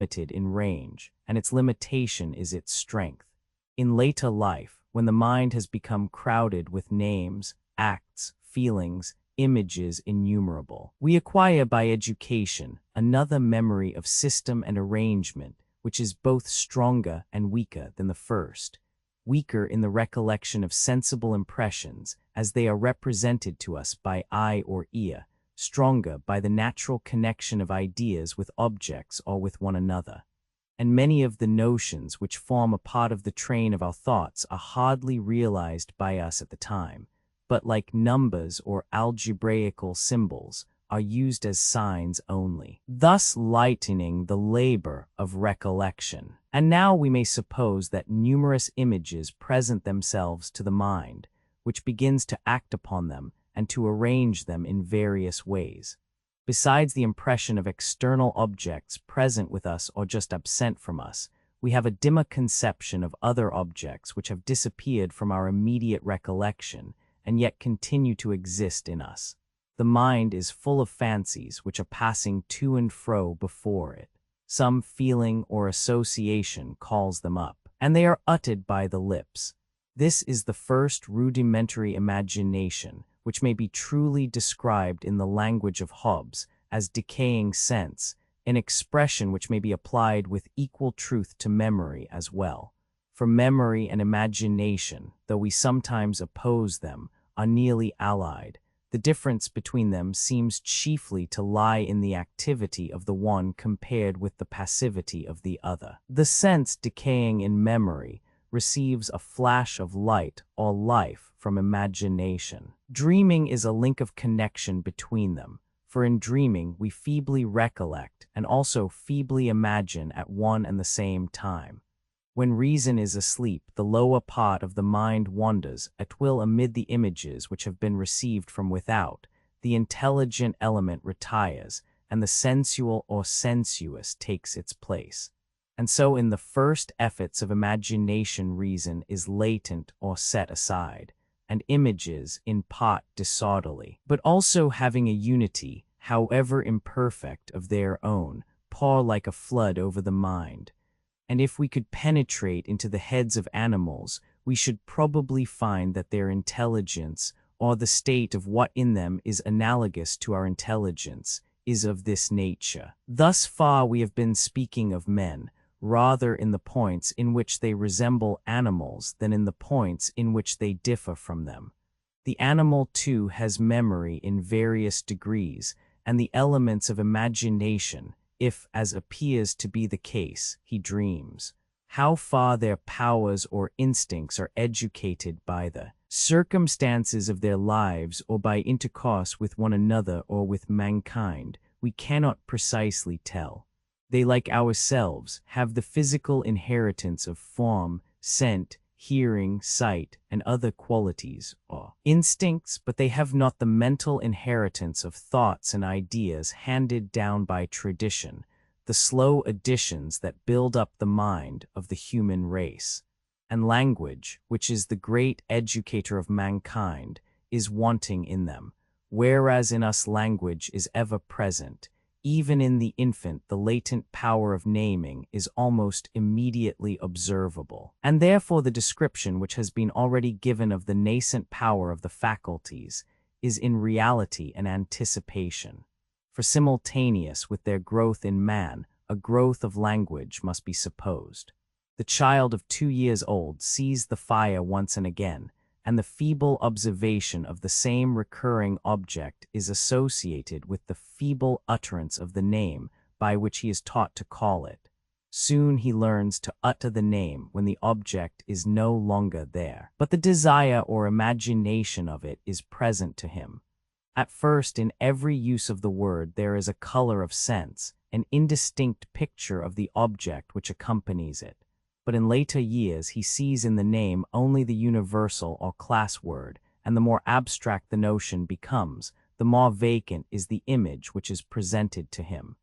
limited in range, and its limitation is its strength. In later life, when the mind has become crowded with names, acts, feelings, images innumerable, we acquire by education another memory of system and arrangement, which is both stronger and weaker than the first, weaker in the recollection of sensible impressions as they are represented to us by eye or ear, stronger by the natural connection of ideas with objects or with one another. And many of the notions which form a part of the train of our thoughts are hardly realized by us at the time, but like numbers or algebraical symbols, are used as signs only, thus lightening the labor of recollection. And now we may suppose that numerous images present themselves to the mind, which begins to act upon them and to arrange them in various ways. Besides the impression of external objects present with us or just absent from us, we have a dimmer conception of other objects which have disappeared from our immediate recollection and yet continue to exist in us. The mind is full of fancies which are passing to and fro before it. Some feeling or association calls them up, and they are uttered by the lips. This is the first rudimentary imagination, which may be truly described in the language of Hobbes as decaying sense, an expression which may be applied with equal truth to memory as well. For memory and imagination, though we sometimes oppose them, are nearly allied. The difference between them seems chiefly to lie in the activity of the one compared with the passivity of the other. The sense decaying in memory receives a flash of light or life from imagination. Dreaming is a link of connection between them, for in dreaming we feebly recollect and also feebly imagine at one and the same time. When reason is asleep, the lower part of the mind wanders at will amid the images which have been received from without, the intelligent element retires, and the sensual or sensuous takes its place. And so in the first efforts of imagination reason is latent or set aside, and images in part disorderly, but also having a unity, however imperfect, of their own, pour like a flood over the mind. And if we could penetrate into the heads of animals, we should probably find that their intelligence, or the state of what in them is analogous to our intelligence, is of this nature. Thus far we have been speaking of men, rather in the points in which they resemble animals than in the points in which they differ from them. The animal, too, has memory in various degrees, and the elements of imagination, if, as appears to be the case, he dreams. How far their powers or instincts are educated by the circumstances of their lives or by intercourse with one another or with mankind, we cannot precisely tell. They, like ourselves, have the physical inheritance of form, scent, hearing, sight, and other qualities, or instincts, but they have not the mental inheritance of thoughts and ideas handed down by tradition, the slow additions that build up the mind of the human race. And language, which is the great educator of mankind, is wanting in them, whereas in us language is ever present. Even in the infant, the latent power of naming is almost immediately observable, and therefore the description which has been already given of the nascent power of the faculties is in reality an anticipation. For simultaneous with their growth in man, a growth of language must be supposed. The child of 2 years old sees the fire once and again, and the feeble observation of the same recurring object is associated with the feeble utterance of the name by which he is taught to call it. Soon he learns to utter the name when the object is no longer there, but the desire or imagination of it is present to him. At first, in every use of the word there is a color of sense, an indistinct picture of the object which accompanies it. But in later years he sees in the name only the universal or class word, and the more abstract the notion becomes, the more vacant is the image which is presented to him.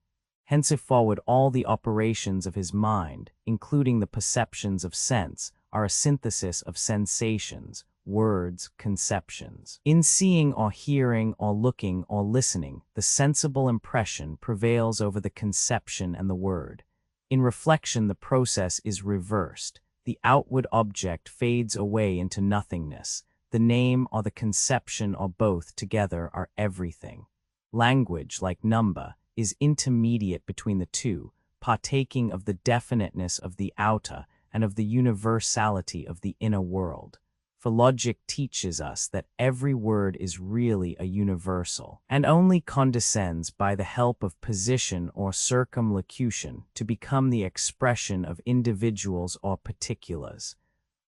Henceforward all the operations of his mind, including the perceptions of sense, are a synthesis of sensations, words, conceptions. In seeing or hearing or looking or listening, the sensible impression prevails over the conception and the word. In reflection, the process is reversed. The outward object fades away into nothingness. The name or the conception or both together are everything. Language, like number, is intermediate between the two, partaking of the definiteness of the outer and of the universality of the inner world. For logic teaches us that every word is really a universal, and only condescends by the help of position or circumlocution to become the expression of individuals or particulars.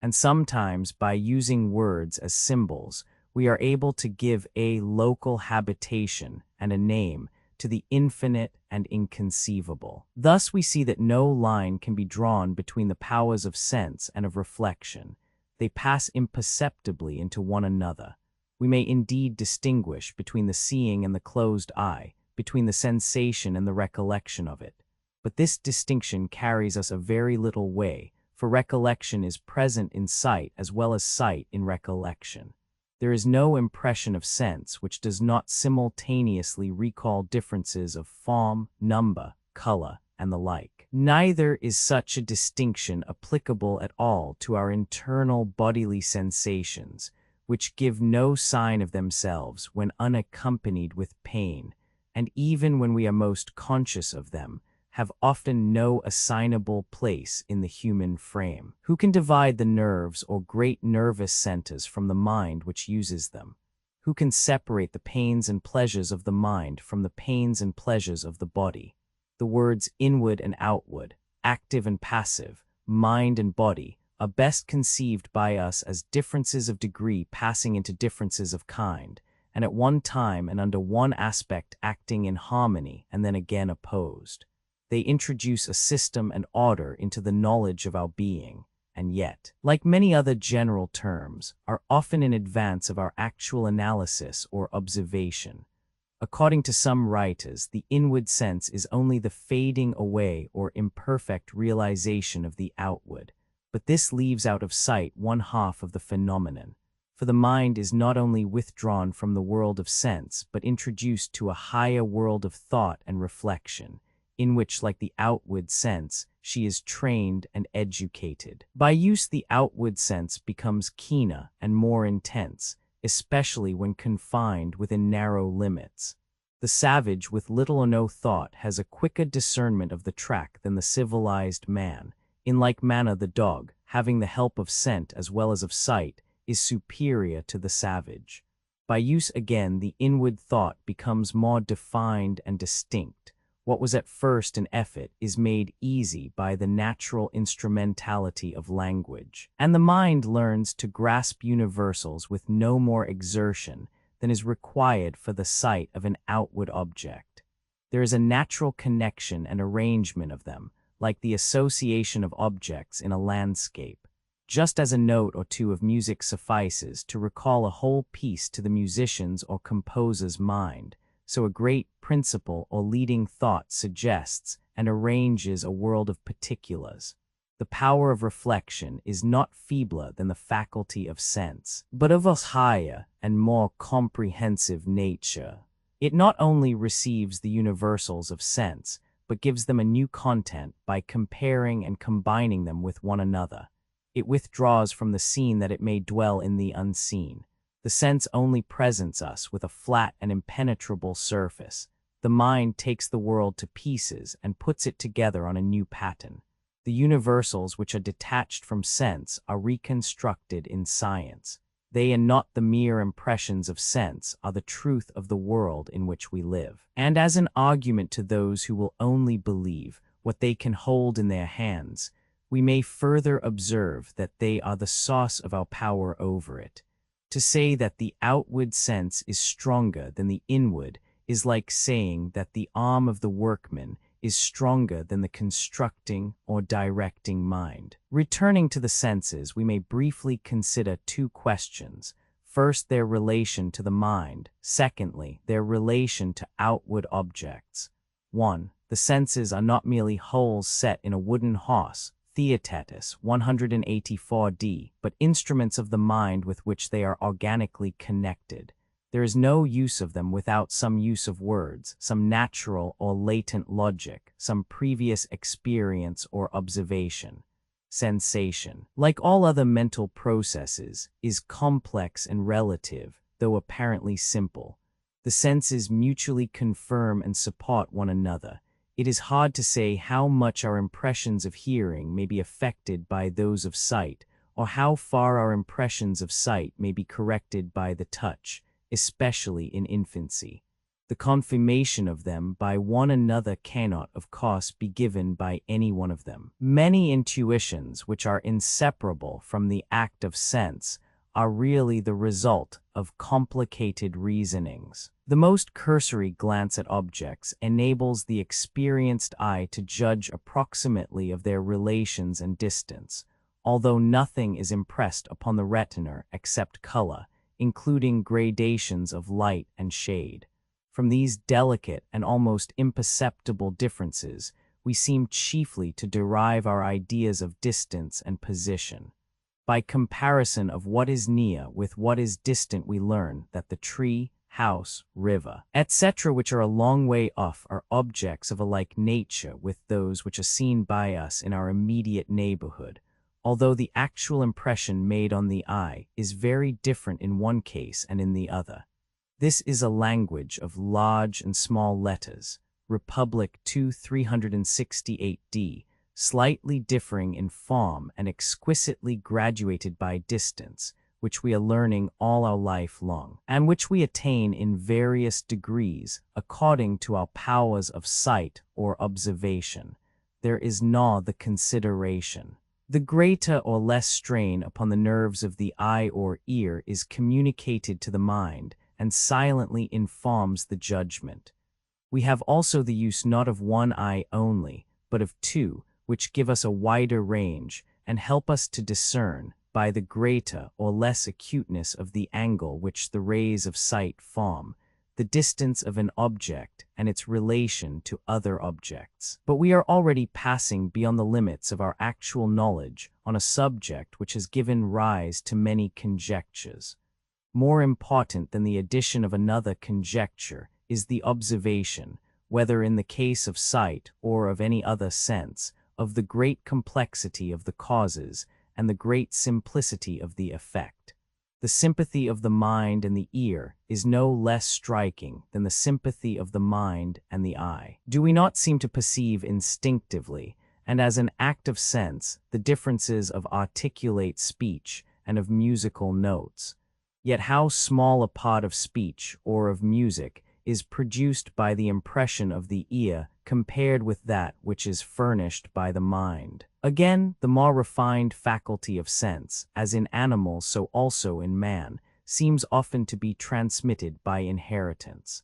And sometimes, by using words as symbols, we are able to give a local habitation and a name to the infinite and inconceivable. Thus we see that no line can be drawn between the powers of sense and of reflection. They pass imperceptibly into one another. We may indeed distinguish between the seeing and the closed eye, between the sensation and the recollection of it. But this distinction carries us a very little way, for recollection is present in sight as well as sight in recollection. There is no impression of sense which does not simultaneously recall differences of form, number, color, and the like. Neither is such a distinction applicable at all to our internal bodily sensations, which give no sign of themselves when unaccompanied with pain, and even when we are most conscious of them, have often no assignable place in the human frame. Who can divide the nerves or great nervous centers from the mind which uses them? Who can separate the pains and pleasures of the mind from the pains and pleasures of the body? The words inward and outward, active and passive, mind and body, are best conceived by us as differences of degree passing into differences of kind, and at one time and under one aspect acting in harmony and then again opposed. They introduce a system and order into the knowledge of our being, and yet, like many other general terms, are often in advance of our actual analysis or observation. According to some writers, the inward sense is only the fading away or imperfect realization of the outward, but this leaves out of sight one half of the phenomenon. For the mind is not only withdrawn from the world of sense, but introduced to a higher world of thought and reflection, in which, like the outward sense, she is trained and educated. By use, the outward sense becomes keener and more intense, especially when confined within narrow limits. The savage with little or no thought has a quicker discernment of the track than the civilized man. In like manner, the dog, having the help of scent as well as of sight, is superior to the savage. By use again, the inward thought becomes more defined and distinct. What was at first an effort is made easy by the natural instrumentality of language, and the mind learns to grasp universals with no more exertion than is required for the sight of an outward object. There is a natural connection and arrangement of them, like the association of objects in a landscape. Just as a note or two of music suffices to recall a whole piece to the musician's or composer's mind, so a great principle or leading thought suggests and arranges a world of particulars. The power of reflection is not feebler than the faculty of sense, but of a higher and more comprehensive nature. It not only receives the universals of sense, but gives them a new content by comparing and combining them with one another. It withdraws from the seen that it may dwell in the unseen. The sense only presents us with a flat and impenetrable surface. The mind takes the world to pieces and puts it together on a new pattern. The universals which are detached from sense are reconstructed in science. They and not the mere impressions of sense are the truth of the world in which we live. And as an argument to those who will only believe what they can hold in their hands, we may further observe that they are the source of our power over it. To say that the outward sense is stronger than the inward is like saying that the arm of the workman is stronger than the constructing or directing mind. Returning to the senses, we may briefly consider two questions. First, their relation to the mind. Secondly, their relation to outward objects. 1. The senses are not merely holes set in a wooden horse, Theaetetus 184d, but instruments of the mind with which they are organically connected. There is no use of them without some use of words, some natural or latent logic, some previous experience or observation. Sensation, like all other mental processes, is complex and relative, though apparently simple. The senses mutually confirm and support one another. It is hard to say how much our impressions of hearing may be affected by those of sight, or how far our impressions of sight may be corrected by the touch, especially in infancy. The confirmation of them by one another cannot, of course, be given by any one of them. Many intuitions, which are inseparable from the act of sense, are really the result of complicated reasonings. The most cursory glance at objects enables the experienced eye to judge approximately of their relations and distance, although nothing is impressed upon the retina except color, including gradations of light and shade. From these delicate and almost imperceptible differences, we seem chiefly to derive our ideas of distance and position. By comparison of what is near with what is distant, we learn that the tree, house, river, etc., which are a long way off, are objects of a like nature with those which are seen by us in our immediate neighborhood, although the actual impression made on the eye is very different in one case and in the other. This is a language of large and small letters, Republic 2 368d, slightly differing in form and exquisitely graduated by distance, which we are learning all our life long, and which we attain in various degrees according to our powers of sight or observation. There is now the consideration. The greater or less strain upon the nerves of the eye or ear is communicated to the mind, and silently informs the judgment. We have also the use not of one eye only, but of two, which give us a wider range, and help us to discern, by the greater or less acuteness of the angle which the rays of sight form, the distance of an object and its relation to other objects. But we are already passing beyond the limits of our actual knowledge on a subject which has given rise to many conjectures. More important than the addition of another conjecture is the observation, whether in the case of sight or of any other sense, of the great complexity of the causes and the great simplicity of the effect. The sympathy of the mind and the ear is no less striking than the sympathy of the mind and the eye. Do we not seem to perceive instinctively, and as an act of sense, the differences of articulate speech and of musical notes? Yet how small a part of speech or of music is produced by the impression of the ear compared with that which is furnished by the mind. Again, the more refined faculty of sense, as in animals so also in man, seems often to be transmitted by inheritance.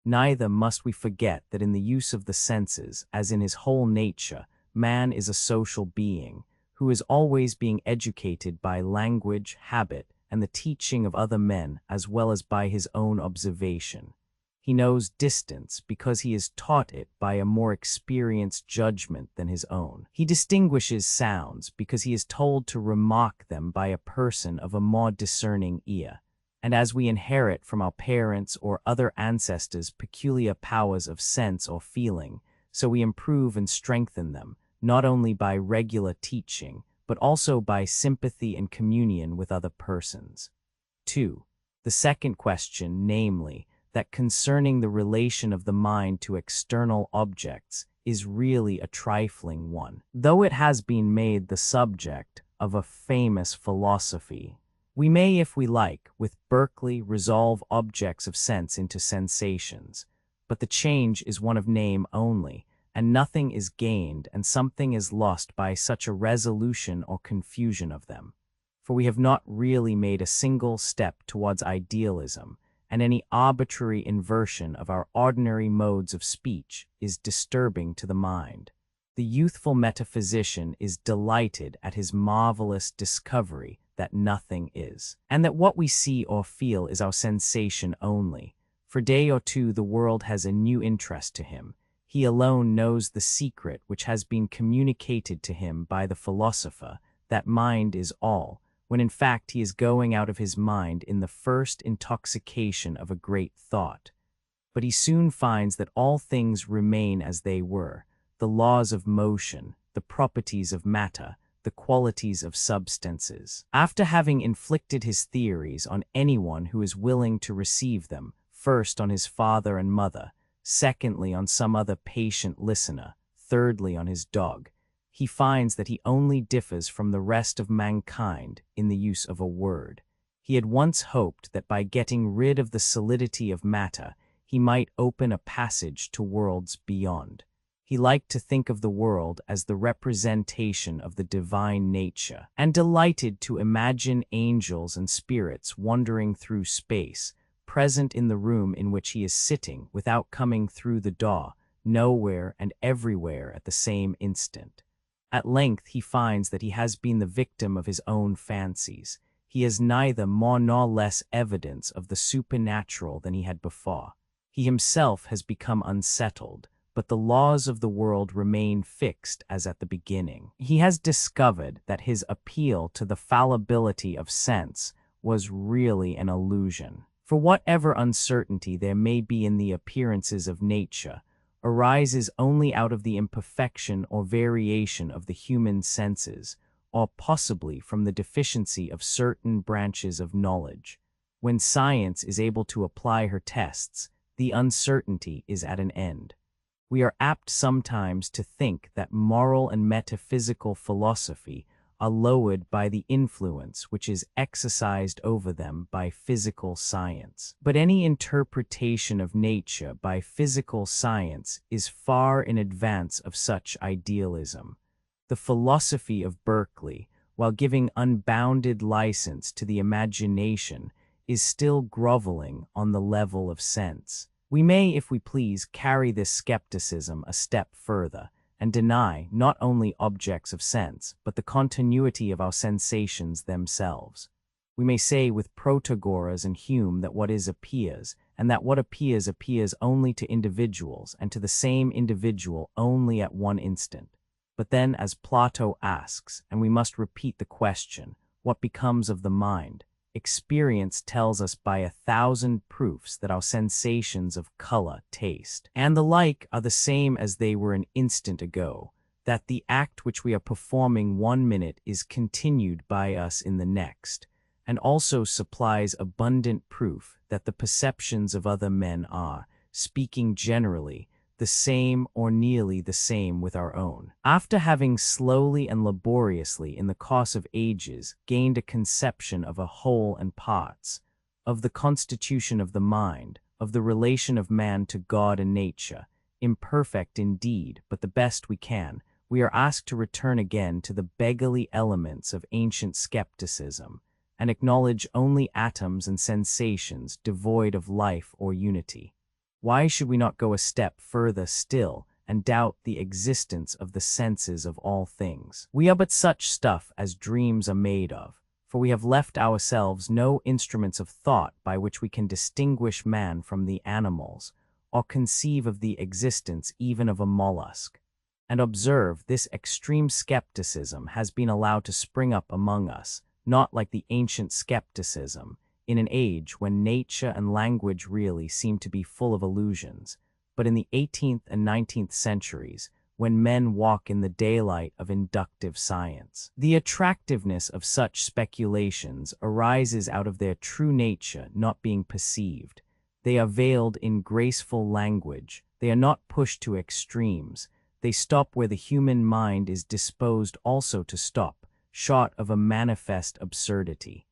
Neither must we forget that in the use of the senses, as in his whole nature, man is a social being, who is always being educated by language, habit, and the teaching of other men as well as by his own observation. He knows distance because he is taught it by a more experienced judgment than his own. He distinguishes sounds because he is told to remark them by a person of a more discerning ear. And as we inherit from our parents or other ancestors peculiar powers of sense or feeling, so we improve and strengthen them, not only by regular teaching, but also by sympathy and communion with other persons. 2. The second question, namely, that concerning the relation of the mind to external objects, is really a trifling one, though it has been made the subject of a famous philosophy. We may, if we like, with Berkeley, resolve objects of sense into sensations, but the change is one of name only, and nothing is gained and something is lost by such a resolution or confusion of them. For we have not really made a single step towards idealism, and any arbitrary inversion of our ordinary modes of speech is disturbing to the mind. The youthful metaphysician is delighted at his marvelous discovery that nothing is, and that what we see or feel is our sensation only. For a day or two the world has a new interest to him. He alone knows the secret which has been communicated to him by the philosopher, that mind is all, when in fact he is going out of his mind in the first intoxication of a great thought. But he soon finds that all things remain as they were, the laws of motion, the properties of matter, the qualities of substances. After having inflicted his theories on anyone who is willing to receive them, first on his father and mother, secondly on some other patient listener, thirdly on his dog, he finds that he only differs from the rest of mankind in the use of a word. He had once hoped that by getting rid of the solidity of matter, he might open a passage to worlds beyond. He liked to think of the world as the representation of the divine nature, and delighted to imagine angels and spirits wandering through space, present in the room in which he is sitting without coming through the door, nowhere and everywhere at the same instant. At length he finds that he has been the victim of his own fancies. He has neither more nor less evidence of the supernatural than he had before. He himself has become unsettled, but the laws of the world remain fixed as at the beginning. He has discovered that his appeal to the fallibility of sense was really an illusion. For whatever uncertainty there may be in the appearances of nature, arises only out of the imperfection or variation of the human senses, or possibly from the deficiency of certain branches of knowledge. When science is able to apply her tests, the uncertainty is at an end. We are apt sometimes to think that moral and metaphysical philosophy are lowered by the influence which is exercised over them by physical science. But any interpretation of nature by physical science is far in advance of such idealism. The philosophy of Berkeley, while giving unbounded license to the imagination, is still groveling on the level of sense. We may, if we please, carry this skepticism a step further, and deny not only objects of sense, but the continuity of our sensations themselves. We may say with Protagoras and Hume that what is appears, and that what appears appears only to individuals, and to the same individual only at one instant. But then, as Plato asks, and we must repeat the question, what becomes of the mind? Experience tells us by 1,000 proofs that our sensations of color, taste, and the like are the same as they were an instant ago, that the act which we are performing 1 minute is continued by us in the next, and also supplies abundant proof that the perceptions of other men are, speaking generally, the same or nearly the same with our own. After having slowly and laboriously in the course of ages gained a conception of a whole and parts, of the constitution of the mind, of the relation of man to God and nature, imperfect indeed, but the best we can, we are asked to return again to the beggarly elements of ancient skepticism, and acknowledge only atoms and sensations devoid of life or unity. Why should we not go a step further still and doubt the existence of the senses of all things? We are but such stuff as dreams are made of, for we have left ourselves no instruments of thought by which we can distinguish man from the animals, or conceive of the existence even of a mollusk. And observe, this extreme skepticism has been allowed to spring up among us, not like the ancient skepticism, in an age when nature and language really seem to be full of illusions, but in the 18th and 19th centuries, when men walk in the daylight of inductive science. The attractiveness of such speculations arises out of their true nature not being perceived. They are veiled in graceful language. They are not pushed to extremes. They stop where the human mind is disposed also to stop, short of a manifest absurdity.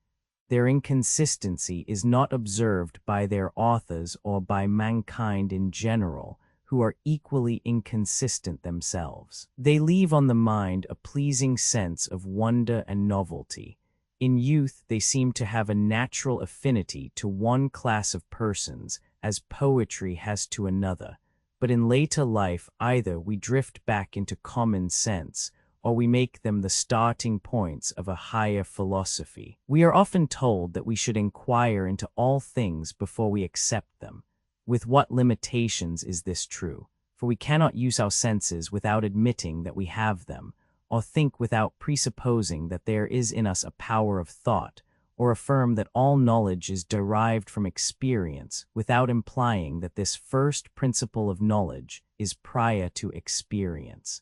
Their inconsistency is not observed by their authors or by mankind in general, who are equally inconsistent themselves. They leave on the mind a pleasing sense of wonder and novelty. In youth, they seem to have a natural affinity to one class of persons, as poetry has to another. But in later life, either we drift back into common sense, or we make them the starting points of a higher philosophy. We are often told that we should inquire into all things before we accept them. With what limitations is this true? For we cannot use our senses without admitting that we have them, or think without presupposing that there is in us a power of thought, or affirm that all knowledge is derived from experience without implying that this first principle of knowledge is prior to experience.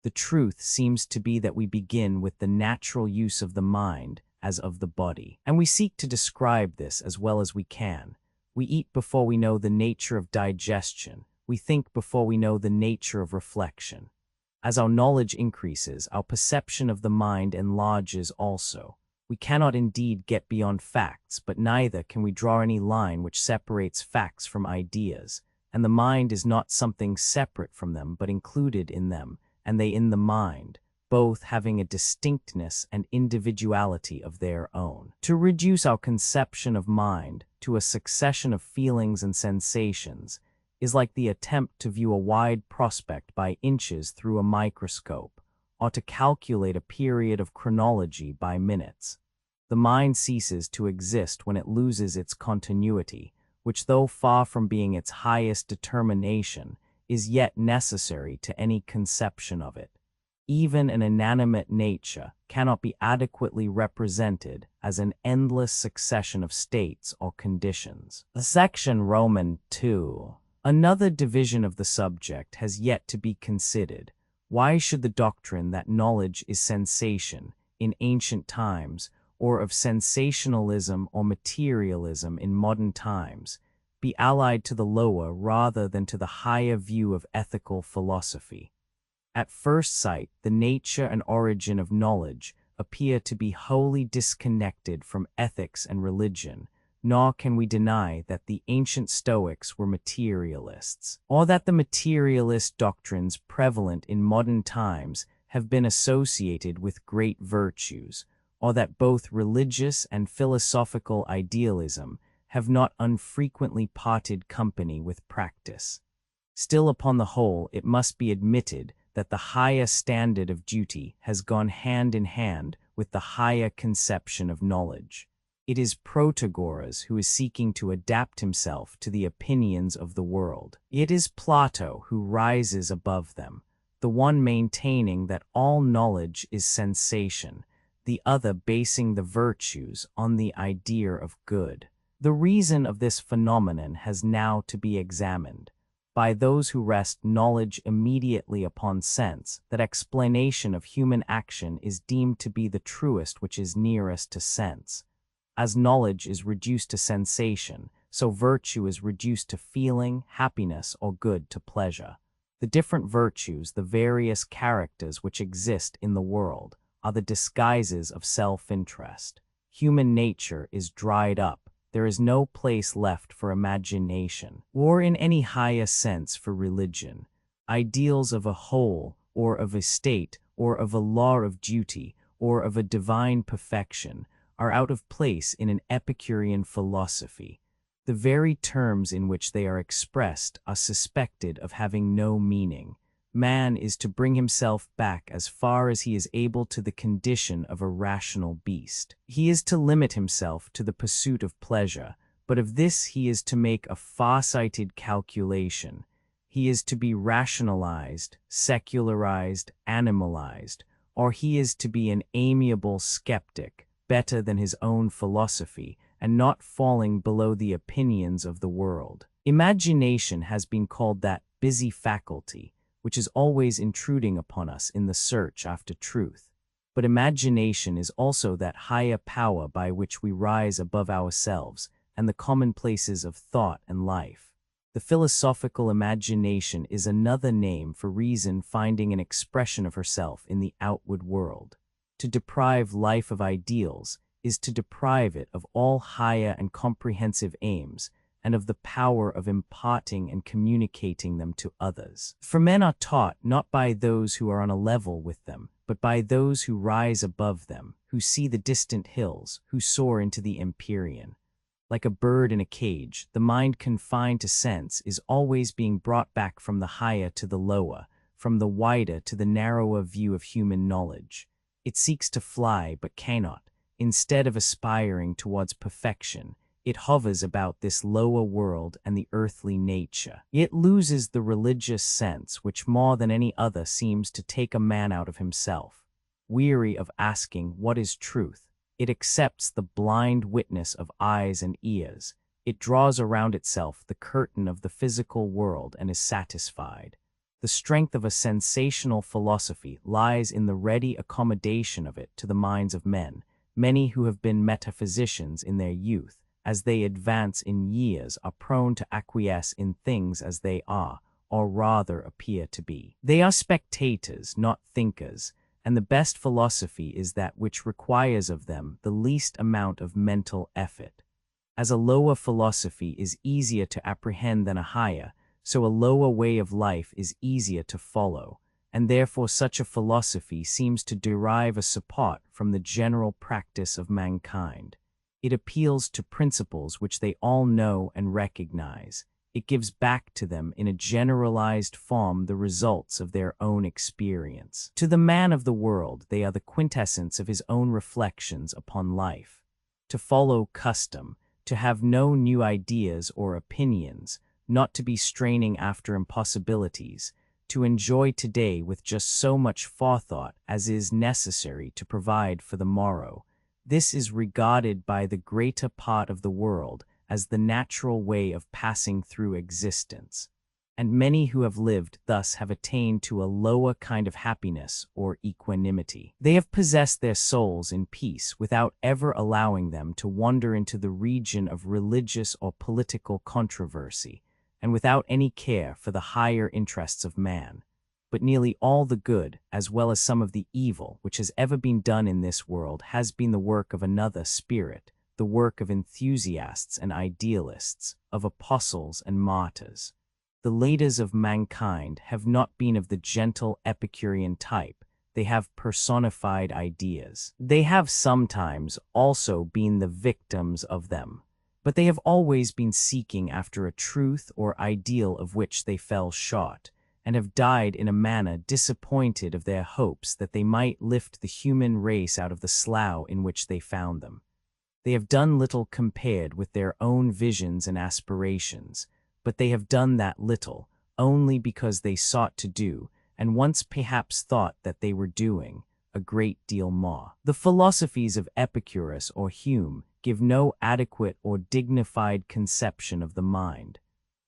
The truth seems to be that we begin with the natural use of the mind as of the body, and we seek to describe this as well as we can. We eat before we know the nature of digestion. We think before we know the nature of reflection. As our knowledge increases, our perception of the mind enlarges also. We cannot indeed get beyond facts, but neither can we draw any line which separates facts from ideas, and the mind is not something separate from them but included in them, and they in the mind, both having a distinctness and individuality of their own. To reduce our conception of mind to a succession of feelings and sensations is like the attempt to view a wide prospect by inches through a microscope, or to calculate a period of chronology by minutes. The mind ceases to exist when it loses its continuity, which, though far from being its highest determination, is yet necessary to any conception of it. Even an inanimate nature cannot be adequately represented as an endless succession of states or conditions. Section Roman 2. Another division of the subject has yet to be considered. Why should the doctrine that knowledge is sensation in ancient times, or of sensationalism or materialism in modern times, be allied to the lower rather than to the higher view of ethical philosophy? At first sight, the nature and origin of knowledge appear to be wholly disconnected from ethics and religion, nor can we deny that the ancient Stoics were materialists, or that the materialist doctrines prevalent in modern times have been associated with great virtues, or that both religious and philosophical idealism have not unfrequently parted company with practice. Still, upon the whole, it must be admitted that the higher standard of duty has gone hand in hand with the higher conception of knowledge. It is Protagoras who is seeking to adapt himself to the opinions of the world. It is Plato who rises above them, the one maintaining that all knowledge is sensation, the other basing the virtues on the idea of good. The reason of this phenomenon has now to be examined. By those who rest knowledge immediately upon sense, that explanation of human action is deemed to be the truest which is nearest to sense. As knowledge is reduced to sensation, so virtue is reduced to feeling, happiness, or good to pleasure. The different virtues, the various characters which exist in the world, are the disguises of self-interest. Human nature is dried up. There is no place left for imagination, or in any higher sense for religion. Ideals of a whole, or of a state, or of a law of duty, or of a divine perfection, are out of place in an Epicurean philosophy. The very terms in which they are expressed are suspected of having no meaning. Man is to bring himself back as far as he is able to the condition of a rational beast. He is to limit himself to the pursuit of pleasure, but of this he is to make a far-sighted calculation. He is to be rationalized, secularized, animalized, or he is to be an amiable skeptic, better than his own philosophy, and not falling below the opinions of the world. Imagination has been called that busy faculty, which is always intruding upon us in the search after truth. But imagination is also that higher power by which we rise above ourselves and the commonplaces of thought and life. The philosophical imagination is another name for reason finding an expression of herself in the outward world. To deprive life of ideals is to deprive it of all higher and comprehensive aims, and of the power of imparting and communicating them to others. For men are taught not by those who are on a level with them, but by those who rise above them, who see the distant hills, who soar into the empyrean. Like a bird in a cage, the mind confined to sense is always being brought back from the higher to the lower, from the wider to the narrower view of human knowledge. It seeks to fly but cannot. Instead of aspiring towards perfection, it hovers about this lower world and the earthly nature. It loses the religious sense which more than any other seems to take a man out of himself. weary of asking what is truth. It accepts the blind witness of eyes and ears. It draws around itself the curtain of the physical world and is satisfied. The strength of a sensational philosophy lies in the ready accommodation of it to the minds of men. Many who have been metaphysicians in their youth, as they advance in years, are prone to acquiesce in things as they are, or rather appear to be. They are spectators, not thinkers, and the best philosophy is that which requires of them the least amount of mental effort. As a lower philosophy is easier to apprehend than a higher, so a lower way of life is easier to follow, and therefore such a philosophy seems to derive a support from the general practice of mankind. It appeals to principles which they all know and recognize. It gives back to them in a generalized form the results of their own experience. To the man of the world, they are the quintessence of his own reflections upon life. To follow custom, to have no new ideas or opinions, not to be straining after impossibilities, to enjoy today with just so much forethought as is necessary to provide for the morrow. This is regarded by the greater part of the world as the natural way of passing through existence, and many who have lived thus have attained to a lower kind of happiness or equanimity. They have possessed their souls in peace without ever allowing them to wander into the region of religious or political controversy, and without any care for the higher interests of man. But nearly all the good, as well as some of the evil, which has ever been done in this world has been the work of another spirit, the work of enthusiasts and idealists, of apostles and martyrs. The leaders of mankind have not been of the gentle Epicurean type. They have personified ideas. They have sometimes also been the victims of them, but they have always been seeking after a truth or ideal of which they fell short, and have died in a manner disappointed of their hopes that they might lift the human race out of the slough in which they found them. They have done little compared with their own visions and aspirations, but they have done that little only because they sought to do, and once perhaps thought that they were doing, a great deal more. The philosophies of Epicurus or Hume give no adequate or dignified conception of the mind.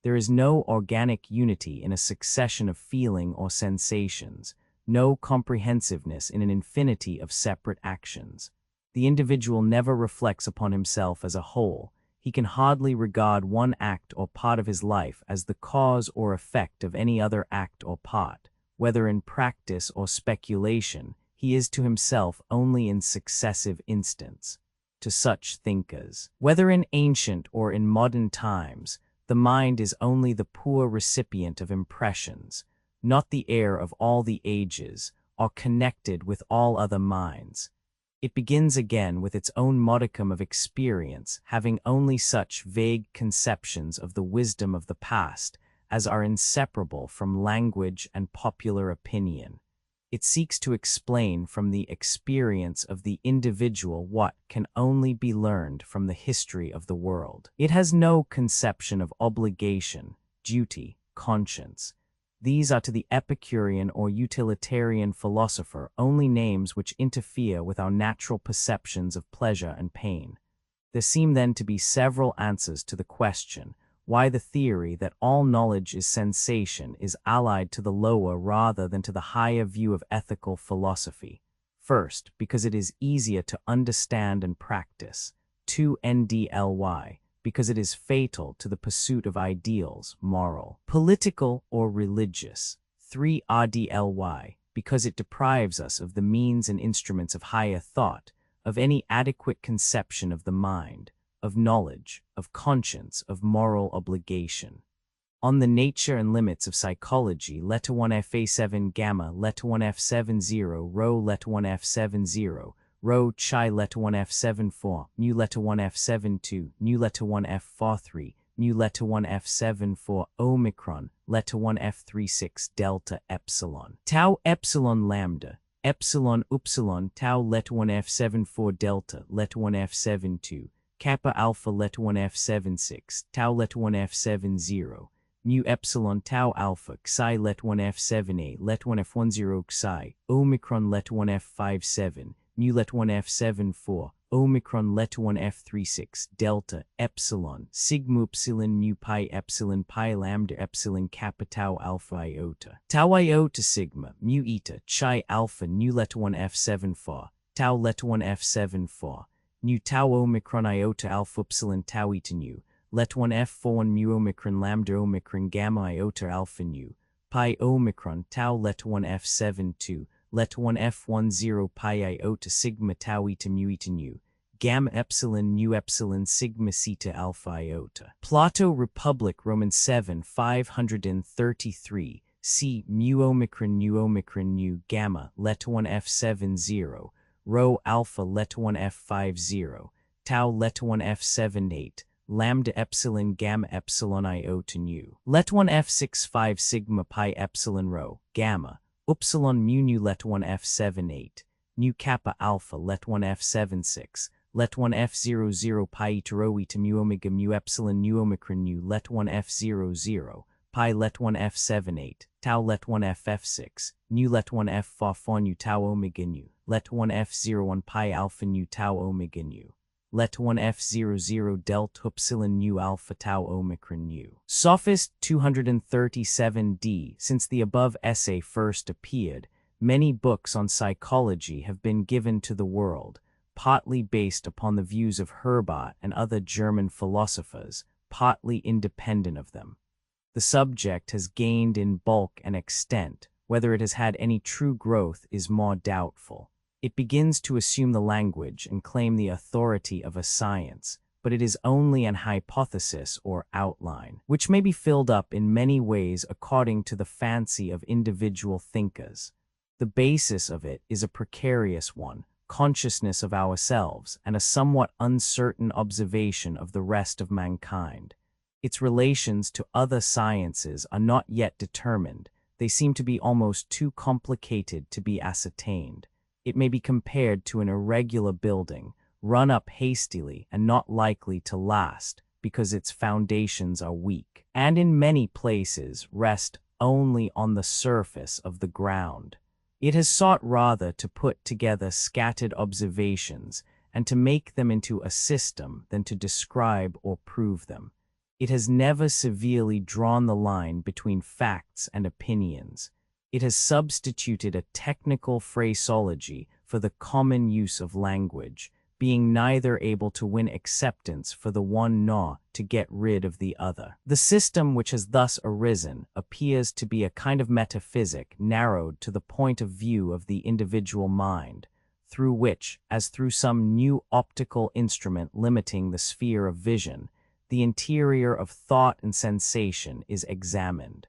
There is no organic unity in a succession of feeling or sensations, no comprehensiveness in an infinity of separate actions. The individual never reflects upon himself as a whole. He can hardly regard one act or part of his life as the cause or effect of any other act or part. Whether in practice or speculation, he is to himself only in successive instants. To such thinkers, whether in ancient or in modern times, the mind is only the poor recipient of impressions, not the heir of all the ages, or connected with all other minds. It begins again with its own modicum of experience, having only such vague conceptions of the wisdom of the past as are inseparable from language and popular opinion. It seeks to explain from the experience of the individual what can only be learned from the history of the world. It has no conception of obligation, duty, conscience. These are to the Epicurean or utilitarian philosopher only names which interfere with our natural perceptions of pleasure and pain. There seem then to be several answers to the question, why the theory that all knowledge is sensation is allied to the lower rather than to the higher view of ethical philosophy. First, because it is easier to understand and practice. 2 ndly. Because it is fatal to the pursuit of ideals, moral, political, or religious. 3 rdly. Because it deprives us of the means and instruments of higher thought, of any adequate conception of the mind, of knowledge, of conscience, of moral obligation. On the nature and limits of psychology, Letter 1 FA7 Gamma, Letter 1 F70, Rho, Letter 1 F70, Rho Chi, Letter 1 F74, Mu Letter 1 F72, Mu Letter 1 F43, Mu Letter 1 F74, Omicron, Letter 1 F36, Delta Epsilon, Tau Epsilon Lambda, Epsilon Upsilon, Tau Letter 1 F74 Delta, Letter 1 F72, Kappa Alpha Letter 1 F76, Tau Letter 1 F70, mu epsilon tau alpha xi let 1f7a let 1f10 xi omicron let 1f57 mu let 1f74 omicron let 1f36 delta epsilon sigma epsilon mu pi lambda epsilon kappa tau alpha iota sigma mu eta chi alpha nu let 1f74 tau let 1f74 nu tau omicron iota alpha epsilon tau eta nu let 1f41 mu omicron lambda omicron gamma iota alpha nu pi omicron tau let 1f72 let 1f10 pi iota sigma tau eta mu gamma epsilon nu epsilon sigma theta alpha iota. Plato Republic Roman 7 533 c mu omicron nu gamma let 1f70 rho alpha let 1f50 tau let 1f78 lambda epsilon gamma epsilon iota nu let 1f65 sigma pi epsilon rho gamma upsilon mu nu let 1f78 nu kappa alpha let 1f76 let 1f00 pi eta rho eta mu omega mu epsilon nu omicron nu let 1f00 pi let 1f78 tau let 1f6 nu let 1f44 nu tau omega nu let 1f01 pi alpha nu tau omega nu let 1f00 delta upsilon nu alpha tau omicron nu. Sophist 237d. Since the above essay first appeared, many books on psychology have been given to the world, partly based upon the views of Herbart and other German philosophers, partly independent of them. The subject has gained in bulk and extent. Whether it has had any true growth is more doubtful. It begins to assume the language and claim the authority of a science, but it is only an hypothesis or outline, which may be filled up in many ways according to the fancy of individual thinkers. The basis of it is a precarious one, consciousness of ourselves, and a somewhat uncertain observation of the rest of mankind. Its relations to other sciences are not yet determined. They seem to be almost too complicated to be ascertained. It may be compared to an irregular building, run up hastily and not likely to last because its foundations are weak, and in many places rest only on the surface of the ground. It has sought rather to put together scattered observations and to make them into a system than to describe or prove them. It has never severely drawn the line between facts and opinions. It has substituted a technical phraseology for the common use of language, being neither able to win acceptance for the one nor to get rid of the other. The system which has thus arisen appears to be a kind of metaphysic narrowed to the point of view of the individual mind, through which, as through some new optical instrument limiting the sphere of vision, the interior of thought and sensation is examined.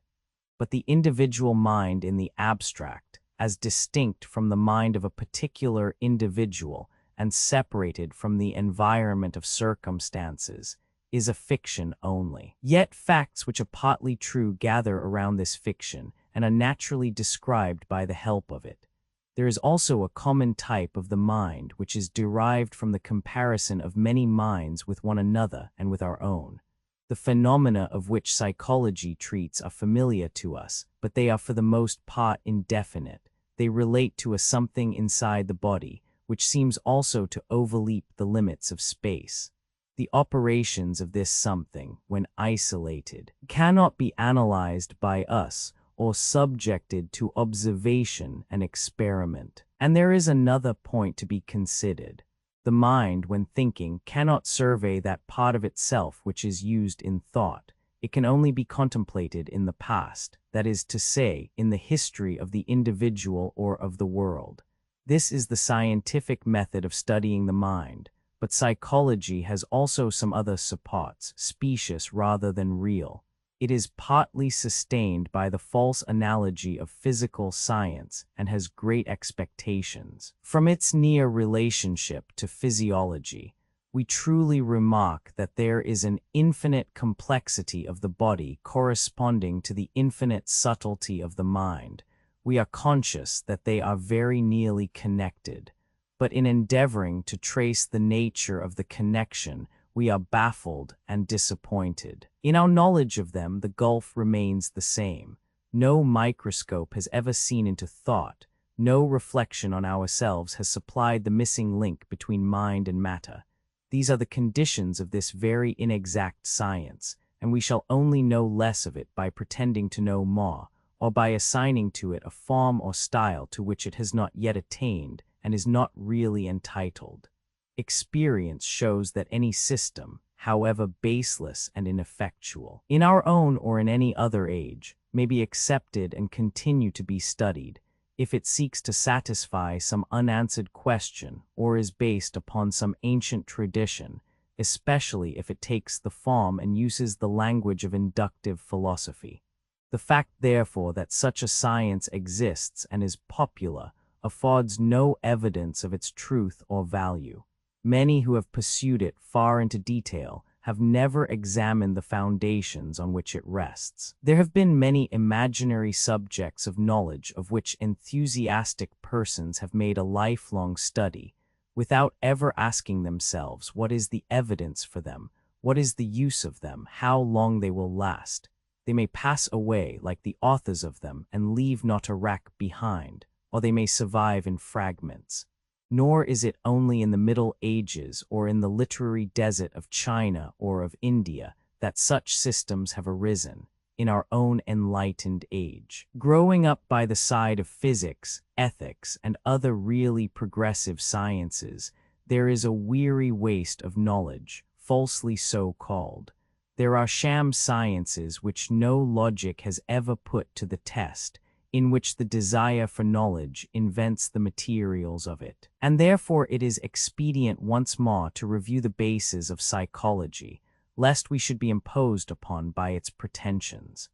But the individual mind in the abstract, as distinct from the mind of a particular individual and separated from the environment of circumstances, is a fiction only. Yet facts which are partly true gather around this fiction and are naturally described by the help of it. There is also a common type of the mind which is derived from the comparison of many minds with one another and with our own. The phenomena of which psychology treats are familiar to us, but they are for the most part indefinite. They relate to a something inside the body, which seems also to overleap the limits of space. The operations of this something, when isolated, cannot be analyzed by us or subjected to observation and experiment. And there is another point to be considered. The mind, when thinking, cannot survey that part of itself which is used in thought. It can only be contemplated in the past, that is to say, in the history of the individual or of the world. This is the scientific method of studying the mind, but psychology has also some other supports, specious rather than real. It is partly sustained by the false analogy of physical science and has great expectations. From its near relationship to physiology, we truly remark that there is an infinite complexity of the body corresponding to the infinite subtlety of the mind. We are conscious that they are very nearly connected, but in endeavoring to trace the nature of the connection, we are baffled and disappointed. In our knowledge of them, the gulf remains the same. No microscope has ever seen into thought. No reflection on ourselves has supplied the missing link between mind and matter. These are the conditions of this very inexact science, and we shall only know less of it by pretending to know more, or by assigning to it a form or style to which it has not yet attained and is not really entitled. Experience shows that any system, however baseless and ineffectual, in our own or in any other age, may be accepted and continue to be studied, if it seeks to satisfy some unanswered question or is based upon some ancient tradition, especially if it takes the form and uses the language of inductive philosophy. The fact, therefore, that such a science exists and is popular affords no evidence of its truth or value. Many who have pursued it far into detail have never examined the foundations on which it rests. There have been many imaginary subjects of knowledge of which enthusiastic persons have made a lifelong study, without ever asking themselves what is the evidence for them, what is the use of them, how long they will last. They may pass away like the authors of them and leave not a wreck behind, or they may survive in fragments. Nor is it only in the Middle Ages or in the literary desert of China or of India that such systems have arisen. In our own enlightened age, growing up by the side of physics, ethics, and other really progressive sciences, there is a weary waste of knowledge, falsely so called. There are sham sciences which no logic has ever put to the test, in which the desire for knowledge invents the materials of it. And therefore it is expedient once more to review the bases of psychology, lest we should be imposed upon by its pretensions.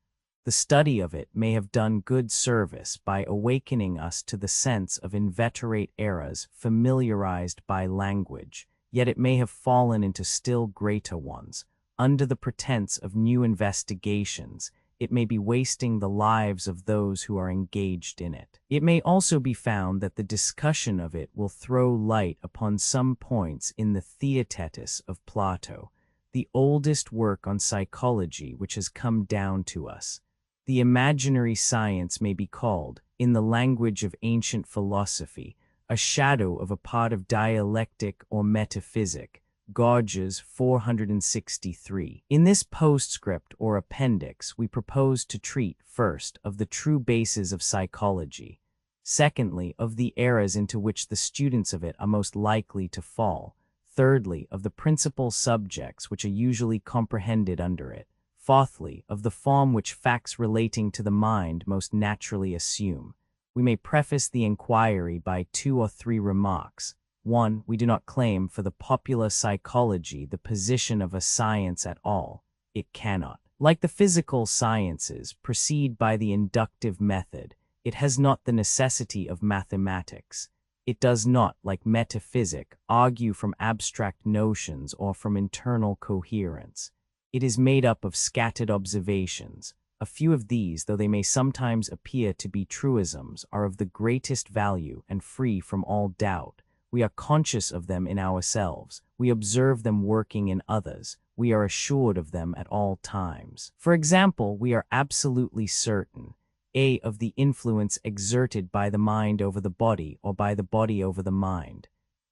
The study of it may have done good service by awakening us to the sense of inveterate errors familiarized by language, yet it may have fallen into still greater ones. Under the pretense of new investigations, it may be wasting the lives of those who are engaged in it. It may also be found that the discussion of it will throw light upon some points in the Theaetetus of Plato, the oldest work on psychology which has come down to us. The imaginary science may be called, in the language of ancient philosophy, a shadow of a part of dialectic or metaphysic, Gorgias 463. In this postscript or appendix, we propose to treat, first, of the true bases of psychology, secondly, of the errors into which the students of it are most likely to fall, thirdly, of the principal subjects which are usually comprehended under it, fourthly, of the form which facts relating to the mind most naturally assume. We may preface the inquiry by 2 or 3 remarks. 1. We do not claim for the popular psychology the position of a science at all. It cannot. Like the physical sciences, proceed by the inductive method. It has not the necessity of mathematics. It does not, like metaphysic, argue from abstract notions or from internal coherence. It is made up of scattered observations. A few of these, though they may sometimes appear to be truisms, are of the greatest value and free from all doubt. We are conscious of them in ourselves. We observe them working in others. We are assured of them at all times. For example, we are absolutely certain, A, of the influence exerted by the mind over the body or by the body over the mind,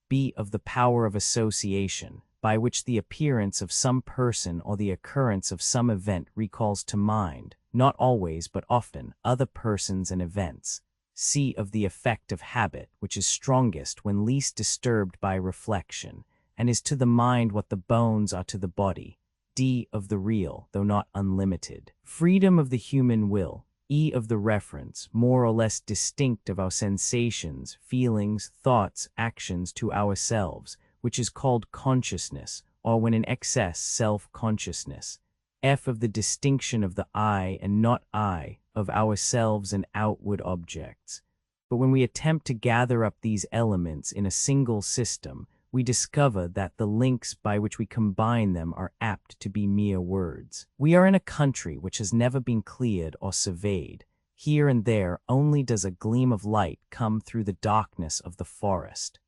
B, of the power of association, by which the appearance of some person or the occurrence of some event recalls to mind, not always but often, other persons and events, C, of the effect of habit, which is strongest when least disturbed by reflection, and is to the mind what the bones are to the body, D, of the real, though not unlimited, freedom of the human will, E, of the reference, more or less distinct of our sensations, feelings, thoughts, actions to ourselves, which is called consciousness, or when in excess self-consciousness, F, of the distinction of the I and not I, of ourselves and outward objects. But when we attempt to gather up these elements in a single system, we discover that the links by which we combine them are apt to be mere words. We are in a country which has never been cleared or surveyed. Here and there only does a gleam of light come through the darkness of the forest.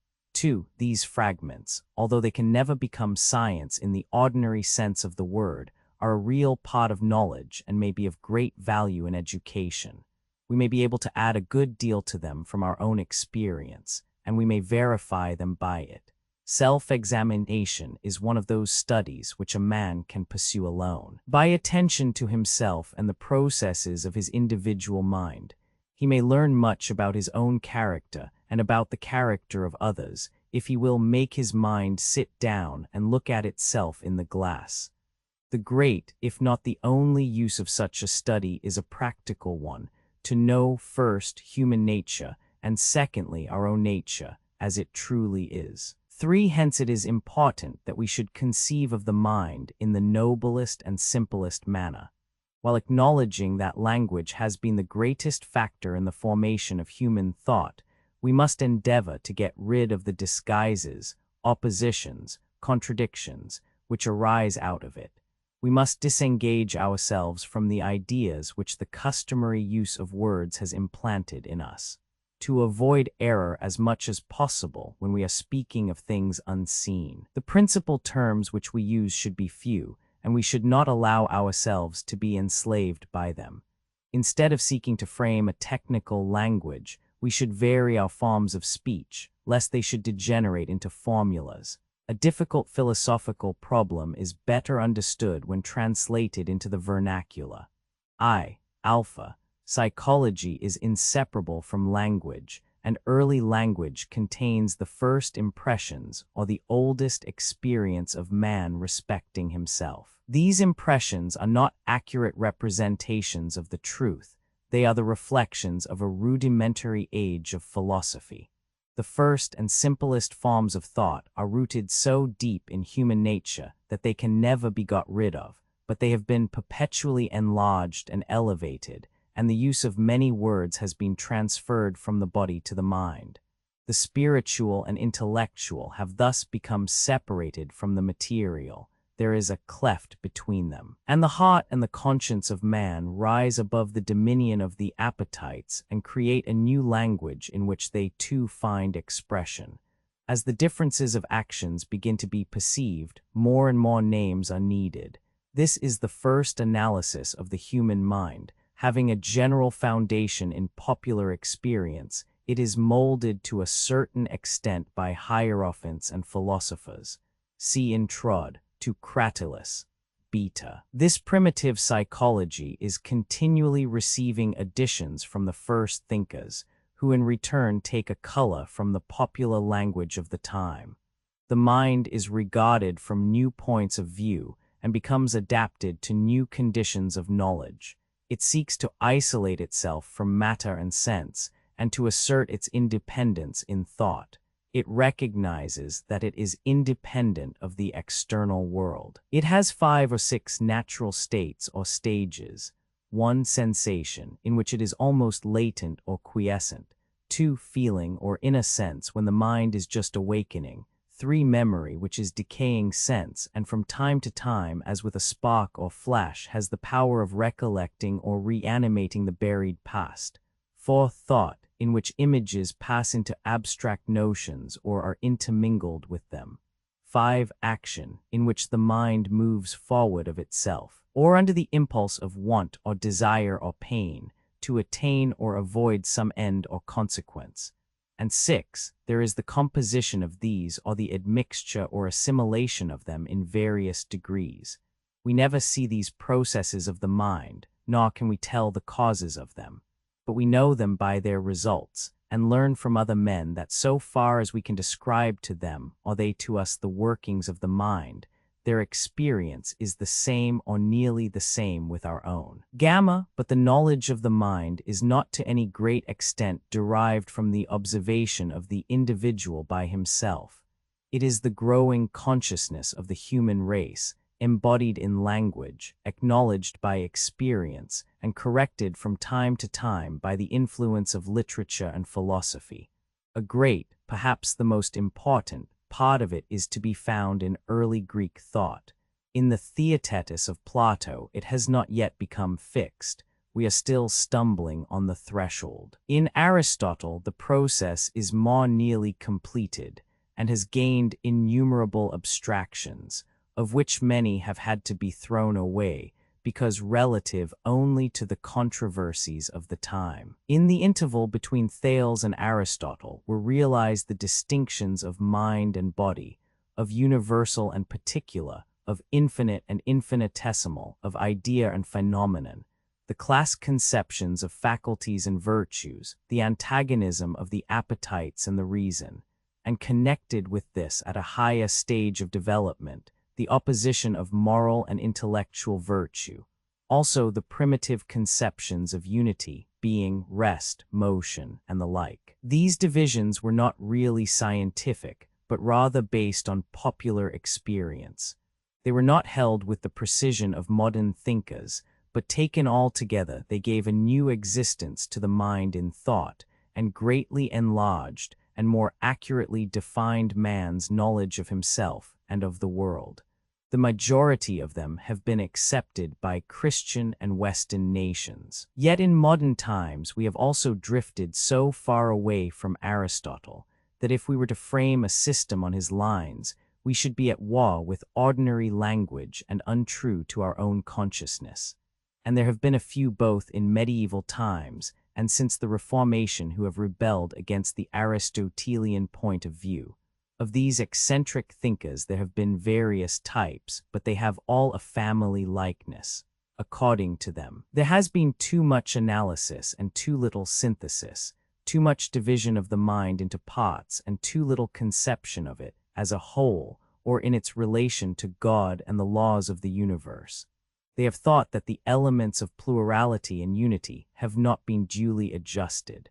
2. These fragments, although they can never become science in the ordinary sense of the word, are a real part of knowledge and may be of great value in education. We may be able to add a good deal to them from our own experience, and we may verify them by it. Self-examination is one of those studies which a man can pursue alone. By attention to himself and the processes of his individual mind, he may learn much about his own character and about the character of others, if he will make his mind sit down and look at itself in the glass. The great, if not the only use of such a study is a practical one, to know first human nature, and secondly our own nature, as it truly is. 3. Hence it is important that we should conceive of the mind in the noblest and simplest manner. While acknowledging that language has been the greatest factor in the formation of human thought, we must endeavor to get rid of the disguises, oppositions, contradictions, which arise out of it. We must disengage ourselves from the ideas which the customary use of words has implanted in us, to avoid error as much as possible when we are speaking of things unseen. The principal terms which we use should be few, and we should not allow ourselves to be enslaved by them. Instead of seeking to frame a technical language, we should vary our forms of speech, lest they should degenerate into formulas. A difficult philosophical problem is better understood when translated into the vernacular. Alpha. Psychology is inseparable from language, and early language contains the first impressions or the oldest experience of man respecting himself. These impressions are not accurate representations of the truth. They are the reflections of a rudimentary age of philosophy. The first and simplest forms of thought are rooted so deep in human nature that they can never be got rid of, but they have been perpetually enlarged and elevated, and the use of many words has been transferred from the body to the mind. The spiritual and intellectual have thus become separated from the material. There is a cleft between them. And the heart and the conscience of man rise above the dominion of the appetites and create a new language in which they too find expression. As the differences of actions begin to be perceived, more and more names are needed. This is the first analysis of the human mind. Having a general foundation in popular experience, it is molded to a certain extent by hierophants and philosophers. See Introd to Cratylus. Beta. This primitive psychology is continually receiving additions from the first thinkers, who in return take a color from the popular language of the time. The mind is regarded from new points of view and becomes adapted to new conditions of knowledge. It seeks to isolate itself from matter and sense, and to assert its independence in thought. It recognizes that it is independent of the external world. It has 5 or 6 natural states or stages. 1. Sensation, in which it is almost latent or quiescent. 2. Feeling, or inner sense, when the mind is just awakening. 3. Memory, which is decaying sense, and from time to time, as with a spark or flash, has the power of recollecting or reanimating the buried past. 4. Thought, in which images pass into abstract notions or are intermingled with them. 5. Action, in which the mind moves forward of itself, or under the impulse of want or desire or pain, to attain or avoid some end or consequence. And 6. There is the composition of these, or the admixture or assimilation of them in various degrees. We never see these processes of the mind, nor can we tell the causes of them. But we know them by their results, and learn from other men that so far as we can describe to them, or they to us, the workings of the mind, their experience is the same or nearly the same with our own. But the knowledge of the mind is not to any great extent derived from the observation of the individual by himself. It is the growing consciousness of the human race, embodied in language, acknowledged by experience, and corrected from time to time by the influence of literature and philosophy. A great, perhaps the most important, part of it is to be found in early Greek thought. In the Theaetetus of Plato, it has not yet become fixed. We are still stumbling on the threshold. In Aristotle, the process is more nearly completed, and has gained innumerable abstractions, of which many have had to be thrown away, because relative only to the controversies of the time. In the interval between Thales and Aristotle were realized the distinctions of mind and body, of universal and particular, of infinite and infinitesimal, of idea and phenomenon, the class conceptions of faculties and virtues, the antagonism of the appetites and the reason, and connected with this at a higher stage of development, the opposition of moral and intellectual virtue, also the primitive conceptions of unity, being, rest, motion, and the like. These divisions were not really scientific, but rather based on popular experience. They were not held with the precision of modern thinkers, but taken all together they gave a new existence to the mind in thought, and greatly enlarged and more accurately defined man's knowledge of himself and of the world. The majority of them have been accepted by Christian and Western nations. Yet in modern times we have also drifted so far away from Aristotle that if we were to frame a system on his lines, we should be at war with ordinary language and untrue to our own consciousness. And there have been a few both in medieval times and since the Reformation who have rebelled against the Aristotelian point of view. Of these eccentric thinkers there have been various types, but they have all a family likeness. According to them, there has been too much analysis and too little synthesis, too much division of the mind into parts and too little conception of it as a whole or in its relation to God and the laws of the universe. They have thought that the elements of plurality and unity have not been duly adjusted.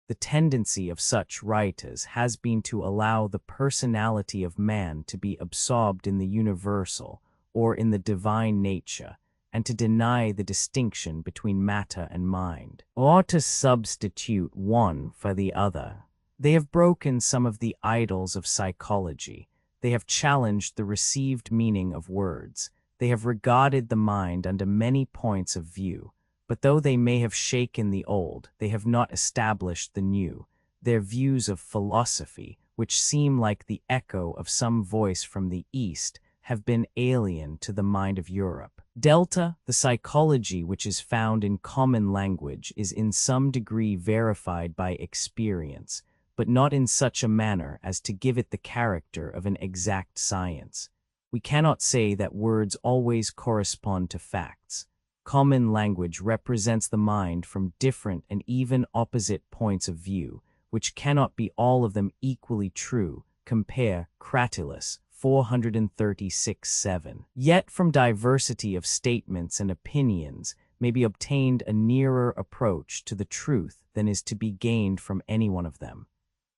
The tendency of such writers has been to allow the personality of man to be absorbed in the universal or in the divine nature, and to deny the distinction between matter and mind, or to substitute one for the other. They have broken some of the idols of psychology. They have challenged the received meaning of words. They have regarded the mind under many points of view. But though they may have shaken the old, they have not established the new. Their views of philosophy, which seem like the echo of some voice from the East, have been alien to the mind of Europe. Delta, the psychology which is found in common language, is in some degree verified by experience, but not in such a manner as to give it the character of an exact science. We cannot say that words always correspond to facts. Common language represents the mind from different and even opposite points of view, which cannot be all of them equally true. Compare Cratylus 436:7. Yet from diversity of statements and opinions may be obtained a nearer approach to the truth than is to be gained from any one of them.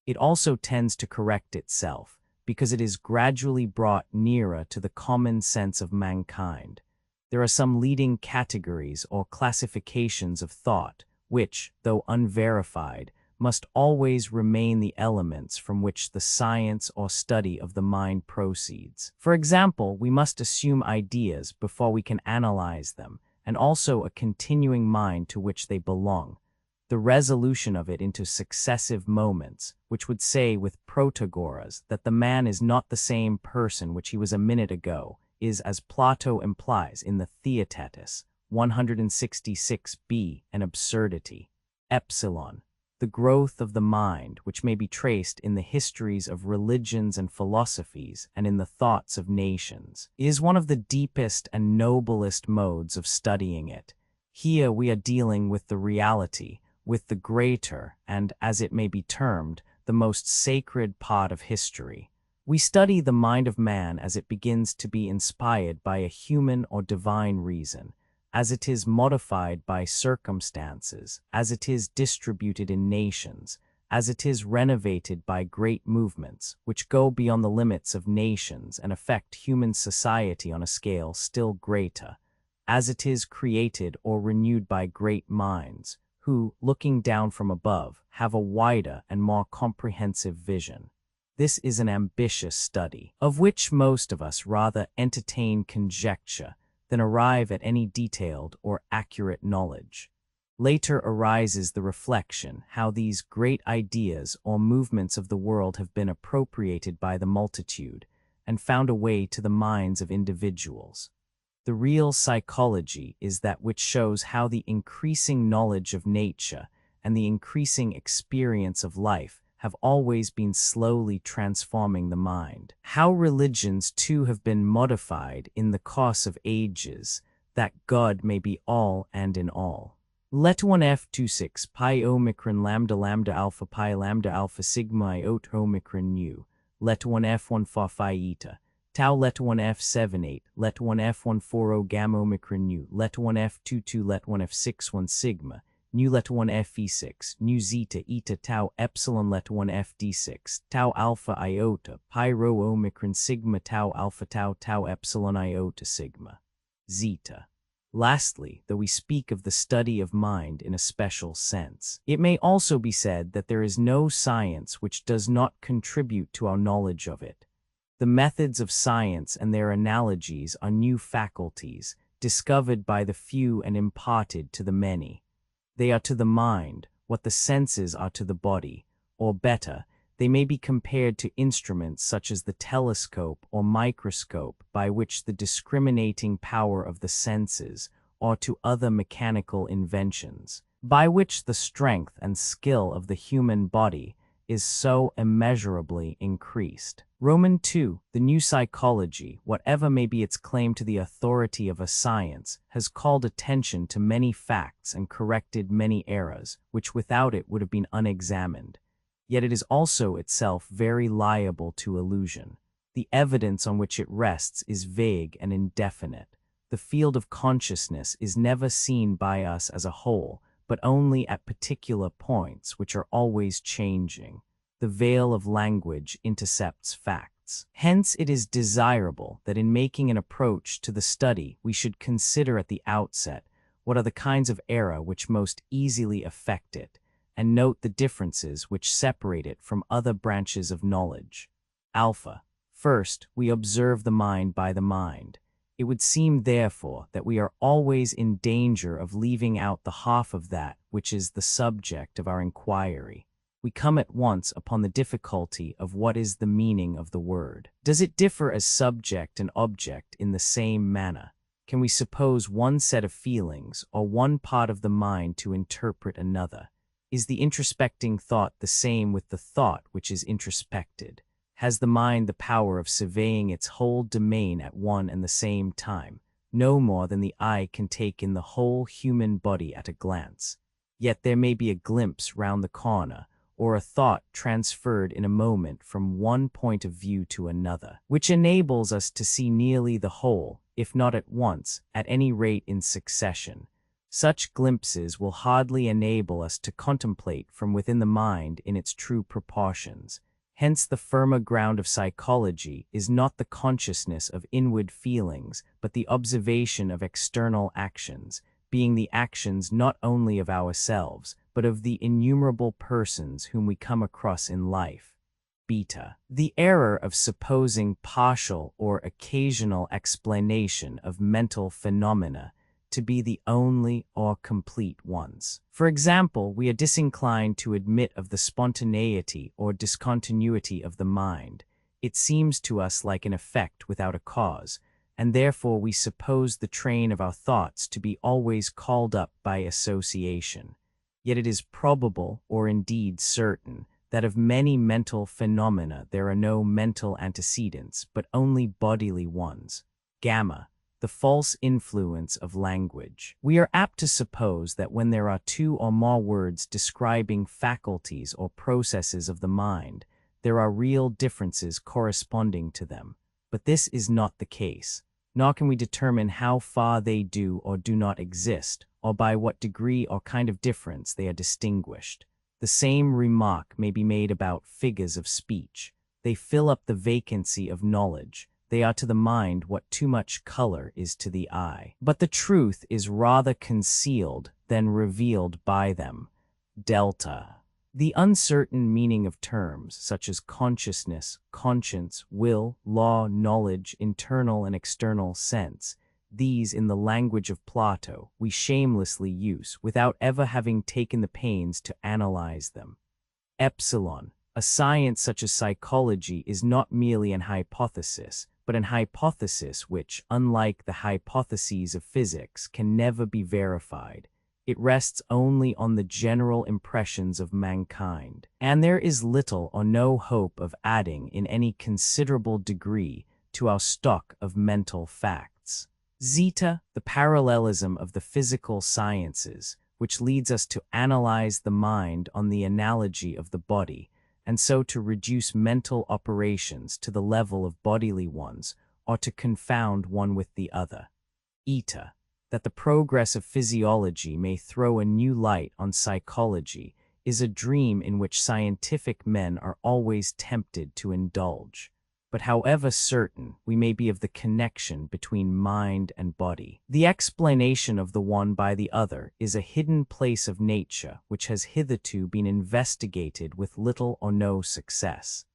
It also tends to correct itself, because it is gradually brought nearer to the common sense of mankind. There are some leading categories or classifications of thought which, though unverified, must always remain the elements from which the science or study of the mind proceeds. For example, we must assume ideas before we can analyze them, and also a continuing mind to which they belong, the resolution of it into successive moments, which would say with Protagoras that the man is not the same person which he was a minute ago, is, as Plato implies in the Theaetetus 166b, an absurdity. Epsilon, the growth of the mind, which may be traced in the histories of religions and philosophies and in the thoughts of nations, is one of the deepest and noblest modes of studying it. Here we are dealing with the reality, with the greater and, as it may be termed, the most sacred part of history. We study the mind of man as it begins to be inspired by a human or divine reason, as it is modified by circumstances, as it is distributed in nations, as it is renovated by great movements, which go beyond the limits of nations and affect human society on a scale still greater, as it is created or renewed by great minds, who, looking down from above, have a wider and more comprehensive vision. This is an ambitious study, of which most of us rather entertain conjecture than arrive at any detailed or accurate knowledge. Later arises the reflection how these great ideas or movements of the world have been appropriated by the multitude and found a way to the minds of individuals. The real psychology is that which shows how the increasing knowledge of nature and the increasing experience of life have always been slowly transforming the mind. How religions too have been modified in the course of ages, that God may be all and in all. Let 1f26 pi omicron lambda lambda alpha pi lambda alpha sigma iot omicron nu. Let 1f14 phi eta. Tau let 1f78, let 1f140 gamma omicron nu, let 1f22, let 1f61 sigma, nu let 1f e6, nu zeta eta tau epsilon let 1f d6, tau alpha iota, pi rho omicron sigma tau alpha tau tau epsilon iota sigma, zeta. Lastly, though we speak of the study of mind in a special sense, it may also be said that there is no science which does not contribute to our knowledge of it. The methods of science and their analogies are new faculties, discovered by the few and imparted to the many. They are to the mind what the senses are to the body, or better, they may be compared to instruments such as the telescope or microscope by which the discriminating power of the senses, or to other mechanical inventions, by which the strength and skill of the human body is so immeasurably increased. Roman 2, the new psychology, whatever may be its claim to the authority of a science, has called attention to many facts and corrected many errors, which without it would have been unexamined. Yet it is also itself very liable to illusion. The evidence on which it rests is vague and indefinite. The field of consciousness is never seen by us as a whole, but only at particular points which are always changing. The veil of language intercepts facts. Hence it is desirable that in making an approach to the study we should consider at the outset what are the kinds of error which most easily affect it, and note the differences which separate it from other branches of knowledge. Alpha. First, we observe the mind by the mind. It would seem, therefore, that we are always in danger of leaving out the half of that which is the subject of our inquiry. We come at once upon the difficulty of what is the meaning of the word. Does it differ as subject and object in the same manner? Can we suppose one set of feelings or one part of the mind to interpret another? Is the introspecting thought the same with the thought which is introspected? Has the mind the power of surveying its whole domain at one and the same time, no more than the eye can take in the whole human body at a glance? Yet there may be a glimpse round the corner, or a thought transferred in a moment from one point of view to another, which enables us to see nearly the whole, if not at once, at any rate in succession. Such glimpses will hardly enable us to contemplate from within the mind in its true proportions. Hence the firmer ground of psychology is not the consciousness of inward feelings, but the observation of external actions, being the actions not only of ourselves, but of the innumerable persons whom we come across in life. Beta. The error of supposing partial or occasional explanation of mental phenomena to be the only or complete ones. For example, we are disinclined to admit of the spontaneity or discontinuity of the mind. It seems to us like an effect without a cause, and therefore we suppose the train of our thoughts to be always called up by association. Yet it is probable, or indeed certain, that of many mental phenomena there are no mental antecedents, but only bodily ones. Gamma. The false influence of language. We are apt to suppose that when there are two or more words describing faculties or processes of the mind, there are real differences corresponding to them. But this is not the case, nor can we determine how far they do or do not exist, or by what degree or kind of difference they are distinguished. The same remark may be made about figures of speech. They fill up the vacancy of knowledge. They are to the mind what too much color is to the eye. But the truth is rather concealed than revealed by them. Delta. The uncertain meaning of terms such as consciousness, conscience, will, law, knowledge, internal and external sense, these, in the language of Plato, we shamelessly use without ever having taken the pains to analyze them. Epsilon, a science such as psychology, is not merely an hypothesis, but an hypothesis which, unlike the hypotheses of physics, can never be verified. It rests only on the general impressions of mankind, and there is little or no hope of adding in any considerable degree to our stock of mental facts. Zeta, the parallelism of the physical sciences, which leads us to analyze the mind on the analogy of the body, and so to reduce mental operations to the level of bodily ones, or to confound one with the other. Eta, that the progress of physiology may throw a new light on psychology, is a dream in which scientific men are always tempted to indulge. But however certain we may be of the connection between mind and body, the explanation of the one by the other is a hidden place of nature which has hitherto been investigated with little or no success.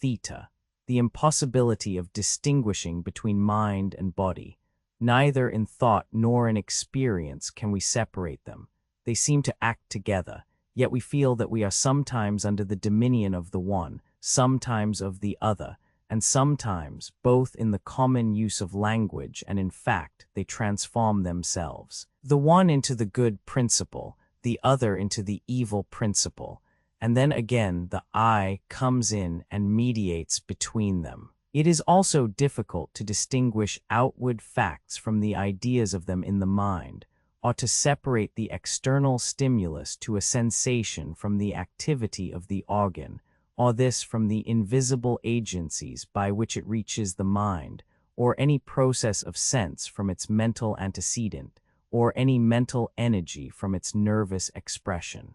Theta, the impossibility of distinguishing between mind and body. Neither in thought nor in experience can we separate them. They seem to act together, yet we feel that we are sometimes under the dominion of the one, sometimes of the other, and sometimes both in the common use of language, and in fact they transform themselves, the one into the good principle, the other into the evil principle, and then again the I comes in and mediates between them. It is also difficult to distinguish outward facts from the ideas of them in the mind, or to separate the external stimulus to a sensation from the activity of the organ, or this from the invisible agencies by which it reaches the mind, or any process of sense from its mental antecedent, or any mental energy from its nervous expression.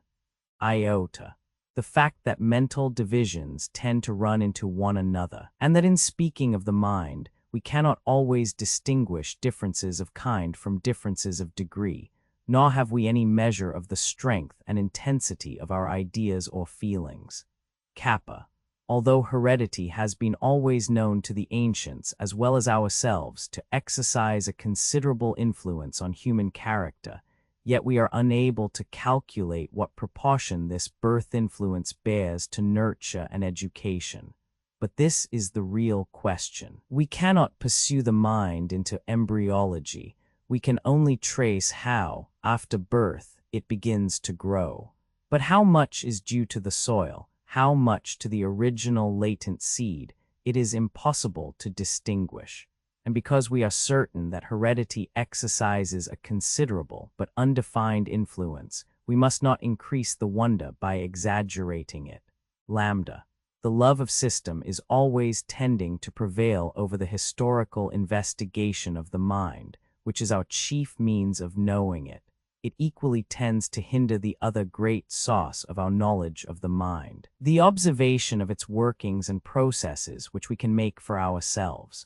Iota, the fact that mental divisions tend to run into one another, and that in speaking of the mind, we cannot always distinguish differences of kind from differences of degree, nor have we any measure of the strength and intensity of our ideas or feelings. Kappa, although heredity has been always known to the ancients as well as ourselves to exercise a considerable influence on human character, yet we are unable to calculate what proportion this birth influence bears to nurture and education. But this is the real question. We cannot pursue the mind into embryology. We can only trace how, after birth, it begins to grow. But how much is due to the soil? How much to the original latent seed, it is impossible to distinguish. And because we are certain that heredity exercises a considerable but undefined influence, we must not increase the wonder by exaggerating it. Lambda, the love of system is always tending to prevail over the historical investigation of the mind, which is our chief means of knowing it. It equally tends to hinder the other great source of our knowledge of the mind, the observation of its workings and processes which we can make for ourselves.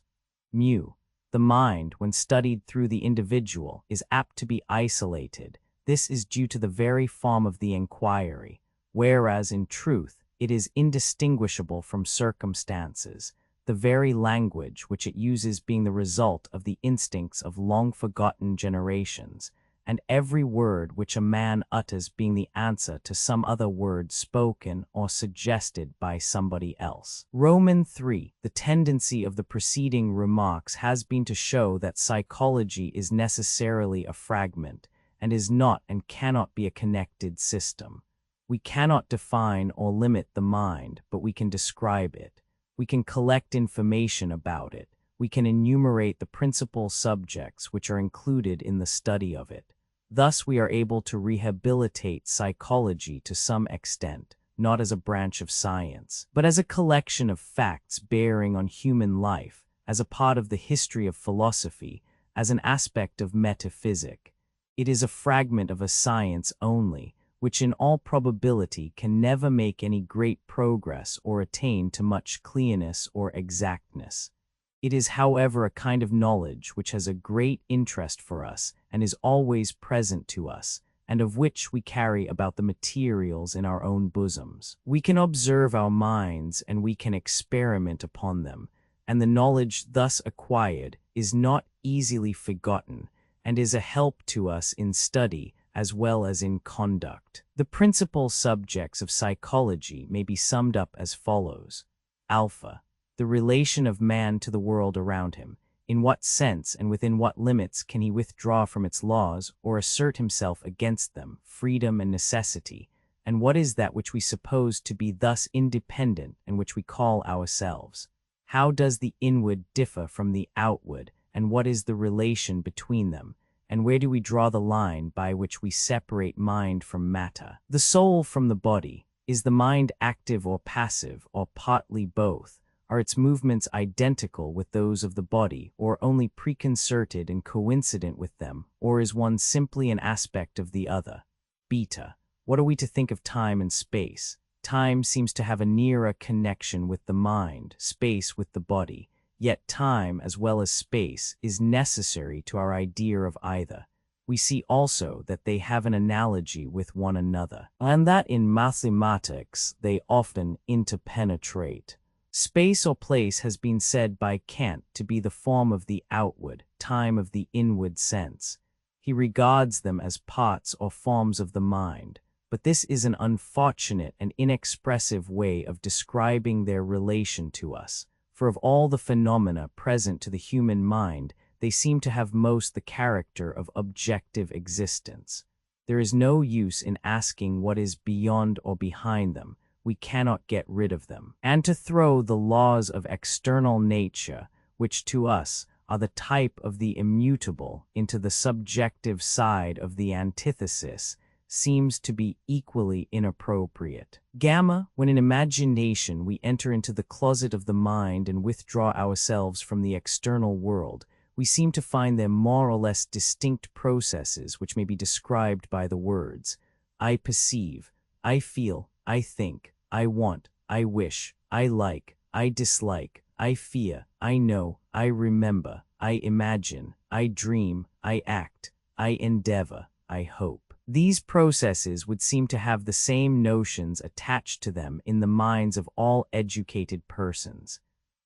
Mu, the mind, when studied through the individual, is apt to be isolated. This is due to the very form of the inquiry, whereas in truth it is indistinguishable from circumstances, the very language which it uses being the result of the instincts of long-forgotten generations, and every word which a man utters being the answer to some other word spoken or suggested by somebody else. Roman 3. The tendency of the preceding remarks has been to show that psychology is necessarily a fragment, and is not and cannot be a connected system. We cannot define or limit the mind, but we can describe it. We can collect information about it. We can enumerate the principal subjects which are included in the study of it. Thus we are able to rehabilitate psychology to some extent, not as a branch of science, but as a collection of facts bearing on human life, as a part of the history of philosophy, as an aspect of metaphysic. It is a fragment of a science only, which in all probability can never make any great progress or attain to much clearness or exactness. It is, however, a kind of knowledge which has a great interest for us and is always present to us, and of which we carry about the materials in our own bosoms. We can observe our minds and we can experiment upon them. and the knowledge thus acquired is not easily forgotten and is a help to us in study as well as in conduct. The principal subjects of psychology may be summed up as follows. Alpha, the relation of man to the world around him. In what sense and within what limits can he withdraw from its laws or assert himself against them, freedom and necessity? And what is that which we suppose to be thus independent and which we call ourselves? How does the inward differ from the outward, and what is the relation between them? And where do we draw the line by which we separate mind from matter? The soul from the body. Is the mind active or passive, or partly both? Are its movements identical with those of the body, or only preconcerted and coincident with them, or is one simply an aspect of the other? Beta. What are we to think of time and space? Time seems to have a nearer connection with the mind, space with the body. Yet time, as well as space, is necessary to our idea of either. We see also that they have an analogy with one another, and that in mathematics they often interpenetrate. Space or place has been said by Kant to be the form of the outward, time of the inward sense. He regards them as parts or forms of the mind, but this is an unfortunate and inexpressive way of describing their relation to us. For of all the phenomena present to the human mind, they seem to have most the character of objective existence. There is no use in asking what is beyond or behind them. We cannot get rid of them. And to throw the laws of external nature, which to us are the type of the immutable, into the subjective side of the antithesis, seems to be equally inappropriate. Gamma, when in imagination we enter into the closet of the mind and withdraw ourselves from the external world, we seem to find there more or less distinct processes which may be described by the words, I perceive, I feel, I think, I want, I wish, I like, I dislike, I fear, I know, I remember, I imagine, I dream, I act, I endeavor, I hope. These processes would seem to have the same notions attached to them in the minds of all educated persons.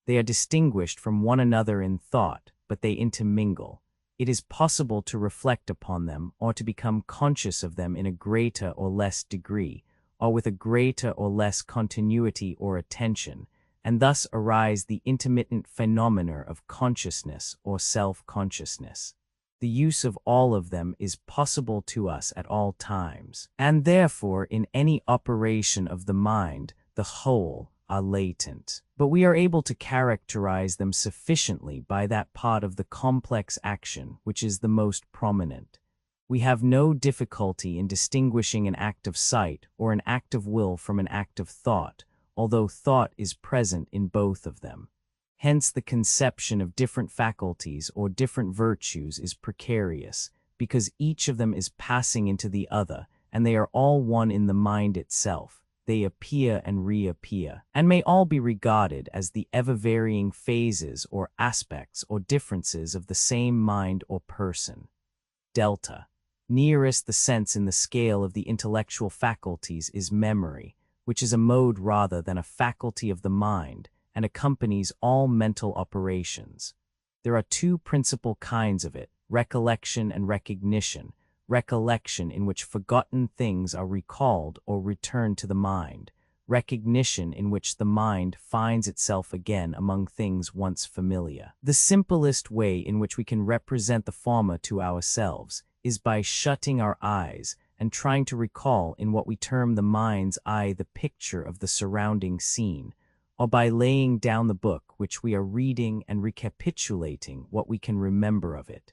They are distinguished from one another in thought, but they intermingle. It is possible to reflect upon them or to become conscious of them in a greater or less degree, or with a greater or less continuity or attention, and thus arise the intermittent phenomena of consciousness or self-consciousness. The use of all of them is possible to us at all times, and therefore in any operation of the mind, the whole are latent. But we are able to characterize them sufficiently by that part of the complex action which is the most prominent. We have no difficulty in distinguishing an act of sight or an act of will from an act of thought, although thought is present in both of them. Hence the conception of different faculties or different virtues is precarious, because each of them is passing into the other, and they are all one in the mind itself. They appear and reappear, and may all be regarded as the ever-varying phases or aspects or differences of the same mind or person. Delta. Nearest the sense in the scale of the intellectual faculties is memory, which is a mode rather than a faculty of the mind, and accompanies all mental operations. There are two principal kinds of it, recollection and recognition. Recollection, in which forgotten things are recalled or returned to the mind. Recognition, in which the mind finds itself again among things once familiar. The simplest way in which we can represent the former to ourselves is by shutting our eyes and trying to recall in what we term the mind's eye the picture of the surrounding scene, or by laying down the book which we are reading and recapitulating what we can remember of it.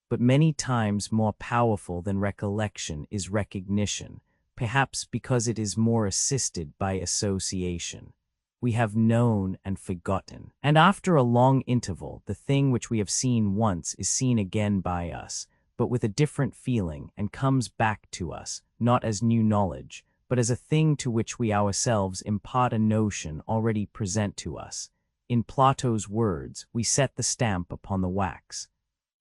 But many times more powerful than recollection is recognition, perhaps because it is more assisted by association. We have known and forgotten, and after a long interval, the thing which we have seen once is seen again by us, but with a different feeling, and comes back to us, not as new knowledge, but as a thing to which we ourselves impart a notion already present to us. In Plato's words, we set the stamp upon the wax.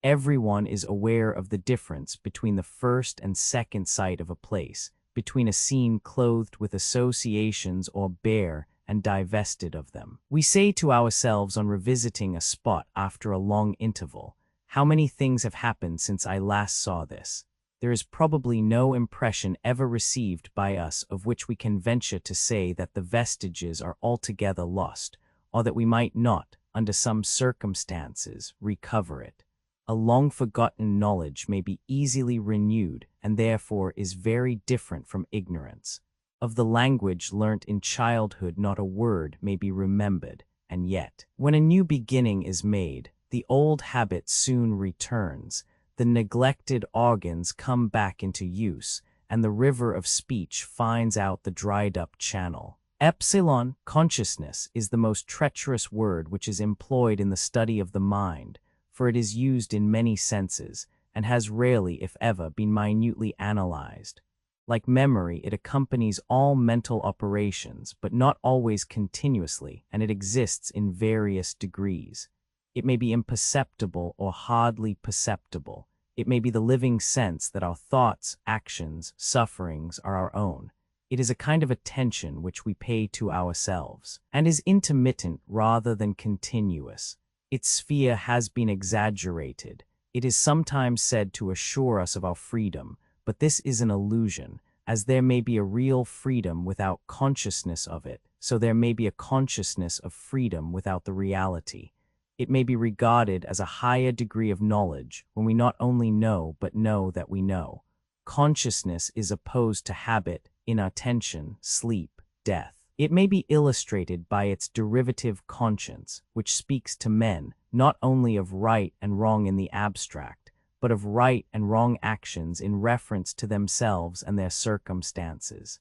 Everyone is aware of the difference between the first and second sight of a place, between a scene clothed with associations or bare and divested of them. We say to ourselves on revisiting a spot after a long interval, "How many things have happened since I last saw this?" There is probably no impression ever received by us of which we can venture to say that the vestiges are altogether lost, or that we might not, under some circumstances, recover it. A long-forgotten knowledge may be easily renewed and therefore is very different from ignorance. Of the language learnt in childhood not a word may be remembered, and yet, when a new beginning is made, the old habit soon returns, the neglected organs come back into use, and the river of speech finds out the dried-up channel. Epsilon, consciousness, is the most treacherous word which is employed in the study of the mind, for it is used in many senses, and has rarely, if ever, been minutely analyzed. Like memory, it accompanies all mental operations, but not always continuously, and it exists in various degrees. It may be imperceptible or hardly perceptible. It may be the living sense that our thoughts, actions, sufferings are our own. It is a kind of attention which we pay to ourselves, and is intermittent rather than continuous. Its sphere has been exaggerated. It is sometimes said to assure us of our freedom, but this is an illusion, as there may be a real freedom without consciousness of it, so there may be a consciousness of freedom without the reality. It may be regarded as a higher degree of knowledge when we not only know but know that we know. Consciousness is opposed to habit, inattention, sleep, death. It may be illustrated by its derivative conscience, which speaks to men not only of right and wrong in the abstract, but of right and wrong actions in reference to themselves and their circumstances.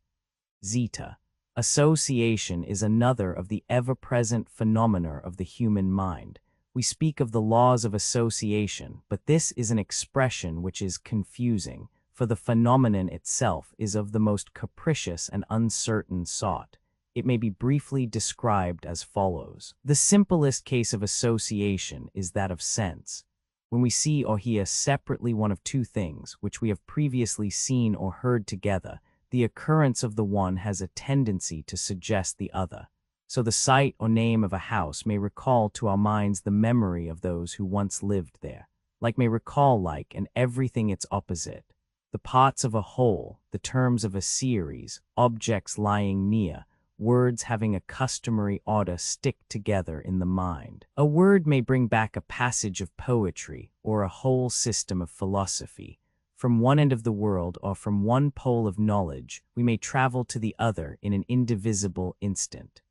Zeta. Association is another of the ever-present phenomena of the human mind. We speak of the laws of association, but this is an expression which is confusing, for the phenomenon itself is of the most capricious and uncertain sort. It may be briefly described as follows. The simplest case of association is that of sense. When we see or hear separately one of two things which we have previously seen or heard together, the occurrence of the one has a tendency to suggest the other. So the sight or name of a house may recall to our minds the memory of those who once lived there. Like may recall like, and everything its opposite. The parts of a whole, the terms of a series, objects lying near, words having a customary order stick together in the mind. A word may bring back a passage of poetry or a whole system of philosophy. From one end of the world or from one pole of knowledge, we may travel to the other in an indivisible instant.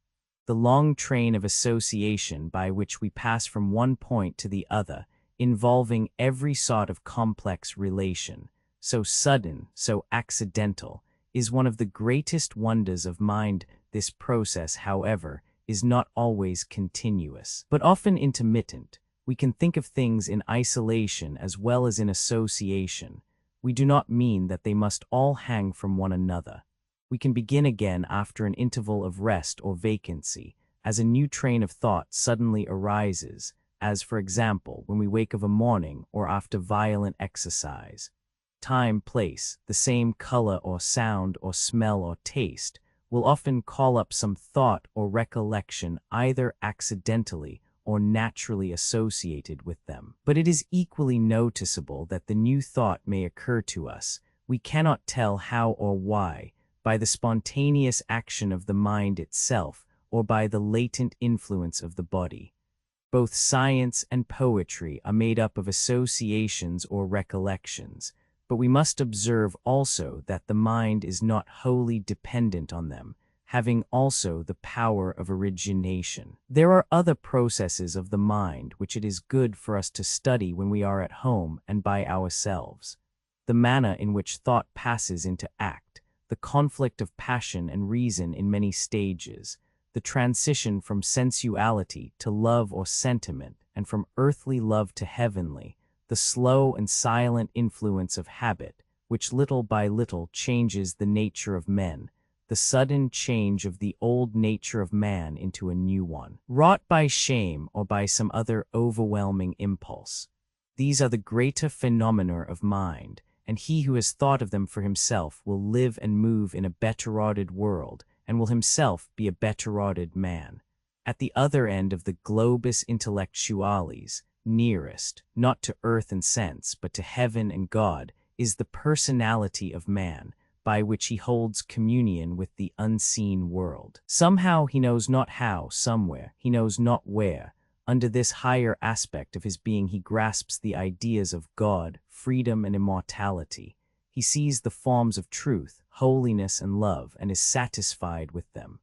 The long train of association by which we pass from one point to the other, involving every sort of complex relation, so sudden, so accidental, is one of the greatest wonders of mind. This process, however, is not always continuous, but often intermittent. We can think of things in isolation as well as in association. We do not mean that they must all hang from one another. We can begin again after an interval of rest or vacancy, as a new train of thought suddenly arises, as, for example, when we wake of a morning or after violent exercise. Time, place, the same color or sound or smell or taste, will often call up some thought or recollection either accidentally or naturally associated with them. But it is equally noticeable that the new thought may occur to us, we cannot tell how or why, by the spontaneous action of the mind itself or by the latent influence of the body. Both science and poetry are made up of associations or recollections, but we must observe also that the mind is not wholly dependent on them, having also the power of origination. There are other processes of the mind which it is good for us to study when we are at home and by ourselves. The manner in which thought passes into act, the conflict of passion and reason in many stages, the transition from sensuality to love or sentiment, and from earthly love to heavenly, the slow and silent influence of habit, which little by little changes the nature of men, the sudden change of the old nature of man into a new one, wrought by shame or by some other overwhelming impulse. These are the greater phenomena of mind, and he who has thought of them for himself will live and move in a better ordered world, and will himself be a better-ordered man. At the other end of the globus intellectualis, nearest, not to earth and sense, but to heaven and God, is the personality of man, by which he holds communion with the unseen world. Somehow he knows not how, somewhere, he knows not where. Under this higher aspect of his being he grasps the ideas of God, freedom and immortality. He sees the forms of truth, holiness and love, and is satisfied with them.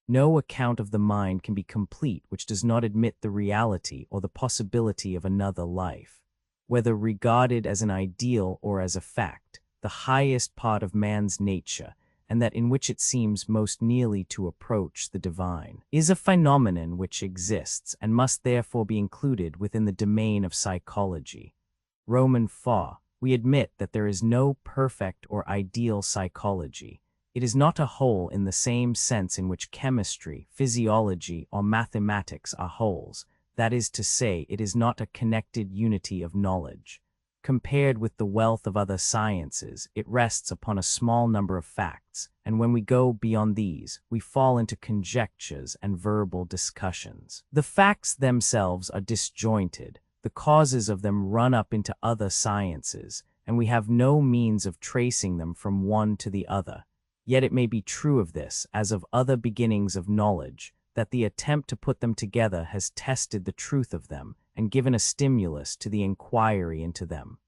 No account of the mind can be complete which does not admit the reality or the possibility of another life. Whether regarded as an ideal or as a fact, the highest part of man's nature, and that in which it seems most nearly to approach the divine, is a phenomenon which exists and must therefore be included within the domain of psychology. Roman 4. We admit that there is no perfect or ideal psychology. It is not a whole in the same sense in which chemistry, physiology, or mathematics are wholes. That is to say, it is not a connected unity of knowledge. Compared with the wealth of other sciences, it rests upon a small number of facts, and when we go beyond these, we fall into conjectures and verbal discussions. The facts themselves are disjointed, the causes of them run up into other sciences, and we have no means of tracing them from one to the other. Yet it may be true of this, as of other beginnings of knowledge, that the attempt to put them together has tested the truth of them and given a stimulus to the inquiry into them.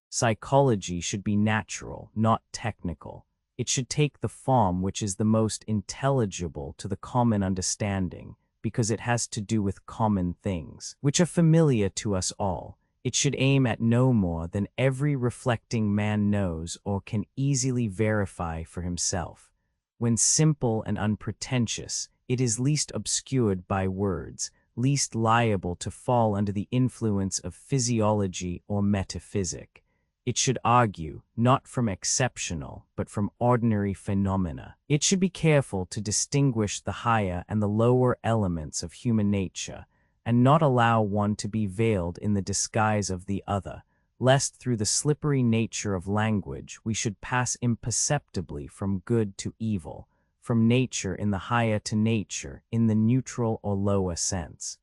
Psychology should be natural, not technical. It should take the form which is the most intelligible to the common understanding, because it has to do with common things, which are familiar to us all. It should aim at no more than every reflecting man knows or can easily verify for himself. When simple and unpretentious, it is least obscured by words, least liable to fall under the influence of physiology or metaphysic. It should argue, not from exceptional, but from ordinary phenomena. It should be careful to distinguish the higher and the lower elements of human nature, and not allow one to be veiled in the disguise of the other, lest through the slippery nature of language we should pass imperceptibly from good to evil, from nature in the higher to nature in the neutral or lower sense.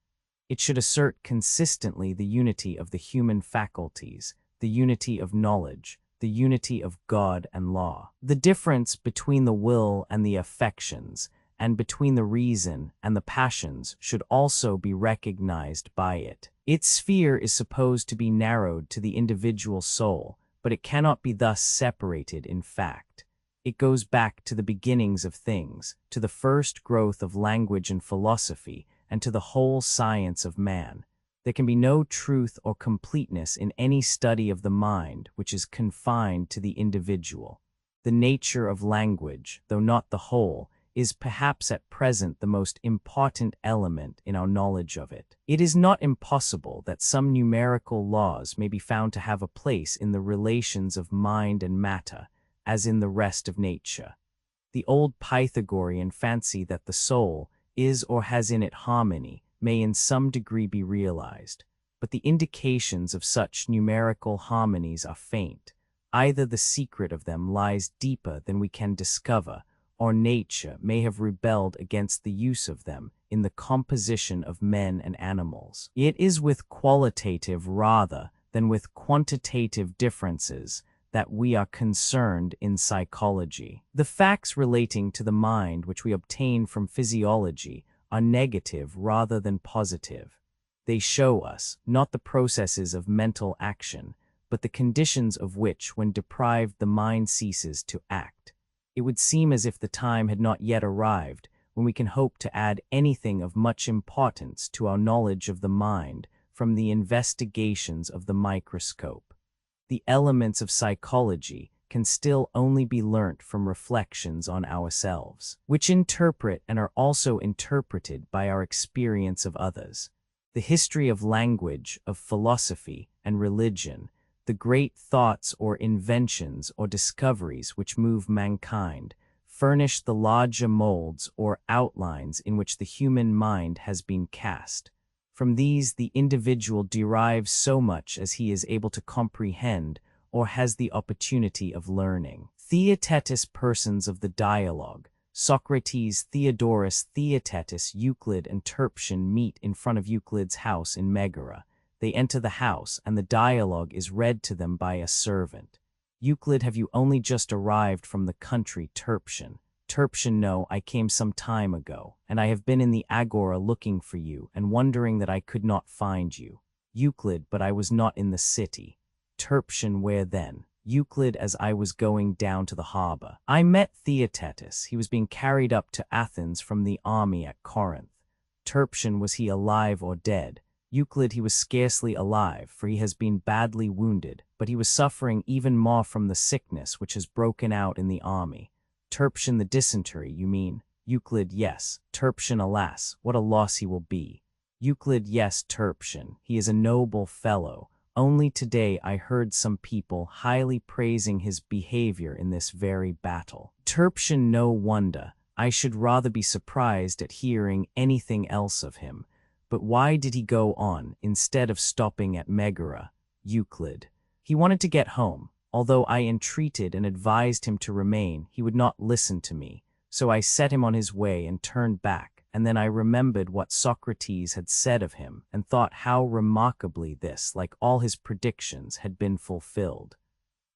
It should assert consistently the unity of the human faculties, the unity of knowledge, the unity of God and law. The difference between the will and the affections, and between the reason and the passions should also be recognized by it. Its sphere is supposed to be narrowed to the individual soul, but it cannot be thus separated in fact. It goes back to the beginnings of things, to the first growth of language and philosophy, and to the whole science of man. There can be no truth or completeness in any study of the mind which is confined to the individual. The nature of language, though not the whole, is perhaps at present the most important element in our knowledge of it. It is not impossible that some numerical laws may be found to have a place in the relations of mind and matter, as in the rest of nature. The old Pythagorean fancy that the soul is or has in it harmony may in some degree be realized, but the indications of such numerical harmonies are faint. Either the secret of them lies deeper than we can discover, or nature may have rebelled against the use of them in the composition of men and animals. It is with qualitative rather than with quantitative differences that we are concerned in psychology. The facts relating to the mind which we obtain from physiology are negative rather than positive. They show us not the processes of mental action, but the conditions of which, when deprived, the mind ceases to act. It would seem as if the time had not yet arrived when we can hope to add anything of much importance to our knowledge of the mind from the investigations of the microscope. The elements of psychology can still only be learnt from reflections on ourselves, which interpret and are also interpreted by our experience of others. The history of language, of philosophy, and religion, the great thoughts or inventions or discoveries which move mankind, furnish the larger molds or outlines in which the human mind has been cast. From these the individual derives so much as he is able to comprehend or has the opportunity of learning. Theaetetus persons of the dialogue, Socrates, Theodorus, Theaetetus, Euclid, and Terpsion meet in front of Euclid's house in Megara. They enter the house, and the dialogue is read to them by a servant. Euclid, have you only just arrived from the country? Terpsion. Terpsion, no, I came some time ago, and I have been in the agora looking for you, and wondering that I could not find you. Euclid, but I was not in the city. Terpsion, where then? Euclid, as I was going down to the harbor. I met Theaetetus. He was being carried up to Athens from the army at Corinth. Terpsion, was he alive or dead? Euclid, he was scarcely alive, for he has been badly wounded, but he was suffering even more from the sickness which has broken out in the army. Terpsion, the dysentery, you mean? Euclid, yes. Terpsion, alas, what a loss he will be. Euclid, yes. Terpsion, he is a noble fellow. Only today I heard some people highly praising his behavior in this very battle. Terpsion, no wonder. I should rather be surprised at hearing anything else of him. But why did he go on, instead of stopping at Megara? Euclid. He wanted to get home. Although I entreated and advised him to remain, he would not listen to me. So I set him on his way and turned back, and then I remembered what Socrates had said of him, and thought how remarkably this, like all his predictions, had been fulfilled.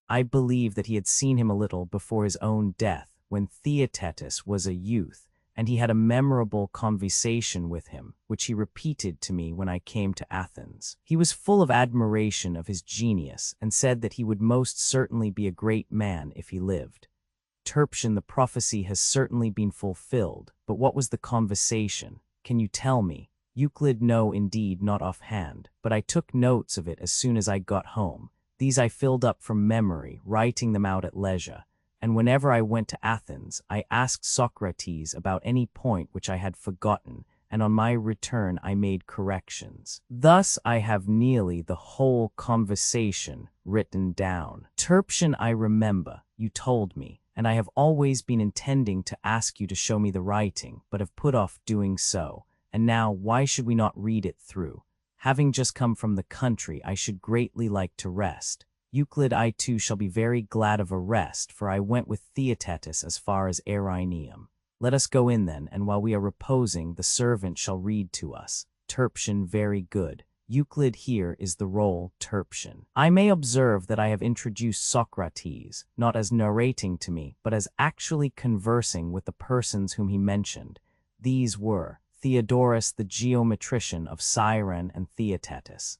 I believe that he had seen him a little before his own death, when Theaetetus was a youth, and he had a memorable conversation with him, which he repeated to me when I came to Athens. He was full of admiration of his genius, and said that he would most certainly be a great man if he lived. Terpsion, the prophecy has certainly been fulfilled, but what was the conversation? Can you tell me? Euclid, no, indeed, not offhand, but I took notes of it as soon as I got home. These I filled up from memory, writing them out at leisure. And whenever I went to Athens, I asked Socrates about any point which I had forgotten, and on my return I made corrections. Thus I have nearly the whole conversation written down. Terpsion, I remember, you told me, and I have always been intending to ask you to show me the writing, but have put off doing so. And now, why should we not read it through? Having just come from the country, I should greatly like to rest. Euclid, I too shall be very glad of a rest, for I went with Theaetetus as far as Erineum. Let us go in then, and while we are reposing, the servant shall read to us. Terpsion, very good. Euclid, here is the roll. Terpsion. I may observe that I have introduced Socrates, not as narrating to me, but as actually conversing with the persons whom he mentioned. These were Theodorus the geometrician of Cyrene and Theaetetus.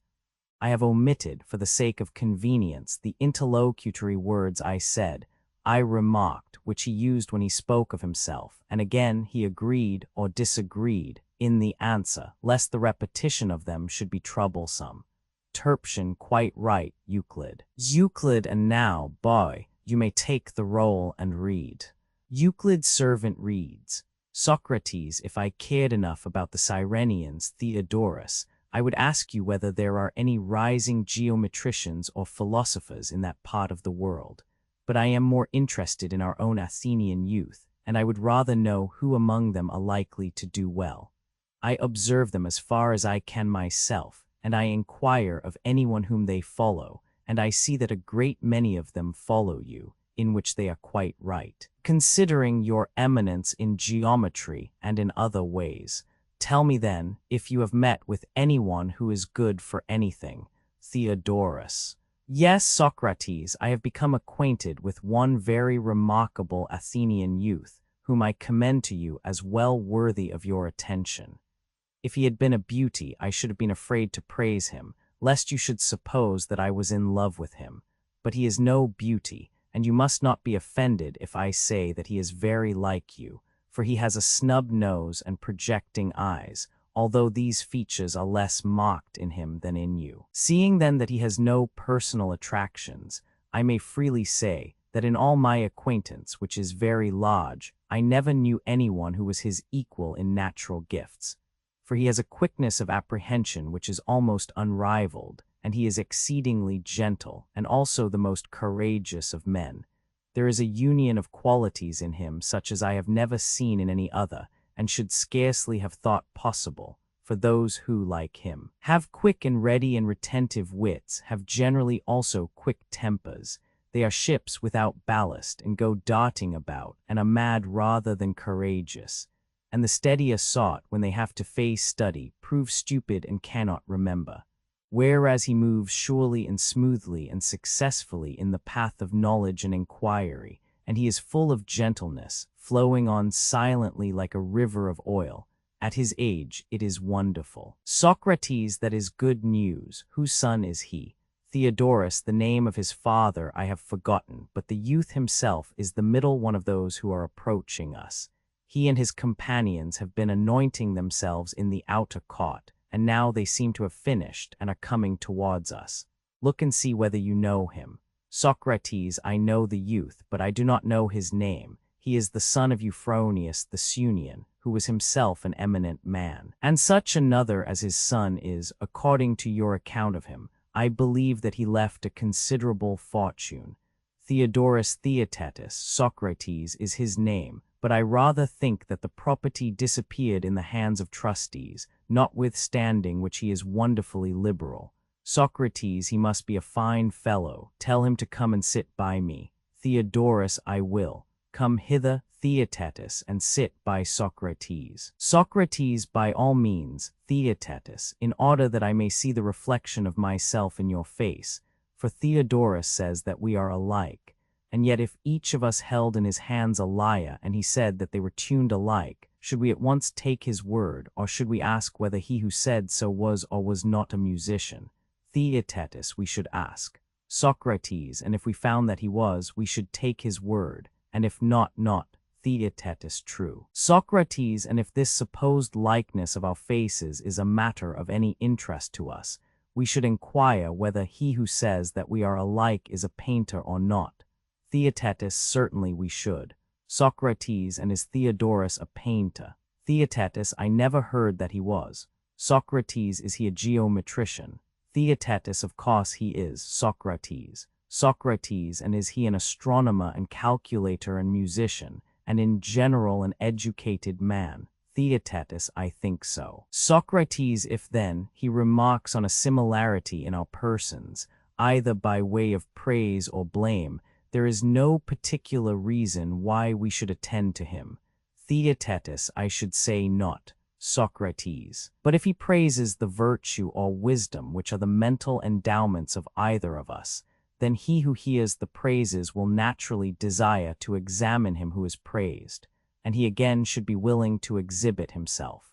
I have omitted, for the sake of convenience, the interlocutory words I said, I remarked, which he used when he spoke of himself, and again he agreed or disagreed in the answer, lest the repetition of them should be troublesome. Terpsion, quite right, Euclid. Euclid, and now, boy, you may take the roll and read. Euclid's servant reads, Socrates, if I cared enough about the Cyrenians, Theodorus, I would ask you whether there are any rising geometricians or philosophers in that part of the world. But I am more interested in our own Athenian youth, and I would rather know who among them are likely to do well. I observe them as far as I can myself, and I inquire of anyone whom they follow, and I see that a great many of them follow you, in which they are quite right. Considering your eminence in geometry and in other ways, tell me then, if you have met with anyone who is good for anything. Theodorus. Yes, Socrates, I have become acquainted with one very remarkable Athenian youth, whom I commend to you as well worthy of your attention. If he had been a beauty, I should have been afraid to praise him, lest you should suppose that I was in love with him. But he is no beauty, and you must not be offended if I say that he is very like you, for he has a snub nose and projecting eyes, although these features are less marked in him than in you. Seeing then that he has no personal attractions, I may freely say that in all my acquaintance, which is very large, I never knew anyone who was his equal in natural gifts. For he has a quickness of apprehension which is almost unrivaled, and he is exceedingly gentle, and also the most courageous of men. There is a union of qualities in him such as I have never seen in any other, and should scarcely have thought possible, for those who, like him, have quick and ready and retentive wits, have generally also quick tempers. They are ships without ballast and go darting about and are mad rather than courageous. And the steady are sought when they have to face study, prove stupid and cannot remember. Whereas he moves surely and smoothly and successfully in the path of knowledge and inquiry, and he is full of gentleness, flowing on silently like a river of oil. At his age it is wonderful. Socrates, that is good news. Whose son is he? Theodorus, the name of his father I have forgotten, but the youth himself is the middle one of those who are approaching us. He and his companions have been anointing themselves in the outer court, and now they seem to have finished and are coming towards us. Look and see whether you know him. Socrates, I know the youth, but I do not know his name. He is the son of Euphronius the Sunian, who was himself an eminent man. And such another as his son is, according to your account of him, I believe that he left a considerable fortune. Theodorus Theaetetus, Socrates, is his name, but I rather think that the property disappeared in the hands of trustees, notwithstanding which he is wonderfully liberal. Socrates, he must be a fine fellow. Tell him to come and sit by me. Theodorus, I will. Come hither, Theaetetus, and sit by Socrates. Socrates, by all means. Theaetetus, in order that I may see the reflection of myself in your face. For Theodorus says that we are alike. And yet if each of us held in his hands a lyre and he said that they were tuned alike, should we at once take his word, or should we ask whether he who said so was or was not a musician? Theaetetus, we should ask. Socrates, and if we found that he was, we should take his word, and if not, not. Theaetetus, true. Socrates, and if this supposed likeness of our faces is a matter of any interest to us, we should inquire whether he who says that we are alike is a painter or not. Theaetetus, certainly we should. Socrates, and is Theodorus a painter? Theaetetus, I never heard that he was. Socrates, is he a geometrician? Theaetetus, of course he is. Socrates. Socrates, and is he an astronomer and calculator and musician, and in general an educated man? Theaetetus, I think so. Socrates, if then, he remarks on a similarity in our persons, either by way of praise or blame, there is no particular reason why we should attend to him. Theaetetus, I should say not. Socrates. But if he praises the virtue or wisdom which are the mental endowments of either of us, then he who hears the praises will naturally desire to examine him who is praised, and he again should be willing to exhibit himself.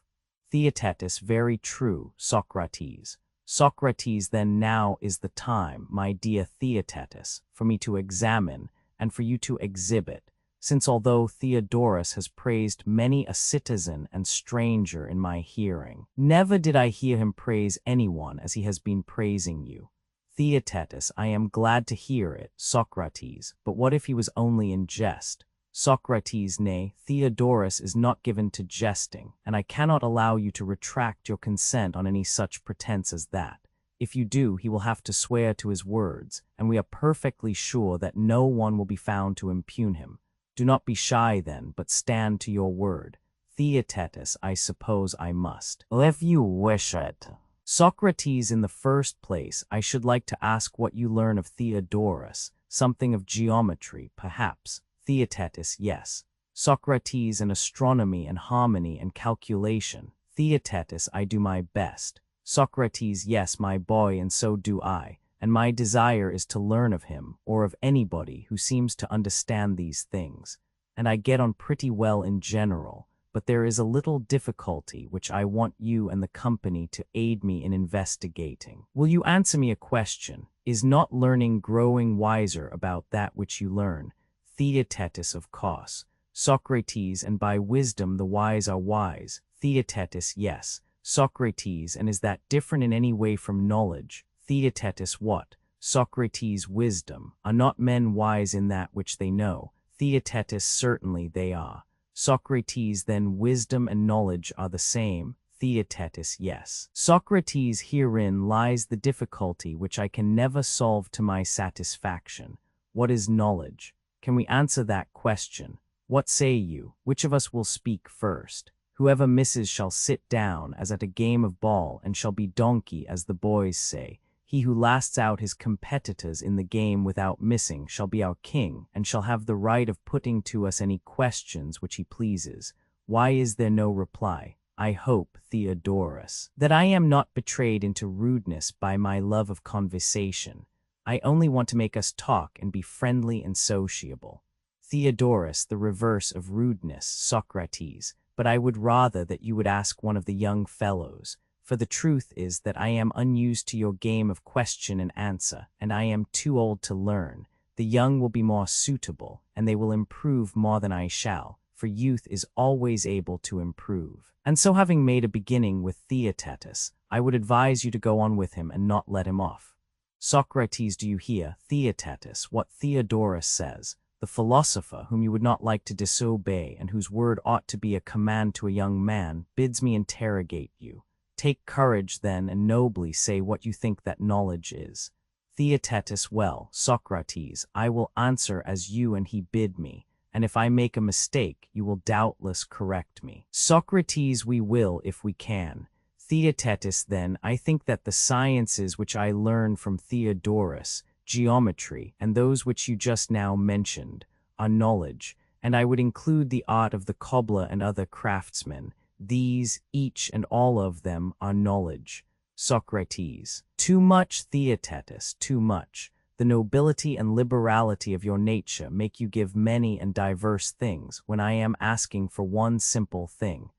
Theaetetus, very true. Socrates. Socrates, then now is the time, my dear Theaetetus, for me to examine, and for you to exhibit, since although Theodorus has praised many a citizen and stranger in my hearing, never did I hear him praise anyone as he has been praising you. Theaetetus, I am glad to hear it. Socrates, but what if he was only in jest? Socrates, nay, Theodorus is not given to jesting, and I cannot allow you to retract your consent on any such pretense as that. If you do, he will have to swear to his words, and we are perfectly sure that no one will be found to impugn him. Do not be shy then, but stand to your word. Theaetetus, I suppose I must. If you wish it. Socrates, in the first place, I should like to ask what you learn of Theodorus. Something of geometry, perhaps. Theaetetus, yes. Socrates, in astronomy and harmony and calculation. Theaetetus, I do my best. Socrates, yes, my boy, and so do I, and my desire is to learn of him, or of anybody who seems to understand these things, and I get on pretty well in general, but there is a little difficulty which I want you and the company to aid me in investigating. Will you answer me a question? Is not learning growing wiser about that which you learn? Theaetetus, of course. Socrates, and by wisdom the wise are wise. Theaetetus, yes. Socrates, and is that different in any way from knowledge? Theaetetus, what? Socrates, wisdom. Are not men wise in that which they know? Theaetetus, certainly they are. Socrates, then wisdom and knowledge are the same? Theaetetus, yes. Socrates, herein lies the difficulty which I can never solve to my satisfaction. What is knowledge? Can we answer that question? What say you? Which of us will speak first? Whoever misses shall sit down as at a game of ball and shall be donkey, as the boys say. He who lasts out his competitors in the game without missing shall be our king, and shall have the right of putting to us any questions which he pleases. Why is there no reply? I hope, Theodorus, that I am not betrayed into rudeness by my love of conversation. I only want to make us talk and be friendly and sociable. Theodorus, the reverse of rudeness, Socrates, but I would rather that you would ask one of the young fellows, for the truth is that I am unused to your game of question and answer, and I am too old to learn. The young will be more suitable, and they will improve more than I shall, for youth is always able to improve. And so having made a beginning with Theaetetus, I would advise you to go on with him and not let him off. Socrates, do you hear, Theaetetus, what Theodorus says? The philosopher, whom you would not like to disobey and whose word ought to be a command to a young man, bids me interrogate you. Take courage, then, and nobly say what you think that knowledge is. Theaetetus, well, Socrates, I will answer as you and he bid me, and if I make a mistake, you will doubtless correct me. Socrates, we will, if we can. Theaetetus, then, I think that the sciences which I learned from Theodorus, geometry, and those which you just now mentioned, are knowledge, and I would include the art of the cobbler and other craftsmen. These, each and all of them, are knowledge. Socrates. Too much, Theaetetus, too much. The nobility and liberality of your nature make you give many and diverse things, when I am asking for one simple thing.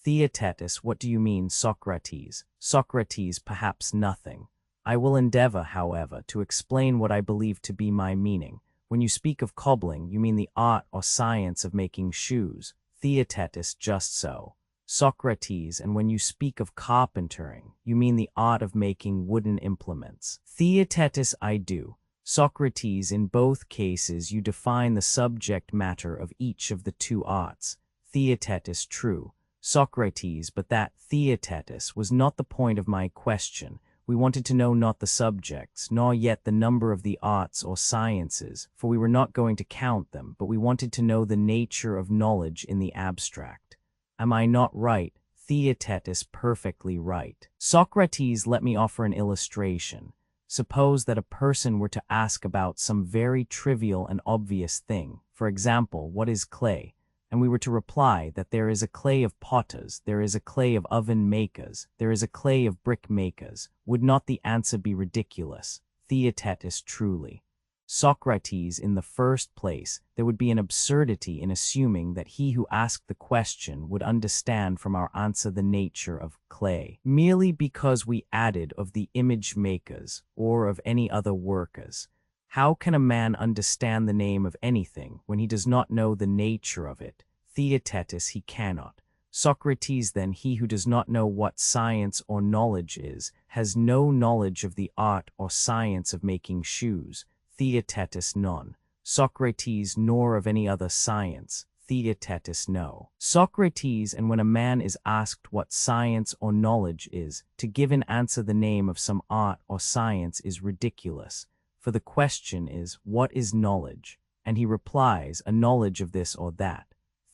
Theaetetus, what do you mean, Socrates? Socrates, perhaps nothing. I will endeavor, however, to explain what I believe to be my meaning. When you speak of cobbling, you mean the art or science of making shoes. Theaetetus, just so. Socrates, and when you speak of carpentering, you mean the art of making wooden implements. Theaetetus, I do. Socrates, in both cases you define the subject matter of each of the two arts. Theaetetus, true. Socrates, but that, Theaetetus, was not the point of my question. We wanted to know not the subjects, nor yet the number of the arts or sciences, for we were not going to count them, but we wanted to know the nature of knowledge in the abstract. Am I not right? Theaetetus, perfectly right. Socrates, let me offer an illustration. Suppose that a person were to ask about some very trivial and obvious thing, for example, what is clay? And we were to reply that there is a clay of potters, there is a clay of oven makers, there is a clay of brick makers. Would not the answer be ridiculous? Theaetetus, truly. Socrates, in the first place, there would be an absurdity in assuming that he who asked the question would understand from our answer the nature of clay, merely because we added of the image makers or of any other workers. How can a man understand the name of anything when he does not know the nature of it? Theaetetus, he cannot. Socrates, then, he who does not know what science or knowledge is, has no knowledge of the art or science of making shoes. Theaetetus, none. Socrates, nor of any other science. Theaetetus, no. Socrates, and when a man is asked what science or knowledge is, to give in answer the name of some art or science is ridiculous. For the question is, what is knowledge? And he replies, a knowledge of this or that.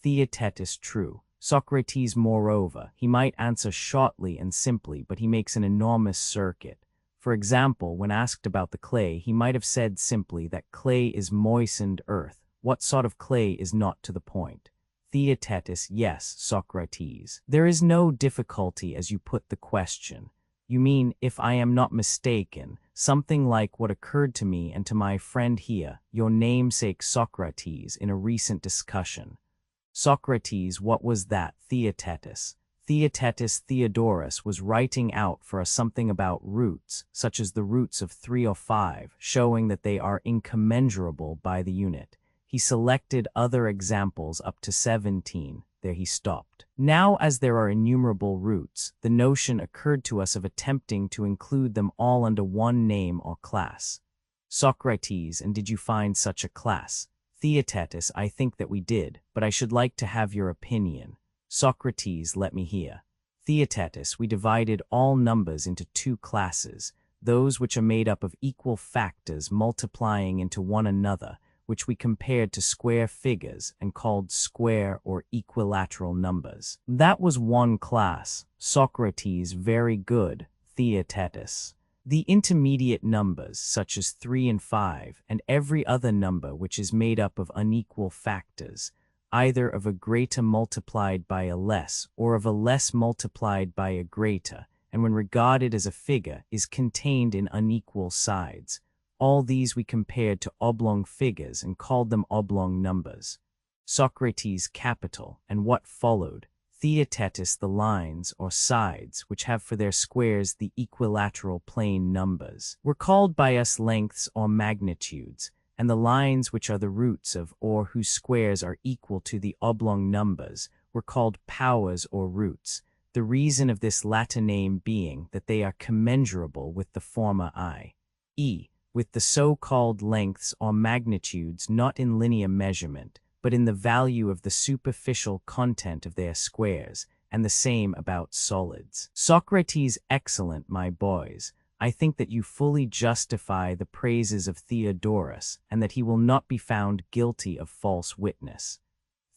Theaetetus, true. Socrates, moreover, he might answer shortly and simply, but he makes an enormous circuit. For example, when asked about the clay, he might have said simply that clay is moistened earth. What sort of clay is not to the point? Theaetetus, yes, Socrates. There is no difficulty as you put the question. You mean, if I am not mistaken, something like what occurred to me and to my friend here, your namesake Socrates, in a recent discussion. Socrates, what was that? Theaetetus. Theaetetus, Theodorus was writing out for us something about roots, such as the roots of 3 or 5, showing that they are incommensurable by the unit. He selected other examples up to 17. There he stopped. Now, as there are innumerable roots, the notion occurred to us of attempting to include them all under one name or class. Socrates, and did you find such a class? Theaetetus, I think that we did, but I should like to have your opinion. Socrates, let me hear. Theaetetus, we divided all numbers into 2 classes, those which are made up of equal factors multiplying into one another, which we compared to square figures and called square or equilateral numbers. That was one class. Socrates, very good. Theaetetus. The intermediate numbers, such as 3 and 5, and every other number which is made up of unequal factors, either of a greater multiplied by a less or of a less multiplied by a greater, and when regarded as a figure, is contained in unequal sides. All these we compared to oblong figures and called them oblong numbers. Socrates capital, and what followed, Theaetetus the lines or sides which have for their squares the equilateral plane numbers, were called by us lengths or magnitudes, and the lines which are the roots of or whose squares are equal to the oblong numbers were called powers or roots, the reason of this latter name being that they are commensurable with the former i.e., with the so-called lengths or magnitudes not in linear measurement, but in the value of the superficial content of their squares, and the same about solids. Socrates, excellent, my boys. I think that you fully justify the praises of Theodorus, and that he will not be found guilty of false witness.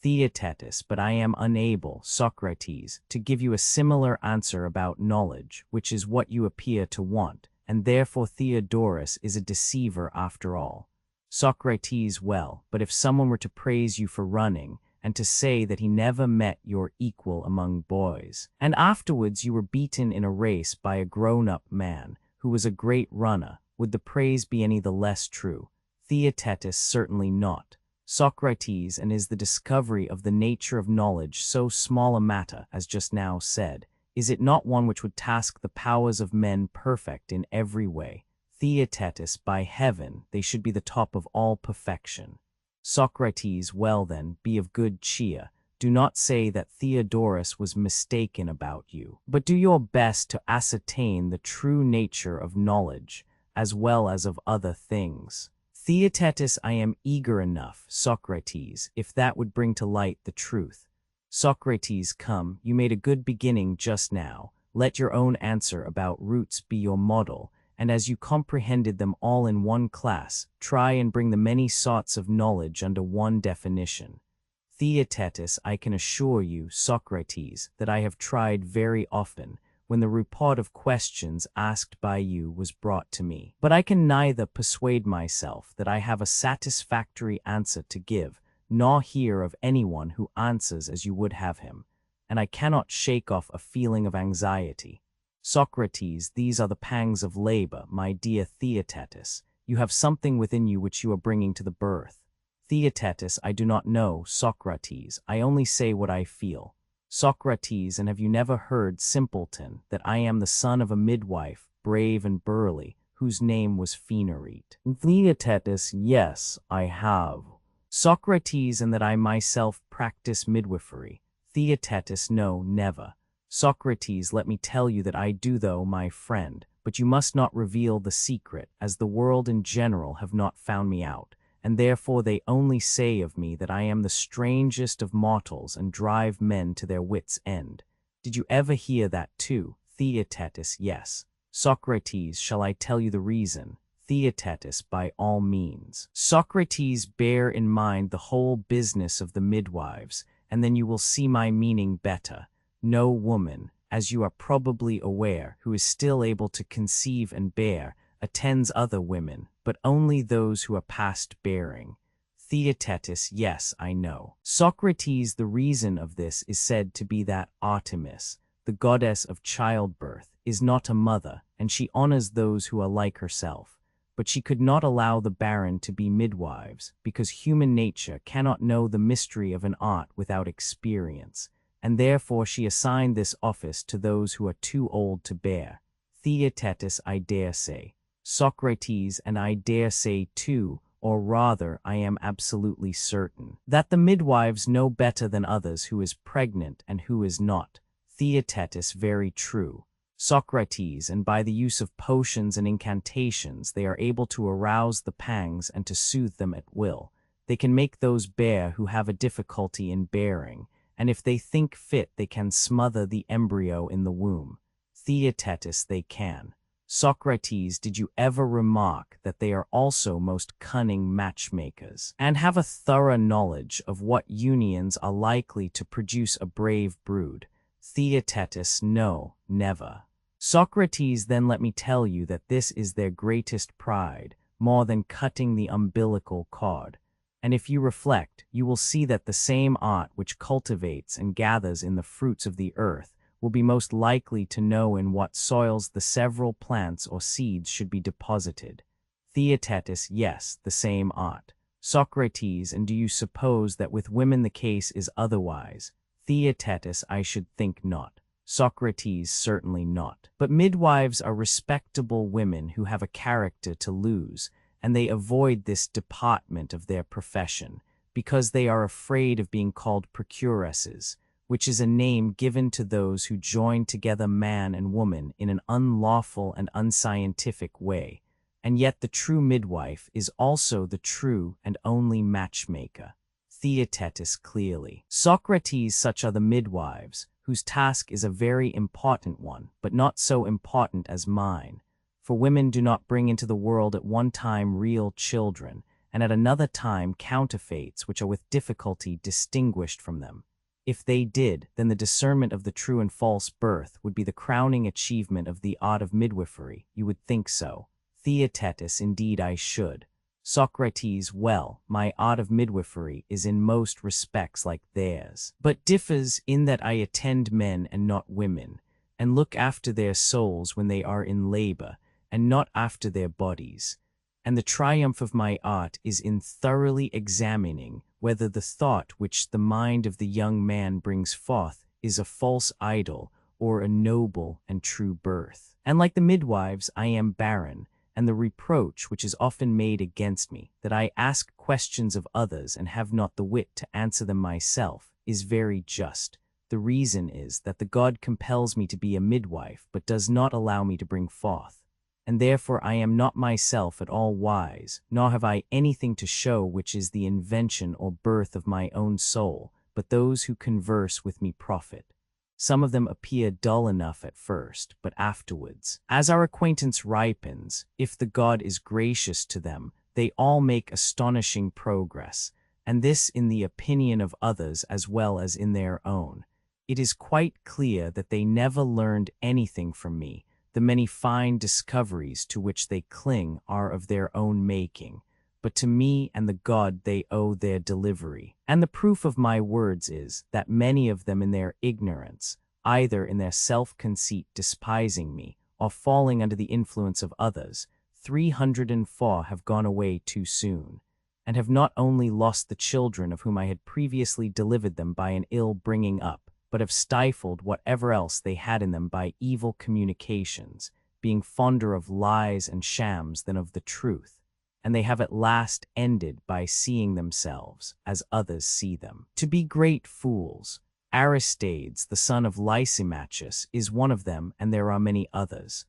Theaetetus, but I am unable, Socrates, to give you a similar answer about knowledge, which is what you appear to want, and therefore Theodorus is a deceiver after all. Socrates, well, but if someone were to praise you for running, and to say that he never met your equal among boys, and afterwards you were beaten in a race by a grown-up man, who was a great runner, would the praise be any the less true? Theaetetus, certainly not. Socrates, and is the discovery of the nature of knowledge so small a matter, as just now said? Is it not one which would task the powers of men perfect in every way? Theaetetus, by heaven, they should be the top of all perfection. Socrates, well then, be of good cheer. Do not say that Theodorus was mistaken about you, but do your best to ascertain the true nature of knowledge, as well as of other things. Theaetetus, I am eager enough, Socrates, if that would bring to light the truth. Socrates, come, you made a good beginning just now. Let your own answer about roots be your model, and as you comprehended them all in one class, try and bring the many sorts of knowledge under one definition. Theaetetus, I can assure you, Socrates, that I have tried very often, when the report of questions asked by you was brought to me. But I can neither persuade myself that I have a satisfactory answer to give, nor hear of anyone who answers as you would have him, and I cannot shake off a feeling of anxiety. Socrates, these are the pangs of labor, my dear Theaetetus. You have something within you which you are bringing to the birth. Theaetetus, I do not know, Socrates, I only say what I feel. Socrates, and have you never heard, simpleton, that I am the son of a midwife, brave and burly, whose name was Phaenarete? Theaetetus, yes, I have. Socrates, and that I myself practice midwifery. Theaetetus, no, never. Socrates, let me tell you that I do, though, my friend, but you must not reveal the secret, as the world in general have not found me out, and therefore they only say of me that I am the strangest of mortals and drive men to their wits' end. Did you ever hear that too? Theaetetus, yes. Socrates, shall I tell you the reason? Theaetetus, by all means. Socrates, bear in mind the whole business of the midwives, and then you will see my meaning better. No woman, as you are probably aware, who is still able to conceive and bear, attends other women, but only those who are past bearing. Theaetetus, yes, I know. Socrates, the reason of this is said to be that Artemis, the goddess of childbirth, is not a mother, and she honors those who are like herself. But she could not allow the barren to be midwives, because human nature cannot know the mystery of an art without experience, and therefore she assigned this office to those who are too old to bear. Theaetetus, I dare say. Socrates, and I dare say too, or rather I am absolutely certain, that the midwives know better than others who is pregnant and who is not. Theaetetus, very true. Socrates, and by the use of potions and incantations they are able to arouse the pangs and to soothe them at will. They can make those bear who have a difficulty in bearing, and if they think fit they can smother the embryo in the womb. Theaetetus, they can. Socrates, did you ever remark that they are also most cunning matchmakers, and have a thorough knowledge of what unions are likely to produce a brave brood? Theaetetus, no, never. Socrates, then let me tell you that this is their greatest pride, more than cutting the umbilical cord. And if you reflect, you will see that the same art which cultivates and gathers in the fruits of the earth will be most likely to know in what soils the several plants or seeds should be deposited. Theaetetus, yes, the same art. Socrates, and do you suppose that with women the case is otherwise? Theaetetus, I should think not. Socrates, certainly not. But midwives are respectable women who have a character to lose, and they avoid this department of their profession, because they are afraid of being called procuresses, which is a name given to those who join together man and woman in an unlawful and unscientific way. And yet the true midwife is also the true and only matchmaker. Theaetetus, clearly. Socrates, such are the midwives, whose task is a very important one, but not so important as mine. For women do not bring into the world at one time real children, and at another time counterfeits which are with difficulty distinguished from them. If they did, then the discernment of the true and false birth would be the crowning achievement of the art of midwifery. You would think so. Theaetetus, indeed I should. Socrates, well, my art of midwifery is in most respects like theirs, but differs in that I attend men and not women, and look after their souls when they are in labor, and not after their bodies. And the triumph of my art is in thoroughly examining whether the thought which the mind of the young man brings forth is a false idol or a noble and true birth. And like the midwives, I am barren, and the reproach which is often made against me, that I ask questions of others and have not the wit to answer them myself, is very just. The reason is that the God compels me to be a midwife, but does not allow me to bring forth. And therefore I am not myself at all wise, nor have I anything to show which is the invention or birth of my own soul, but those who converse with me profit. Some of them appear dull enough at first, but afterwards, as our acquaintance ripens, if the God is gracious to them, they all make astonishing progress, and this in the opinion of others as well as in their own. It is quite clear that they never learned anything from me. The many fine discoveries to which they cling are of their own making, but to me and the God they owe their delivery. And the proof of my words is that many of them in their ignorance, either in their self-conceit despising me, or falling under the influence of others, 304 have gone away too soon, and have not only lost the children of whom I had previously delivered them by an ill bringing up, but have stifled whatever else they had in them by evil communications, being fonder of lies and shams than of the truth, and they have at last ended by seeing themselves as others see them, to be great fools. Aristades, the son of Lysimachus, is one of them, and there are many others.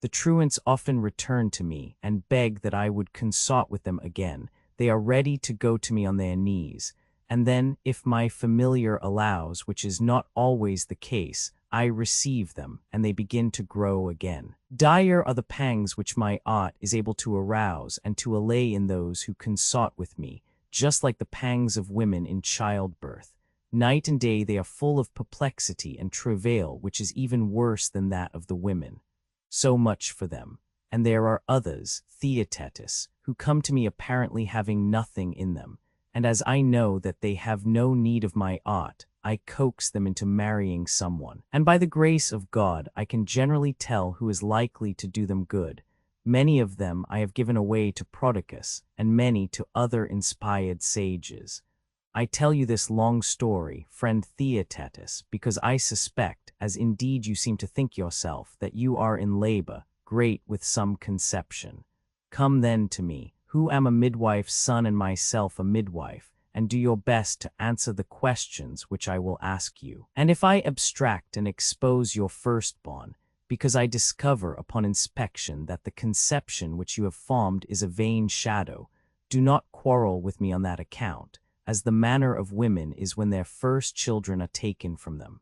The truants often return to me and beg that I would consort with them again. They are ready to go to me on their knees, and then, if my familiar allows, which is not always the case, I receive them, and they begin to grow again. Dire are the pangs which my art is able to arouse and to allay in those who consort with me, just like the pangs of women in childbirth. Night and day they are full of perplexity and travail, which is even worse than that of the women. So much for them. And there are others, Theaetetus, who come to me apparently having nothing in them, and as I know that they have no need of my art, I coax them into marrying someone. And by the grace of God, I can generally tell who is likely to do them good. Many of them I have given away to Prodicus, and many to other inspired sages. I tell you this long story, friend Theaetetus, because I suspect, as indeed you seem to think yourself, that you are in labor, great with some conception. Come then to me, who am a midwife's son and myself a midwife, and do your best to answer the questions which I will ask you. And if I abstract and expose your firstborn, because I discover upon inspection that the conception which you have formed is a vain shadow, do not quarrel with me on that account, as the manner of women is when their first children are taken from them.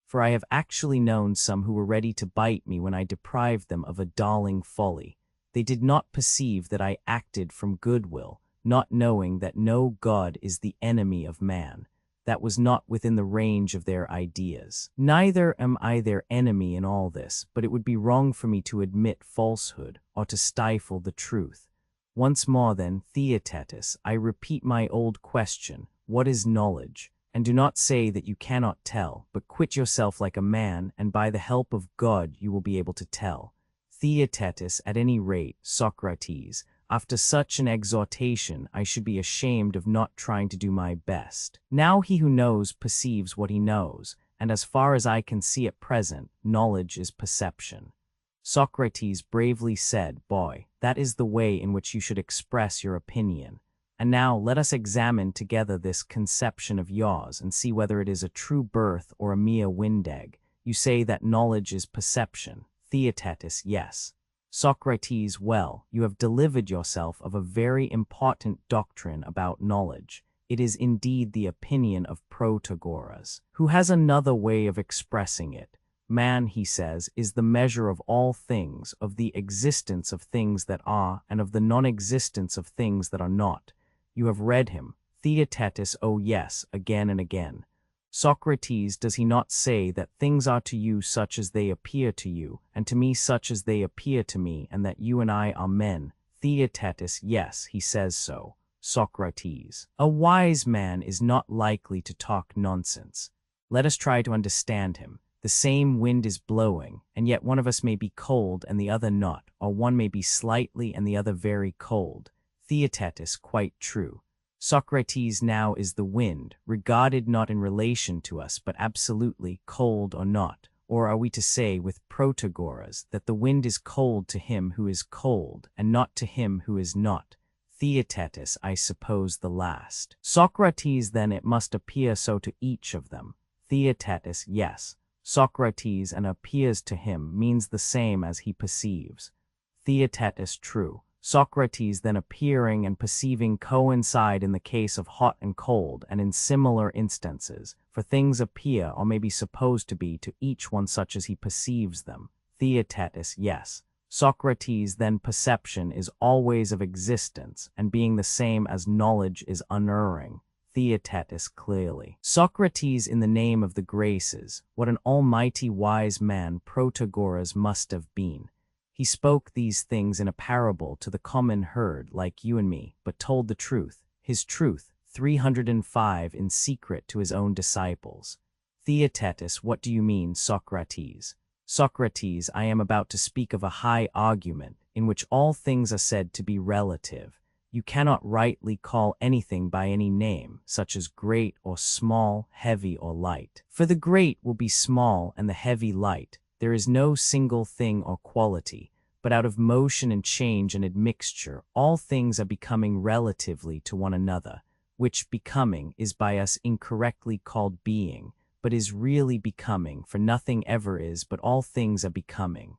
For I have actually known some who were ready to bite me when I deprived them of a darling folly. They did not perceive that I acted from goodwill, not knowing that no God is the enemy of man, that was not within the range of their ideas. Neither am I their enemy in all this, but it would be wrong for me to admit falsehood or to stifle the truth. Once more then, Theaetetus, I repeat my old question, what is knowledge? And do not say that you cannot tell, but quit yourself like a man, and by the help of God you will be able to tell. Theaetetus, at any rate, Socrates, after such an exhortation I should be ashamed of not trying to do my best. Now he who knows perceives what he knows, and as far as I can see at present, knowledge is perception. Socrates bravely said, Boy, that is the way in which you should express your opinion. And now let us examine together this conception of yours and see whether it is a true birth or a mere wind egg. You say that knowledge is perception. Theaetetus, yes. Socrates, well, you have delivered yourself of a very important doctrine about knowledge. It is indeed the opinion of Protagoras, who has another way of expressing it. Man, he says, is the measure of all things, of the existence of things that are, and of the non-existence of things that are not. You have read him, Theaetetus, oh yes, again and again. Socrates, does he not say that things are to you such as they appear to you, and to me such as they appear to me, and that you and I are men? Theaetetus, yes, he says so. Socrates, a wise man is not likely to talk nonsense. Let us try to understand him. The same wind is blowing, and yet one of us may be cold and the other not, or one may be slightly and the other very cold. Theaetetus, quite true. Socrates, now is the wind, regarded not in relation to us, but absolutely, cold or not? Or are we to say with Protagoras that the wind is cold to him who is cold, and not to him who is not? Theaetetus, I suppose the last. Socrates, then it must appear so to each of them. Theaetetus, yes. Socrates, and appears to him, means the same as he perceives. Theaetetus, true. Socrates, then appearing and perceiving coincide in the case of hot and cold, and in similar instances, for things appear or may be supposed to be to each one such as he perceives them. Theaetetus, yes. Socrates, then perception is always of existence, and being the same as knowledge is unerring. Theaetetus, clearly. Socrates, in the name of the graces, what an almighty wise man Protagoras must have been. He spoke these things in a parable to the common herd like you and me, but told the truth, his truth, 305 in secret to his own disciples. Theaetetus, what do you mean, Socrates? Socrates, I am about to speak of a high argument, in which all things are said to be relative. You cannot rightly call anything by any name, such as great or small, heavy or light. For the great will be small and the heavy light. There is no single thing or quality, but out of motion and change and admixture, all things are becoming relatively to one another, which becoming is by us incorrectly called being, but is really becoming, for nothing ever is, but all things are becoming.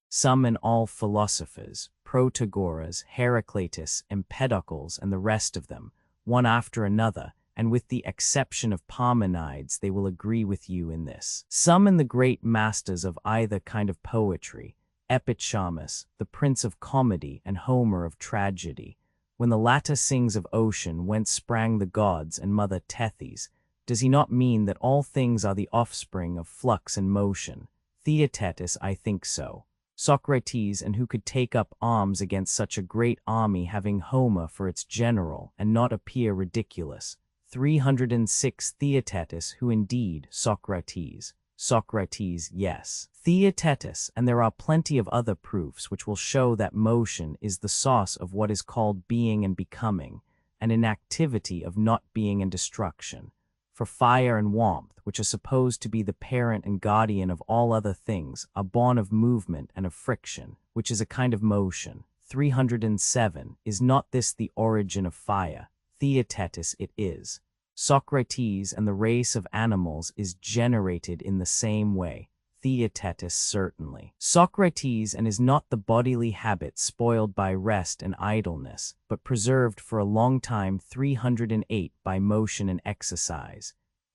Some and all philosophers, Protagoras, Heraclitus, Empedocles, and the rest of them, one after another, and with the exception of Parmenides, they will agree with you in this. Some and the great masters of either kind of poetry, Epicharmus, the prince of comedy, and Homer of tragedy, when the latter sings of ocean whence sprang the gods and mother Tethys, does he not mean that all things are the offspring of flux and motion? Theaetetus, I think so. Socrates, and who could take up arms against such a great army having Homer for its general, and not appear ridiculous? 306 Theaetetus, who indeed, Socrates? Socrates, yes. Theaetetus, and there are plenty of other proofs which will show that motion is the source of what is called being and becoming, and inactivity of not being and destruction. For fire and warmth, which are supposed to be the parent and guardian of all other things, are born of movement and of friction, which is a kind of motion. 307 Is not this the origin of fire? Theaetetus, it is. Socrates, and the race of animals is generated in the same way. Theaetetus, certainly. Socrates, and is not the bodily habit spoiled by rest and idleness, but preserved for a long time 308 by motion and exercise?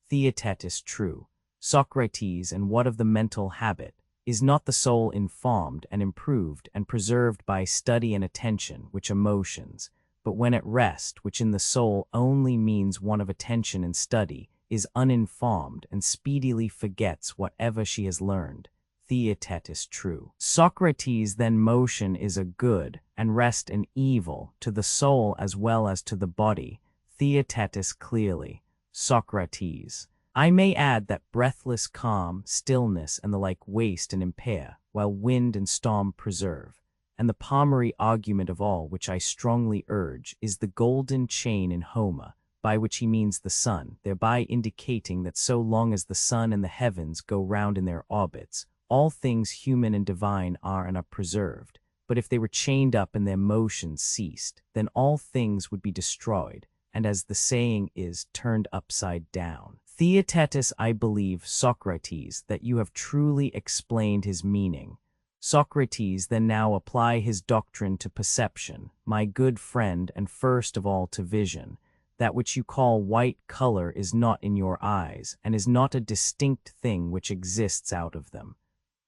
Theaetetus, true. Socrates, and what of the mental habit? Is not the soul informed and improved and preserved by study and attention, which are motions? But when at rest, which in the soul only means one of attention and study, is uninformed and speedily forgets whatever she has learned. Theaetetus true. Socrates then motion is a good, and rest an evil, to the soul as well as to the body. Theaetetus clearly. Socrates. I may add that breathless calm, stillness, and the like waste and impair, while wind and storm preserve. And the primary argument of all, which I strongly urge, is the golden chain in Homer, by which he means the sun, thereby indicating that so long as the sun and the heavens go round in their orbits, all things human and divine are and are preserved. But if they were chained up and their motions ceased, then all things would be destroyed, and as the saying is, turned upside down. Theaetetus, I believe, Socrates, that you have truly explained his meaning. Socrates then now apply his doctrine to perception, my good friend, and first of all to vision. That which you call white color is not in your eyes, and is not a distinct thing which exists out of them.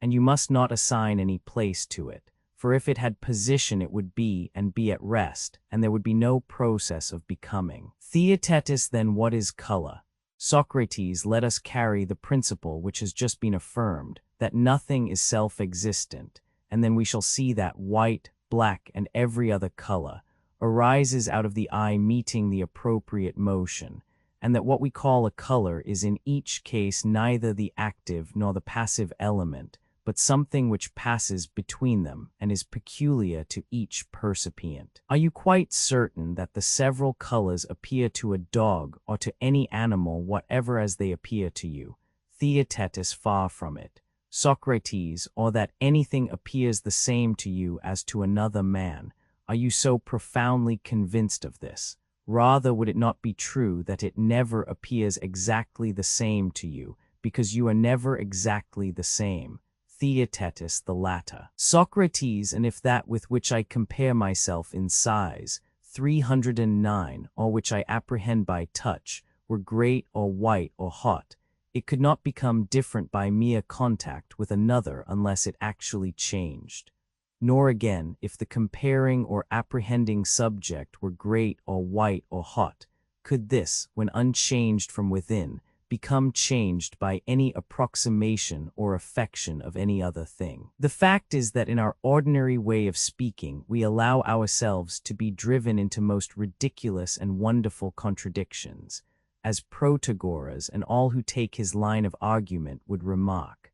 And you must not assign any place to it, for if it had position it would be and be at rest, and there would be no process of becoming. Theaetetus, then what is color? Socrates, let us carry the principle which has just been affirmed, that nothing is self-existent, and then we shall see that white, black, and every other color arises out of the eye meeting the appropriate motion, and that what we call a color is in each case neither the active nor the passive element, but something which passes between them and is peculiar to each percipient. Are you quite certain that the several colors appear to a dog or to any animal whatever as they appear to you? Theaetetus, far from it. Socrates, or that anything appears the same to you as to another man? Are you so profoundly convinced of this? Rather, would it not be true that it never appears exactly the same to you, because you are never exactly the same? Theaetetus, the latter. Socrates, and if that with which I compare myself in size, 309, or which I apprehend by touch, were great or white or hot, it could not become different by mere contact with another unless it actually changed. Nor again, if the comparing or apprehending subject were great or white or hot, could this, when unchanged from within, become changed by any approximation or affection of any other thing. The fact is that in our ordinary way of speaking, we allow ourselves to be driven into most ridiculous and wonderful contradictions, as Protagoras and all who take his line of argument would remark.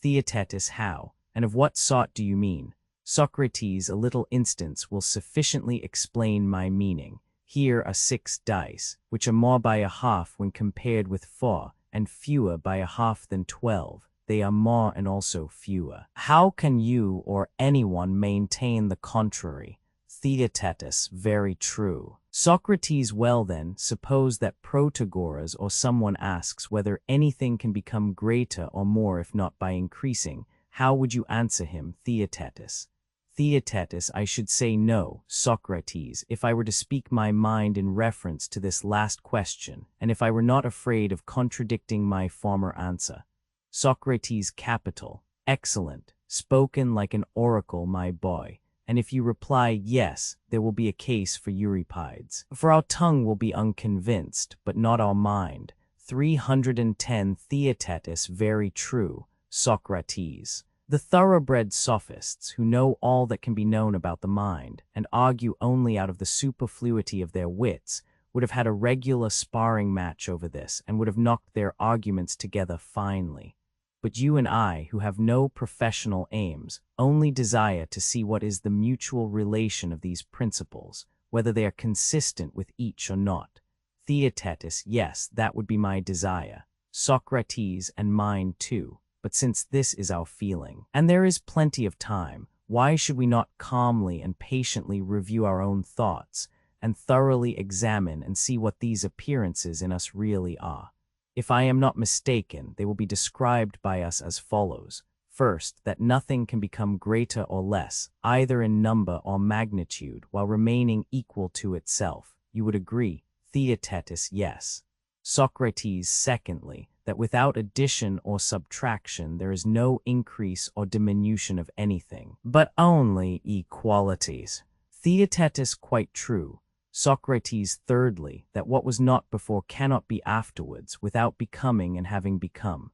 Theaetetus, how, and of what sort do you mean? Socrates, a little instance will sufficiently explain my meaning. Here are 6 dice, which are more by a half when compared with 4, and fewer by a half than 12. They are more and also fewer. How can you or anyone maintain the contrary? Theaetetus, very true. Socrates, well then, suppose that Protagoras or someone asks whether anything can become greater or more if not by increasing. How would you answer him, Theaetetus? Theaetetus, I should say no, Socrates, if I were to speak my mind in reference to this last question, and if I were not afraid of contradicting my former answer. Socrates, capital, excellent, spoken like an oracle, my boy. And if you reply yes, there will be a case for Euripides. For our tongue will be unconvinced, but not our mind. 310 Theaetetus, very true, Socrates. The thoroughbred sophists, who know all that can be known about the mind, and argue only out of the superfluity of their wits, would have had a regular sparring match over this, and would have knocked their arguments together finely. But you and I, who have no professional aims, only desire to see what is the mutual relation of these principles, whether they are consistent with each or not. Theaetetus, yes, that would be my desire. Socrates, and mine too. But since this is our feeling, and there is plenty of time, why should we not calmly and patiently review our own thoughts, and thoroughly examine and see what these appearances in us really are? If I am not mistaken, they will be described by us as follows. First, that nothing can become greater or less, either in number or magnitude, while remaining equal to itself. You would agree? Theaetetus, yes. Socrates, secondly, that without addition or subtraction there is no increase or diminution of anything, but only equalities. Theaetetus, quite true. Socrates, thirdly, that what was not before cannot be afterwards, without becoming and having become.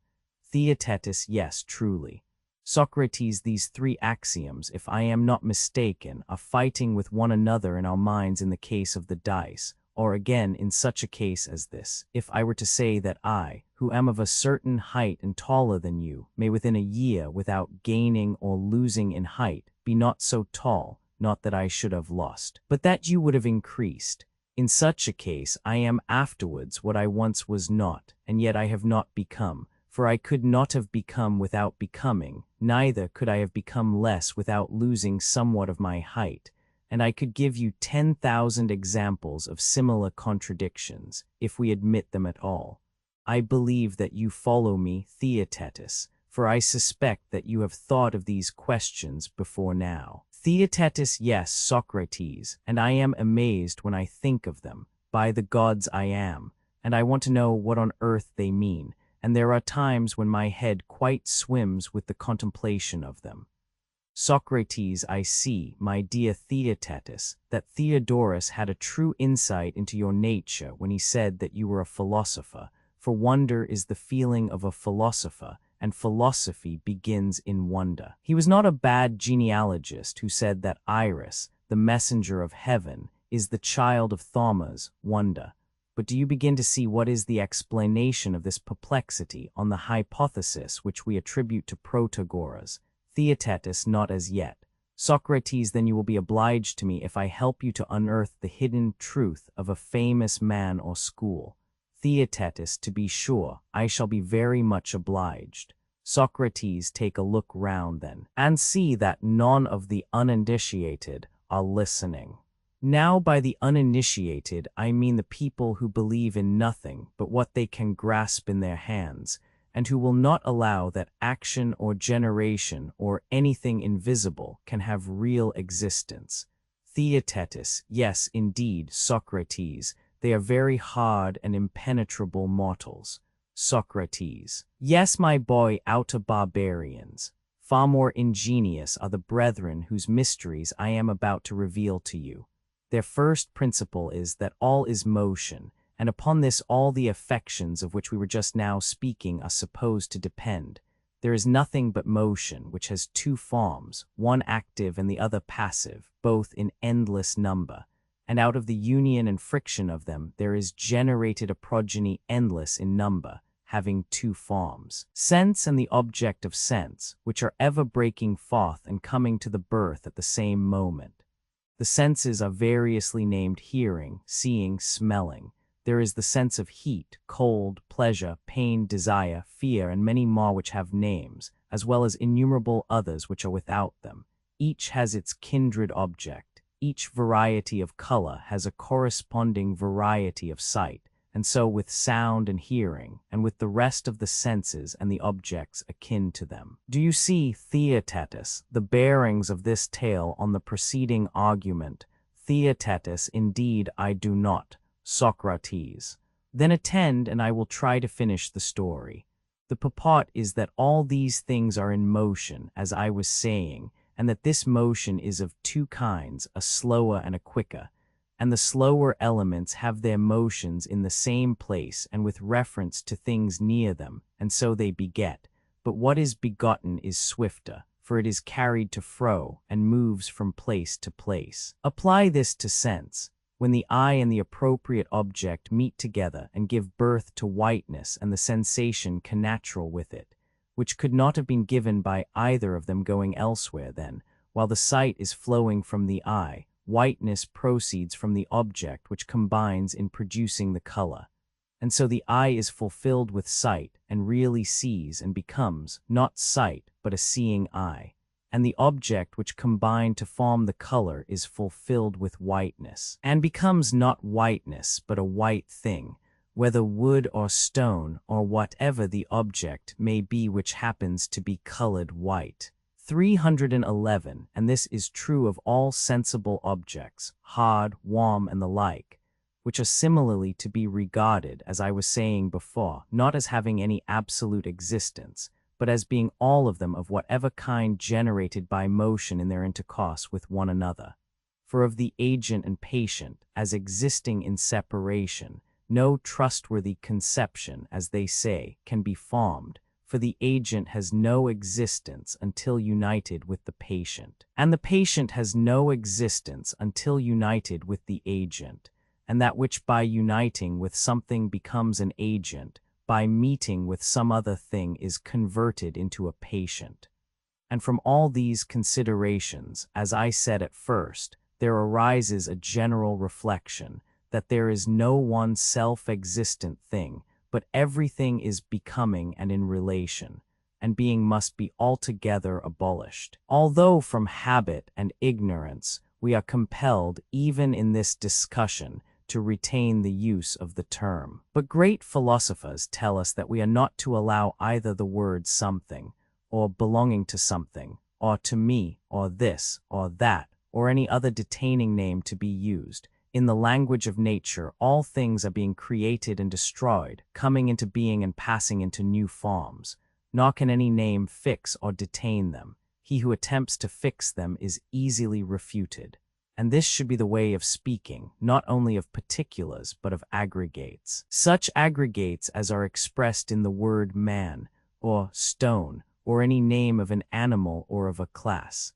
Theaetetus, yes, truly. Socrates, these three axioms, if I am not mistaken, are fighting with one another in our minds in the case of the dice, or again, in such a case as this, if I were to say that I, who am of a certain height and taller than you, may within a year, without gaining or losing in height, be not so tall, not that I should have lost, but that you would have increased. In such a case I am afterwards what I once was not, and yet I have not become. For I could not have become without becoming, neither could I have become less without losing somewhat of my height, and I could give you 10,000 examples of similar contradictions, if we admit them at all. I believe that you follow me, Theaetetus, for I suspect that you have thought of these questions before now. Theaetetus, yes, Socrates, and I am amazed when I think of them. By the gods I am, and I want to know what on earth they mean, and there are times when my head quite swims with the contemplation of them. Socrates, I see, my dear Theaetetus, that Theodorus had a true insight into your nature when he said that you were a philosopher, for wonder is the feeling of a philosopher, and philosophy begins in wonder. He was not a bad genealogist who said that Iris, the messenger of heaven, is the child of Thaumas, wonder. But do you begin to see what is the explanation of this perplexity on the hypothesis which we attribute to Protagoras? Theaetetus, not as yet. Socrates, then you will be obliged to me if I help you to unearth the hidden truth of a famous man or school. Theaetetus, to be sure, I shall be very much obliged. Socrates, take a look round then, and see that none of the uninitiated are listening. Now by the uninitiated I mean the people who believe in nothing but what they can grasp in their hands, and who will not allow that action or generation or anything invisible can have real existence. Theaetetus, yes, indeed, Socrates, they are very hard and impenetrable mortals. Socrates, yes, my boy, outer barbarians. Far more ingenious are the brethren whose mysteries I am about to reveal to you. Their first principle is that all is motion, and upon this all the affections of which we were just now speaking are supposed to depend. There is nothing but motion, which has two forms, one active and the other passive, both in endless number, and out of the union and friction of them there is generated a progeny endless in number, having two forms, sense and the object of sense, which are ever breaking forth and coming to the birth at the same moment. The senses are variously named hearing, seeing, smelling. There is the sense of heat, cold, pleasure, pain, desire, fear, and many more which have names, as well as innumerable others which are without them. Each has its kindred object. Each variety of color has a corresponding variety of sight, and so with sound and hearing, and with the rest of the senses and the objects akin to them. Do you see, Theaetetus, the bearings of this tale on the preceding argument? Theaetetus, indeed I do not. Socrates. Then attend, and I will try to finish the story. The purport is that all these things are in motion, as I was saying, and that this motion is of two kinds, a slower and a quicker, and the slower elements have their motions in the same place and with reference to things near them, and so they beget. But what is begotten is swifter, for it is carried to fro and moves from place to place. Apply this to sense. When the eye and the appropriate object meet together and give birth to whiteness and the sensation connatural with it, which could not have been given by either of them going elsewhere then, while the sight is flowing from the eye, whiteness proceeds from the object which combines in producing the color. And so the eye is fulfilled with sight and really sees and becomes not sight but a seeing eye. And the object which combined to form the color is fulfilled with whiteness, and becomes not whiteness but a white thing, whether wood or stone or whatever the object may be which happens to be colored white. 311, and this is true of all sensible objects, hard, warm, and the like, which are similarly to be regarded, as I was saying before, not as having any absolute existence, but as being all of them of whatever kind generated by motion in their intercourse with one another. For of the agent and patient, as existing in separation, no trustworthy conception, as they say, can be formed, for the agent has no existence until united with the patient, and the patient has no existence until united with the agent, and that which by uniting with something becomes an agent, by meeting with some other thing is converted into a patient. And from all these considerations, as I said at first, there arises a general reflection that there is no one self-existent thing, but everything is becoming and in relation, and being must be altogether abolished. Although from habit and ignorance we are compelled, even in this discussion, to retain the use of the term. But great philosophers tell us that we are not to allow either the word something, or belonging to something, or to me, or this, or that, or any other detaining name to be used. In the language of nature, all things are being created and destroyed, coming into being and passing into new forms. Nor can any name fix or detain them. He who attempts to fix them is easily refuted. And this should be the way of speaking, not only of particulars, but of aggregates. Such aggregates as are expressed in the word man, or stone, or any name of an animal or of a class.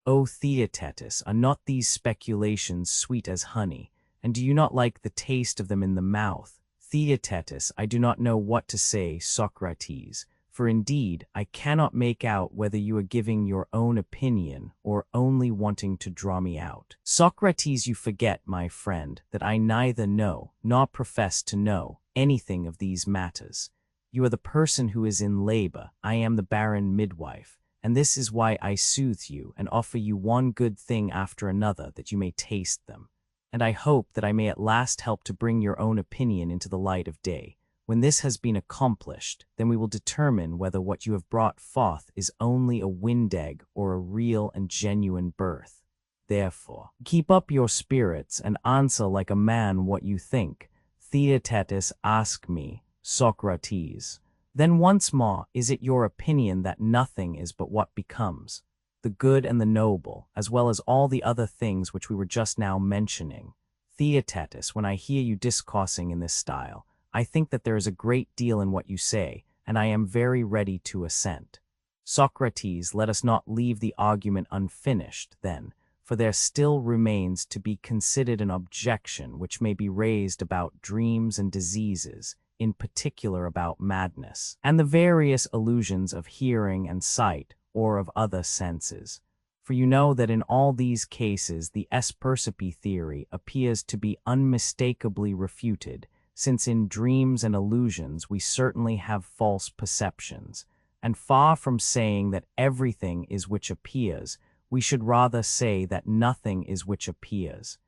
O Theaetetus, are not these speculations sweet as honey, and do you not like the taste of them in the mouth? Theaetetus, I do not know what to say, Socrates, for indeed I cannot make out whether you are giving your own opinion or only wanting to draw me out. Socrates, you forget, my friend, that I neither know, nor profess to know, anything of these matters. You are the person who is in labor, I am the barren midwife, and this is why I soothe you and offer you one good thing after another that you may taste them. And I hope that I may at last help to bring your own opinion into the light of day. When this has been accomplished, then we will determine whether what you have brought forth is only a wind egg or a real and genuine birth. Therefore, keep up your spirits and answer like a man what you think. Theaetetus, ask me, Socrates. Then once more, is it your opinion that nothing is but what becomes, the good and the noble, as well as all the other things which we were just now mentioning? Theaetetus, when I hear you discoursing in this style, I think that there is a great deal in what you say, and I am very ready to assent. Socrates, let us not leave the argument unfinished, then, for there still remains to be considered an objection which may be raised about dreams and diseases, in particular about madness, and the various illusions of hearing and sight, or of other senses. For you know that in all these cases the espersipe theory appears to be unmistakably refuted, since in dreams and illusions we certainly have false perceptions, and far from saying that everything is which appears, we should rather say that nothing is which appears.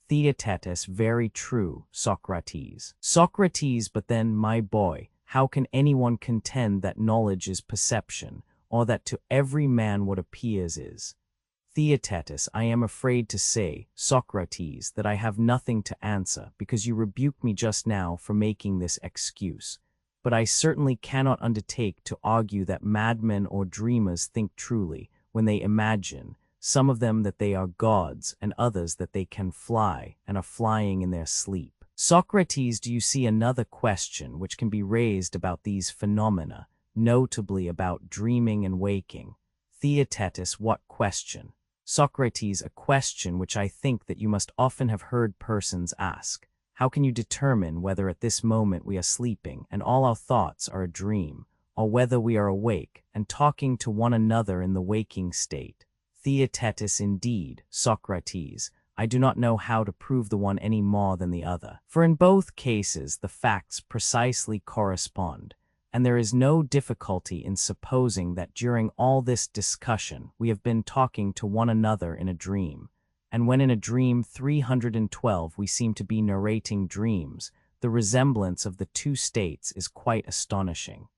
Theaetetus, very true, Socrates. Socrates, but then, my boy, how can anyone contend that knowledge is perception, or that to every man what appears is? Theaetetus, I am afraid to say, Socrates, that I have nothing to answer, because you rebuked me just now for making this excuse. But I certainly cannot undertake to argue that madmen or dreamers think truly, when they imagine, some of them that they are gods, and others that they can fly, and are flying in their sleep. Socrates, do you see another question which can be raised about these phenomena, notably about dreaming and waking? Theaetetus, what question? Socrates, a question which I think that you must often have heard persons ask. How can you determine whether at this moment we are sleeping, and all our thoughts are a dream, or whether we are awake, and talking to one another in the waking state? Theaetetus, indeed, Socrates, I do not know how to prove the one any more than the other, for in both cases the facts precisely correspond, and there is no difficulty in supposing that during all this discussion we have been talking to one another in a dream, and when in a dream 312 we seem to be narrating dreams, the resemblance of the two states is quite astonishing.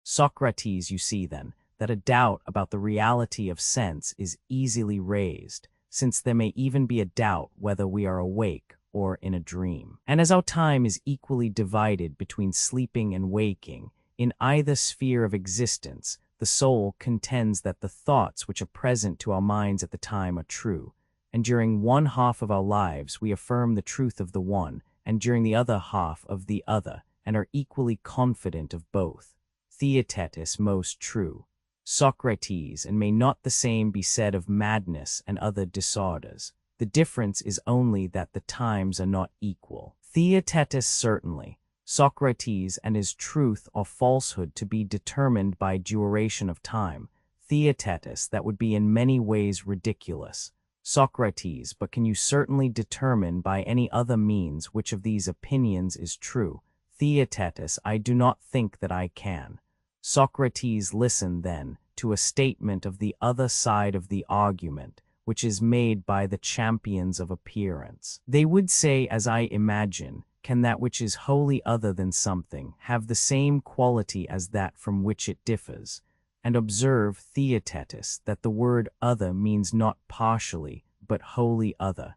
Socrates, you see then, that a doubt about the reality of sense is easily raised, since there may even be a doubt whether we are awake or in a dream. And as our time is equally divided between sleeping and waking, in either sphere of existence, the soul contends that the thoughts which are present to our minds at the time are true, and during one half of our lives we affirm the truth of the one, and during the other half of the other, and are equally confident of both. Theaetetus most true. Socrates, and may not the same be said of madness and other disorders. The difference is only that the times are not equal. Theaetetus certainly. Socrates and his truth or falsehood to be determined by duration of time. Theaetetus, that would be in many ways ridiculous. Socrates, but can you certainly determine by any other means which of these opinions is true? Theaetetus, I do not think that I can. Socrates, listen then to a statement of the other side of the argument, which is made by the champions of appearance. They would say, as I imagine, can that which is wholly other than something have the same quality as that from which it differs? And observe, Theaetetus, that the word other means not partially, but wholly other.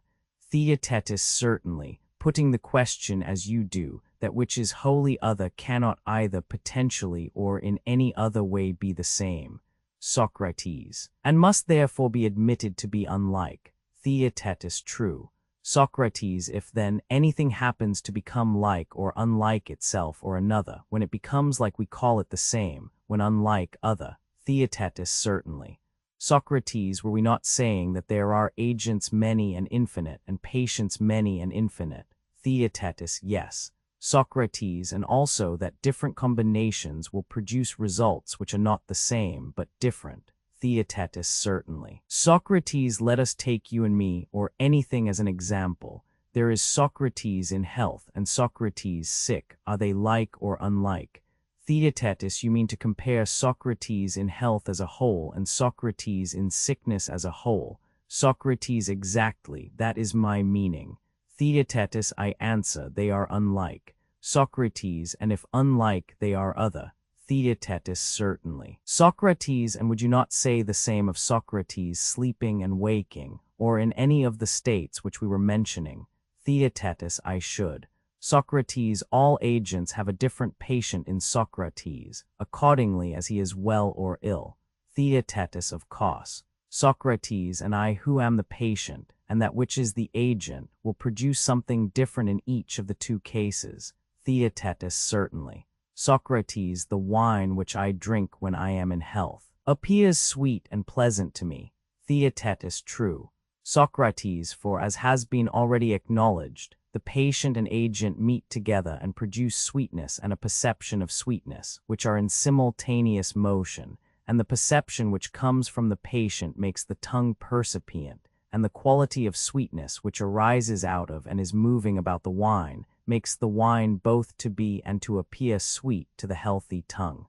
Theaetetus certainly, putting the question as you do, that which is wholly other cannot either potentially or in any other way be the same. Socrates, and must therefore be admitted to be unlike. Theaetetus true. Socrates, if then anything happens to become like or unlike itself or another, when it becomes like we call it the same, when unlike other. Theaetetus certainly. Socrates, were we not saying that there are agents many and infinite, and patients many and infinite? Theaetetus yes. Socrates, and also that different combinations will produce results which are not the same but different. Theaetetus certainly. Socrates, let us take you and me, or anything as an example. There is Socrates in health and Socrates sick. Are they like or unlike? Theaetetus, you mean to compare Socrates in health as a whole and Socrates in sickness as a whole. Socrates exactly, that is my meaning. Theaetetus, I answer, they are unlike. Socrates, and if unlike, they are other. Theaetetus certainly. Socrates, and would you not say the same of Socrates sleeping and waking, or in any of the states which we were mentioning? Theaetetus, I should. Socrates, all agents have a different patient in Socrates, accordingly as he is well or ill. Theaetetus, of course. Socrates, and I who am the patient, and that which is the agent, will produce something different in each of the two cases. Theaetetus certainly. Socrates, the wine which I drink when I am in health appears sweet and pleasant to me. Theaetetus true. Socrates, for as has been already acknowledged, the patient and agent meet together and produce sweetness and a perception of sweetness, which are in simultaneous motion, and the perception which comes from the patient makes the tongue percipient, and the quality of sweetness which arises out of and is moving about the wine makes the wine both to be and to appear sweet to the healthy tongue.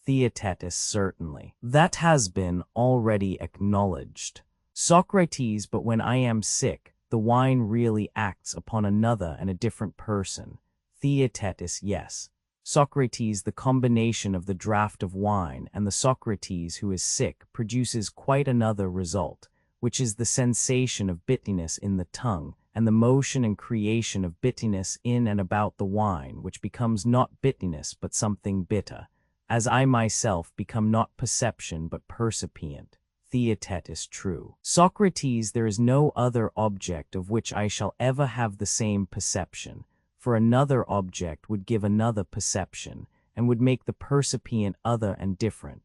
Theaetetus certainly. That has been already acknowledged. Socrates, but when I am sick, the wine really acts upon another and a different person. Theaetetus yes. Socrates, the combination of the draught of wine and the Socrates who is sick produces quite another result, which is the sensation of bitterness in the tongue, and the motion and creation of bitterness in and about the wine, which becomes not bitterness but something bitter, as I myself become not perception but percipient. Theaetetus true. Socrates, there is no other object of which I shall ever have the same perception, for another object would give another perception, and would make the percipient other and different.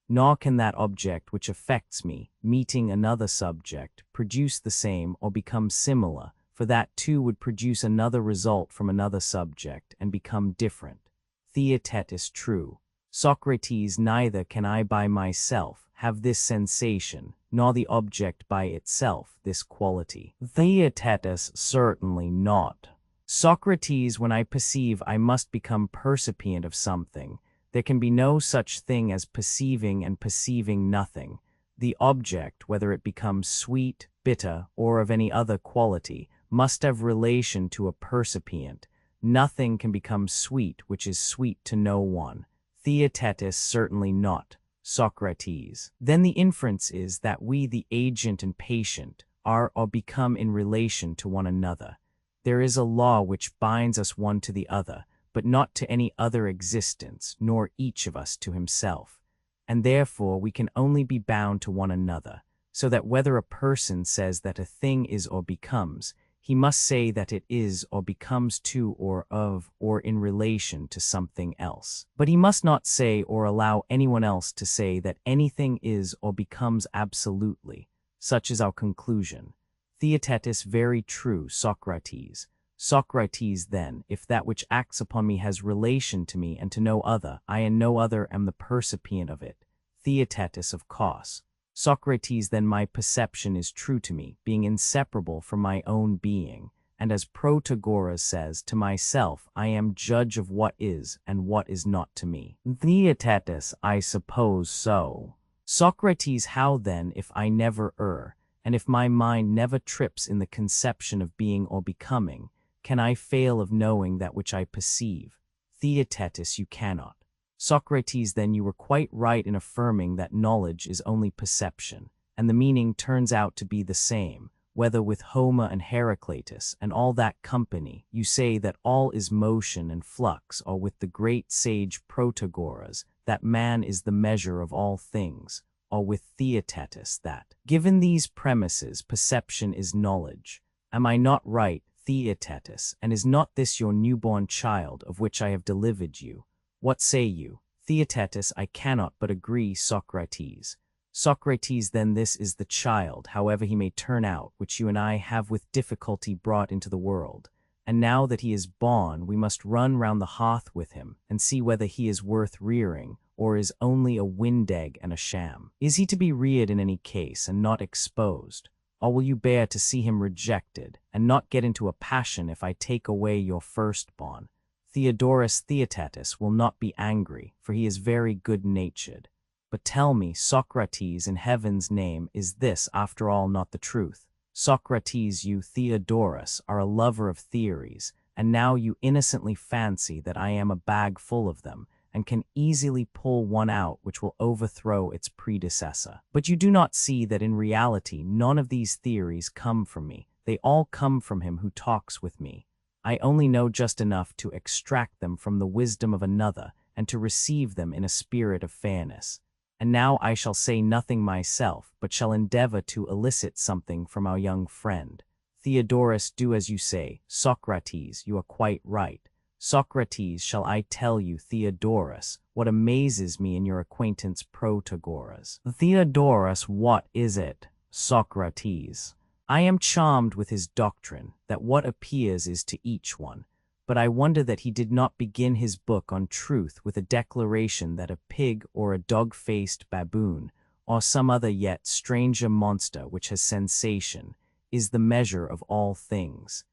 Nor can that object which affects me, meeting another subject, produce the same or become similar, for that too would produce another result from another subject, and become different. Theaetetus true. Socrates, neither can I by myself have this sensation, nor the object by itself this quality. Theaetetus certainly not. Socrates, when I perceive I must become percipient of something, there can be no such thing as perceiving and perceiving nothing. The object, whether it becomes sweet, bitter, or of any other quality, must have relation to a percipient. Nothing can become sweet which is sweet to no one. Theaetetus certainly not. Socrates. Then the inference is that we, the agent and patient, are or become in relation to one another. There is a law which binds us one to the other, but not to any other existence, nor each of us to himself. And therefore we can only be bound to one another. so that whether a person says that a thing is or becomes, he must say that it is or becomes to or of or in relation to something else. But he must not say or allow anyone else to say that anything is or becomes absolutely. Such is our conclusion. Theaetetus, very true, Socrates. Socrates, then, if that which acts upon me has relation to me and to no other, I and no other am the percipient of it. Theaetetus, of course. Socrates, then my perception is true to me, being inseparable from my own being, and as Protagoras says, to myself I am judge of what is and what is not to me. Theaetetus, I suppose so. Socrates, how then, if I never err, and if my mind never trips in the conception of being or becoming, can I fail of knowing that which I perceive? Theaetetus, you cannot. Socrates, then you were quite right in affirming that knowledge is only perception, and the meaning turns out to be the same, whether with Homer and Heraclitus and all that company you say that all is motion and flux, or with the great sage Protagoras, that man is the measure of all things, or with Theaetetus that, given these premises, perception is knowledge. Am I not right, Theaetetus, and is not this your newborn child of which I have delivered you? What say you? Theaetetus, I cannot but agree, Socrates. Socrates, then this is the child, however he may turn out, which you and I have with difficulty brought into the world. And now that he is born, we must run round the hearth with him, and see whether he is worth rearing, or is only a wind egg and a sham. Is he to be reared in any case, and not exposed? Or will you bear to see him rejected, and not get into a passion if I take away your firstborn? Theodorus Theaetetus will not be angry, for he is very good-natured. But tell me, Socrates, in heaven's name, is this, after all, not the truth? Socrates, you, Theodorus, are a lover of theories, and now you innocently fancy that I am a bag full of them, and can easily pull one out which will overthrow its predecessor. But you do not see that in reality none of these theories come from me. They all come from him who talks with me. I only know just enough to extract them from the wisdom of another, and to receive them in a spirit of fairness. And now I shall say nothing myself, but shall endeavor to elicit something from our young friend. Theodorus, do as you say. Socrates, you are quite right. Socrates, shall I tell you, Theodorus, what amazes me in your acquaintance Protagoras? Theodorus, what is it? Socrates. I am charmed with his doctrine, that what appears is to each one, but I wonder that he did not begin his book on truth with a declaration that a pig or a dog-faced baboon, or some other yet stranger monster which has sensation, is the measure of all things.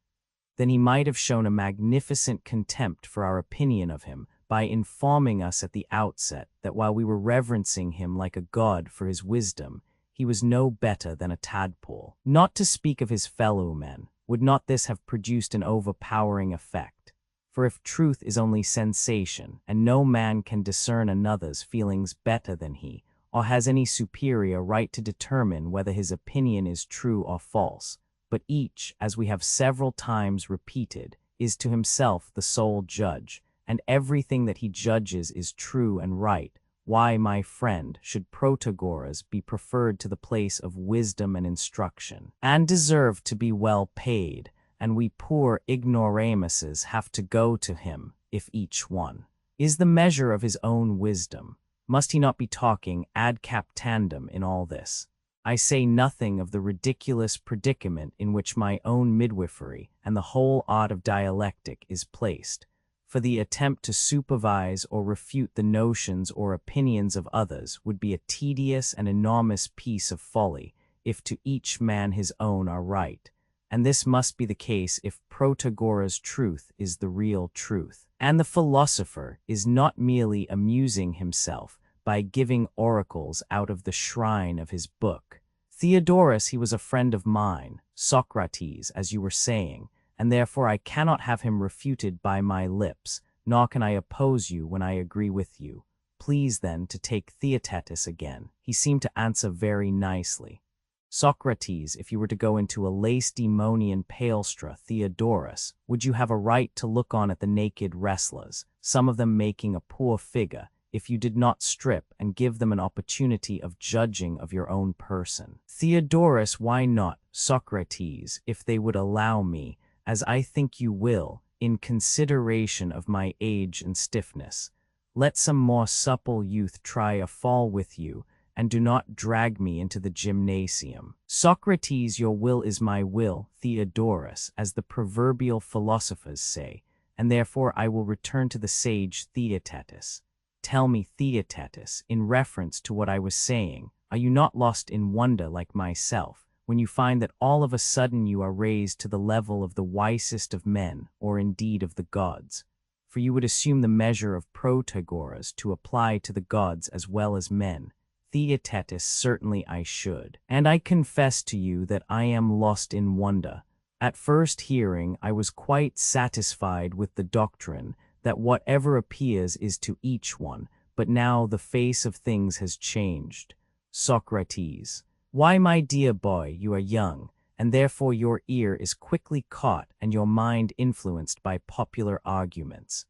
Then he might have shown a magnificent contempt for our opinion of him by informing us at the outset that while we were reverencing him like a god for his wisdom, he was no better than a tadpole. Not to speak of his fellow men, would not this have produced an overpowering effect? For if truth is only sensation, and no man can discern another's feelings better than he, or has any superior right to determine whether his opinion is true or false, but each, as we have several times repeated, is to himself the sole judge, and everything that he judges is true and right, why, my friend, should Protagoras be preferred to the place of wisdom and instruction, and deserve to be well paid, and we poor ignoramuses have to go to him, if each one is the measure of his own wisdom? Must he not be talking ad captandum in all this? I say nothing of the ridiculous predicament in which my own midwifery and the whole art of dialectic is placed, for the attempt to supervise or refute the notions or opinions of others would be a tedious and enormous piece of folly, if to each man his own are right, and this must be the case if Protagoras' truth is the real truth, and the philosopher is not merely amusing himself by giving oracles out of the shrine of his book. Theodorus, he was a friend of mine, Socrates, as you were saying, and therefore I cannot have him refuted by my lips, nor can I oppose you when I agree with you. Please then to take Theaetetus again. He seemed to answer very nicely. Socrates, if you were to go into a Lacedaemonian palestra, Theodorus, would you have a right to look on at the naked wrestlers, some of them making a poor figure, if you did not strip and give them an opportunity of judging of your own person. Theodorus, why not, Socrates, if they would allow me, as I think you will, in consideration of my age and stiffness. Let some more supple youth try a fall with you, and do not drag me into the gymnasium. Socrates, your will is my will, Theodorus, as the proverbial philosophers say, and therefore I will return to the sage Theaetetus. Tell me, Theaetetus, in reference to what I was saying, are you not lost in wonder like myself, when you find that all of a sudden you are raised to the level of the wisest of men, or indeed of the gods? For you would assume the measure of Protagoras to apply to the gods as well as men. Theaetetus, certainly I should. And I confess to you that I am lost in wonder. At first hearing, I was quite satisfied with the doctrine that whatever appears is to each one, but now the face of things has changed. Socrates. Why, my dear boy, you are young, and therefore your ear is quickly caught and your mind influenced by popular arguments.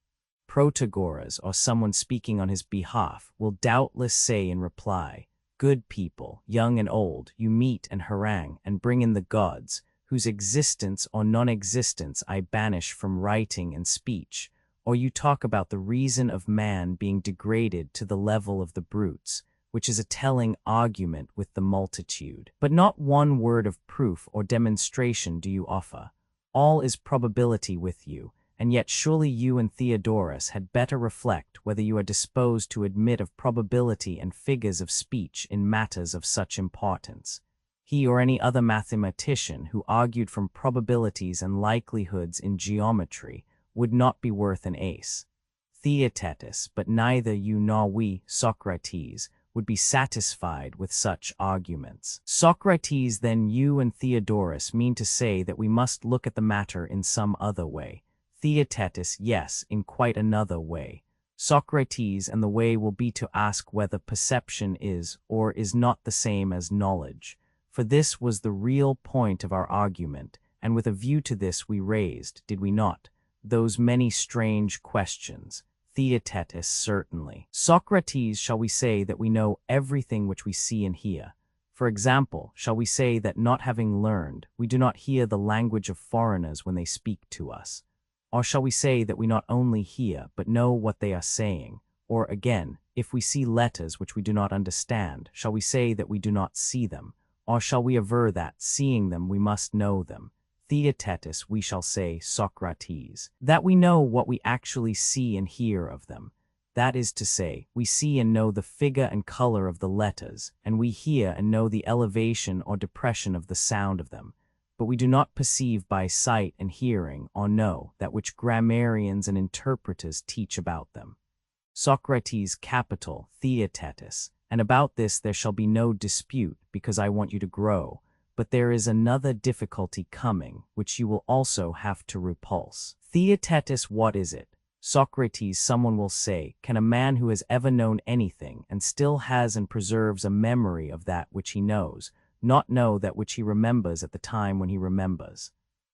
Protagoras, or someone speaking on his behalf, will doubtless say in reply, "Good people, young and old, you meet and harangue and bring in the gods, whose existence or non-existence I banish from writing and speech, or you talk about the reason of man being degraded to the level of the brutes, which is a telling argument with the multitude. But not one word of proof or demonstration do you offer. All is probability with you, and yet surely you and Theodorus had better reflect whether you are disposed to admit of probability and figures of speech in matters of such importance. He or any other mathematician who argued from probabilities and likelihoods in geometry would not be worth an ace. Theaetetus, but neither you nor we, Socrates, would be satisfied with such arguments. Socrates, then you and Theodorus mean to say that we must look at the matter in some other way. Theaetetus, yes, in quite another way. Socrates, and the way will be to ask whether perception is or is not the same as knowledge. For this was the real point of our argument, and with a view to this we raised, did we not, those many strange questions. Theaetetus, certainly. Socrates, shall we say that we know everything which we see and hear? For example, shall we say that not having learned, we do not hear the language of foreigners when they speak to us? Or shall we say that we not only hear, but know what they are saying? Or again, if we see letters which we do not understand, shall we say that we do not see them? Or shall we aver that, seeing them, we must know them? Theaetetus, we shall say, Socrates, that we know what we actually see and hear of them. That is to say, we see and know the figure and color of the letters, and we hear and know the elevation or depression of the sound of them. But we do not perceive by sight and hearing, or know, that which grammarians and interpreters teach about them. Socrates, capital, Theaetetus, and about this there shall be no dispute, because I want you to grow. But there is another difficulty coming, which you will also have to repulse. Theaetetus, what is it? Socrates, someone will say, can a man who has ever known anything, and still has and preserves a memory of that which he knows, not know that which he remembers at the time when he remembers?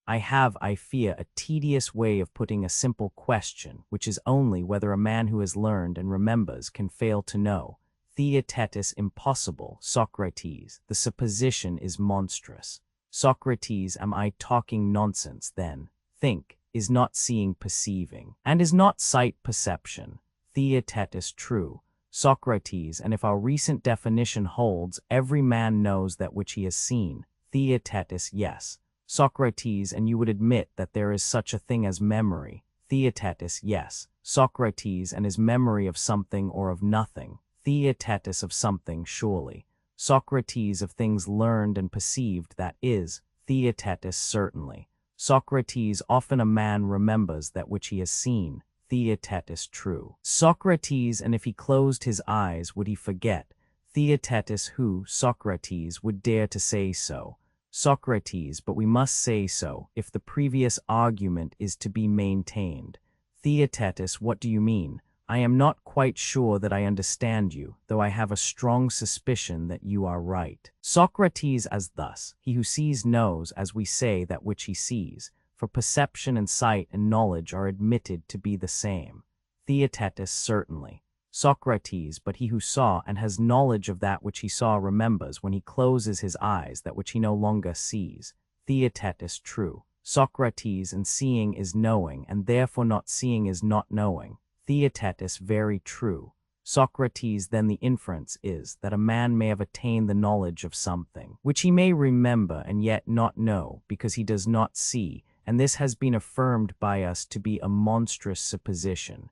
I have, I fear, a tedious way of putting a simple question, which is only whether a man who has learned and remembers can fail to know. Theaetetus, impossible. Socrates, the supposition is monstrous. Socrates, am I talking nonsense then? Think, is not seeing perceiving? And is not sight perception? Theaetetus, true. Socrates, and if our recent definition holds, every man knows that which he has seen. Theaetetus, yes. Socrates, and you would admit that there is such a thing as memory. Theaetetus, yes. Socrates, and is memory of something or of nothing? Theaetetus, of something, surely. Socrates, of things learned and perceived, that is. Theaetetus, certainly. Socrates, often a man remembers that which he has seen. Theaetetus, true. Socrates, and if he closed his eyes, would he forget? Theaetetus, who, Socrates, would dare to say so? Socrates, but we must say so, if the previous argument is to be maintained. Theaetetus, what do you mean? I am not quite sure that I understand you, though I have a strong suspicion that you are right. Socrates, as thus, he who sees knows, as we say, that which he sees, for perception and sight and knowledge are admitted to be the same. Theaetetus, certainly. Socrates, but he who saw and has knowledge of that which he saw remembers when he closes his eyes that which he no longer sees. Theaetetus, true. Socrates, and seeing is knowing, and therefore not seeing is not knowing. Theaetetus, very true. Socrates, then the inference is that a man may have attained the knowledge of something, which he may remember and yet not know, because he does not see, and this has been affirmed by us to be a monstrous supposition.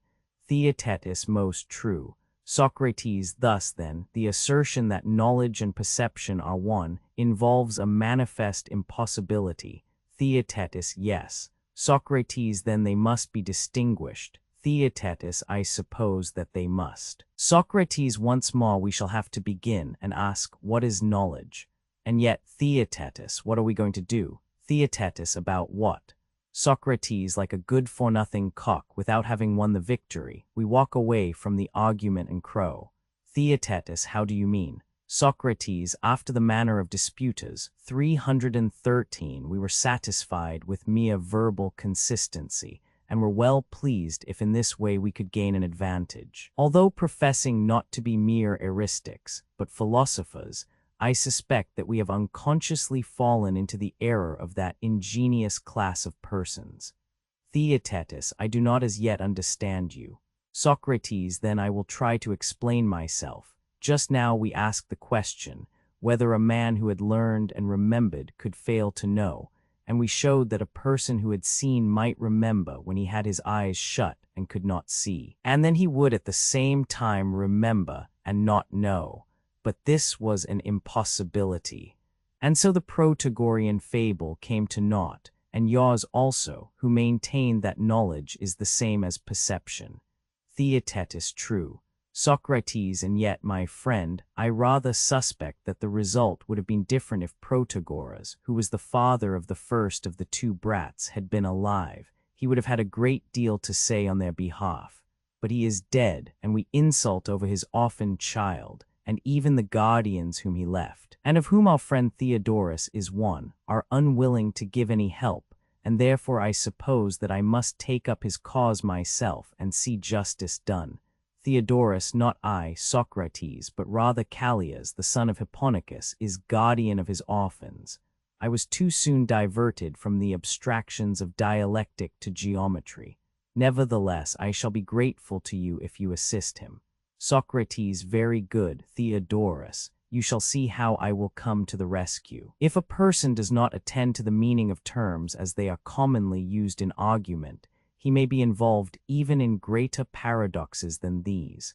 Theaetetus, most true. Socrates, thus then, the assertion that knowledge and perception are one involves a manifest impossibility. Theaetetus, yes. Socrates, then they must be distinguished. Theaetetus, I suppose that they must. Socrates, once more we shall have to begin and ask, what is knowledge? And yet, Theaetetus, what are we going to do? Theaetetus, about what? Socrates, like a good-for-nothing cock without having won the victory, we walk away from the argument and crow. Theaetetus, how do you mean? Socrates, after the manner of disputers, 313, we were satisfied with mere verbal consistency, and were well pleased if in this way we could gain an advantage. Although professing not to be mere eristics, but philosophers, I suspect that we have unconsciously fallen into the error of that ingenious class of persons. Theaetetus, I do not as yet understand you. Socrates, then I will try to explain myself. Just now we asked the question, whether a man who had learned and remembered could fail to know, and we showed that a person who had seen might remember when he had his eyes shut and could not see, and then he would at the same time remember and not know. But this was an impossibility. And so the Protagorean fable came to naught, and yours also, who maintained that knowledge is the same as perception. Theaetetus, true. Socrates, and yet, my friend, I rather suspect that the result would have been different if Protagoras, who was the father of the first of the two brats, had been alive. He would have had a great deal to say on their behalf. But he is dead, and we insult over his orphan child, and even the guardians whom he left, and of whom our friend Theodorus is one, are unwilling to give any help, and therefore I suppose that I must take up his cause myself and see justice done. Theodorus, not I, Socrates, but rather Callias, the son of Hipponicus, is guardian of his orphans. I was too soon diverted from the abstractions of dialectic to geometry. Nevertheless, I shall be grateful to you if you assist him. Socrates, very good. Theodorus, you shall see how I will come to the rescue. If a person does not attend to the meaning of terms as they are commonly used in argument, he may be involved even in greater paradoxes than these.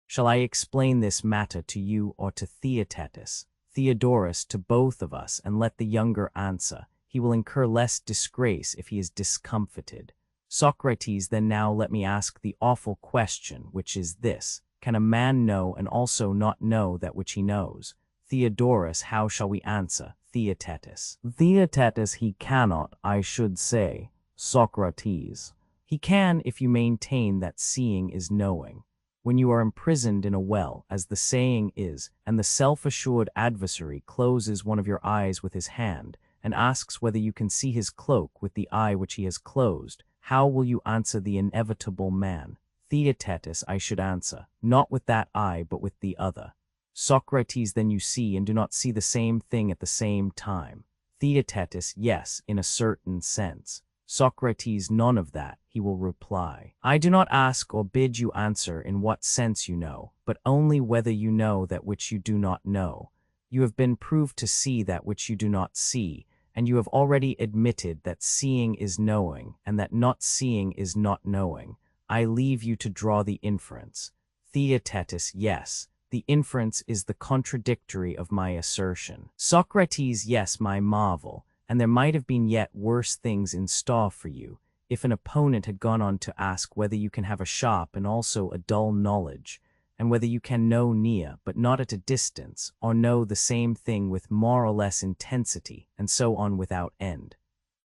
Shall I explain this matter to you or to Theaetetus? Theodorus, to both of us, and let the younger answer. He will incur less disgrace if he is discomfited. Socrates, then now let me ask the awful question, which is this. Can a man know and also not know that which he knows? Theodorus, how shall we answer? Theaetetus. Theaetetus, he cannot, I should say. Socrates. He can if you maintain that seeing is knowing. When you are imprisoned in a well, as the saying is, and the self-assured adversary closes one of your eyes with his hand, and asks whether you can see his cloak with the eye which he has closed, how will you answer the inevitable man? Theaetetus, I should answer, not with that eye, but with the other. Socrates, then you see and do not see the same thing at the same time. Theaetetus, yes, in a certain sense. Socrates, none of that, he will reply. I do not ask or bid you answer in what sense you know, but only whether you know that which you do not know. You have been proved to see that which you do not see, and you have already admitted that seeing is knowing, and that not seeing is not knowing. I leave you to draw the inference. Theaetetus, yes, the inference is the contradictory of my assertion. Socrates, yes, my marvel, and there might have been yet worse things in store for you, if an opponent had gone on to ask whether you can have a sharp and also a dull knowledge, and whether you can know near but not at a distance, or know the same thing with more or less intensity, and so on without end.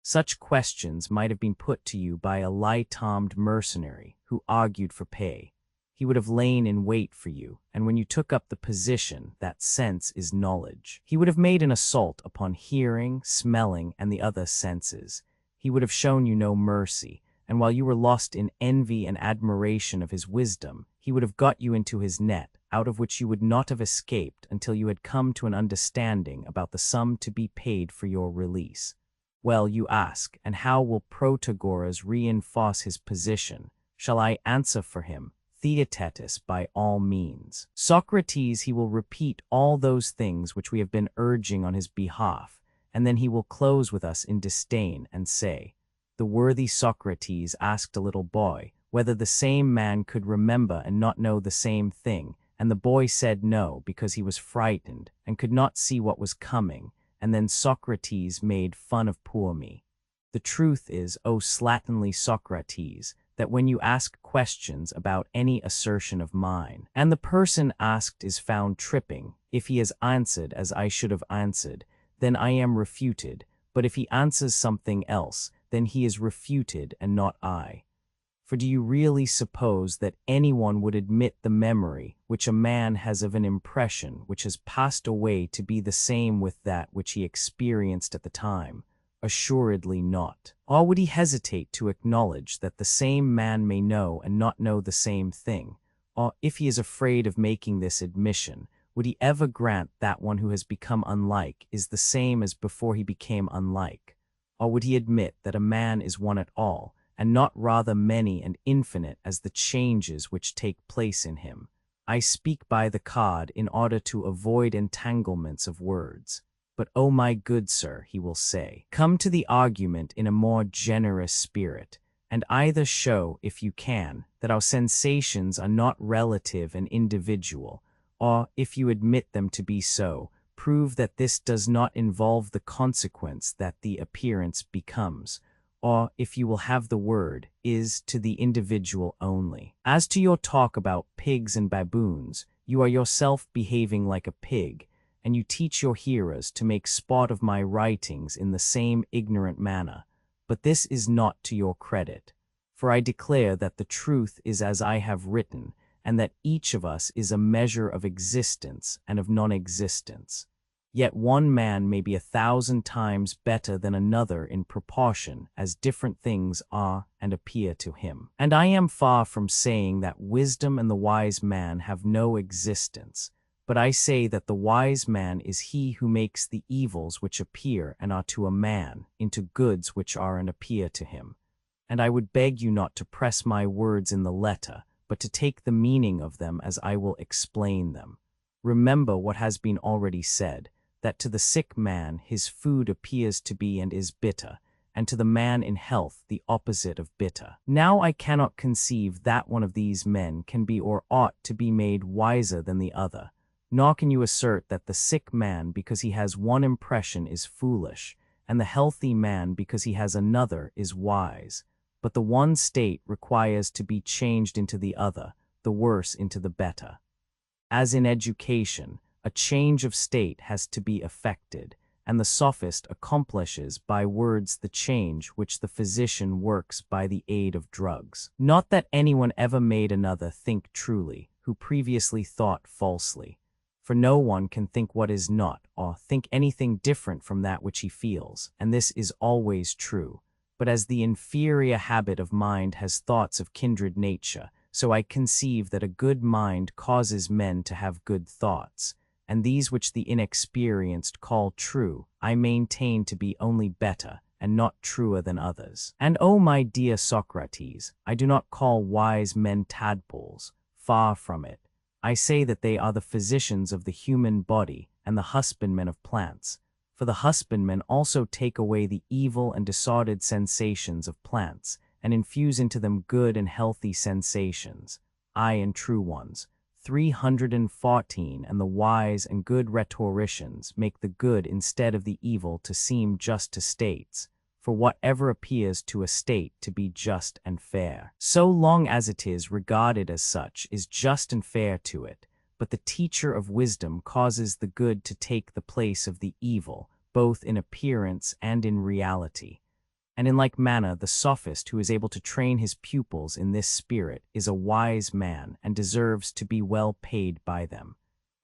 Such questions might have been put to you by a light-armed mercenary who argued for pay. He would have lain in wait for you, and when you took up the position, that sense is knowledge. He would have made an assault upon hearing, smelling, and the other senses. He would have shown you no mercy, and while you were lost in envy and admiration of his wisdom, he would have got you into his net, out of which you would not have escaped until you had come to an understanding about the sum to be paid for your release. Well, you ask, and how will Protagoras reinforce his position? Shall I answer for him? Theaetetus, by all means. Socrates, he will repeat all those things which we have been urging on his behalf, and then he will close with us in disdain and say, "The worthy Socrates asked a little boy whether the same man could remember and not know the same thing, and the boy said no, because he was frightened and could not see what was coming, and then Socrates made fun of poor me." The truth is, O slatternly Socrates, that when you ask questions about any assertion of mine, and the person asked is found tripping, if he has answered as I should have answered, then I am refuted, but if he answers something else, then he is refuted and not I. For do you really suppose that anyone would admit the memory which a man has of an impression which has passed away to be the same with that which he experienced at the time? Assuredly not. Or would he hesitate to acknowledge that the same man may know and not know the same thing? Or, if he is afraid of making this admission, would he ever grant that one who has become unlike is the same as before he became unlike? Or would he admit that a man is one at all, and not rather many and infinite as the changes which take place in him? I speak by the card in order to avoid entanglements of words. But, oh my good sir, he will say, come to the argument in a more generous spirit, and either show, if you can, that our sensations are not relative and individual, or, if you admit them to be so, prove that this does not involve the consequence that the appearance becomes, or, if you will have the word, is to the individual only. As to your talk about pigs and baboons, you are yourself behaving like a pig, and you teach your hearers to make sport of my writings in the same ignorant manner. But this is not to your credit, for I declare that the truth is as I have written, and that each of us is a measure of existence and of non-existence. Yet one man may be 1,000 times better than another in proportion as different things are and appear to him. And I am far from saying that wisdom and the wise man have no existence, but I say that the wise man is he who makes the evils which appear and are to a man into goods which are and appear to him. And I would beg you not to press my words in the letter, but to take the meaning of them as I will explain them. Remember what has been already said, that to the sick man his food appears to be and is bitter, and to the man in health the opposite of bitter. Now I cannot conceive that one of these men can be or ought to be made wiser than the other, nor can you assert that the sick man because he has one impression is foolish, and the healthy man because he has another is wise. But the one state requires to be changed into the other, the worse into the better. As in education, a change of state has to be effected, and the sophist accomplishes by words the change which the physician works by the aid of drugs. Not that anyone ever made another think truly, who previously thought falsely. For no one can think what is not, or think anything different from that which he feels, and this is always true. But as the inferior habit of mind has thoughts of kindred nature, so I conceive that a good mind causes men to have good thoughts, and these which the inexperienced call true, I maintain to be only better, and not truer than others. And oh my dear Socrates, I do not call wise men tadpoles, far from it. I say that they are the physicians of the human body and the husbandmen of plants. For the husbandmen also take away the evil and disordered sensations of plants, and infuse into them good and healthy sensations, aye, and true ones. 314 And the wise and good rhetoricians make the good instead of the evil to seem just to states, for whatever appears to a state to be just and fair, so long as it is regarded as such, is just and fair to it. But the teacher of wisdom causes the good to take the place of the evil, both in appearance and in reality. And in like manner, the sophist who is able to train his pupils in this spirit is a wise man and deserves to be well paid by them.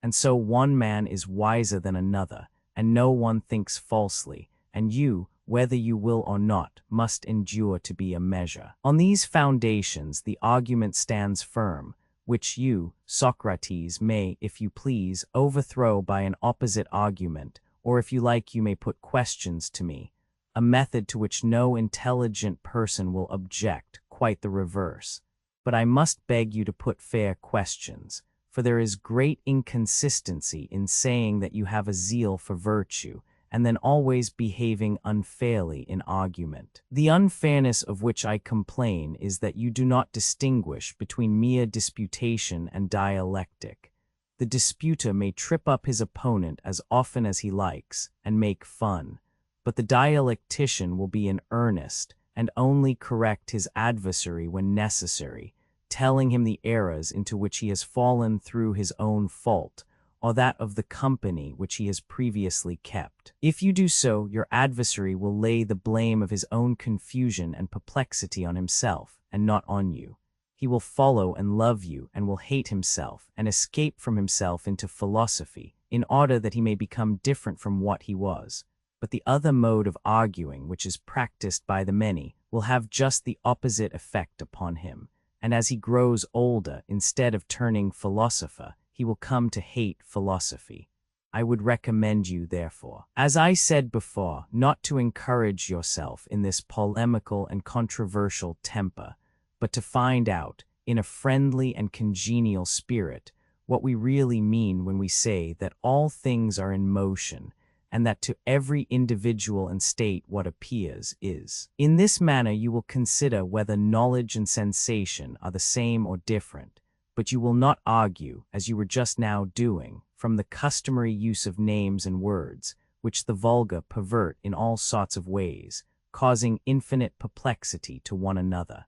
And so one man is wiser than another, and no one thinks falsely, and you, whether you will or not, must endure to be a measure. On these foundations the argument stands firm, which you, Socrates, may, if you please, overthrow by an opposite argument, or if you like you may put questions to me, a method to which no intelligent person will object, quite the reverse. But I must beg you to put fair questions, for there is great inconsistency in saying that you have a zeal for virtue, and then always behaving unfairly in argument. The unfairness of which I complain is that you do not distinguish between mere disputation and dialectic. The disputer may trip up his opponent as often as he likes, and make fun, but the dialectician will be in earnest, and only correct his adversary when necessary, telling him the errors into which he has fallen through his own fault, or that of the company which he has previously kept. If you do so, your adversary will lay the blame of his own confusion and perplexity on himself, and not on you. He will follow and love you, and will hate himself, and escape from himself into philosophy, in order that he may become different from what he was. But the other mode of arguing, which is practiced by the many, will have just the opposite effect upon him, and as he grows older, instead of turning philosopher, he will come to hate philosophy. I would recommend you, therefore, as I said before, not to encourage yourself in this polemical and controversial temper, but to find out, in a friendly and congenial spirit, what we really mean when we say that all things are in motion, and that to every individual and state what appears is. In this manner you will consider whether knowledge and sensation are the same or different, but you will not argue, as you were just now doing, from the customary use of names and words, which the vulgar pervert in all sorts of ways, causing infinite perplexity to one another.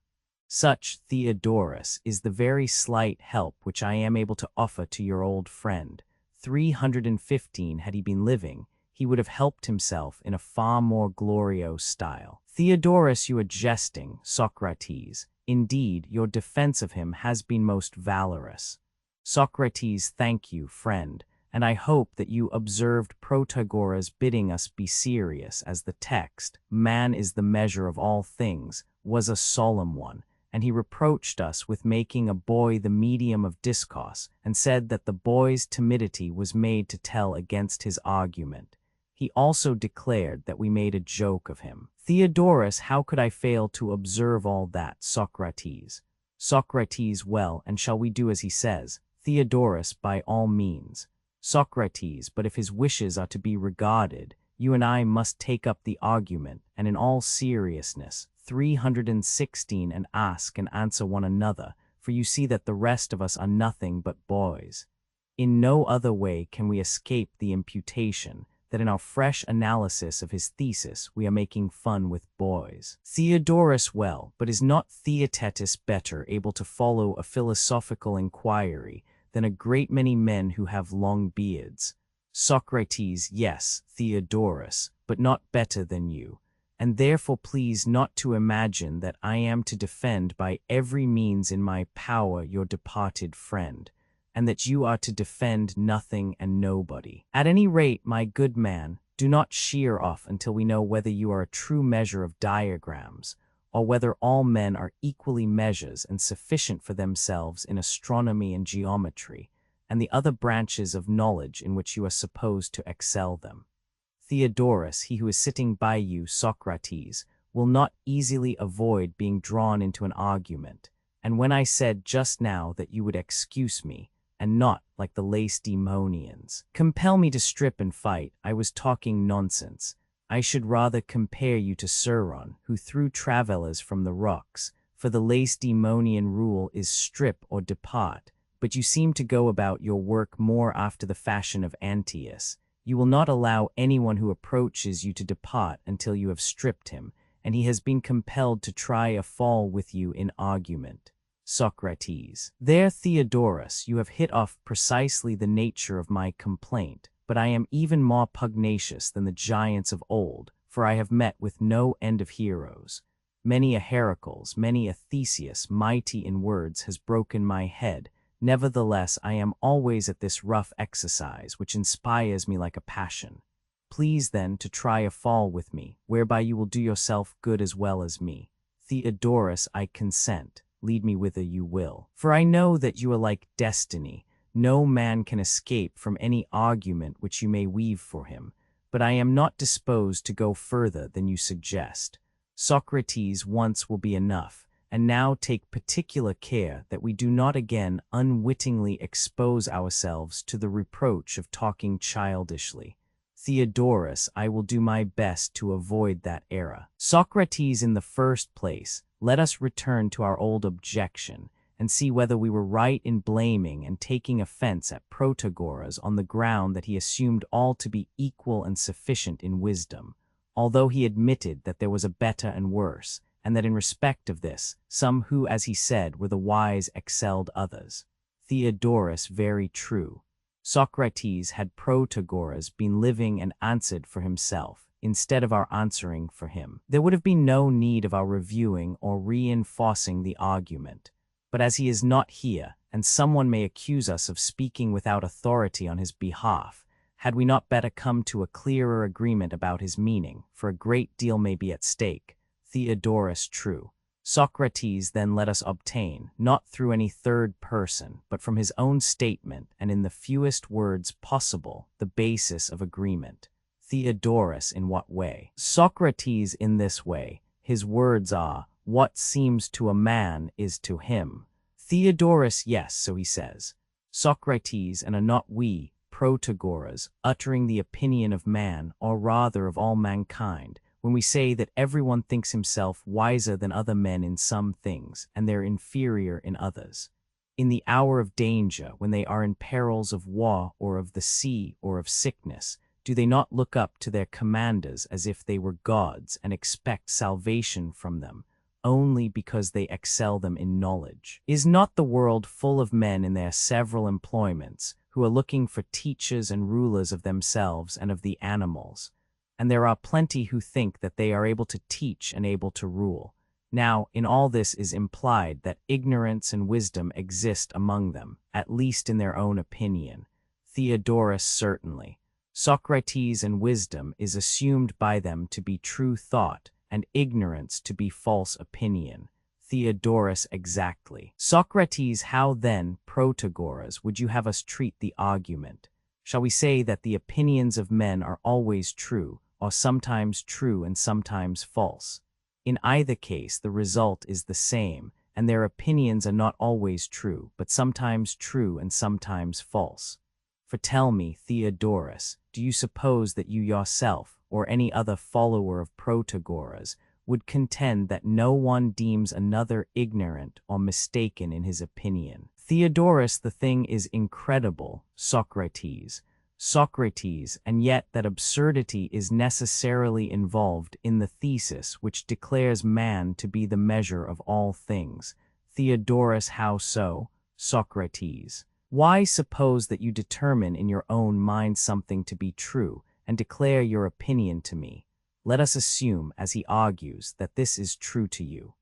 Such, Theodorus, is the very slight help which I am able to offer to your old friend. 315 had he been living, he would have helped himself in a far more gloriose style. Theodorus, you are jesting, Socrates. Indeed, your defense of him has been most valorous. Socrates, thank you, friend, and I hope that you observed Protagoras bidding us be serious, as the text, "Man is the measure of all things," was a solemn one, and he reproached us with making a boy the medium of discourse, and said that the boy's timidity was made to tell against his argument. He also declared that we made a joke of him. Theodorus, how could I fail to observe all that, Socrates? Socrates, well, and shall we do as he says? Theodorus, by all means. Socrates, but if his wishes are to be regarded, you and I must take up the argument, and in all seriousness, 316, and ask and answer one another, for you see that the rest of us are nothing but boys. In no other way can we escape the imputation that in our fresh analysis of his thesis we are making fun with boys. Theodorus, well, but is not Theaetetus better able to follow a philosophical inquiry than a great many men who have long beards? Socrates, yes, Theodorus, but not better than you, and therefore please not to imagine that I am to defend by every means in my power your departed friend, and that you are to defend nothing and nobody. At any rate, my good man, do not sheer off until we know whether you are a true measure of diagrams, or whether all men are equally measures and sufficient for themselves in astronomy and geometry, and the other branches of knowledge in which you are supposed to excel them. Theodorus, he who is sitting by you, Socrates, will not easily avoid being drawn into an argument, and when I said just now that you would excuse me, and not, like the Lacedaemonians, compel me to strip and fight, I was talking nonsense. I should rather compare you to Sauron, who threw travellers from the rocks, for the Lacedaemonian rule is strip or depart, but you seem to go about your work more after the fashion of Antaeus. You will not allow anyone who approaches you to depart until you have stripped him, and he has been compelled to try a fall with you in argument. Socrates. There, Theodorus, you have hit off precisely the nature of my complaint, but I am even more pugnacious than the giants of old, for I have met with no end of heroes. Many a Heracles, many a Theseus, mighty in words, has broken my head. Nevertheless, I am always at this rough exercise, which inspires me like a passion. Please, then, to try a fall with me, whereby you will do yourself good as well as me. Theodorus, I consent. lead me whither you will. For I know that you are like destiny. No man can escape from any argument which you may weave for him, but I am not disposed to go further than you suggest. Socrates once will be enough, and now take particular care that we do not again unwittingly expose ourselves to the reproach of talking childishly. Theodorus, I will do my best to avoid that error. Socrates, in the first place, let us return to our old objection, and see whether we were right in blaming and taking offense at Protagoras on the ground that he assumed all to be equal and sufficient in wisdom, although he admitted that there was a better and worse, and that in respect of this, some who, as he said, were the wise excelled others. Theodorus, very true. Socrates, had Protagoras been living and answered for himself, instead of our answering for him, there would have been no need of our reviewing or reinforcing the argument. But as he is not here, and someone may accuse us of speaking without authority on his behalf, had we not better come to a clearer agreement about his meaning, for a great deal may be at stake? Theodorus, true. Socrates, then let us obtain, not through any third person, but from his own statement, and in the fewest words possible, the basis of agreement. Theodorus, in what way? Socrates, in this way. His words are, what seems to a man is to him. Theodorus, yes, so he says. Socrates, and are not we, Protagoras, uttering the opinion of man, or rather of all mankind, when we say that everyone thinks himself wiser than other men in some things, and they're inferior in others? In the hour of danger, when they are in perils of war, or of the sea, or of sickness, do they not look up to their commanders as if they were gods, and expect salvation from them, only because they excel them in knowledge? Is not the world full of men in their several employments, who are looking for teachers and rulers of themselves and of the animals? And there are plenty who think that they are able to teach and able to rule. Now, in all this is implied that ignorance and wisdom exist among them, at least in their own opinion. Theodorus, certainly. Socrates, and wisdom is assumed by them to be true thought, and ignorance to be false opinion. Theodorus, exactly. Socrates, how then, Protagoras, would you have us treat the argument? Shall we say that the opinions of men are always true, or sometimes true and sometimes false? In either case, the result is the same, and their opinions are not always true, but sometimes true and sometimes false. For tell me, Theodorus, do you suppose that you yourself, or any other follower of Protagoras, would contend that no one deems another ignorant or mistaken in his opinion? Theodorus, the thing is incredible. Socrates. Socrates, and yet that absurdity is necessarily involved in the thesis which declares man to be the measure of all things. Theodorus, how so? Socrates. Why suppose that you determine in your own mind something to be true, and declare your opinion to me? Let us assume, as he argues, that this is true to you.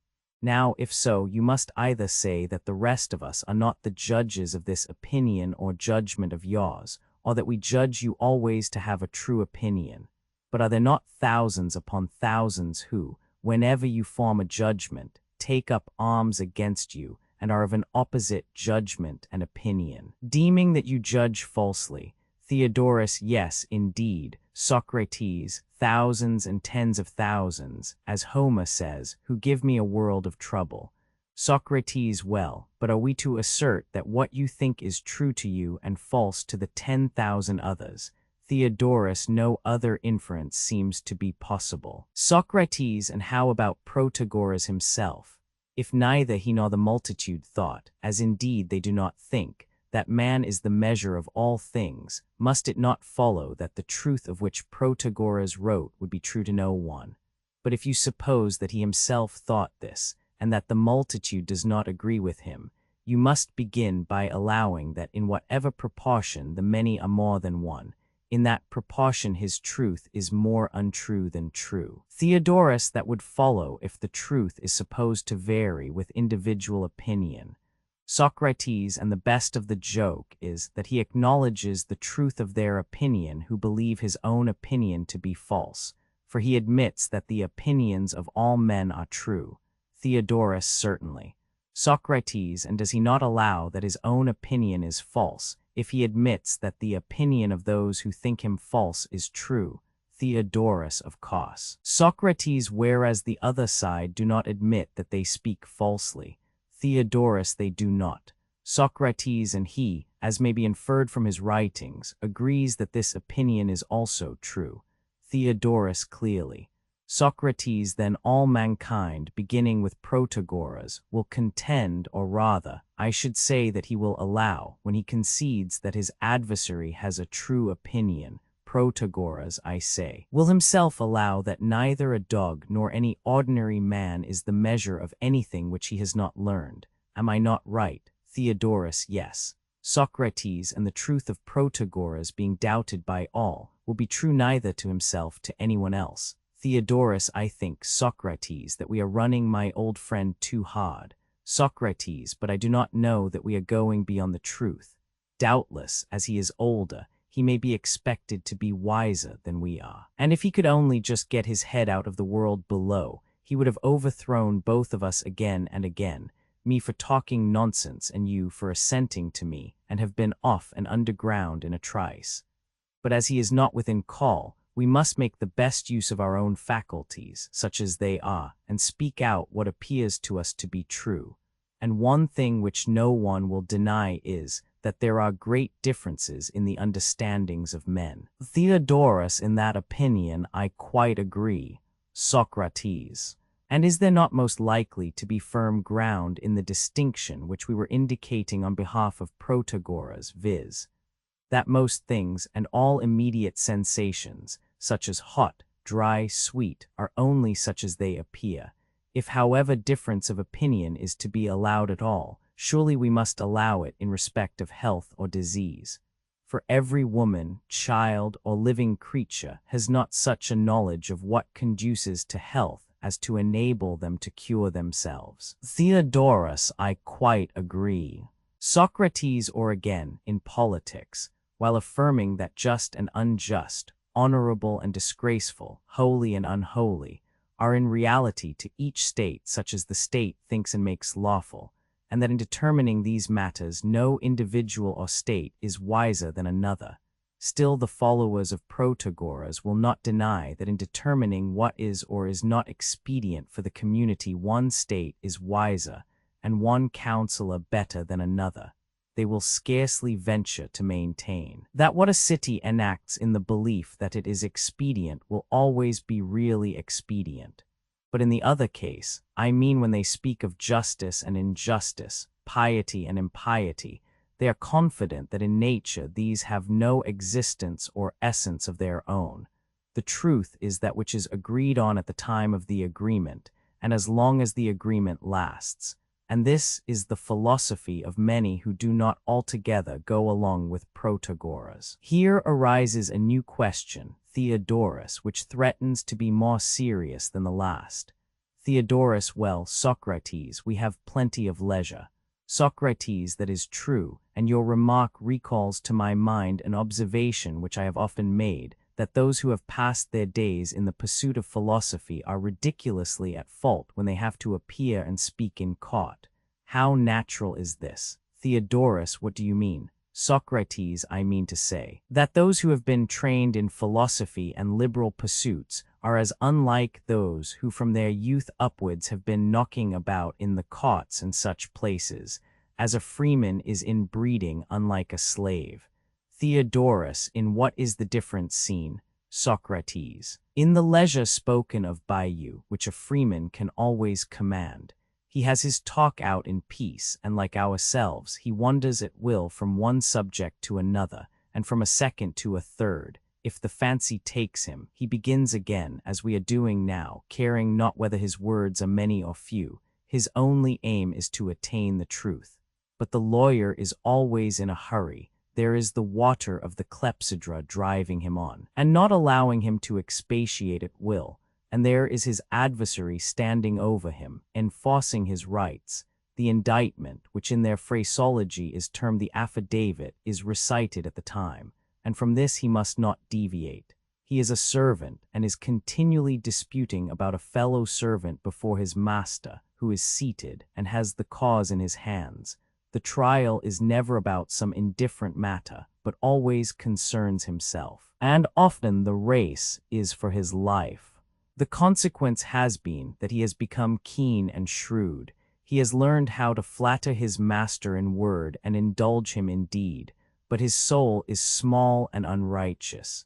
Now, if so, you must either say that the rest of us are not the judges of this opinion or judgment of yours, or that we judge you always to have a true opinion. But are there not thousands upon thousands who, whenever you form a judgment, take up arms against you, and are of an opposite judgment and opinion, deeming that you judge falsely? Theodorus, yes, indeed. Socrates, thousands and tens of thousands, as Homer says, who give me a world of trouble. Socrates, well, but are we to assert that what you think is true to you and false to the 10,000 others? Theodorus, no other inference seems to be possible. Socrates, and how about Protagoras himself? If neither he nor the multitude thought, as indeed they do not think, that man is the measure of all things, must it not follow that the truth of which Protagoras wrote would be true to no one? But if you suppose that he himself thought this, and that the multitude does not agree with him, you must begin by allowing that in whatever proportion the many are more than one, in that proportion his truth is more untrue than true. Theodorus, that would follow if the truth is supposed to vary with individual opinion. Socrates, and the best of the joke is that he acknowledges the truth of their opinion who believe his own opinion to be false, for he admits that the opinions of all men are true. Theodorus, certainly. Socrates, and does he not allow that his own opinion is false, if he admits that the opinion of those who think him false is true? Theodorus of Cos. Socrates, whereas the other side do not admit that they speak falsely. Theodorus, they do not. Socrates, and he, as may be inferred from his writings, agrees that this opinion is also true. Theodorus, clearly. Socrates, then all mankind, beginning with Protagoras, will contend, or rather, I should say that he will allow, when he concedes that his adversary has a true opinion, Protagoras, I say, will himself allow that neither a dog nor any ordinary man is the measure of anything which he has not learned. Am I not right? Theodorus, yes. Socrates, and the truth of Protagoras being doubted by all, will be true neither to himself to anyone else. Theodorus, I think, Socrates, that we are running my old friend too hard. Socrates, but I do not know that we are going beyond the truth. Doubtless, as he is older, he may be expected to be wiser than we are. And if he could only just get his head out of the world below, he would have overthrown both of us again and again, me for talking nonsense and you for assenting to me, and have been off and underground in a trice. But as he is not within call, we must make the best use of our own faculties, such as they are, and speak out what appears to us to be true. And one thing which no one will deny is, that there are great differences in the understandings of men. Theodorus, in that opinion I quite agree. Socrates. And is there not most likely to be firm ground in the distinction which we were indicating on behalf of Protagoras, viz., that most things and all immediate sensations, such as hot, dry, sweet, are only such as they appear? If, however, difference of opinion is to be allowed at all, surely we must allow it in respect of health or disease. For every woman, child, or living creature has not such a knowledge of what conduces to health as to enable them to cure themselves. Theodorus, I quite agree. Socrates, or again, in politics, while affirming that just and unjust, honorable and disgraceful, holy and unholy, are in reality to each state such as the state thinks and makes lawful, and that in determining these matters no individual or state is wiser than another, still the followers of Protagoras will not deny that in determining what is or is not expedient for the community one state is wiser, and one counselor better than another. They will scarcely venture to maintain that what a city enacts in the belief that it is expedient will always be really expedient. But in the other case, I mean when they speak of justice and injustice, piety and impiety, they are confident that in nature these have no existence or essence of their own. The truth is that which is agreed on at the time of the agreement, and as long as the agreement lasts. And this is the philosophy of many who do not altogether go along with Protagoras. Here arises a new question, Theodorus, which threatens to be more serious than the last. Theodorus, well, Socrates, we have plenty of leisure. Socrates, that is true, and your remark recalls to my mind an observation which I have often made, that those who have passed their days in the pursuit of philosophy are ridiculously at fault when they have to appear and speak in court. How natural is this? Theodorus, what do you mean? Socrates, I mean to say, that those who have been trained in philosophy and liberal pursuits are as unlike those who from their youth upwards have been knocking about in the courts and such places, as a freeman is in breeding unlike a slave. Theodorus, in what is the difference seen? Socrates. In the leisure spoken of by you, which a freeman can always command. He has his talk out in peace, and like ourselves, he wanders at will from one subject to another, and from a second to a third. If the fancy takes him, he begins again, as we are doing now, caring not whether his words are many or few. His only aim is to attain the truth. But the lawyer is always in a hurry. There is the water of the clepsydra driving him on, and not allowing him to expatiate at will, and there is his adversary standing over him, enforcing his rights. The indictment, which in their phraseology is termed the affidavit, is recited at the time, and from this he must not deviate. He is a servant, and is continually disputing about a fellow servant before his master, who who is seated and has the cause in his hands. The trial is never about some indifferent matter, but always concerns himself. And often the race is for his life. The consequence has been that he has become keen and shrewd. He has learned how to flatter his master in word and indulge him in deed, but his soul is small and unrighteous.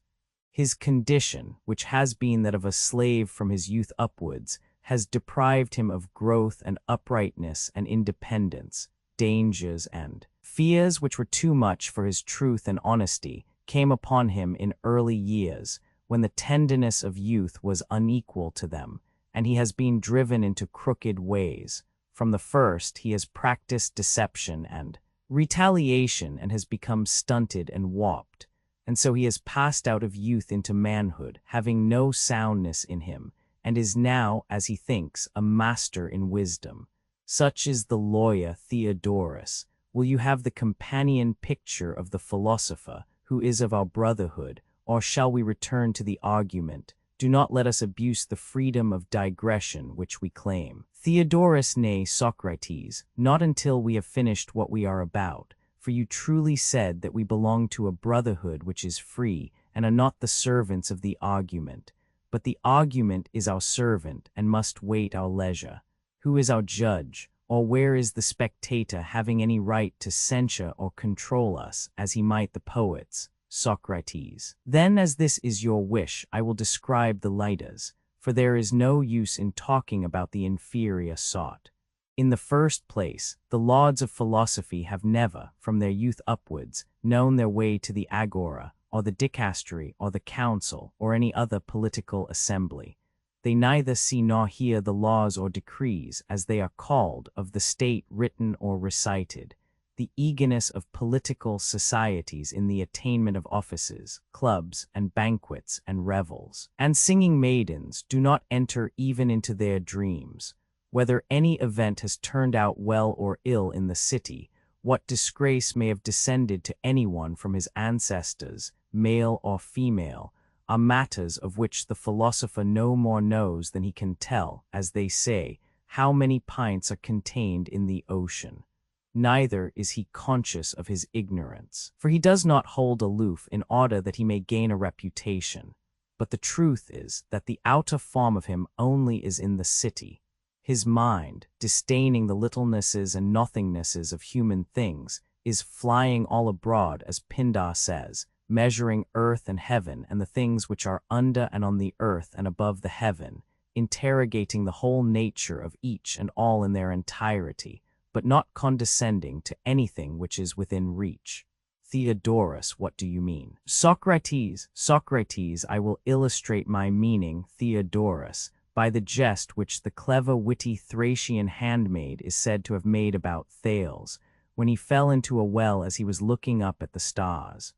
His condition, which has been that of a slave from his youth upwards, has deprived him of growth and uprightness and independence. Dangers and fears which were too much for his truth and honesty came upon him in early years, when the tenderness of youth was unequal to them, and he has been driven into crooked ways. From the first he has practiced deception and retaliation and has become stunted and warped, and so he has passed out of youth into manhood, having no soundness in him, and is now, as he thinks, a master in wisdom. Such is the lawyer Theodorus. Will you have the companion picture of the philosopher, who is of our brotherhood, or shall we return to the argument? Do not let us abuse the freedom of digression which we claim. Theodorus, nay, Socrates, not until we have finished what we are about, for you truly said that we belong to a brotherhood which is free, and are not the servants of the argument. But the argument is our servant, and must wait our leisure. Who is our judge, or where is the spectator having any right to censure or control us, as he might the poets? Socrates. Then, as this is your wish, I will describe the lighters, for there is no use in talking about the inferior sort. In the first place, the lauds of philosophy have never, from their youth upwards, known their way to the agora, or the dicastery, or the council, or any other political assembly. They neither see nor hear the laws or decrees, as they are called, of the state written or recited. The eagerness of political societies in the attainment of offices, clubs, and banquets, and revels, and singing maidens do not enter even into their dreams. Whether any event has turned out well or ill in the city, what disgrace may have descended to anyone from his ancestors, male or female, are matters of which the philosopher no more knows than he can tell, as they say, how many pints are contained in the ocean. Neither is he conscious of his ignorance, for he does not hold aloof in order that he may gain a reputation. But the truth is that the outer form of him only is in the city. His mind, disdaining the littlenesses and nothingnesses of human things, is flying all abroad, as Pindar says, measuring earth and heaven and the things which are under and on the earth and above the heaven, interrogating the whole nature of each and all in their entirety, but not condescending to anything which is within reach. Theodorus, what do you mean? Socrates, I will illustrate my meaning, Theodorus, by the jest which the clever, witty Thracian handmaid is said to have made about Thales, when he fell into a well as he was looking up at the stars.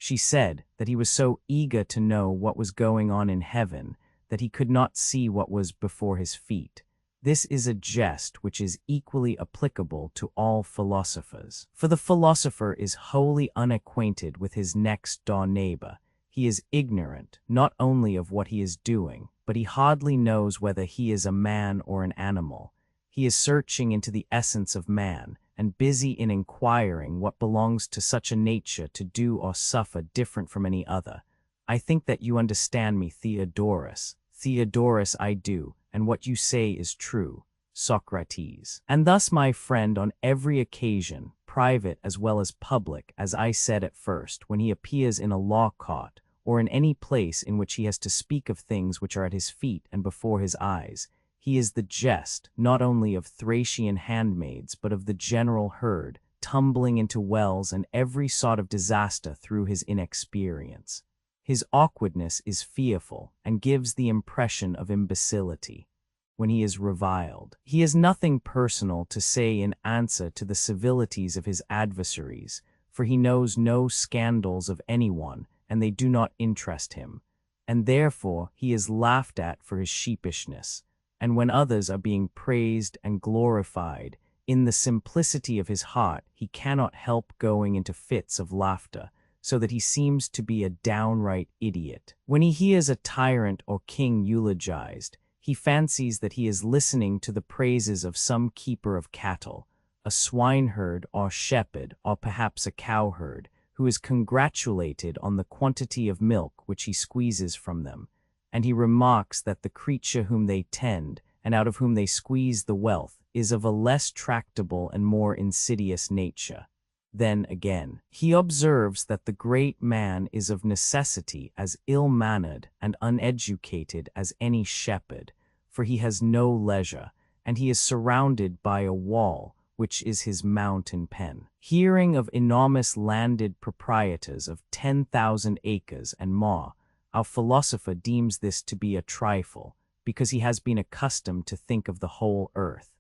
She said that he was so eager to know what was going on in heaven that he could not see what was before his feet. This is a jest which is equally applicable to all philosophers. For the philosopher is wholly unacquainted with his next-door neighbor. He is ignorant not only of what he is doing, but he hardly knows whether he is a man or an animal. He is searching into the essence of man, and busy in inquiring what belongs to such a nature to do or suffer different from any other. I think that you understand me, Theodorus. Theodorus, I do, and what you say is true. Socrates. And thus, my friend, on every occasion, private as well as public, as I said at first, when he appears in a law court, or in any place in which he has to speak of things which are at his feet and before his eyes, he is the jest, not only of Thracian handmaids, but of the general herd, tumbling into wells and every sort of disaster through his inexperience. His awkwardness is fearful, and gives the impression of imbecility. When he is reviled, he has nothing personal to say in answer to the civilities of his adversaries, for he knows no scandals of anyone, and they do not interest him, and therefore he is laughed at for his sheepishness. And when others are being praised and glorified, in the simplicity of his heart he cannot help going into fits of laughter, so that he seems to be a downright idiot. When he hears a tyrant or king eulogized, he He fancies that he is listening to the praises of some keeper of cattle, a swineherd or shepherd or perhaps a cowherd, who is congratulated on the quantity of milk which he squeezes from them, and he remarks that the creature whom they tend, and out of whom they squeeze the wealth, is of a less tractable and more insidious nature. Then again, he observes that the great man is of necessity as ill-mannered and uneducated as any shepherd, for he has no leisure, and he is surrounded by a wall, which is his mountain pen. Hearing of enormous landed proprietors of 10,000 acres and more, our philosopher deems this to be a trifle, because he has been accustomed to think of the whole earth.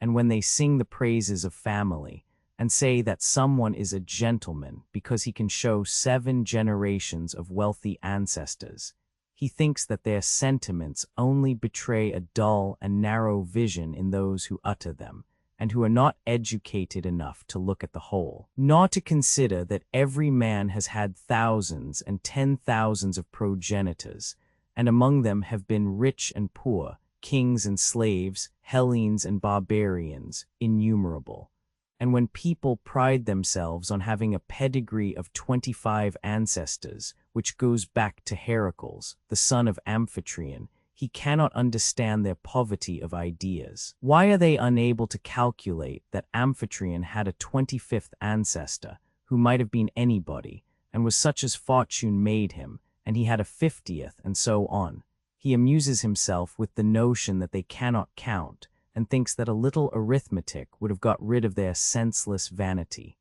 And when they sing the praises of family, and say that someone is a gentleman because he can show 7 generations of wealthy ancestors, he thinks that their sentiments only betray a dull and narrow vision in those who utter them, and who are not educated enough to look at the whole, nor to consider that every man has had thousands and 10,000s of progenitors, and among them have been rich and poor, kings and slaves, Hellenes and barbarians, innumerable. And when people pride themselves on having a pedigree of 25 ancestors, which goes back to Heracles, the son of Amphitryon, he cannot understand their poverty of ideas. Why are they unable to calculate that Amphitryon had a 25th ancestor, who might have been anybody, and was such as fortune made him, and he had a 50th, and so on? He amuses himself with the notion that they cannot count, and thinks that a little arithmetic would have got rid of their senseless vanity.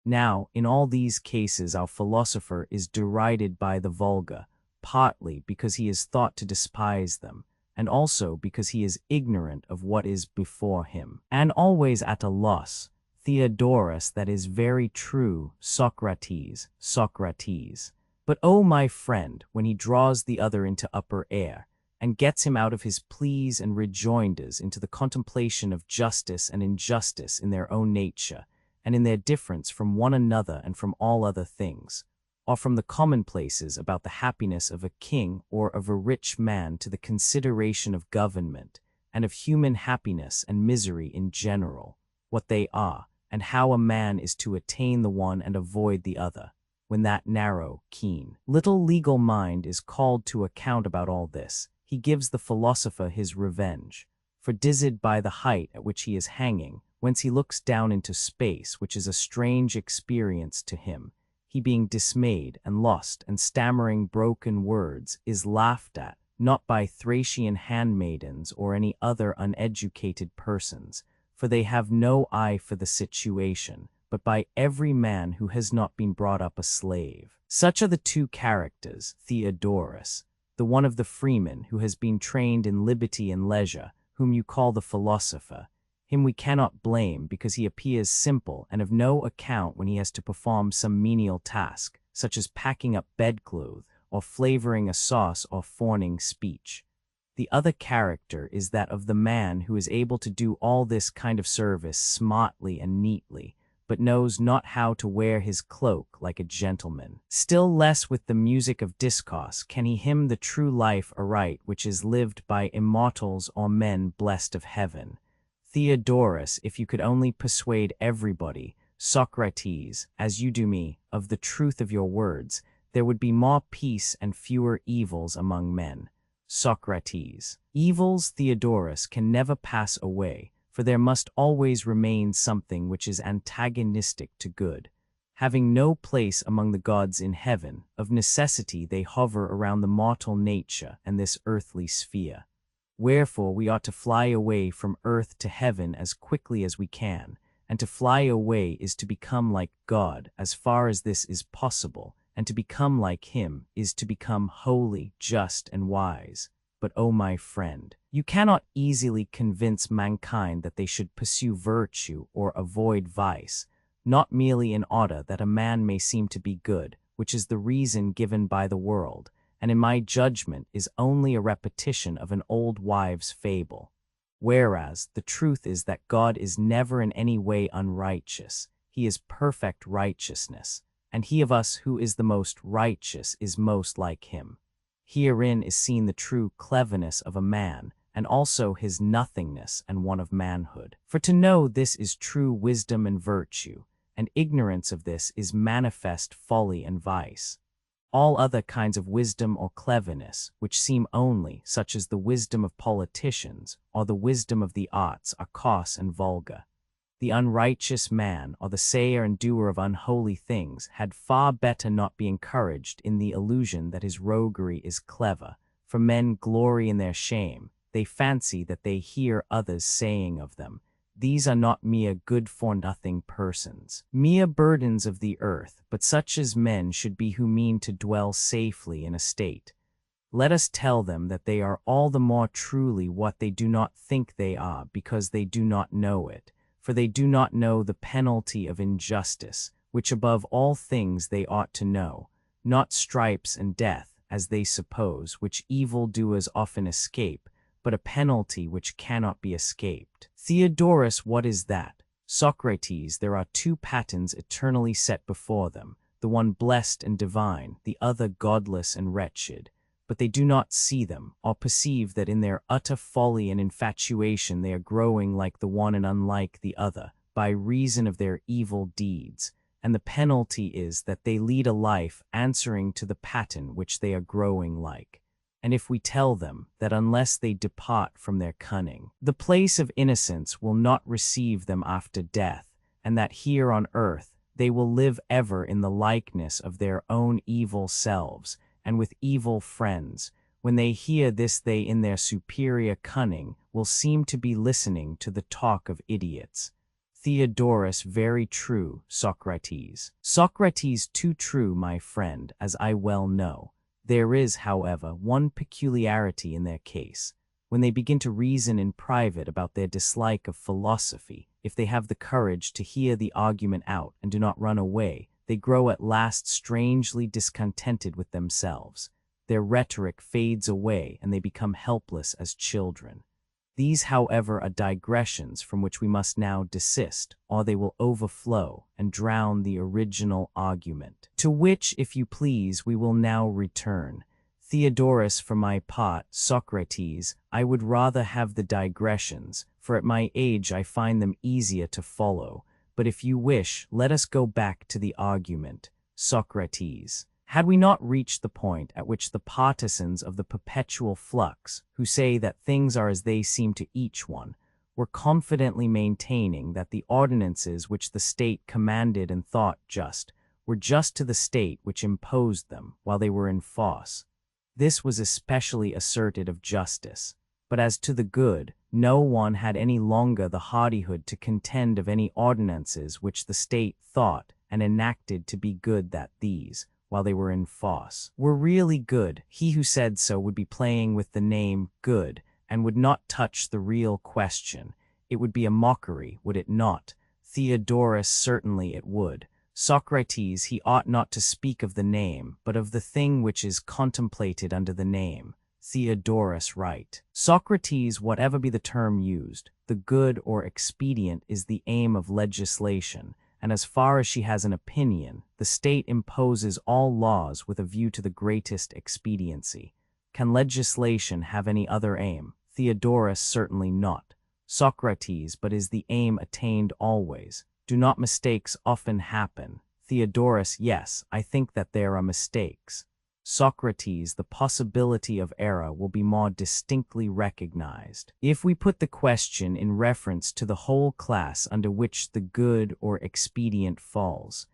Now, in all these cases our philosopher is derided by the vulgar, partly because he is thought to despise them, and also because he is ignorant of what is before him, and always at a loss. Theodorus, that is very true, Socrates, Socrates. But oh, my friend, when he draws the other into upper air, and gets him out of his pleas and rejoinders into the contemplation of justice and injustice in their own nature, and in their difference from one another and from all other things, or from the commonplaces about the happiness of a king or of a rich man to the consideration of government, and of human happiness and misery in general, what they are, and how a man is to attain the one and avoid the other, when that narrow, keen, little legal mind is called to account about all this, he gives the philosopher his revenge. For dizzied by the height at which he is hanging, whence he looks down into space, which is a strange experience to him, he being dismayed and lost and stammering broken words, is laughed at, not by Thracian handmaidens or any other uneducated persons, for they have no eye for the situation, but by every man who has not been brought up a slave. Such are the two characters, Theodorus, the one of the freeman who has been trained in liberty and leisure, whom you call the philosopher. Him we cannot blame because he appears simple and of no account when he has to perform some menial task, such as packing up bedclothes, or flavoring a sauce or forning speech. The other character is that of the man who is able to do all this kind of service smartly and neatly, but knows not how to wear his cloak like a gentleman. Still less with the music of discourse can he hymn the true life aright which is lived by immortals or men blessed of heaven. Theodorus, if you could only persuade everybody, Socrates, as you do me, of the truth of your words, there would be more peace and fewer evils among men. Socrates. Evils, Theodorus, can never pass away, for there must always remain something which is antagonistic to good. Having no place among the gods in heaven, of necessity they hover around the mortal nature and this earthly sphere. Wherefore we ought to fly away from earth to heaven as quickly as we can, and to fly away is to become like God as far as this is possible, and to become like him is to become holy, just, and wise. But, oh my friend, you cannot easily convince mankind that they should pursue virtue or avoid vice, not merely in order that a man may seem to be good, which is the reason given by the world, and in my judgment is only a repetition of an old wives' fable. Whereas the truth is that God is never in any way unrighteous, he is perfect righteousness, and he of us who is the most righteous is most like him. Herein is seen the true cleverness of a man, and also his nothingness and one of manhood. For to know this is true wisdom and virtue, and ignorance of this is manifest folly and vice. All other kinds of wisdom or cleverness, which seem only, such as the wisdom of politicians, or the wisdom of the arts, are coarse and vulgar. The unrighteous man, or the sayer and doer of unholy things, had far better not be encouraged in the illusion that his roguery is clever, for men glory in their shame. They fancy that they hear others saying of them, "These are not mere good-for-nothing persons, mere burdens of the earth, but such as men should be who mean to dwell safely in a state." Let us tell them that they are all the more truly what they do not think they are, because they do not know it, for they do not know the penalty of injustice, which above all things they ought to know, not stripes and death, as they suppose, which evil-doers often escape, but a penalty which cannot be escaped. Theodorus, what is that? Socrates, there are two patterns eternally set before them, the one blessed and divine, the other godless and wretched. But they do not see them, or perceive that in their utter folly and infatuation they are growing like the one and unlike the other, by reason of their evil deeds, and the penalty is that they lead a life answering to the pattern which they are growing like. And if we tell them that unless they depart from their cunning, the place of innocence will not receive them after death, and that here on earth they will live ever in the likeness of their own evil selves, and with evil friends, when they hear this they in their superior cunning will seem to be listening to the talk of idiots. Theodorus, very true, Socrates. Socrates, too true, my friend, as I well know. There is, however, one peculiarity in their case. When they begin to reason in private about their dislike of philosophy, if they have the courage to hear the argument out and do not run away, they grow at last strangely discontented with themselves. Their rhetoric fades away and they become helpless as children. These, however, are digressions from which we must now desist, or they will overflow and drown the original argument, to which, if you please, we will now return. Theodorus, for my part, Socrates, I would rather have the digressions, for at my age I find them easier to follow. But if you wish, let us go back to the argument. Socrates, had we not reached the point at which the partisans of the perpetual flux, who say that things are as they seem to each one, were confidently maintaining that the ordinances which the state commanded and thought just, were just to the state which imposed them while they were in force? This was especially asserted of justice. But as to the good, no one had any longer the hardihood to contend of any ordinances which the state thought and enacted to be good, that these, while they were in force, were really good. He who said so would be playing with the name good, and would not touch the real question. It would be a mockery, would it not? Theodorus, certainly it would. Socrates, he ought not to speak of the name, but of the thing which is contemplated under the name. Theodorus, right. Socrates, whatever be the term used, the good or expedient is the aim of legislation, and as far as she has an opinion, the state imposes all laws with a view to the greatest expediency. Can legislation have any other aim? Theodorus, certainly not. Socrates, but is the aim attained always? Do not mistakes often happen? Theodorus, yes, I think that there are mistakes. Socrates, the possibility of error will be more distinctly recognized if we put the question in reference to the whole class under which the good or expedient falls.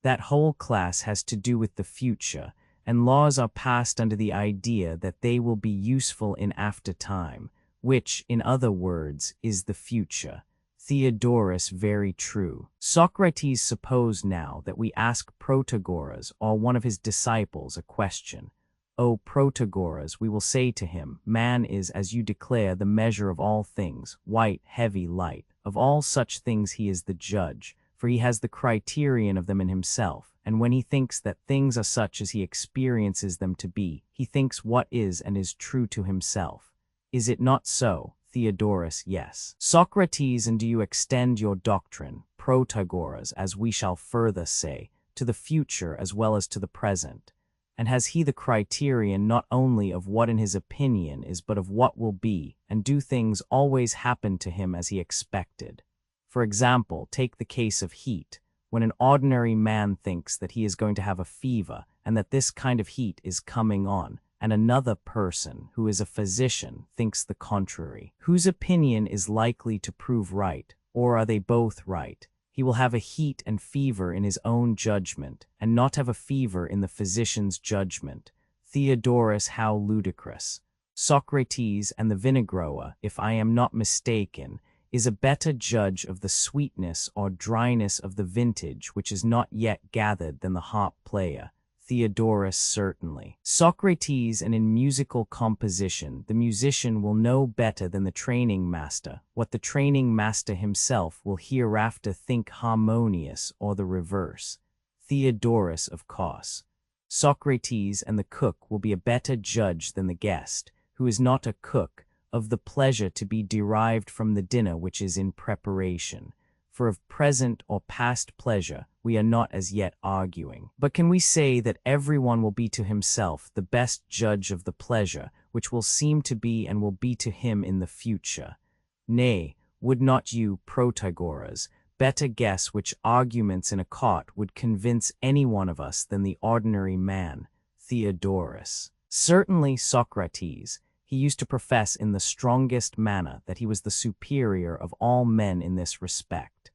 That whole class has to do with the future, and laws are passed under the idea that they will be useful in after time, which, in other words, is the future. Theodorus, very true. Socrates, suppose now that we ask Protagoras or one of his disciples a question. O Protagoras, we will say to him, man is, as you declare, the measure of all things, white, heavy, light. Of all such things he is the judge, for he has the criterion of them in himself, and when he thinks that things are such as he experiences them to be, he thinks what is and is true to himself. Is it not so? Theodorus, yes. Socrates, and do you extend your doctrine, Protagoras, as we shall further say, to the future as well as to the present? And has he the criterion not only of what in his opinion is but of what will be, and do things always happen to him as he expected? For example, take the case of heat, when an ordinary man thinks that he is going to have a fever and that this kind of heat is coming on, and another person, who is a physician, thinks the contrary. Whose opinion is likely to prove right, or are they both right? He will have a heat and fever in his own judgment, and not have a fever in the physician's judgment. Theodorus, how ludicrous! Socrates and the vinegroa, if I am not mistaken, is a better judge of the sweetness or dryness of the vintage which is not yet gathered than the harp player. Theodorus, certainly. Socrates, and in musical composition, the musician will know better than the training master what the training master himself will hereafter think harmonious, or the reverse. Theodorus, of course. Socrates and the cook will be a better judge than the guest, who is not a cook, of the pleasure to be derived from the dinner which is in preparation. For of present or past pleasure we are not as yet arguing. But can we say that everyone will be to himself the best judge of the pleasure which will seem to be and will be to him in the future? Nay, would not you, Protagoras, better guess which arguments in a court would convince any one of us than the ordinary man? Theodorus. Certainly, Socrates. He used to profess in the strongest manner that he was the superior of all men in this respect.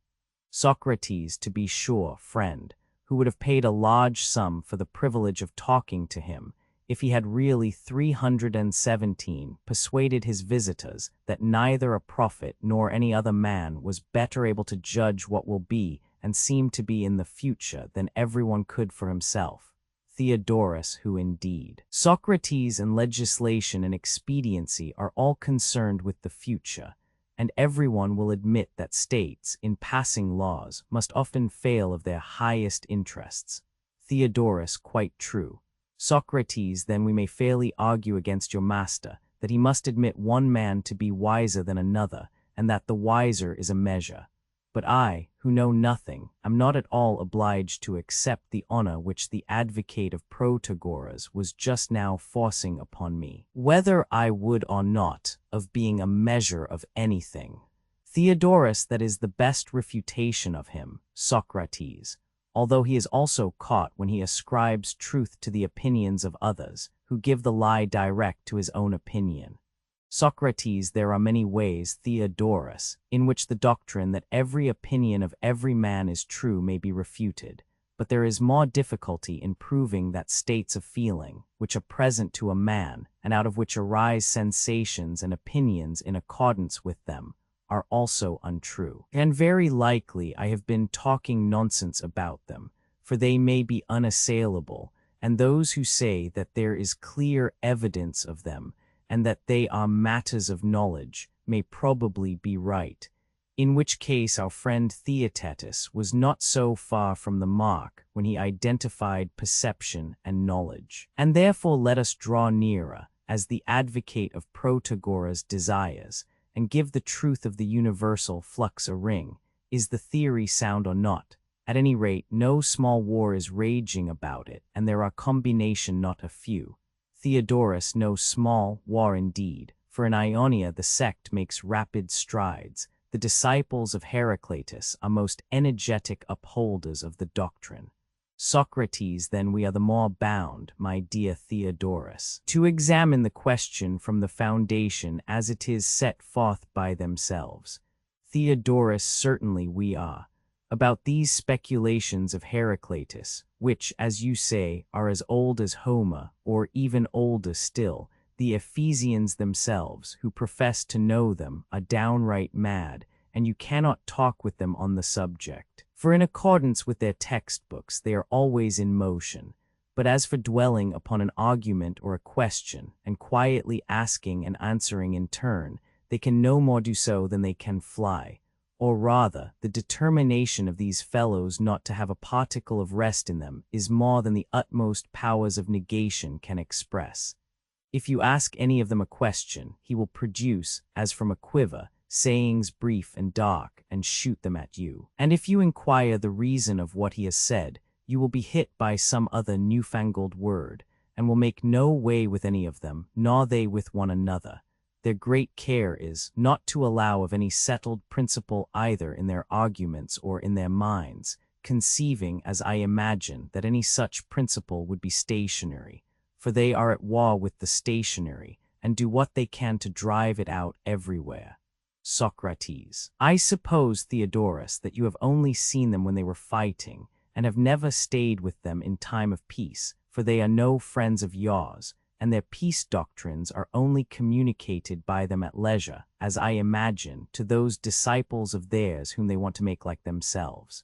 Socrates, to be sure, friend, who would have paid a large sum for the privilege of talking to him, if he had really 317 persuaded his visitors that neither a prophet nor any other man was better able to judge what will be and seem to be in the future than everyone could for himself. Theodorus, who indeed. Socrates and legislation and expediency are all concerned with the future, and everyone will admit that states, in passing laws, must often fail of their highest interests. Theodorus, quite true. Socrates, then we may fairly argue against your master, that he must admit one man to be wiser than another, and that the wiser is a measure. But I, who know nothing, am not at all obliged to accept the honor which the advocate of Protagoras was just now forcing upon me, whether I would or not, of being a measure of anything. Theodorus, that is the best refutation of him, Socrates, although he is also caught when he ascribes truth to the opinions of others, who give the lie direct to his own opinion. Socrates, there are many ways, Theodorus, in which the doctrine that every opinion of every man is true may be refuted, but there is more difficulty in proving that states of feeling, which are present to a man, and out of which arise sensations and opinions in accordance with them, are also untrue. And very likely I have been talking nonsense about them, for they may be unassailable, and those who say that there is clear evidence of them, and that they are matters of knowledge, may probably be right, in which case our friend Theaetetus was not so far from the mark when he identified perception and knowledge. And therefore let us draw nearer, as the advocate of Protagoras desires, and give the truth of the universal flux a ring. Is the theory sound or not? At any rate, no small war is raging about it, and there are combination not a few. Theodorus, no small war indeed, for in Ionia the sect makes rapid strides. The disciples of Heraclitus are most energetic upholders of the doctrine. Socrates, then we are the more bound, my dear Theodorus, to examine the question from the foundation as it is set forth by themselves. Theodorus, certainly we are. About these speculations of Heraclitus, which, as you say, are as old as Homer, or even older still, the Ephesians themselves, who profess to know them, are downright mad, and you cannot talk with them on the subject. For in accordance with their textbooks they are always in motion, but as for dwelling upon an argument or a question, and quietly asking and answering in turn, they can no more do so than they can fly. Or rather, the determination of these fellows not to have a particle of rest in them is more than the utmost powers of negation can express. If you ask any of them a question, he will produce, as from a quiver, sayings brief and dark, and shoot them at you. And if you inquire the reason of what he has said, you will be hit by some other newfangled word, and will make no way with any of them, nor they with one another. Their great care is not to allow of any settled principle either in their arguments or in their minds, conceiving, as I imagine, that any such principle would be stationary, for they are at war with the stationary, and do what they can to drive it out everywhere. Socrates. I suppose, Theodorus, that you have only seen them when they were fighting, and have never stayed with them in time of peace, for they are no friends of yours, and their peace doctrines are only communicated by them at leisure, as I imagine, to those disciples of theirs whom they want to make like themselves.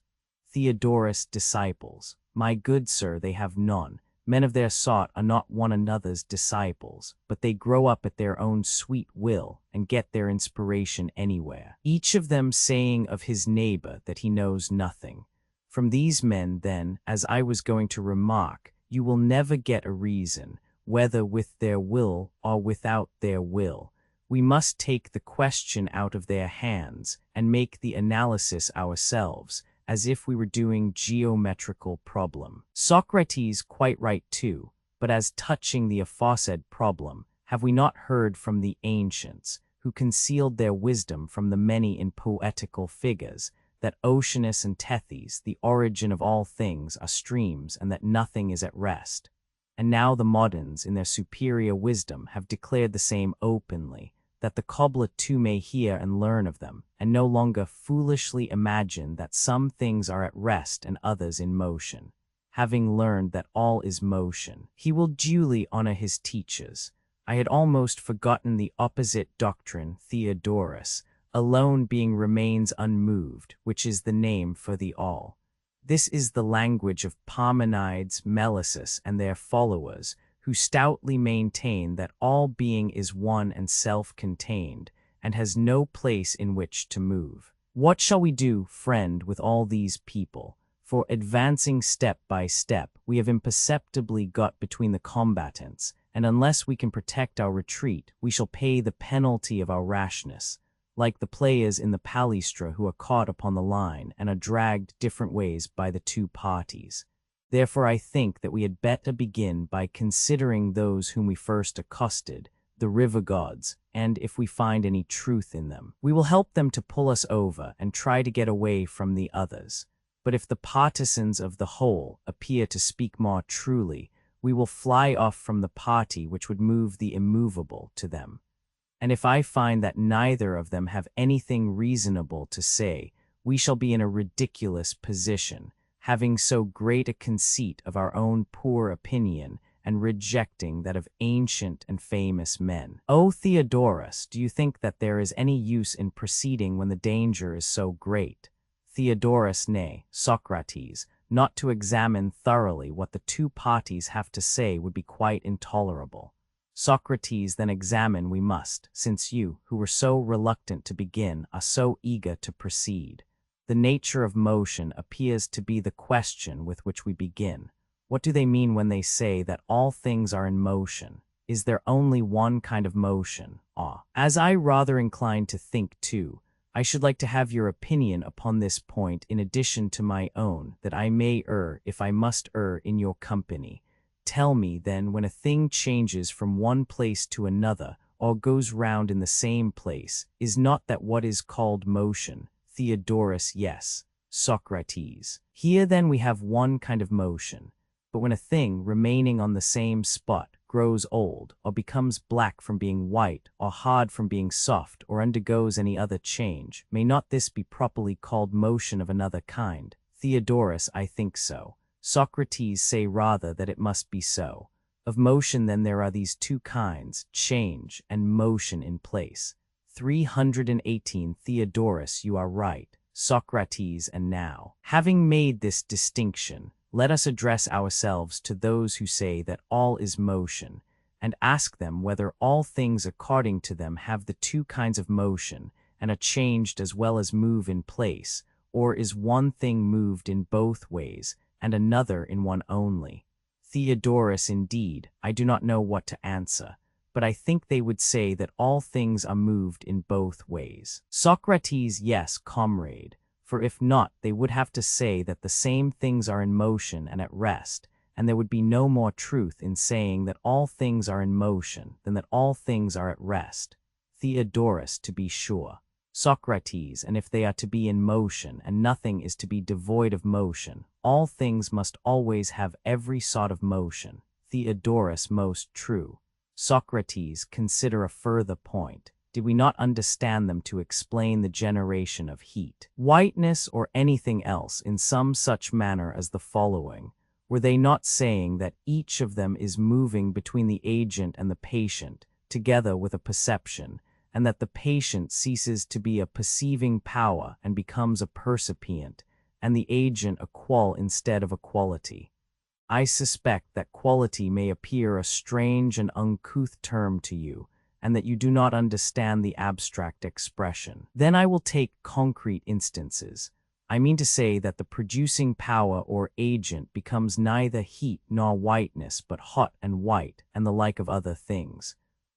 Theodorus, disciples. My good sir, they have none. Men of their sort are not one another's disciples, but they grow up at their own sweet will and get their inspiration anywhere, each of them saying of his neighbor that he knows nothing. From these men, then, as I was going to remark, you will never get a reason, whether with their will or without their will. We must take the question out of their hands and make the analysis ourselves, as if we were doing geometrical problem. Socrates quite right too, but as touching the aforesaid problem, have we not heard from the ancients, who concealed their wisdom from the many in poetical figures, that Oceanus and Tethys, the origin of all things, are streams, and that nothing is at rest? And now the moderns, in their superior wisdom, have declared the same openly, that the cobbler too may hear and learn of them, and no longer foolishly imagine that some things are at rest and others in motion. Having learned that all is motion, he will duly honor his teachers. I had almost forgotten the opposite doctrine, Theodorus, alone being remains unmoved, which is the name for the all. This is the language of Parmenides, Melissus, and their followers, who stoutly maintain that all being is one and self-contained, and has no place in which to move. What shall we do, friend, with all these people? For advancing step by step, we have imperceptibly got between the combatants, and unless we can protect our retreat, we shall pay the penalty of our rashness, like the players in the palestra who are caught upon the line and are dragged different ways by the two parties. Therefore I think that we had better begin by considering those whom we first accosted, the river gods, and if we find any truth in them, we will help them to pull us over and try to get away from the others. But if the partisans of the whole appear to speak more truly, we will fly off from the party which would move the immovable to them. And if I find that neither of them have anything reasonable to say, we shall be in a ridiculous position, having so great a conceit of our own poor opinion, and rejecting that of ancient and famous men. O Theodorus, do you think that there is any use in proceeding when the danger is so great? Theodorus, nay, Socrates, not to examine thoroughly what the two parties have to say would be quite intolerable. Socrates, then examine we must, since you, who were so reluctant to begin, are so eager to proceed. The nature of motion appears to be the question with which we begin. What do they mean when they say that all things are in motion? Is there only one kind of motion? As I rather incline to think too, I should like to have your opinion upon this point in addition to my own, that I may err if I must err in your company. Tell me, then, when a thing changes from one place to another, or goes round in the same place, is not that what is called motion? Theodorus, yes. Socrates. Here then we have one kind of motion. But when a thing, remaining on the same spot, grows old, or becomes black from being white, or hard from being soft, or undergoes any other change, may not this be properly called motion of another kind? Theodorus, I think so. Socrates, say rather that it must be so. Of motion then there are these two kinds, change and motion in place. 318 Theodorus, you are right. Socrates, and now, having made this distinction, let us address ourselves to those who say that all is motion, and ask them whether all things according to them have the two kinds of motion, and are changed as well as move in place, or is one thing moved in both ways, and another in one only. Theodorus, indeed, I do not know what to answer, but I think they would say that all things are moved in both ways. Socrates, yes, comrade, for if not, they would have to say that the same things are in motion and at rest, and there would be no more truth in saying that all things are in motion than that all things are at rest. Theodorus, to be sure. Socrates, and if they are to be in motion, and nothing is to be devoid of motion, all things must always have every sort of motion. Theodorus, most true. Socrates, consider a further point. Did we not understand them to explain the generation of heat, whiteness, or anything else in some such manner as the following? Were they not saying that each of them is moving between the agent and the patient, together with a perception, and that the patient ceases to be a perceiving power and becomes a percipient, and the agent a qual instead of a quality? I suspect that quality may appear a strange and uncouth term to you, and that you do not understand the abstract expression. Then I will take concrete instances. I mean to say that the producing power or agent becomes neither heat nor whiteness, but hot and white, and the like of other things.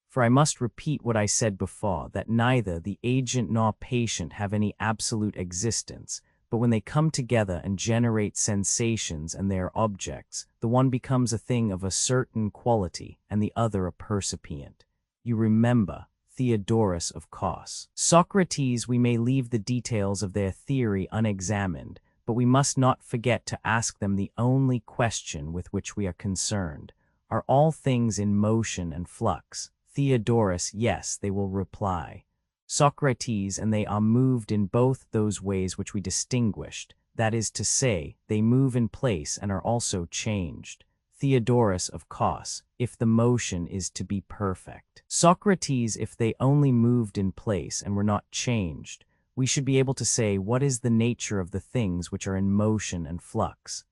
For I must repeat what I said before, that neither the agent nor patient have any absolute existence, but when they come together and generate sensations and their objects, the one becomes a thing of a certain quality, and the other a percipient. You remember Theodorus of Cos. Socrates, we may leave the details of their theory unexamined, but we must not forget to ask them the only question with which we are concerned. Are all things in motion and flux? Theodorus, yes, they will reply. Socrates, and they are moved in both those ways which we distinguished, that is to say, they move in place and are also changed. Theodorus of Cos, if the motion is to be perfect. Socrates, if they only moved in place and were not changed, we should be able to say what is the nature of the things which are in motion and flux.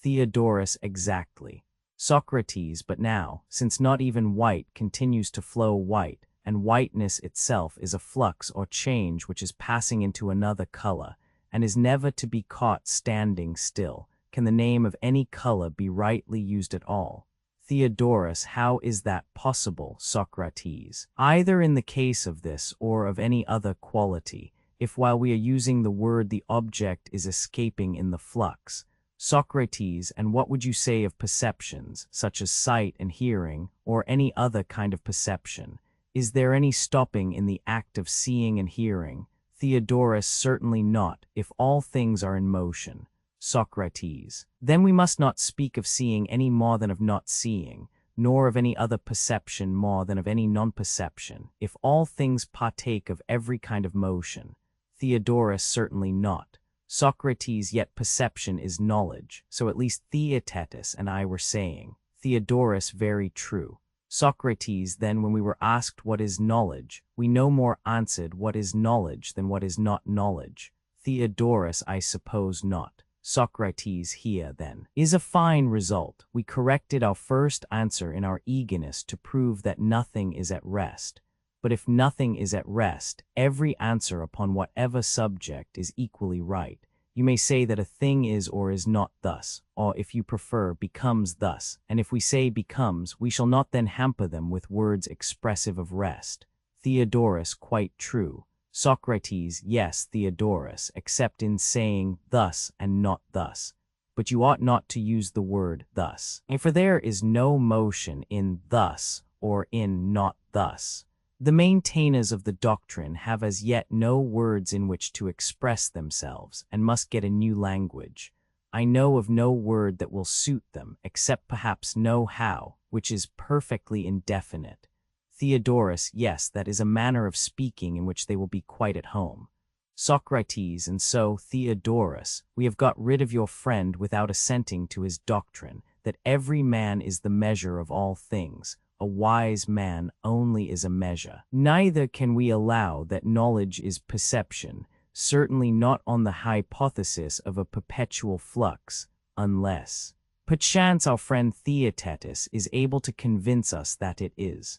Theodorus, exactly. Socrates, but now, since not even white continues to flow white, and whiteness itself is a flux or change which is passing into another color, and is never to be caught standing still, can the name of any color be rightly used at all? Theodorus, how is that possible, Socrates? Either in the case of this or of any other quality, if while we are using the word the object is escaping in the flux. Socrates, and what would you say of perceptions, such as sight and hearing, or any other kind of perception? Is there any stopping in the act of seeing and hearing? Theodorus, certainly not, if all things are in motion. Socrates, then we must not speak of seeing any more than of not seeing, nor of any other perception more than of any non-perception, if all things partake of every kind of motion. Theodorus, certainly not. Socrates, yet perception is knowledge, so at least Theaetetus and I were saying. Theodorus, very true. Socrates, then when we were asked what is knowledge, we no more answered what is knowledge than what is not knowledge. Theodorus, I suppose not. Socrates, here, then, is a fine result. We corrected our first answer in our eagerness to prove that nothing is at rest. But if nothing is at rest, every answer upon whatever subject is equally right. You may say that a thing is or is not thus, or if you prefer, becomes thus, and if we say becomes, we shall not then hamper them with words expressive of rest. Theodorus, quite true. Socrates, yes, Theodorus, except in saying thus and not thus. But you ought not to use the word thus, for there is no motion in thus or in not thus. The maintainers of the doctrine have as yet no words in which to express themselves, and must get a new language. I know of no word that will suit them, except perhaps know how, which is perfectly indefinite. Theodorus, yes, that is a manner of speaking in which they will be quite at home. Socrates, and so, Theodorus, we have got rid of your friend without assenting to his doctrine, that every man is the measure of all things. A wise man only is a measure. Neither can we allow that knowledge is perception, certainly not on the hypothesis of a perpetual flux, unless, perchance, our friend Theaetetus is able to convince us that it is.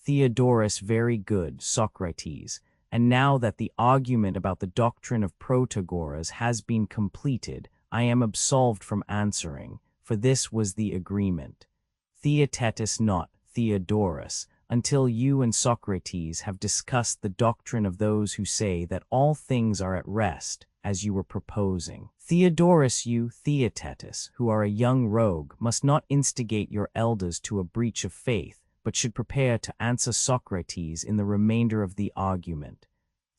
Theodorus, very good, Socrates, and now that the argument about the doctrine of Protagoras has been completed, I am absolved from answering, for this was the agreement. Theaetetus, not Theodorus, until you and Socrates have discussed the doctrine of those who say that all things are at rest, as you were proposing. Theodorus, you, Theaetetus, who are a young rogue, must not instigate your elders to a breach of faith, but should prepare to answer Socrates in the remainder of the argument.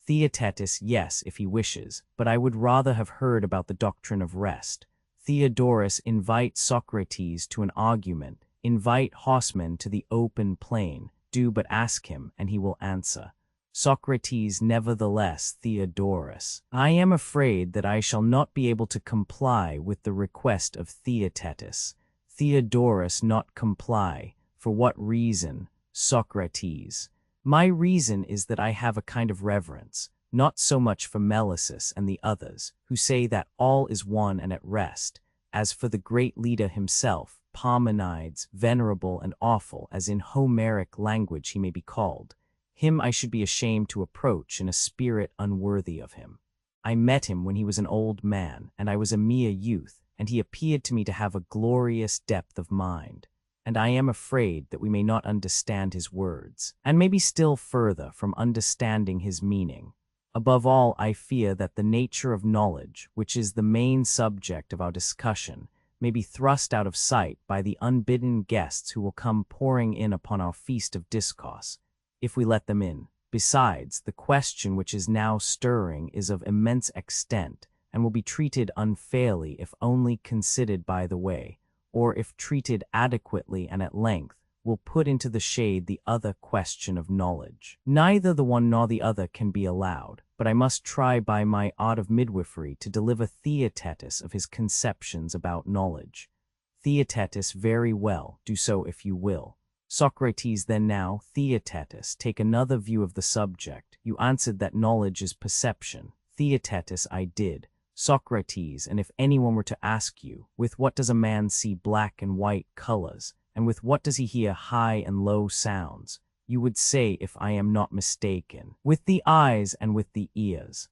Theaetetus, yes, if he wishes, but I would rather have heard about the doctrine of rest. Theodorus, invite Socrates to an argument, invite horsemen to the open plain, do but ask him, and he will answer. Socrates, nevertheless, Theodorus, I am afraid that I shall not be able to comply with the request of Theaetetus. Theodorus, not comply. For what reason? Socrates. My reason is that I have a kind of reverence, not so much for Melissus and the others, who say that all is one and at rest, as for the great leader himself, Parmenides, venerable and awful as in Homeric language he may be called. Him I should be ashamed to approach in a spirit unworthy of him. I met him when he was an old man, and I was a mere youth, and he appeared to me to have a glorious depth of mind. And I am afraid that we may not understand his words, and maybe still further from understanding his meaning. Above all, I fear that the nature of knowledge, which is the main subject of our discussion, may be thrust out of sight by the unbidden guests who will come pouring in upon our feast of discourse, if we let them in. Besides, the question which is now stirring is of immense extent, and will be treated unfairly if only considered by the way, or if treated adequately and at length, will put into the shade the other question of knowledge. Neither the one nor the other can be allowed, but I must try by my art of midwifery to deliver Theaetetus of his conceptions about knowledge. Theaetetus, very well, do so if you will. Socrates, then now, Theaetetus, take another view of the subject. You answered that knowledge is perception. Theaetetus, I did. Socrates, and if anyone were to ask you, with what does a man see black and white colors, and with what does he hear high and low sounds, you would say, if I am not mistaken, with the eyes and with the ears.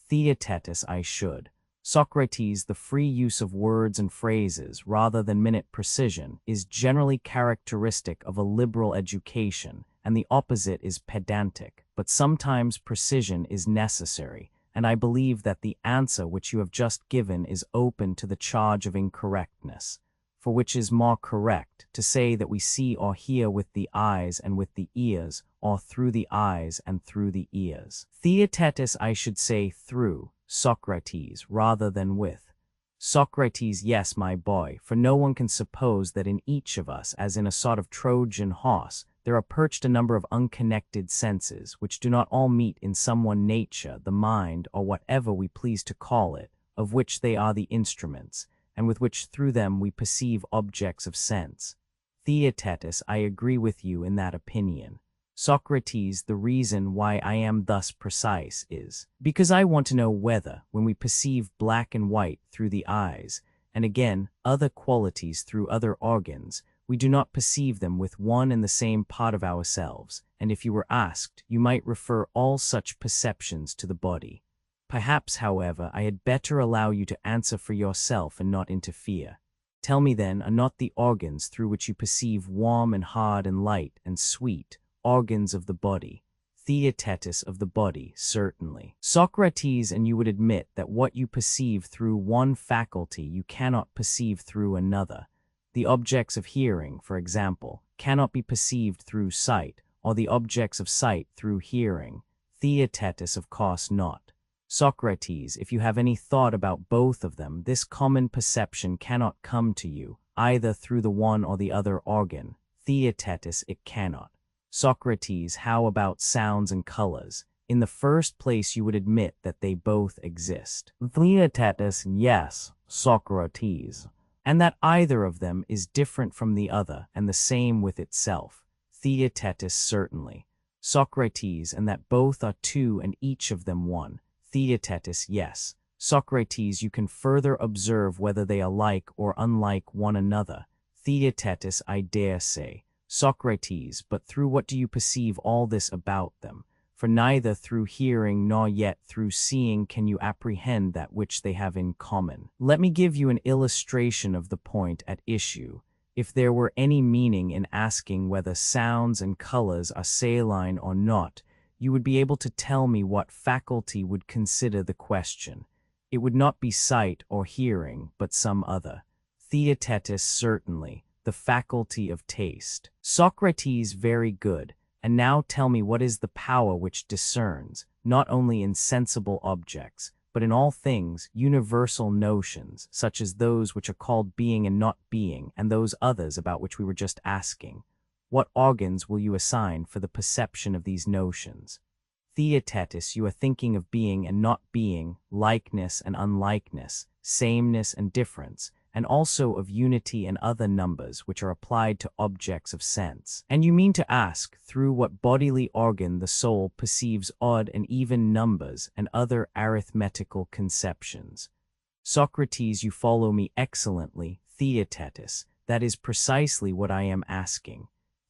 Theaetetus, I should. Socrates, the free use of words and phrases, rather than minute precision, is generally characteristic of a liberal education, and the opposite is pedantic, but sometimes precision is necessary, and I believe that the answer which you have just given is open to the charge of incorrectness, for which is more correct, to say that we see or hear with the eyes and with the ears, or through the eyes and through the ears. Theaetetus, I should say through, Socrates, rather than with. Socrates, yes, my boy, for no one can suppose that in each of us, as in a sort of Trojan horse, there are perched a number of unconnected senses, which do not all meet in some one nature, the mind, or whatever we please to call it, of which they are the instruments, and with which through them we perceive objects of sense. Theaetetus, I agree with you in that opinion. Socrates, the reason why I am thus precise is, because I want to know whether, when we perceive black and white through the eyes, and again other qualities through other organs, we do not perceive them with one and the same part of ourselves, and if you were asked, you might refer all such perceptions to the body. Perhaps, however, I had better allow you to answer for yourself and not interfere. Tell me then, are not the organs through which you perceive warm and hard and light and sweet, organs of the body? Theaetetus, of the body, certainly. Socrates, and you would admit that what you perceive through one faculty you cannot perceive through another. The objects of hearing, for example, cannot be perceived through sight, or the objects of sight through hearing. Theaetetus, of course not. Socrates, if you have any thought about both of them, this common perception cannot come to you, either through the one or the other organ. Theaetetus, it cannot. Socrates, how about sounds and colors? In the first place you would admit that they both exist. Theaetetus, yes, Socrates. And that either of them is different from the other, and the same with itself. Theaetetus, certainly. Socrates, and that both are two and each of them one. Theaetetus, yes. Socrates, you can further observe whether they are like or unlike one another. Theaetetus, I dare say. Socrates, but through what do you perceive all this about them? For neither through hearing nor yet through seeing can you apprehend that which they have in common. Let me give you an illustration of the point at issue. If there were any meaning in asking whether sounds and colors are saline or not, you would be able to tell me what faculty would consider the question. It would not be sight or hearing, but some other. Theaetetus certainly, the faculty of taste. Socrates, very good. And now tell me what is the power which discerns, not only in sensible objects, but in all things, universal notions, such as those which are called being and not being, and those others about which we were just asking. What organs will you assign for the perception of these notions? Theaetetus, you are thinking of being and not being, likeness and unlikeness, sameness and difference, and also of unity and other numbers which are applied to objects of sense. And you mean to ask through what bodily organ the soul perceives odd and even numbers and other arithmetical conceptions. Socrates, you follow me excellently, Theaetetus. That is precisely what I am asking.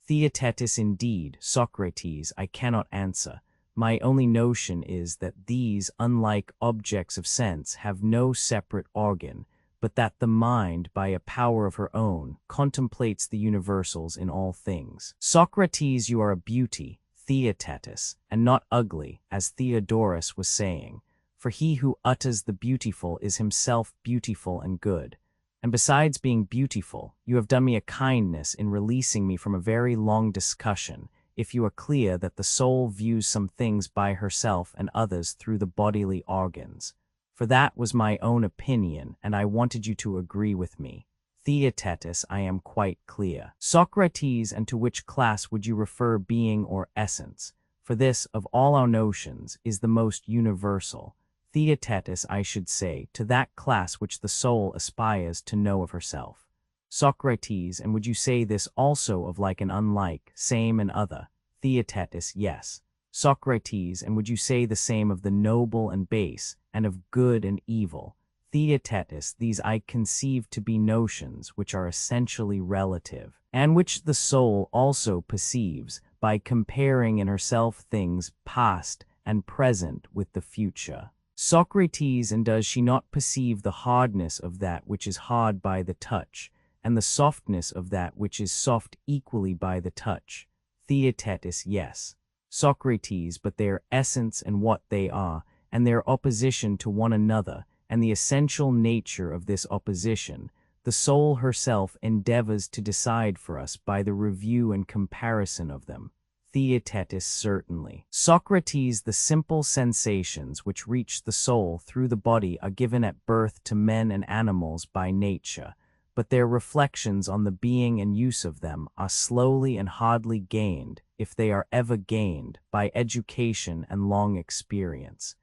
Theaetetus, indeed, Socrates, I cannot answer. My only notion is that these, unlike objects of sense, have no separate organ, but that the mind, by a power of her own, contemplates the universals in all things. Socrates, you are a beauty, Theaetetus, and not ugly, as Theodorus was saying, for he who utters the beautiful is himself beautiful and good. And besides being beautiful, you have done me a kindness in releasing me from a very long discussion, if you are clear that the soul views some things by herself and others through the bodily organs. For that was my own opinion, and I wanted you to agree with me. Theaetetus, I am quite clear. Socrates, and to which class would you refer being or essence? For this, of all our notions, is the most universal. Theaetetus, I should say, to that class which the soul aspires to know of herself. Socrates, and would you say this also of like and unlike, same and other? Theaetetus, yes. Socrates, and would you say the same of the noble and base, and of good and evil? Theaetetus, these I conceive to be notions which are essentially relative, and which the soul also perceives by comparing in herself things past and present with the future. Socrates, and does she not perceive the hardness of that which is hard by the touch, and the softness of that which is soft equally by the touch? Theaetetus, yes. Socrates, but their essence and what they are, and their opposition to one another, and the essential nature of this opposition, the soul herself endeavors to decide for us by the review and comparison of them. Theaetetus, certainly. Socrates, the simple sensations which reach the soul through the body are given at birth to men and animals by nature, but their reflections on the being and use of them are slowly and hardly gained, if they are ever gained, by education and long experience.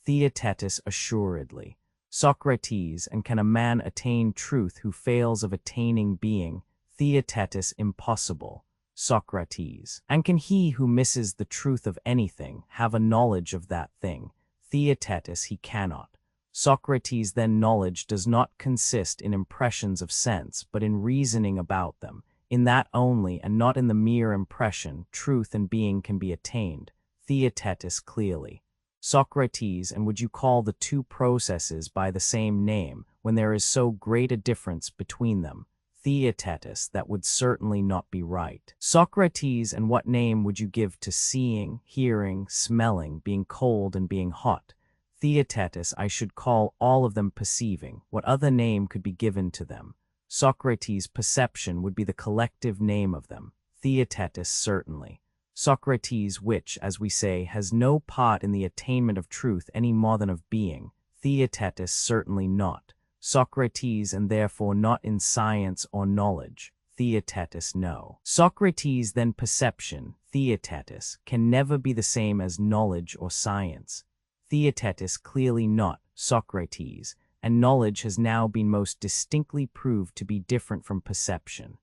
Theaetetus, assuredly. Socrates, and can a man attain truth who fails of attaining being? Theaetetus, impossible. Socrates, and can he who misses the truth of anything have a knowledge of that thing? Theaetetus, he cannot. Socrates, then knowledge does not consist in impressions of sense, but in reasoning about them. In that only, and not in the mere impression, truth and being can be attained. Theaetetus, clearly. Socrates, and would you call the two processes by the same name, when there is so great a difference between them? Theaetetus, that would certainly not be right. Socrates, and what name would you give to seeing, hearing, smelling, being cold and being hot? Theaetetus, I should call all of them perceiving. What other name could be given to them? Socrates, perception would be the collective name of them. Theaetetus, certainly. Socrates, which, as we say, has no part in the attainment of truth any more than of being. Theaetetus, certainly not. Socrates, and therefore not in science or knowledge. Theaetetus, no. Socrates, then perception, Theaetetus, can never be the same as knowledge or science. Theaetetus, clearly not. Socrates, and knowledge has now been most distinctly proved to be different from perception.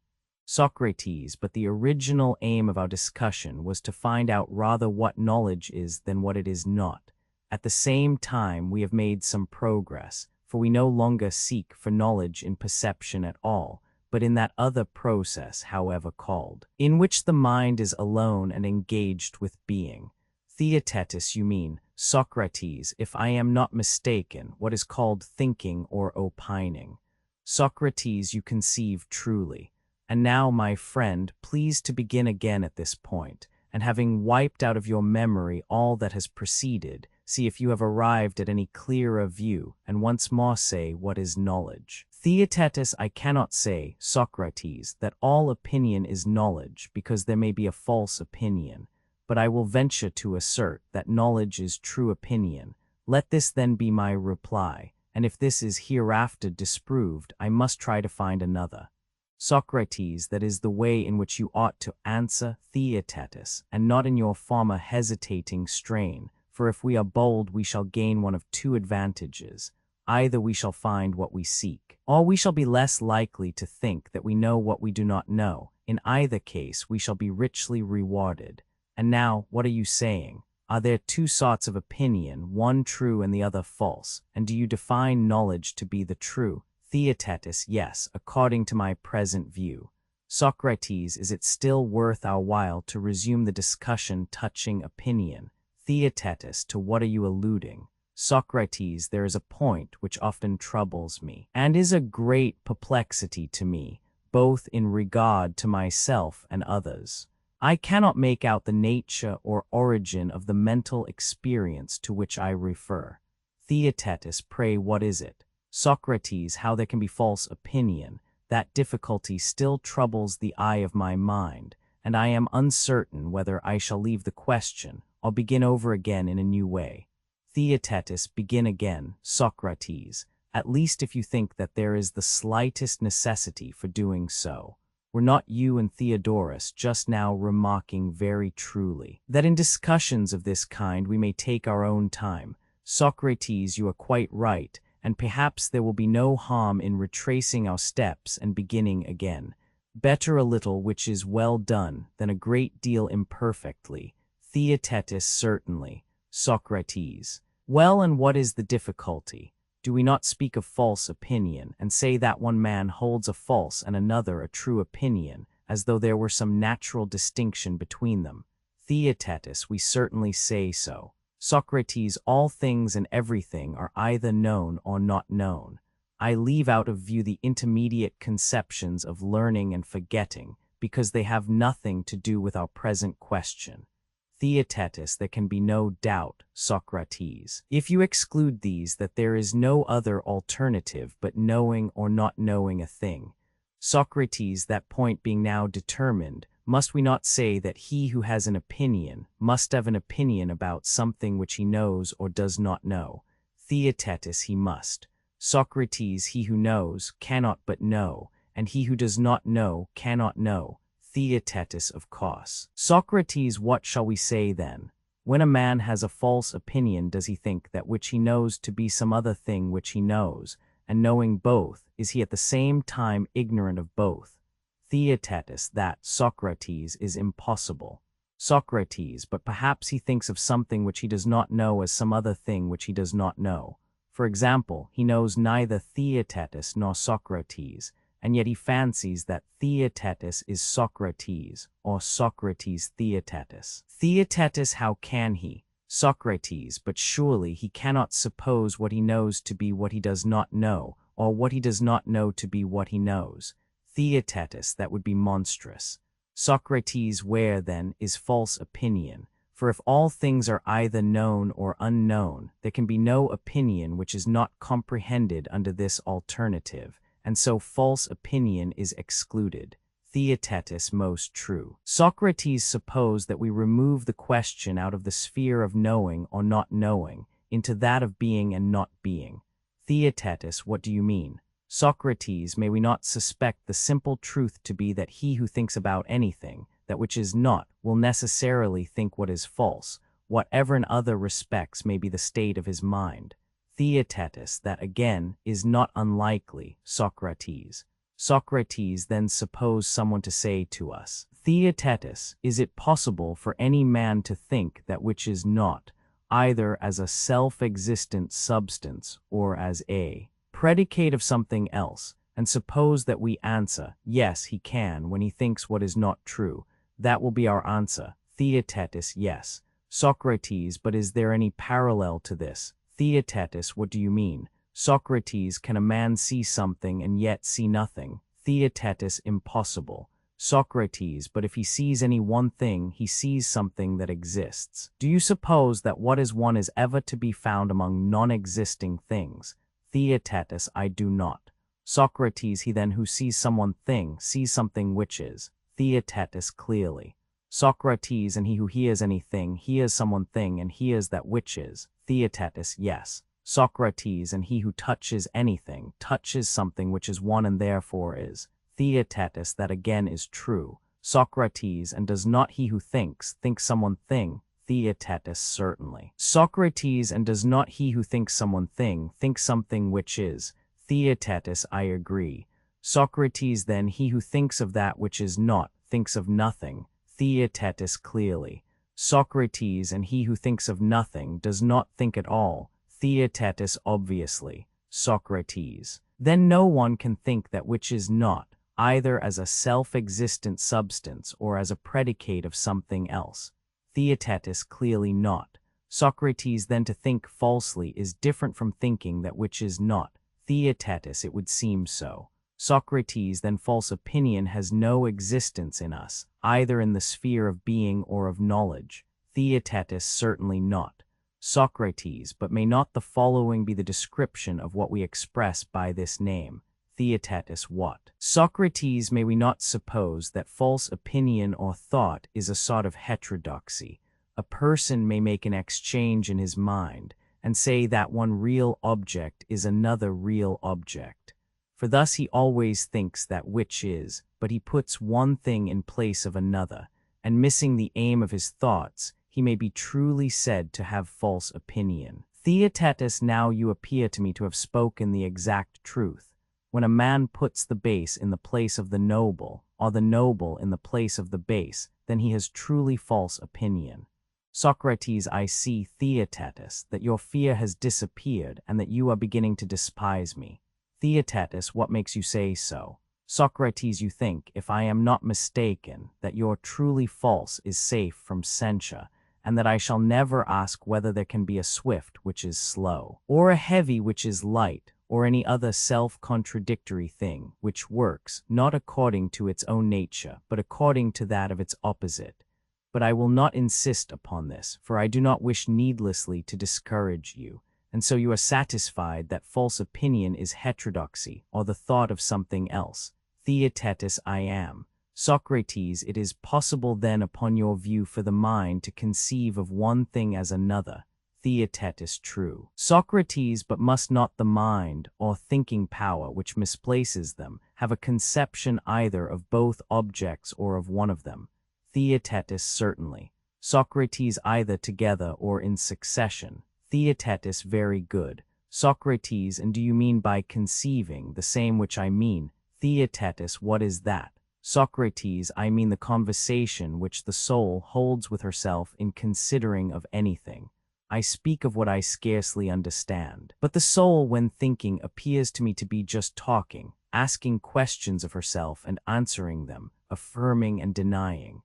Socrates, but the original aim of our discussion was to find out rather what knowledge is than what it is not. At the same time, we have made some progress, for we no longer seek for knowledge in perception at all, but in that other process, however called, in which the mind is alone and engaged with being. Theaetetus, you mean, Socrates, if I am not mistaken, what is called thinking or opining. Socrates, you conceive truly. And now, my friend, please to begin again at this point, and having wiped out of your memory all that has preceded, see if you have arrived at any clearer view, and once more say what is knowledge. Theaetetus, I cannot say, Socrates, that all opinion is knowledge, because there may be a false opinion, but I will venture to assert that knowledge is true opinion. Let this then be my reply, and if this is hereafter disproved, I must try to find another. Socrates, that is the way in which you ought to answer, Theaetetus, and not in your former hesitating strain, for if we are bold we shall gain one of two advantages. Either we shall find what we seek, or we shall be less likely to think that we know what we do not know. In either case we shall be richly rewarded. And now, what are you saying? Are there two sorts of opinion, one true and the other false? And do you define knowledge to be the true? Theaetetus, yes, according to my present view. Socrates, is it still worth our while to resume the discussion touching opinion? Theaetetus, to what are you alluding? Socrates, there is a point which often troubles me, and is a great perplexity to me, both in regard to myself and others. I cannot make out the nature or origin of the mental experience to which I refer. Theaetetus, pray what is it? Socrates, how there can be false opinion. That difficulty still troubles the eye of my mind, and I am uncertain whether I shall leave the question, or begin over again in a new way. Theaetetus, begin again, Socrates, at least if you think that there is the slightest necessity for doing so. Were not you and Theodorus just now remarking very truly that in discussions of this kind we may take our own time? Socrates, you are quite right, and perhaps there will be no harm in retracing our steps and beginning again. Better a little which is well done than a great deal imperfectly. Theaetetus, certainly. Socrates, well, and what is the difficulty? Do we not speak of false opinion, and say that one man holds a false and another a true opinion, as though there were some natural distinction between them? Theaetetus, we certainly say so. Socrates, all things and everything are either known or not known. I leave out of view the intermediate conceptions of learning and forgetting, because they have nothing to do with our present question. Theaetetus, there can be no doubt, Socrates, if you exclude these, that there is no other alternative but knowing or not knowing a thing. Socrates, that point being now determined, must we not say that he who has an opinion must have an opinion about something which he knows or does not know? Theaetetus, he must. Socrates, he who knows cannot but know, and he who does not know cannot know. Theaetetus, of course. Socrates, what shall we say then? When a man has a false opinion, does he think that which he knows to be some other thing which he knows, and knowing both, is he at the same time ignorant of both? Theaetetus, that, Socrates, is impossible. Socrates, but perhaps he thinks of something which he does not know as some other thing which he does not know. For example, he knows neither Theaetetus nor Socrates, and yet he fancies that Theaetetus is Socrates, or Socrates Theaetetus. Theaetetus, how can he? Socrates, but surely he cannot suppose what he knows to be what he does not know, or what he does not know to be what he knows. Theaetetus, that would be monstrous. Socrates, where, then, is false opinion? For if all things are either known or unknown, there can be no opinion which is not comprehended under this alternative, and so false opinion is excluded. Theaetetus, most true. Socrates, suppose that we remove the question out of the sphere of knowing or not knowing, into that of being and not being. Theaetetus, what do you mean? Socrates, may we not suspect the simple truth to be that he who thinks about anything, that which is not, will necessarily think what is false, whatever in other respects may be the state of his mind? Theaetetus, that again is not unlikely, Socrates. Socrates, then suppose someone to say to us, Theaetetus, is it possible for any man to think that which is not, either as a self-existent substance or as a predicate of something else? And suppose that we answer, yes, he can, when he thinks what is not true. That will be our answer. Theaetetus, yes. Socrates, but is there any parallel to this? Theaetetus, what do you mean? Socrates, can a man see something and yet see nothing? Theaetetus, impossible. Socrates, but if he sees any one thing, he sees something that exists. Do you suppose that what is one is ever to be found among non-existing things? Theaetetus, I do not. Socrates, he then who sees someone thing, sees something which is. Theaetetus, clearly. Socrates, and he who hears anything, hears someone thing and hears that which is. Theaetetus, yes. Socrates, and he who touches anything, touches something which is one and therefore is. Theaetetus, that again is true. Socrates, and does not he who thinks, think someone thing? Theaetetus, certainly. Socrates, and does not he who thinks someone thing, think something which is? Theaetetus, I agree. Socrates, then he who thinks of that which is not, thinks of nothing. Theaetetus, clearly. Socrates, and he who thinks of nothing, does not think at all. Theaetetus, obviously. Socrates. Then no one can think that which is not, either as a self-existent substance or as a predicate of something else. Theaetetus, clearly not. Socrates, then to think falsely is different from thinking that which is not. Theaetetus, it would seem so. Socrates, then false opinion has no existence in us, either in the sphere of being or of knowledge. Theaetetus, certainly not. Socrates, but may not the following be the description of what we express by this name? Theaetetus, what? Socrates, may we not suppose that false opinion or thought is a sort of heterodoxy? A person may make an exchange in his mind, and say that one real object is another real object. For thus he always thinks that which is, but he puts one thing in place of another, and missing the aim of his thoughts, he may be truly said to have false opinion. Theaetetus, now you appear to me to have spoken the exact truth. When a man puts the base in the place of the noble, or the noble in the place of the base, then he has truly false opinion. Socrates, I see, Theaetetus, that your fear has disappeared and that you are beginning to despise me. Theaetetus, what makes you say so? Socrates, you think, if I am not mistaken, that your truly false is safe from censure, and that I shall never ask whether there can be a swift which is slow, or a heavy which is light, or any other self-contradictory thing, which works, not according to its own nature, but according to that of its opposite. But I will not insist upon this, for I do not wish needlessly to discourage you, and so you are satisfied that false opinion is heterodoxy, or the thought of something else. Theaetetus, I am. Socrates, it is possible then upon your view for the mind to conceive of one thing as another. Theaetetus, true. Socrates, but must not the mind, or thinking power which misplaces them, have a conception either of both objects or of one of them? Theaetetus, certainly. Socrates, either together or in succession. Theaetetus, very good. Socrates, and do you mean by conceiving the same which I mean? Theaetetus, what is that? Socrates, I mean the conversation which the soul holds with herself in considering of anything. I speak of what I scarcely understand. But the soul, when thinking, appears to me to be just talking, asking questions of herself and answering them, affirming and denying.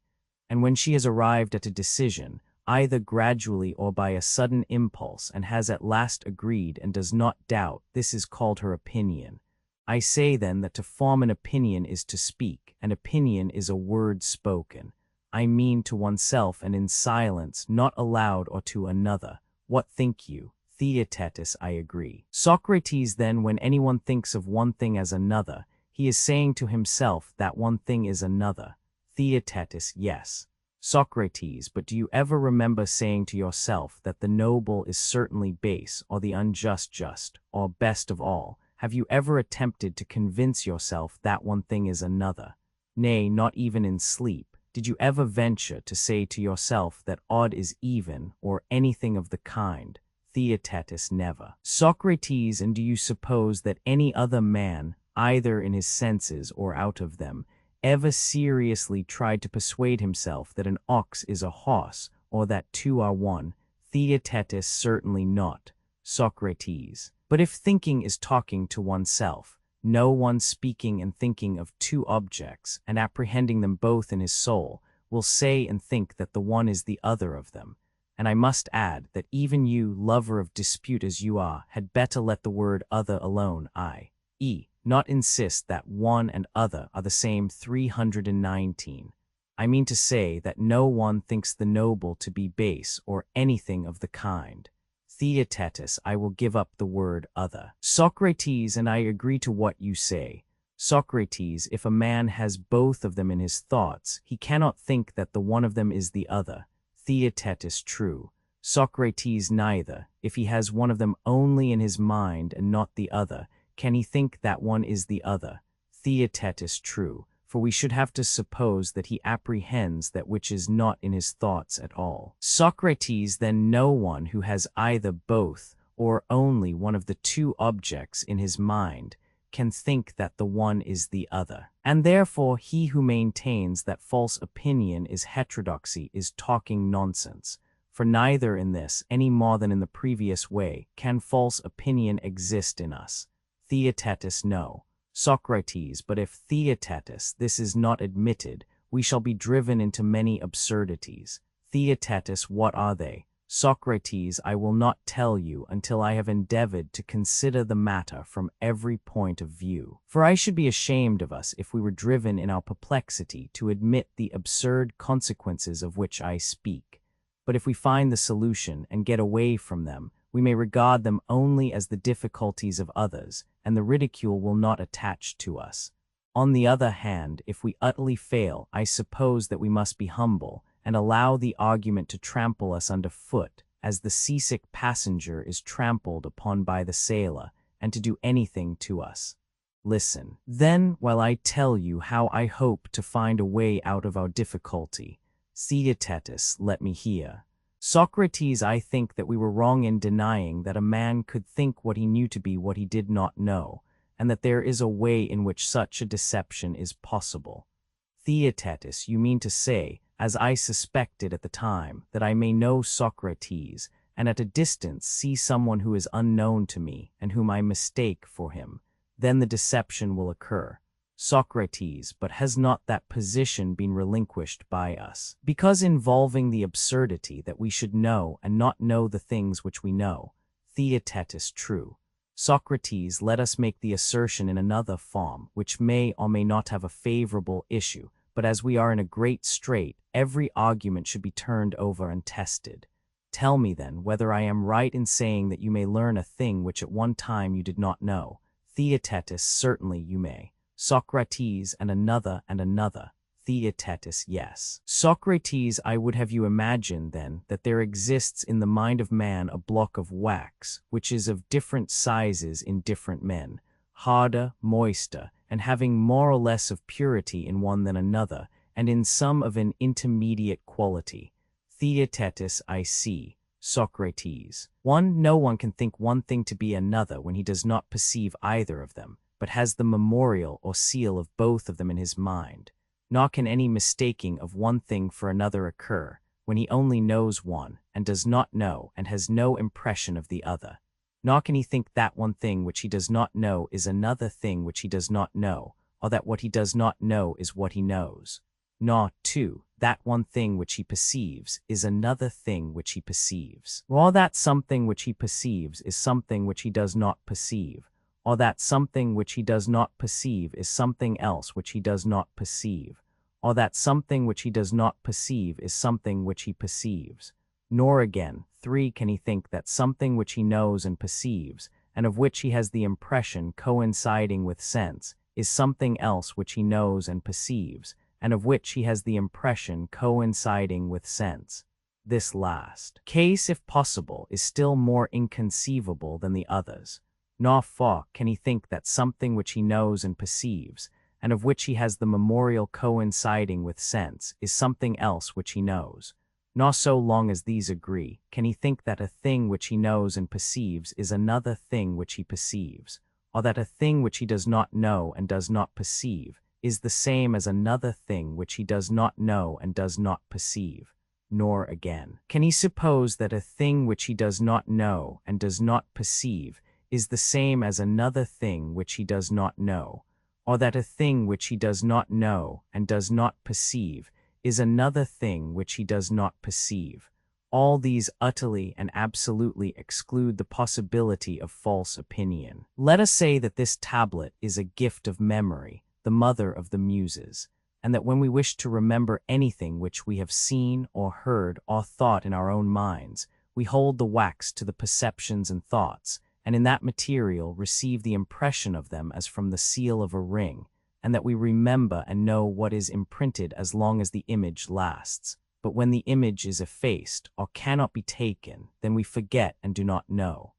And when she has arrived at a decision, either gradually or by a sudden impulse, and has at last agreed and does not doubt, this is called her opinion. I say then that to form an opinion is to speak. An opinion is a word spoken. I mean to oneself and in silence, not aloud or to another. What think you? Theaetetus, I agree. Socrates, then, when anyone thinks of one thing as another, he is saying to himself that one thing is another. Theaetetus, yes. Socrates, but do you ever remember saying to yourself that the noble is certainly base, or the unjust just, or best of all? Have you ever attempted to convince yourself that one thing is another? Nay, not even in sleep. Did you ever venture to say to yourself that odd is even, or anything of the kind? Theaetetus, never. Socrates, and do you suppose that any other man, either in his senses or out of them, ever seriously tried to persuade himself that an ox is a horse, or that two are one? Theaetetus, certainly not. Socrates. But if thinking is talking to oneself, no one speaking and thinking of two objects, and apprehending them both in his soul, will say and think that the one is the other of them. And I must add that even you, lover of dispute as you are, had better let the word other alone, Not insist that one and other are the same 319. I mean to say that no one thinks the noble to be base or anything of the kind. Theaetetus, I will give up the word other. Socrates, and I agree to what you say. Socrates, if a man has both of them in his thoughts, he cannot think that the one of them is the other. Theaetetus, true. Socrates, neither, if he has one of them only in his mind and not the other, can he think that one is the other. Theaetetus, true, for we should have to suppose that he apprehends that which is not in his thoughts at all. Socrates, then no one who has either both or only one of the two objects in his mind can think that the one is the other. And therefore he who maintains that false opinion is heterodoxy is talking nonsense, for neither in this, any more than in the previous way, can false opinion exist in us. Theaetetus, no. Socrates, but if Theaetetus, this is not admitted, we shall be driven into many absurdities. Theaetetus, what are they? Socrates, I will not tell you until I have endeavored to consider the matter from every point of view. For I should be ashamed of us if we were driven in our perplexity to admit the absurd consequences of which I speak. But if we find the solution and get away from them, we may regard them only as the difficulties of others, and the ridicule will not attach to us. On the other hand, if we utterly fail, I suppose that we must be humble, and allow the argument to trample us under foot, as the seasick passenger is trampled upon by the sailor, and to do anything to us. Listen, then, while I tell you how I hope to find a way out of our difficulty. Theaetetus, let me hear. Socrates, I think that we were wrong in denying that a man could think what he knew to be what he did not know, and that there is a way in which such a deception is possible. Theaetetus, you mean to say, as I suspected at the time, that I may know Socrates, and at a distance see someone who is unknown to me, and whom I mistake for him, then the deception will occur. Socrates, but has not that position been relinquished by us? Because involving the absurdity that we should know and not know the things which we know. Theaetetus, true. Socrates, let us make the assertion in another form, which may or may not have a favorable issue, but as we are in a great strait, every argument should be turned over and tested. Tell me then whether I am right in saying that you may learn a thing which at one time you did not know. Theaetetus, certainly you may. Socrates, and another and another. Theaetetus, yes. Socrates, I would have you imagine, then, that there exists in the mind of man a block of wax, which is of different sizes in different men, harder, moister, and having more or less of purity in one than another, and in some of an intermediate quality. Theaetetus, I see. Socrates. No one can think one thing to be another when he does not perceive either of them, but has the memorial or seal of both of them in his mind. Nor can any mistaking of one thing for another occur, when he only knows one, and does not know, and has no impression of the other. Nor can he think that one thing which he does not know is another thing which he does not know, or that what he does not know is what he knows. Nor, too, that one thing which he perceives is another thing which he perceives. Or that something which he perceives is something which he does not perceive, or that something which he does not perceive is something else which he does not perceive, or that something which he does not perceive is something which he perceives. Nor again, 3, can he think that something which he knows and perceives, and of which he has the impression coinciding with sense, is something else which he knows and perceives, and of which he has the impression coinciding with sense. This last case, if possible, is still more inconceivable than the others. Nor can he think that something which he knows and perceives, and of which he has the memorial coinciding with sense, is something else which he knows. Nor so long as these agree, can he think that a thing which he knows and perceives is another thing which he perceives, or that a thing which he does not know and does not perceive is the same as another thing which he does not know and does not perceive. Nor again, can he suppose that a thing which he does not know and does not perceive is the same as another thing which he does not know, or that a thing which he does not know and does not perceive is another thing which he does not perceive, All these utterly and absolutely exclude the possibility of false opinion. Let us say that this tablet is a gift of memory, the mother of the muses, and that when we wish to remember anything which we have seen or heard or thought in our own minds, we hold the wax to the perceptions and thoughts, and in that material receive the impression of them as from the seal of a ring, and that we remember and know what is imprinted as long as the image lasts. But when the image is effaced or cannot be taken, then we forget and do not know.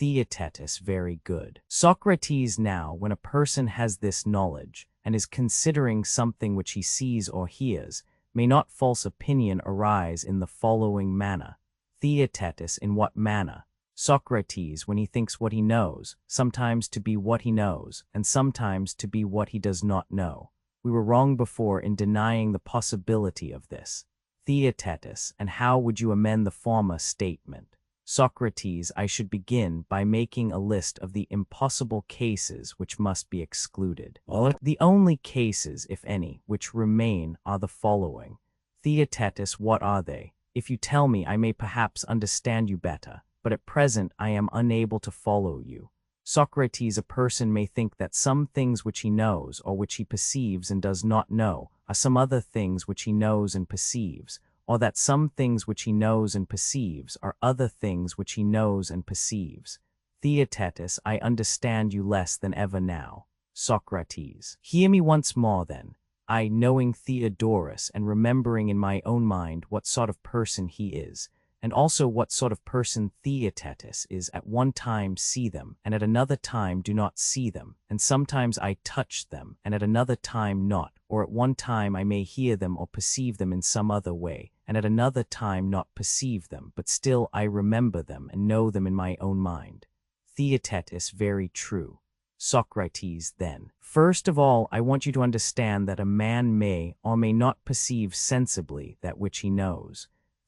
Theaetetus, very good. Socrates, now, when a person has this knowledge, and is considering something which he sees or hears, may not false opinion arise in the following manner? Theaetetus, in what manner? Socrates, when he thinks what he knows, sometimes to be what he knows, and sometimes to be what he does not know. We were wrong before in denying the possibility of this. Theaetetus, and how would you amend the former statement? Socrates, I should begin by making a list of the impossible cases which must be excluded. The only cases, if any, which remain are the following. Theaetetus, what are they? If you tell me, I may perhaps understand you better, but at present I am unable to follow you. Socrates, a person may think that some things which he knows or which he perceives and does not know are some other things which he knows and perceives, or that some things which he knows and perceives are other things which he knows and perceives. Theaetetus, I understand you less than ever now. Socrates, hear me once more then. I, knowing Theodorus and remembering in my own mind what sort of person he is, and also what sort of person Theaetetus is, at one time see them, and at another time do not see them, and sometimes I touch them, and at another time not, or at one time I may hear them or perceive them in some other way, and at another time not perceive them, but still I remember them and know them in my own mind. Theaetetus, very true. Socrates, then, first of all, I want you to understand that a man may or may not perceive sensibly that which he knows.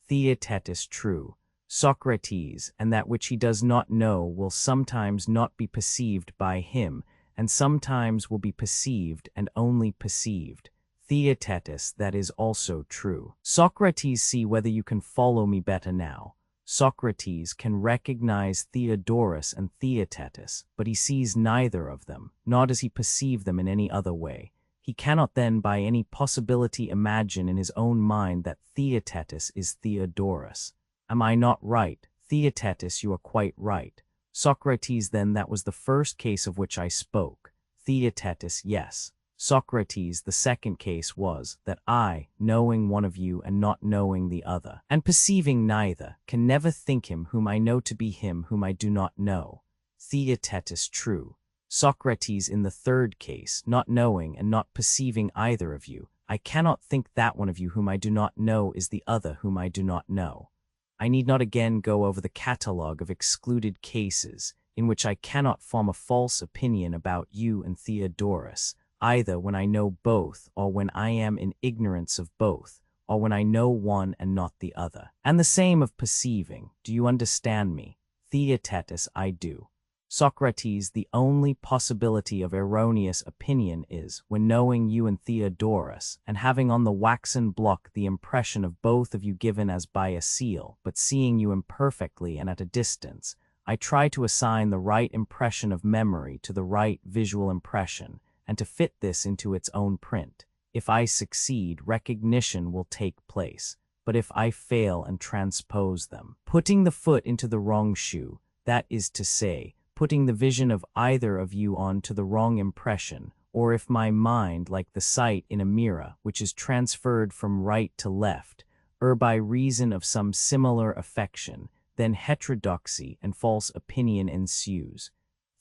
Theaetetus, true. Socrates, and that which he does not know will sometimes not be perceived by him, and sometimes will be perceived and only perceived. Theaetetus, that is also true. Socrates, see whether you can follow me better now. Socrates can recognize Theodorus and Theaetetus, but he sees neither of them, nor does he perceive them in any other way. He cannot then by any possibility imagine in his own mind that Theaetetus is Theodorus. Am I not right? Theaetetus, you are quite right. Socrates, then that was the first case of which I spoke. Theaetetus, yes. Socrates, the second case was, that I, knowing one of you and not knowing the other, and perceiving neither, can never think him whom I know to be him whom I do not know. Theaetetus, true. Socrates, in the third case, not knowing and not perceiving either of you, I cannot think that one of you whom I do not know is the other whom I do not know. I need not again go over the catalogue of excluded cases, in which I cannot form a false opinion about you and Theodorus, either when I know both, or when I am in ignorance of both, or when I know one and not the other. And the same of perceiving. Do you understand me? Theaetetus, I do. Socrates, the only possibility of erroneous opinion is, when knowing you and Theodorus, and having on the waxen block the impression of both of you given as by a seal, but seeing you imperfectly and at a distance, I try to assign the right impression of memory to the right visual impression, and to fit this into its own print. If I succeed, recognition will take place, but if I fail and transpose them, putting the foot into the wrong shoe, that is to say, putting the vision of either of you on to the wrong impression, or if my mind, like the sight in a mirror, which is transferred from right to left, or by reason of some similar affection, then heterodoxy and false opinion ensues.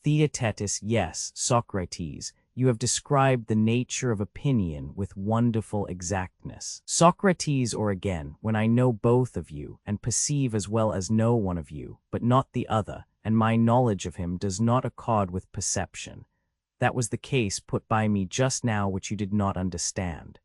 Theaetetus, yes, Socrates, you have described the nature of opinion with wonderful exactness. Socrates, or again, when I know both of you, and perceive as well as know one of you, but not the other, and my knowledge of him does not accord with perception. That was the case put by me just now which you did not understand.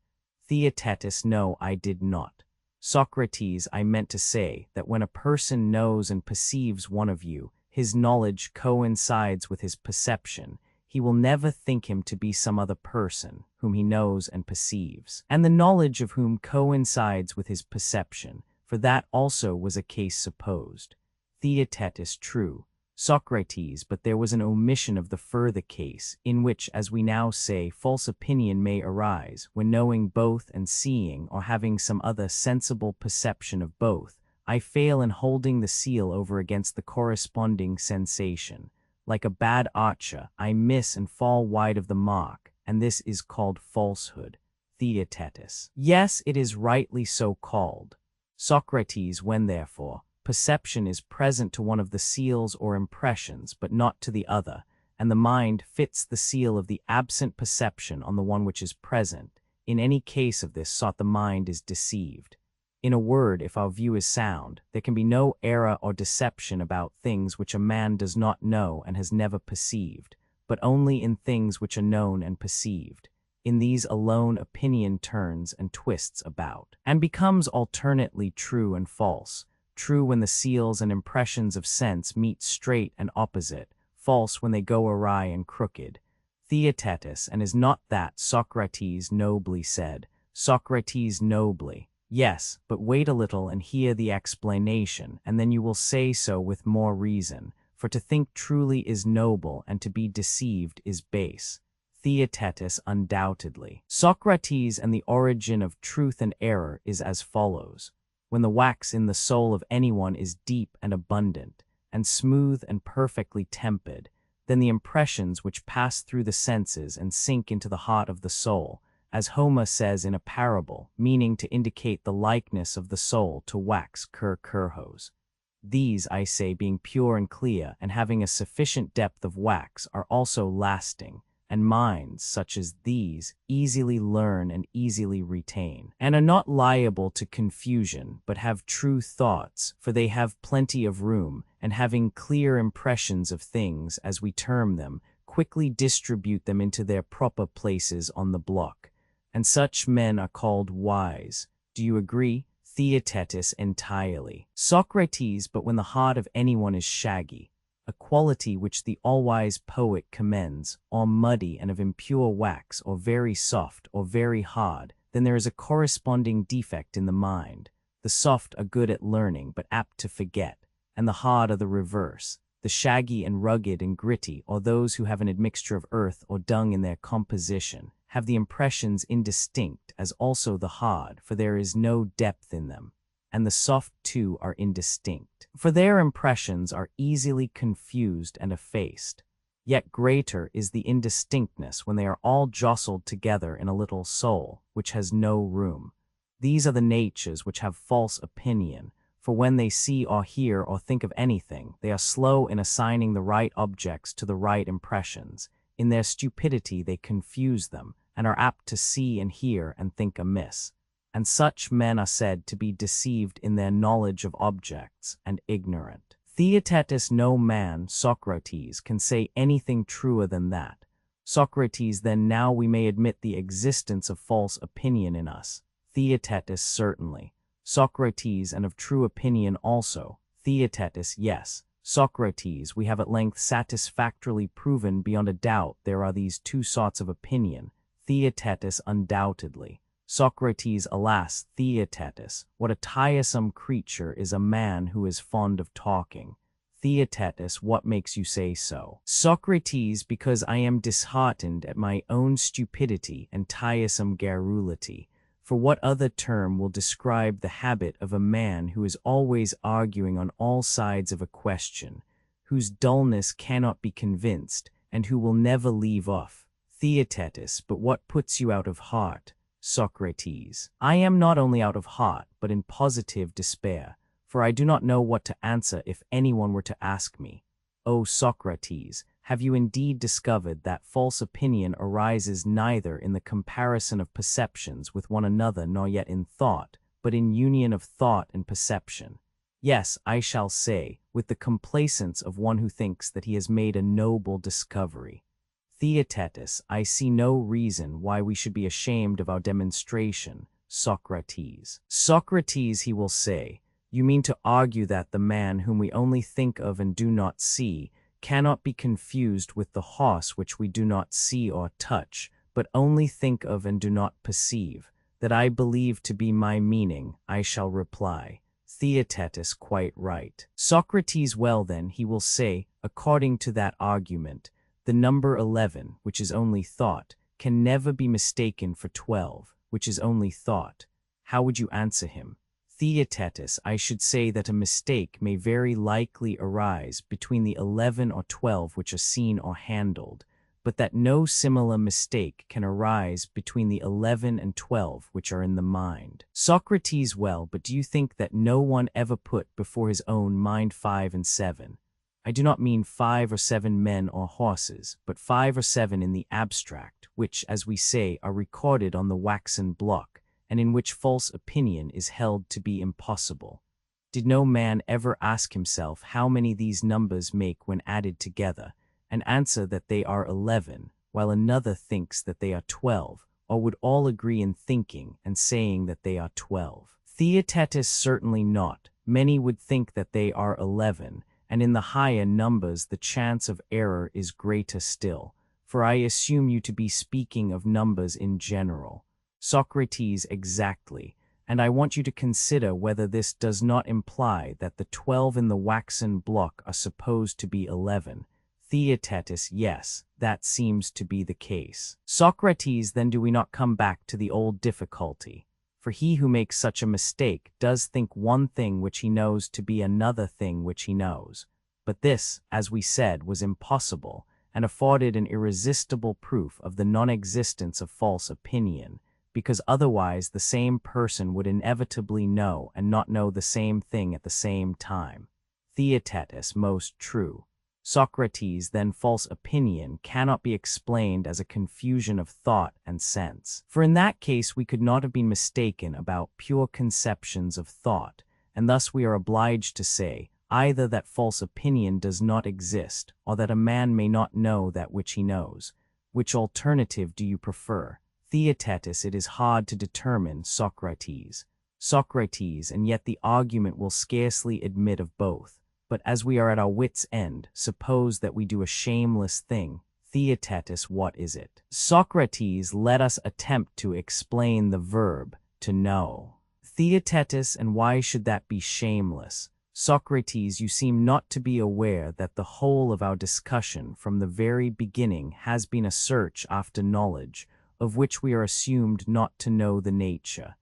Theaetetus, no, I did not. Socrates, I meant to say that when a person knows and perceives one of you, his knowledge coincides with his perception. He will never think him to be some other person whom he knows and perceives, and the knowledge of whom coincides with his perception. for that also was a case supposed. Theaetetus, true. Socrates, but there was an omission of the further case, in which, as we now say, false opinion may arise, when knowing both and seeing, or having some other sensible perception of both, I fail in holding the seal over against the corresponding sensation. Like a bad archer, I miss and fall wide of the mark, and this is called falsehood. Theaetetus. Yes, it is rightly so called. Socrates, when therefore perception is present to one of the seals or impressions, but not to the other, and the mind fits the seal of the absent perception on the one which is present, in any case of this sort the mind is deceived. In a word, if our view is sound, there can be no error or deception about things which a man does not know and has never perceived, but only in things which are known and perceived. In these alone opinion turns and twists about, and becomes alternately true and false, true when the seals and impressions of sense meet straight and opposite, false when they go awry and crooked. Theaetetus, and is not that Socrates nobly said? Socrates nobly. Yes, but wait a little and hear the explanation, and then you will say so with more reason, for to think truly is noble, and to be deceived is base. Theaetetus, undoubtedly. Socrates, and the origin of truth and error is as follows. When the wax in the soul of anyone is deep and abundant, and smooth and perfectly tempered, then the impressions which pass through the senses and sink into the heart of the soul, as Homer says in a parable, meaning to indicate the likeness of the soul to wax kurhos. These, I say, being pure and clear, and having a sufficient depth of wax, are also lasting, and minds such as these easily learn and easily retain, and are not liable to confusion, but have true thoughts, for they have plenty of room, and having clear impressions of things, as we term them, quickly distribute them into their proper places on the block. And such men are called wise. Do you agree? Theaetetus, entirely. Socrates, but when the heart of anyone is shaggy, a quality which the all-wise poet commends, or muddy and of impure wax, or very soft, or very hard, then there is a corresponding defect in the mind. The soft are good at learning, but apt to forget, and the hard are the reverse. The shaggy and rugged and gritty, or those who have an admixture of earth or dung in their composition, have the impressions indistinct, as also the hard, for there is no depth in them. And the soft too are indistinct, for their impressions are easily confused and effaced. Yet greater is the indistinctness when they are all jostled together in a little soul, which has no room. These are the natures which have false opinion, for when they see or hear or think of anything, they are slow in assigning the right objects to the right impressions. In their stupidity they confuse them, and are apt to see and hear and think amiss. And such men are said to be deceived in their knowledge of objects, and ignorant. Theaetetus, no man, Socrates, can say anything truer than that. Socrates, then now we may admit the existence of false opinion in us. Theaetetus, certainly. Socrates, and of true opinion also. Theaetetus, yes. Socrates, we have at length satisfactorily proven beyond a doubt there are these two sorts of opinion. Theaetetus, undoubtedly. Socrates, alas, Theaetetus, what a tiresome creature is a man who is fond of talking. Theaetetus, what makes you say so? Socrates, because I am disheartened at my own stupidity and tiresome garrulity. For what other term will describe the habit of a man who is always arguing on all sides of a question, whose dullness cannot be convinced, and who will never leave off? Theaetetus, but what puts you out of heart? Socrates, I am not only out of heart, but in positive despair, for I do not know what to answer if anyone were to ask me, O Socrates, have you indeed discovered that false opinion arises neither in the comparison of perceptions with one another nor yet in thought, but in union of thought and perception? Yes, I shall say, with the complacence of one who thinks that he has made a noble discovery. Theaetetus, I see no reason why we should be ashamed of our demonstration. Socrates. Socrates, he will say, you mean to argue that the man whom we only think of and do not see cannot be confused with the horse which we do not see or touch, but only think of and do not perceive. That I believe to be my meaning, I shall reply. Theaetetus, quite right. Socrates, well then, he will say, according to that argument, the number 11, which is only thought, can never be mistaken for 12, which is only thought. How would you answer him? Theaetetus, I should say that a mistake may very likely arise between the 11 or 12 which are seen or handled, but that no similar mistake can arise between the 11 and 12 which are in the mind. Socrates, well, but do you think that no one ever put before his own mind 5 and 7? I do not mean 5 or 7 men or horses, but 5 or 7 in the abstract, which, as we say, are recorded on the waxen block, and in which false opinion is held to be impossible. Did no man ever ask himself how many these numbers make when added together, and answer that they are 11, while another thinks that they are 12, or would all agree in thinking and saying that they are 12? Theaetetus, certainly not. Many would think that they are 11, and in the higher numbers the chance of error is greater still, for I assume you to be speaking of numbers in general. Socrates, exactly, and I want you to consider whether this does not imply that the 12 in the waxen block are supposed to be 11. Theaetetus, yes, that seems to be the case. Socrates, then do we not come back to the old difficulty? For he who makes such a mistake does think one thing which he knows to be another thing which he knows. But this, as we said, was impossible, and afforded an irresistible proof of the non-existence of false opinion, because otherwise the same person would inevitably know and not know the same thing at the same time. Theaetetus, most true. Socrates, then false opinion cannot be explained as a confusion of thought and sense. For in that case we could not have been mistaken about pure conceptions of thought, and thus we are obliged to say, either that false opinion does not exist, or that a man may not know that which he knows. Which alternative do you prefer? Theaetetus, it is hard to determine, Socrates. Socrates, and yet the argument will scarcely admit of both. But as we are at our wits' end, suppose that we do a shameless thing. Theaetetus, what is it? Socrates, let us attempt to explain the verb to know. Theaetetus, and why should that be shameless? Socrates, you seem not to be aware that the whole of our discussion from the very beginning has been a search after knowledge, of which we are assumed not to know the nature.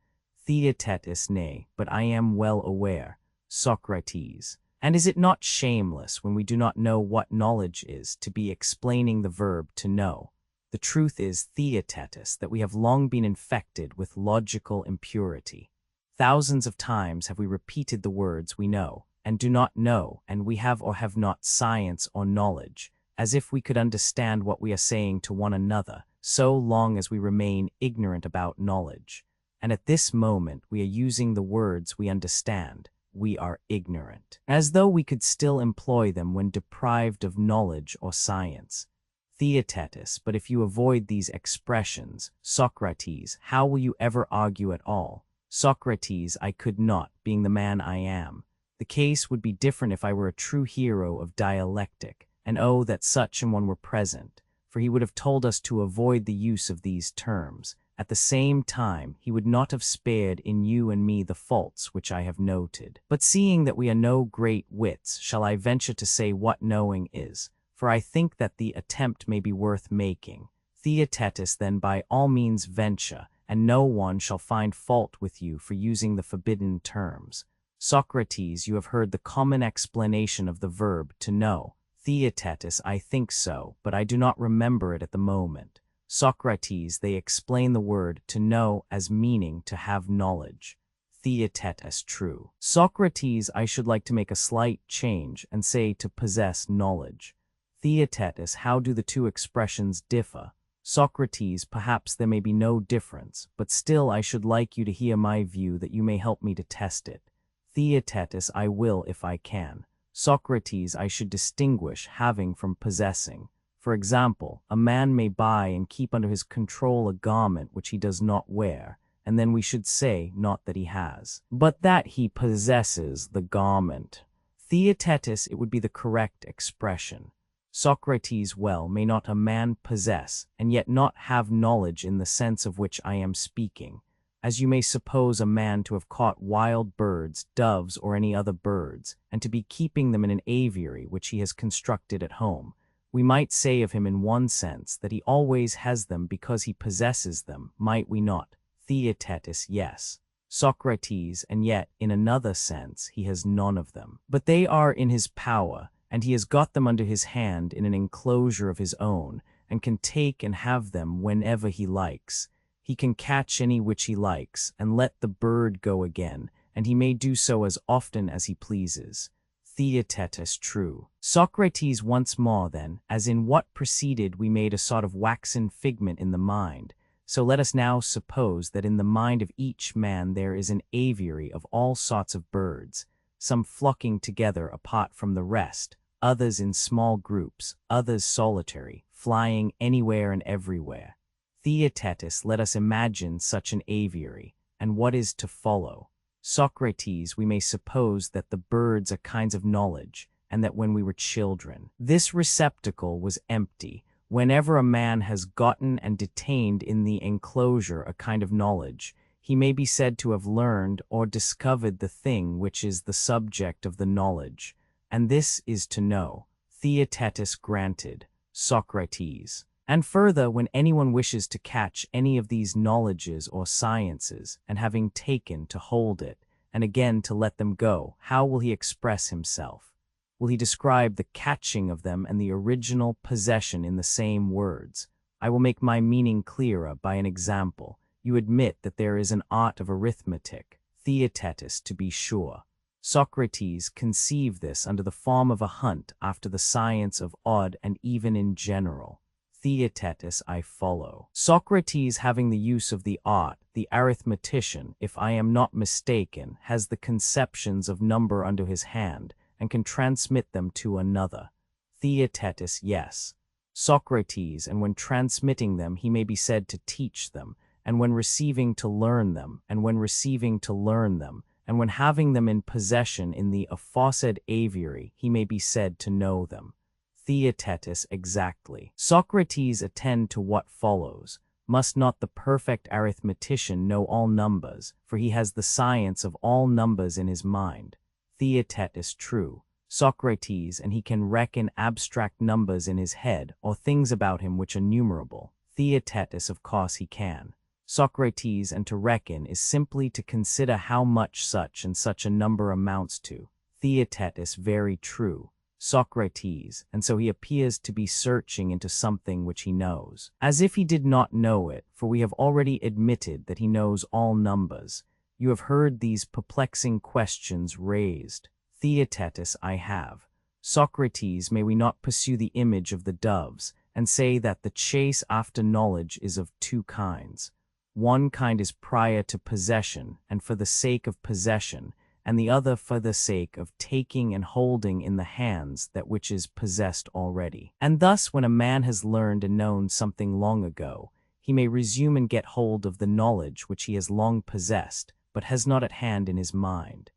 Theaetetus, nay, but I am well aware. Socrates, and is it not shameless when we do not know what knowledge is to be explaining the verb to know? The truth is, Theaetetus, that we have long been infected with logical impurity. Thousands of times have we repeated the words we know and do not know, and we have or have not science or knowledge, as if we could understand what we are saying to one another, so long as we remain ignorant about knowledge. And at this moment we are using the words we understand. We are ignorant, as though we could still employ them when deprived of knowledge or science. Theaetetus, but if you avoid these expressions, Socrates, how will you ever argue at all? Socrates, I could not, being the man I am. The case would be different if I were a true hero of dialectic, and oh, that such an one were present, for he would have told us to avoid the use of these terms. At the same time, he would not have spared in you and me the faults which I have noted. But seeing that we are no great wits, shall I venture to say what knowing is? For I think that the attempt may be worth making. Theaetetus, then by all means venture, and no one shall find fault with you for using the forbidden terms. Socrates, you have heard the common explanation of the verb to know. Theaetetus, I think so, but I do not remember it at the moment. Socrates, they explain the word to know as meaning to have knowledge. Theaetetus, true. Socrates, I should like to make a slight change and say to possess knowledge. Theaetetus, how do the two expressions differ? Socrates, perhaps there may be no difference, but still I should like you to hear my view that you may help me to test it. Theaetetus, I will if I can. Socrates, I should distinguish having from possessing. For example, a man may buy and keep under his control a garment which he does not wear, and then we should say not that he has, but that he possesses the garment. Theaetetus, it would be the correct expression. Socrates, well, may not a man possess, and yet not have knowledge in the sense of which I am speaking? as you may suppose a man to have caught wild birds, doves, or any other birds, and to be keeping them in an aviary which he has constructed at home. We might say of him in one sense that he always has them because he possesses them, might we not? Theaetetus, yes. Socrates, and yet, in another sense, he has none of them. But they are in his power, and he has got them under his hand in an enclosure of his own, and can take and have them whenever he likes. He can catch any which he likes, and let the bird go again, and he may do so as often as he pleases. Theaetetus, true. Socrates, once more then, as in what preceded we made a sort of waxen figment in the mind, so let us now suppose that in the mind of each man there is an aviary of all sorts of birds, some flocking together apart from the rest, others in small groups, others solitary, flying anywhere and everywhere. Theaetetus, let us imagine such an aviary, and what is to follow? Socrates, we may suppose that the birds are kinds of knowledge, and that when we were children, this receptacle was empty. Whenever a man has gotten and detained in the enclosure a kind of knowledge, he may be said to have learned or discovered the thing which is the subject of the knowledge, and this is to know. Theaetetus, granted. Socrates. And further, when anyone wishes to catch any of these knowledges or sciences, and having taken to hold it, and again to let them go, how will he express himself? Will he describe the catching of them and the original possession in the same words? I will make my meaning clearer by an example. You admit that there is an art of arithmetic. Theaetetus, to be sure. Socrates conceived this under the form of a hunt after the science of odd and even in general. Theaetetus, I follow. Socrates, having the use of the art, the arithmetician, if I am not mistaken, has the conceptions of number under his hand, and can transmit them to another. Theaetetus, yes. Socrates, and when transmitting them he may be said to teach them, and when receiving to learn them, and when receiving to learn them, and when having them in possession in the aforesaid aviary he may be said to know them. Theaetetus, exactly. Socrates, attend to what follows. Must not the perfect arithmetician know all numbers, for he has the science of all numbers in his mind? Theaetetus, true. Socrates, and he can reckon abstract numbers in his head, or things about him which are numerable. Theaetetus, of course he can. Socrates, and to reckon is simply to consider how much such and such a number amounts to. Theaetetus, very true. Socrates, and so he appears to be searching into something which he knows, as if he did not know it, for we have already admitted that he knows all numbers. You have heard these perplexing questions raised. Theaetetus, I have. Socrates, may we not pursue the image of the doves, and say that the chase after knowledge is of two kinds? One kind is prior to possession, and for the sake of possession, and the other for the sake of taking and holding in the hands that which is possessed already. And thus, when a man has learned and known something long ago, he may resume and get hold of the knowledge which he has long possessed, but has not at hand in his mind.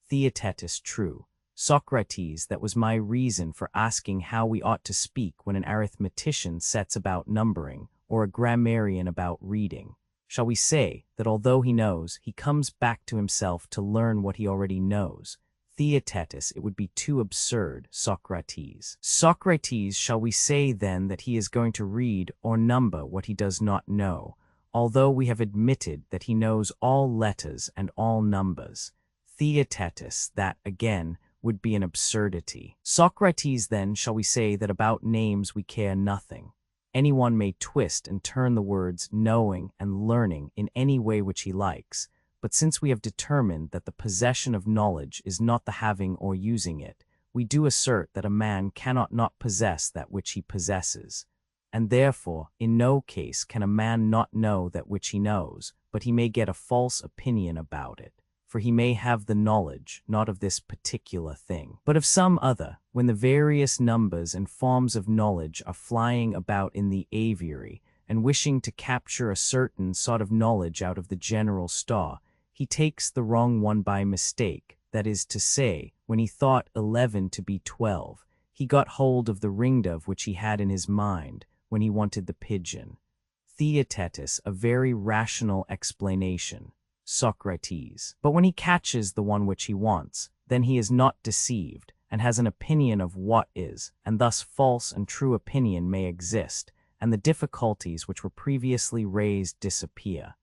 Theaetetus, true. Socrates, that was my reason for asking how we ought to speak when an arithmetician sets about numbering, or a grammarian about reading. Shall we say that although he knows, he comes back to himself to learn what he already knows? Theaetetus, it would be too absurd. Socrates. Socrates, shall we say then that he is going to read or number what he does not know, although we have admitted that he knows all letters and all numbers? Theaetetus, that, again, would be an absurdity. Socrates, then, shall we say that about names we care nothing? Anyone may twist and turn the words knowing and learning in any way which he likes, but since we have determined that the possession of knowledge is not the having or using it, we do assert that a man cannot not possess that which he possesses. And therefore, in no case can a man not know that which he knows, but he may get a false opinion about it. For he may have the knowledge, not of this particular thing, but of some other, when the various numbers and forms of knowledge are flying about in the aviary, and wishing to capture a certain sort of knowledge out of the general store, he takes the wrong one by mistake, that is to say, when he thought 11 to be 12, he got hold of the ringdove which he had in his mind, when he wanted the pigeon. Theaetetus, a very rational explanation. Socrates. But when he catches the one which he wants, then he is not deceived, and has an opinion of what is, and thus false and true opinion may exist, and the difficulties which were previously raised disappear.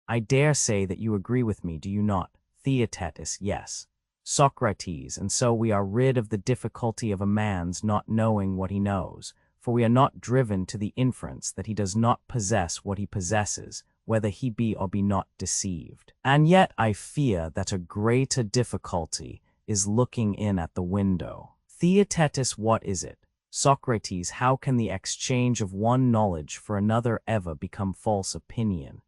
I dare say that you agree with me, do you not? Theaetetus. Yes. Socrates. And so we are rid of the difficulty of a man's not knowing what he knows, for we are not driven to the inference that he does not possess what he possesses, whether he be or be not deceived. And yet I fear that a greater difficulty is looking in at the window. Theaetetus. What is it? Socrates. How can the exchange of one knowledge for another ever become false opinion?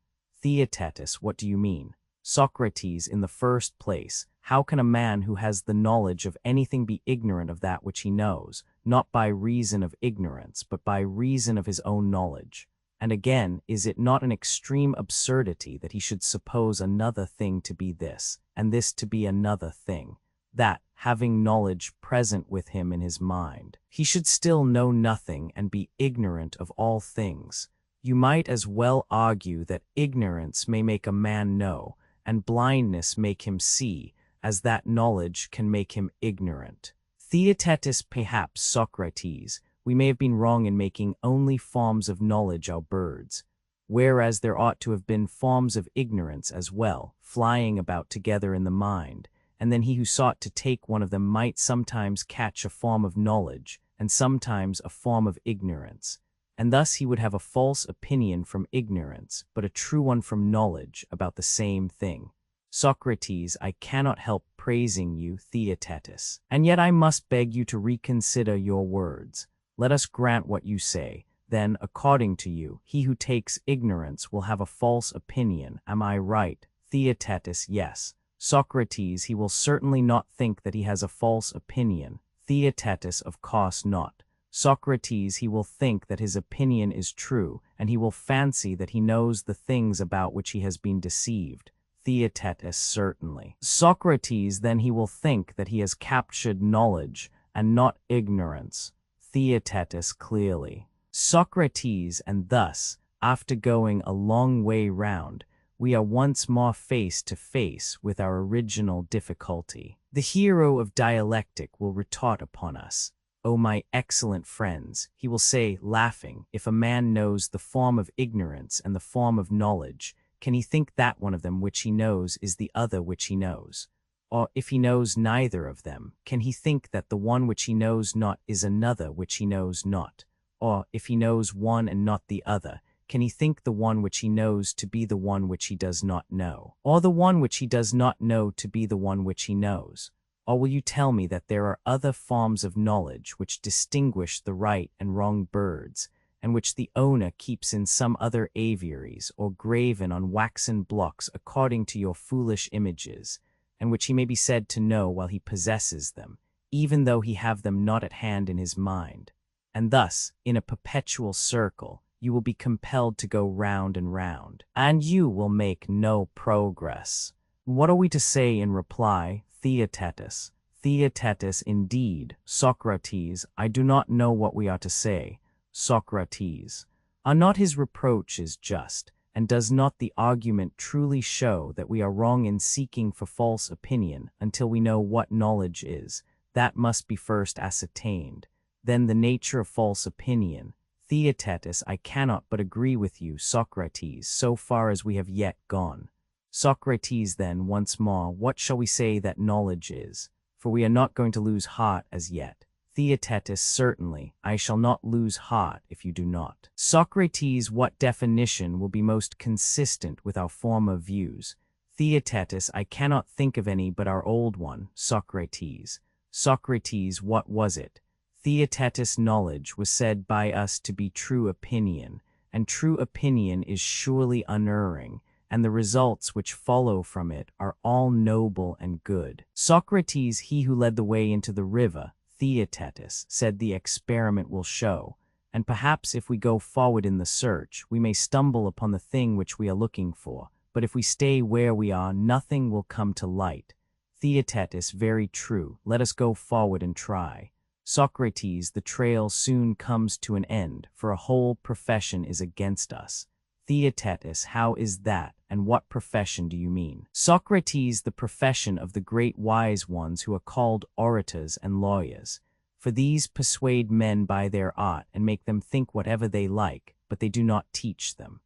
Theaetetus. What do you mean? Socrates. In the first place, how can a man who has the knowledge of anything be ignorant of that which he knows, not by reason of ignorance, but by reason of his own knowledge? And again, is it not an extreme absurdity that he should suppose another thing to be this, and this to be another thing, that, having knowledge present with him in his mind, he should still know nothing and be ignorant of all things? You might as well argue that ignorance may make a man know, and blindness make him see, as that knowledge can make him ignorant. Theaetetus. Perhaps, Socrates, we may have been wrong in making only forms of knowledge our birds, whereas there ought to have been forms of ignorance as well, flying about together in the mind, and then he who sought to take one of them might sometimes catch a form of knowledge, and sometimes a form of ignorance, and thus he would have a false opinion from ignorance, but a true one from knowledge about the same thing. Socrates. I cannot help praising you, Theaetetus, and yet I must beg you to reconsider your words. Let us grant what you say, then, according to you, he who takes ignorance will have a false opinion. Am I right? Theaetetus. Yes. Socrates. He will certainly not think that he has a false opinion. Theaetetus. Of course not. Socrates. He will think that his opinion is true, and he will fancy that he knows the things about which he has been deceived. Theaetetus. Certainly. Socrates. Then he will think that he has captured knowledge, and not ignorance. Theaetetus. Clearly. Socrates. And thus, after going a long way round, we are once more face to face with our original difficulty. The hero of dialectic will retort upon us. "O my excellent friends," he will say, laughing, "if a man knows the form of ignorance and the form of knowledge, can he think that one of them which he knows is the other which he knows? Or if he knows neither of them, can he think that the one which he knows not is another which he knows not? Or if he knows one and not the other, can he think the one which he knows to be the one which he does not know? Or the one which he does not know to be the one which he knows? Or will you tell me that there are other forms of knowledge which distinguish the right and wrong birds, and which the owner keeps in some other aviaries, or graven on waxen blocks according to your foolish images, and which he may be said to know while he possesses them, even though he have them not at hand in his mind? And thus, in a perpetual circle, you will be compelled to go round and round, and you will make no progress. What are we to say in reply? Theaetetus. Theaetetus. Indeed, Socrates, I do not know what we are to say. Socrates. Are not his reproaches just, and does not the argument truly show that we are wrong in seeking for false opinion until we know what knowledge is? That must be first ascertained. Then the nature of false opinion. Theaetetus. I cannot but agree with you, Socrates, so far as we have yet gone. Socrates. Then, once more, what shall we say that knowledge is? For we are not going to lose heart as yet. Theaetetus. Certainly, I shall not lose heart if you do not. Socrates. What definition will be most consistent with our former views? Theaetetus. I cannot think of any but our old one, Socrates. Socrates. What was it? Theaetetus. Knowledge was said by us to be true opinion, and true opinion is surely unerring, and the results which follow from it are all noble and good. Socrates. He who led the way into the river, Theaetetus, said the experiment will show, and perhaps if we go forward in the search, we may stumble upon the thing which we are looking for, but if we stay where we are, nothing will come to light. Theaetetus. Very true. Let us go forward and try. Socrates. The trail soon comes to an end, for a whole profession is against us. Theaetetus, how is that, and what profession do you mean? Socrates, the profession of the great wise ones who are called orators and lawyers. For these persuade men by their art and make them think whatever they like, but they do not teach them.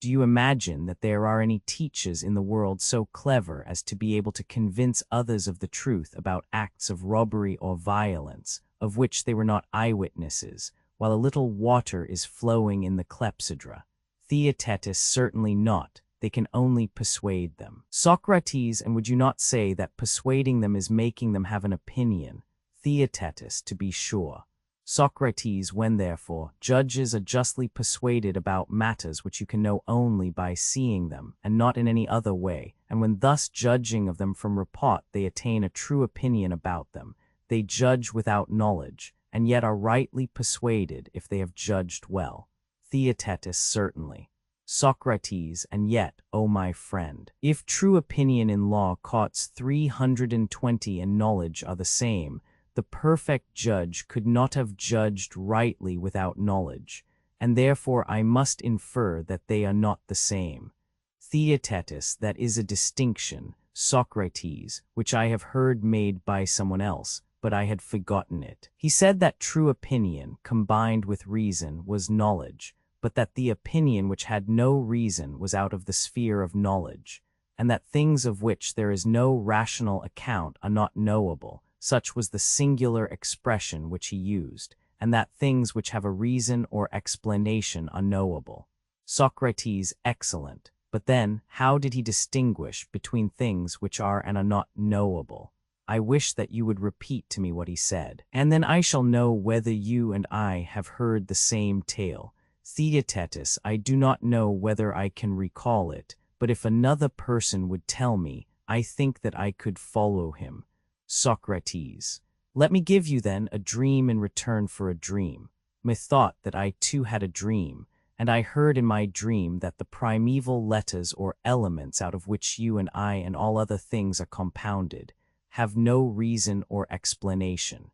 Do you imagine that there are any teachers in the world so clever as to be able to convince others of the truth about acts of robbery or violence, of which they were not eyewitnesses, while a little water is flowing in the clepsydra? Theaetetus, certainly not. They can only persuade them. Socrates, and would you not say that persuading them is making them have an opinion? Theaetetus, to be sure. Socrates, when therefore judges are justly persuaded about matters which you can know only by seeing them, and not in any other way, and when thus judging of them from report they attain a true opinion about them, they judge without knowledge, and yet are rightly persuaded if they have judged well. Theaetetus, certainly. Socrates, and yet, O my friend, if true opinion in law costs 320 and knowledge are the same, the perfect judge could not have judged rightly without knowledge, and therefore I must infer that they are not the same. Theaetetus, that is a distinction, Socrates, which I have heard made by someone else, but I had forgotten it. He said that true opinion, combined with reason, was knowledge, but that the opinion which had no reason was out of the sphere of knowledge, and that things of which there is no rational account are not knowable. Such was the singular expression which he used, and that things which have a reason or explanation are knowable. Socrates, excellent. But then, how did he distinguish between things which are and are not knowable? I wish that you would repeat to me what he said, and then I shall know whether you and I have heard the same tale. Theaetetus, I do not know whether I can recall it, but if another person would tell me, I think that I could follow him. Socrates, let me give you then a dream in return for a dream. Methought that I too had a dream, and I heard in my dream that the primeval letters or elements out of which you and I and all other things are compounded have no reason or explanation.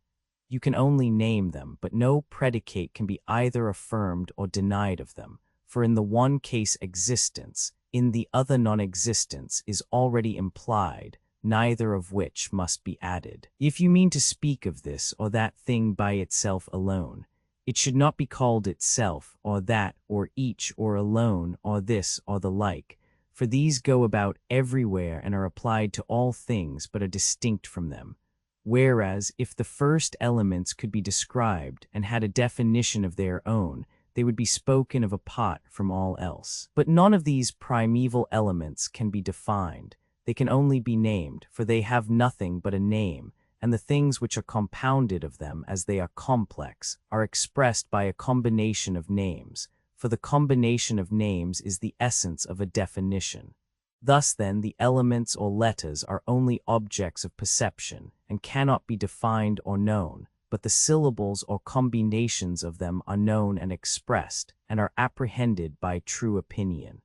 You can only name them, but no predicate can be either affirmed or denied of them, for in the one case existence, in the other non-existence is already implied, neither of which must be added. If you mean to speak of this or that thing by itself alone, it should not be called itself, or that, or each, or alone, or this, or the like, for these go about everywhere and are applied to all things but are distinct from them. Whereas, if the first elements could be described and had a definition of their own, they would be spoken of apart from all else. But none of these primeval elements can be defined. They can only be named, for they have nothing but a name, and the things which are compounded of them, as they are complex, are expressed by a combination of names, for the combination of names is the essence of a definition. Thus then, the elements or letters are only objects of perception, and cannot be defined or known, but the syllables or combinations of them are known and expressed, and are apprehended by true opinion.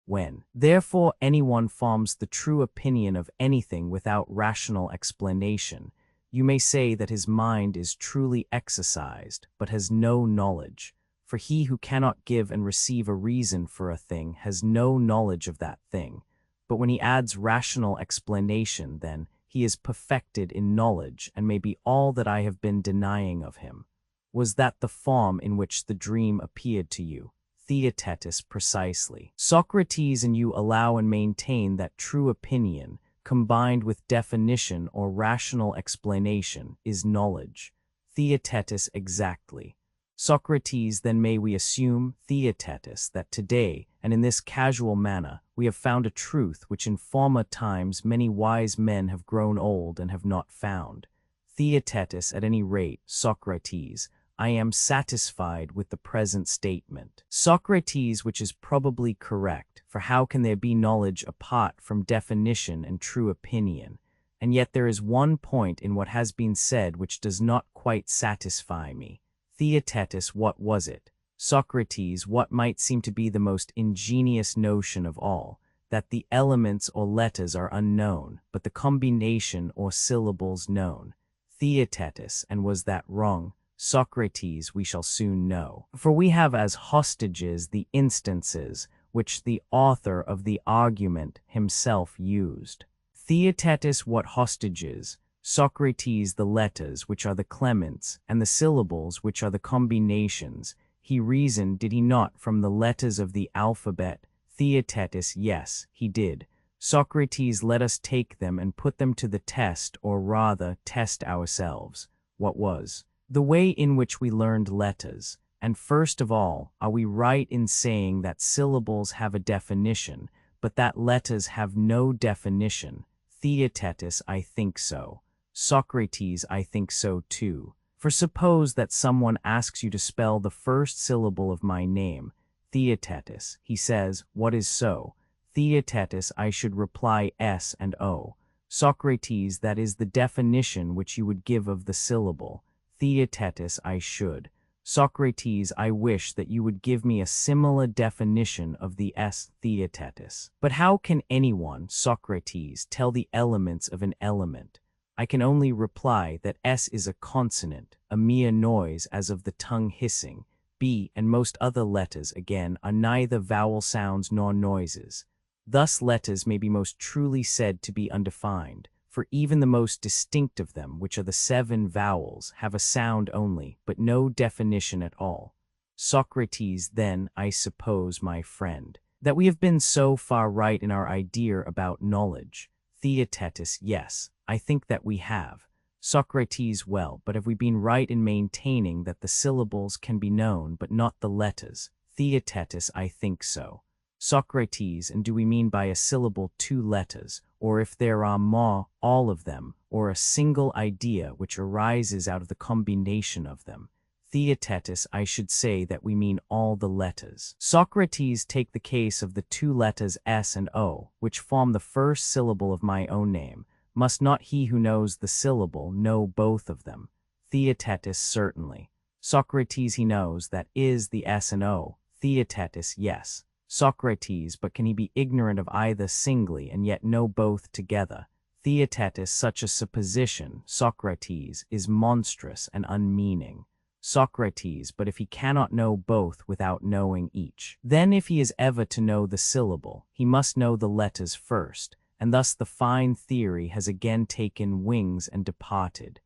When, therefore, anyone forms the true opinion of anything without rational explanation, you may say that his mind is truly exercised, but has no knowledge, for he who cannot give and receive a reason for a thing has no knowledge of that thing. But when he adds rational explanation, then he is perfected in knowledge and may be all that I have been denying of him. Was that the form in which the dream appeared to you? Theaetetus, precisely. Socrates, and you allow and maintain that true opinion, combined with definition or rational explanation, is knowledge. Theaetetus, exactly. Socrates, then may we assume, Theaetetus, that today, and in this casual manner, we have found a truth which in former times many wise men have grown old and have not found. Theaetetus, at any rate, Socrates, I am satisfied with the present statement. Socrates, which is probably correct, for how can there be knowledge apart from definition and true opinion? And yet there is one point in what has been said which does not quite satisfy me. Theaetetus, what was it? Socrates, what might seem to be the most ingenious notion of all, that the elements or letters are unknown, but the combination or syllables known. Theaetetus, and was that wrong? Socrates, we shall soon know. For we have as hostages the instances which the author of the argument himself used. Theaetetus what hostages, Socrates the letters which are the clements, and the syllables which are the combinations. He reasoned, did he not, from the letters of the alphabet? Theaetetus, yes, he did. Socrates, let us take them and put them to the test, or rather, test ourselves. What was the way in which we learned letters? And first of all, are we right in saying that syllables have a definition, but that letters have no definition? Theaetetus, I think so. Socrates, I think so too. For suppose that someone asks you to spell the first syllable of my name, Theaetetus, he says, what is so? Theaetetus, I should reply S and O. Socrates, that is the definition which you would give of the syllable. Theaetetus, I should. Socrates, I wish that you would give me a similar definition of the S. Theaetetus. But how can anyone, Socrates, tell the elements of an element? I can only reply that S is a consonant, a mere noise as of the tongue hissing. B and most other letters, again, are neither vowel sounds nor noises. Thus letters may be most truly said to be undefined, for even the most distinct of them, which are the 7 vowels, have a sound only, but no definition at all. Socrates, then, I suppose, my friend, that we have been so far right in our idea about knowledge. Theaetetus, yes, I think that we have. Socrates, well, but have we been right in maintaining that the syllables can be known but not the letters? Theaetetus, I think so. Socrates, and do we mean by a syllable 2 letters, or if there are more, all of them, or a single idea which arises out of the combination of them? Theaetetus, I should say that we mean all the letters. Socrates, take the case of the 2 letters S and O, which form the first syllable of my own name. Must not he who knows the syllable know both of them? Theaetetus, certainly. Socrates, he knows that is the S and O. Theaetetus, yes. Socrates, but can he be ignorant of either singly and yet know both together? Theaetetus, such a supposition, Socrates, is monstrous and unmeaning. Socrates, but if he cannot know both without knowing each, then if he is ever to know the syllable, he must know the letters first, and thus the fine theory has again taken wings and departed.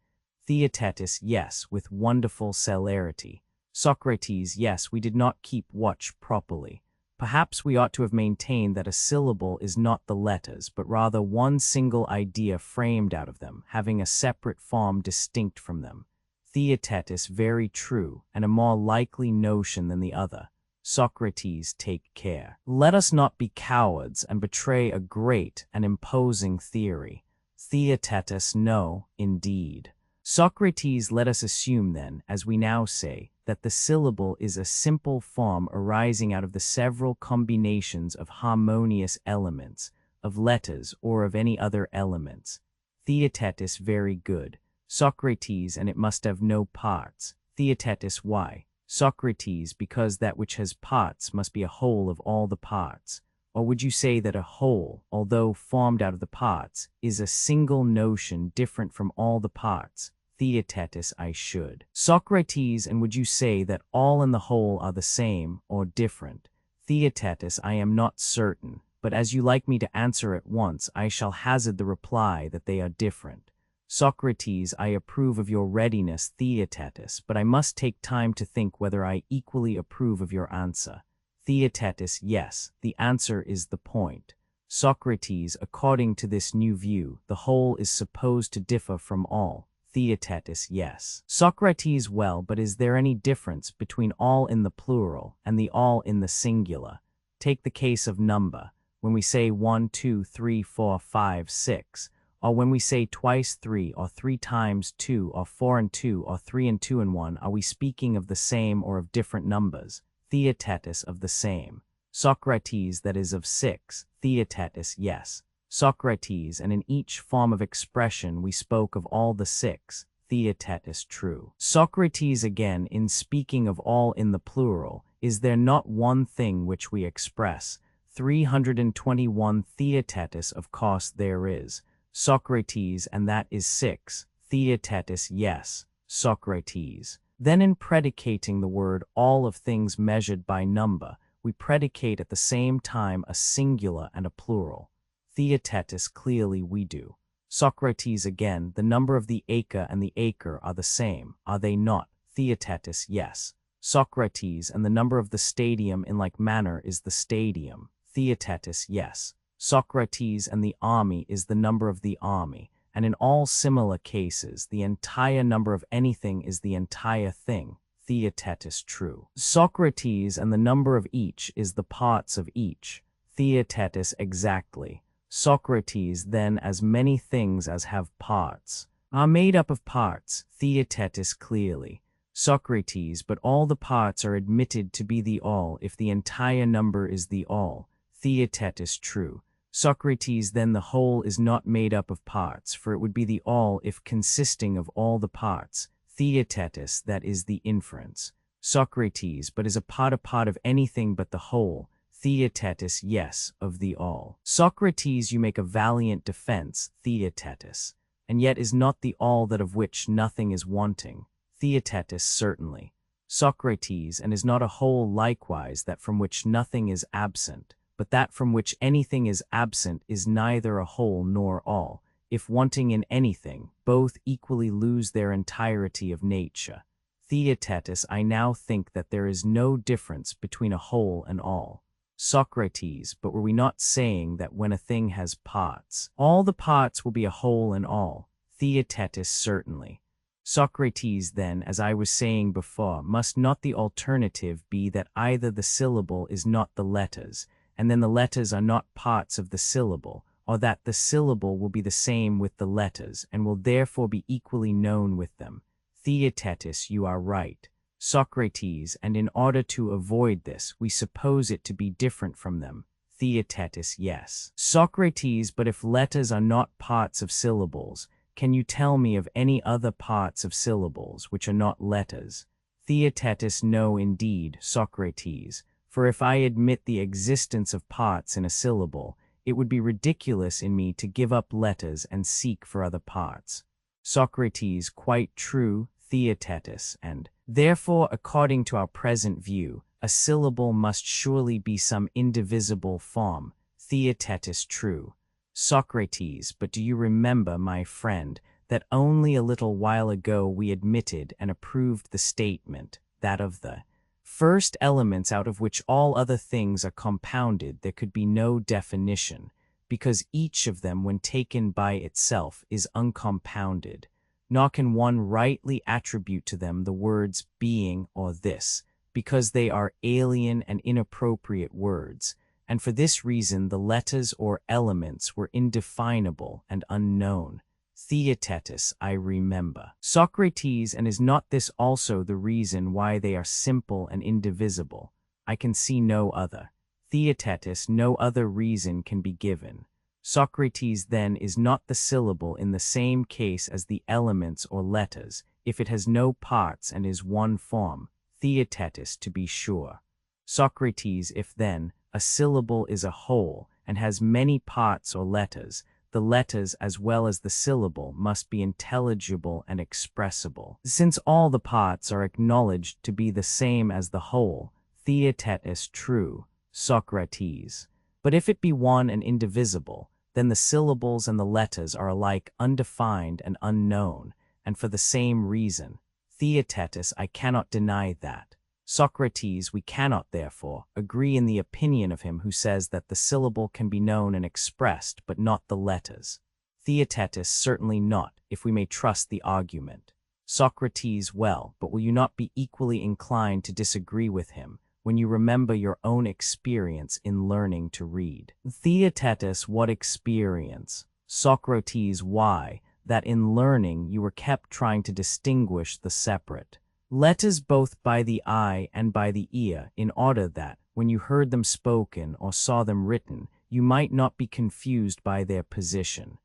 Theaetetus, yes, with wonderful celerity. Socrates, yes, we did not keep watch properly. Perhaps we ought to have maintained that a syllable is not the letters, but rather one single idea framed out of them, having a separate form distinct from them. Theaetetus, very true, and a more likely notion than the other. Socrates, take care. Let us not be cowards and betray a great and imposing theory. Theaetetus, no, indeed. Socrates, let us assume then, as we now say, that the syllable is a simple form arising out of the several combinations of harmonious elements, of letters or of any other elements. Theaetetus, very good. Socrates, and it must have no parts. Theaetetus, why? Socrates, because that which has parts must be a whole of all the parts. Or would you say that a whole, although formed out of the parts, is a single notion different from all the parts? Theaetetus, I should. Socrates, and would you say that all and the whole are the same or different? Theaetetus, I am not certain, but as you like me to answer at once, I shall hazard the reply that they are different. Socrates, I approve of your readiness, Theaetetus, but I must take time to think whether I equally approve of your answer. Theaetetus, yes, the answer is the point. Socrates, according to this new view, the whole is supposed to differ from all. Theaetetus, yes. Socrates, well, but is there any difference between all in the plural and the all in the singular? Take the case of number. When we say 1, 2, 3, 4, 5, 6, or when we say twice 3 or 3 times 2 or 4 and 2 or 3 and 2 and 1, are we speaking of the same or of different numbers? Theaetetus, of the same. Socrates, that is of 6. Theaetetus, yes. Socrates, and in each form of expression we spoke of all the 6. Theaetetus, true. Socrates, again, in speaking of all in the plural, is there not one thing which we express? 321. Theaetetus, of course there is. Socrates, and that is 6. Theaetetus, yes. Socrates. Then in predicating the word all of things measured by number, we predicate at the same time a singular and a plural. Theaetetus, clearly we do. Socrates again, the number of the acre and the acre are the same, are they not? Theaetetus, yes. Socrates, and the number of the stadium in like manner is the stadium. Theaetetus, yes. Socrates, and the army is the number of the army, and in all similar cases the entire number of anything is the entire thing. Theaetetus, true. Socrates, and the number of each is the parts of each. Theaetetus, exactly. Socrates, then as many things as have parts are made up of parts. Theaetetus, clearly. Socrates, but all the parts are admitted to be the all if the entire number is the all. Theaetetus, true. Socrates, then the whole is not made up of parts, for it would be the all if consisting of all the parts. Theaetetus, that is the inference. Socrates, but is a part of anything but the whole. Theaetetus, yes, of the all. Socrates, you make a valiant defense. Theaetetus, and yet is not the all that of which nothing is wanting. Theaetetus, certainly. Socrates, and is not a whole likewise that from which nothing is absent, but that from which anything is absent is neither a whole nor all. If wanting in anything, both equally lose their entirety of nature. Theaetetus, I now think that there is no difference between a whole and all. Socrates, but were we not saying that when a thing has parts, all the parts will be a whole and all? Theaetetus, certainly. Socrates, then, as I was saying before, must not the alternative be that either the syllable is not the letters, and then the letters are not parts of the syllable, or that the syllable will be the same with the letters, and will therefore be equally known with them? Theaetetus, you are right. Socrates, and in order to avoid this, we suppose it to be different from them. Theaetetus, yes. Socrates, but if letters are not parts of syllables, can you tell me of any other parts of syllables which are not letters? Theaetetus, no indeed, Socrates, for if I admit the existence of parts in a syllable, it would be ridiculous in me to give up letters and seek for other parts. Socrates, quite true. Theaetetus, and therefore, according to our present view, a syllable must surely be some indivisible form. Theaetetus, true. Socrates, but do you remember, my friend, that only a little while ago we admitted and approved the statement, that of the first elements out of which all other things are compounded there could be no definition, because each of them when taken by itself is uncompounded, nor can one rightly attribute to them the words being or this, because they are alien and inappropriate words, and for this reason the letters or elements were indefinable and unknown. Theaetetus, I remember. Socrates, and is not this also the reason why they are simple and indivisible? I can see no other. Theaetetus, no other reason can be given. Socrates, then, is not the syllable in the same case as the elements or letters, if it has no parts and is one form? Theaetetus, to be sure. Socrates, if then a syllable is a whole and has many parts or letters, the letters as well as the syllable must be intelligible and expressible, since all the parts are acknowledged to be the same as the whole. Theaetetus, true. Socrates, but if it be one and indivisible, then the syllables and the letters are alike undefined and unknown, and for the same reason. Theaetetus, I cannot deny that. Socrates, we cannot, therefore, agree in the opinion of him who says that the syllable can be known and expressed, but not the letters. Theaetetus, certainly not, if we may trust the argument. Socrates, well, but will you not be equally inclined to disagree with him when you remember your own experience in learning to read? Theaetetus, what experience? Socrates, why, that in learning you were kept trying to distinguish the separate letters both by the eye and by the ear, in order that, when you heard them spoken or saw them written, you might not be confused by their position.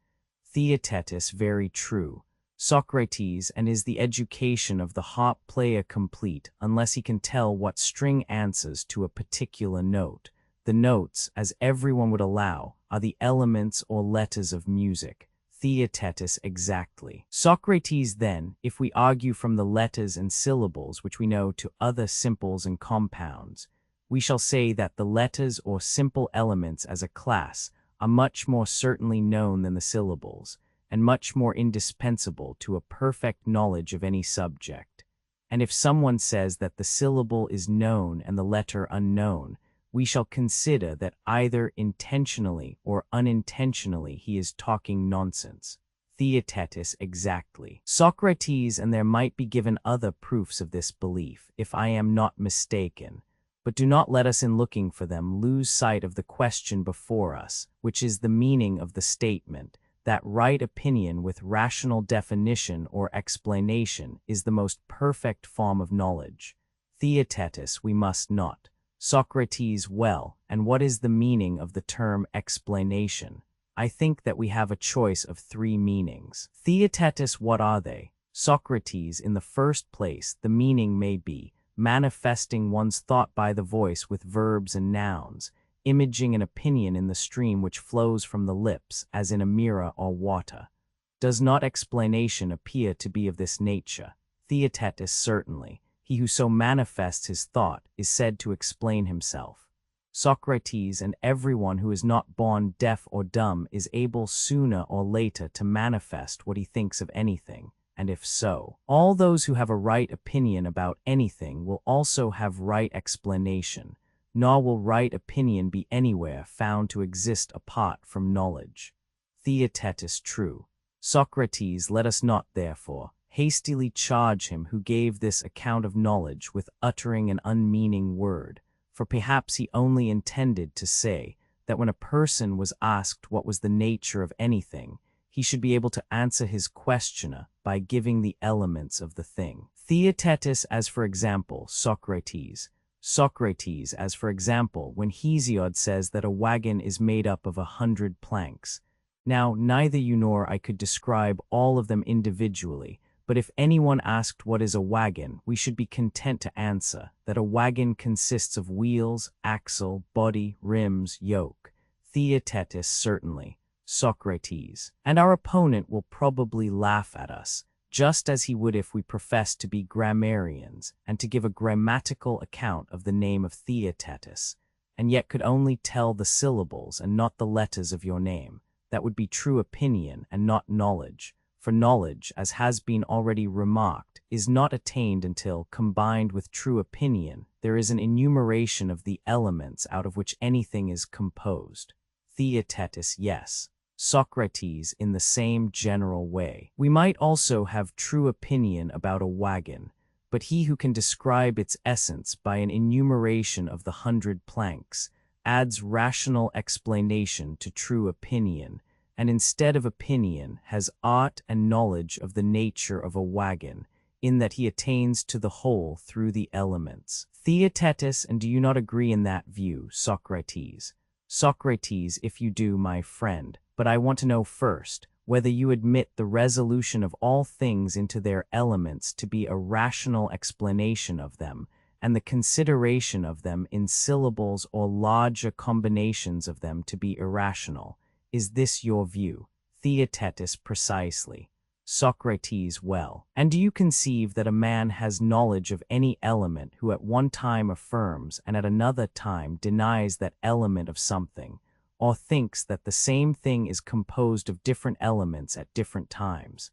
Theaetetus, very true. Socrates, and is the education of the harp player complete unless he can tell what string answers to a particular note? The notes, as everyone would allow, are the elements or letters of music. Theaetetus, exactly. Socrates, then, if we argue from the letters and syllables which we know to other simples and compounds, we shall say that the letters or simple elements as a class are much more certainly known than the syllables, and much more indispensable to a perfect knowledge of any subject. And if someone says that the syllable is known and the letter unknown, we shall consider that either intentionally or unintentionally he is talking nonsense. Theaetetus exactly. Socrates, and there might be given other proofs of this belief, if I am not mistaken. But do not let us in looking for them lose sight of the question before us, which is the meaning of the statement, that right opinion with rational definition or explanation is the most perfect form of knowledge. Theaetetus we must not. Socrates, well, and what is the meaning of the term explanation? I think that we have a choice of three meanings. Theaetetus, what are they? Socrates, in the first place, the meaning may be manifesting one's thought by the voice with verbs and nouns, imaging an opinion in the stream which flows from the lips, as in a mirror or water. Does not explanation appear to be of this nature? Theaetetus, certainly. He who so manifests his thought is said to explain himself. Socrates, and everyone who is not born deaf or dumb is able sooner or later to manifest what he thinks of anything, and if so, all those who have a right opinion about anything will also have right explanation, nor will right opinion be anywhere found to exist apart from knowledge. Theaetetus, true. Socrates, let us not, therefore, hastily charge him who gave this account of knowledge with uttering an unmeaning word, for perhaps he only intended to say that when a person was asked what was the nature of anything, he should be able to answer his questioner by giving the elements of the thing. Theaetetus, as for example, Socrates. Socrates, as for example, when Hesiod says that a wagon is made up of 100 planks. Now, neither you nor I could describe all of them individually, but if anyone asked what is a wagon, we should be content to answer that a wagon consists of wheels, axle, body, rims, yoke. Theaetetus, certainly. Socrates. And our opponent will probably laugh at us, just as he would if we professed to be grammarians and to give a grammatical account of the name of Theaetetus, and yet could only tell the syllables and not the letters of your name. That would be true opinion and not knowledge. For knowledge, as has been already remarked, is not attained until, combined with true opinion, there is an enumeration of the elements out of which anything is composed. Theaetetus, yes. Socrates, in the same general way. We might also have true opinion about a wagon, but he who can describe its essence by an enumeration of the 100 planks adds rational explanation to true opinion, and instead of opinion has art and knowledge of the nature of a wagon, in that he attains to the whole through the elements. Theaetetus, and do you not agree in that view, Socrates? Socrates, if you do, my friend, but I want to know first whether you admit the resolution of all things into their elements to be a rational explanation of them, and the consideration of them in syllables or larger combinations of them to be irrational. Is this your view? Theaetetus, precisely. Socrates, well. And do you conceive that a man has knowledge of any element who at one time affirms and at another time denies that element of something, or thinks that the same thing is composed of different elements at different times?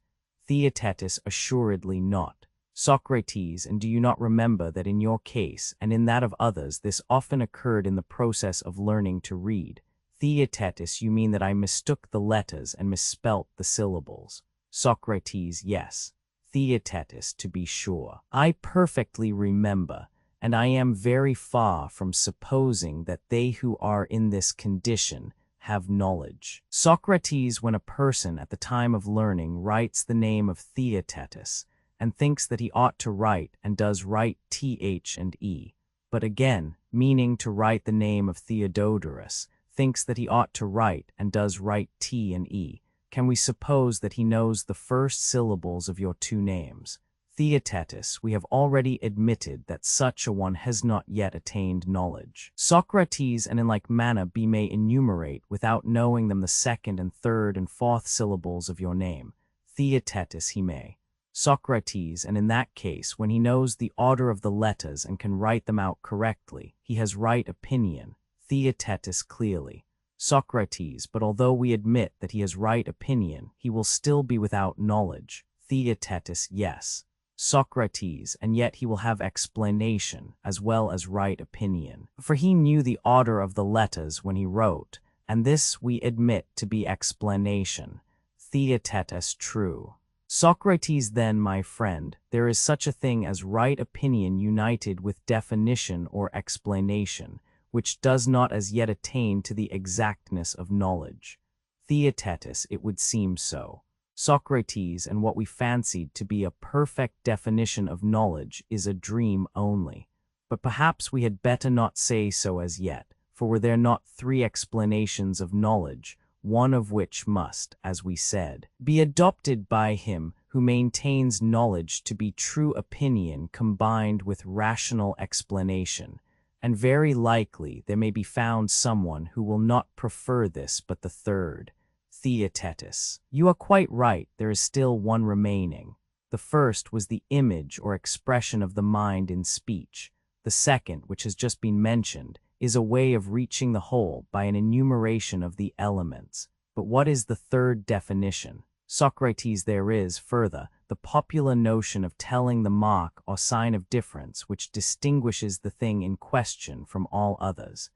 Theaetetus, assuredly not. Socrates, and do you not remember that in your case and in that of others this often occurred in the process of learning to read? Theaetetus, you mean that I mistook the letters and misspelt the syllables. Socrates, yes. Theaetetus, to be sure. I perfectly remember, and I am very far from supposing that they who are in this condition have knowledge. Socrates, when a person at the time of learning writes the name of Theaetetus, and thinks that he ought to write and does write th and e, but again, meaning to write the name of Theodorus, thinks that he ought to write and does write t and e, can we suppose that he knows the first syllables of your two names? Theaetetus, we have already admitted that such a one has not yet attained knowledge. Socrates, and in like manner be may enumerate without knowing them the second and third and fourth syllables of your name. Theaetetus, he may. Socrates, and in that case, when he knows the order of the letters and can write them out correctly, he has right opinion. Theaetetus clearly. Socrates, but although we admit that he has right opinion, he will still be without knowledge. Theaetetus, yes. Socrates, and yet he will have explanation as well as right opinion. For he knew the order of the letters when he wrote, and this we admit to be explanation. Theaetetus, true. Socrates, then, my friend, there is such a thing as right opinion united with definition or explanation, which does not as yet attain to the exactness of knowledge. Theaetetus, it would seem so. Socrates, and what we fancied to be a perfect definition of knowledge is a dream only. But perhaps we had better not say so as yet, for were there not three explanations of knowledge, one of which must, as we said, be adopted by him who maintains knowledge to be true opinion combined with rational explanation, and very likely there may be found someone who will not prefer this but the third. Theaetetus, you are quite right, there is still one remaining. The first was the image or expression of the mind in speech. The second, which has just been mentioned, is a way of reaching the whole by an enumeration of the elements. But what is the third definition? Socrates, there is, further, the popular notion of telling the mark or sign of difference which distinguishes the thing in question from all others.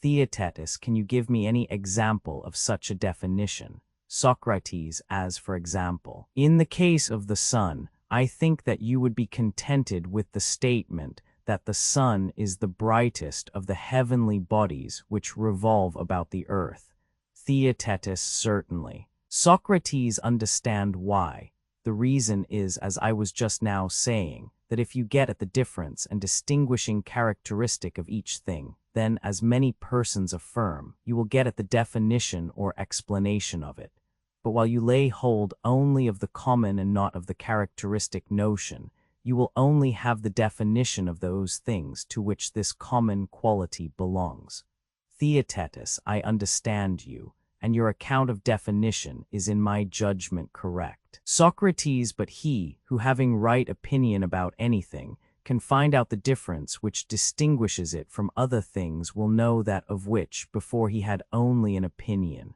Theaetetus, can you give me any example of such a definition? Socrates, as for example, in the case of the sun, I think that you would be contented with the statement that the sun is the brightest of the heavenly bodies which revolve about the earth. Theaetetus, certainly. Socrates, understand why. The reason is, as I was just now saying, that if you get at the difference and distinguishing characteristic of each thing, then, as many persons affirm, you will get at the definition or explanation of it. But while you lay hold only of the common and not of the characteristic notion, you will only have the definition of those things to which this common quality belongs. Theaetetus, I understand you, and your account of definition is in my judgment correct. Socrates, but he, who having right opinion about anything, can find out the difference which distinguishes it from other things, will know that of which before he had only an opinion.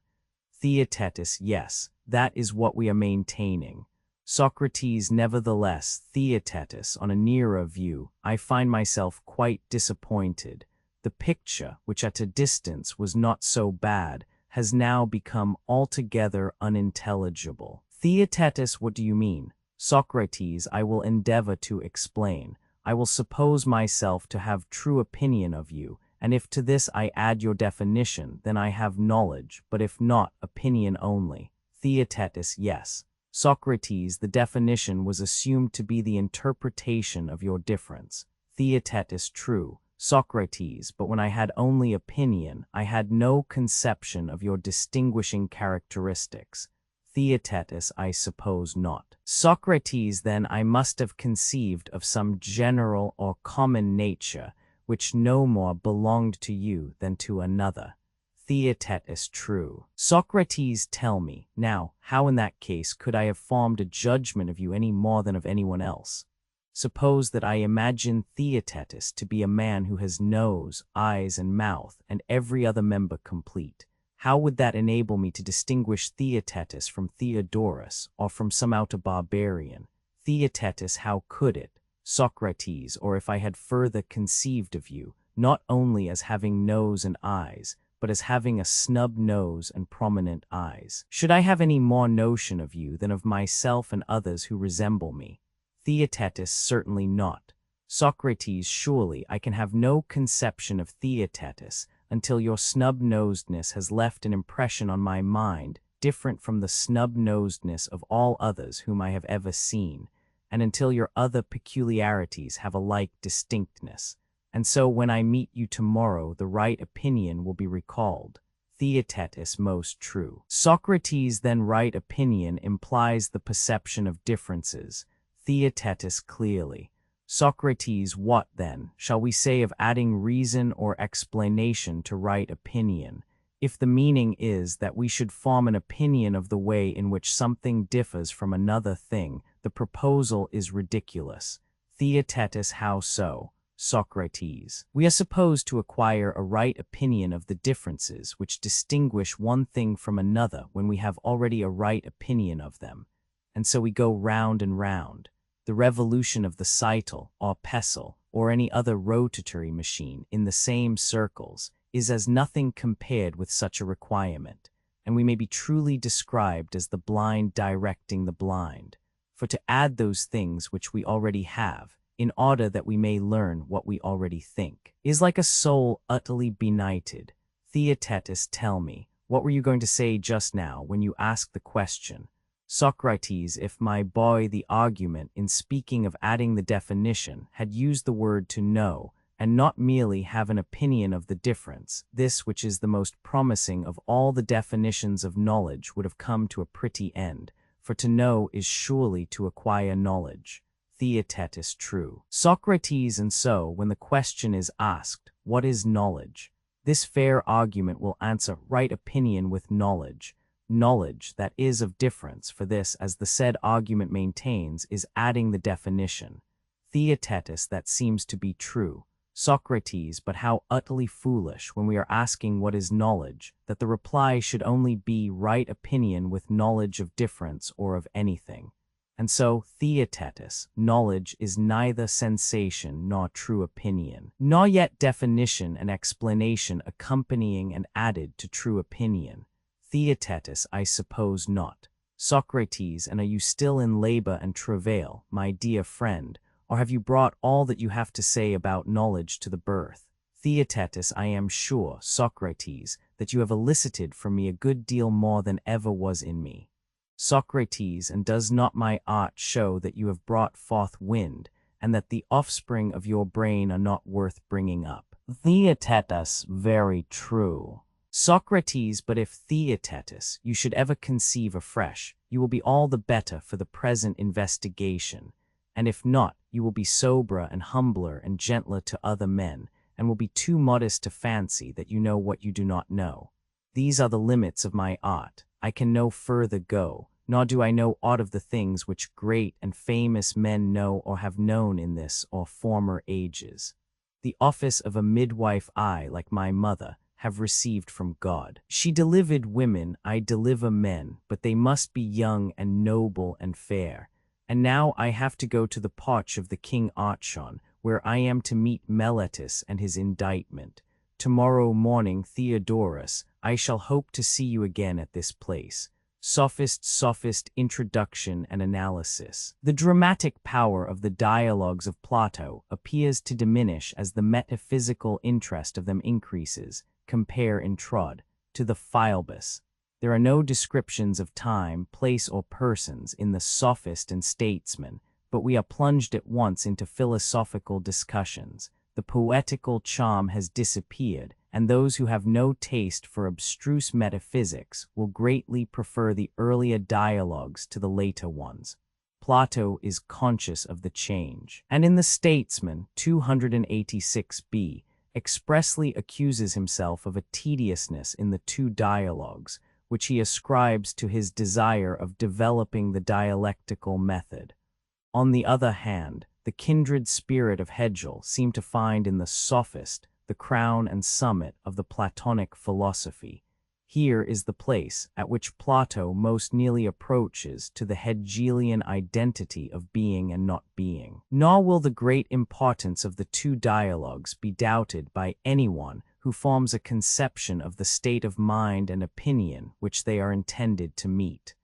Theaetetus, yes, that is what we are maintaining. Socrates, nevertheless, Theaetetus, on a nearer view, I find myself quite disappointed. The picture, which at a distance was not so bad, has now become altogether unintelligible. Theaetetus, what do you mean? Socrates, I will endeavor to explain. I will suppose myself to have true opinion of you, and if to this I add your definition, then I have knowledge, but if not, opinion only. Theaetetus, yes. Socrates, the definition was assumed to be the interpretation of your difference. Theaetetus, true. Socrates, but when I had only opinion, I had no conception of your distinguishing characteristics. Theaetetus, I suppose not. Socrates, then I must have conceived of some general or common nature, which no more belonged to you than to another. Theaetetus, true. Socrates, tell me, now, how in that case could I have formed a judgment of you any more than of anyone else? Suppose that I imagine Theaetetus to be a man who has nose, eyes, and mouth, and every other member complete. How would that enable me to distinguish Theaetetus from Theodorus, or from some outer barbarian? Theaetetus, how could it? Socrates, or if I had further conceived of you, not only as having nose and eyes, but as having a snub nose and prominent eyes. Should I have any more notion of you than of myself and others who resemble me? Theaetetus, certainly not. Socrates, surely I can have no conception of Theaetetus until your snub-nosedness has left an impression on my mind different from the snub-nosedness of all others whom I have ever seen, and until your other peculiarities have a like distinctness. And so when I meet you tomorrow, the right opinion will be recalled. Theaetetus, most true. Socrates, then right opinion implies the perception of differences. Theaetetus, clearly. Socrates, what, then, shall we say of adding reason or explanation to right opinion, if the meaning is that we should form an opinion of the way in which something differs from another thing The proposal is ridiculous. Theaetetus, how so? Socrates. We are supposed to acquire a right opinion of the differences which distinguish one thing from another when we have already a right opinion of them. And so we go round and round. The revolution of the cycle, or pestle, or any other rotatory machine in the same circles is as nothing compared with such a requirement, and we may be truly described as the blind directing the blind. For to add those things which we already have, in order that we may learn what we already think, is like a soul utterly benighted. Theaetetus, tell me, what were you going to say just now when you asked the question? Socrates, if my boy the argument in speaking of adding the definition had used the word to know, and not merely have an opinion of the difference, this which is the most promising of all the definitions of knowledge would have come to a pretty end, for to know is surely to acquire knowledge. Theaetetus, true. Socrates, and so, when the question is asked, what is knowledge? This fair argument will answer right opinion with knowledge. Knowledge that is of difference, for this, as the said argument maintains, is adding the definition. Theaetetus, that seems to be true. Socrates, but how utterly foolish, when we are asking what is knowledge, that the reply should only be right opinion with knowledge of difference or of anything. And so, Theaetetus, knowledge is neither sensation nor true opinion, nor yet definition and explanation accompanying and added to true opinion. Theaetetus, I suppose not. Socrates, and are you still in labor and travail, my dear friend, or have you brought all that you have to say about knowledge to the birth? Theaetetus, I am sure, Socrates, that you have elicited from me a good deal more than ever was in me. Socrates, and does not my art show that you have brought forth wind, and that the offspring of your brain are not worth bringing up? Theaetetus, very true. Socrates, but if Theaetetus, you should ever conceive afresh, you will be all the better for the present investigation, and if not, you will be soberer and humbler and gentler to other men, and will be too modest to fancy that you know what you do not know. These are the limits of my art. I can no further go, nor do I know aught of the things which great and famous men know or have known in this or former ages. The office of a midwife I, like my mother, have received from God. She delivered women, I deliver men, but they must be young and noble and fair. And now I have to go to the porch of the King Archon, where I am to meet Meletus and his indictment. Tomorrow morning, Theodorus, I shall hope to see you again at this place. Sophist, introduction and analysis. The dramatic power of the dialogues of Plato appears to diminish as the metaphysical interest of them increases. Compare in Trod to the Philebus. There are no descriptions of time, place, or persons in the Sophist and Statesman, but we are plunged at once into philosophical discussions. The poetical charm has disappeared, and those who have no taste for abstruse metaphysics will greatly prefer the earlier dialogues to the later ones. Plato is conscious of the change, and in the Statesman 286b, expressly accuses himself of a tediousness in the two dialogues, which he ascribes to his desire of developing the dialectical method. On the other hand, the kindred spirit of Hegel seemed to find in the Sophist the crown and summit of the Platonic philosophy. Here is the place at which Plato most nearly approaches to the Hegelian identity of being and not being. Nor will the great importance of the two dialogues be doubted by anyone who forms a conception of the state of mind and opinion which they are intended to meet.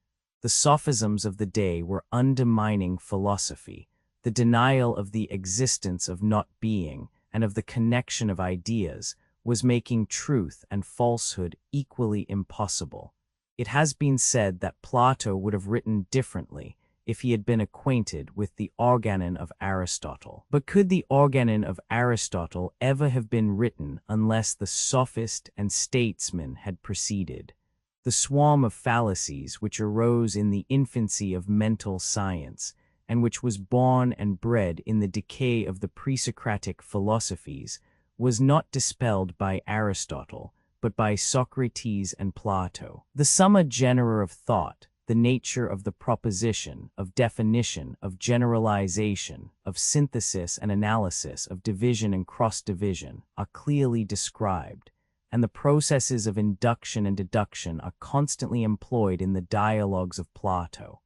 The sophisms of the day were undermining philosophy, the denial of the existence of not being and of the connection of ideas was making truth and falsehood equally impossible. It has been said that Plato would have written differently if he had been acquainted with the organon of Aristotle. But could the organon of Aristotle ever have been written unless the Sophist and Statesman had preceded? The swarm of fallacies which arose in the infancy of mental science, and which was born and bred in the decay of the pre-Socratic philosophies, was not dispelled by Aristotle, but by Socrates and Plato. The summa genera of thought, the nature of the proposition, of definition, of generalization, of synthesis and analysis, of division and cross-division, are clearly described, and the processes of induction and deduction are constantly employed in the dialogues of Plato.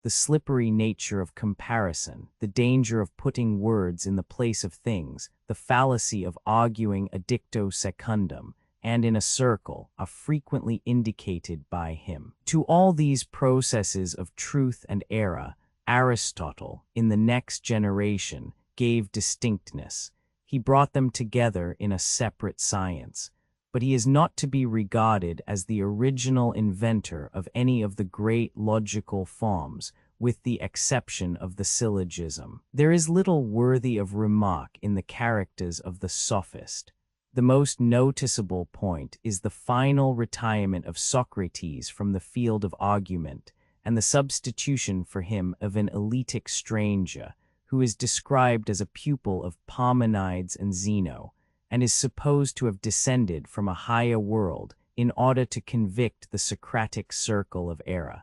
The slippery nature of comparison, the danger of putting words in the place of things, the fallacy of arguing a dicto secundum, and in a circle, are frequently indicated by him. To all these processes of truth and error, Aristotle, in the next generation, gave distinctness. He brought them together in a separate science. But he is not to be regarded as the original inventor of any of the great logical forms, with the exception of the syllogism. There is little worthy of remark in the characters of the sophist. The most noticeable point is the final retirement of Socrates from the field of argument, and the substitution for him of an elitic stranger, who is described as a pupil of Parmenides and Zeno, and is supposed to have descended from a higher world in order to convict the Socratic circle of error.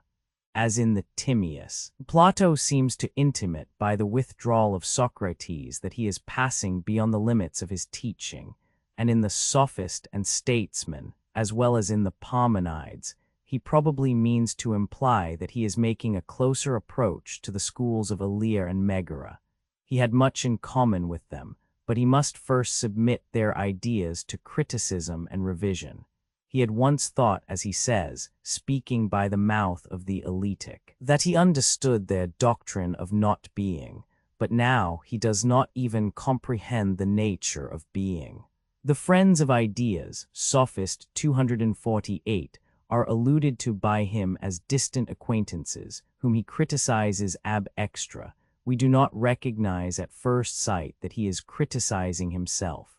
As in the Timaeus, Plato seems to intimate by the withdrawal of Socrates that he is passing beyond the limits of his teaching, and in the Sophist and Statesman, as well as in the Parmenides, he probably means to imply that he is making a closer approach to the schools of Elia and Megara. He had much in common with them, but he must first submit their ideas to criticism and revision. He had once thought, as he says, speaking by the mouth of the elitic, that he understood their doctrine of not being, but now he does not even comprehend the nature of being. The friends of ideas, Sophist 248, are alluded to by him as distant acquaintances, whom he criticizes ab extra. We do not recognize at first sight that he is criticizing himself.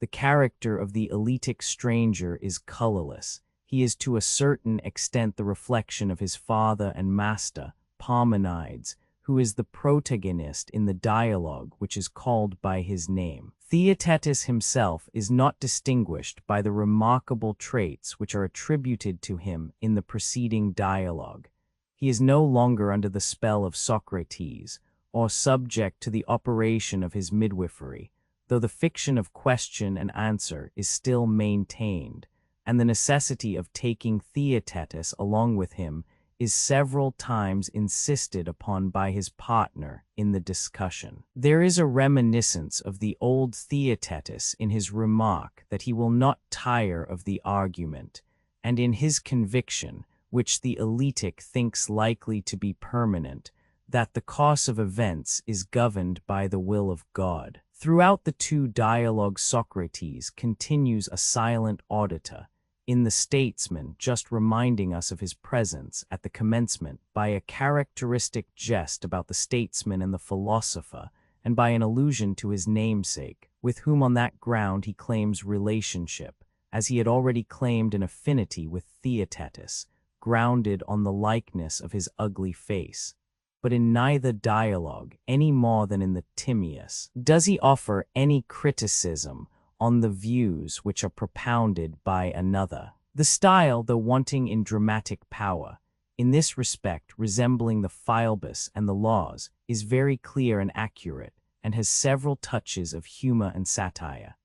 The character of the elitic stranger is colorless. He is to a certain extent the reflection of his father and master, Parmenides, who is the protagonist in the dialogue which is called by his name. Theaetetus himself is not distinguished by the remarkable traits which are attributed to him in the preceding dialogue. He is no longer under the spell of Socrates, or subject to the operation of his midwifery, though the fiction of question and answer is still maintained, and the necessity of taking Theaetetus along with him is several times insisted upon by his partner in the discussion. There is a reminiscence of the old Theaetetus in his remark that he will not tire of the argument, and in his conviction, which the elitic thinks likely to be permanent, that the course of events is governed by the will of God. Throughout the two dialogues, Socrates continues a silent auditor, in the Statesman just reminding us of his presence at the commencement by a characteristic jest about the statesman and the philosopher, and by an allusion to his namesake, with whom on that ground he claims relationship, as he had already claimed an affinity with Theaetetus, grounded on the likeness of his ugly face. But in neither dialogue, any more than in the Timaeus, does he offer any criticism on the views which are propounded by another. The style, though wanting in dramatic power, in this respect resembling the Philebus and the Laws, is very clear and accurate, and has several touches of humor and satire.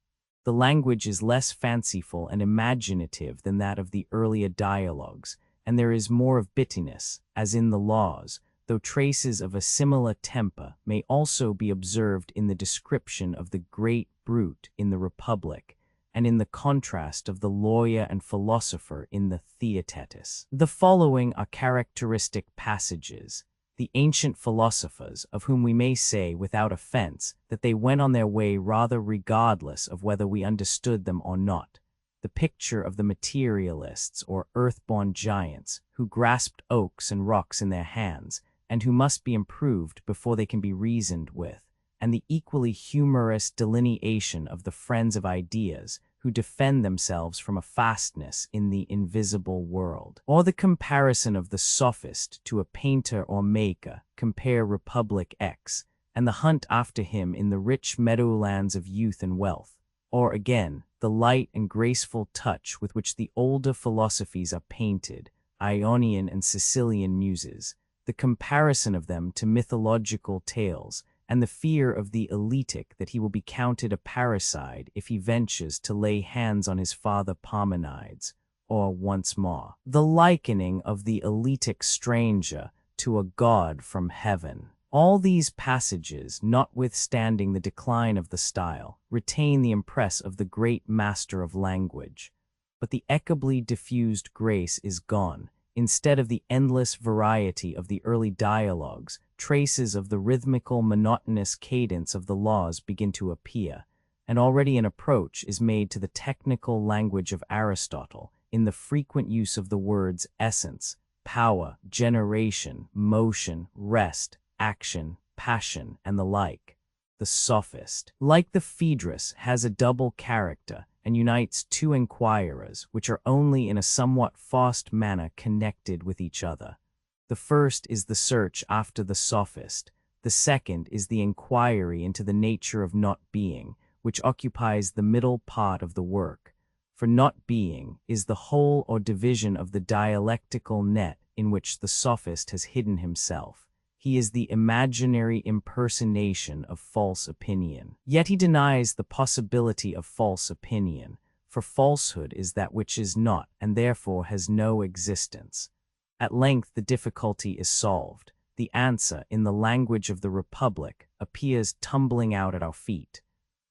The language is less fanciful and imaginative than that of the earlier dialogues, and there is more of bitterness, as in the Laws, though traces of a similar temper may also be observed in the description of the great brute in the Republic, and in the contrast of the lawyer and philosopher in the Theaetetus. The following are characteristic passages. The ancient philosophers, of whom we may say without offense that they went on their way rather regardless of whether we understood them or not. The picture of the materialists or earth-born giants who grasped oaks and rocks in their hands, and who must be improved before they can be reasoned with, and the equally humorous delineation of the friends of ideas who defend themselves from a fastness in the invisible world. Or the comparison of the sophist to a painter or maker, compare Republic X, and the hunt after him in the rich meadowlands of youth and wealth. Or again, the light and graceful touch with which the older philosophies are painted, Ionian and Sicilian muses, the comparison of them to mythological tales, and the fear of the elitic that he will be counted a parricide if he ventures to lay hands on his father Parmenides, or once more, the likening of the elitic stranger to a god from heaven. All these passages, notwithstanding the decline of the style, retain the impress of the great master of language. But the equably diffused grace is gone. Instead of the endless variety of the early dialogues, traces of the rhythmical, monotonous cadence of the laws begin to appear, and already an approach is made to the technical language of Aristotle in the frequent use of the words essence, power, generation, motion, rest, action, passion, and the like. The sophist, like the Phaedrus, has a double character and unites two inquirers which are only in a somewhat forced manner connected with each other. The first is the search after the sophist, the second is the inquiry into the nature of not being, which occupies the middle part of the work. For not being is the whole or division of the dialectical net in which the sophist has hidden himself. He is the imaginary impersonation of false opinion. Yet he denies the possibility of false opinion, for falsehood is that which is not and therefore has no existence. At length the difficulty is solved. The answer, in the language of the Republic, appears tumbling out at our feet.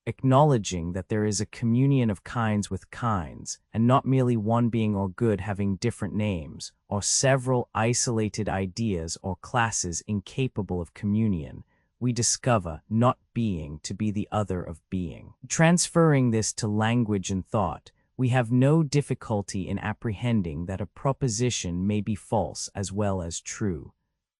Acknowledging that there is a communion of kinds with kinds, and not merely one being or good having different names, or several isolated ideas or classes incapable of communion, we discover not being to be the other of being. Transferring this to language and thought, we have no difficulty in apprehending that a proposition may be false as well as true.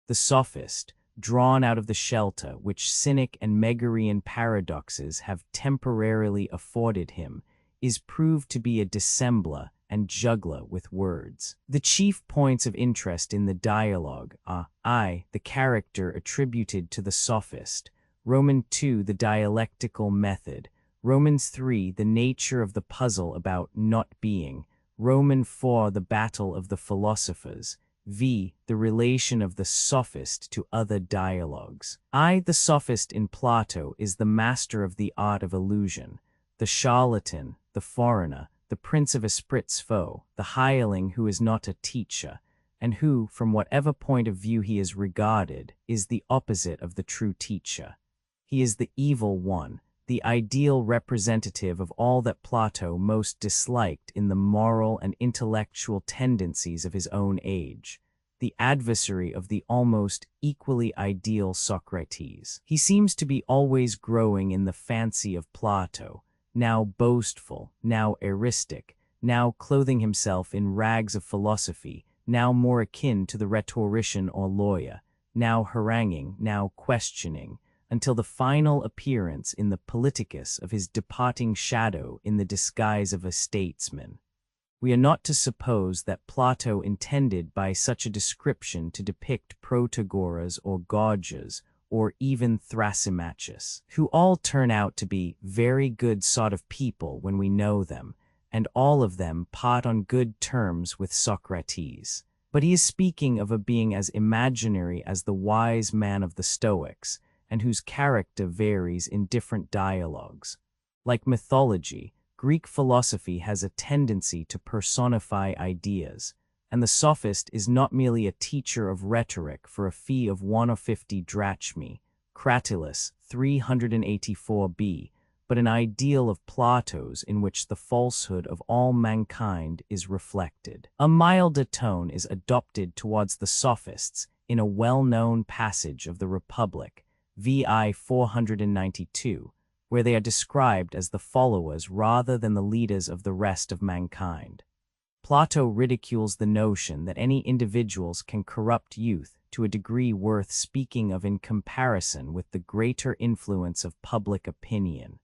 The sophist, drawn out of the shelter which cynic and Megarian paradoxes have temporarily afforded him, is proved to be a dissembler and juggler with words. The chief points of interest in the dialogue are I, the character attributed to the sophist, Roman 2, the dialectical method, Romans 3, the nature of the puzzle about not being, Roman 4, the battle of the philosophers, v. the relation of the sophist to other dialogues. I, the sophist in Plato, is the master of the art of illusion, the charlatan, the foreigner, the prince of esprit's foe, the hireling who is not a teacher, and who, from whatever point of view he is regarded, is the opposite of the true teacher. He is the evil one, the ideal representative of all that Plato most disliked in the moral and intellectual tendencies of his own age, the adversary of the almost equally ideal Socrates. He seems to be always growing in the fancy of Plato, now boastful, now eristic, now clothing himself in rags of philosophy, now more akin to the rhetorician or lawyer, now haranguing, now questioning, until the final appearance in the politicus of his departing shadow in the disguise of a statesman. We are not to suppose that Plato intended by such a description to depict Protagoras or Gorgias, or even Thrasymachus, who all turn out to be very good sort of people when we know them, and all of them part on good terms with Socrates. But he is speaking of a being as imaginary as the wise man of the Stoics, and whose character varies in different dialogues. Like mythology, Greek philosophy has a tendency to personify ideas, and the sophist is not merely a teacher of rhetoric for a fee of 150 drachmae, Cratylus 384b, but an ideal of Plato's in which the falsehood of all mankind is reflected. A milder tone is adopted towards the sophists in a well-known passage of the Republic, VI 492, where they are described as the followers rather than the leaders of the rest of mankind. Plato ridicules the notion that any individuals can corrupt youth to a degree worth speaking of in comparison with the greater influence of public opinion.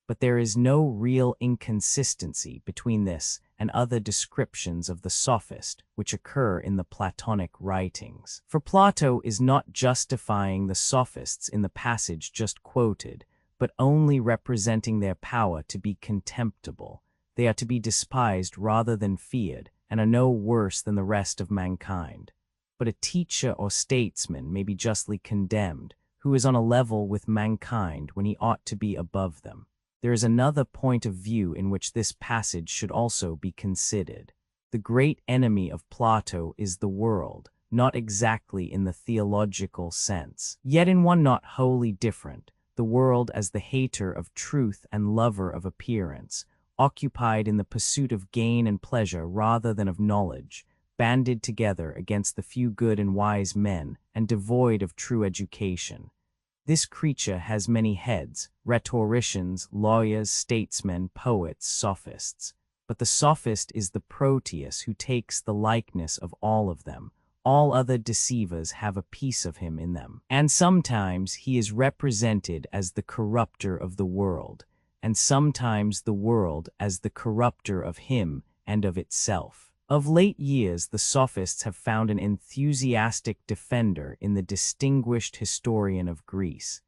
But there is no real inconsistency between this and other descriptions of the sophist which occur in the Platonic writings. For Plato is not justifying the sophists in the passage just quoted, but only representing their power to be contemptible. They are to be despised rather than feared, and are no worse than the rest of mankind. But a teacher or statesman may be justly condemned, who is on a level with mankind when he ought to be above them. There is another point of view in which this passage should also be considered. The great enemy of Plato is the world, not exactly in the theological sense, yet in one not wholly different, the world as the hater of truth and lover of appearance, occupied in the pursuit of gain and pleasure rather than of knowledge, banded together against the few good and wise men, and devoid of true education. This creature has many heads: rhetoricians, lawyers, statesmen, poets, sophists. But the sophist is the Proteus who takes the likeness of all of them. All other deceivers have a piece of him in them. And sometimes he is represented as the corrupter of the world, and sometimes the world as the corrupter of him and of itself. Of late years, the sophists have found an enthusiastic defender in the distinguished historian of Greece.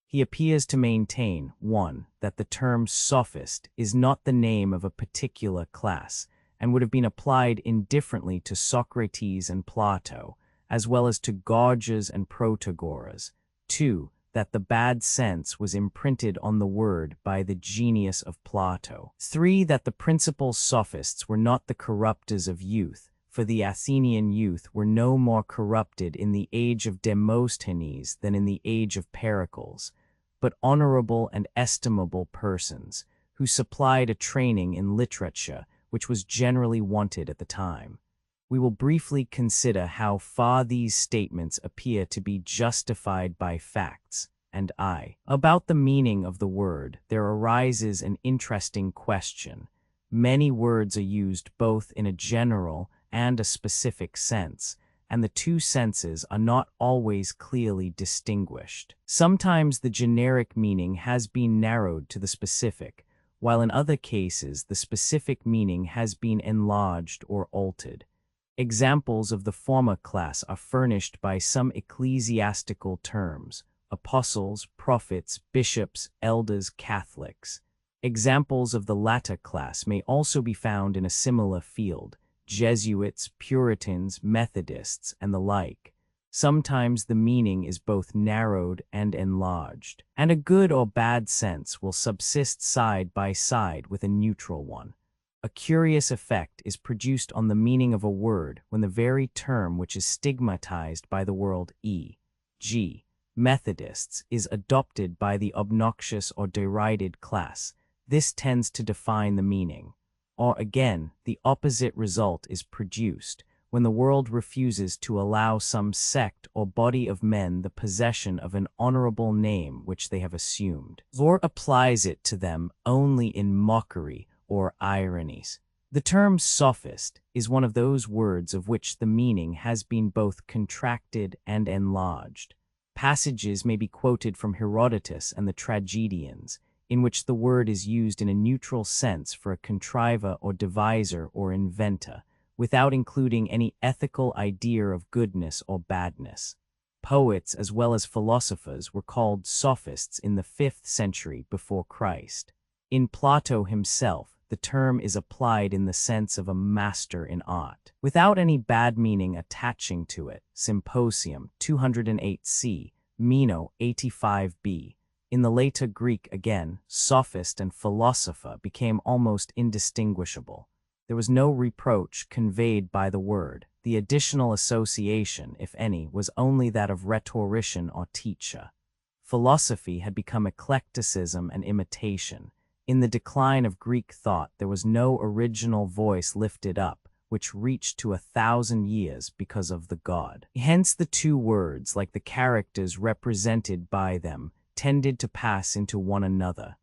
He appears to maintain, 1. That the term sophist is not the name of a particular class, and would have been applied indifferently to Socrates and Plato, as well as to Gorgias and Protagoras. 2. That the bad sense was imprinted on the word by the genius of Plato. 3. That the principal sophists were not the corrupters of youth, for the Athenian youth were no more corrupted in the age of Demosthenes than in the age of Pericles, but honorable and estimable persons, who supplied a training in literature which was generally wanted at the time. We will briefly consider how far these statements appear to be justified by facts, and about the meaning of the word, there arises an interesting question. Many words are used both in a general and a specific sense, and the two senses are not always clearly distinguished. Sometimes the generic meaning has been narrowed to the specific, while in other cases the specific meaning has been enlarged or altered. Examples of the former class are furnished by some ecclesiastical terms: apostles, prophets, bishops, elders, Catholics. Examples of the latter class may also be found in a similar field: Jesuits, Puritans, Methodists, and the like. Sometimes the meaning is both narrowed and enlarged, and a good or bad sense will subsist side by side with a neutral one. A curious effect is produced on the meaning of a word when the very term which is stigmatized by the world, e.g., Methodists, is adopted by the obnoxious or derided class. This tends to define the meaning. Or again, the opposite result is produced when the world refuses to allow some sect or body of men the possession of an honorable name which they have assumed, or applies it to them only in mockery or ironies. The term sophist is one of those words of which the meaning has been both contracted and enlarged. Passages may be quoted from Herodotus and the tragedians, in which the word is used in a neutral sense for a contriver or deviser or inventor, without including any ethical idea of goodness or badness. Poets as well as philosophers were called sophists in the 5th century before Christ. In Plato himself, the term is applied in the sense of a master in art, without any bad meaning attaching to it. Symposium 208c, Meno 85b. In the later Greek again, sophist and philosopher became almost indistinguishable. There was no reproach conveyed by the word. The additional association, if any, was only that of rhetorician or teacher. Philosophy had become eclecticism and imitation. In the decline of Greek thought, there was no original voice lifted up, which reached to 1,000 years because of the god. Hence the two words, like the characters represented by them, tended to pass into one another.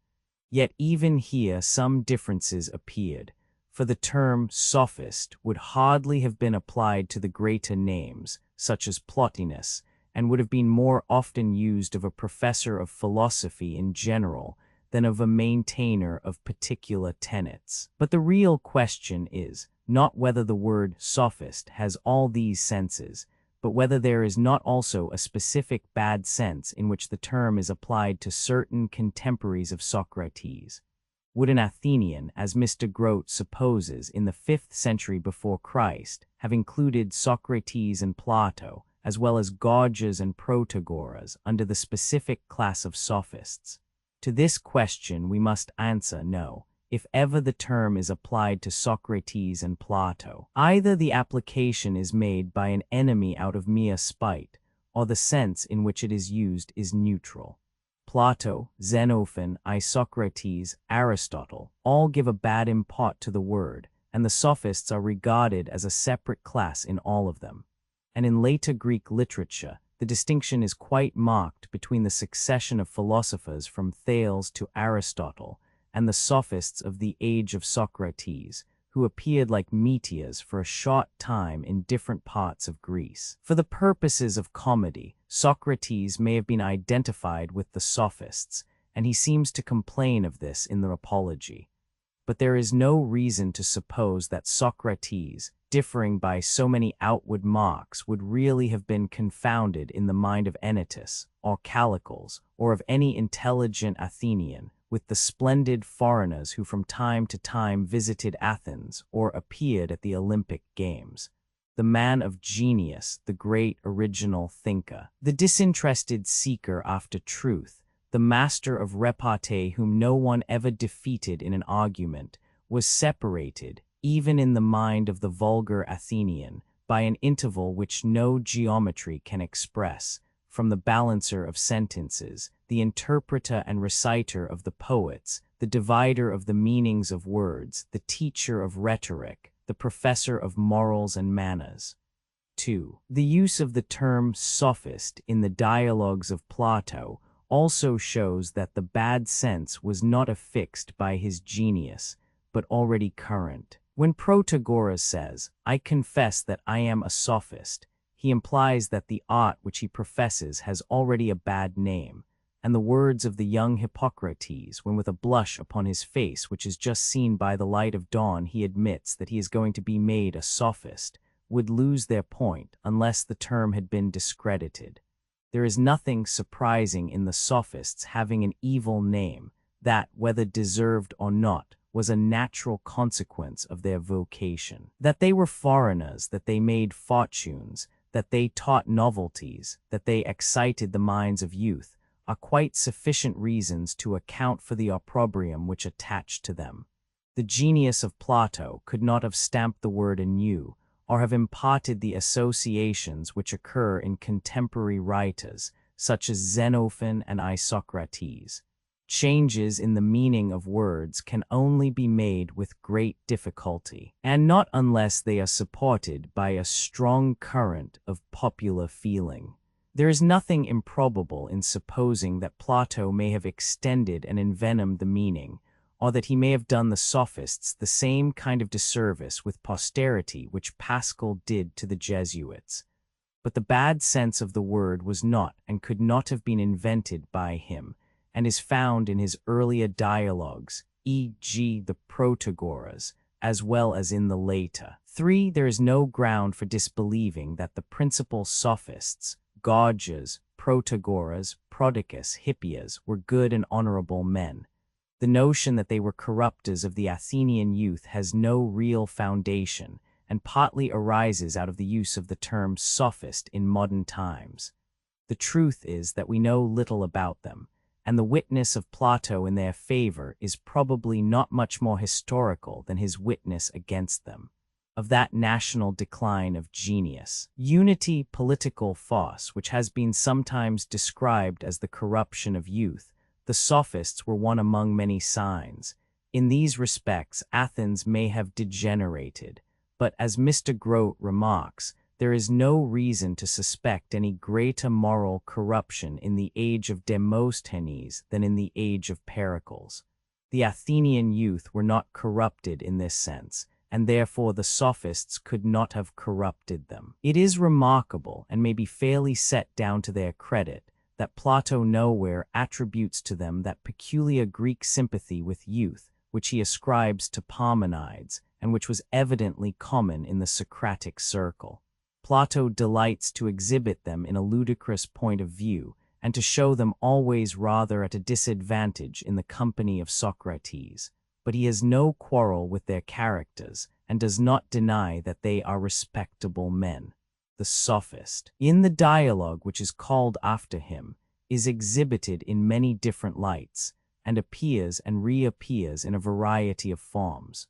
Yet even here some differences appeared, for the term sophist would hardly have been applied to the greater names, such as Plotinus, and would have been more often used of a professor of philosophy in general than of a maintainer of particular tenets. But the real question is not whether the word sophist has all these senses, but whether there is not also a specific bad sense in which the term is applied to certain contemporaries of Socrates. Would an Athenian, as Mr. Grote supposes in the 5th century before Christ, have included Socrates and Plato, as well as Gorgias and Protagoras, under the specific class of sophists? To this question we must answer no. If ever the term is applied to Socrates and Plato, either the application is made by an enemy out of mere spite, or the sense in which it is used is neutral. Plato, Xenophon, Isocrates, Aristotle all give a bad import to the word, and the sophists are regarded as a separate class in all of them. And in later Greek literature, the distinction is quite marked between the succession of philosophers from Thales to Aristotle and the sophists of the age of Socrates, who appeared like meteors for a short time in different parts of Greece. For the purposes of comedy, Socrates may have been identified with the sophists, and he seems to complain of this in the Apology. But there is no reason to suppose that Socrates, differing by so many outward marks, would really have been confounded in the mind of Anytus, or Callicles, or of any intelligent Athenian, with the splendid foreigners who from time to time visited Athens or appeared at the Olympic Games. The man of genius, the great original thinker, the disinterested seeker after truth, the master of repartee whom no one ever defeated in an argument, was separated, even in the mind of the vulgar Athenian, by an interval which no geometry can express, from the balancer of sentences, the interpreter and reciter of the poets, the divider of the meanings of words, the teacher of rhetoric, the professor of morals and manners. 2. The use of the term sophist in the dialogues of Plato also shows that the bad sense was not affixed by his genius, but already current. When Protagoras says, "I confess that I am a sophist," he implies that the art which he professes has already a bad name, and the words of the young Hippocrates, when with a blush upon his face which is just seen by the light of dawn he admits that he is going to be made a sophist, would lose their point unless the term had been discredited. There is nothing surprising in the sophists having an evil name, that, whether deserved or not, was a natural consequence of their vocation. That they were foreigners, that they made fortunes, that they taught novelties, that they excited the minds of youth, are quite sufficient reasons to account for the opprobrium which attached to them. The genius of Plato could not have stamped the word anew, or have imparted the associations which occur in contemporary writers, such as Xenophon and Isocrates. Changes in the meaning of words can only be made with great difficulty, and not unless they are supported by a strong current of popular feeling. There is nothing improbable in supposing that Plato may have extended and envenomed the meaning, or that he may have done the sophists the same kind of disservice with posterity which Pascal did to the Jesuits. But the bad sense of the word was not and could not have been invented by him, and is found in his earlier dialogues, e.g. the Protagoras, as well as in the later. 3. There is no ground for disbelieving that the principal sophists, Gorgias, Protagoras, Prodicus, Hippias, were good and honorable men. The notion that they were corrupters of the Athenian youth has no real foundation, and partly arises out of the use of the term sophist in modern times. The truth is that we know little about them, and the witness of Plato in their favor is probably not much more historical than his witness against them. Of that national decline of genius, unity, political force, which has been sometimes described as the corruption of youth, the sophists were one among many signs. In these respects, Athens may have degenerated, but as Mr. Grote remarks, there is no reason to suspect any greater moral corruption in the age of Demosthenes than in the age of Pericles. The Athenian youth were not corrupted in this sense, and therefore the sophists could not have corrupted them. It is remarkable, and may be fairly set down to their credit, that Plato nowhere attributes to them that peculiar Greek sympathy with youth which he ascribes to Parmenides, and which was evidently common in the Socratic circle. Plato delights to exhibit them in a ludicrous point of view, and to show them always rather at a disadvantage in the company of Socrates. but he has no quarrel with their characters and does not deny that they are respectable men. The sophist, in the dialogue which is called after him, is exhibited in many different lights, and appears and reappears in a variety of forms.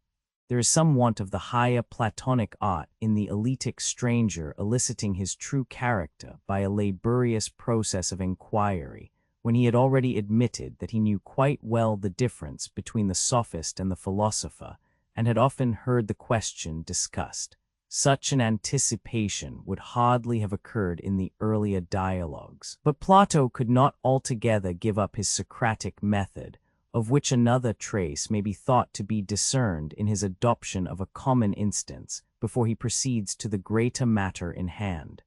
There is some want of the higher Platonic art in the eletic stranger eliciting his true character by a laborious process of inquiry, when he had already admitted that he knew quite well the difference between the sophist and the philosopher, and had often heard the question discussed. Such an anticipation would hardly have occurred in the earlier dialogues. But Plato could not altogether give up his Socratic method, of which another trace may be thought to be discerned in his adoption of a common instance before he proceeds to the greater matter in hand.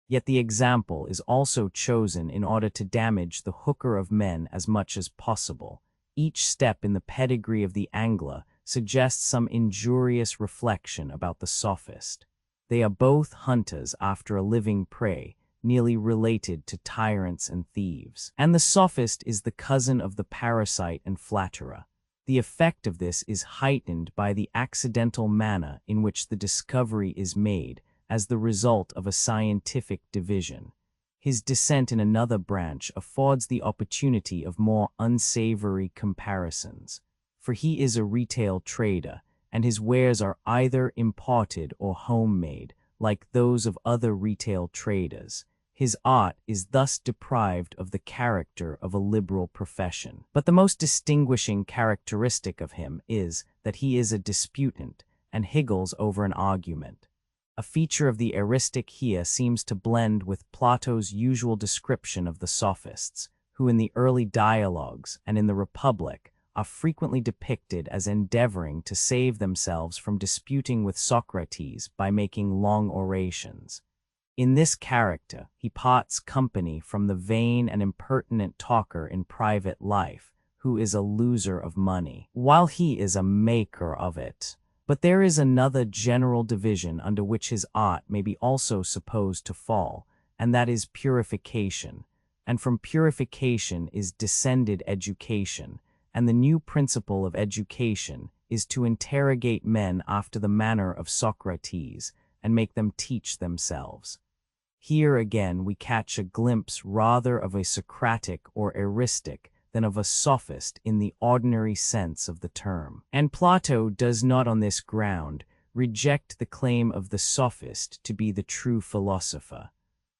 Yet the example is also chosen in order to damage the hooker of men as much as possible. Each step in the pedigree of the angler suggests some injurious reflection about the sophist. They are both hunters after a living prey, nearly related to tyrants and thieves. And the sophist is the cousin of the parasite and flatterer. The effect of this is heightened by the accidental manner in which the discovery is made as the result of a scientific division. His descent in another branch affords the opportunity of more unsavory comparisons, for he is a retail trader, and his wares are either imported or homemade, like those of other retail traders. His art is thus deprived of the character of a liberal profession. But the most distinguishing characteristic of him is that he is a disputant and higgles over an argument. A feature of the eristic here seems to blend with Plato's usual description of the sophists, who in the early dialogues and in the Republic are frequently depicted as endeavoring to save themselves from disputing with Socrates by making long orations. In this character, he parts company from the vain and impertinent talker in private life, who is a loser of money, while he is a maker of it. But there is another general division under which his art may be also supposed to fall, and that is purification. And from purification is descended education, and the new principle of education is to interrogate men after the manner of Socrates, and make them teach themselves. Here again we catch a glimpse rather of a Socratic or eristic than of a sophist in the ordinary sense of the term. And Plato does not on this ground reject the claim of the sophist to be the true philosopher.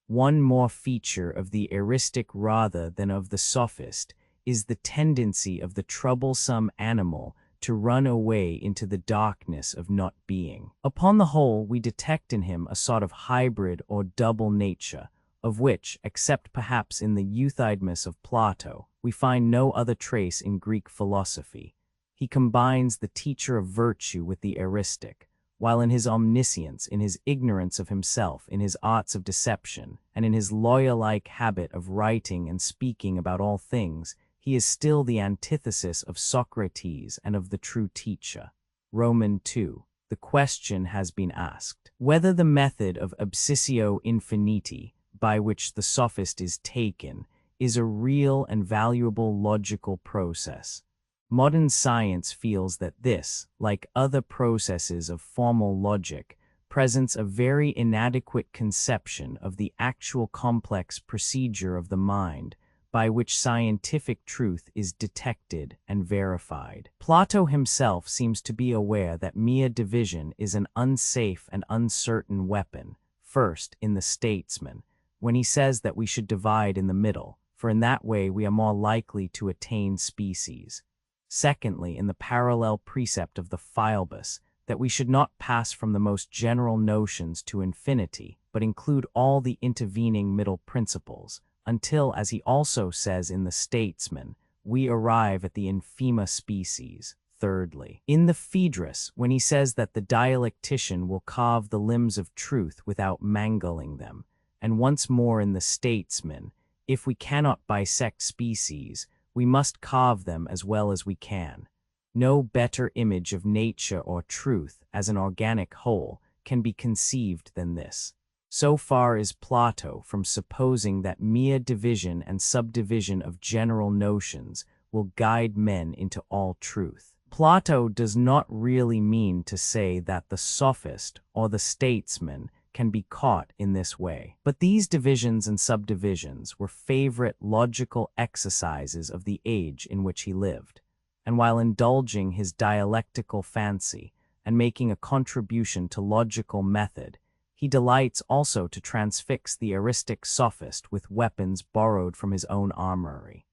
One more feature of the eristic rather than of the sophist is the tendency of the troublesome animal to run away into the darkness of not being. Upon the whole, we detect in him a sort of hybrid or double nature, of which, except perhaps in the Euthydemus of Plato, we find no other trace in Greek philosophy. He combines the teacher of virtue with the eristic, while in his omniscience, in his ignorance of himself, in his arts of deception, and in his lawyer-like habit of writing and speaking about all things, he is still the antithesis of Socrates and of the true teacher. Roman 2. The question has been asked, whether the method of abscissio infiniti, by which the sophist is taken, is a real and valuable logical process. Modern science feels that this, like other processes of formal logic, presents a very inadequate conception of the actual complex procedure of the mind, by which scientific truth is detected and verified. Plato himself seems to be aware that mere division is an unsafe and uncertain weapon, first in the Statesman, when he says that we should divide in the middle, for in that way we are more likely to attain species. Secondly, in the parallel precept of the Philebus, that we should not pass from the most general notions to infinity, but include all the intervening middle principles, until, as he also says in the Statesman, we arrive at the infima species. Thirdly, in the Phaedrus, when he says that the dialectician will carve the limbs of truth without mangling them, and once more in the Statesman, if we cannot bisect species, we must carve them as well as we can. No better image of nature or truth as an organic whole can be conceived than this. So far is Plato from supposing that mere division and subdivision of general notions will guide men into all truth. Plato does not really mean to say that the sophist or the statesman can be caught in this way. But these divisions and subdivisions were favorite logical exercises of the age in which he lived, and while indulging his dialectical fancy and making a contribution to logical method, he delights also to transfix the eristic sophist with weapons borrowed from his own armory.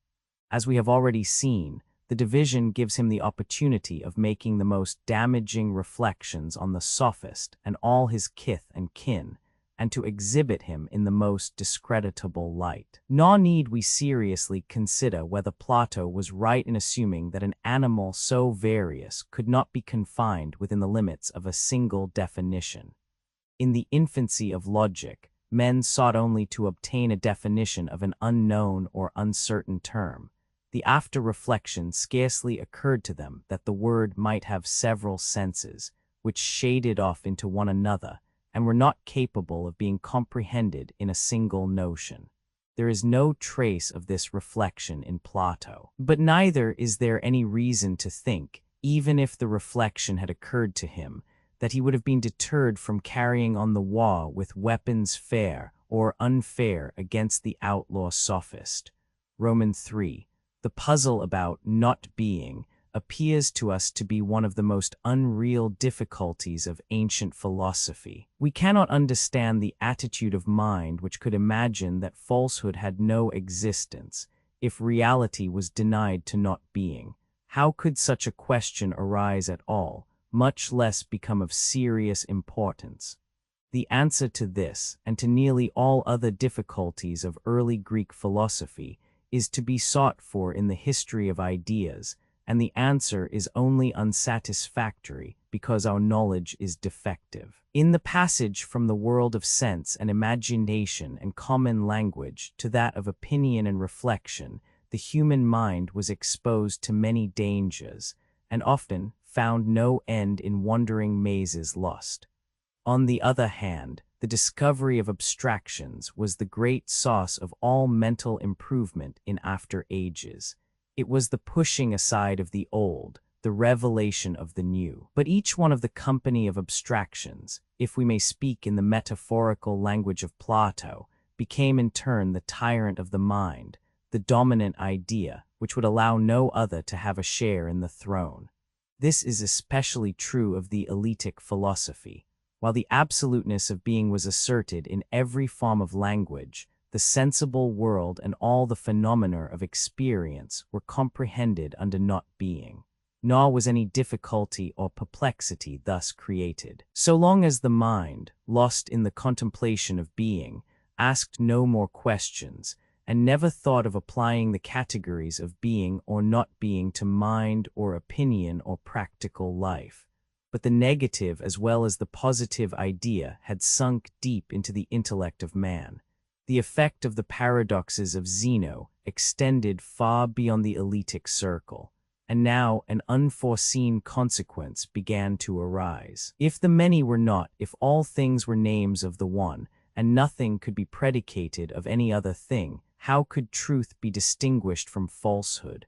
As we have already seen, the division gives him the opportunity of making the most damaging reflections on the sophist and all his kith and kin, and to exhibit him in the most discreditable light. Nor need we seriously consider whether Plato was right in assuming that an animal so various could not be confined within the limits of a single definition. In the infancy of logic, men sought only to obtain a definition of an unknown or uncertain term. The after-reflection scarcely occurred to them that the word might have several senses, which shaded off into one another, and were not capable of being comprehended in a single notion. There is no trace of this reflection in Plato. But neither is there any reason to think, even if the reflection had occurred to him, that he would have been deterred from carrying on the war with weapons fair or unfair against the outlaw sophist. Romans 3. The puzzle about not being appears to us to be one of the most unreal difficulties of ancient philosophy. We cannot understand the attitude of mind which could imagine that falsehood had no existence, if reality was denied to not being. How could such a question arise at all, much less become of serious importance? The answer to this, and to nearly all other difficulties of early Greek philosophy, is to be sought for in the history of ideas, and the answer is only unsatisfactory because our knowledge is defective. In the passage from the world of sense and imagination and common language to that of opinion and reflection, the human mind was exposed to many dangers, and often found no end in wandering mazes lost. On the other hand, the discovery of abstractions was the great source of all mental improvement in after ages. It was the pushing aside of the old, the revelation of the new. But each one of the company of abstractions, if we may speak in the metaphorical language of Plato, became in turn the tyrant of the mind, the dominant idea, which would allow no other to have a share in the throne. This is especially true of the Eleatic philosophy. While the absoluteness of being was asserted in every form of language, the sensible world and all the phenomena of experience were comprehended under not being. Nor was any difficulty or perplexity thus created. So long as the mind, lost in the contemplation of being, asked no more questions, and never thought of applying the categories of being or not being to mind or opinion or practical life. But the negative as well as the positive idea had sunk deep into the intellect of man. The effect of the paradoxes of Zeno extended far beyond the Eleatic circle, and now an unforeseen consequence began to arise. If the many were not, if all things were names of the one, and nothing could be predicated of any other thing, how could truth be distinguished from falsehood?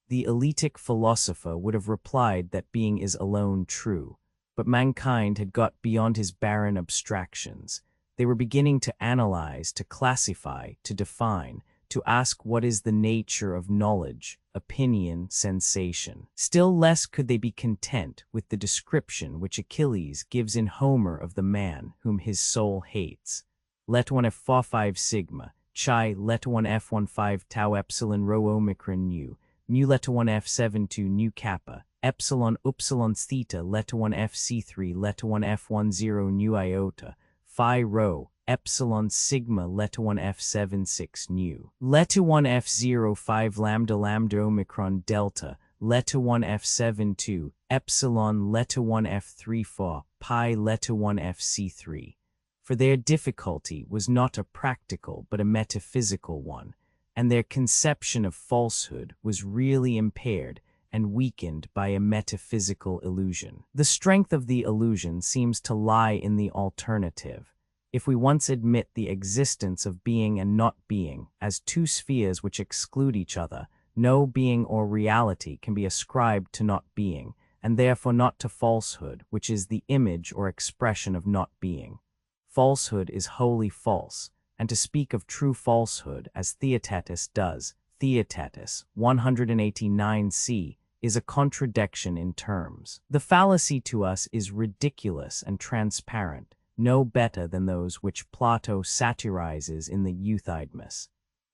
The Eleatic philosopher would have replied that being is alone true, but mankind had got beyond his barren abstractions. They were beginning to analyze, to classify, to define, to ask what is the nature of knowledge, opinion, sensation. Still less could they be content with the description which Achilles gives in Homer of the man whom his soul hates. Let 1 F45 sigma, chi let 1 F15 tau epsilon rho omicron nu, mu let 1 F72 nu kappa, epsilon upsilon theta let 1 FC3 let 1 F10 nu iota, phi rho, epsilon sigma let 1 F76 nu. Let 1 F05 lambda lambda omicron delta, let 1 F72, epsilon let 1 F34, pi let 1 FC3. For their difficulty was not a practical but a metaphysical one, and their conception of falsehood was really impaired and weakened by a metaphysical illusion. The strength of the illusion seems to lie in the alternative. If we once admit the existence of being and not being as two spheres which exclude each other, No being or reality can be ascribed to not being, and therefore not to falsehood, which is the image or expression of not being. Falsehood is wholly false, and to speak of true falsehood, as Theaetetus does, Theaetetus 189c, is a contradiction in terms. The fallacy to us is ridiculous and transparent, no better than those which Plato satirizes in the Euthydemus.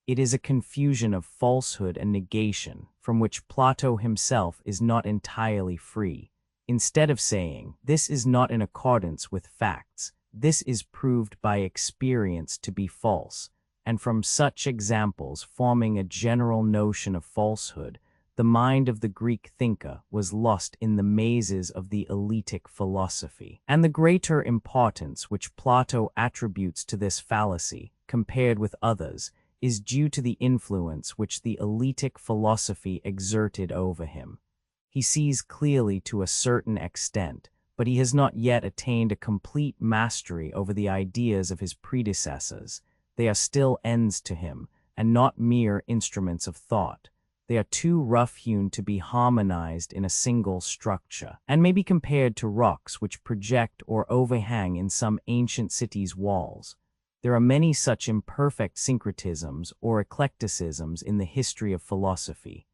It is a confusion of falsehood and negation, from which Plato himself is not entirely free. Instead of saying, "This is not in accordance with facts, this is proved by experience to be false," and from such examples forming a general notion of falsehood, the mind of the Greek thinker was lost in the mazes of the Eleatic philosophy. And the greater importance which Plato attributes to this fallacy, compared with others, is due to the influence which the Eleatic philosophy exerted over him. He sees clearly to a certain extent, but he has not yet attained a complete mastery over the ideas of his predecessors. They are still ends to him, and not mere instruments of thought. They are too rough-hewn to be harmonized in a single structure, and may be compared to rocks which project or overhang in some ancient city's walls. There are many such imperfect syncretisms or eclecticisms in the history of philosophy.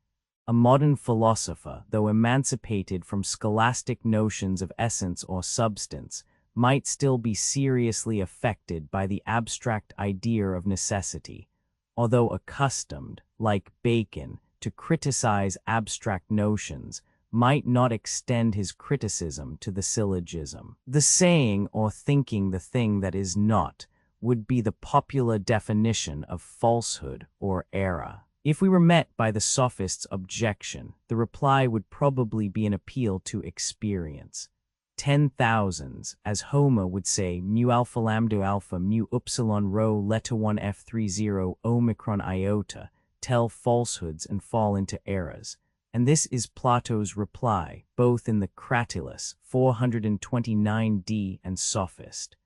A modern philosopher, though emancipated from scholastic notions of essence or substance, might still be seriously affected by the abstract idea of necessity, although accustomed, like Bacon, to criticize abstract notions, might not extend his criticism to the syllogism. The saying or thinking the thing that is not would be the popular definition of falsehood or error. If we were met by the sophist's objection, the reply would probably be an appeal to experience. 10,000s, as Homer would say, mu alpha lambda alpha mu upsilon rho leta 1 f30 omicron iota, tell falsehoods and fall into errors. And this is Plato's reply, both in the Cratylus 429d and Sophist.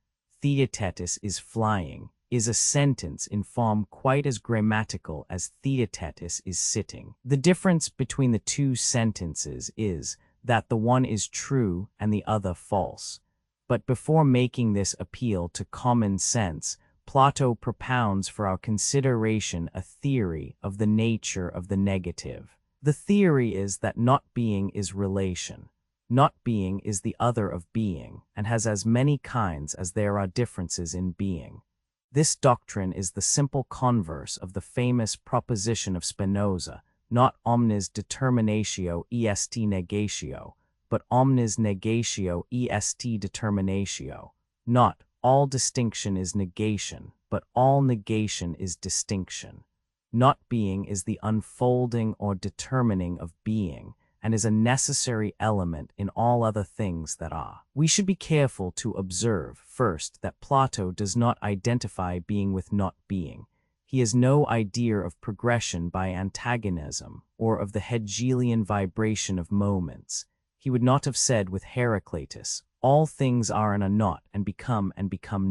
Theaetetus is flying, is a sentence in form quite as grammatical as Theaetetus is sitting. The difference between the two sentences is that the one is true and the other false. But before making this appeal to common sense, Plato propounds for our consideration a theory of the nature of the negative. The theory is that not being is relation. Not being is the other of being, and has as many kinds as there are differences in being. This doctrine is the simple converse of the famous proposition of Spinoza, not omnis determinatio est negatio, but omnis negatio est determinatio. Not all distinction is negation, but all negation is distinction. Not being is the unfolding or determining of being, and is a necessary element in all other things that are. We should be careful to observe, first, that Plato does not identify being with not being. He has no idea of progression by antagonism, or of the Hegelian vibration of moments. He would not have said with Heraclitus, "All things are and are not, and become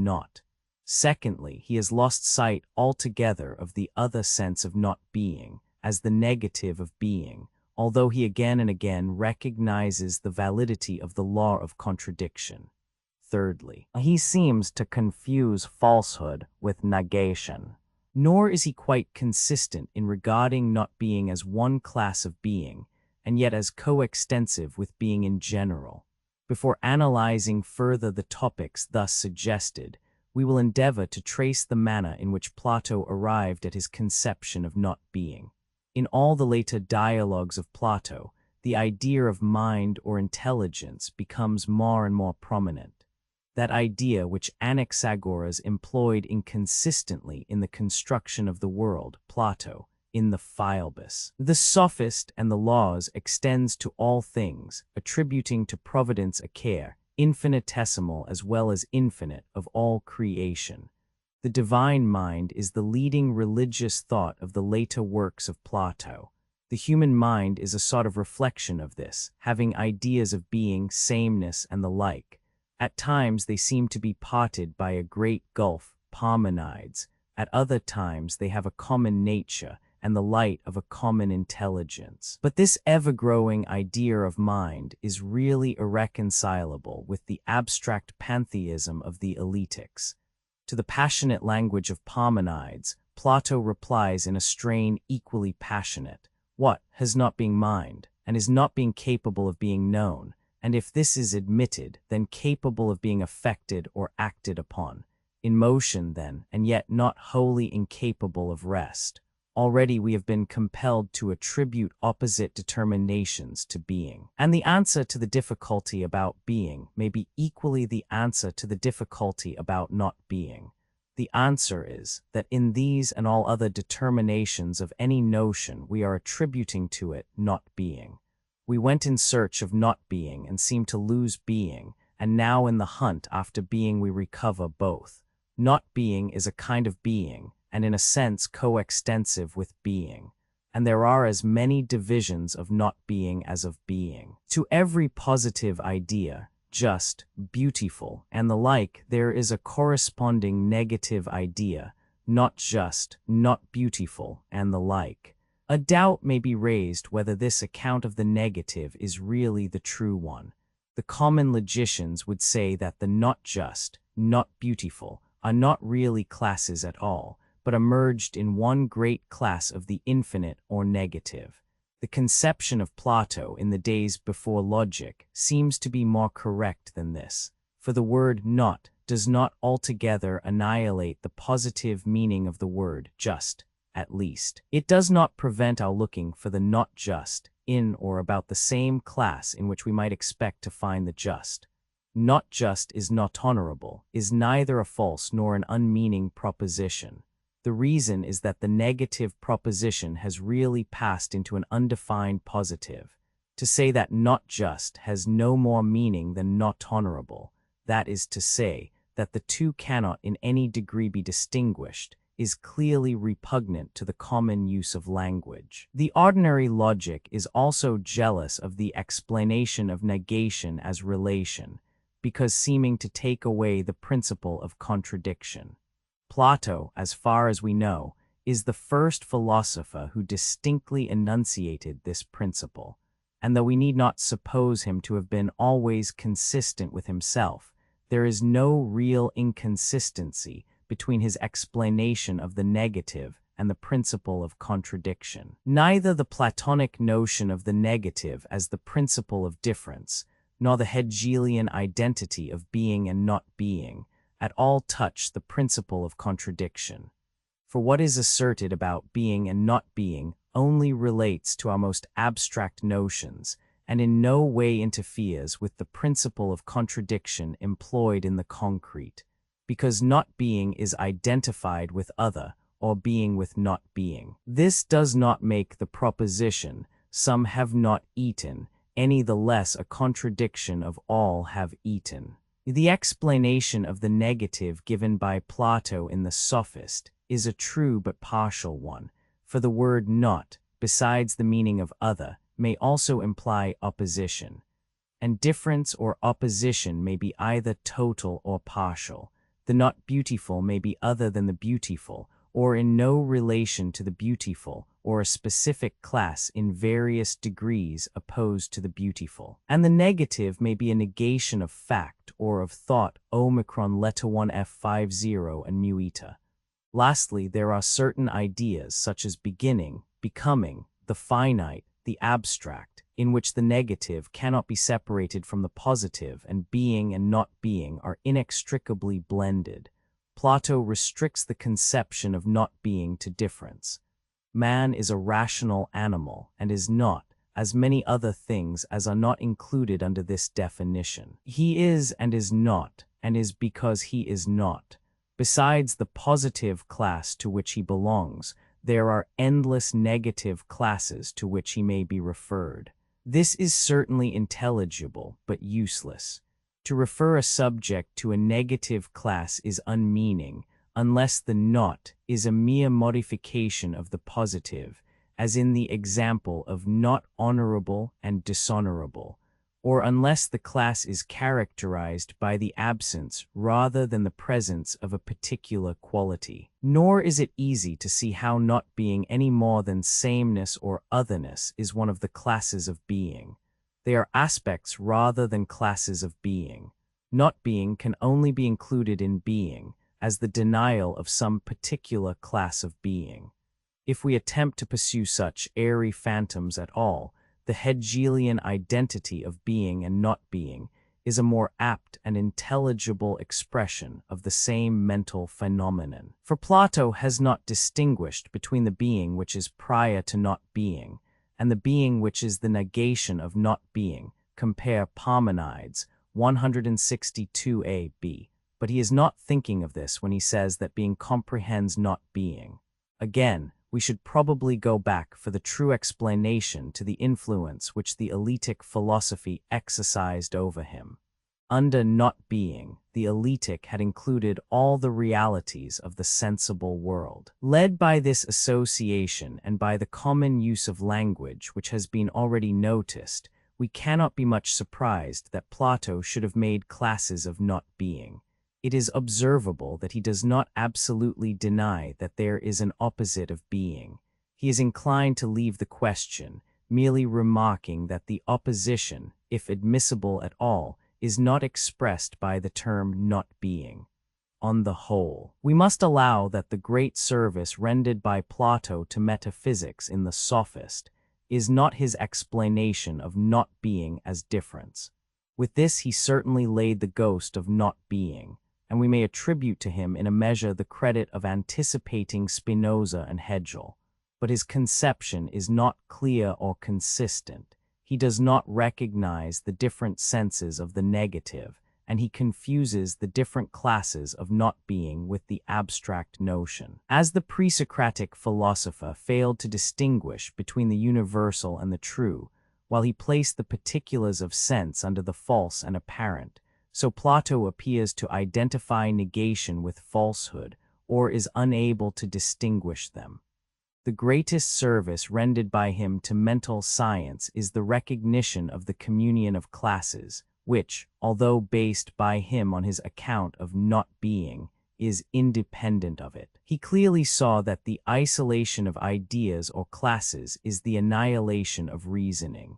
not." Secondly, he has lost sight altogether of the other sense of not being, as the negative of being, although he again and again recognizes the validity of the law of contradiction. Thirdly, he seems to confuse falsehood with negation. Nor is he quite consistent in regarding not being as one class of being, and yet as coextensive with being in general. Before analyzing further the topics thus suggested, we will endeavor to trace the manner in which Plato arrived at his conception of not being. In all the later dialogues of Plato, the idea of mind or intelligence becomes more and more prominent. That idea which Anaxagoras employed inconsistently in the construction of the world, Plato, in the Philebus. The sophist and the laws extends to all things, attributing to providence a care, infinitesimal as well as infinite, of all creation. The divine mind is the leading religious thought of the later works of Plato. The human mind is a sort of reflection of this, having ideas of being, sameness, and the like. At times they seem to be parted by a great gulf, Parmenides. At other times they have a common nature, and the light of a common intelligence. But this ever-growing idea of mind is really irreconcilable with the abstract pantheism of the Eletics. To the passionate language of Parmenides, Plato replies in a strain equally passionate. What has not been mind, and is not being capable of being known, and if this is admitted, then capable of being affected or acted upon. In motion, then, and yet not wholly incapable of rest. Already we have been compelled to attribute opposite determinations to being. And the answer to the difficulty about being may be equally the answer to the difficulty about not being. The answer is that in these and all other determinations of any notion we are attributing to it not being. We went in search of not being and seem to lose being, and now in the hunt after being we recover both. Not being is a kind of being, and in a sense coextensive with being, and there are as many divisions of not being as of being. To every positive idea, just, beautiful, and the like, there is a corresponding negative idea, not just, not beautiful, and the like. A doubt may be raised whether this account of the negative is really the true one. The common logicians would say that the not just, not beautiful, are not really classes at all, but are merged in one great class of the infinite or negative. The conception of Plato in the days before logic seems to be more correct than this, for the word not does not altogether annihilate the positive meaning of the word just, at least. It does not prevent our looking for the not just in or about the same class in which we might expect to find the just. Not just is not honorable, is neither a false nor an unmeaning proposition. The reason is that the negative proposition has really passed into an undefined positive. To say that not just has no more meaning than not honorable, that is to say, that the two cannot in any degree be distinguished, is clearly repugnant to the common use of language. The ordinary logic is also jealous of the explanation of negation as relation, because seeming to take away the principle of contradiction. Plato, as far as we know, is the first philosopher who distinctly enunciated this principle, and though we need not suppose him to have been always consistent with himself, there is no real inconsistency between his explanation of the negative and the principle of contradiction. Neither the Platonic notion of the negative as the principle of difference, nor the Hegelian identity of being and not being, at all touch the principle of contradiction. For what is asserted about being and not being only relates to our most abstract notions, and in no way interferes with the principle of contradiction employed in the concrete, because not being is identified with other, or being with not being. This does not make the proposition, "some have not eaten," any the less a contradiction of "all have eaten." The explanation of the negative given by Plato in the Sophist is a true but partial one, for the word not, besides the meaning of other, may also imply opposition, and difference or opposition may be either total or partial. The not beautiful may be other than the beautiful, or in no relation to the beautiful, or a specific class in various degrees opposed to the beautiful. And the negative may be a negation of fact or of thought omicron letta 1 F50 and mu eta. Lastly, there are certain ideas such as beginning, becoming, the finite, the abstract, in which the negative cannot be separated from the positive, and being and not being are inextricably blended. Plato restricts the conception of not being to difference. Man is a rational animal and is not, as many other things as are not included under this definition. He is and is not, and is because he is not. Besides the positive class to which he belongs, there are endless negative classes to which he may be referred. This is certainly intelligible, but useless. To refer a subject to a negative class is unmeaning, unless the not is a mere modification of the positive, as in the example of not honorable and dishonorable, or unless the class is characterized by the absence rather than the presence of a particular quality. Nor is it easy to see how not being any more than sameness or otherness is one of the classes of being. They are aspects rather than classes of being. Not being can only be included in being as the denial of some particular class of being. If we attempt to pursue such airy phantoms at all, the Hegelian identity of being and not being is a more apt and intelligible expression of the same mental phenomenon. For Plato has not distinguished between the being which is prior to not being and the being which is the negation of not being. Compare Parmenides 162a-b. But he is not thinking of this when he says that being comprehends not being. Again, we should probably go back for the true explanation to the influence which the Eleatic philosophy exercised over him. Under not being, the Eleatic had included all the realities of the sensible world. Led by this association and by the common use of language which has been already noticed, we cannot be much surprised that Plato should have made classes of not being. It is observable that he does not absolutely deny that there is an opposite of being. He is inclined to leave the question, merely remarking that the opposition, if admissible at all, is not expressed by the term not being. On the whole, we must allow that the great service rendered by Plato to metaphysics in the Sophist is not his explanation of not being as difference. With this he certainly laid the ghost of not being, and we may attribute to him in a measure the credit of anticipating Spinoza and Hegel. But his conception is not clear or consistent. He does not recognize the different senses of the negative, and he confuses the different classes of not being with the abstract notion. As the pre-Socratic philosopher failed to distinguish between the universal and the true, while he placed the particulars of sense under the false and apparent, so Plato appears to identify negation with falsehood, or is unable to distinguish them. The greatest service rendered by him to mental science is the recognition of the communion of classes, which, although based by him on his account of not being, is independent of it. He clearly saw that the isolation of ideas or classes is the annihilation of reasoning.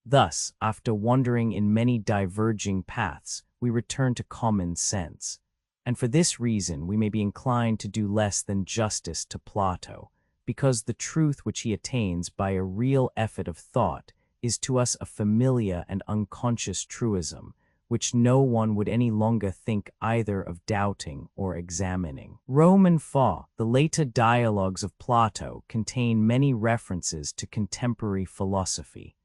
Thus, after wandering in many diverging paths, we return to common sense. And for this reason we may be inclined to do less than justice to Plato, because the truth which he attains by a real effort of thought is to us a familiar and unconscious truism, which no one would any longer think either of doubting or examining. Rome and Fa, the later dialogues of Plato, contain many references to contemporary philosophy.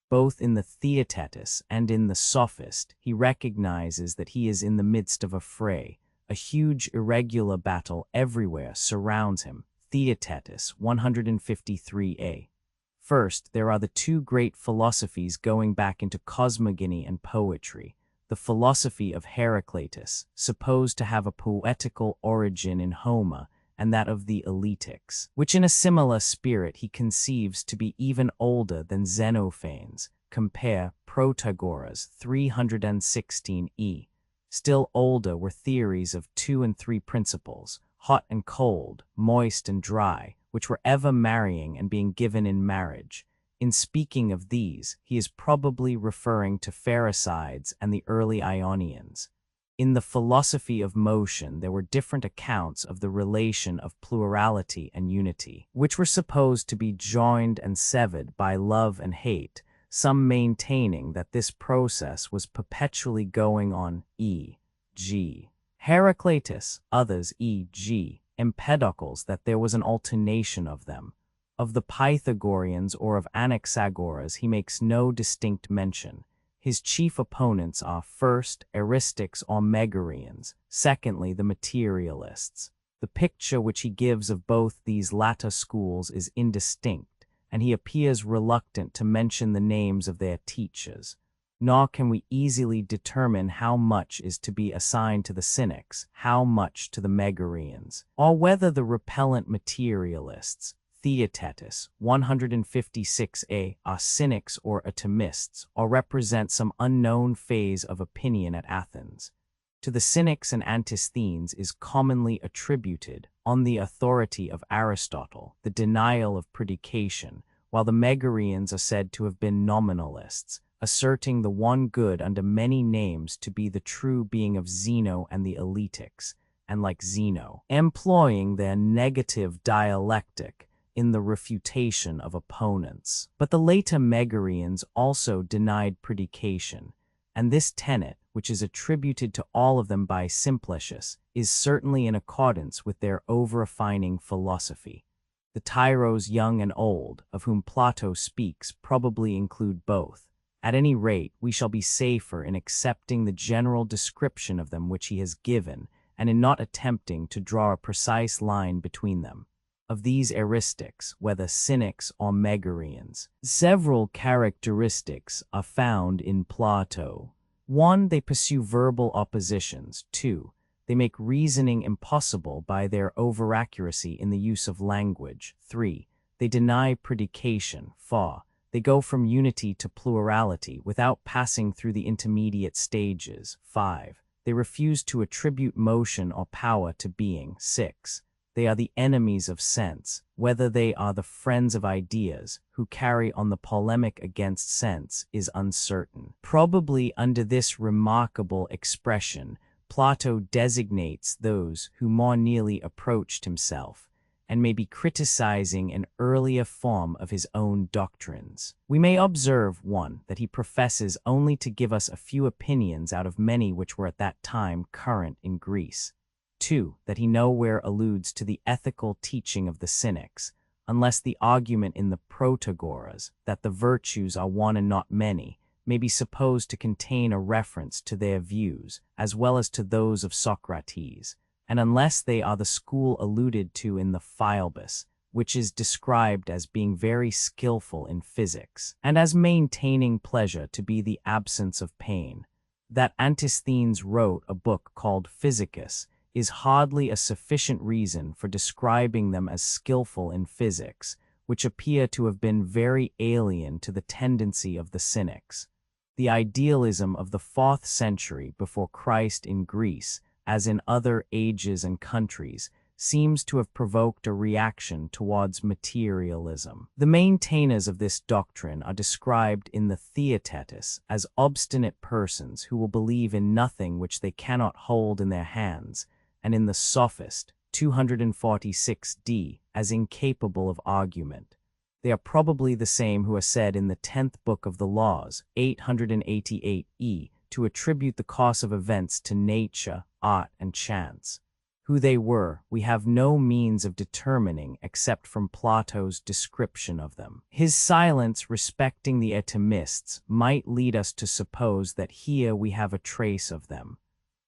Both in the Theaetetus and in the Sophist, he recognizes that he is in the midst of a fray. A huge irregular battle everywhere surrounds him. Theaetetus 153a. First, there are the two great philosophies going back into cosmogony and poetry. The philosophy of Heraclitus, supposed to have a poetical origin in Homer, and that of the Eleatics, which in a similar spirit he conceives to be even older than Xenophanes. Compare Protagoras 316e. Still older were theories of 2 and 3 principles, hot and cold, moist and dry, which were ever marrying and being given in marriage. In speaking of these, he is probably referring to Pherecydes and the early Ionians. In the philosophy of motion, there were different accounts of the relation of plurality and unity, which were supposed to be joined and severed by love and hate, some maintaining that this process was perpetually going on, e.g. Heraclitus, others, e.g. Empedocles, that there was an alternation of them. Of the Pythagoreans or of Anaxagoras he makes no distinct mention. His chief opponents are, first, Eristics or Megarians, secondly, the materialists. The picture which he gives of both these latter schools is indistinct, and he appears reluctant to mention the names of their teachers. Nor can we easily determine how much is to be assigned to the Cynics, how much to the Megarians, or whether the repellent materialists, Theaetetus 156a are cynics or atomists, or represent some unknown phase of opinion at Athens. To the cynics and antisthenes is commonly attributed, on the authority of Aristotle, the denial of predication, while the Megareans are said to have been nominalists, asserting the one good under many names to be the true being of Zeno and the Eletics, and like Zeno, employing their negative dialectic in the refutation of opponents. But the later Megareans also denied predication, and this tenet, which is attributed to all of them by Simplicius, is certainly in accordance with their over-refining philosophy. The tyros young and old, of whom Plato speaks, probably include both. At any rate, we shall be safer in accepting the general description of them which he has given, and in not attempting to draw a precise line between them. Of these eristics, whether cynics or Megareans, several characteristics are found in Plato. 1. They pursue verbal oppositions. 2. They make reasoning impossible by their over-accuracy in the use of language. 3. They deny predication. 4. They go from unity to plurality without passing through the intermediate stages. 5. They refuse to attribute motion or power to being. 6. They are the enemies of sense, whether they are the friends of ideas who carry on the polemic against sense is uncertain. Probably under this remarkable expression, Plato designates those who more nearly approached himself, and may be criticizing an earlier form of his own doctrines. We may observe, 1, that he professes only to give us a few opinions out of many which were at that time current in Greece. 2. That he nowhere alludes to the ethical teaching of the Cynics, unless the argument in the Protagoras, that the virtues are one and not many, may be supposed to contain a reference to their views, as well as to those of Socrates, and unless they are the school alluded to in the Philebus, which is described as being very skillful in physics, and as maintaining pleasure to be the absence of pain. That Antisthenes wrote a book called Physicus is hardly a sufficient reason for describing them as skillful in physics, which appear to have been very alien to the tendency of the Cynics. The idealism of the 4th century before Christ in Greece, as in other ages and countries, seems to have provoked a reaction towards materialism. The maintainers of this doctrine are described in the Theaetetus as obstinate persons who will believe in nothing which they cannot hold in their hands, and in the Sophist, 246d, as incapable of argument. They are probably the same who are said in the 10th book of the Laws, 888e, to attribute the course of events to nature, art, and chance. Who they were, we have no means of determining except from Plato's description of them. His silence respecting the atomists might lead us to suppose that here we have a trace of them.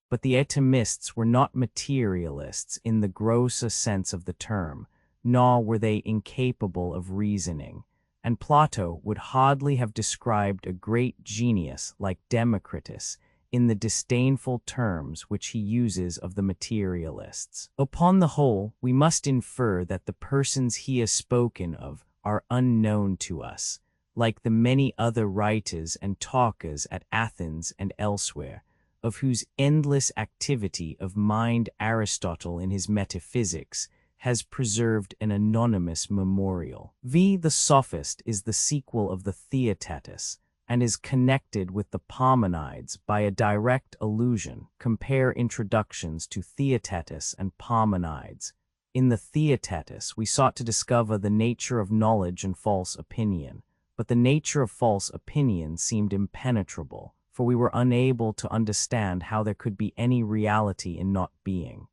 But the atomists were not materialists in the grosser sense of the term, nor were they incapable of reasoning, and Plato would hardly have described a great genius like Democritus in the disdainful terms which he uses of the materialists. Upon the whole, we must infer that the persons he has spoken of are unknown to us, like the many other writers and talkers at Athens and elsewhere, of whose endless activity of mind Aristotle in his Metaphysics has preserved an anonymous memorial. The Sophist is the sequel of the Theaetetus, and is connected with the Parmenides by a direct allusion. Compare introductions to Theaetetus and Parmenides. In the Theaetetus, we sought to discover the nature of knowledge and false opinion, but the nature of false opinion seemed impenetrable, for we were unable to understand how there could be any reality in not being.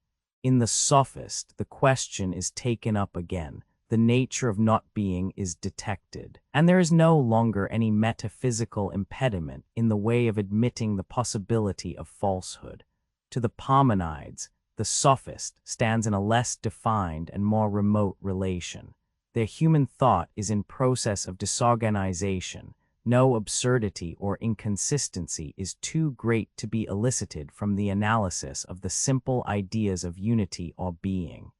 In the Sophist, the question is taken up again, the nature of not being is detected, and there is no longer any metaphysical impediment in the way of admitting the possibility of falsehood. To the Parmenides, the Sophist stands in a less defined and more remote relation. Their human thought is in process of disorganization. No absurdity or inconsistency is too great to be elicited from the analysis of the simple ideas of unity or being.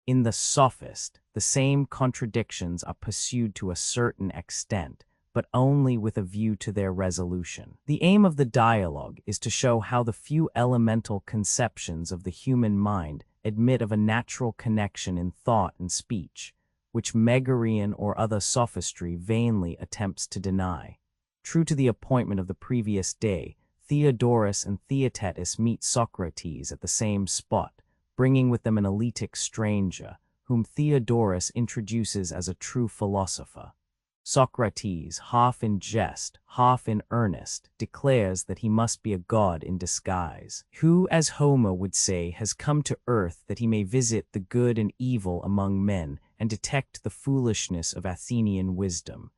In the Sophist, the same contradictions are pursued to a certain extent, but only with a view to their resolution. The aim of the dialogue is to show how the few elemental conceptions of the human mind admit of a natural connection in thought and speech, which Megarian or other sophistry vainly attempts to deny. True to the appointment of the previous day, Theodorus and Theaetetus meet Socrates at the same spot, bringing with them an eletic stranger, whom Theodorus introduces as a true philosopher. Socrates, half in jest, half in earnest, declares that he must be a god in disguise, who, as Homer would say, has come to earth that he may visit the good and evil among men and detect the foolishness of Athenian wisdom.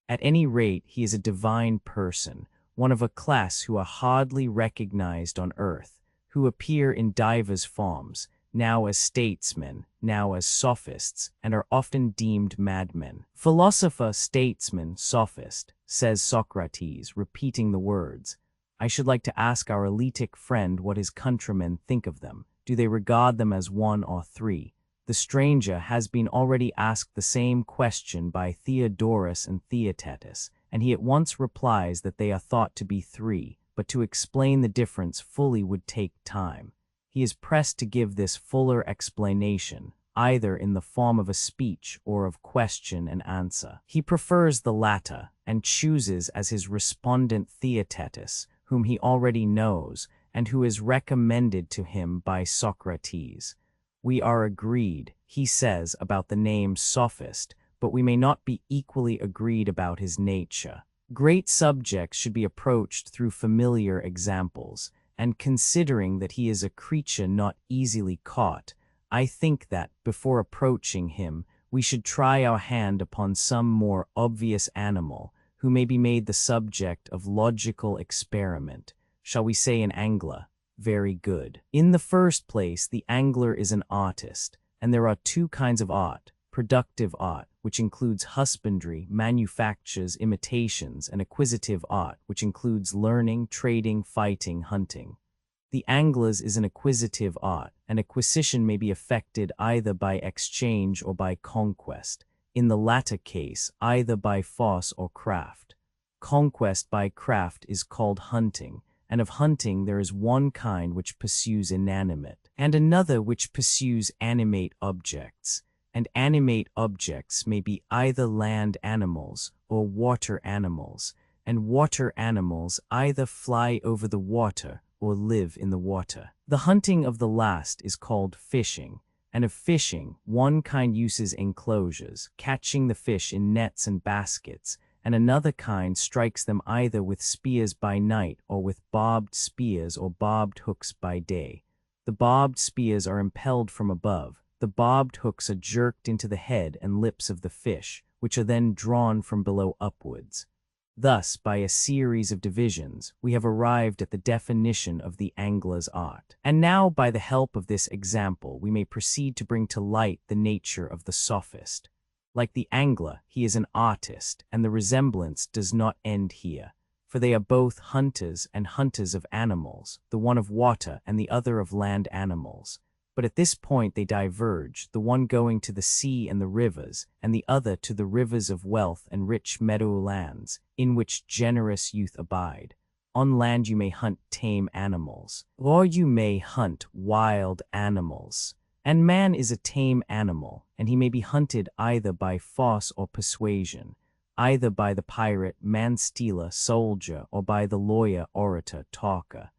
At any rate, he is a divine person, one of a class who are hardly recognized on earth, who appear in divers forms, now as statesmen, now as sophists, and are often deemed madmen. Philosopher, statesman, sophist, says Socrates, repeating the words. I should like to ask our eletic friend what his countrymen think of them. Do they regard them as one or three? The stranger has been already asked the same question by Theodorus and Theaetetus, and he at once replies that they are thought to be three, but to explain the difference fully would take time. He is pressed to give this fuller explanation, either in the form of a speech or of question and answer. He prefers the latter, and chooses as his respondent Theaetetus, whom he already knows, and who is recommended to him by Socrates. We are agreed, he says, about the name sophist, but we may not be equally agreed about his nature. Great subjects should be approached through familiar examples, and considering that he is a creature not easily caught, I think that, before approaching him, we should try our hand upon some more obvious animal, who may be made the subject of logical experiment. Shall we say an angler? Very good. In the first place, the angler is an artist, and there are two kinds of art: productive art, which includes husbandry, manufactures, imitations, and acquisitive art, which includes learning, trading, fighting, hunting. The angler's is an acquisitive art, and acquisition may be effected either by exchange or by conquest, in the latter case either by force or craft. Conquest by craft is called hunting, and of hunting there is one kind which pursues inanimate, and another which pursues animate objects. And animate objects may be either land animals or water animals, and water animals either fly over the water or live in the water. The hunting of the last is called fishing, and of fishing one kind uses enclosures, catching the fish in nets and baskets, and another kind strikes them either with spears by night or with barbed spears or barbed hooks by day. The barbed spears are impelled from above. The barbed hooks are jerked into the head and lips of the fish, which are then drawn from below upwards. Thus, by a series of divisions, we have arrived at the definition of the angler's art. And now, by the help of this example, we may proceed to bring to light the nature of the sophist. Like the angler, he is an artist, and the resemblance does not end here, for they are both hunters and hunters of animals, the one of water and the other of land animals. But at this point they diverge, the one going to the sea and the rivers, and the other to the rivers of wealth and rich meadowlands, in which generous youth abide. On land you may hunt tame animals, or you may hunt wild animals. And man is a tame animal, and he may be hunted either by force or persuasion, either by the pirate, man-stealer, soldier, or by the lawyer, orator, talker.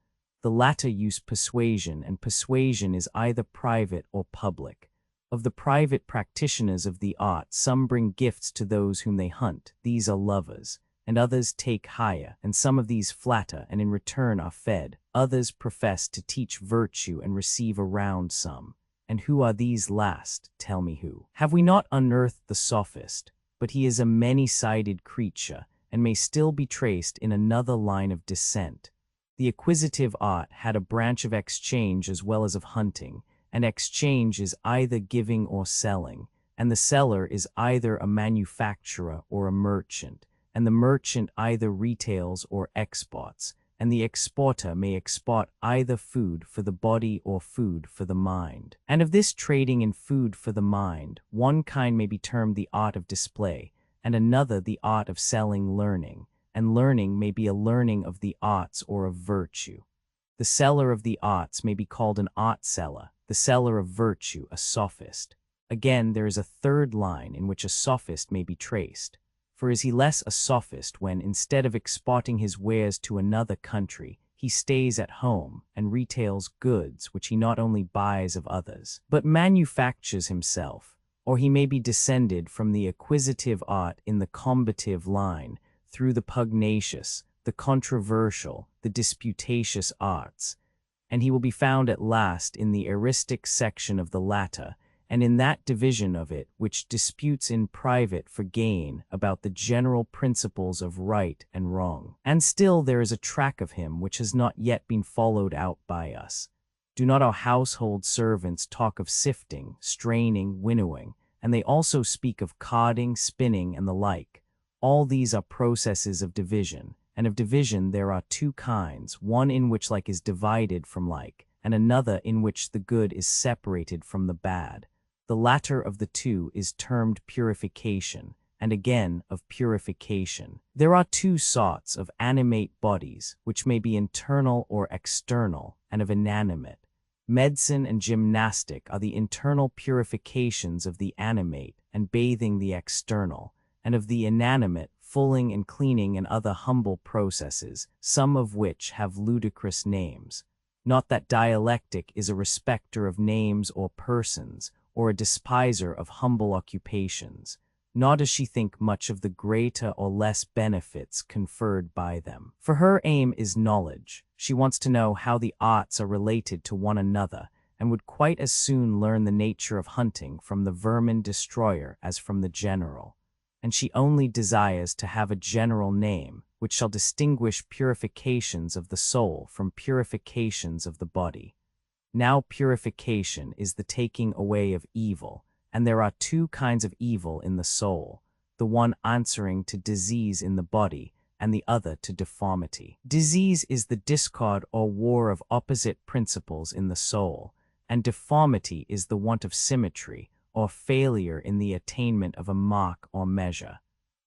The latter use persuasion, and persuasion is either private or public. Of the private practitioners of the art, some bring gifts to those whom they hunt. These are lovers, and others take hire, and some of these flatter, and in return are fed. Others profess to teach virtue and receive a round sum. And who are these last? Tell me who. Have we not unearthed the sophist? But he is a many-sided creature, and may still be traced in another line of descent. The acquisitive art had a branch of exchange as well as of hunting, and exchange is either giving or selling, and the seller is either a manufacturer or a merchant, and the merchant either retails or exports, and the exporter may export either food for the body or food for the mind. And of this trading in food for the mind, one kind may be termed the art of display, and another the art of selling learning, and learning may be a learning of the arts or of virtue. The seller of the arts may be called an art seller, the seller of virtue a sophist. Again, there is a third line in which a sophist may be traced. For is he less a sophist when, instead of exporting his wares to another country, he stays at home and retails goods which he not only buys of others, but manufactures himself? Or he may be descended from the acquisitive art in the combative line, through the pugnacious, the controversial, the disputatious arts, and he will be found at last in the eristic section of the latter, and in that division of it which disputes in private for gain about the general principles of right and wrong. And still there is a track of him which has not yet been followed out by us. Do not our household servants talk of sifting, straining, winnowing, and they also speak of carding, spinning, and the like? All these are processes of division, and of division there are two kinds, one in which like is divided from like, and another in which the good is separated from the bad. The latter of the two is termed purification, and again of purification. There are two sorts of animate bodies, which may be internal or external, and of inanimate. Medicine and gymnastic are the internal purifications of the animate and bathing the external, and of the inanimate, fulling and cleaning and other humble processes, some of which have ludicrous names. Not that dialectic is a respecter of names or persons, or a despiser of humble occupations, nor does she think much of the greater or less benefits conferred by them. For her aim is knowledge. She wants to know how the arts are related to one another, and would quite as soon learn the nature of hunting from the vermin destroyer as from the general. And she only desires to have a general name, which shall distinguish purifications of the soul from purifications of the body. Now purification is the taking away of evil, and there are two kinds of evil in the soul, the one answering to disease in the body, and the other to deformity. Disease is the discord or war of opposite principles in the soul, and deformity is the want of symmetry, or failure in the attainment of a mark or measure.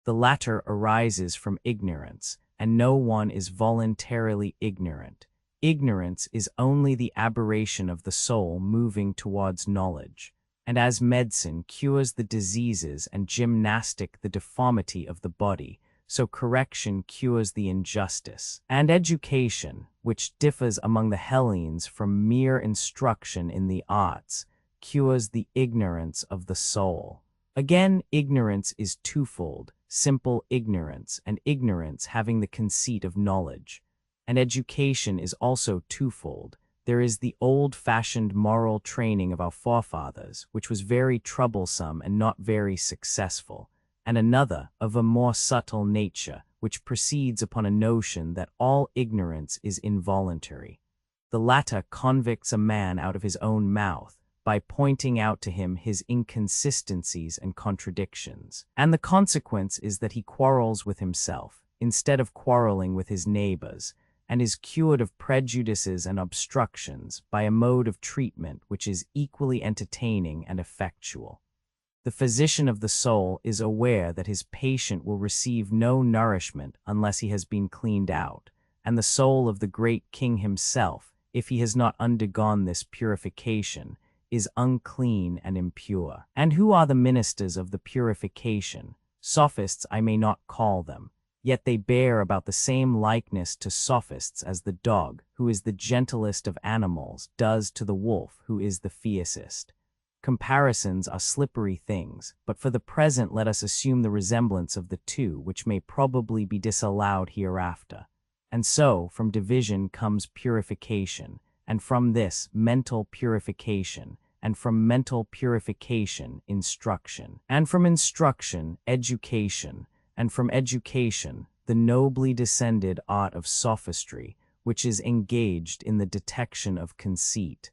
The latter arises from ignorance, and no one is voluntarily ignorant. Ignorance is only the aberration of the soul moving towards knowledge, and as medicine cures the diseases and gymnastic the deformity of the body, so correction cures the injustice. And education, which differs among the Hellenes from mere instruction in the arts, cures the ignorance of the soul. Again, ignorance is twofold, simple ignorance and ignorance having the conceit of knowledge. And education is also twofold. There is the old-fashioned moral training of our forefathers, which was very troublesome and not very successful, and another, of a more subtle nature, which proceeds upon a notion that all ignorance is involuntary. The latter convicts a man out of his own mouth, by pointing out to him his inconsistencies and contradictions. And the consequence is that he quarrels with himself, instead of quarreling with his neighbors, and is cured of prejudices and obstructions by a mode of treatment which is equally entertaining and effectual. The physician of the soul is aware that his patient will receive no nourishment unless he has been cleaned out, and the soul of the great king himself, if he has not undergone this purification, is unclean and impure. And who are the ministers of the purification? Sophists I may not call them, yet they bear about the same likeness to sophists as the dog, who is the gentlest of animals, does to the wolf, who is the fiercest. Comparisons are slippery things, but for the present let us assume the resemblance of the two, which may probably be disallowed hereafter. And so, from division comes purification, and from this, mental purification, and from mental purification, instruction, and from instruction, education, and from education, the nobly descended art of sophistry, which is engaged in the detection of conceit.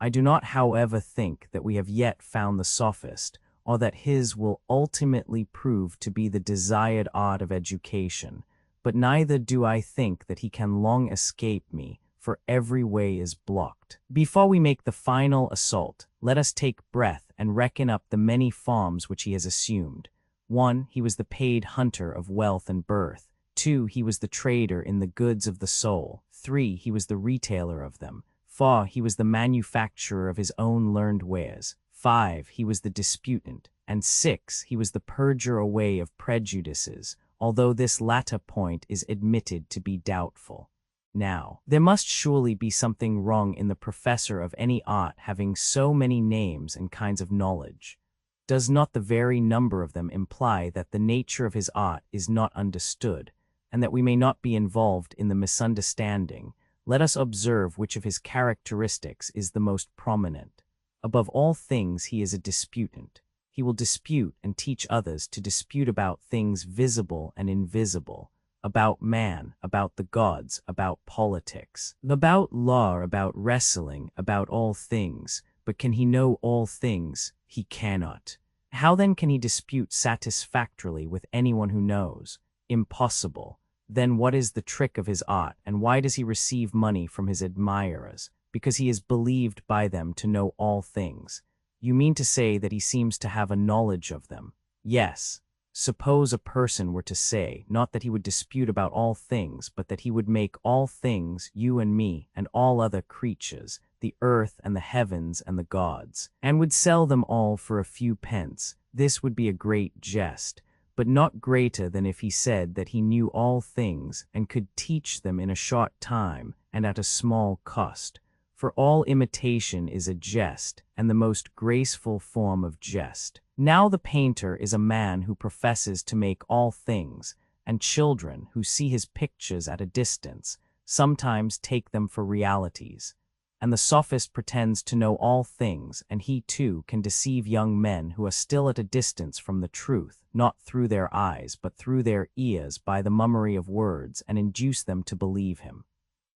I do not, however, think that we have yet found the sophist, or that his will ultimately prove to be the desired art of education, but neither do I think that he can long escape me, for every way is blocked. Before we make the final assault, let us take breath and reckon up the many forms which he has assumed. 1. He was the paid hunter of wealth and birth. 2. He was the trader in the goods of the soul. 3. He was the retailer of them. 4. He was the manufacturer of his own learned wares. 5. He was the disputant. And 6. He was the purger away of prejudices, although this latter point is admitted to be doubtful. Now, there must surely be something wrong in the professor of any art having so many names and kinds of knowledge. Does not the very number of them imply that the nature of his art is not understood, and that we may not be involved in the misunderstanding? Let us observe which of his characteristics is the most prominent. Above all things, he is a disputant. He will dispute and teach others to dispute about things visible and invisible, about man, about the gods, about politics, about law, about wrestling, about all things. But can he know all things? He cannot. How then can he dispute satisfactorily with anyone who knows? Impossible. Then what is the trick of his art, and why does he receive money from his admirers? Because he is believed by them to know all things. You mean to say that he seems to have a knowledge of them? Yes. Suppose a person were to say, not that he would dispute about all things, but that he would make all things, you and me, and all other creatures, the earth and the heavens and the gods, and would sell them all for a few pence. This would be a great jest, but not greater than if he said that he knew all things and could teach them in a short time and at a small cost. For all imitation is a jest, and the most graceful form of jest. Now the painter is a man who professes to make all things, and children who see his pictures at a distance sometimes take them for realities. And the sophist pretends to know all things, and he too can deceive young men who are still at a distance from the truth, not through their eyes but through their ears by the mummery of words, and induce them to believe him.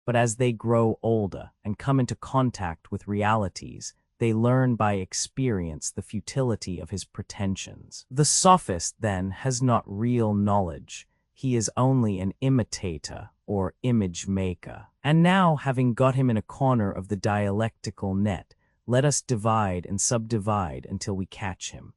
But as they grow older and come into contact with realities, they learn by experience the futility of his pretensions. The sophist, then, has not real knowledge. He is only an imitator or image maker. And now, having got him in a corner of the dialectical net, let us divide and subdivide until we catch him.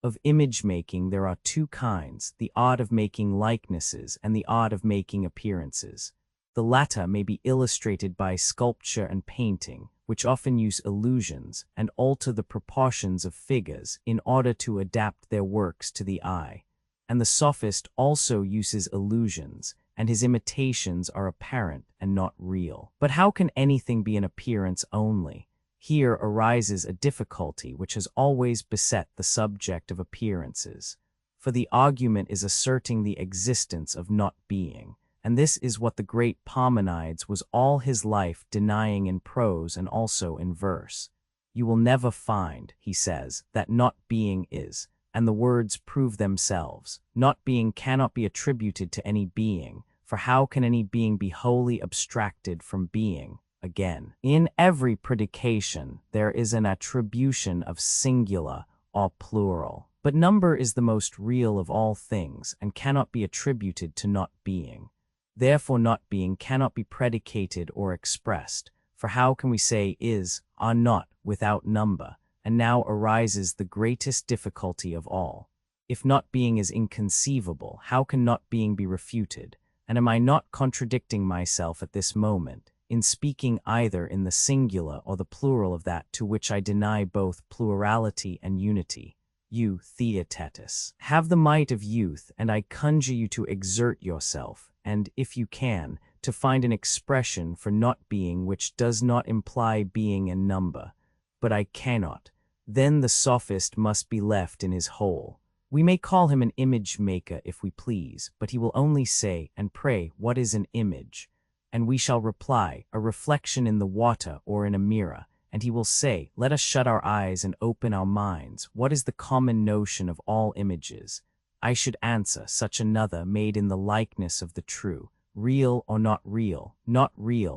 Of image making there are two kinds, the art of making likenesses and the art of making appearances. The latter may be illustrated by sculpture and painting, which often use illusions and alter the proportions of figures in order to adapt their works to the eye. And the sophist also uses illusions, and his imitations are apparent and not real. But how can anything be an appearance only? Here arises a difficulty which has always beset the subject of appearances. For the argument is asserting the existence of not being. And this is what the great Parmenides was all his life denying in prose and also in verse. You will never find, he says, that not being is, and the words prove themselves. Not being cannot be attributed to any being, for how can any being be wholly abstracted from being? Again, in every predication there is an attribution of singular or plural. But number is the most real of all things and cannot be attributed to not being. Therefore not being cannot be predicated or expressed, for how can we say is, are not, without number? And now arises the greatest difficulty of all. If not being is inconceivable, how can not being be refuted? And am I not contradicting myself at this moment, in speaking either in the singular or the plural of that to which I deny both plurality and unity? You, Theaetetus, have the might of youth, and I conjure you to exert yourself, and, if you can, to find an expression for not being which does not imply being and number. But I cannot. Then the sophist must be left in his hole. We may call him an image maker if we please, but he will only say, and pray, what is an image? And we shall reply, a reflection in the water or in a mirror. And he will say, let us shut our eyes and open our minds. What is the common notion of all images? I should answer, such another made in the likeness of the true, real or not real,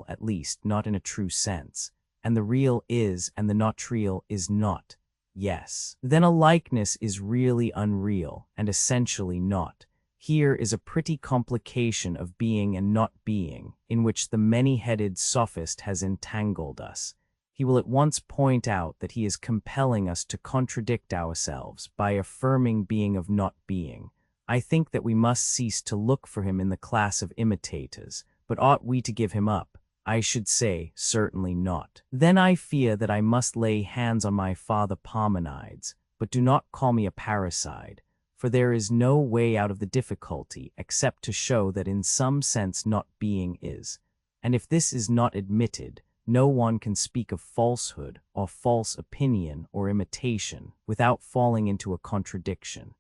at least, not in a true sense. And the real is, and the not real is not. Yes. Then a likeness is really unreal, and essentially not. Here is a pretty complication of being and not being, in which the many-headed sophist has entangled us. He will at once point out that he is compelling us to contradict ourselves by affirming being of not being. I think that we must cease to look for him in the class of imitators, but ought we to give him up? I should say, certainly not. Then I fear that I must lay hands on my father Parmenides, but do not call me a parricide, for there is no way out of the difficulty except to show that in some sense not being is. And if this is not admitted, no one can speak of falsehood or false opinion or imitation without falling into a contradiction.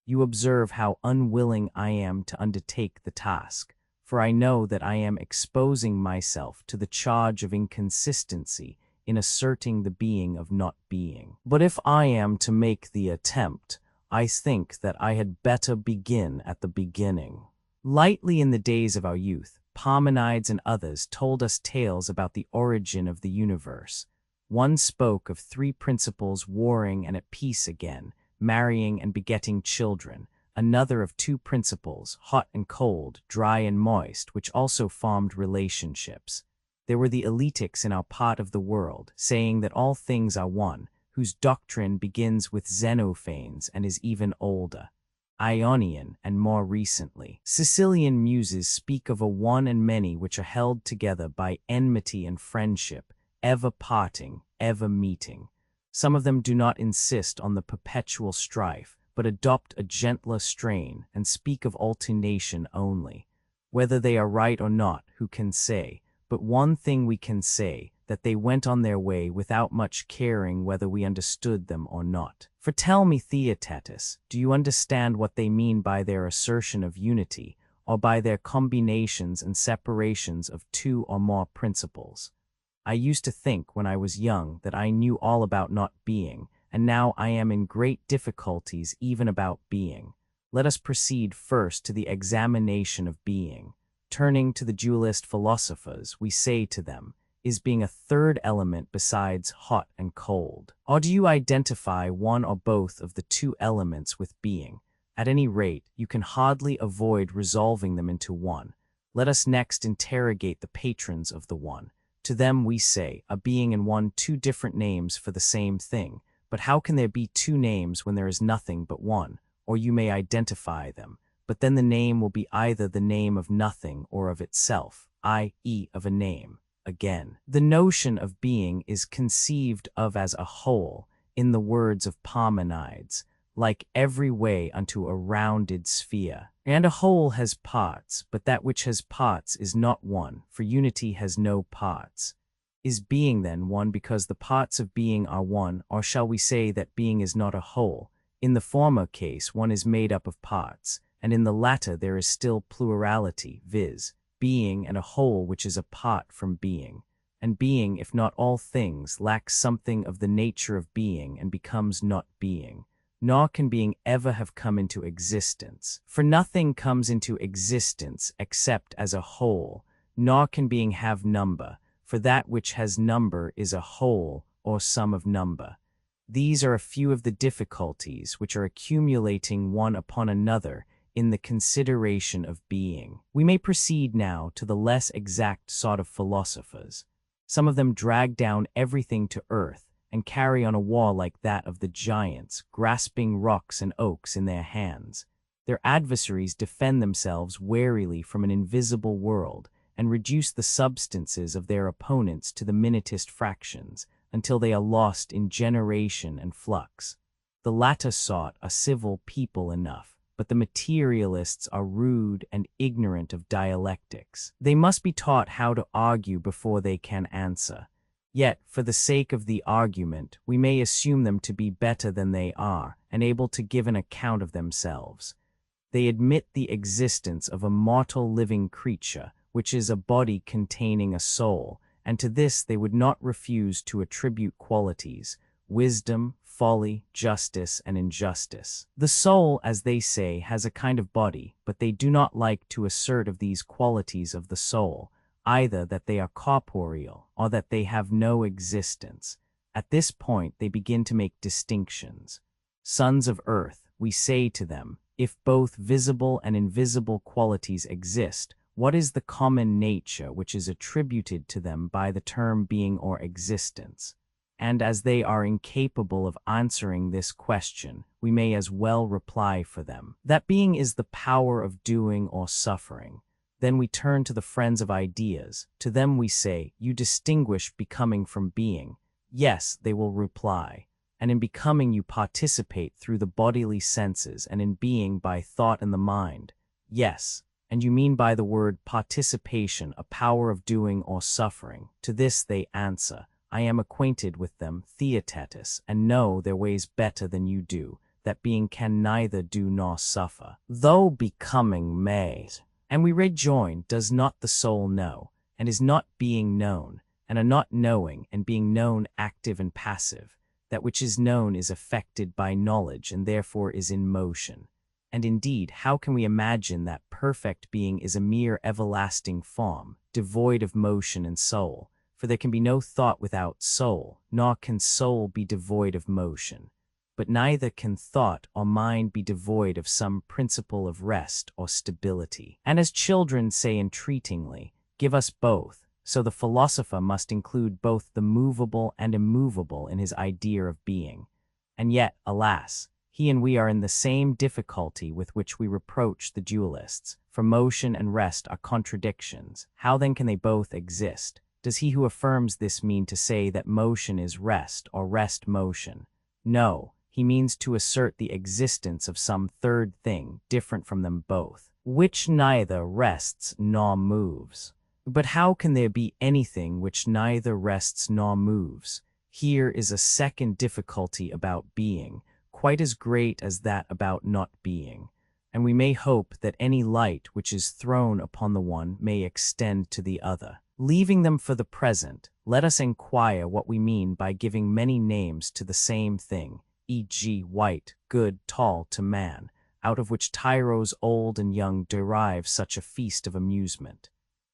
You observe how unwilling I am to undertake the task, for I know that I am exposing myself to the charge of inconsistency in asserting the being of not being. But if I am to make the attempt, I think that I had better begin at the beginning. Lightly in the days of our youth, Parmenides and others told us tales about the origin of the universe. One spoke of three principles warring and at peace again, marrying and begetting children, another of two principles, hot and cold, dry and moist, which also formed relationships. There were the Eletics in our part of the world, saying that all things are one, whose doctrine begins with Xenophanes and is even older. Ionian, and more recently, Sicilian muses speak of a one and many which are held together by enmity and friendship, ever parting, ever meeting. Some of them do not insist on the perpetual strife, but adopt a gentler strain and speak of alternation only. Whether they are right or not, who can say? But one thing we can say, that they went on their way without much caring whether we understood them or not. For tell me, Theaetetus, do you understand what they mean by their assertion of unity, or by their combinations and separations of two or more principles? I used to think when I was young that I knew all about not being, and now I am in great difficulties even about being. Let us proceed first to the examination of being. Turning to the dualist philosophers, we say to them, is being a third element besides hot and cold? Or do you identify one or both of the two elements with being? At any rate, you can hardly avoid resolving them into one. Let us next interrogate the patrons of the one. To them we say, a being and one two different names for the same thing. But how can there be two names when there is nothing but one? Or you may identify them, but then the name will be either the name of nothing or of itself, i.e. of a name. Again, the notion of being is conceived of as a whole, in the words of Parmenides, like every way unto a rounded sphere. And a whole has parts, but that which has parts is not one, for unity has no parts. Is being then one because the parts of being are one, or shall we say that being is not a whole? In the former case, one is made up of parts, and in the latter there is still plurality, viz., being and a whole which is apart from being. And being, if not all things, lacks something of the nature of being and becomes not being. Nor can being ever have come into existence. For nothing comes into existence except as a whole, nor can being have number, for that which has number is a whole or sum of number. These are a few of the difficulties which are accumulating one upon another in the consideration of being. We may proceed now to the less exact sort of philosophers. Some of them drag down everything to earth and carry on a wall like that of the giants, grasping rocks and oaks in their hands. Their adversaries defend themselves warily from an invisible world and reduce the substances of their opponents to the minutest fractions, until they are lost in generation and flux. The latter sort are civil people enough, but the materialists are rude and ignorant of dialectics. They must be taught how to argue before they can answer. Yet, for the sake of the argument, we may assume them to be better than they are, and able to give an account of themselves. They admit the existence of a mortal living creature, which is a body containing a soul, and to this they would not refuse to attribute qualities, wisdom, folly, justice, and injustice. The soul, as they say, has a kind of body, but they do not like to assert of these qualities of the soul, either that they are corporeal, or that they have no existence. At this point they begin to make distinctions. Sons of earth, we say to them, If both visible and invisible qualities exist, what is the common nature which is attributed to them by the term being or existence? And as they are incapable of answering this question, we may as well reply for them. That being is the power of doing or suffering. Then we turn to the friends of ideas. To them we say, you distinguish becoming from being. Yes, they will reply. And in becoming you participate through the bodily senses, and in being by thought and the mind. Yes, and you mean by the word participation a power of doing or suffering. To this they answer, I am acquainted with them, Theaetetus, and know their ways better than you do, that being can neither do nor suffer, though becoming may. And we rejoin, does not the soul know, and is not being known, and are not knowing and being known active and passive? That which is known is affected by knowledge and therefore is in motion. And indeed, how can we imagine that perfect being is a mere everlasting form, devoid of motion and soul? For there can be no thought without soul, nor can soul be devoid of motion. But neither can thought or mind be devoid of some principle of rest or stability. And as children say entreatingly, give us both, so the philosopher must include both the movable and immovable in his idea of being. And yet, alas, he and we are in the same difficulty with which we reproach the dualists, for motion and rest are contradictions. How then can they both exist? Does he who affirms this mean to say that motion is rest or rest motion? No, he means to assert the existence of some third thing different from them both, which neither rests nor moves. But how can there be anything which neither rests nor moves? Here is a second difficulty about being, quite as great as that about not being. And we may hope that any light which is thrown upon the one may extend to the other. Leaving them for the present, let us inquire what we mean by giving many names to the same thing, e.g. white, good, tall to man, out of which tyros old and young derive such a feast of amusement.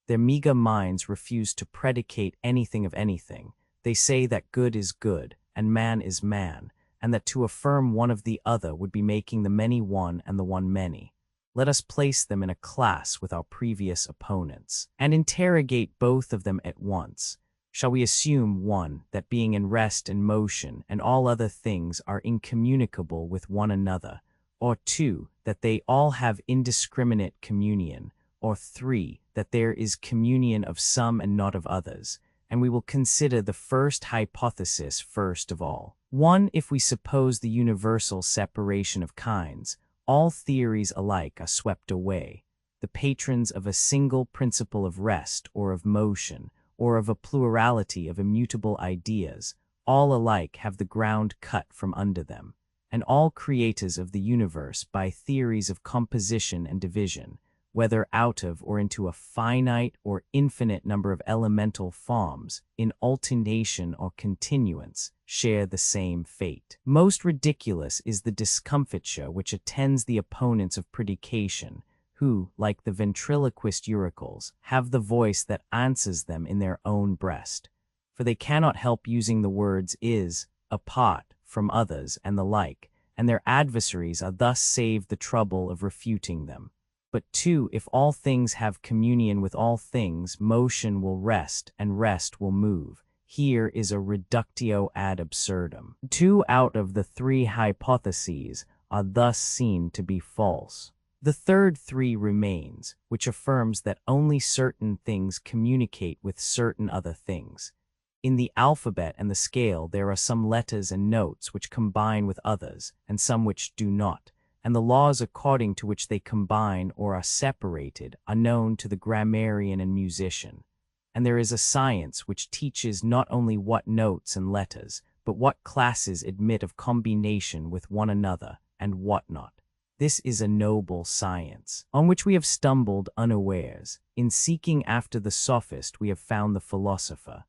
Their meager minds refuse to predicate anything of anything. They say that good is good, and man is man, and that to affirm one of the other would be making the many one and the one many. Let us place them in a class with our previous opponents, and interrogate both of them at once. Shall we assume, 1, that being in rest and motion and all other things are incommunicable with one another, or 2, that they all have indiscriminate communion, or 3, that there is communion of some and not of others? And we will consider the first hypothesis first of all. 1. If we suppose the universal separation of kinds, all theories alike are swept away. The patrons of a single principle of rest or of motion, or of a plurality of immutable ideas, all alike have the ground cut from under them, and all creators of the universe by theories of composition and division, whether out of or into a finite or infinite number of elemental forms, in alternation or continuance, share the same fate. Most ridiculous is the discomfiture which attends the opponents of predication, who, like the ventriloquist oracles, have the voice that answers them in their own breast. For they cannot help using the words is, apart from others, and the like, and their adversaries are thus saved the trouble of refuting them. But 2, if all things have communion with all things, motion will rest, and rest will move. Here is a reductio ad absurdum. 2 out of the 3 hypotheses are thus seen to be false. The third 3 remains, which affirms that only certain things communicate with certain other things. In the alphabet and the scale there are some letters and notes which combine with others, and some which do not, and the laws according to which they combine or are separated are known to the grammarian and musician. And there is a science which teaches not only what notes and letters, but what classes admit of combination with one another, and what not. This is a noble science, on which we have stumbled unawares. In seeking after the sophist we have found the philosopher.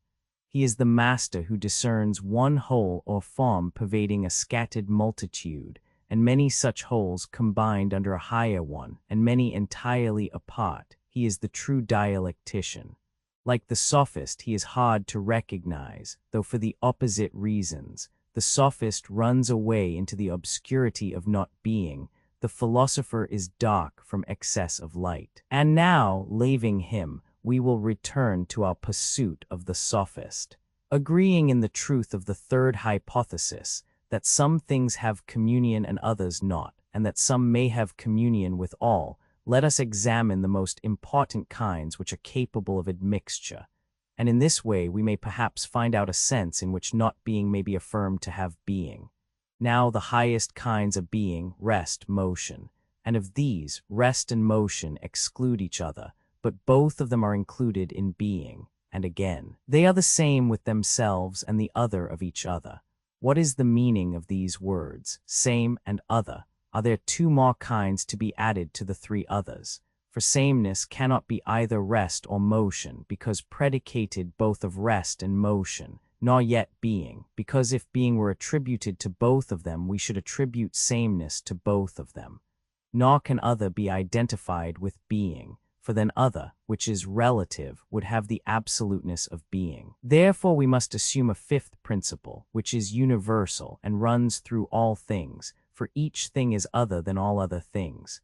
He is the master who discerns one whole or form pervading a scattered multitude, and many such wholes combined under a higher one, and many entirely apart. He is the true dialectician. Like the sophist, he is hard to recognize, though for the opposite reasons. The sophist runs away into the obscurity of not being, the philosopher is dark from excess of light. And now, leaving him, we will return to our pursuit of the sophist. Agreeing in the truth of the third hypothesis, that some things have communion and others not, and that some may have communion with all, let us examine the most important kinds which are capable of admixture, and in this way we may perhaps find out a sense in which not being may be affirmed to have being. Now the highest kinds of being, rest, motion, and of these, rest and motion exclude each other, but both of them are included in being, and again, they are the same with themselves and the other of each other. What is the meaning of these words, same and other? Are there two more kinds to be added to the three others? For sameness cannot be either rest or motion, because predicated both of rest and motion, nor yet being, because if being were attributed to both of them, we should attribute sameness to both of them. Nor can other be identified with being, for then other, which is relative, would have the absoluteness of being. Therefore we must assume a fifth principle, which is universal and runs through all things, for each thing is other than all other things.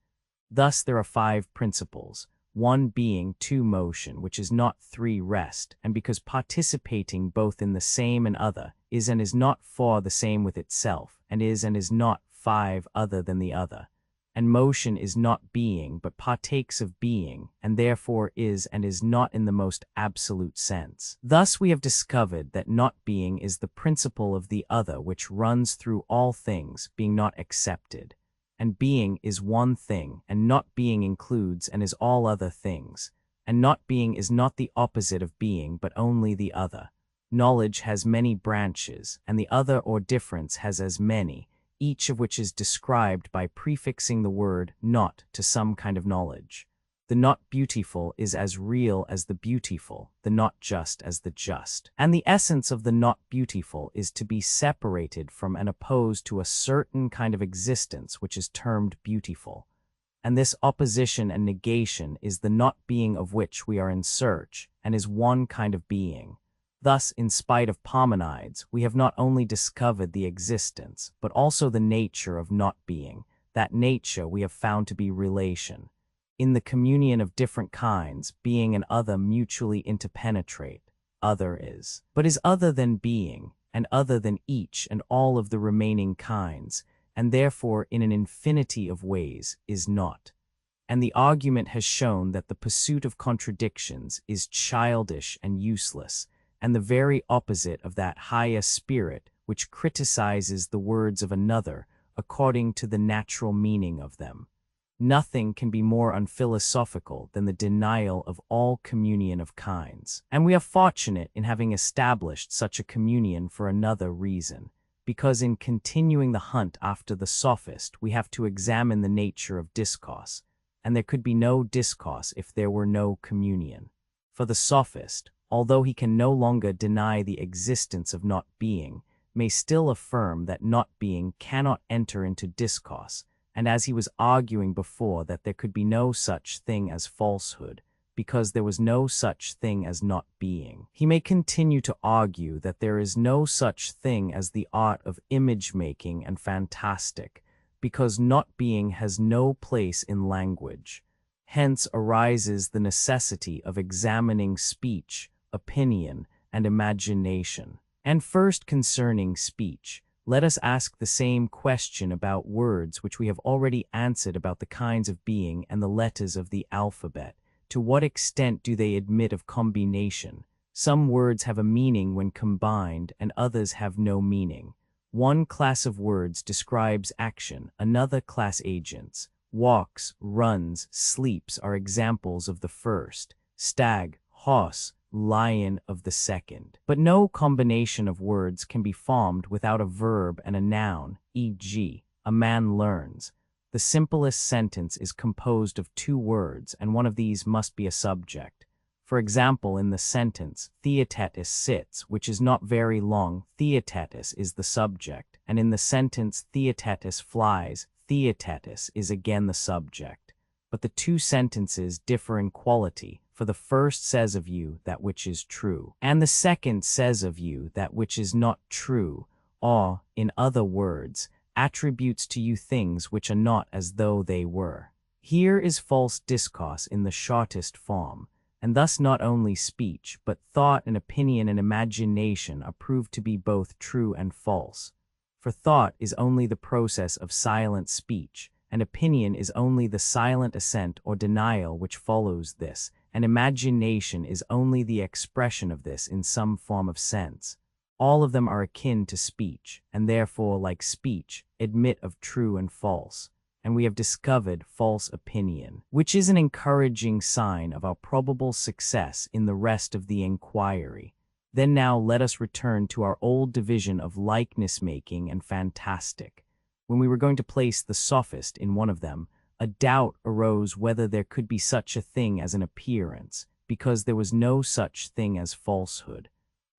Thus there are 5 principles, 1 being, 2 motion, which is not 3 rest, and because participating both in the same and other, is and is not 4 the same with itself, and is not 5 other than the other. And motion is not being, but partakes of being, and therefore is and is not in the most absolute sense. Thus we have discovered that not being is the principle of the other which runs through all things, being not accepted. And being is one thing, and not being includes and is all other things. And not being is not the opposite of being, but only the other. Knowledge has many branches, and the other or difference has as many, each of which is described by prefixing the word not to some kind of knowledge. The not beautiful is as real as the beautiful, the not just as the just. And the essence of the not beautiful is to be separated from and opposed to a certain kind of existence which is termed beautiful. And this opposition and negation is the not being of which we are in search, and is one kind of being. Thus, in spite of Parmenides, we have not only discovered the existence, but also the nature of not being. That nature we have found to be relation. In the communion of different kinds, being and other mutually interpenetrate. Other is. But is other than being, and other than each and all of the remaining kinds, and therefore in an infinity of ways is not. And the argument has shown that the pursuit of contradictions is childish and useless, and the very opposite of that higher spirit which criticizes the words of another according to the natural meaning of them. Nothing can be more unphilosophical than the denial of all communion of kinds. And we are fortunate in having established such a communion for another reason, because in continuing the hunt after the sophist we have to examine the nature of discourse, and there could be no discourse if there were no communion. For the sophist, although he can no longer deny the existence of not being, may still affirm that not being cannot enter into discourse, and as he was arguing before that there could be no such thing as falsehood, because there was no such thing as not being, he may continue to argue that there is no such thing as the art of image-making and fantastic, because not being has no place in language. Hence arises the necessity of examining speech, opinion, and imagination. And first concerning speech, let us ask the same question about words which we have already answered about the kinds of being and the letters of the alphabet. To what extent do they admit of combination? Some words have a meaning when combined, and others have no meaning. One class of words describes action, another class agents. Walks, runs, sleeps are examples of the first. Stag, horse, lion of the second. But no combination of words can be formed without a verb and a noun, e.g., a man learns. The simplest sentence is composed of 2 words, and one of these must be a subject. For example, in the sentence, Theaetetus sits, which is not very long, Theaetetus is the subject, and in the sentence, Theaetetus flies, Theaetetus is again the subject. But the 2 sentences differ in quality, for the first says of you that which is true, and the second says of you that which is not true, or, in other words, attributes to you things which are not as though they were. Here is false discourse in the shortest form, and thus not only speech, but thought and opinion and imagination are proved to be both true and false. For thought is only the process of silent speech, and opinion is only the silent assent or denial which follows this, and imagination is only the expression of this in some form of sense. All of them are akin to speech, and therefore, like speech, admit of true and false. And we have discovered false opinion, which is an encouraging sign of our probable success in the rest of the inquiry. Then now let us return to our old division of likeness-making and fantastic. When we were going to place the sophist in one of them, a doubt arose whether there could be such a thing as an appearance, because there was no such thing as falsehood.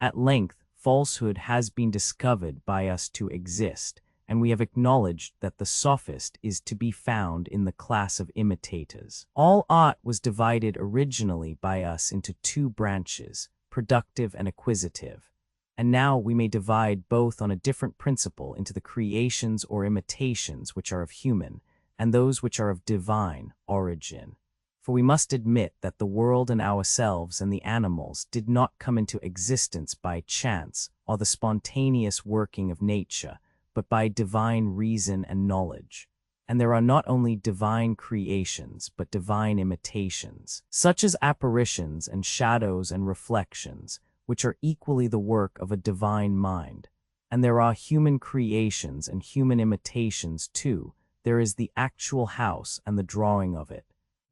At length, falsehood has been discovered by us to exist, and we have acknowledged that the sophist is to be found in the class of imitators. All art was divided originally by us into two branches, productive and acquisitive, and now we may divide both on a different principle into the creations or imitations which are of human, and those which are of divine origin. For we must admit that the world and ourselves and the animals did not come into existence by chance or the spontaneous working of nature, but by divine reason and knowledge. And there are not only divine creations, but divine imitations, such as apparitions and shadows and reflections, which are equally the work of a divine mind. And there are human creations and human imitations too. There is the actual house and the drawing of it.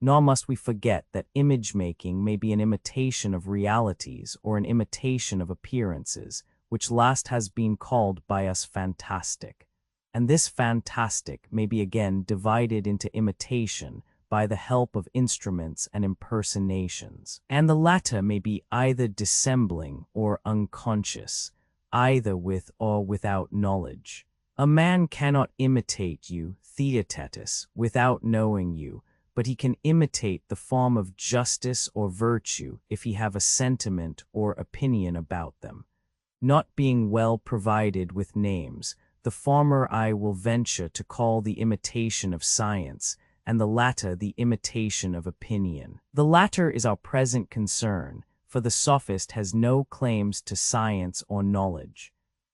Nor must we forget that image-making may be an imitation of realities or an imitation of appearances, which last has been called by us fantastic. And this fantastic may be again divided into imitation by the help of instruments and impersonations. And the latter may be either dissembling or unconscious, either with or without knowledge. A man cannot imitate you, Theaetetus, without knowing you, but he can imitate the form of justice or virtue if he have a sentiment or opinion about them. Not being well provided with names, the former I will venture to call the imitation of science, and the latter the imitation of opinion. The latter is our present concern, for the sophist has no claims to science or knowledge.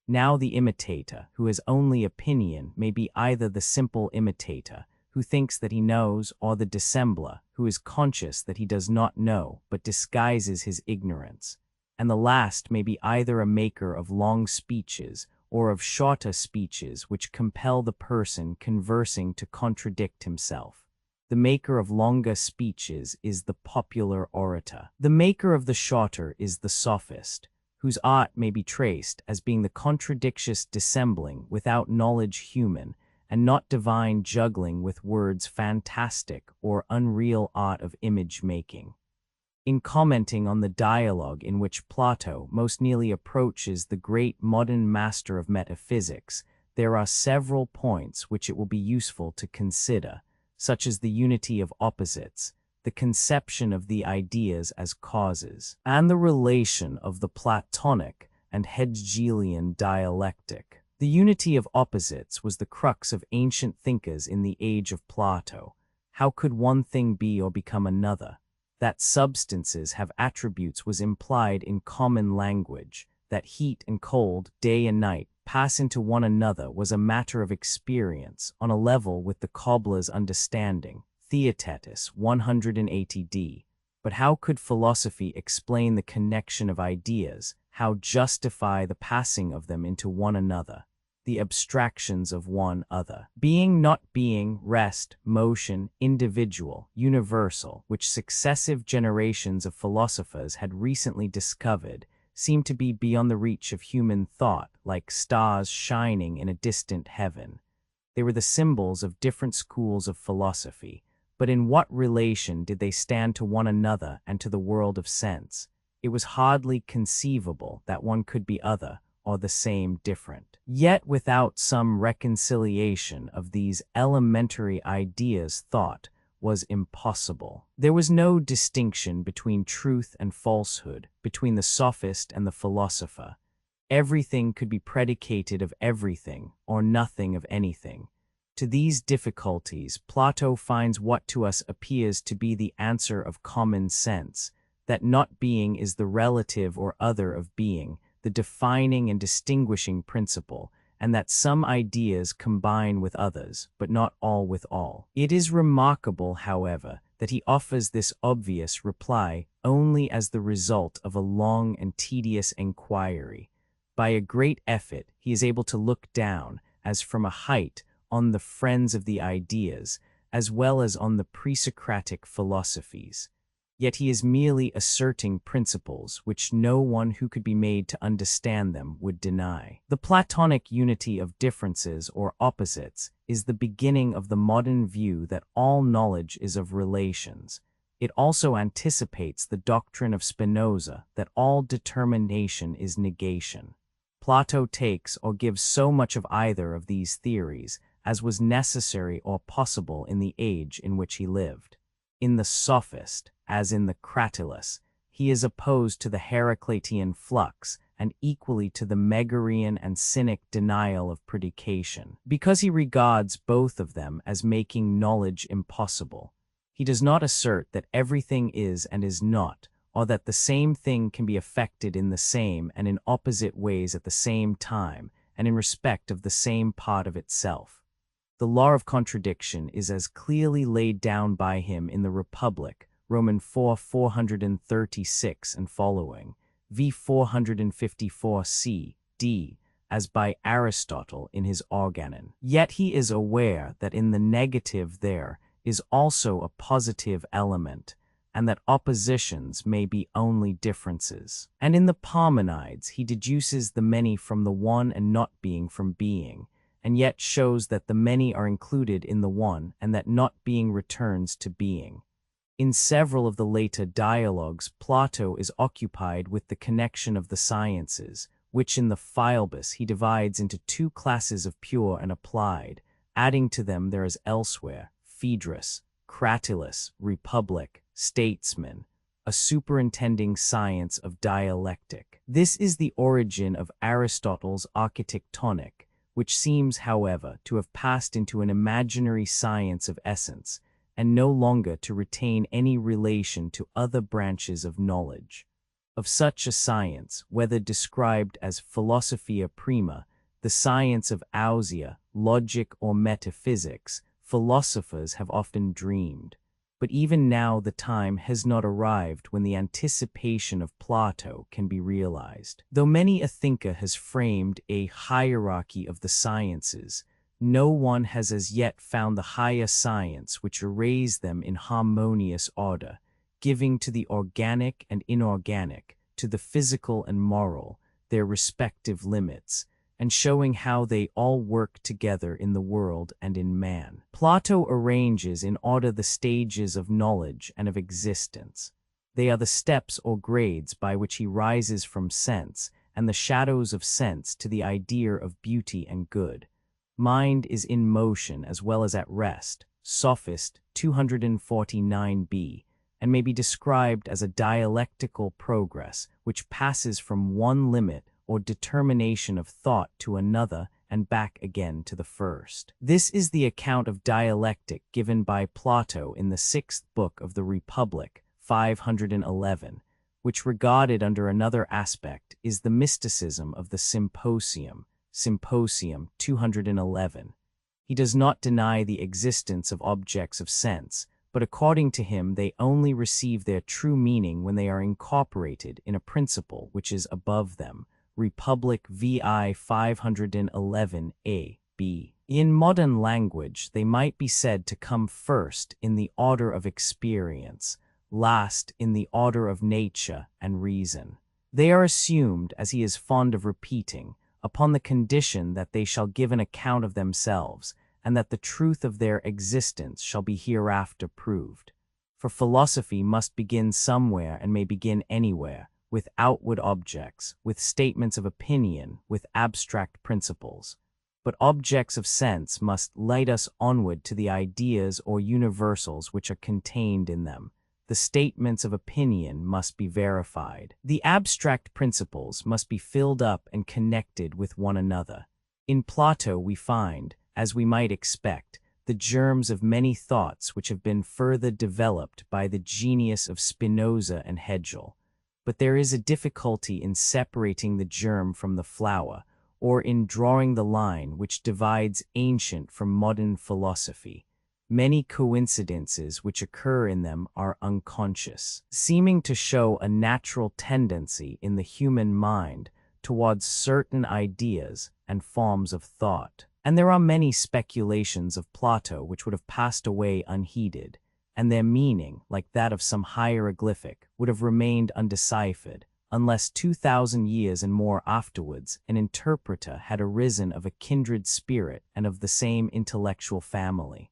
Now the imitator, who has only opinion, may be either the simple imitator, who thinks that he knows, or the dissembler, who is conscious that he does not know, but disguises his ignorance. And the last may be either a maker of long speeches, or of shorter speeches which compel the person conversing to contradict himself. The maker of longer speeches is the popular orator. The maker of the shorter is the sophist, whose art may be traced as being the contradictious dissembling without knowledge human, and not divine juggling with words fantastic or unreal art of image-making. In commenting on the dialogue in which Plato most nearly approaches the great modern master of metaphysics, there are several points which it will be useful to consider, such as the unity of opposites, the conception of the ideas as causes, and the relation of the Platonic and Hegelian dialectic. The unity of opposites was the crux of ancient thinkers in the age of Plato. How could one thing be or become another? That substances have attributes was implied in common language. That heat and cold, day and night, pass into one another was a matter of experience, on a level with the cobbler's understanding. Theaetetus, 180d. But how could philosophy explain the connection of ideas, how justify the passing of them into one another, the abstractions of one other? Being, not being, rest, motion, individual, universal, which successive generations of philosophers had recently discovered, seemed to be beyond the reach of human thought, like stars shining in a distant heaven. They were the symbols of different schools of philosophy, but in what relation did they stand to one another and to the world of sense? It was hardly conceivable that one could be other, or the same different. Yet without some reconciliation of these elementary ideas, thought was impossible. There was no distinction between truth and falsehood, between the sophist and the philosopher. Everything could be predicated of everything, or nothing of anything. To these difficulties, Plato finds what to us appears to be the answer of common sense, that not being is the relative or other of being, the defining and distinguishing principle, and that some ideas combine with others, but not all with all. It is remarkable, however, that he offers this obvious reply only as the result of a long and tedious inquiry. By a great effort, he is able to look down, as from a height, on the friends of the ideas, as well as on the pre-Socratic philosophies. Yet he is merely asserting principles which no one who could be made to understand them would deny. The Platonic unity of differences or opposites is the beginning of the modern view that all knowledge is of relations. It also anticipates the doctrine of Spinoza that all determination is negation. Plato takes or gives so much of either of these theories as was necessary or possible in the age in which he lived. In the Sophist, as in the Cratylus, he is opposed to the Heraclitean flux and equally to the Megarian and Cynic denial of predication, because he regards both of them as making knowledge impossible. He does not assert that everything is and is not, or that the same thing can be affected in the same and in opposite ways at the same time, and in respect of the same part of itself. The law of contradiction is as clearly laid down by him in the Republic, Roman 4:436 and following, v. 454 c.d., as by Aristotle in his Organon. Yet he is aware that in the negative there is also a positive element, and that oppositions may be only differences. And in the Parmenides he deduces the many from the one and not being from being, and yet shows that the many are included in the one and that not being returns to being. In several of the later dialogues, Plato is occupied with the connection of the sciences, which in the Philebus he divides into two classes of pure and applied, adding to them there is elsewhere, Phaedrus, Cratylus, Republic, Statesman, a superintending science of dialectic. This is the origin of Aristotle's architectonic, which seems, however, to have passed into an imaginary science of essence, and no longer to retain any relation to other branches of knowledge. Of such a science, whether described as philosophia prima, the science of ousia, logic, or metaphysics, philosophers have often dreamed. But even now the time has not arrived when the anticipation of Plato can be realized. Though many a thinker has framed a hierarchy of the sciences, no one has as yet found the higher science which arrays them in harmonious order, giving to the organic and inorganic, to the physical and moral, their respective limits, and showing how they all work together in the world and in man. Plato arranges in order the stages of knowledge and of existence. They are the steps or grades by which he rises from sense and the shadows of sense to the idea of beauty and good. Mind is in motion as well as at rest, Sophist 249b, and may be described as a dialectical progress which passes from one limit or determination of thought to another and back again to the first. This is the account of dialectic given by Plato in the 6th book of the Republic, 511, which regarded under another aspect is the mysticism of the Symposium, Symposium 211. He does not deny the existence of objects of sense, but according to him they only receive their true meaning when they are incorporated in a principle which is above them. Republic VI 511a, b. In modern language, they might be said to come first in the order of experience, last in the order of nature and reason. They are assumed, as he is fond of repeating, upon the condition that they shall give an account of themselves, and that the truth of their existence shall be hereafter proved. For philosophy must begin somewhere and may begin anywhere, with outward objects, with statements of opinion, with abstract principles. But objects of sense must light us onward to the ideas or universals which are contained in them. The statements of opinion must be verified. The abstract principles must be filled up and connected with one another. In Plato we find, as we might expect, the germs of many thoughts which have been further developed by the genius of Spinoza and Hegel. But there is a difficulty in separating the germ from the flower, or in drawing the line which divides ancient from modern philosophy. Many coincidences which occur in them are unconscious, seeming to show a natural tendency in the human mind towards certain ideas and forms of thought. And there are many speculations of Plato which would have passed away unheeded, and their meaning, like that of some hieroglyphic, would have remained undeciphered, unless 2,000 years and more afterwards an interpreter had arisen of a kindred spirit and of the same intellectual family.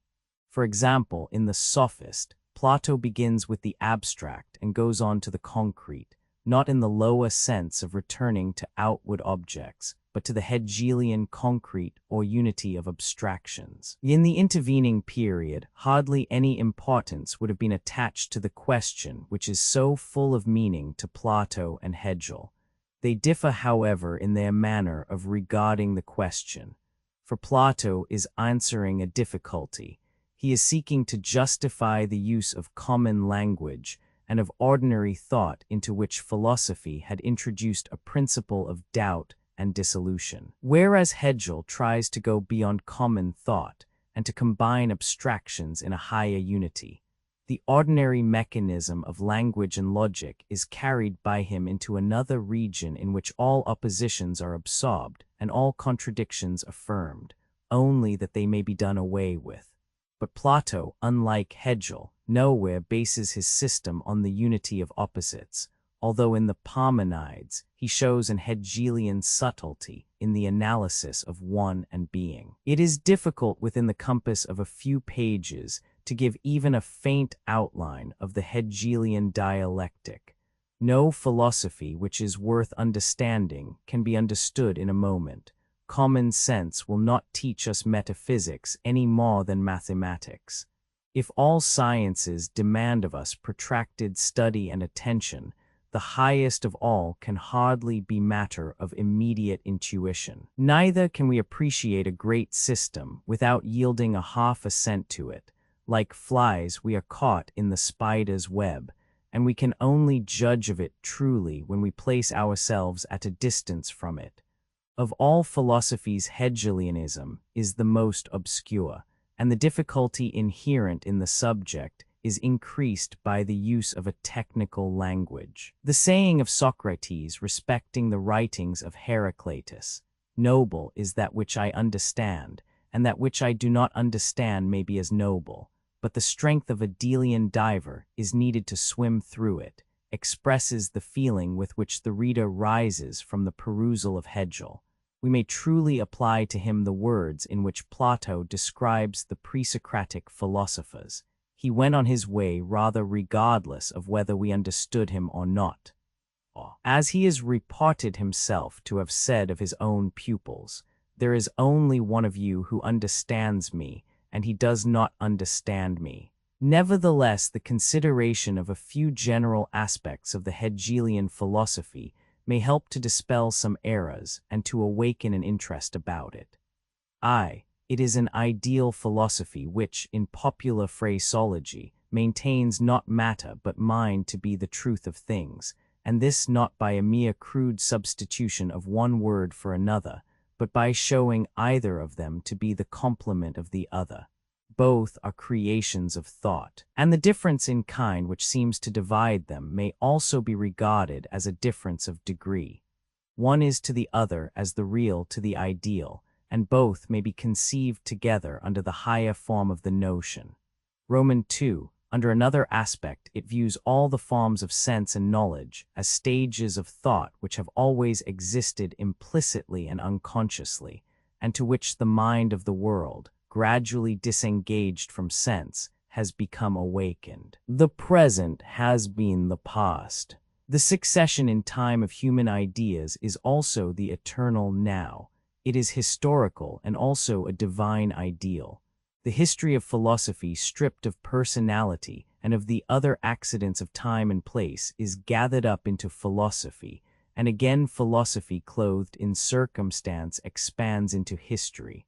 For example, in the Sophist, Plato begins with the abstract and goes on to the concrete, not in the lower sense of returning to outward objects, but to the Hegelian concrete or unity of abstractions. In the intervening period, hardly any importance would have been attached to the question which is so full of meaning to Plato and Hegel. They differ, however, in their manner of regarding the question. For Plato is answering a difficulty. He is seeking to justify the use of common language and of ordinary thought into which philosophy had introduced a principle of doubt and dissolution. Whereas Hegel tries to go beyond common thought and to combine abstractions in a higher unity. The ordinary mechanism of language and logic is carried by him into another region in which all oppositions are absorbed and all contradictions affirmed, only that they may be done away with. But Plato, unlike Hegel, nowhere bases his system on the unity of opposites, although in the Parmenides he shows an Hegelian subtlety in the analysis of one and being. It is difficult within the compass of a few pages to give even a faint outline of the Hegelian dialectic. No philosophy which is worth understanding can be understood in a moment. Common sense will not teach us metaphysics any more than mathematics. If all sciences demand of us protracted study and attention, the highest of all can hardly be matter of immediate intuition. Neither can we appreciate a great system without yielding a half assent to it. Like flies, we are caught in the spider's web, and we can only judge of it truly when we place ourselves at a distance from it. Of all philosophies, Hegelianism is the most obscure, and the difficulty inherent in the subject is increased by the use of a technical language. The saying of Socrates respecting the writings of Heraclitus, "Noble is that which I understand, and that which I do not understand may be as noble, but the strength of a Delian diver is needed to swim through it," expresses the feeling with which the reader rises from the perusal of Hegel. We may truly apply to him the words in which Plato describes the pre-Socratic philosophers. He went on his way rather regardless of whether we understood him or not. As he is reported himself to have said of his own pupils, "There is only one of you who understands me, and he does not understand me." Nevertheless, the consideration of a few general aspects of the Hegelian philosophy may help to dispel some errors and to awaken an interest about it. It is an ideal philosophy which, in popular phraseology, maintains not matter but mind to be the truth of things, and this not by a mere crude substitution of one word for another, but by showing either of them to be the complement of the other. Both are creations of thought, and the difference in kind which seems to divide them may also be regarded as a difference of degree. One is to the other as the real to the ideal, and both may be conceived together under the higher form of the notion. Roman 2, under another aspect, it views all the forms of sense and knowledge as stages of thought which have always existed implicitly and unconsciously, and to which the mind of the world, gradually disengaged from sense, has become awakened. The present has been the past. The succession in time of human ideas is also the eternal now. It is historical and also a divine ideal. The history of philosophy stripped of personality and of the other accidents of time and place is gathered up into philosophy, and again philosophy clothed in circumstance expands into history.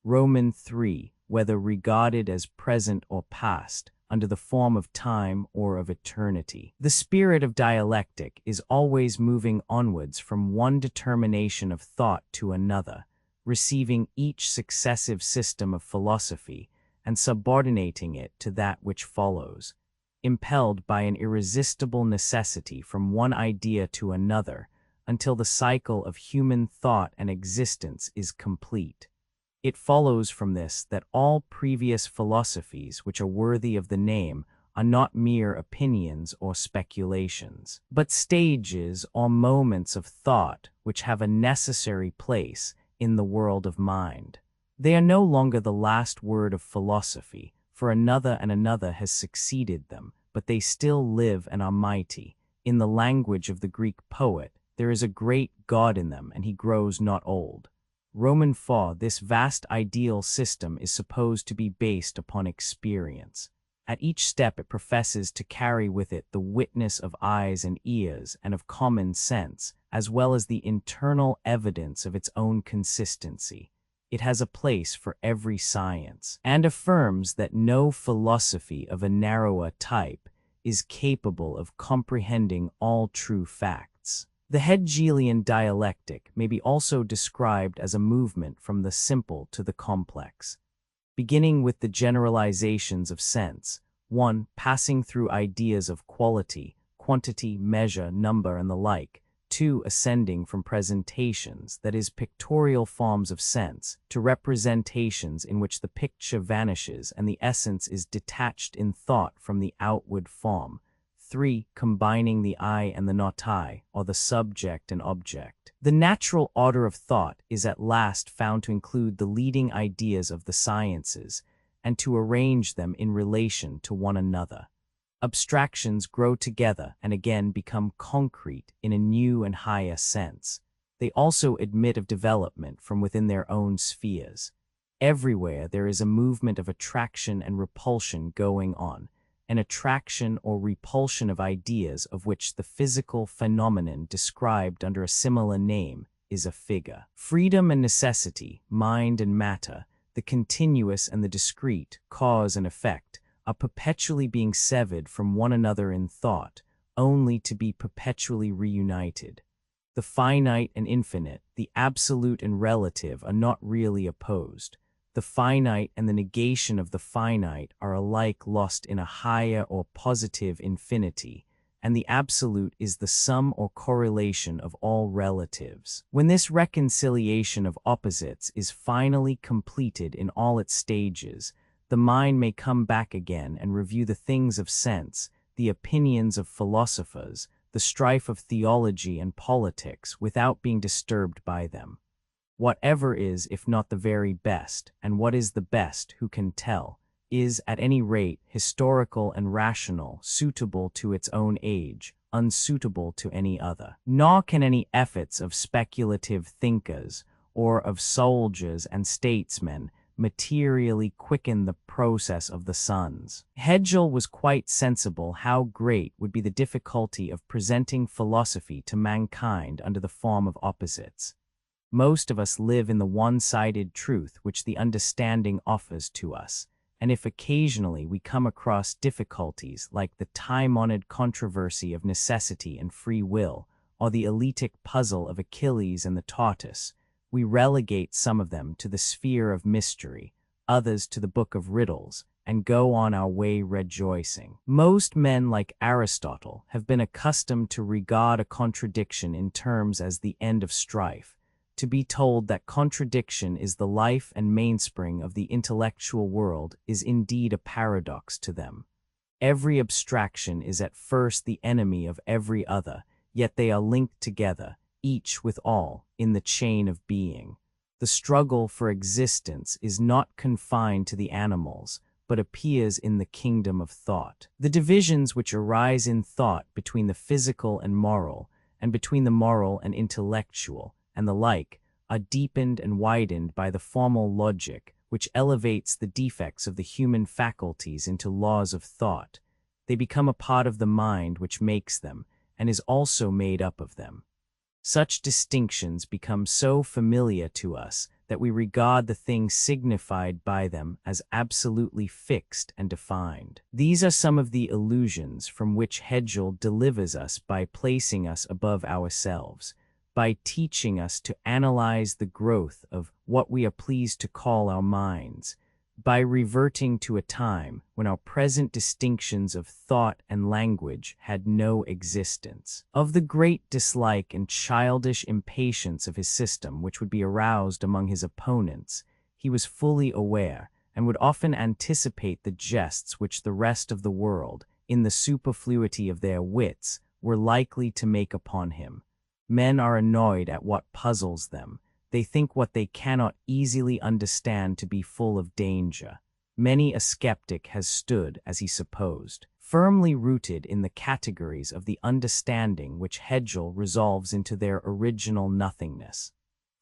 Roman 3, whether regarded as present or past, under the form of time or of eternity. The spirit of dialectic is always moving onwards from one determination of thought to another, receiving each successive system of philosophy and subordinating it to that which follows, impelled by an irresistible necessity from one idea to another until the cycle of human thought and existence is complete. It follows from this that all previous philosophies which are worthy of the name are not mere opinions or speculations, but stages or moments of thought which have a necessary place in the world of mind. They are no longer the last word of philosophy, for another and another has succeeded them, but they still live and are mighty. In the language of the Greek poet, there is a great God in them, and he grows not old. Roman 4, this vast ideal system is supposed to be based upon experience. At each step it professes to carry with it the witness of eyes and ears and of common sense, as well as the internal evidence of its own consistency. It has a place for every science, and affirms that no philosophy of a narrower type is capable of comprehending all true facts. The Hegelian dialectic may be also described as a movement from the simple to the complex, beginning with the generalizations of sense, 1. Passing through ideas of quality, quantity, measure, number, and the like, 2. Ascending from presentations, that is, pictorial forms of sense, to representations in which the picture vanishes and the essence is detached in thought from the outward form, 3. Combining the I and the not I, or the subject and object. The natural order of thought is at last found to include the leading ideas of the sciences, and to arrange them in relation to one another. Abstractions grow together and again become concrete in a new and higher sense. They also admit of development from within their own spheres. Everywhere there is a movement of attraction and repulsion going on, an attraction or repulsion of ideas of which the physical phenomenon described under a similar name is a figure. Freedom and necessity, mind and matter, the continuous and the discrete, cause and effect, are perpetually being severed from one another in thought, only to be perpetually reunited. The finite and infinite, the absolute and relative are not really opposed. The finite and the negation of the finite are alike lost in a higher or positive infinity, and the absolute is the sum or correlation of all relatives. When this reconciliation of opposites is finally completed in all its stages, the mind may come back again and review the things of sense, the opinions of philosophers, the strife of theology and politics without being disturbed by them. Whatever is, if not the very best, and what is the best, who can tell, is, at any rate, historical and rational, suitable to its own age, unsuitable to any other. Nor can any efforts of speculative thinkers, or of soldiers and statesmen, materially quicken the process of the suns. Hegel was quite sensible how great would be the difficulty of presenting philosophy to mankind under the form of opposites. Most of us live in the one-sided truth which the understanding offers to us, and if occasionally we come across difficulties like the time-honored controversy of necessity and free will, or the elitic puzzle of Achilles and the tortoise, we relegate some of them to the sphere of mystery, others to the book of riddles, and go on our way rejoicing. Most men, like Aristotle, have been accustomed to regard a contradiction in terms as the end of strife, to be told that contradiction is the life and mainspring of the intellectual world is indeed a paradox to them. Every abstraction is at first the enemy of every other, yet they are linked together, each with all, in the chain of being. The struggle for existence is not confined to the animals, but appears in the kingdom of thought. The divisions which arise in thought between the physical and moral, and between the moral and intellectual, and the like, are deepened and widened by the formal logic, which elevates the defects of the human faculties into laws of thought. They become a part of the mind which makes them, and is also made up of them. Such distinctions become so familiar to us that we regard the things signified by them as absolutely fixed and defined. These are some of the illusions from which Hegel delivers us by placing us above ourselves, by teaching us to analyze the growth of what we are pleased to call our minds, by reverting to a time when our present distinctions of thought and language had no existence. Of the great dislike and childish impatience of his system which would be aroused among his opponents, he was fully aware, and would often anticipate the jests which the rest of the world, in the superfluity of their wits, were likely to make upon him. Men are annoyed at what puzzles them. They think what they cannot easily understand to be full of danger. Many a skeptic has stood, as he supposed, firmly rooted in the categories of the understanding which Hegel resolves into their original nothingness.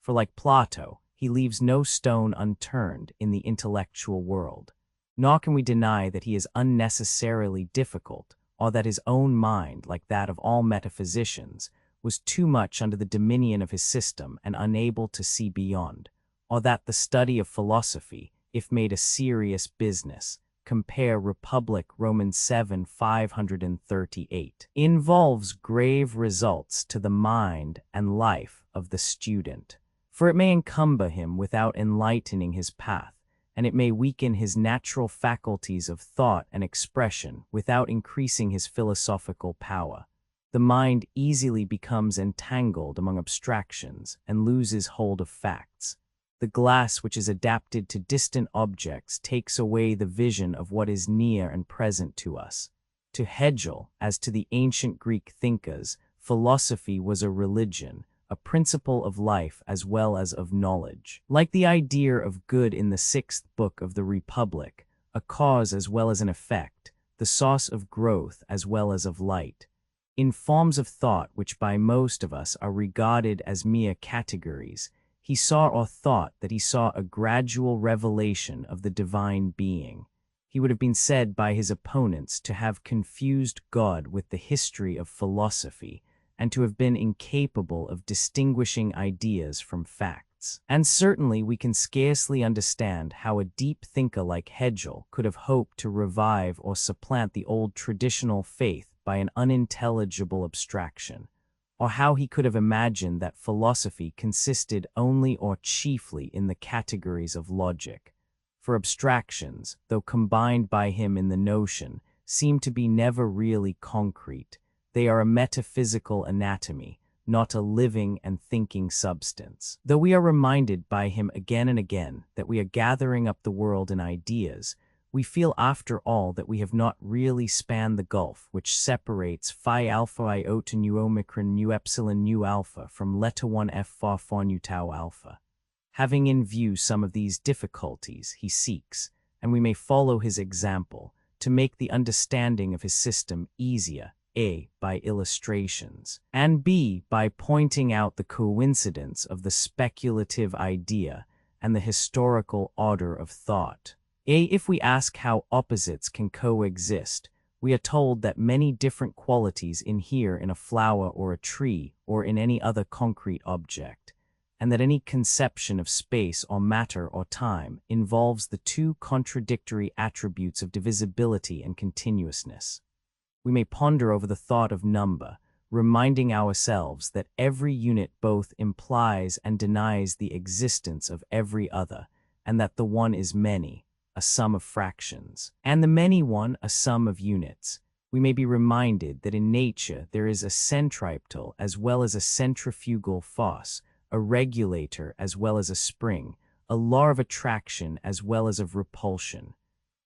For like Plato, he leaves no stone unturned in the intellectual world. Nor can we deny that he is unnecessarily difficult, or that his own mind, like that of all metaphysicians, was too much under the dominion of his system and unable to see beyond, or that the study of philosophy, if made a serious business, compare Republic Romans 7, 538, involves grave results to the mind and life of the student. For it may encumber him without enlightening his path, and it may weaken his natural faculties of thought and expression without increasing his philosophical power. The mind easily becomes entangled among abstractions and loses hold of facts. The glass which is adapted to distant objects takes away the vision of what is near and present to us. To Hegel, as to the ancient Greek thinkers, philosophy was a religion, a principle of life as well as of knowledge. Like the idea of good in the 6th book of the Republic, a cause as well as an effect, the source of growth as well as of light. In forms of thought which by most of us are regarded as mere categories, he saw or thought that he saw a gradual revelation of the divine being. He would have been said by his opponents to have confused God with the history of philosophy, and to have been incapable of distinguishing ideas from facts. And certainly we can scarcely understand how a deep thinker like Hegel could have hoped to revive or supplant the old traditional faith by an unintelligible abstraction, or how he could have imagined that philosophy consisted only or chiefly in the categories of logic. For abstractions, though combined by him in the notion, seem to be never really concrete. They are a metaphysical anatomy, not a living and thinking substance. Though we are reminded by him again and again that we are gathering up the world in ideas, we feel after all that we have not really spanned the gulf which separates phi alpha iota nu omicron nu epsilon nu alpha from leta 1 f far far nu tau alpha. Having in view some of these difficulties, he seeks, and we may follow his example, to make the understanding of his system easier, A, by illustrations, and B, by pointing out the coincidence of the speculative idea and the historical order of thought. If we ask how opposites can coexist, we are told that many different qualities inhere in a flower or a tree or in any other concrete object, and that any conception of space or matter or time involves the two contradictory attributes of divisibility and continuousness. We may ponder over the thought of number, reminding ourselves that every unit both implies and denies the existence of every other, and that the one is many, a sum of fractions, and the many one a sum of units. We may be reminded that in nature there is a centripetal as well as a centrifugal force, a regulator as well as a spring, a law of attraction as well as of repulsion.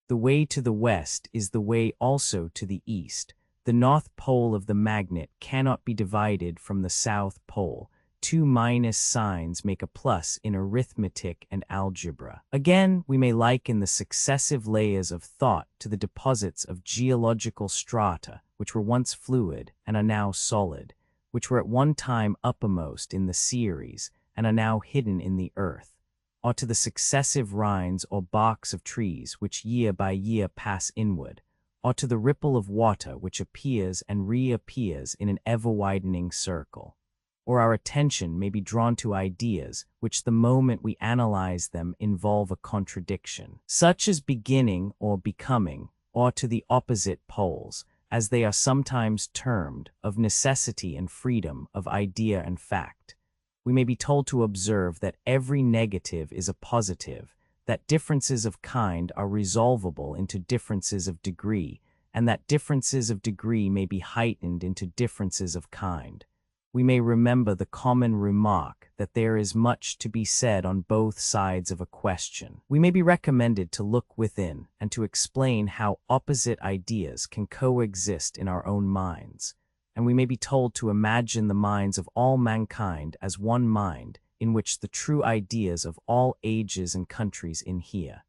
The way to the west is the way also to the east. The north pole of the magnet cannot be divided from the south pole. 2 minus signs make a plus in arithmetic and algebra. Again, we may liken the successive layers of thought to the deposits of geological strata, which were once fluid and are now solid, which were at one time uppermost in the series and are now hidden in the earth, or to the successive rinds or barks of trees which year by year pass inward, or to the ripple of water which appears and reappears in an ever-widening circle. Or our attention may be drawn to ideas which the moment we analyze them involve a contradiction, such as beginning or becoming, or to the opposite poles, as they are sometimes termed, of necessity and freedom, of idea and fact. We may be told to observe that every negative is a positive, that differences of kind are resolvable into differences of degree, and that differences of degree may be heightened into differences of kind. We may remember the common remark that there is much to be said on both sides of a question. We may be recommended to look within and to explain how opposite ideas can coexist in our own minds, and we may be told to imagine the minds of all mankind as one mind in which the true ideas of all ages and countries inhere.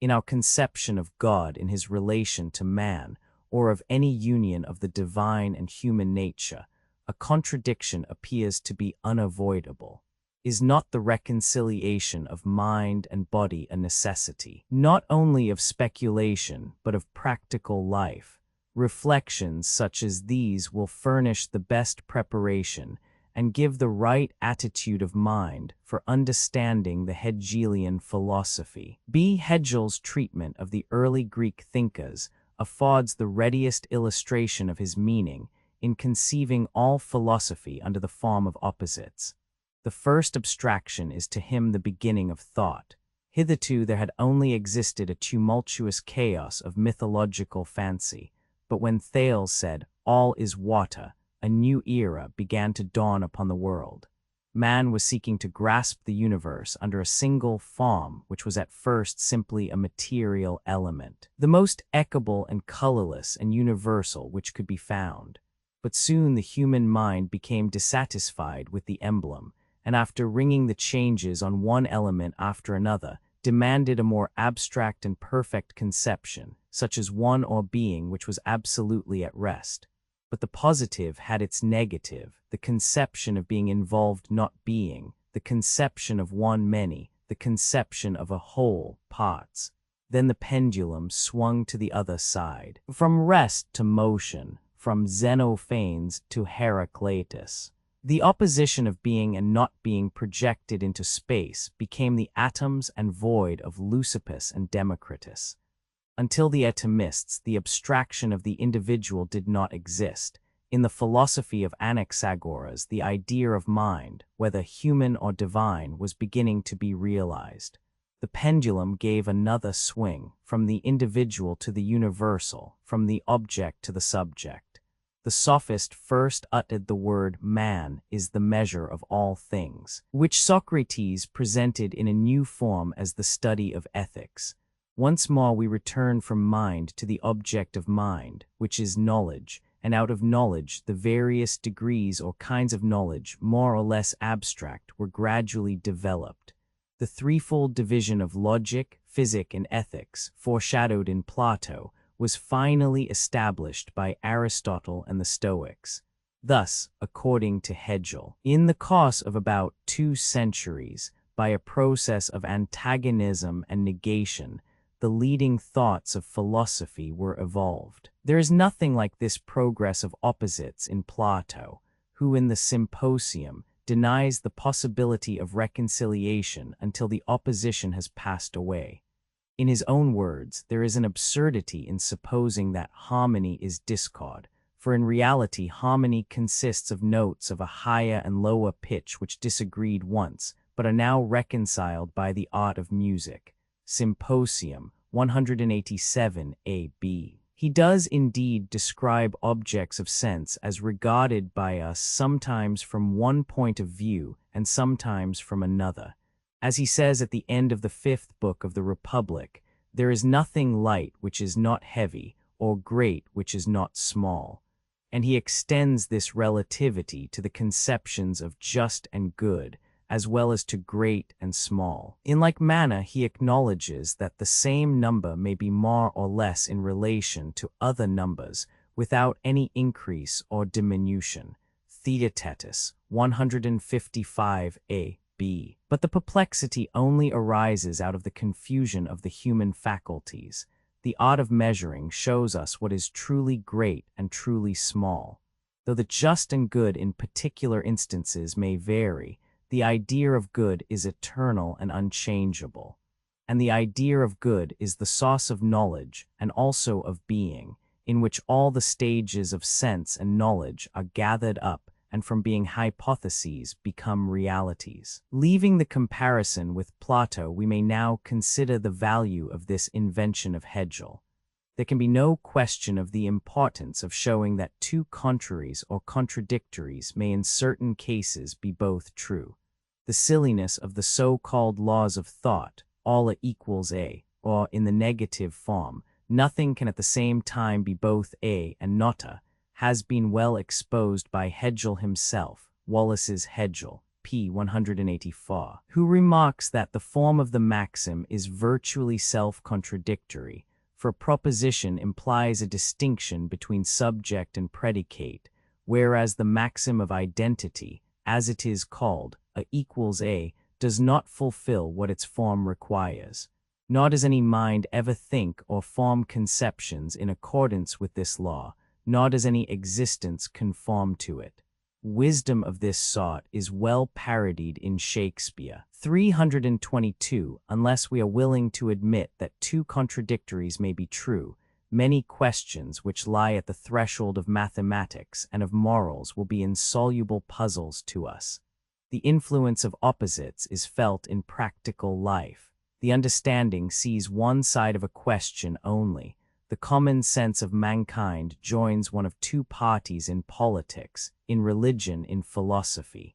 In our conception of God in his relation to man, or of any union of the divine and human nature, a contradiction appears to be unavoidable. Is not the reconciliation of mind and body a necessity, not only of speculation, but of practical life? Reflections such as these will furnish the best preparation and give the right attitude of mind for understanding the Hegelian philosophy. B. Hegel's treatment of the early Greek thinkers affords the readiest illustration of his meaning in conceiving all philosophy under the form of opposites. The first abstraction is to him the beginning of thought. Hitherto there had only existed a tumultuous chaos of mythological fancy, but when Thales said, "All is water," a new era began to dawn upon the world. Man was seeking to grasp the universe under a single form which was at first simply a material element, the most equable and colorless and universal which could be found. But soon the human mind became dissatisfied with the emblem, and after ringing the changes on one element after another, demanded a more abstract and perfect conception, such as one or being which was absolutely at rest. But the positive had its negative, the conception of being involved not being, the conception of one many, the conception of a whole parts. Then the pendulum swung to the other side, from rest to motion, from Xenophanes to Heraclitus. The opposition of being and not being projected into space became the atoms and void of Leucippus and Democritus. Until the atomists, the abstraction of the individual did not exist. In the philosophy of Anaxagoras, the idea of mind, whether human or divine, was beginning to be realized. The pendulum gave another swing, from the individual to the universal, from the object to the subject. The sophist first uttered the word "man is the measure of all things," which Socrates presented in a new form as the study of ethics. Once more we return from mind to the object of mind, which is knowledge, and out of knowledge the various degrees or kinds of knowledge, more or less abstract, were gradually developed. The threefold division of logic, physic, and ethics, foreshadowed in Plato, was finally established by Aristotle and the Stoics. Thus, according to Hegel, in the course of about 2 centuries, by a process of antagonism and negation, the leading thoughts of philosophy were evolved. There is nothing like this progress of opposites in Plato, who in the Symposium denies the possibility of reconciliation until the opposition has passed away. In his own words, there is an absurdity in supposing that harmony is discord, for in reality harmony consists of notes of a higher and lower pitch which disagreed once, but are now reconciled by the art of music. Symposium 187 A.B. He does indeed describe objects of sense as regarded by us sometimes from one point of view and sometimes from another. As he says at the end of the 5th book of the Republic, there is nothing light which is not heavy, or great which is not small. And he extends this relativity to the conceptions of just and good, as well as to great and small. In like manner, he acknowledges that the same number may be more or less in relation to other numbers without any increase or diminution. Theaetetus 155 A.B. But the perplexity only arises out of the confusion of the human faculties. the art of measuring shows us what is truly great and truly small. Though the just and good in particular instances may vary, the idea of good is eternal and unchangeable. And the idea of good is the source of knowledge and also of being, in which all the stages of sense and knowledge are gathered up and from being hypotheses become realities. Leaving the comparison with Plato, we may now consider the value of this invention of Hegel. There can be no question of the importance of showing that two contraries or contradictories may in certain cases be both true. The silliness of the so-called laws of thought, all equals A, or in the negative form, nothing can at the same time be both A and not A, has been well exposed by Hegel himself, Wallace's Hegel, p. 184, who remarks that the form of the maxim is virtually self-contradictory, for a proposition implies a distinction between subject and predicate, whereas the maxim of identity, as it is called, A equals A, does not fulfill what its form requires. Nor does any mind ever think or form conceptions in accordance with this law, nor does any existence conform to it. Wisdom of this sort is well parodied in Shakespeare. 322. Unless we are willing to admit that two contradictories may be true, many questions which lie at the threshold of mathematics and of morals will be insoluble puzzles to us. The influence of opposites is felt in practical life. The understanding sees one side of a question only. The common sense of mankind joins one of two parties in politics, in religion, in philosophy.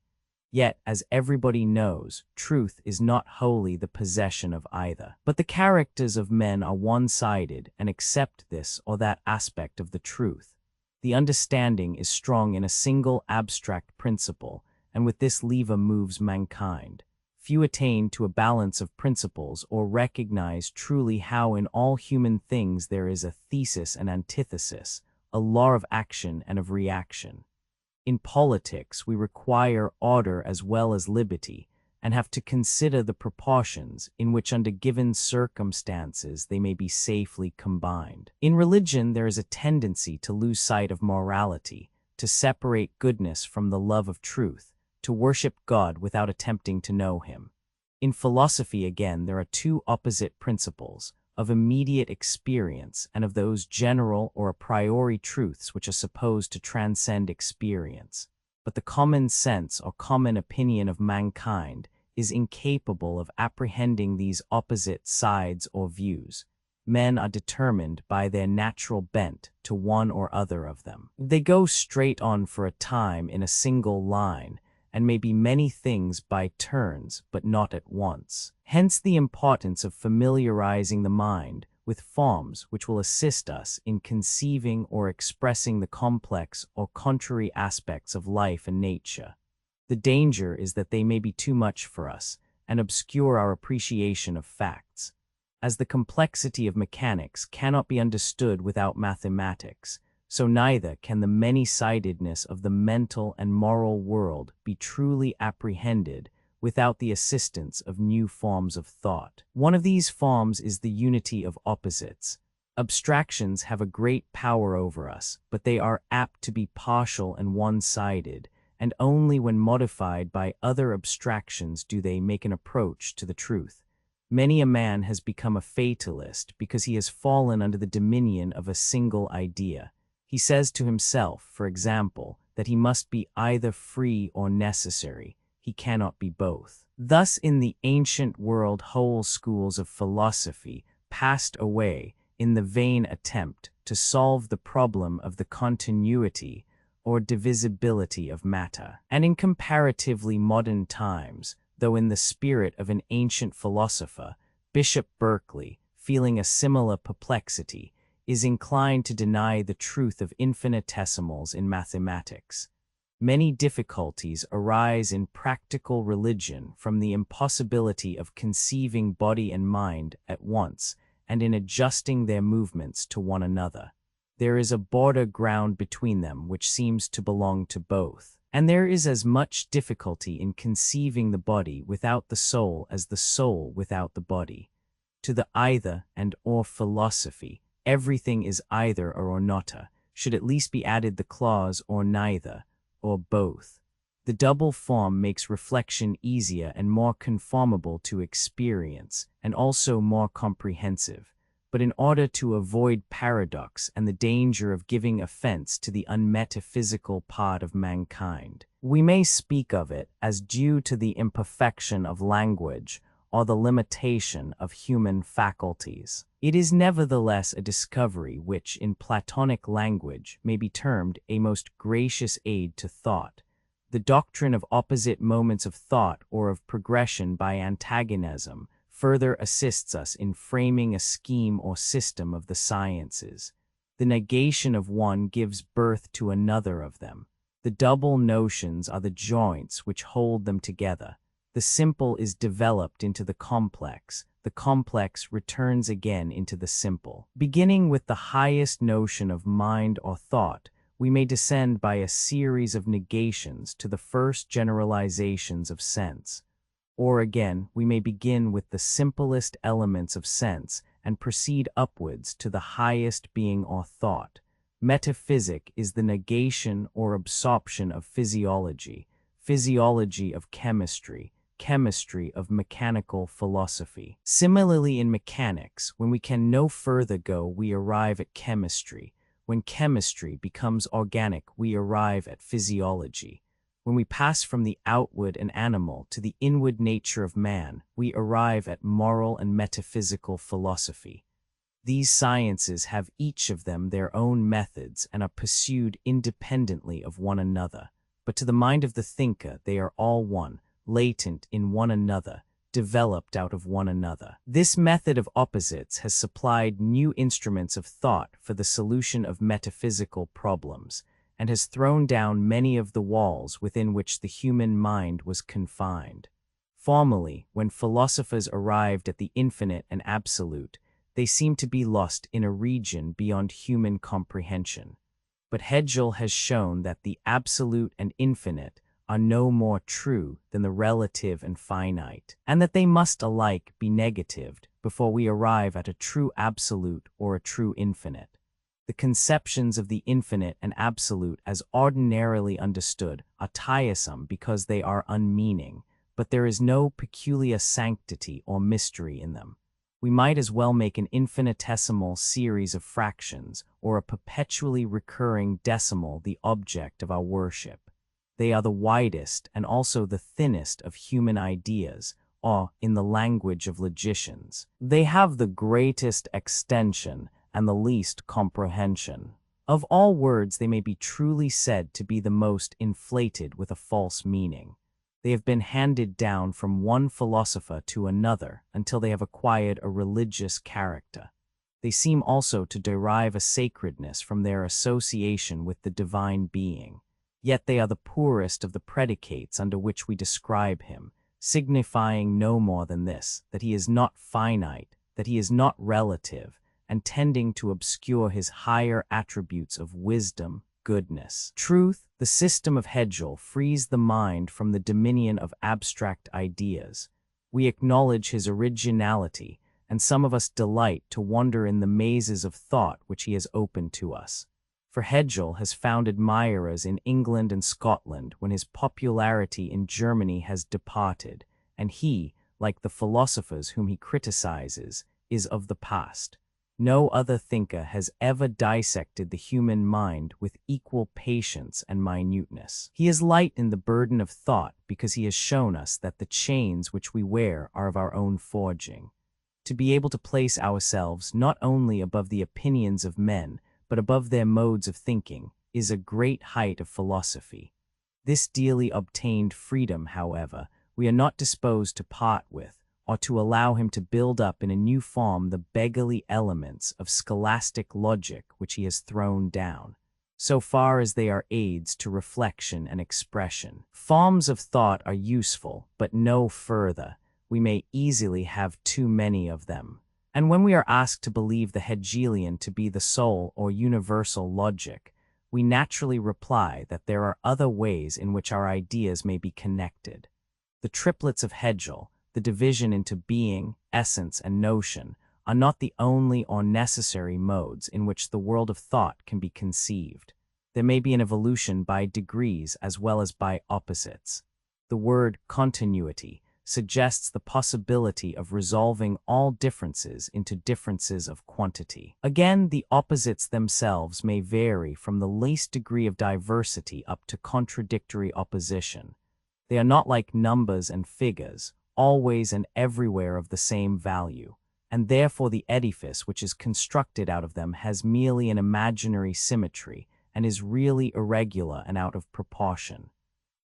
Yet, as everybody knows, truth is not wholly the possession of either. But the characters of men are one-sided and accept this or that aspect of the truth. The understanding is strong in a single abstract principle, and with this lever moves mankind. Few attain to a balance of principles or recognize truly how in all human things there is a thesis and antithesis, a law of action and of reaction. In politics, we require order as well as liberty, and have to consider the proportions in which under given circumstances they may be safely combined. In religion, there is a tendency to lose sight of morality, to separate goodness from the love of truth, to worship God without attempting to know him. In philosophy, again, there are two opposite principles, of immediate experience and of those general or a priori truths which are supposed to transcend experience. But the common sense or common opinion of mankind is incapable of apprehending these opposite sides or views. Men are determined by their natural bent to one or other of them. They go straight on for a time in a single line, and may be many things by turns, but not at once. Hence the importance of familiarizing the mind with forms which will assist us in conceiving or expressing the complex or contrary aspects of life and nature. The danger is that they may be too much for us, and obscure our appreciation of facts. As the complexity of mechanics cannot be understood without mathematics, so neither can the many-sidedness of the mental and moral world be truly apprehended without the assistance of new forms of thought. One of these forms is the unity of opposites. Abstractions have a great power over us, but they are apt to be partial and one-sided, and only when modified by other abstractions do they make an approach to the truth. Many a man has become a fatalist because he has fallen under the dominion of a single idea. He says to himself, for example, that he must be either free or necessary. He cannot be both. Thus, in the ancient world, whole schools of philosophy passed away in the vain attempt to solve the problem of the continuity or divisibility of matter. And in comparatively modern times, though in the spirit of an ancient philosopher, Bishop Berkeley, feeling a similar perplexity, is inclined to deny the truth of infinitesimals in mathematics. Many difficulties arise in practical religion from the impossibility of conceiving body and mind at once and in adjusting their movements to one another. There is a border ground between them which seems to belong to both. And there is as much difficulty in conceiving the body without the soul as the soul without the body. To the either and or philosophy, everything is either or nota, should at least be added the clause or neither, or both. The double form makes reflection easier and more conformable to experience, and also more comprehensive. But in order to avoid paradox and the danger of giving offense to the unmetaphysical part of mankind, we may speak of it as due to the imperfection of language or the limitation of human faculties. It is nevertheless a discovery which, in Platonic language, may be termed a most gracious aid to thought. The doctrine of opposite moments of thought or of progression by antagonism further assists us in framing a scheme or system of the sciences. The negation of one gives birth to another of them. The double notions are the joints which hold them together. The simple is developed into the complex returns again into the simple. Beginning with the highest notion of mind or thought, we may descend by a series of negations to the first generalizations of sense. Or again, we may begin with the simplest elements of sense and proceed upwards to the highest being or thought. Metaphysic is the negation or absorption of physiology, physiology of chemistry, chemistry of mechanical philosophy. Similarly, in mechanics, when we can no further go, we arrive at chemistry. When chemistry becomes organic, we arrive at physiology. When we pass from the outward and animal to the inward nature of man, we arrive at moral and metaphysical philosophy. These sciences have each of them their own methods and are pursued independently of one another, but to the mind of the thinker they are all one, latent in one another, developed out of one another. This method of opposites has supplied new instruments of thought for the solution of metaphysical problems, and has thrown down many of the walls within which the human mind was confined. Formerly, when philosophers arrived at the infinite and absolute, they seemed to be lost in a region beyond human comprehension. But Hegel has shown that the absolute and infinite are no more true than the relative and finite, and that they must alike be negatived before we arrive at a true absolute or a true infinite. The conceptions of the infinite and absolute as ordinarily understood are tiresome because they are unmeaning, but there is no peculiar sanctity or mystery in them. We might as well make an infinitesimal series of fractions or a perpetually recurring decimal the object of our worship. They are the widest and also the thinnest of human ideas, or, in the language of logicians, they have the greatest extension and the least comprehension. Of all words, they may be truly said to be the most inflated with a false meaning. They have been handed down from one philosopher to another until they have acquired a religious character. They seem also to derive a sacredness from their association with the divine being. Yet they are the poorest of the predicates under which we describe him, signifying no more than this, that he is not finite, that he is not relative, and tending to obscure his higher attributes of wisdom, goodness, truth. The system of Hegel frees the mind from the dominion of abstract ideas. We acknowledge his originality, and some of us delight to wander in the mazes of thought which he has opened to us. For Hegel has found admirers in England and Scotland when his popularity in Germany has departed, and he, like the philosophers whom he criticizes, is of the past. No other thinker has ever dissected the human mind with equal patience and minuteness. He has lightened the burden of thought because he has shown us that the chains which we wear are of our own forging. To be able to place ourselves not only above the opinions of men, but above their modes of thinking, is a great height of philosophy. This dearly obtained freedom, however, we are not disposed to part with, or to allow him to build up in a new form the beggarly elements of scholastic logic which he has thrown down, so far as they are aids to reflection and expression. Forms of thought are useful, but no further. We may easily have too many of them. And when we are asked to believe the Hegelian to be the sole or universal logic, we naturally reply that there are other ways in which our ideas may be connected. The triplets of Hegel, the division into being, essence, and notion, are not the only or necessary modes in which the world of thought can be conceived. There may be an evolution by degrees as well as by opposites. The word continuity suggests the possibility of resolving all differences into differences of quantity. Again, the opposites themselves may vary from the least degree of diversity up to contradictory opposition. They are not like numbers and figures, always and everywhere of the same value, and therefore the edifice which is constructed out of them has merely an imaginary symmetry and is really irregular and out of proportion.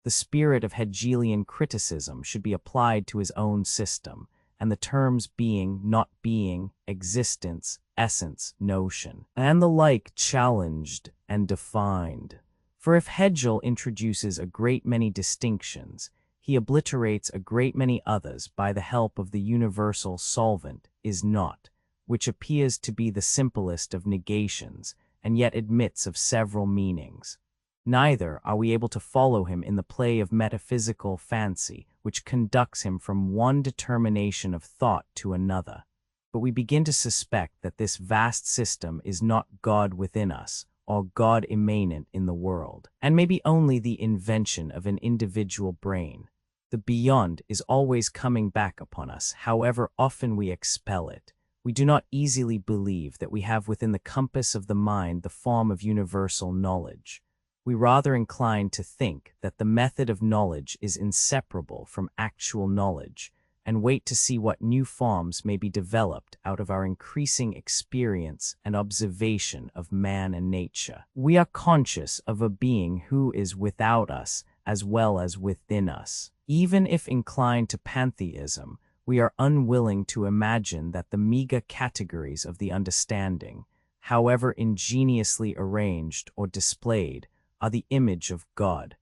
The spirit of Hegelian criticism should be applied to his own system, and the terms being, not being, existence, essence, notion, and the like challenged and defined. For if Hegel introduces a great many distinctions, he obliterates a great many others by the help of the universal solvent is not, which appears to be the simplest of negations, and yet admits of several meanings. Neither are we able to follow him in the play of metaphysical fancy, which conducts him from one determination of thought to another. But we begin to suspect that this vast system is not God within us, or God immanent in the world, and may be only the invention of an individual brain. The beyond is always coming back upon us, however often we expel it. We do not easily believe that we have within the compass of the mind the form of universal knowledge. We rather incline to think that the method of knowledge is inseparable from actual knowledge, and wait to see what new forms may be developed out of our increasing experience and observation of man and nature. We are conscious of a being who is without us as well as within us. Even if inclined to pantheism, we are unwilling to imagine that the meager categories of the understanding, however ingeniously arranged or displayed, are the image of God,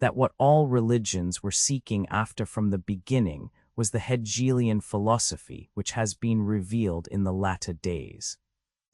that what all religions were seeking after from the beginning was the Hegelian philosophy which has been revealed in the latter days.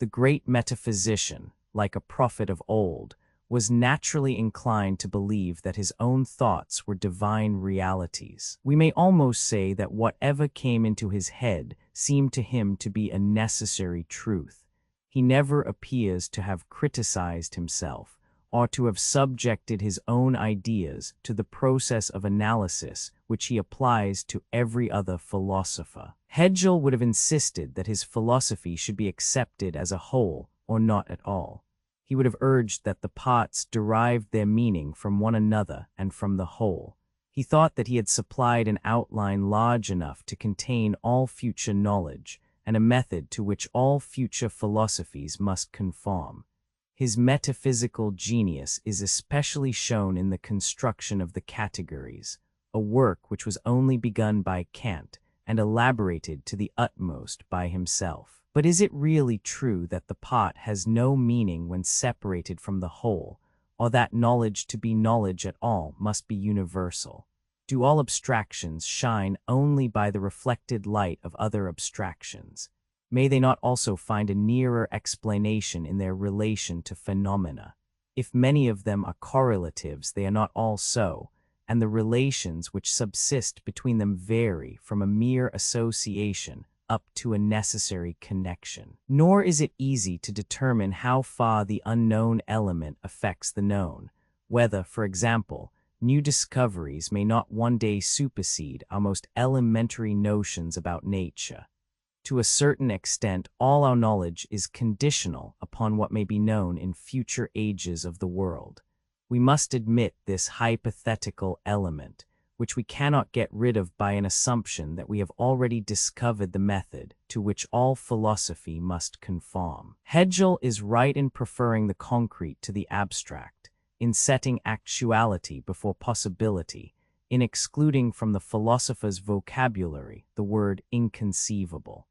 The great metaphysician, like a prophet of old, was naturally inclined to believe that his own thoughts were divine realities. We may almost say that whatever came into his head seemed to him to be a necessary truth. He never appears to have criticized himself, or to have subjected his own ideas to the process of analysis which he applies to every other philosopher. Hegel would have insisted that his philosophy should be accepted as a whole or not at all. He would have urged that the parts derived their meaning from one another and from the whole. He thought that he had supplied an outline large enough to contain all future knowledge, and a method to which all future philosophies must conform. His metaphysical genius is especially shown in the construction of the categories, a work which was only begun by Kant and elaborated to the utmost by himself. But is it really true that the part has no meaning when separated from the whole, or that knowledge to be knowledge at all must be universal? Do all abstractions shine only by the reflected light of other abstractions? May they not also find a nearer explanation in their relation to phenomena? If many of them are correlatives, they are not all so, and the relations which subsist between them vary from a mere association up to a necessary connection. Nor is it easy to determine how far the unknown element affects the known, whether, for example, new discoveries may not one day supersede our most elementary notions about nature. To a certain extent, all our knowledge is conditional upon what may be known in future ages of the world. We must admit this hypothetical element, which we cannot get rid of by an assumption that we have already discovered the method to which all philosophy must conform. Hegel is right in preferring the concrete to the abstract, in setting actuality before possibility, in excluding from the philosopher's vocabulary the word inconceivable.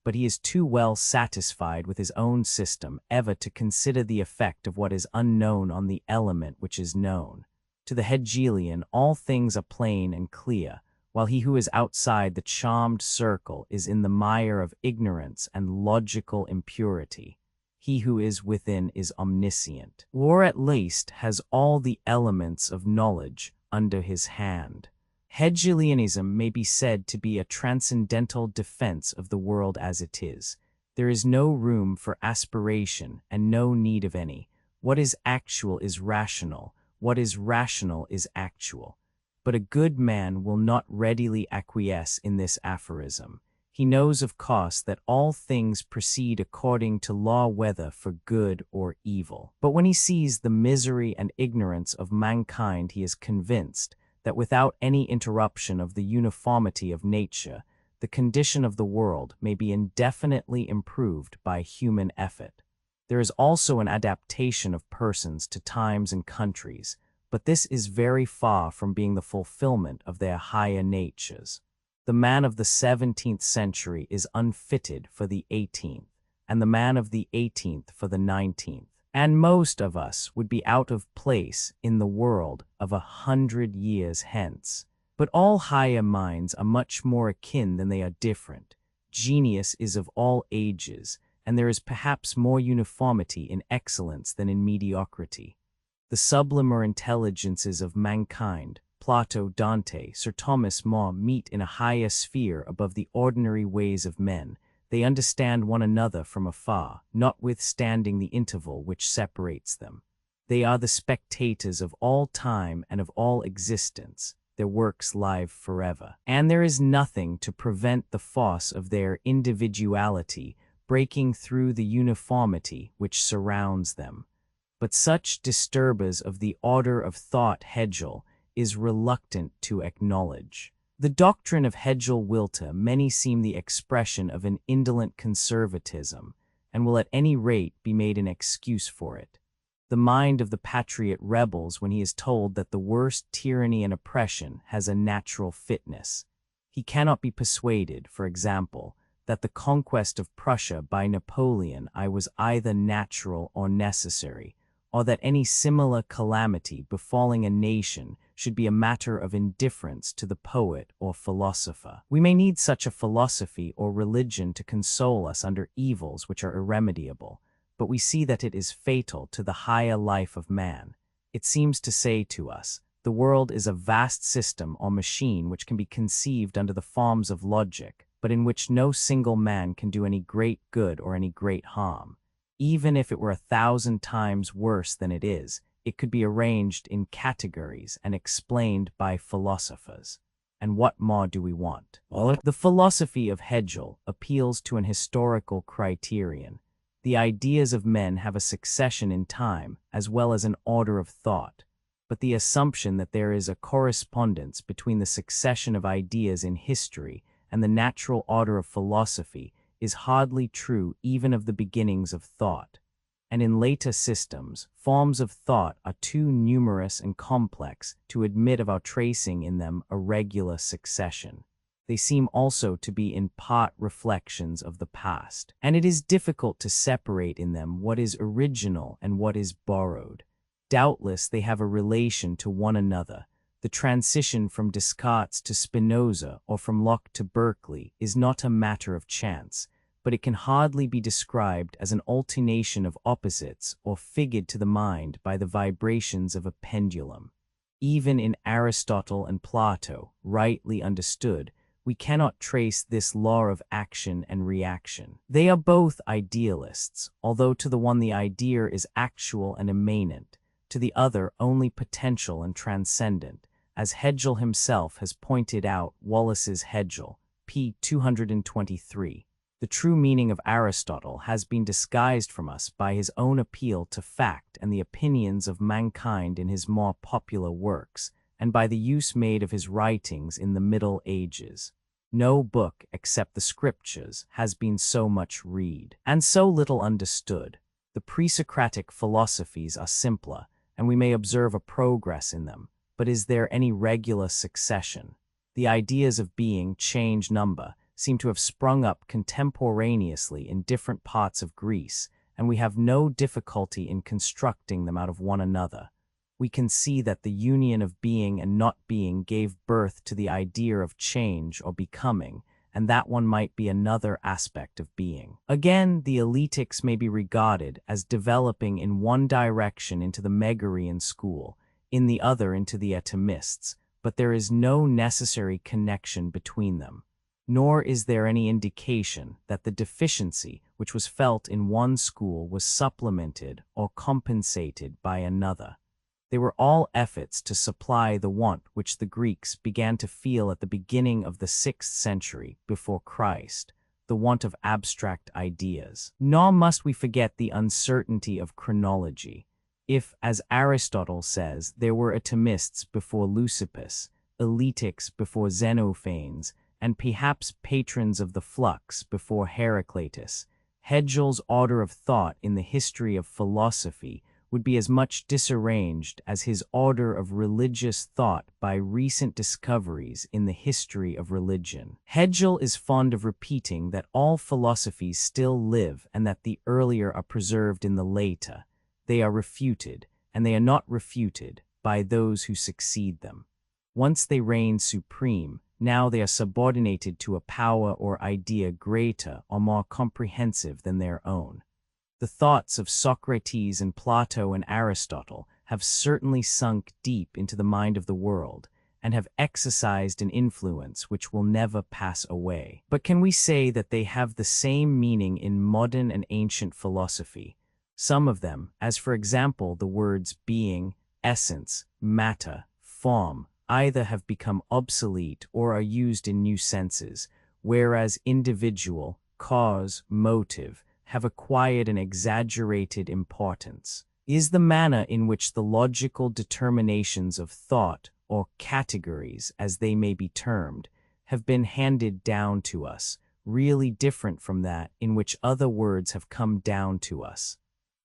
But he is too well satisfied with his own system ever to consider the effect of what is unknown on the element which is known. To the Hegelian, all things are plain and clear, while he who is outside the charmed circle is in the mire of ignorance and logical impurity. He who is within is omniscient, or at least has all the elements of knowledge under his hand. Hegelianism may be said to be a transcendental defense of the world as it is. There is no room for aspiration and no need of any. What is actual is rational. What is rational is actual. But a good man will not readily acquiesce in this aphorism. He knows, of course, that all things proceed according to law, whether for good or evil. But when he sees the misery and ignorance of mankind, he is convinced that without any interruption of the uniformity of nature, the condition of the world may be indefinitely improved by human effort. There is also an adaptation of persons to times and countries, but this is very far from being the fulfillment of their higher natures. The man of the 17th century is unfitted for the 18th, and the man of the 18th for the 19th. And most of us would be out of place in the world of 100 years hence. But all higher minds are much more akin than they are different. Genius is of all ages, and there is perhaps more uniformity in excellence than in mediocrity. The sublimer intelligences of mankind, Plato, Dante, Sir Thomas More, meet in a higher sphere above the ordinary ways of men. They understand one another from afar, notwithstanding the interval which separates them. They are the spectators of all time and of all existence. Their works live forever. And there is nothing to prevent the force of their individuality breaking through the uniformity which surrounds them. But such disturbers of the order of thought Hegel is reluctant to acknowledge. The doctrine of Hegel-Wilter many seem the expression of an indolent conservatism, and will at any rate be made an excuse for it. The mind of the patriot rebels when he is told that the worst tyranny and oppression has a natural fitness. He cannot be persuaded, for example, that the conquest of Prussia by Napoleon I was either natural or necessary, or that any similar calamity befalling a nation should be a matter of indifference to the poet or philosopher. We may need such a philosophy or religion to console us under evils which are irremediable, but we see that it is fatal to the higher life of man. It seems to say to us, the world is a vast system or machine which can be conceived under the forms of logic, but in which no single man can do any great good or any great harm. Even if it were 1,000 times worse than it is, it could be arranged in categories and explained by philosophers. And what more do we want? The philosophy of Hegel appeals to an historical criterion. The ideas of men have a succession in time as well as an order of thought, but the assumption that there is a correspondence between the succession of ideas in history and the natural order of philosophy is hardly true even of the beginnings of thought. And in later systems, forms of thought are too numerous and complex to admit of our tracing in them a regular succession. They seem also to be in part reflections of the past, and it is difficult to separate in them what is original and what is borrowed. Doubtless they have a relation to one another. The transition from Descartes to Spinoza or from Locke to Berkeley is not a matter of chance, but it can hardly be described as an alternation of opposites or figured to the mind by the vibrations of a pendulum. Even in Aristotle and Plato, rightly understood, we cannot trace this law of action and reaction. They are both idealists, although to the one the idea is actual and immanent, to the other only potential and transcendent, as Hegel himself has pointed out. Wallace's Hegel, p. 223. The true meaning of Aristotle has been disguised from us by his own appeal to fact and the opinions of mankind in his more popular works, and by the use made of his writings in the Middle Ages. No book except the Scriptures has been so much read, and so little understood. The pre-Socratic philosophies are simpler, and we may observe a progress in them, but is there any regular succession? The ideas of being, change, number, seem to have sprung up contemporaneously in different parts of Greece, and we have no difficulty in constructing them out of one another. We can see that the union of being and not being gave birth to the idea of change or becoming, and that one might be another aspect of being. Again, the Eletics may be regarded as developing in one direction into the Megarian school, in the other into the Atomists, but there is no necessary connection between them. Nor is there any indication that the deficiency which was felt in one school was supplemented or compensated by another. They were all efforts to supply the want which the Greeks began to feel at the beginning of the 6th century before Christ, the want of abstract ideas. Nor must we forget the uncertainty of chronology. If, as Aristotle says, there were atomists before Leucippus, eletics before Xenophanes, and perhaps patrons of the flux before Heraclitus, Hegel's order of thought in the history of philosophy would be as much disarranged as his order of religious thought by recent discoveries in the history of religion. Hegel is fond of repeating that all philosophies still live and that the earlier are preserved in the later. They are refuted, and they are not refuted, by those who succeed them. Once they reign supreme, now they are subordinated to a power or idea greater or more comprehensive than their own. The thoughts of Socrates and Plato and Aristotle have certainly sunk deep into the mind of the world and have exercised an influence which will never pass away. But can we say that they have the same meaning in modern and ancient philosophy? Some of them, as for example the words being, essence, matter, form, either have become obsolete or are used in new senses, whereas individual, cause, motive, have acquired an exaggerated importance. Is the manner in which the logical determinations of thought, or categories as they may be termed, have been handed down to us, really different from that in which other words have come down to us?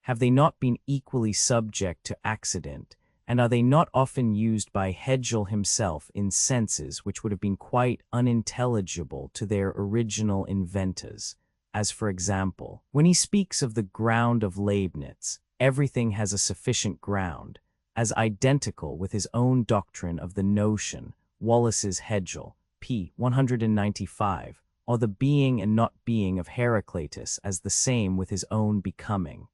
Have they not been equally subject to accident, and are they not often used by Hegel himself in senses which would have been quite unintelligible to their original inventors? As for example, when he speaks of the ground of Leibniz, everything has a sufficient ground, as identical with his own doctrine of the notion, Wallace's Hegel, p. 195, or the being and not being of Heraclitus as the same with his own becoming.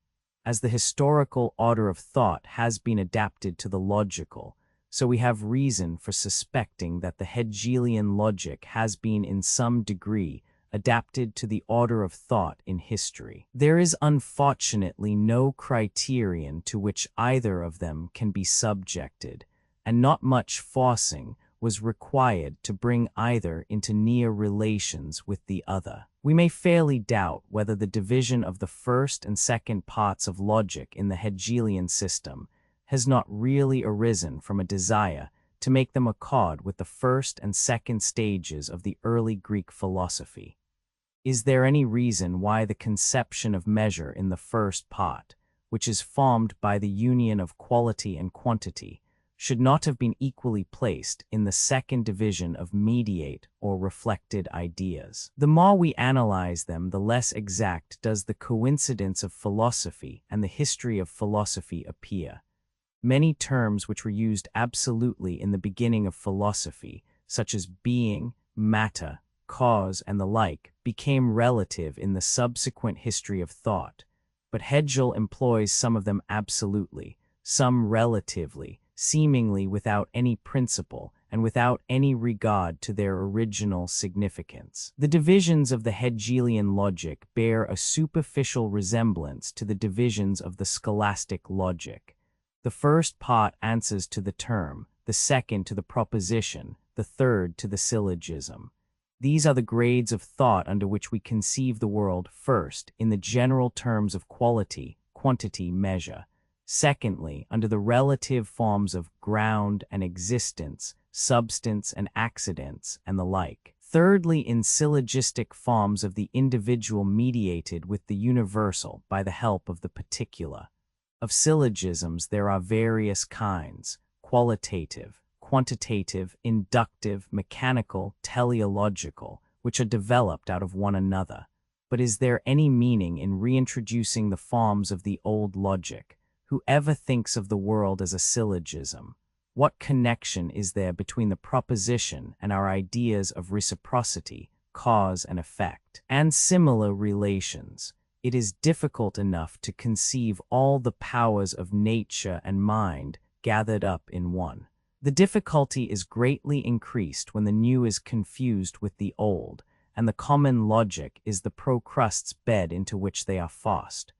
As the historical order of thought has been adapted to the logical, so we have reason for suspecting that the Hegelian logic has been in some degree adapted to the order of thought in history. There is unfortunately no criterion to which either of them can be subjected, and not much forcing was required to bring either into near relations with the other. We may fairly doubt whether the division of the first and second parts of logic in the Hegelian system has not really arisen from a desire to make them accord with the first and second stages of the early Greek philosophy. Is there any reason why the conception of measure in the first part, which is formed by the union of quality and quantity, should not have been equally placed in the second division of mediate or reflected ideas? The more we analyze them, the less exact does the coincidence of philosophy and the history of philosophy appear. Many terms which were used absolutely in the beginning of philosophy, such as being, matter, cause, and the like, became relative in the subsequent history of thought, but Hegel employs some of them absolutely, some relatively, seemingly without any principle and without any regard to their original significance. The divisions of the Hegelian logic bear a superficial resemblance to the divisions of the scholastic logic. The first part answers to the term, the second to the proposition, the third to the syllogism. These are the grades of thought under which we conceive the world: first, in the general terms of quality, quantity, measure; secondly, under the relative forms of ground and existence, substance and accidents, and the like; thirdly, in syllogistic forms of the individual mediated with the universal by the help of the particular. Of syllogisms there are various kinds: qualitative, quantitative, inductive, mechanical, teleological, which are developed out of one another. But is there any meaning in reintroducing the forms of the old logic? Whoever thinks of the world as a syllogism? What connection is there between the proposition and our ideas of reciprocity, cause and effect, and similar relations? It is difficult enough to conceive all the powers of nature and mind gathered up in one. The difficulty is greatly increased when the new is confused with the old, and the common logic is the procrust's bed into which they are forced.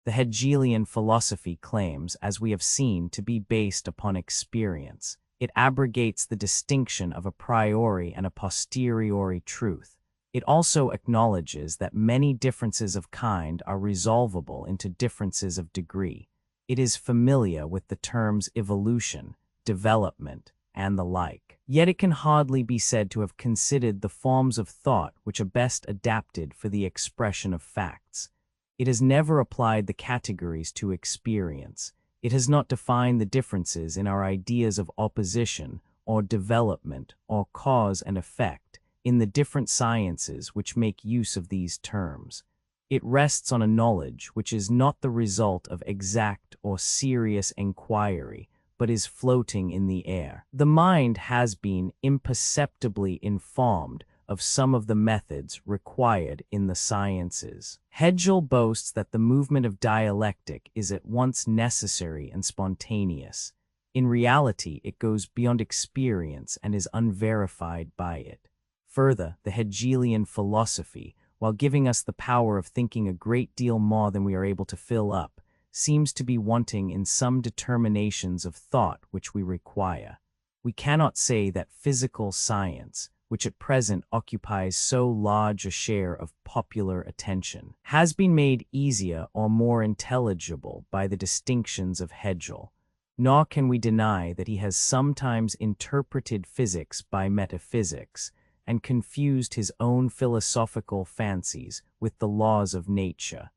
The Hegelian philosophy claims, as we have seen, to be based upon experience. It abrogates the distinction of a priori and a posteriori truth. It also acknowledges that many differences of kind are resolvable into differences of degree. It is familiar with the terms evolution, development, and the like. Yet it can hardly be said to have considered the forms of thought which are best adapted for the expression of facts. It has never applied the categories to experience. It has not defined the differences in our ideas of opposition, or development, or cause and effect, in the different sciences which make use of these terms. It rests on a knowledge which is not the result of exact or serious inquiry, but is floating in the air. The mind has been imperceptibly informed of some of the methods required in the sciences. Hegel boasts that the movement of dialectic is at once necessary and spontaneous. In reality, it goes beyond experience and is unverified by it. Further, the Hegelian philosophy, while giving us the power of thinking a great deal more than we are able to fill up, seems to be wanting in some determinations of thought which we require. We cannot say that physical science, which at present occupies so large a share of popular attention, has been made easier or more intelligible by the distinctions of Hegel, nor can we deny that he has sometimes interpreted physics by metaphysics, and confused his own philosophical fancies with the laws of nature.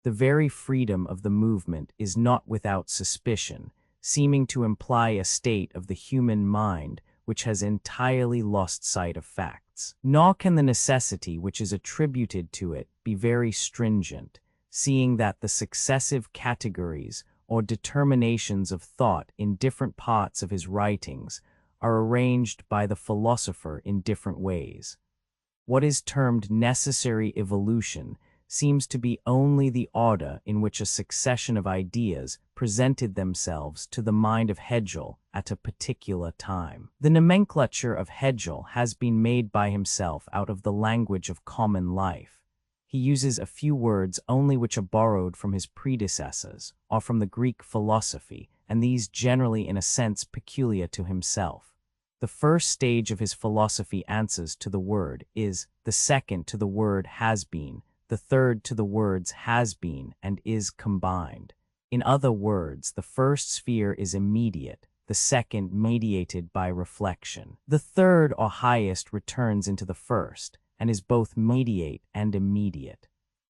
The very freedom of the movement is not without suspicion, seeming to imply a state of the human mind which has entirely lost sight of facts. Nor can the necessity which is attributed to it be very stringent, seeing that the successive categories or determinations of thought in different parts of his writings are arranged by the philosopher in different ways. What is termed necessary evolution seems to be only the order in which a succession of ideas presented themselves to the mind of Hegel at a particular time. The nomenclature of Hegel has been made by himself out of the language of common life. He uses a few words only which are borrowed from his predecessors or from the Greek philosophy, and these generally in a sense peculiar to himself. The first stage of his philosophy answers to the word is, the second to the word has been, the third to the words has been and is combined. In other words, the first sphere is immediate, the second mediated by reflection. The third or highest returns into the first, and is both mediate and immediate.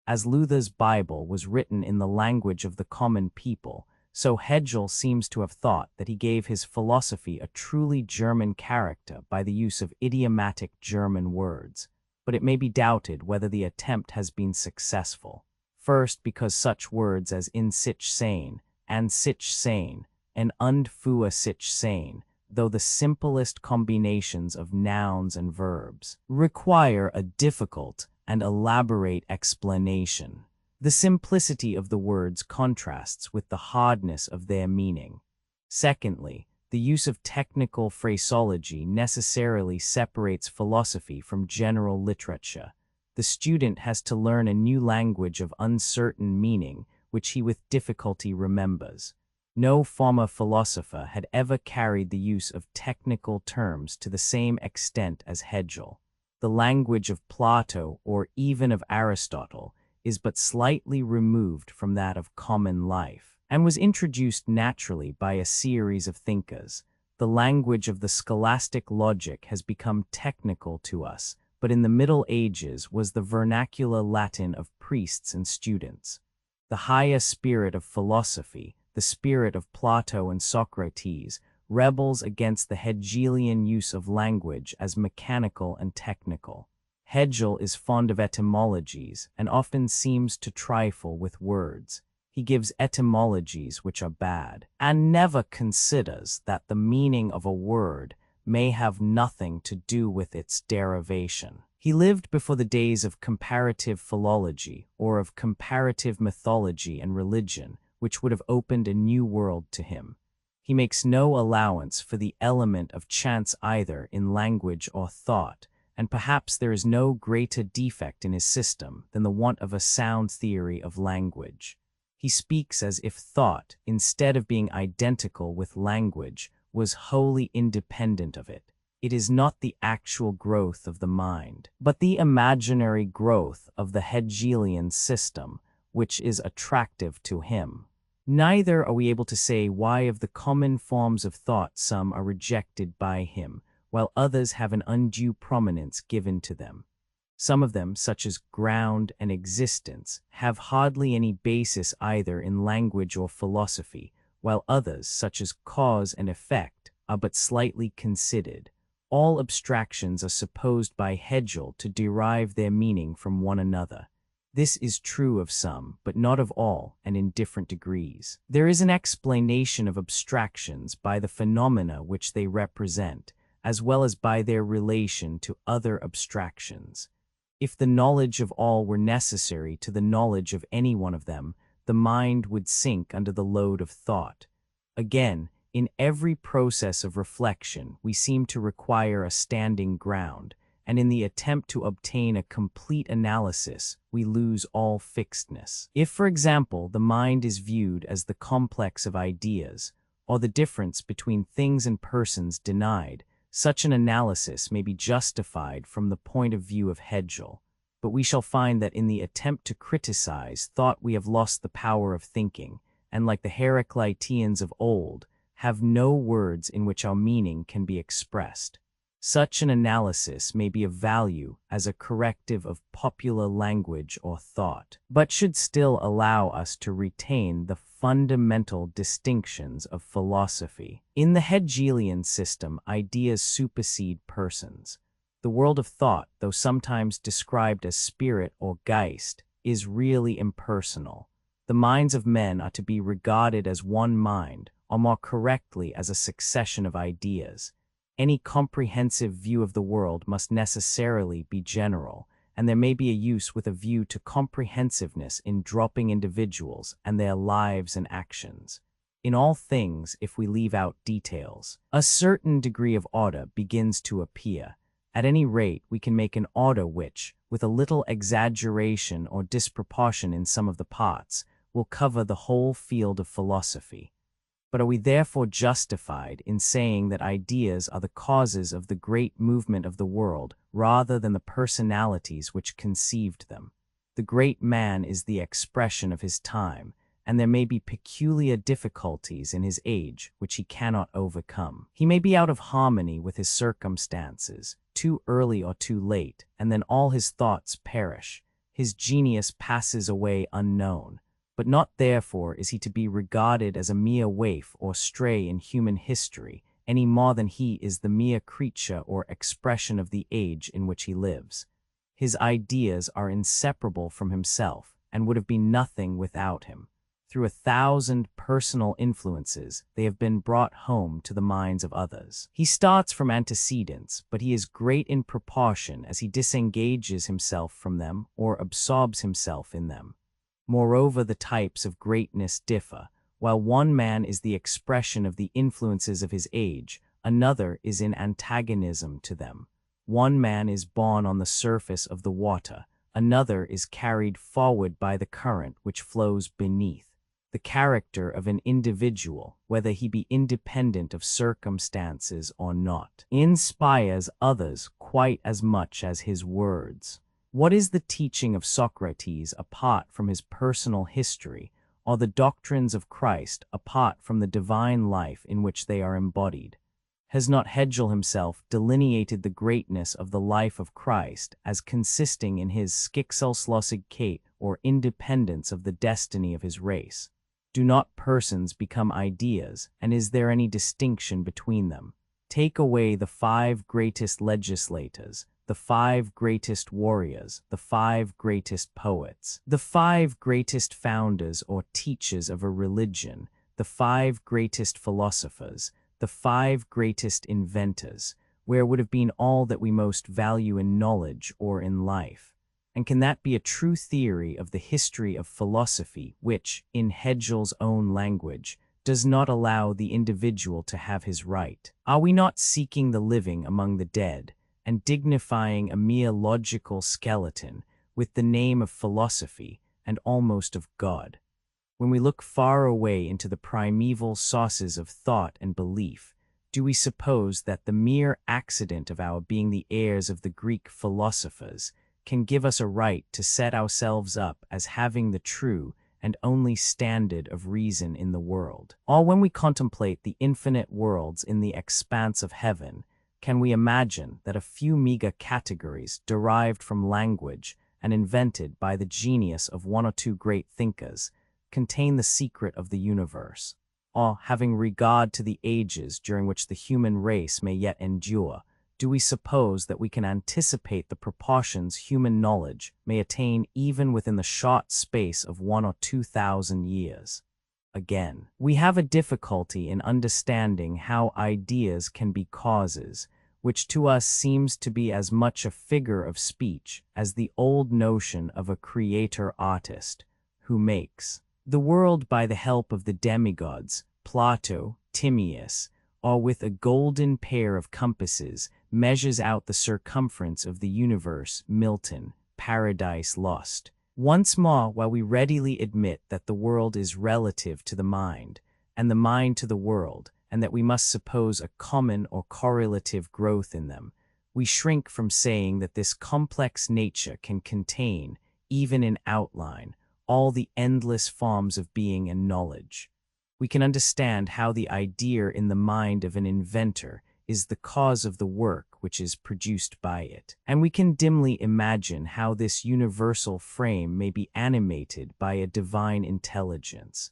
As Luther's Bible was written in the language of the common people, so Hegel seems to have thought that he gave his philosophy a truly German character by the use of idiomatic German words, but it may be doubted whether the attempt has been successful. First, because such words as in sich sein, an sich sein, and und für sich sein, though the simplest combinations of nouns and verbs, require a difficult and elaborate explanation. The simplicity of the words contrasts with the hardness of their meaning. Secondly, the use of technical phraseology necessarily separates philosophy from general literature. The student has to learn a new language of uncertain meaning, which he with difficulty remembers. No former philosopher had ever carried the use of technical terms to the same extent as Hegel. The language of Plato or even of Aristotle is but slightly removed from that of common life, and was introduced naturally by a series of thinkers. The language of the scholastic logic has become technical to us, but in the Middle Ages was the vernacular Latin of priests and students. The higher spirit of philosophy, the spirit of Plato and Socrates, rebels against the Hegelian use of language as mechanical and technical. Hegel is fond of etymologies and often seems to trifle with words. He gives etymologies which are bad, and never considers that the meaning of a word may have nothing to do with its derivation. He lived before the days of comparative philology or of comparative mythology and religion, which would have opened a new world to him. He makes no allowance for the element of chance either in language or thought, and perhaps there is no greater defect in his system than the want of a sound theory of language. He speaks as if thought, instead of being identical with language, was wholly independent of it. It is not the actual growth of the mind, but the imaginary growth of the Hegelian system, which is attractive to him. Neither are we able to say why of the common forms of thought some are rejected by him, while others have an undue prominence given to them. Some of them, such as ground and existence, have hardly any basis either in language or philosophy, while others, such as cause and effect, are but slightly considered. All abstractions are supposed by Hegel to derive their meaning from one another. This is true of some, but not of all, and in different degrees. There is an explanation of abstractions by the phenomena which they represent, as well as by their relation to other abstractions. If the knowledge of all were necessary to the knowledge of any one of them, the mind would sink under the load of thought. Again, in every process of reflection, we seem to require a standing ground, and in the attempt to obtain a complete analysis, we lose all fixedness. If, for example, the mind is viewed as the complex of ideas, or the difference between things and persons denied, such an analysis may be justified from the point of view of Hegel, but we shall find that in the attempt to criticize thought we have lost the power of thinking, and like the Heracliteans of old, have no words in which our meaning can be expressed. Such an analysis may be of value as a corrective of popular language or thought, but should still allow us to retain the fundamental distinctions of philosophy. In the Hegelian system, ideas supersede persons. The world of thought, though sometimes described as spirit or Geist, is really impersonal. The minds of men are to be regarded as one mind, or more correctly as a succession of ideas. Any comprehensive view of the world must necessarily be general, and there may be a use with a view to comprehensiveness in dropping individuals and their lives and actions. In all things, if we leave out details, a certain degree of order begins to appear. At any rate, we can make an order which, with a little exaggeration or disproportion in some of the parts, will cover the whole field of philosophy. But are we therefore justified in saying that ideas are the causes of the great movement of the world rather than the personalities which conceived them? The great man is the expression of his time, and there may be peculiar difficulties in his age which he cannot overcome. He may be out of harmony with his circumstances, too early or too late, and then all his thoughts perish. His genius passes away unknown. But not therefore is he to be regarded as a mere waif or stray in human history, any more than he is the mere creature or expression of the age in which he lives. His ideas are inseparable from himself, and would have been nothing without him. Through 1,000 personal influences, they have been brought home to the minds of others. He starts from antecedents, but he is great in proportion as he disengages himself from them or absorbs himself in them. Moreover, the types of greatness differ. While one man is the expression of the influences of his age, another is in antagonism to them. One man is born on the surface of the water, another is carried forward by the current which flows beneath. The character of an individual, whether he be independent of circumstances or not, inspires others quite as much as his words. What is the teaching of Socrates apart from his personal history, or the doctrines of Christ apart from the divine life in which they are embodied? Has not Hegel himself delineated the greatness of the life of Christ as consisting in his Schicksalslosigkeit, or independence of the destiny of his race? Do not persons become ideas, and is there any distinction between them? Take away the 5 greatest legislators, the 5 greatest warriors, the 5 greatest poets, the 5 greatest founders or teachers of a religion, the 5 greatest philosophers, the 5 greatest inventors, where would have been all that we most value in knowledge or in life? And can that be a true theory of the history of philosophy which, in Hegel's own language, does not allow the individual to have his right? Are we not seeking the living among the dead and dignifying a mere logical skeleton with the name of philosophy and almost of God? When we look far away into the primeval sources of thought and belief, do we suppose that the mere accident of our being the heirs of the Greek philosophers can give us a right to set ourselves up as having the true and only standard of reason in the world? Or when we contemplate the infinite worlds in the expanse of heaven, can we imagine that a few meager categories derived from language and invented by the genius of one or two great thinkers contain the secret of the universe? Or, having regard to the ages during which the human race may yet endure, do we suppose that we can anticipate the proportions human knowledge may attain even within the short space of 1,000 or 2,000 years? Again, we have a difficulty in understanding how ideas can be causes, which to us seems to be as much a figure of speech as the old notion of a creator-artist who makes the world by the help of the demigods, Plato, Timaeus, or with a golden pair of compasses measures out the circumference of the universe, Milton, Paradise Lost. Once more, while we readily admit that the world is relative to the mind, and the mind to the world, and that we must suppose a common or correlative growth in them, we shrink from saying that this complex nature can contain, even in outline, all the endless forms of being and knowledge. We can understand how the idea in the mind of an inventor is the cause of the work which is produced by it, and we can dimly imagine how this universal frame may be animated by a divine intelligence.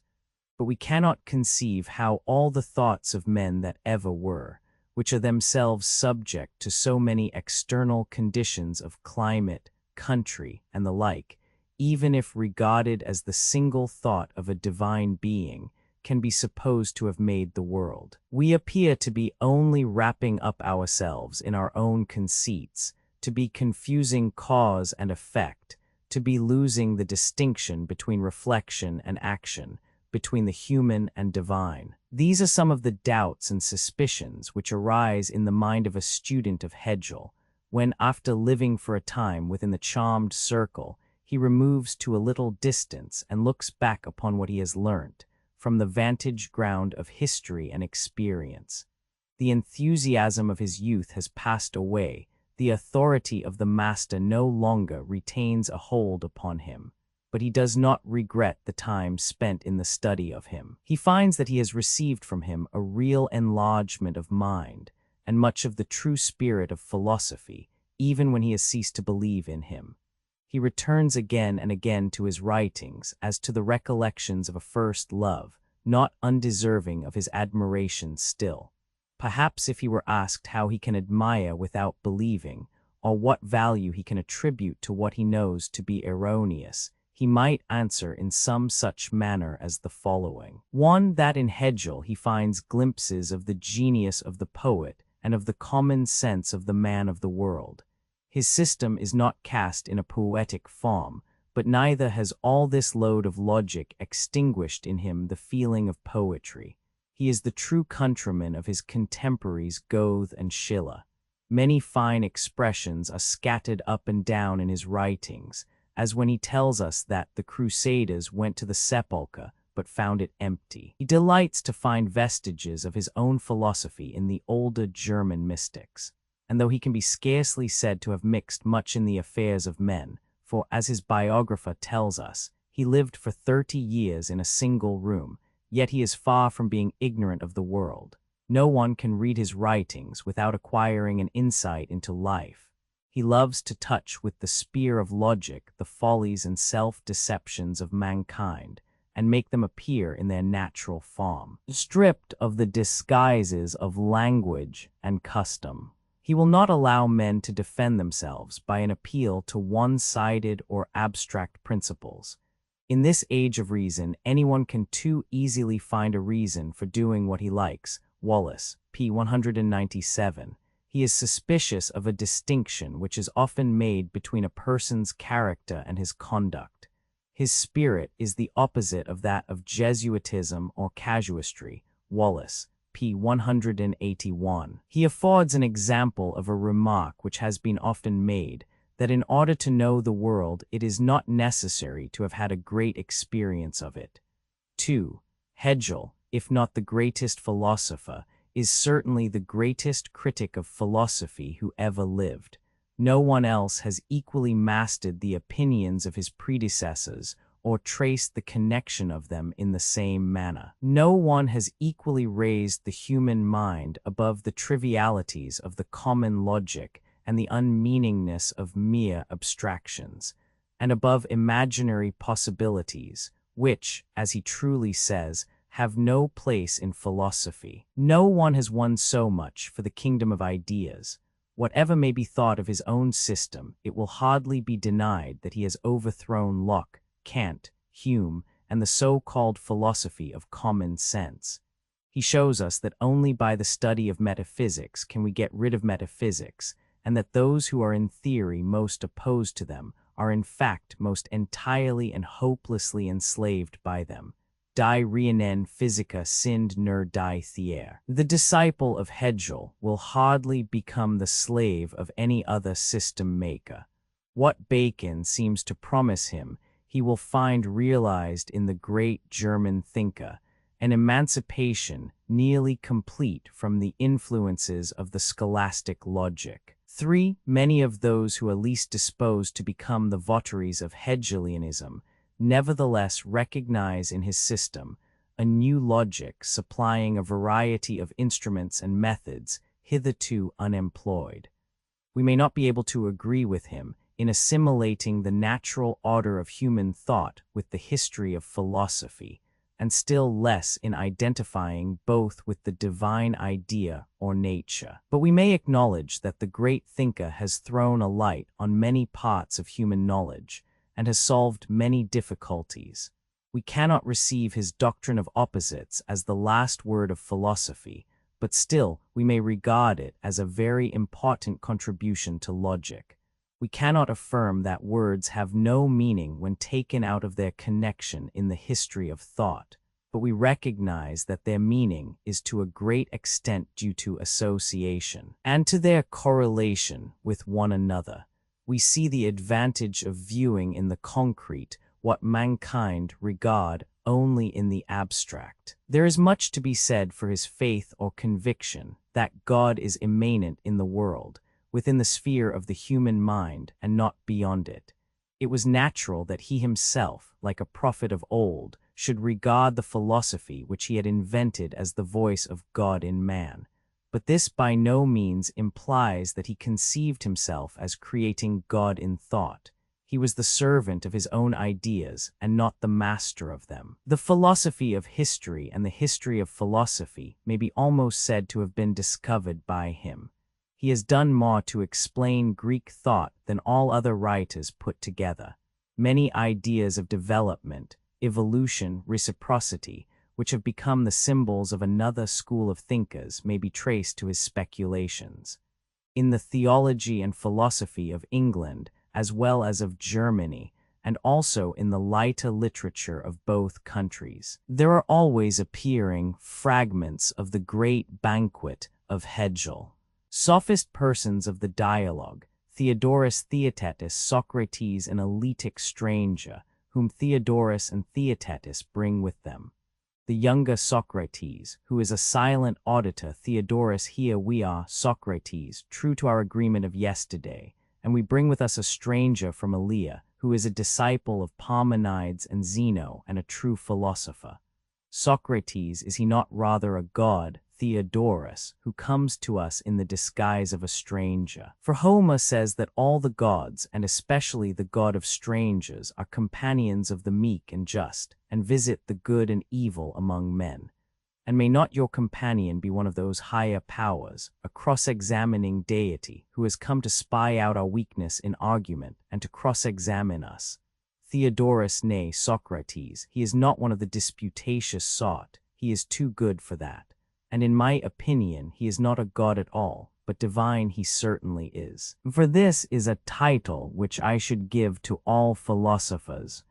But we cannot conceive how all the thoughts of men that ever were, which are themselves subject to so many external conditions of climate, country, and the like, even if regarded as the single thought of a divine being, can be supposed to have made the world. We appear to be only wrapping up ourselves in our own conceits, to be confusing cause and effect, to be losing the distinction between reflection and action, between the human and divine. These are some of the doubts and suspicions which arise in the mind of a student of Hegel, when, after living for a time within the charmed circle, he removes to a little distance and looks back upon what he has learnt, from the vantage ground of history and experience. The enthusiasm of his youth has passed away, the authority of the master no longer retains a hold upon him, but he does not regret the time spent in the study of him. He finds that he has received from him a real enlargement of mind, and much of the true spirit of philosophy, even when he has ceased to believe in him. He returns again and again to his writings as to the recollections of a first love, not undeserving of his admiration still. Perhaps if he were asked how he can admire without believing, or what value he can attribute to what he knows to be erroneous, he might answer in some such manner as the following. 1. That in Hegel he finds glimpses of the genius of the poet and of the common sense of the man of the world. His system is not cast in a poetic form, but neither has all this load of logic extinguished in him the feeling of poetry. He is the true countryman of his contemporaries Goethe and Schiller. Many fine expressions are scattered up and down in his writings, as when he tells us that the Crusaders went to the sepulchre but found it empty. He delights to find vestiges of his own philosophy in the older German mystics. And though he can be scarcely said to have mixed much in the affairs of men, for, as his biographer tells us, he lived for 30 years in a single room, yet he is far from being ignorant of the world. No one can read his writings without acquiring an insight into life. He loves to touch with the spear of logic the follies and self-deceptions of mankind, and make them appear in their natural form, stripped of the disguises of language and custom. He will not allow men to defend themselves by an appeal to one-sided or abstract principles. In this age of reason, anyone can too easily find a reason for doing what he likes. Wallace, p. 197. He is suspicious of a distinction which is often made between a person's character and his conduct. His spirit is the opposite of that of Jesuitism or casuistry. Wallace, p. 181. He affords an example of a remark which has been often made, that in order to know the world it is not necessary to have had a great experience of it. 2. Hegel, if not the greatest philosopher, is certainly the greatest critic of philosophy who ever lived. No one else has equally mastered the opinions of his predecessors or traced the connection of them in the same manner. No one has equally raised the human mind above the trivialities of the common logic and the unmeaningness of mere abstractions, and above imaginary possibilities, which, as he truly says, have no place in philosophy. No one has won so much for the kingdom of ideas. Whatever may be thought of his own system, it will hardly be denied that he has overthrown Locke, Kant, Hume, and the so-called philosophy of common sense. He shows us that only by the study of metaphysics can we get rid of metaphysics, and that those who are in theory most opposed to them are in fact most entirely and hopelessly enslaved by them. Die reinen physica sind nur die Theer. The disciple of Hegel will hardly become the slave of any other system maker. What Bacon seems to promise him, he will find realized in the great German thinker, an emancipation nearly complete from the influences of the scholastic logic. 3. Many of those who are least disposed to become the votaries of Hegelianism nevertheless recognize in his system a new logic supplying a variety of instruments and methods hitherto unemployed. We may not be able to agree with him in assimilating the natural order of human thought with the history of philosophy, and still less in identifying both with the divine idea or nature. But we may acknowledge that the great thinker has thrown a light on many parts of human knowledge, and has solved many difficulties. We cannot receive his doctrine of opposites as the last word of philosophy, but still we may regard it as a very important contribution to logic. We cannot affirm that words have no meaning when taken out of their connection in the history of thought, but we recognize that their meaning is to a great extent due to association, and to their correlation with one another. We see the advantage of viewing in the concrete what mankind regard only in the abstract. There is much to be said for his faith or conviction that God is immanent in the world, within the sphere of the human mind and not beyond it. It was natural that he himself, like a prophet of old, should regard the philosophy which he had invented as the voice of God in man. But this by no means implies that he conceived himself as creating God in thought. He was the servant of his own ideas and not the master of them. The philosophy of history and the history of philosophy may be almost said to have been discovered by him. He has done more to explain Greek thought than all other writers put together. Many ideas of development, evolution, reciprocity, which have become the symbols of another school of thinkers, may be traced to his speculations. In the theology and philosophy of England, as well as of Germany, and also in the lighter literature of both countries, there are always appearing fragments of the great banquet of Hegel. Sophist persons of the dialogue, Theodorus Theaetetus, Socrates, an Eleatic stranger, whom Theodorus and Theaetetus bring with them. The younger Socrates, who is a silent auditor. Theodorus, here we are, Socrates, true to our agreement of yesterday, and we bring with us a stranger from Elea, who is a disciple of Parmenides and Zeno and a true philosopher. Socrates, is he not rather a god, Theodorus, who comes to us in the disguise of a stranger? For Homer says that all the gods, and especially the god of strangers, are companions of the meek and just, and visit the good and evil among men. And may not your companion be one of those higher powers, a cross-examining deity, who has come to spy out our weakness in argument and to cross-examine us? Theodorus, nay, Socrates, he is not one of the disputatious sort. He is too good for that. And in my opinion, he is not a god at all, but divine he certainly is. For this is a title which I should give to all philosophers.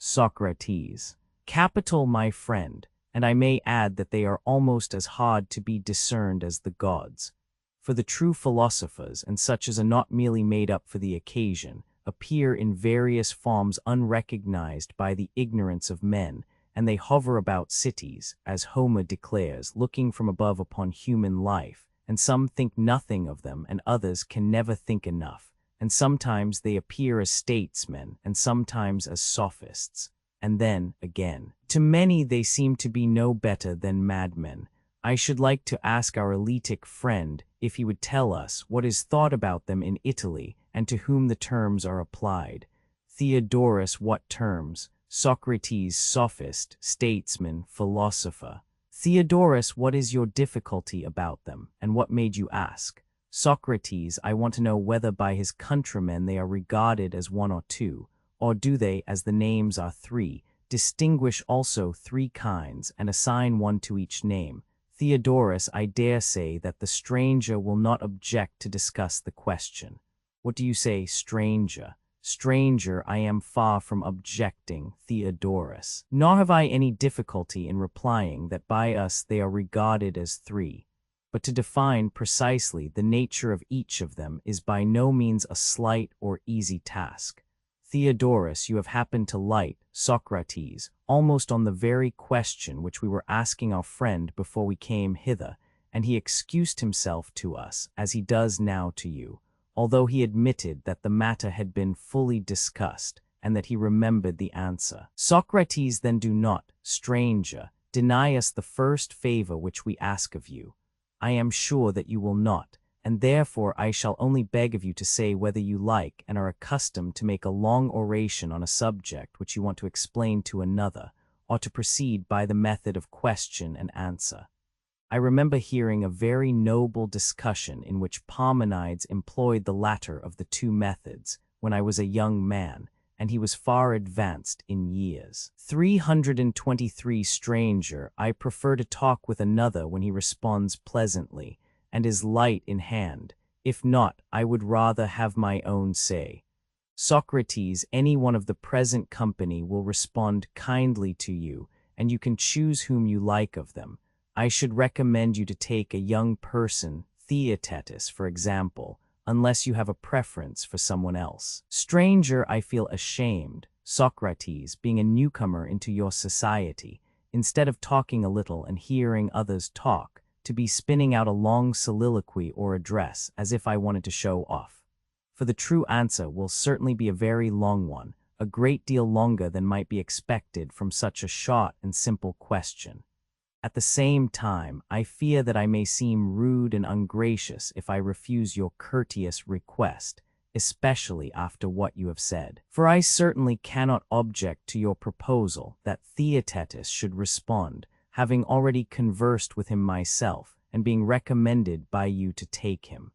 Socrates. Capital, my friend, and I may add that they are almost as hard to be discerned as the gods. For the true philosophers, and such as are not merely made up for the occasion, appear in various forms unrecognized by the ignorance of men, and they hover about cities, as Homer declares, looking from above upon human life, and some think nothing of them, and others can never think enough, and sometimes they appear as statesmen, and sometimes as sophists, and then, again, to many they seem to be no better than madmen. I should like to ask our elitic friend if he would tell us what is thought about them in Italy, and to whom the terms are applied. Theodorus, what terms? Socrates, sophist, statesman, philosopher. Theodorus, what is your difficulty about them, and what made you ask? Socrates, I want to know whether by his countrymen they are regarded as one or two, or do they, as the names are three, distinguish also three kinds, and assign one to each name? Theodorus, I dare say that the stranger will not object to discuss the question. What do you say, stranger? Stranger, I am far from objecting, Theodorus. Nor have I any difficulty in replying that by us they are regarded as three. But to define precisely the nature of each of them is by no means a slight or easy task. Theodorus, you have happened to light, Socrates, almost on the very question which we were asking our friend before we came hither, and he excused himself to us, as he does now to you, although he admitted that the matter had been fully discussed, and that he remembered the answer. Socrates, then do not, stranger, deny us the first favor which we ask of you. I am sure that you will not, and therefore I shall only beg of you to say whether you like and are accustomed to make a long oration on a subject which you want to explain to another, or to proceed by the method of question and answer. I remember hearing a very noble discussion in which Parmenides employed the latter of the two methods when I was a young man, and he was far advanced in years. 323 Stranger, I prefer to talk with another when he responds pleasantly, and is light in hand. If not, I would rather have my own say. Socrates, any one of the present company will respond kindly to you, and you can choose whom you like of them. I should recommend you to take a young person, Theaetetus, for example, unless you have a preference for someone else. Stranger, I feel ashamed, Socrates, being a newcomer into your society, instead of talking a little and hearing others talk, to be spinning out a long soliloquy or address as if I wanted to show off. For the true answer will certainly be a very long one, a great deal longer than might be expected from such a short and simple question. At the same time, I fear that I may seem rude and ungracious if I refuse your courteous request, especially after what you have said. For I certainly cannot object to your proposal that Theaetetus should respond, having already conversed with him myself, and being recommended by you to take him.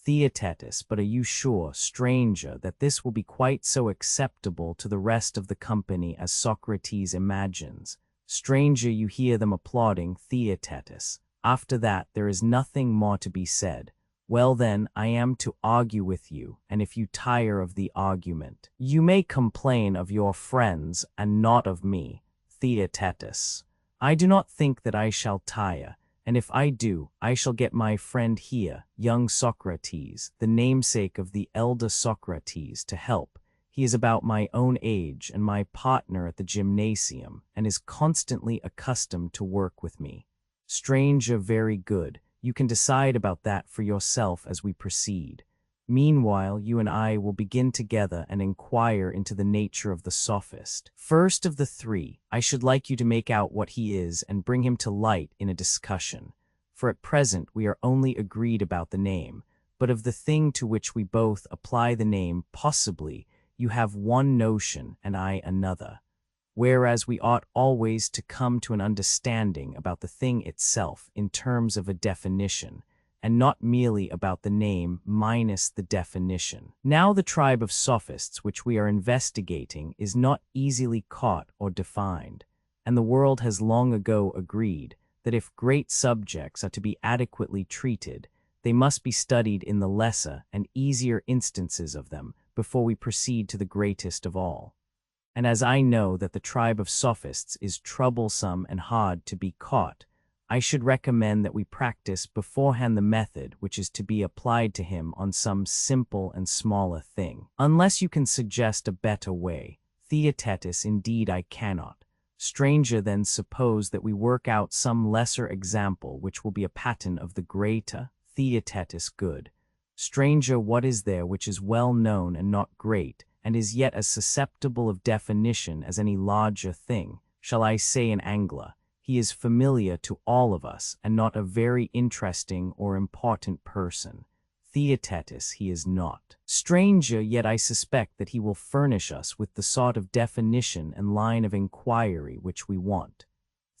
Theaetetus, but are you sure, stranger, that this will be quite so acceptable to the rest of the company as Socrates imagines? Stranger, you hear them applauding Theaetetus. After that, there is nothing more to be said. Well then, I am to argue with you, and if you tire of the argument, you may complain of your friends and not of me, Theaetetus. I do not think that I shall tire, and if I do, I shall get my friend here, young Socrates, the namesake of the elder Socrates, to help. He is about my own age and my partner at the gymnasium, and is constantly accustomed to work with me. Stranger, very good. You can decide about that for yourself as we proceed. Meanwhile, you and I will begin together and inquire into the nature of the sophist. First of the three, I should like you to make out what he is and bring him to light in a discussion. For at present we are only agreed about the name, but of the thing to which we both apply the name, possibly you have one notion and I another. Whereas we ought always to come to an understanding about the thing itself in terms of a definition, and not merely about the name minus the definition. Now the tribe of sophists which we are investigating is not easily caught or defined, and the world has long ago agreed that if great subjects are to be adequately treated, they must be studied in the lesser and easier instances of them before we proceed to the greatest of all. And as I know that the tribe of sophists is troublesome and hard to be caught, I should recommend that we practice beforehand the method which is to be applied to him on some simple and smaller thing. Unless you can suggest a better way, Theaetetus, indeed I cannot. Stranger then suppose that we work out some lesser example which will be a pattern of the greater. Theaetetus, good. Stranger, what is there which is well known and not great, and is yet as susceptible of definition as any larger thing? Shall I say an angler? He is familiar to all of us, and not a very interesting or important person. Theaetetus, he is not. Stranger, yet I suspect that he will furnish us with the sort of definition and line of inquiry which we want.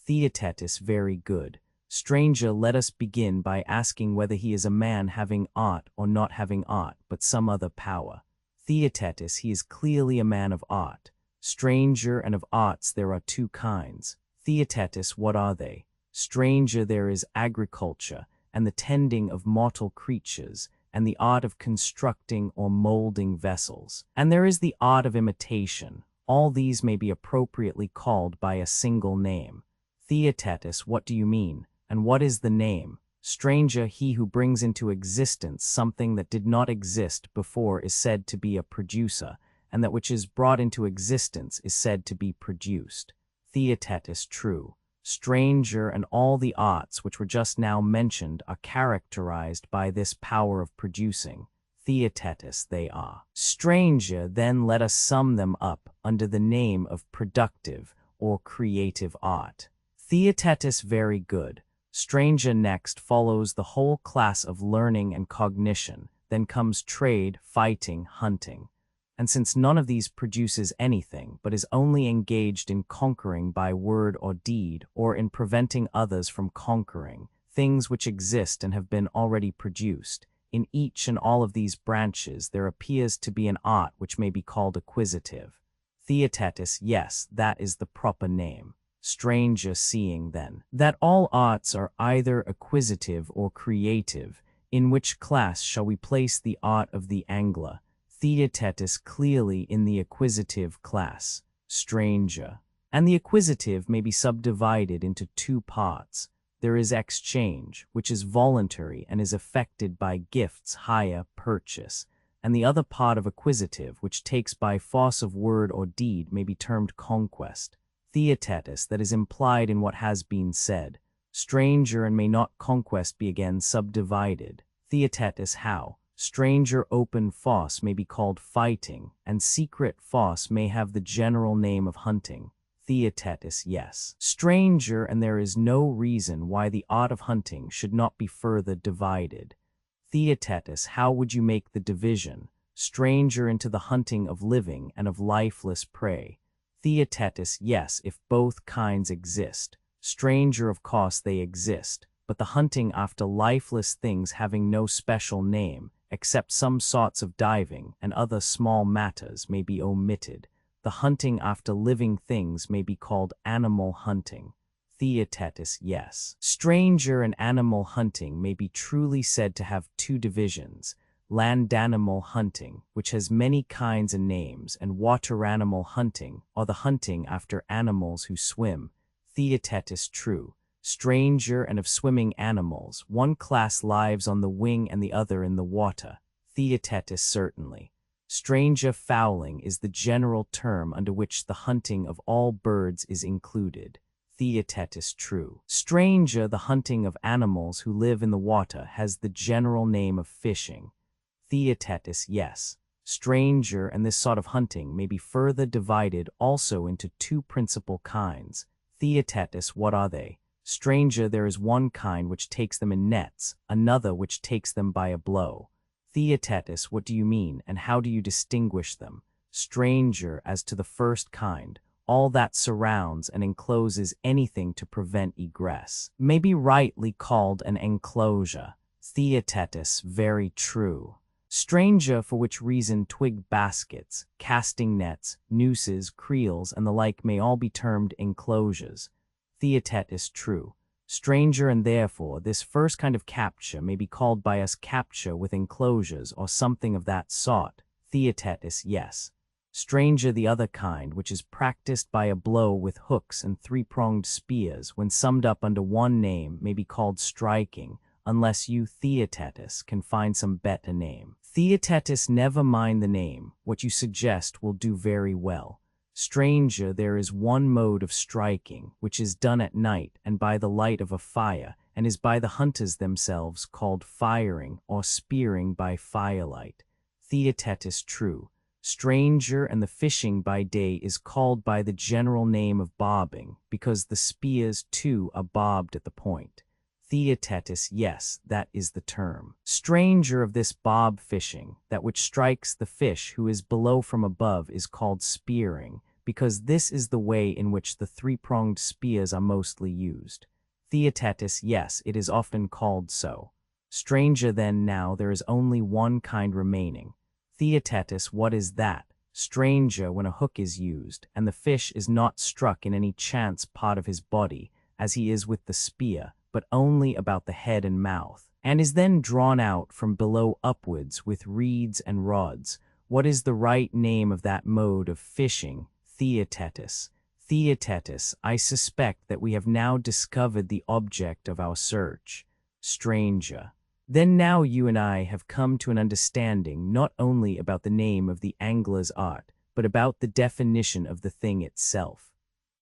Theaetetus, very good. Stranger, let us begin by asking whether he is a man having art or not having art, but some other power. Theaetetus, he is clearly a man of art. Stranger, and of arts there are two kinds. Theaetetus, what are they? Stranger, there is agriculture, and the tending of mortal creatures, and the art of constructing or molding vessels. And there is the art of imitation. All these may be appropriately called by a single name. Theaetetus, what do you mean? And what is the name? Stranger, he who brings into existence something that did not exist before is said to be a producer, and that which is brought into existence is said to be produced. Theaetetus, true. Stranger, and all the arts which were just now mentioned are characterized by this power of producing. Theaetetus, they are. Stranger, then let us sum them up under the name of productive or creative art. Theaetetus, very good. Stranger, next follows the whole class of learning and cognition, then comes trade, fighting, hunting. And since none of these produces anything, but is only engaged in conquering by word or deed, or in preventing others from conquering, things which exist and have been already produced, in each and all of these branches there appears to be an art which may be called acquisitive. Theaetetus, yes, that is the proper name. Stranger, seeing then that all arts are either acquisitive or creative, in which class shall we place the art of the angler? Theaetetus, clearly in the acquisitive class. Stranger. And the acquisitive may be subdivided into two parts. There is exchange, which is voluntary and is effected by gifts, hire, purchase, and the other part of acquisitive, which takes by force of word or deed, may be termed conquest. Theaetetus, that is implied in what has been said. Stranger, and may not conquest be again subdivided? Theaetetus, how? Stranger, open force may be called fighting, and secret force may have the general name of hunting. Theaetetus, yes. Stranger, and there is no reason why the art of hunting should not be further divided. Theaetetus, how would you make the division? Stranger, into the hunting of living and of lifeless prey. Theaetetus, yes, if both kinds exist. Stranger, of course they exist, but the hunting after lifeless things having no special name, except some sorts of diving and other small matters, may be omitted. The hunting after living things may be called animal hunting. Theaetetus, yes. Stranger, and animal hunting may be truly said to have two divisions: land animal hunting, which has many kinds and names, and water animal hunting, or the hunting after animals who swim. Theaetetus, true. Stranger, and of swimming animals, one class lives on the wing and the other in the water. Theaetetus, certainly. Stranger, fowling is the general term under which the hunting of all birds is included. Theaetetus, true. Stranger, the hunting of animals who live in the water has the general name of fishing. Theaetetus, yes. Stranger, and this sort of hunting may be further divided also into two principal kinds. Theaetetus, what are they? Stranger, there is one kind which takes them in nets, another which takes them by a blow. Theaetetus, what do you mean, and how do you distinguish them? Stranger, as to the first kind, all that surrounds and encloses anything to prevent egress may be rightly called an enclosure. Theaetetus, very true. Stranger, for which reason twig baskets, casting nets, nooses, creels, and the like may all be termed enclosures. Theaetetus, true. Stranger, and therefore this first kind of capture may be called by us capture with enclosures or something of that sort. Theaetetus, yes. Stranger the other kind, which is practiced by a blow with hooks and three-pronged spears, when summed up under one name, may be called striking, unless you, Theaetetus, can find some better name. Theaetetus, never mind the name. What you suggest will do very well. Stranger, there is one mode of striking, which is done at night and by the light of a fire, and is by the hunters themselves called firing or spearing by firelight. Theaetetus, true. Stranger, and the fishing by day is called by the general name of bobbing, because the spears too are bobbed at the point. Theaetetus, yes, that is the term. Stranger, of this bob fishing, that which strikes the fish who is below from above, is called spearing, because this is the way in which the three-pronged spears are mostly used. Theaetetus, yes, it is often called so. Stranger, then now there is only one kind remaining. Theaetetus, what is that? Stranger, when a hook is used, and the fish is not struck in any chance part of his body, as he is with the spear, but only about the head and mouth, and is then drawn out from below upwards with reeds and rods. What is the right name of that mode of fishing? Theaetetus. Theaetetus, I suspect that we have now discovered the object of our search. Stranger. Then now you and I have come to an understanding not only about the name of the angler's art, but about the definition of the thing itself.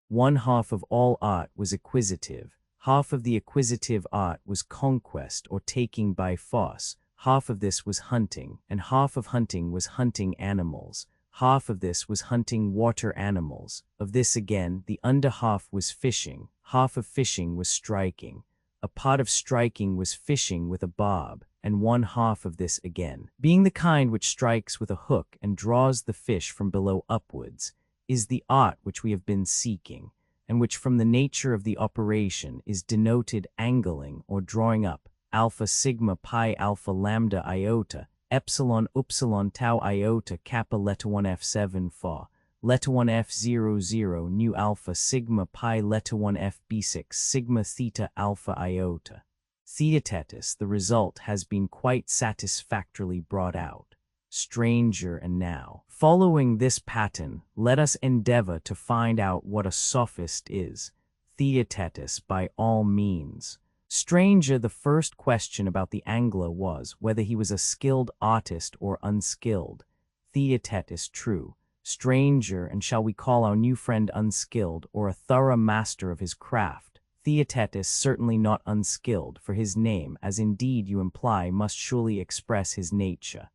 One half of all art was acquisitive, half of the acquisitive art was conquest or taking by force, half of this was hunting, and half of hunting was hunting animals, half of this was hunting water animals, of this again the under half was fishing, half of fishing was striking. A part of striking was fishing with a bob, and one half of this again, being the kind which strikes with a hook and draws the fish from below upwards, is the art which we have been seeking, and which from the nature of the operation is denoted angling or drawing up, alpha sigma pi alpha lambda iota, epsilon upsilon tau iota kappa letta 1 f7 fa. Letta 1 f00 nu alpha sigma pi letta 1 f b6 sigma theta alpha iota. Theaetetus, the result has been quite satisfactorily brought out. Stranger, and now, following this pattern, let us endeavor to find out what a sophist is. Theaetetus, by all means. Stranger, the first question about the angler was whether he was a skilled artist or unskilled. Theaetetus, true. Stranger, and shall we call our new friend unskilled, or a thorough master of his craft? Theaetetus, certainly not unskilled, for his name, as indeed you imply, must surely express his nature.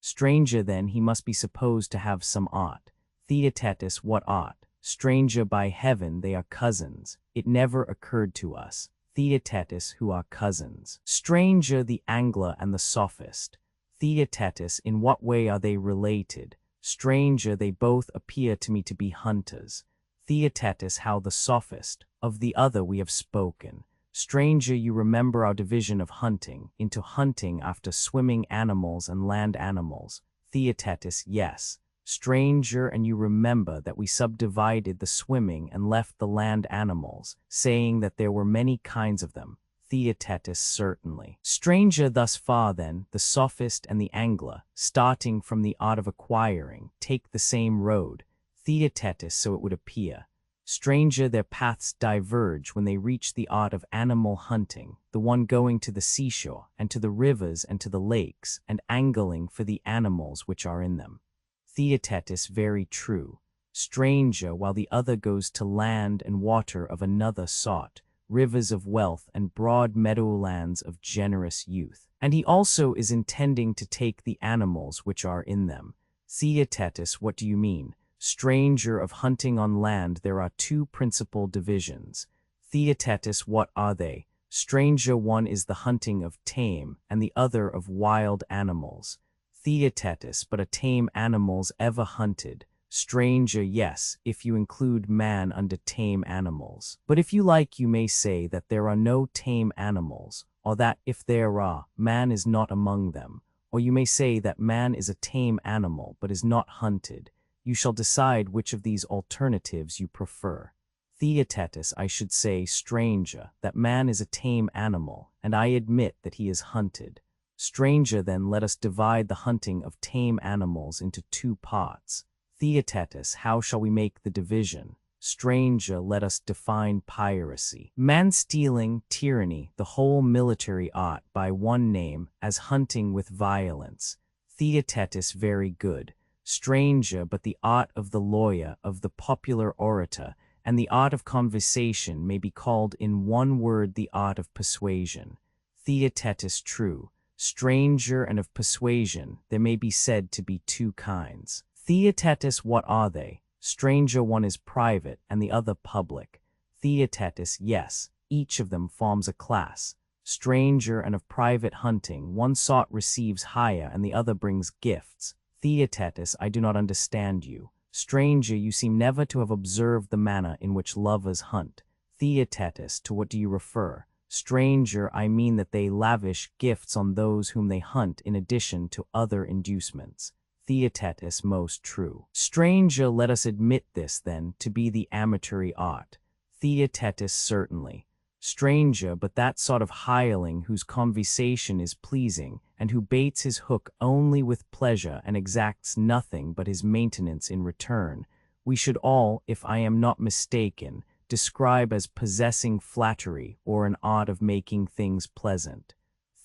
Stranger, then he must be supposed to have some art. Theaetetus, what art? Stranger, by heaven, they are cousins. It never occurred to us. Theaetetus, who are cousins? Stranger, the angler and the sophist. Theaetetus, in what way are they related? Stranger, they both appear to me to be hunters. Theaetetus, how the sophist? Of the other we have spoken. Stranger, you remember our division of hunting into hunting after swimming animals and land animals. Theaetetus, yes. Stranger, and you remember that we subdivided the swimming and left the land animals, saying that there were many kinds of them. Theaetetus, certainly. Stranger, thus far then, the sophist and the angler, starting from the art of acquiring, take the same road. Theaetetus, so it would appear. Stranger, their paths diverge when they reach the art of animal hunting, the one going to the seashore, and to the rivers and to the lakes, and angling for the animals which are in them. Theaetetus, very true. Stranger, while the other goes to land and water of another sort, rivers of wealth and broad meadowlands of generous youth. And he also is intending to take the animals which are in them. Theaetetus, what do you mean? Stranger, of hunting on land there are two principal divisions. Theaetetus, what are they? Stranger, one is the hunting of tame, and the other of wild animals. Theaetetus, but are tame animals ever hunted? Stranger, yes, if you include man under tame animals. But if you like, you may say that there are no tame animals, or that, if there are, man is not among them. Or you may say that man is a tame animal, but is not hunted. You shall decide which of these alternatives you prefer. Theaetetus, I should say, stranger, that man is a tame animal, and I admit that he is hunted. Stranger, then let us divide the hunting of tame animals into two parts. Theaetetus, how shall we make the division? Stranger, let us define piracy. Man-stealing, tyranny, the whole military art by one name, as hunting with violence. Theaetetus, very good. Stranger, but the art of the lawyer, of the popular orator, and the art of conversation may be called in one word the art of persuasion. Theaetetus, true. Stranger, and of persuasion there may be said to be two kinds. Theaetetus, what are they? Stranger, one is private and the other public. Theaetetus, yes, each of them forms a class. Stranger, and of private hunting, one sort receives hire and the other brings gifts. Theaetetus, I do not understand you. Stranger, you seem never to have observed the manner in which lovers hunt. Theaetetus, to what do you refer? Stranger, I mean that they lavish gifts on those whom they hunt in addition to other inducements. Theaetetus, most true. Stranger, let us admit this, then, to be the amatory art. Theaetetus, certainly. Stranger, but that sort of hireling whose conversation is pleasing, and who baits his hook only with pleasure and exacts nothing but his maintenance in return, we should all, if I am not mistaken, describe as possessing flattery or an art of making things pleasant.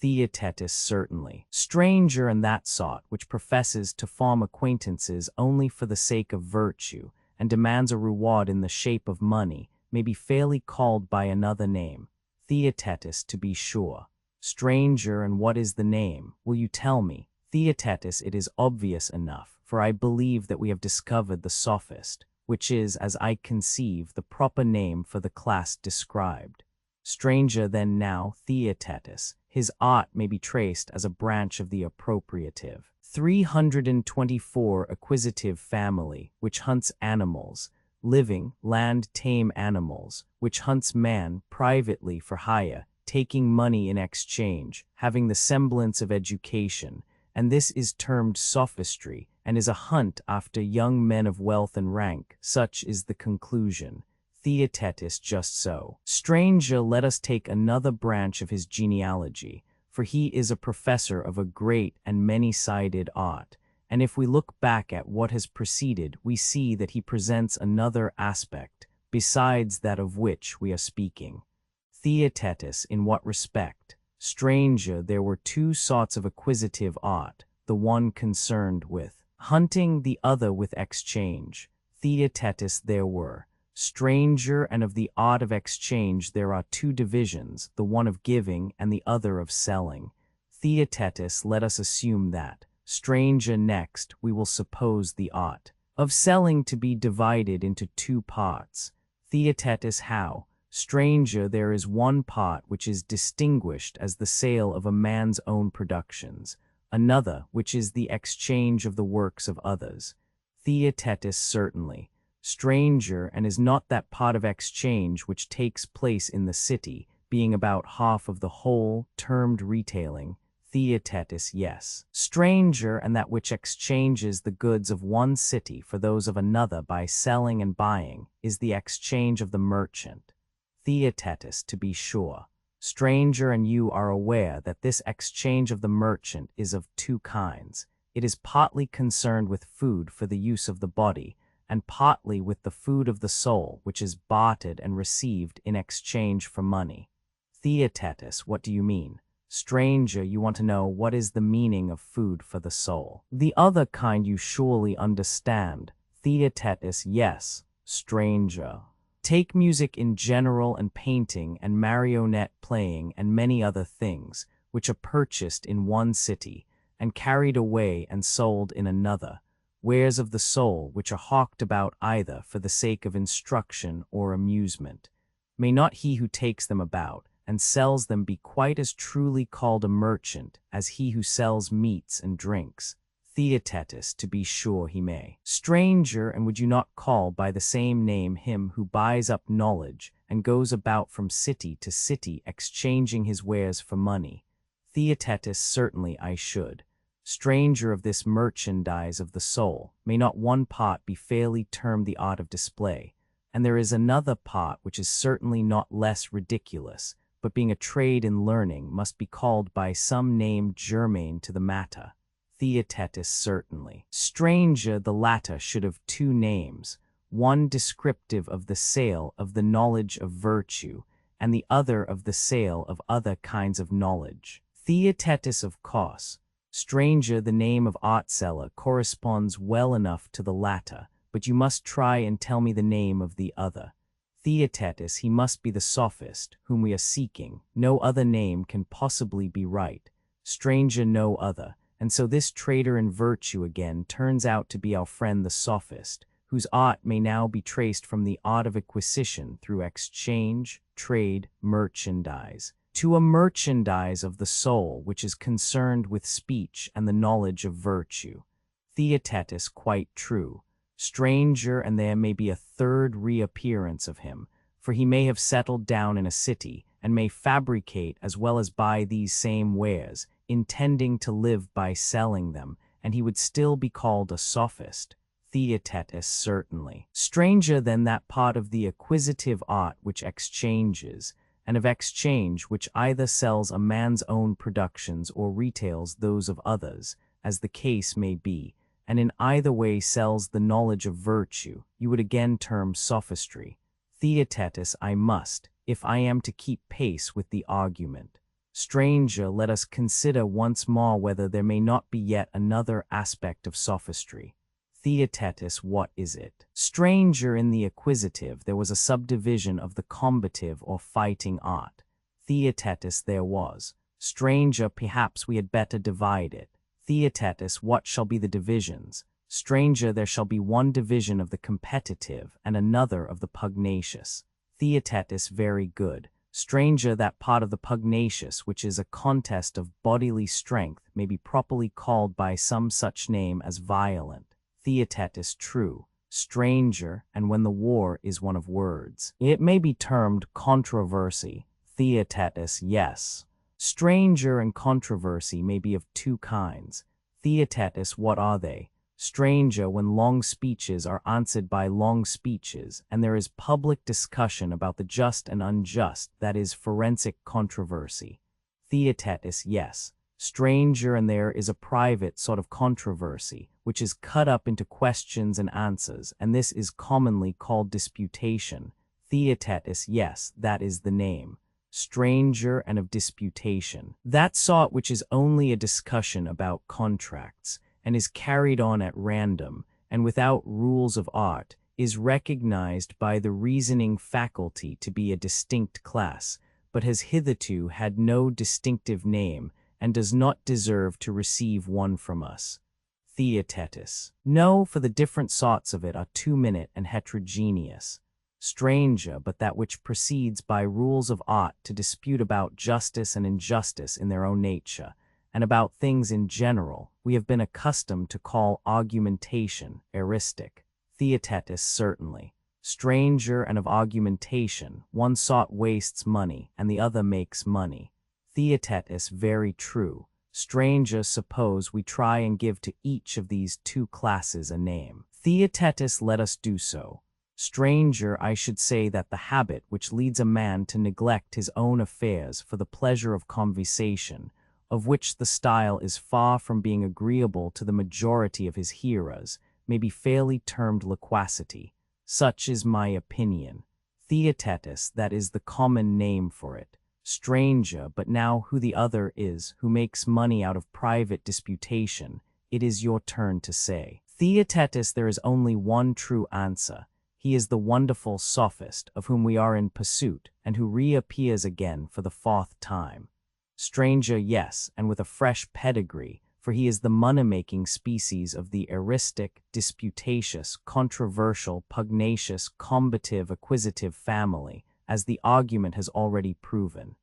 Theaetetus, certainly. Stranger, and that sort, which professes to form acquaintances only for the sake of virtue, and demands a reward in the shape of money, may be fairly called by another name. Theaetetus, to be sure. Stranger, and what is the name? Will you tell me? Theaetetus, it is obvious enough, for I believe that we have discovered the sophist, which is, as I conceive, the proper name for the class described. Stranger, then now, Theaetetus, his art may be traced as a branch of the appropriative. 324 acquisitive family, which hunts animals, living, land tame animals, which hunts man privately for hire, taking money in exchange, having the semblance of education, and this is termed sophistry, and is a hunt after young men of wealth and rank. Such is the conclusion. Theaetetus, just so. Stranger, let us take another branch of his genealogy, for he is a professor of a great and many-sided art, and if we look back at what has preceded, we see that he presents another aspect, besides that of which we are speaking. Theaetetus, in what respect? Stranger, there were two sorts of acquisitive art, the one concerned with hunting, the other with exchange. Theaetetus, there were. Stranger, and of the art of exchange there are two divisions, the one of giving and the other of selling. Theaetetus, let us assume that. Stranger, next, we will suppose the art of selling to be divided into two parts. Theaetetus, how? Stranger, there is one part which is distinguished as the sale of a man's own productions, another which is the exchange of the works of others. Theaetetus, certainly. Stranger, and is not that part of exchange which takes place in the city, being about half of the whole, termed retailing? Theaetetus, yes. Stranger, and that which exchanges the goods of one city for those of another by selling and buying, is the exchange of the merchant. Theaetetus, to be sure. Stranger, and you are aware that this exchange of the merchant is of two kinds. It is partly concerned with food for the use of the body, and partly with the food of the soul, which is bartered and received in exchange for money. Theaetetus, what do you mean? Stranger, you want to know what is the meaning of food for the soul. The other kind you surely understand. Theaetetus, yes. Stranger. Take music in general, and painting and marionette playing and many other things, which are purchased in one city, and carried away and sold in another, wares of the soul which are hawked about either for the sake of instruction or amusement. May not he who takes them about and sells them be quite as truly called a merchant as he who sells meats and drinks? Theaetetus, to be sure he may. Stranger, and would you not call by the same name him who buys up knowledge and goes about from city to city exchanging his wares for money? Theaetetus, certainly I should. Stranger, of this merchandise of the soul, may not one part be fairly termed the art of display? And there is another part which is certainly not less ridiculous, but being a trade in learning must be called by some name germane to the matter. Theaetetus, certainly. Stranger, the latter should have two names, one descriptive of the sale of the knowledge of virtue, and the other of the sale of other kinds of knowledge. Theaetetus, of course. Stranger, the name of art seller corresponds well enough to the latter, but you must try and tell me the name of the other. Theaetetus, he must be the sophist, whom we are seeking. No other name can possibly be right. Stranger, no other. And so this trader in virtue again turns out to be our friend the sophist, whose art may now be traced from the art of acquisition through exchange, trade, merchandise, to a merchandise of the soul which is concerned with speech and the knowledge of virtue. Theaetetus, quite true. Stranger, and there may be a third reappearance of him, for he may have settled down in a city, and may fabricate as well as buy these same wares, intending to live by selling them, and he would still be called a sophist. Theaetetus, certainly. Stranger than that part of the acquisitive art which exchanges, and of exchange which either sells a man's own productions or retails those of others, as the case may be, and in either way sells the knowledge of virtue, you would again term sophistry. Theaetetus, I must, if I am to keep pace with the argument. Stranger, let us consider once more whether there may not be yet another aspect of sophistry. Theaetetus, what is it? Stranger, in the acquisitive there was a subdivision of the combative or fighting art. Theaetetus, there was. Stranger, perhaps we had better divide it. Theaetetus, what shall be the divisions? Stranger, there shall be one division of the competitive and another of the pugnacious. Theaetetus, very good. Stranger, that part of the pugnacious which is a contest of bodily strength may be properly called by some such name as violent. Theaetetus, true. Stranger, and when the war is one of words, it may be termed controversy. Theaetetus, yes. Stranger and controversy may be of two kinds. Theaetetus, what are they? Stranger, when long speeches are answered by long speeches, and there is public discussion about the just and unjust, that is forensic controversy. Theaetetus, yes. Stranger, and there is a private sort of controversy, which is cut up into questions and answers, and this is commonly called disputation. Theaetetus, yes, that is the name. Stranger, and of disputation. That sort which is only a discussion about contracts, and is carried on at random, and without rules of art, is recognized by the reasoning faculty to be a distinct class, but has hitherto had no distinctive name, and does not deserve to receive one from us. Theaetetus. No, for the different sorts of it are two-minute and heterogeneous. Stranger, but that which proceeds by rules of art to dispute about justice and injustice in their own nature, and about things in general, we have been accustomed to call argumentation, eristic. Theaetetus, certainly. Stranger, and of argumentation, one sort wastes money, and the other makes money. Theaetetus, very true. Stranger, suppose we try and give to each of these two classes a name. Theaetetus, let us do so. Stranger, I should say that the habit which leads a man to neglect his own affairs for the pleasure of conversation, of which the style is far from being agreeable to the majority of his hearers, may be fairly termed loquacity. Such is my opinion. Theaetetus, that is the common name for it. Stranger, but now who the other is, who makes money out of private disputation, it is your turn to say. Theaetetus, there is only one true answer. He is the wonderful sophist of whom we are in pursuit, and who reappears again for the fourth time. Stranger, yes, and with a fresh pedigree, for he is the money-making species of the eristic, disputatious, controversial, pugnacious, combative, acquisitive family, as the argument has already proven.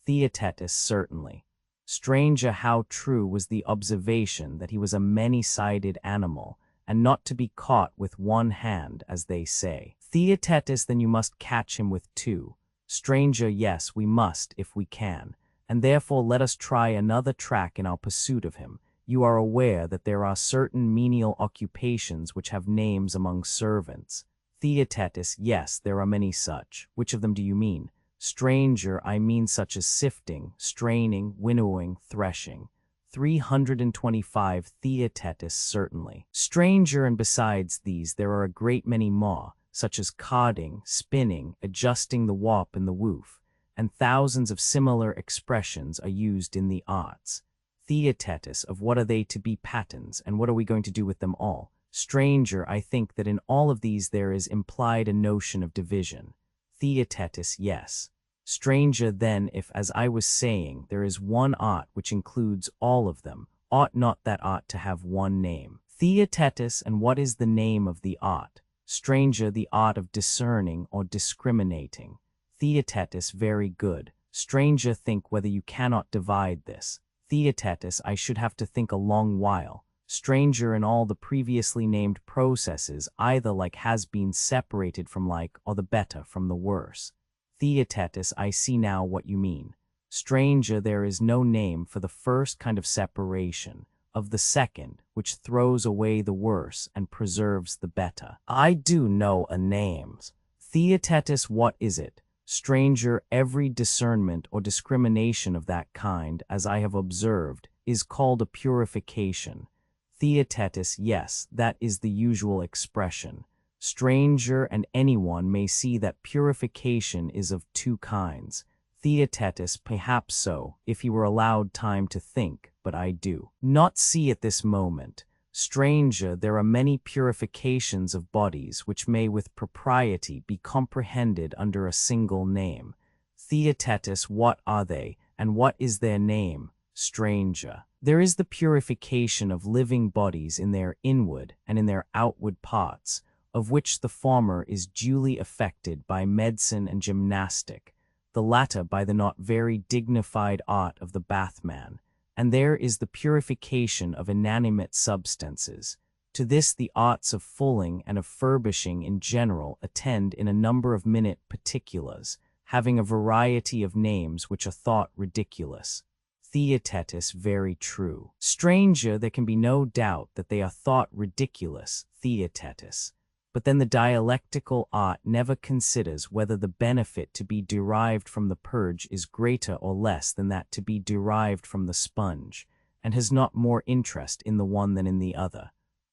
Theaetetus, certainly. Stranger, how true was the observation that he was a many-sided animal, and not to be caught with one hand, as they say. Theaetetus, then you must catch him with two. Stranger, yes, we must, if we can, and therefore let us try another track in our pursuit of him. You are aware that there are certain menial occupations which have names among servants. Theaetetus, yes, there are many such. Which of them do you mean? Stranger, I mean such as sifting, straining, winnowing, threshing. 325 Theaetetus certainly. Stranger, and besides these there are a great many more, such as carding, spinning, adjusting the warp and the woof, and thousands of similar expressions are used in the arts. Theaetetus, of what are they to be patterns, and what are we going to do with them all? Stranger, I think that in all of these there is implied a notion of division. Theaetetus, yes. Stranger then, if, as I was saying, there is one art which includes all of them, ought not that art to have one name? Theaetetus, and what is the name of the art? Stranger, the art of discerning or discriminating. Theaetetus, very good. Stranger, think whether you cannot divide this. Theaetetus, I should have to think a long while. Stranger, in all the previously named processes, either like has been separated from like, or the better from the worse. Theaetetus, I see now what you mean. Stranger, there is no name for the first kind of separation, of the second, which throws away the worse and preserves the better. I do know a name. Theaetetus, what is it? Stranger, every discernment or discrimination of that kind, as I have observed, is called a purification. Theaetetus, yes, that is the usual expression. Stranger, and anyone may see that purification is of two kinds. Theaetetus, perhaps so, if he were allowed time to think, but I do not see at this moment. Stranger, there are many purifications of bodies which may with propriety be comprehended under a single name. Theaetetus, what are they, and what is their name? Stranger, there is the purification of living bodies in their inward and in their outward parts, of which the former is duly effected by medicine and gymnastic, the latter by the not very dignified art of the bathman. And there is the purification of inanimate substances. To this the arts of fulling and of furbishing in general attend in a number of minute particulars, having a variety of names which are thought ridiculous. Theaetetus, very true. Stranger, there can be no doubt that they are thought ridiculous, Theaetetus. But then the dialectical art never considers whether the benefit to be derived from the purge is greater or less than that to be derived from the sponge, and has not more interest in the one than in the other.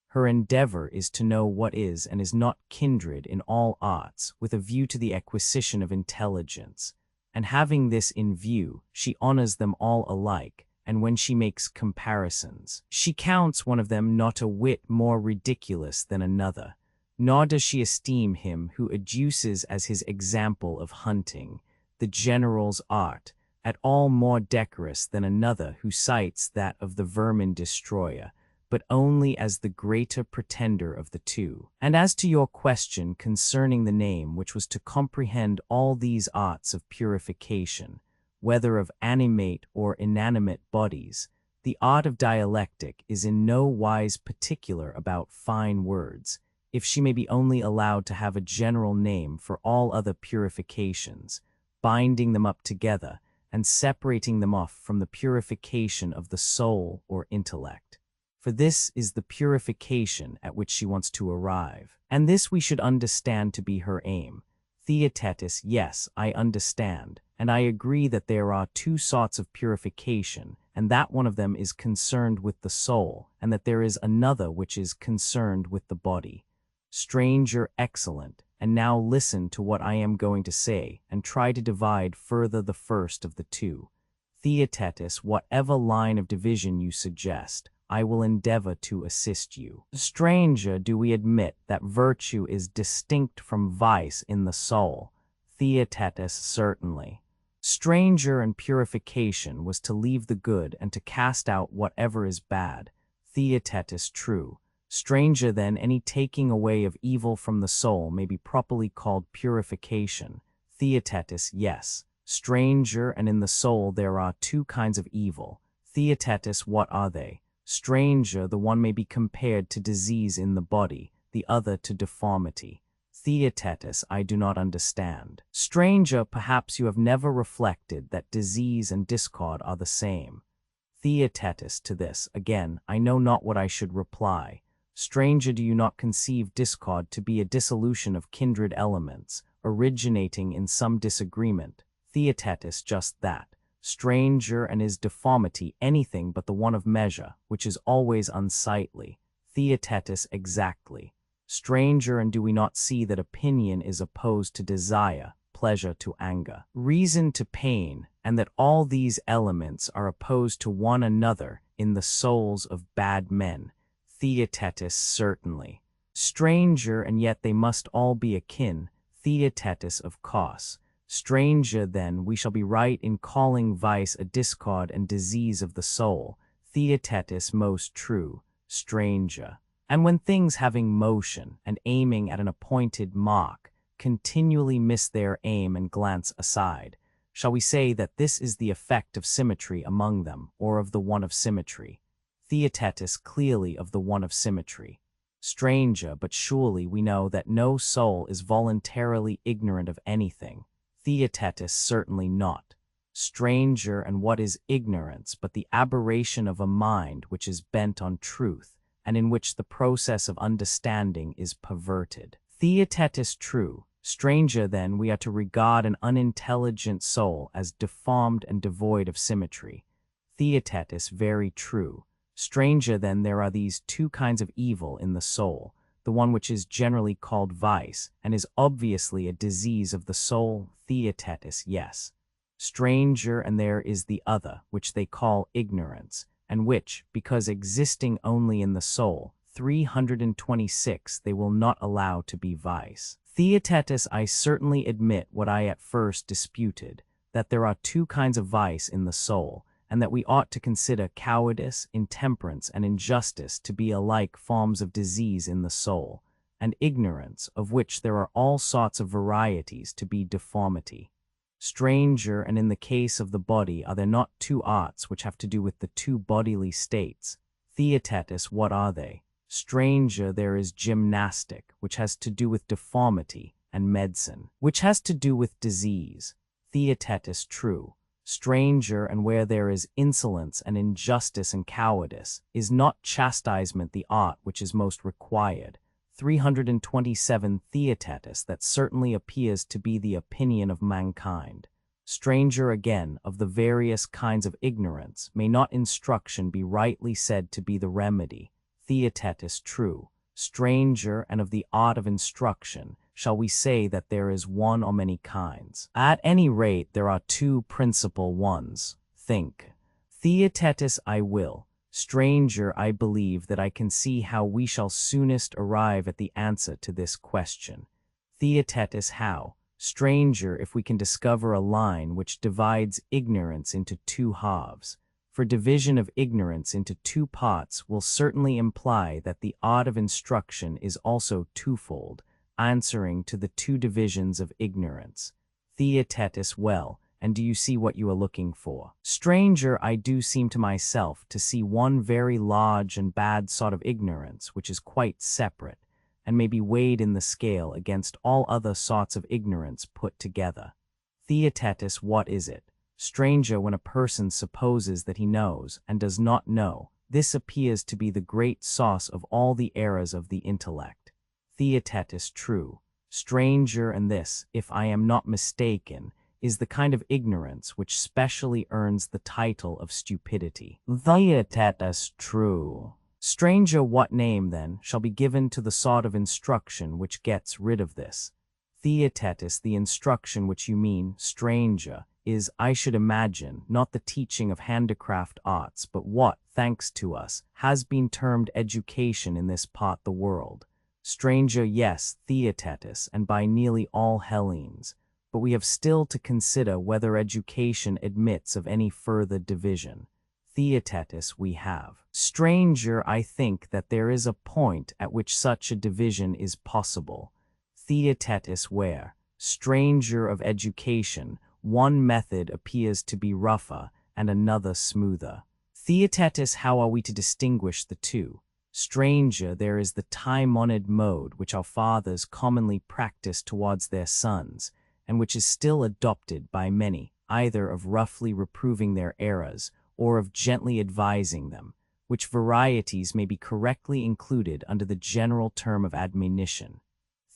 Her endeavor is to know what is and is not kindred in all arts, with a view to the acquisition of intelligence. And having this in view, she honors them all alike, and when she makes comparisons, she counts one of them not a whit more ridiculous than another. Nor does she esteem him who adduces as his example of hunting, the general's art, at all more decorous than another who cites that of the vermin destroyer, but only as the greater pretender of the two. And as to your question concerning the name which was to comprehend all these arts of purification, whether of animate or inanimate bodies, the art of dialectic is in no wise particular about fine words, if she may be only allowed to have a general name for all other purifications, binding them up together, and separating them off from the purification of the soul or intellect. For this is the purification at which she wants to arrive, and this we should understand to be her aim. Theaetetus, yes, I understand, and I agree that there are two sorts of purification, and that one of them is concerned with the soul, and that there is another which is concerned with the body. Stranger, excellent, and now listen to what I am going to say, and try to divide further the first of the two. Theaetetus, whatever line of division you suggest, I will endeavor to assist you. Stranger, do we admit that virtue is distinct from vice in the soul? Theaetetus, certainly. Stranger, and purification was to leave the good and to cast out whatever is bad. Theaetetus, true. Stranger, then, any taking away of evil from the soul may be properly called purification. Theaetetus, yes. Stranger, and in the soul there are two kinds of evil. Theaetetus, what are they? Stranger, the one may be compared to disease in the body, the other to deformity. Theaetetus, I do not understand. Stranger, perhaps you have never reflected that disease and discord are the same. Theaetetus, to this, again, I know not what I should reply. Stranger, do you not conceive discord to be a dissolution of kindred elements, originating in some disagreement? Theaetetus, just that. Stranger, and is deformity anything but the one of measure, which is always unsightly? Theaetetus, exactly. Stranger, and do we not see that opinion is opposed to desire, pleasure to anger, reason to pain, and that all these elements are opposed to one another in the souls of bad men? Theaetetus, certainly. Stranger, and yet they must all be akin. Theaetetus, of course. Stranger, then, we shall be right in calling vice a discord and disease of the soul. Theaetetus, most true. Stranger. And when things having motion and aiming at an appointed mark continually miss their aim and glance aside, shall we say that this is the effect of symmetry among them, or of the one of symmetry? Theaetetus, clearly of the one of symmetry. Stranger, but surely we know that no soul is voluntarily ignorant of anything. Theaetetus, certainly not. Stranger, and what is ignorance but the aberration of a mind which is bent on truth, and in which the process of understanding is perverted? Theaetetus, true. Stranger, then, we are to regard an unintelligent soul as deformed and devoid of symmetry. Theaetetus, very true. Stranger, then, there are these two kinds of evil in the soul, the one which is generally called vice, and is obviously a disease of the soul. Theaetetus, yes. Stranger, and there is the other, which they call ignorance, and which, because existing only in the soul, 326, they will not allow to be vice. Theaetetus, I certainly admit what I at first disputed, that there are two kinds of vice in the soul, and that we ought to consider cowardice, intemperance, and injustice to be alike forms of disease in the soul, and ignorance, of which there are all sorts of varieties, to be deformity. Stranger, and in the case of the body, are there not two arts which have to do with the two bodily states? Theaetetus, what are they? Stranger, there is gymnastic, which has to do with deformity, and medicine, which has to do with disease. Theaetetus, true. Stranger, and where there is insolence and injustice and cowardice, is not chastisement the art which is most required? 327. Theaetetus, that certainly appears to be the opinion of mankind. Stranger, again, of the various kinds of ignorance, may not instruction be rightly said to be the remedy? Theaetetus, true. Stranger, and of the art of instruction, shall we say that there is one or many kinds? At any rate, there are two principal ones. Think. Theaetetus, I will. Stranger, I believe that I can see how we shall soonest arrive at the answer to this question. Theaetetus, how? Stranger, if we can discover a line which divides ignorance into two halves. For division of ignorance into two parts will certainly imply that the art of instruction is also twofold, answering to the two divisions of ignorance. Theaetetus, well, and do you see what you are looking for? Stranger, I do seem to myself to see one very large and bad sort of ignorance which is quite separate, and may be weighed in the scale against all other sorts of ignorance put together. Theaetetus, what is it? Stranger, when a person supposes that he knows and does not know, this appears to be the great source of all the errors of the intellect. Theaetetus, true. Stranger, and this, if I am not mistaken, is the kind of ignorance which specially earns the title of stupidity. Theaetetus, true. Stranger, what name, then, shall be given to the sort of instruction which gets rid of this? Theaetetus, the instruction which you mean, stranger, is, I should imagine, not the teaching of handicraft arts, but what, thanks to us, has been termed education in this part the world. Stranger, yes, Theaetetus, and by nearly all Hellenes. But we have still to consider whether education admits of any further division. Theaetetus, we have. Stranger, I think that there is a point at which such a division is possible. Theaetetus, where? Stranger, of education, one method appears to be rougher and another smoother. Theaetetus, how are we to distinguish the two? Stranger, there is the time-honored mode which our fathers commonly practice towards their sons, and which is still adopted by many, either of roughly reproving their errors, or of gently advising them, which varieties may be correctly included under the general term of admonition.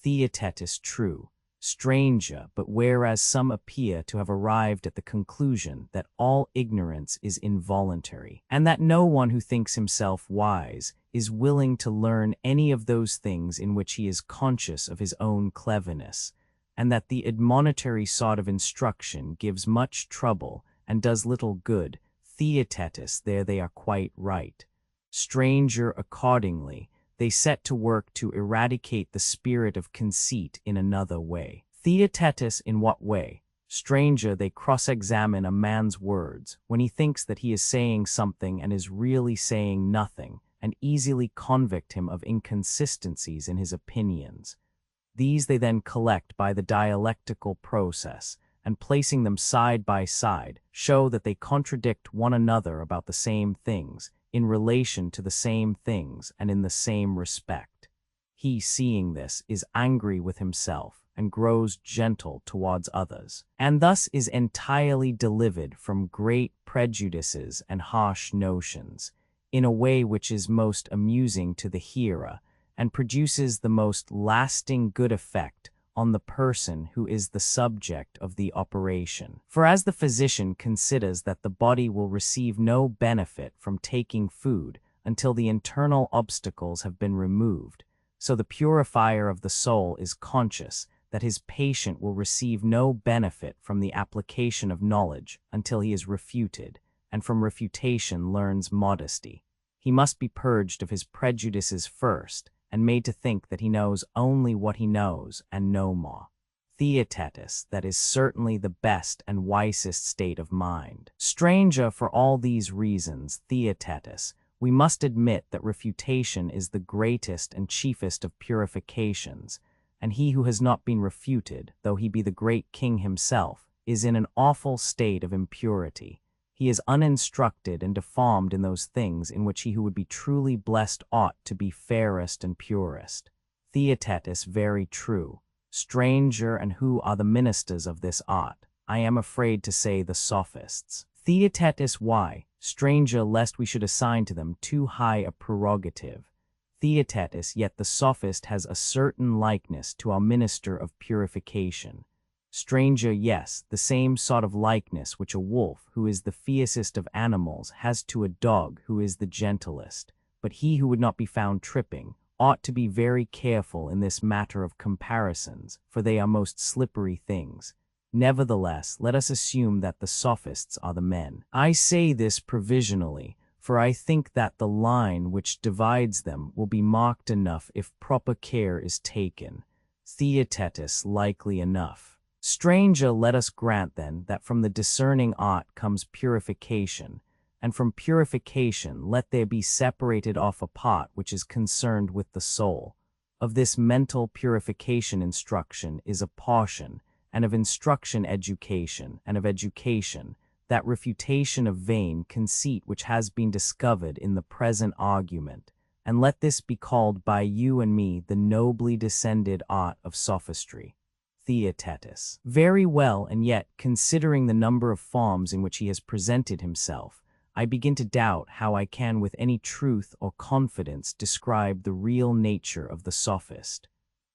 Theaetetus, true. Stranger, but whereas some appear to have arrived at the conclusion that all ignorance is involuntary, and that no one who thinks himself wise is willing to learn any of those things in which he is conscious of his own cleverness, and that the admonitory sort of instruction gives much trouble and does little good, Theaetetus, there they are quite right. Stranger, accordingly, they set to work to eradicate the spirit of conceit in another way. Theaetetus, in what way? Stranger, they cross-examine a man's words when he thinks that he is saying something and is really saying nothing, and easily convict him of inconsistencies in his opinions. These they then collect by the dialectical process, and placing them side by side, show that they contradict one another about the same things, in relation to the same things, and in the same respect. He, seeing this, is angry with himself, and grows gentle towards others, and thus is entirely delivered from great prejudices and harsh notions, in a way which is most amusing to the hearer, and produces the most lasting good effect on the person who is the subject of the operation. For as the physician considers that the body will receive no benefit from taking food until the internal obstacles have been removed, so the purifier of the soul is conscious that his patient will receive no benefit from the application of knowledge until he is refuted, and from refutation learns modesty. He must be purged of his prejudices first, and made to think that he knows only what he knows and no more. Theaetetus, that is certainly the best and wisest state of mind. Stranger, for all these reasons, Theaetetus, we must admit that refutation is the greatest and chiefest of purifications, and he who has not been refuted, though he be the great king himself, is in an awful state of impurity. He is uninstructed and deformed in those things in which he who would be truly blessed ought to be fairest and purest. Theaetetus, very true. Stranger, and who are the ministers of this art? I am afraid to say the sophists. Theaetetus, why? Stranger, lest we should assign to them too high a prerogative. Theaetetus, yet the sophist has a certain likeness to our minister of purification. Stranger, yes, the same sort of likeness which a wolf, who is the fiercest of animals, has to a dog, who is the gentlest. But he who would not be found tripping ought to be very careful in this matter of comparisons, for they are most slippery things. Nevertheless, let us assume that the sophists are the men. I say this provisionally, for I think that the line which divides them will be marked enough if proper care is taken. Theaetetus, likely enough. Stranger, let us grant then that from the discerning art comes purification, and from purification let there be separated off a part which is concerned with the soul. Of this mental purification instruction is a portion, and of instruction education, and of education that refutation of vain conceit which has been discovered in the present argument, and let this be called by you and me the nobly descended art of sophistry. Theaetetus. Very well, and yet, considering the number of forms in which he has presented himself, I begin to doubt how I can with any truth or confidence describe the real nature of the sophist.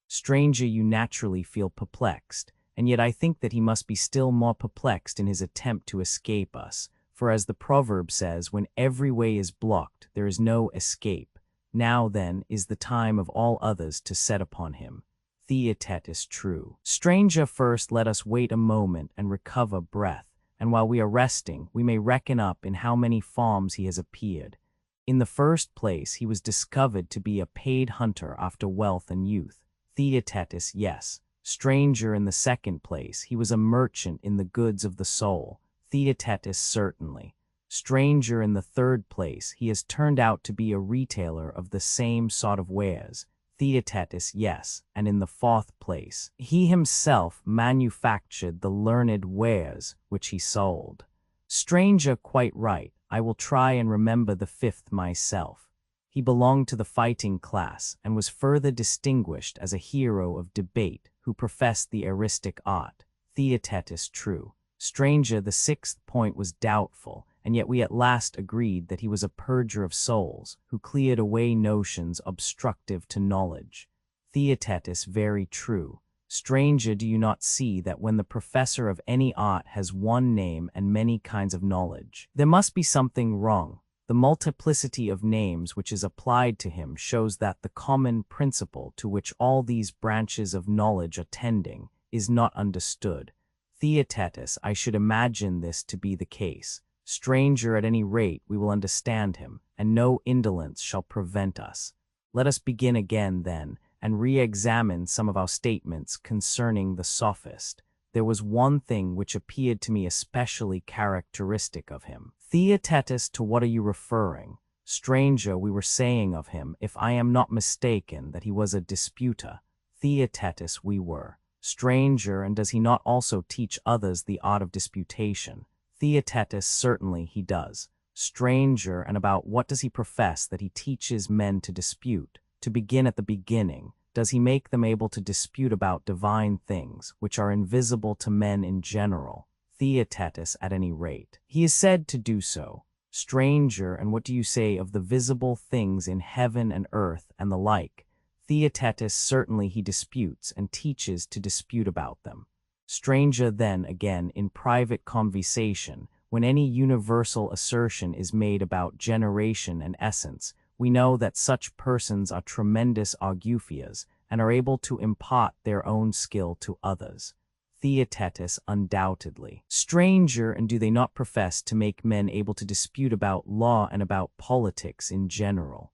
Stranger, you naturally feel perplexed, and yet I think that he must be still more perplexed in his attempt to escape us, for as the proverb says, when every way is blocked, there is no escape. Now, then, is the time of all others to set upon him. Theaetetus, true. Stranger, first let us wait a moment and recover breath, and while we are resting, we may reckon up in how many forms he has appeared. In the first place, he was discovered to be a paid hunter after wealth and youth. Theaetetus, yes. Stranger, in the second place, he was a merchant in the goods of the soul. Theaetetus, certainly. Stranger, in the third place, he has turned out to be a retailer of the same sort of wares. Theaetetus, yes, and in the fourth place, he himself manufactured the learned wares which he sold. Stranger, quite right. I will try and remember the fifth myself. He belonged to the fighting class, and was further distinguished as a hero of debate who professed the eristic art. Theaetetus, true. Stranger, the sixth point was doubtful, and yet we at last agreed that he was a purger of souls, who cleared away notions obstructive to knowledge. Theaetetus, very true. Stranger, do you not see that when the professor of any art has one name and many kinds of knowledge, there must be something wrong? The multiplicity of names which is applied to him shows that the common principle to which all these branches of knowledge are tending is not understood. Theaetetus, I should imagine this to be the case. Stranger, at any rate, we will understand him, and no indolence shall prevent us. Let us begin again, then, and re-examine some of our statements concerning the sophist. There was one thing which appeared to me especially characteristic of him. Theaetetus, to what are you referring? Stranger, we were saying of him, if I am not mistaken, that he was a disputer. Theaetetus, we were. Stranger, and does he not also teach others the art of disputation? Theaetetus, certainly he does. Stranger, and about what does he profess that he teaches men to dispute? To begin at the beginning, does he make them able to dispute about divine things, which are invisible to men in general? Theaetetus, at any rate. He is said to do so. Stranger, and what do you say of the visible things in heaven and earth and the like? Theaetetus, certainly he disputes and teaches to dispute about them. Stranger, then, again, in private conversation, when any universal assertion is made about generation and essence, we know that such persons are tremendous argufiers and are able to impart their own skill to others. Theaetetus, undoubtedly. Stranger, and do they not profess to make men able to dispute about law and about politics in general?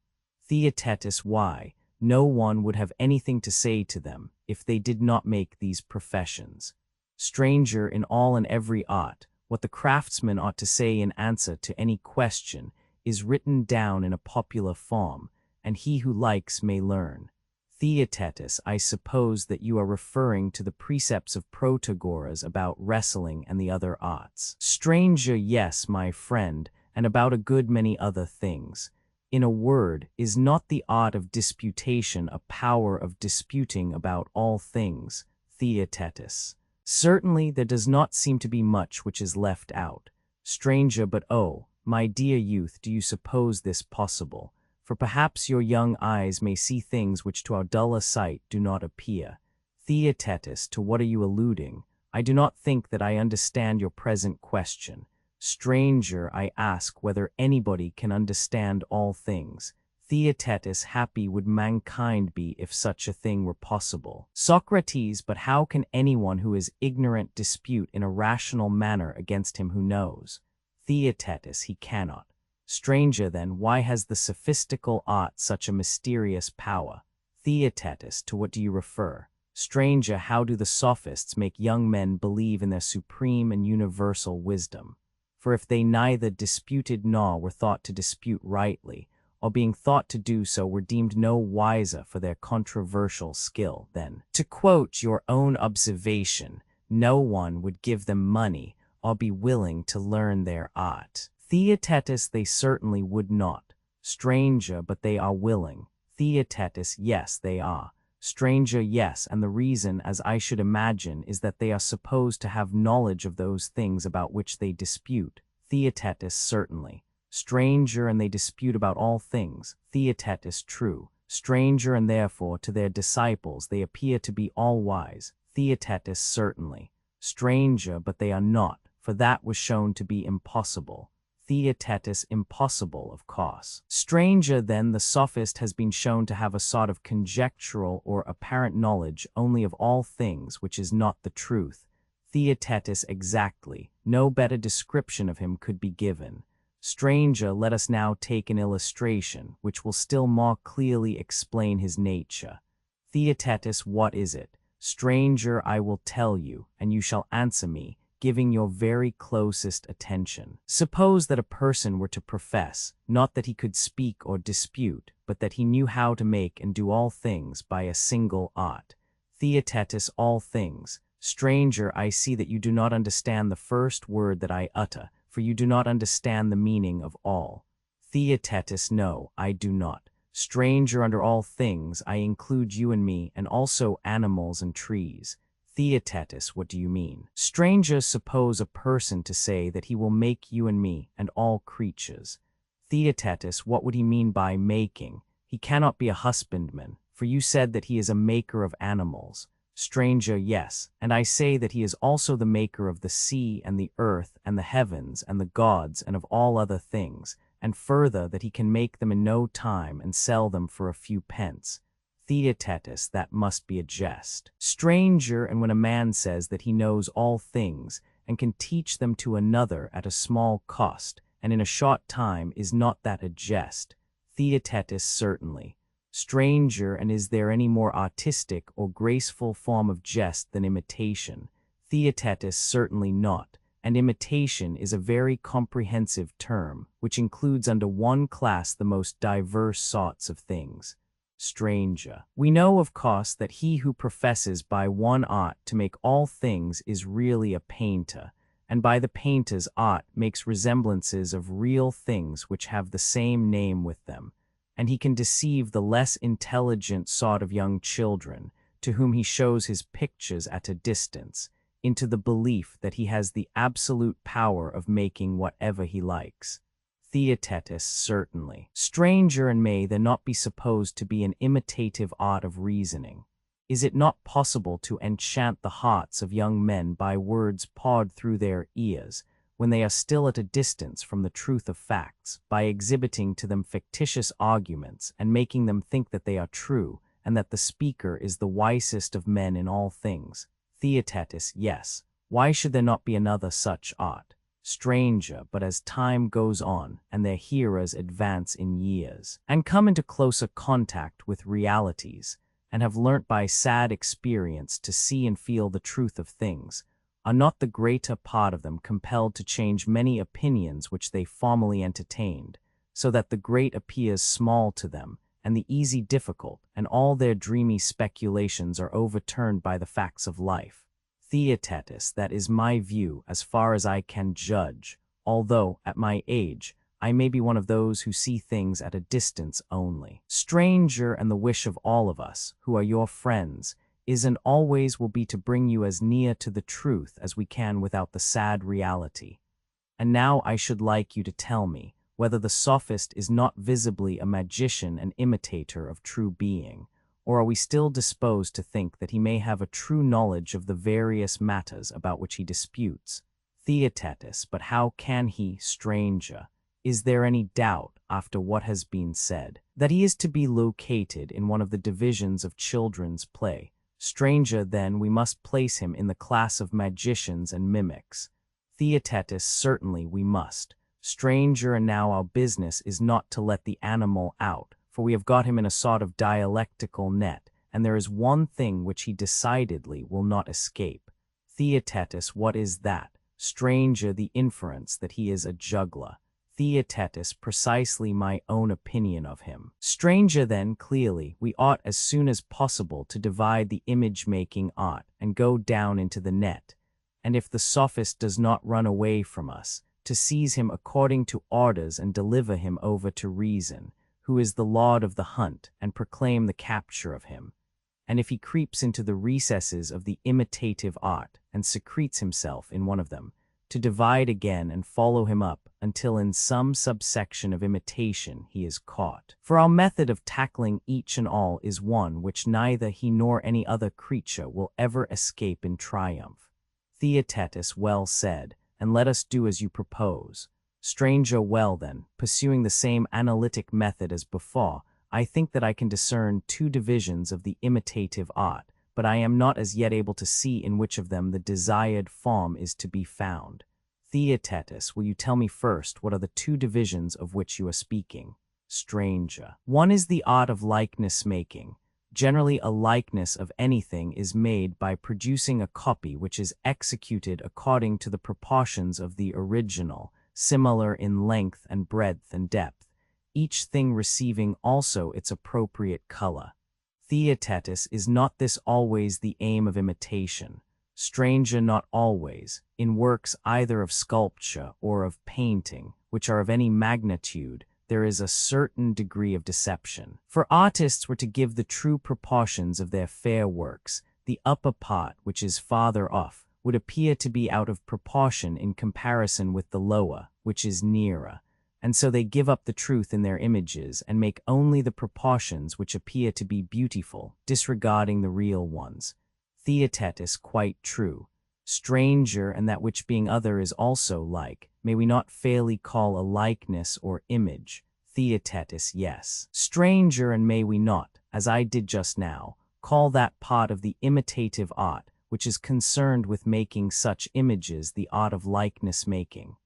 Theaetetus, why, no one would have anything to say to them if they did not make these professions. Stranger, in all and every art, what the craftsman ought to say in answer to any question is written down in a popular form, and he who likes may learn. Theaetetus, I suppose that you are referring to the precepts of Protagoras about wrestling and the other arts. Stranger, yes, my friend, and about a good many other things. In a word, is not the art of disputation a power of disputing about all things? Theaetetus. Certainly there does not seem to be much which is left out. Stranger, but oh, my dear youth, do you suppose this possible? For perhaps your young eyes may see things which to our duller sight do not appear. Theaetetus, to what are you alluding? I do not think that I understand your present question. Stranger, I ask whether anybody can understand all things. Theaetetus, happy would mankind be if such a thing were possible. Socrates, but how can anyone who is ignorant dispute in a rational manner against him who knows? Theaetetus, he cannot. Stranger, then, why has the sophistical art such a mysterious power? Theaetetus, to what do you refer? Stranger, how do the sophists make young men believe in their supreme and universal wisdom? For if they neither disputed nor were thought to dispute rightly, or being thought to do so were deemed no wiser for their controversial skill, then, to quote your own observation, no one would give them money or be willing to learn their art. Theaetetus, they certainly would not. Stranger, but they are willing. Theaetetus, yes, they are. Stranger, yes, and the reason, as I should imagine, is that they are supposed to have knowledge of those things about which they dispute. Theaetetus, certainly. Stranger, and they dispute about all things. Theaetetus, true. Stranger, and therefore to their disciples they appear to be all wise. Theaetetus, certainly. Stranger, but they are not, for that was shown to be impossible. Theaetetus, impossible, of course. Stranger, then, the sophist has been shown to have a sort of conjectural or apparent knowledge only of all things which is not the truth. Theaetetus, exactly. No better description of him could be given. Stranger, let us now take an illustration which will still more clearly explain his nature. Theaetetus, what is it? Stranger, I will tell you, and you shall answer me, giving your very closest attention. Suppose that a person were to profess, not that he could speak or dispute, but that he knew how to make and do all things by a single art. Theaetetus, all things. Stranger, I see that you do not understand the first word that I utter, for you do not understand the meaning of all. Theaetetus, no, I do not. Stranger, under all things I include you and me, and also animals and trees. Theaetetus, what do you mean? Stranger, suppose a person to say that he will make you and me and all creatures. Theaetetus, what would he mean by making? He cannot be a husbandman, for you said that he is a maker of animals. Stranger, yes, and I say that he is also the maker of the sea and the earth and the heavens and the gods and of all other things, and further that he can make them in no time and sell them for a few pence. Theaetetus, that must be a jest. Stranger, and when a man says that he knows all things, and can teach them to another at a small cost, and in a short time, is not that a jest? Theaetetus, certainly. Stranger, and is there any more artistic or graceful form of jest than imitation? Theaetetus, certainly not, and imitation is a very comprehensive term, which includes under one class the most diverse sorts of things. Stranger. We know, of course, that he who professes by one art to make all things is really a painter, and by the painter's art makes resemblances of real things which have the same name with them, and he can deceive the less intelligent sort of young children, to whom he shows his pictures at a distance, into the belief that he has the absolute power of making whatever he likes. Theaetetus, certainly. Stranger, and may there not be supposed to be an imitative art of reasoning? Is it not possible to enchant the hearts of young men by words pawed through their ears, when they are still at a distance from the truth of facts, by exhibiting to them fictitious arguments and making them think that they are true, and that the speaker is the wisest of men in all things? Theaetetus, yes. Why should there not be another such art? Stranger, but as time goes on, and their hearers advance in years, and come into closer contact with realities, and have learnt by sad experience to see and feel the truth of things, are not the greater part of them compelled to change many opinions which they formerly entertained, so that the great appears small to them, and the easy difficult, and all their dreamy speculations are overturned by the facts of life? Theaetetus, that is my view as far as I can judge, although, at my age, I may be one of those who see things at a distance only. Stranger, and the wish of all of us, who are your friends, is and always will be to bring you as near to the truth as we can without the sad reality. And now I should like you to tell me whether the sophist is not visibly a magician and imitator of true being, or are we still disposed to think that he may have a true knowledge of the various matters about which he disputes? Theaetetus, but how can he, stranger? Is there any doubt, after what has been said, that he is to be located in one of the divisions of children's play? Stranger, then we must place him in the class of magicians and mimics. Theaetetus, certainly we must. Stranger, and now our business is not to let the animal out, for we have got him in a sort of dialectical net, and there is one thing which he decidedly will not escape. Theaetetus, what is that? Stranger, the inference that he is a juggler. Theaetetus, precisely my own opinion of him. Stranger, then, clearly, we ought as soon as possible to divide the image-making art and go down into the net, and if the sophist does not run away from us, to seize him according to orders and deliver him over to reason, who is the lord of the hunt, and proclaim the capture of him. And if he creeps into the recesses of the imitative art and secretes himself in one of them, to divide again and follow him up until in some subsection of imitation he is caught. For our method of tackling each and all is one which neither he nor any other creature will ever escape in triumph. Theaetetus, well said, and let us do as you propose. Stranger, well then, pursuing the same analytic method as before, I think that I can discern two divisions of the imitative art, but I am not as yet able to see in which of them the desired form is to be found. Theaetetus, will you tell me first what are the two divisions of which you are speaking? Stranger. One is the art of likeness-making. Generally, a likeness of anything is made by producing a copy which is executed according to the proportions of the original, similar in length and breadth and depth, each thing receiving also its appropriate color. Theaetetus, is not this always the aim of imitation? Stranger, not always. In works either of sculpture or of painting, which are of any magnitude, there is a certain degree of deception. For artists were to give the true proportions of their fair works, the upper part, which is farther off, would appear to be out of proportion in comparison with the lower, which is nearer, and so they give up the truth in their images and make only the proportions which appear to be beautiful, disregarding the real ones. Theaetetus, quite true. Stranger, and that which being other is also like, may we not fairly call a likeness or image? Theaetetus, yes. Stranger, and may we not, as I did just now, call that part of the imitative art, which is concerned with making such images, the art of likeness making?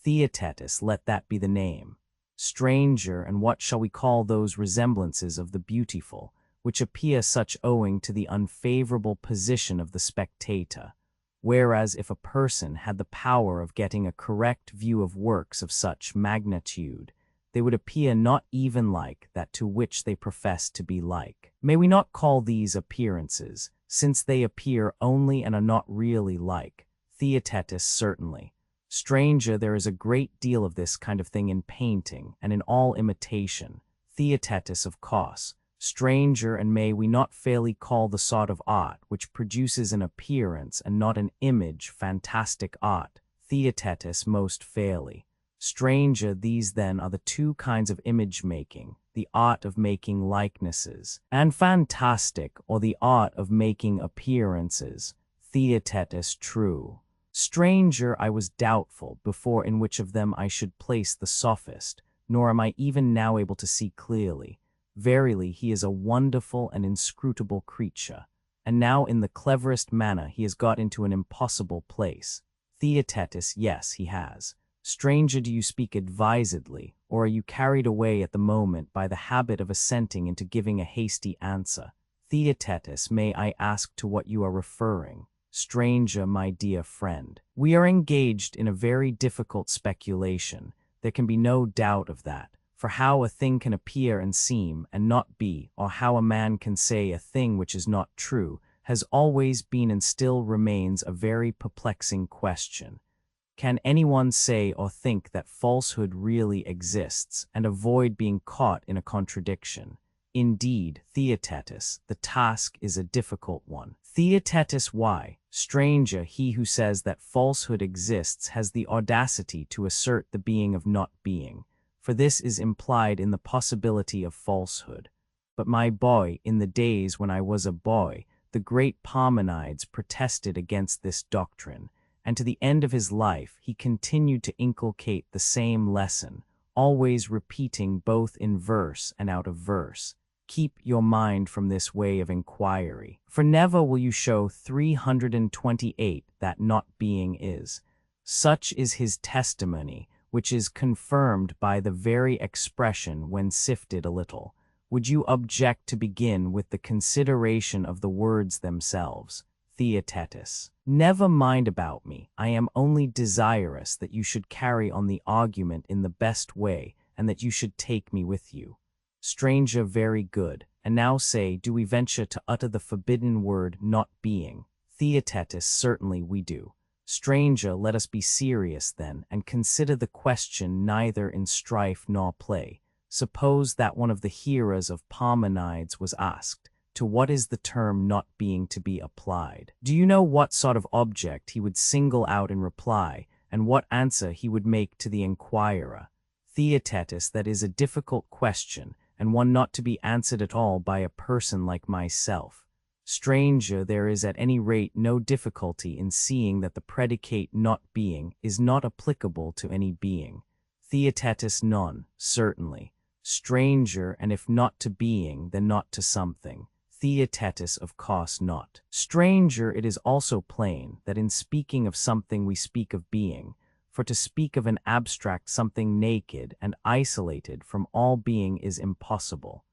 Theaetetus, let that be the name. Stranger, and what shall we call those resemblances of the beautiful, which appear such owing to the unfavorable position of the spectator? Whereas if a person had the power of getting a correct view of works of such magnitude, they would appear not even like that to which they profess to be like. May we not call these appearances, since they appear only and are not really like? Theaetetus, certainly. Stranger, there is a great deal of this kind of thing in painting and in all imitation. Theaetetus, of course. Stranger, and may we not fairly call the sort of art which produces an appearance and not an image fantastic art? Theaetetus, most fairly. Stranger, these then are the two kinds of image-making, the art of making likenesses, and fantastic, or the art of making appearances. Theaetetus, true. Stranger, I was doubtful before in which of them I should place the sophist, nor am I even now able to see clearly. Verily, he is a wonderful and inscrutable creature, and now in the cleverest manner he has got into an impossible place. Theaetetus, yes, he has. Stranger, do you speak advisedly, or are you carried away at the moment by the habit of assenting into giving a hasty answer? Theaetetus, may I ask to what you are referring? Stranger, my dear friend, we are engaged in a very difficult speculation. There can be no doubt of that. For how a thing can appear and seem and not be, or how a man can say a thing which is not true, has always been and still remains a very perplexing question. Can anyone say or think that falsehood really exists and avoid being caught in a contradiction? Indeed, Theaetetus, the task is a difficult one. Theaetetus, why? Stranger, he who says that falsehood exists has the audacity to assert the being of not being. For this is implied in the possibility of falsehood. But my boy, in the days when I was a boy, the great Parmenides protested against this doctrine, and to the end of his life he continued to inculcate the same lesson, always repeating both in verse and out of verse. Keep your mind from this way of inquiry, for never will you show 328 that not being is. Such is his testimony, which is confirmed by the very expression when sifted a little. Would you object to begin with the consideration of the words themselves? Theaetetus. Never mind about me. I am only desirous that you should carry on the argument in the best way, and that you should take me with you. Stranger, very good. And now say, do we venture to utter the forbidden word not being? Theaetetus, certainly we do. Stranger, let us be serious then, and consider the question neither in strife nor play. Suppose that one of the hearers of Parmenides was asked, to what is the term not being to be applied? Do you know what sort of object he would single out in reply, and what answer he would make to the inquirer? Theaetetus, that is a difficult question, and one not to be answered at all by a person like myself. Stranger, there is at any rate no difficulty in seeing that the predicate not being is not applicable to any being. Theaetetus, none, certainly. Stranger, and if not to being, then not to something. Theaetetus, of course not. Stranger, it is also plain that in speaking of something we speak of being, for to speak of an abstract something naked and isolated from all being is impossible.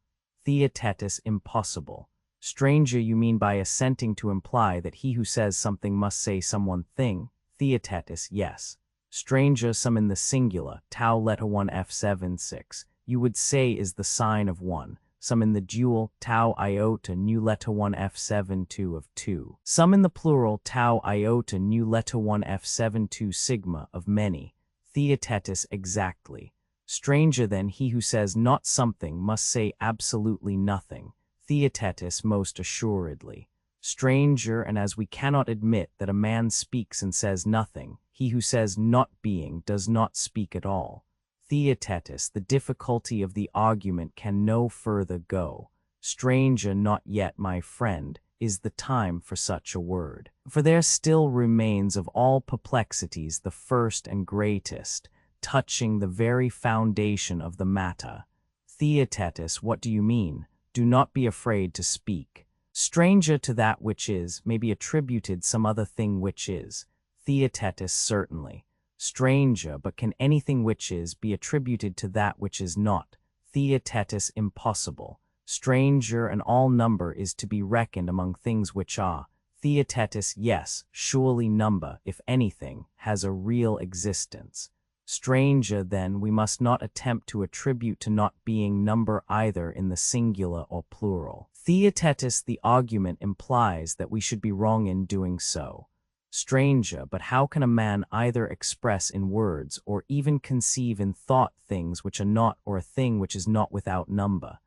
Theaetetus, impossible. Stranger, you mean by assenting to imply that he who says something must say some one thing? Theaetetus, yes. Stranger, some in the singular, tau letter 1 F7 6, you would say is the sign of one, some in the dual, tau iota nu letter 1 F7 2 of 2, some in the plural, tau iota nu letter 1 F7 2 sigma of many. Theaetetus, exactly. Stranger, then he who says not something must say absolutely nothing. Theaetetus, most assuredly. Stranger, and as we cannot admit that a man speaks and says nothing, he who says not being does not speak at all. Theaetetus, the difficulty of the argument can no further go. Stranger, not yet, my friend. is the time for such a word. For there still remains of all perplexities the first and greatest, touching the very foundation of the matter. Theaetetus, what do you mean? Do not be afraid to speak. Stranger to that which is may be attributed some other thing which is. Theaetetus, certainly. Stranger, but can anything which is be attributed to that which is not? Theaetetus, impossible. Stranger, and all number is to be reckoned among things which are. Theaetetus, yes, surely number, if anything, has a real existence. Stranger, then, we must not attempt to attribute to not being number either in the singular or plural. Theaetetus, the argument implies that we should be wrong in doing so. Stranger, but how can a man either express in words or even conceive in thought things which are not, or a thing which is not without number?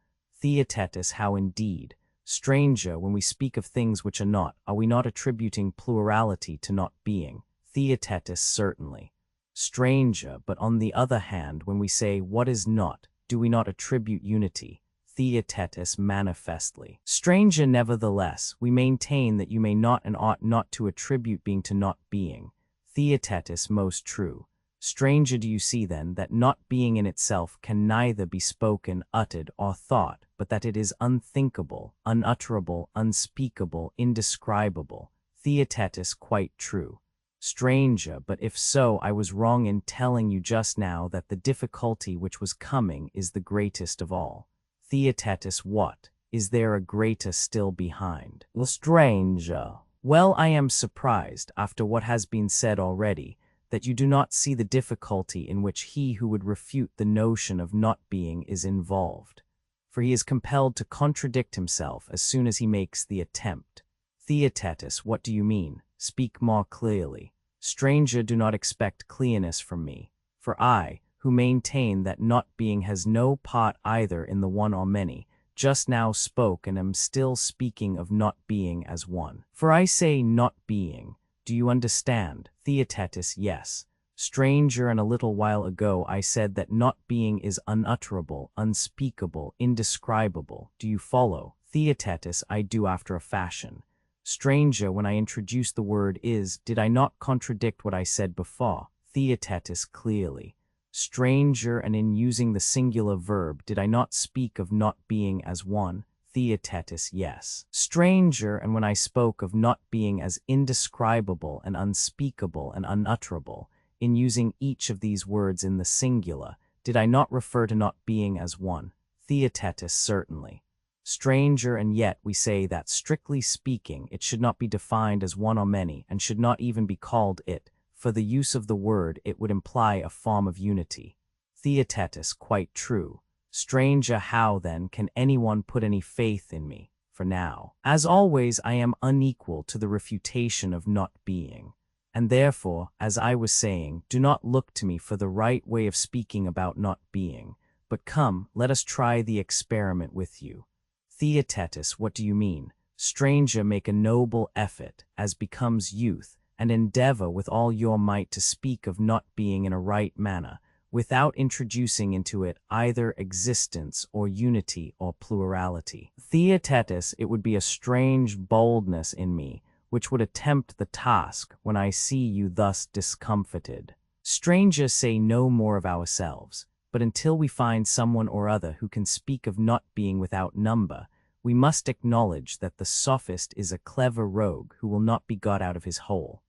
Theaetetus, how indeed? Stranger, when we speak of things which are not, are we not attributing plurality to not being? Theaetetus, certainly. Stranger, but on the other hand, when we say what is not, do we not attribute unity? Theaetetus, manifestly. Stranger, nevertheless, we maintain that you may not and ought not to attribute being to not being. Theaetetus, most true. Stranger, do you see then that not being in itself can neither be spoken, uttered, or thought, but that it is unthinkable, unutterable, unspeakable, indescribable? Theaetetus, quite true. Stranger, but if so, I was wrong in telling you just now that the difficulty which was coming is the greatest of all. Theaetetus, what? Is there a greater still behind? Stranger. Well, I am surprised, after what has been said already, that you do not see the difficulty in which he who would refute the notion of not being is involved. For he is compelled to contradict himself as soon as he makes the attempt. Theaetetus, what do you mean? Speak more clearly. Stranger, do not expect clearness from me. For I, who maintain that not being has no part either in the one or many, just now spoke and am still speaking of not being as one. For I say not being. Do you understand? Theaetetus, yes. Stranger, and a little while ago I said that not being is unutterable, unspeakable, indescribable. Do you follow? Theaetetus, I do after a fashion. Stranger, when I introduced the word is, did I not contradict what I said before? Theaetetus, clearly. Stranger, and in using the singular verb, did I not speak of not being as one? Theaetetus, yes. Stranger, and when I spoke of not being as indescribable and unspeakable and unutterable, in using each of these words in the singular, did I not refer to not being as one? Theaetetus, certainly. Stranger, and yet we say that, strictly speaking, it should not be defined as one or many, and should not even be called it. For the use of the word, it would imply a form of unity. Theaetetus, quite true. Stranger, how then can anyone put any faith in me? For now, as always, I am unequal to the refutation of not being. And therefore, as I was saying, do not look to me for the right way of speaking about not being, but come, let us try the experiment with you. Theaetetus, what do you mean? Stranger, make a noble effort, as becomes youth, and endeavor with all your might to speak of not being in a right manner, without introducing into it either existence or unity or plurality. Theaetetus, it would be a strange boldness in me, which would attempt the task when I see you thus discomfited. Stranger, say no more of ourselves, but until we find someone or other who can speak of not being without number, we must acknowledge that the sophist is a clever rogue who will not be got out of his hole.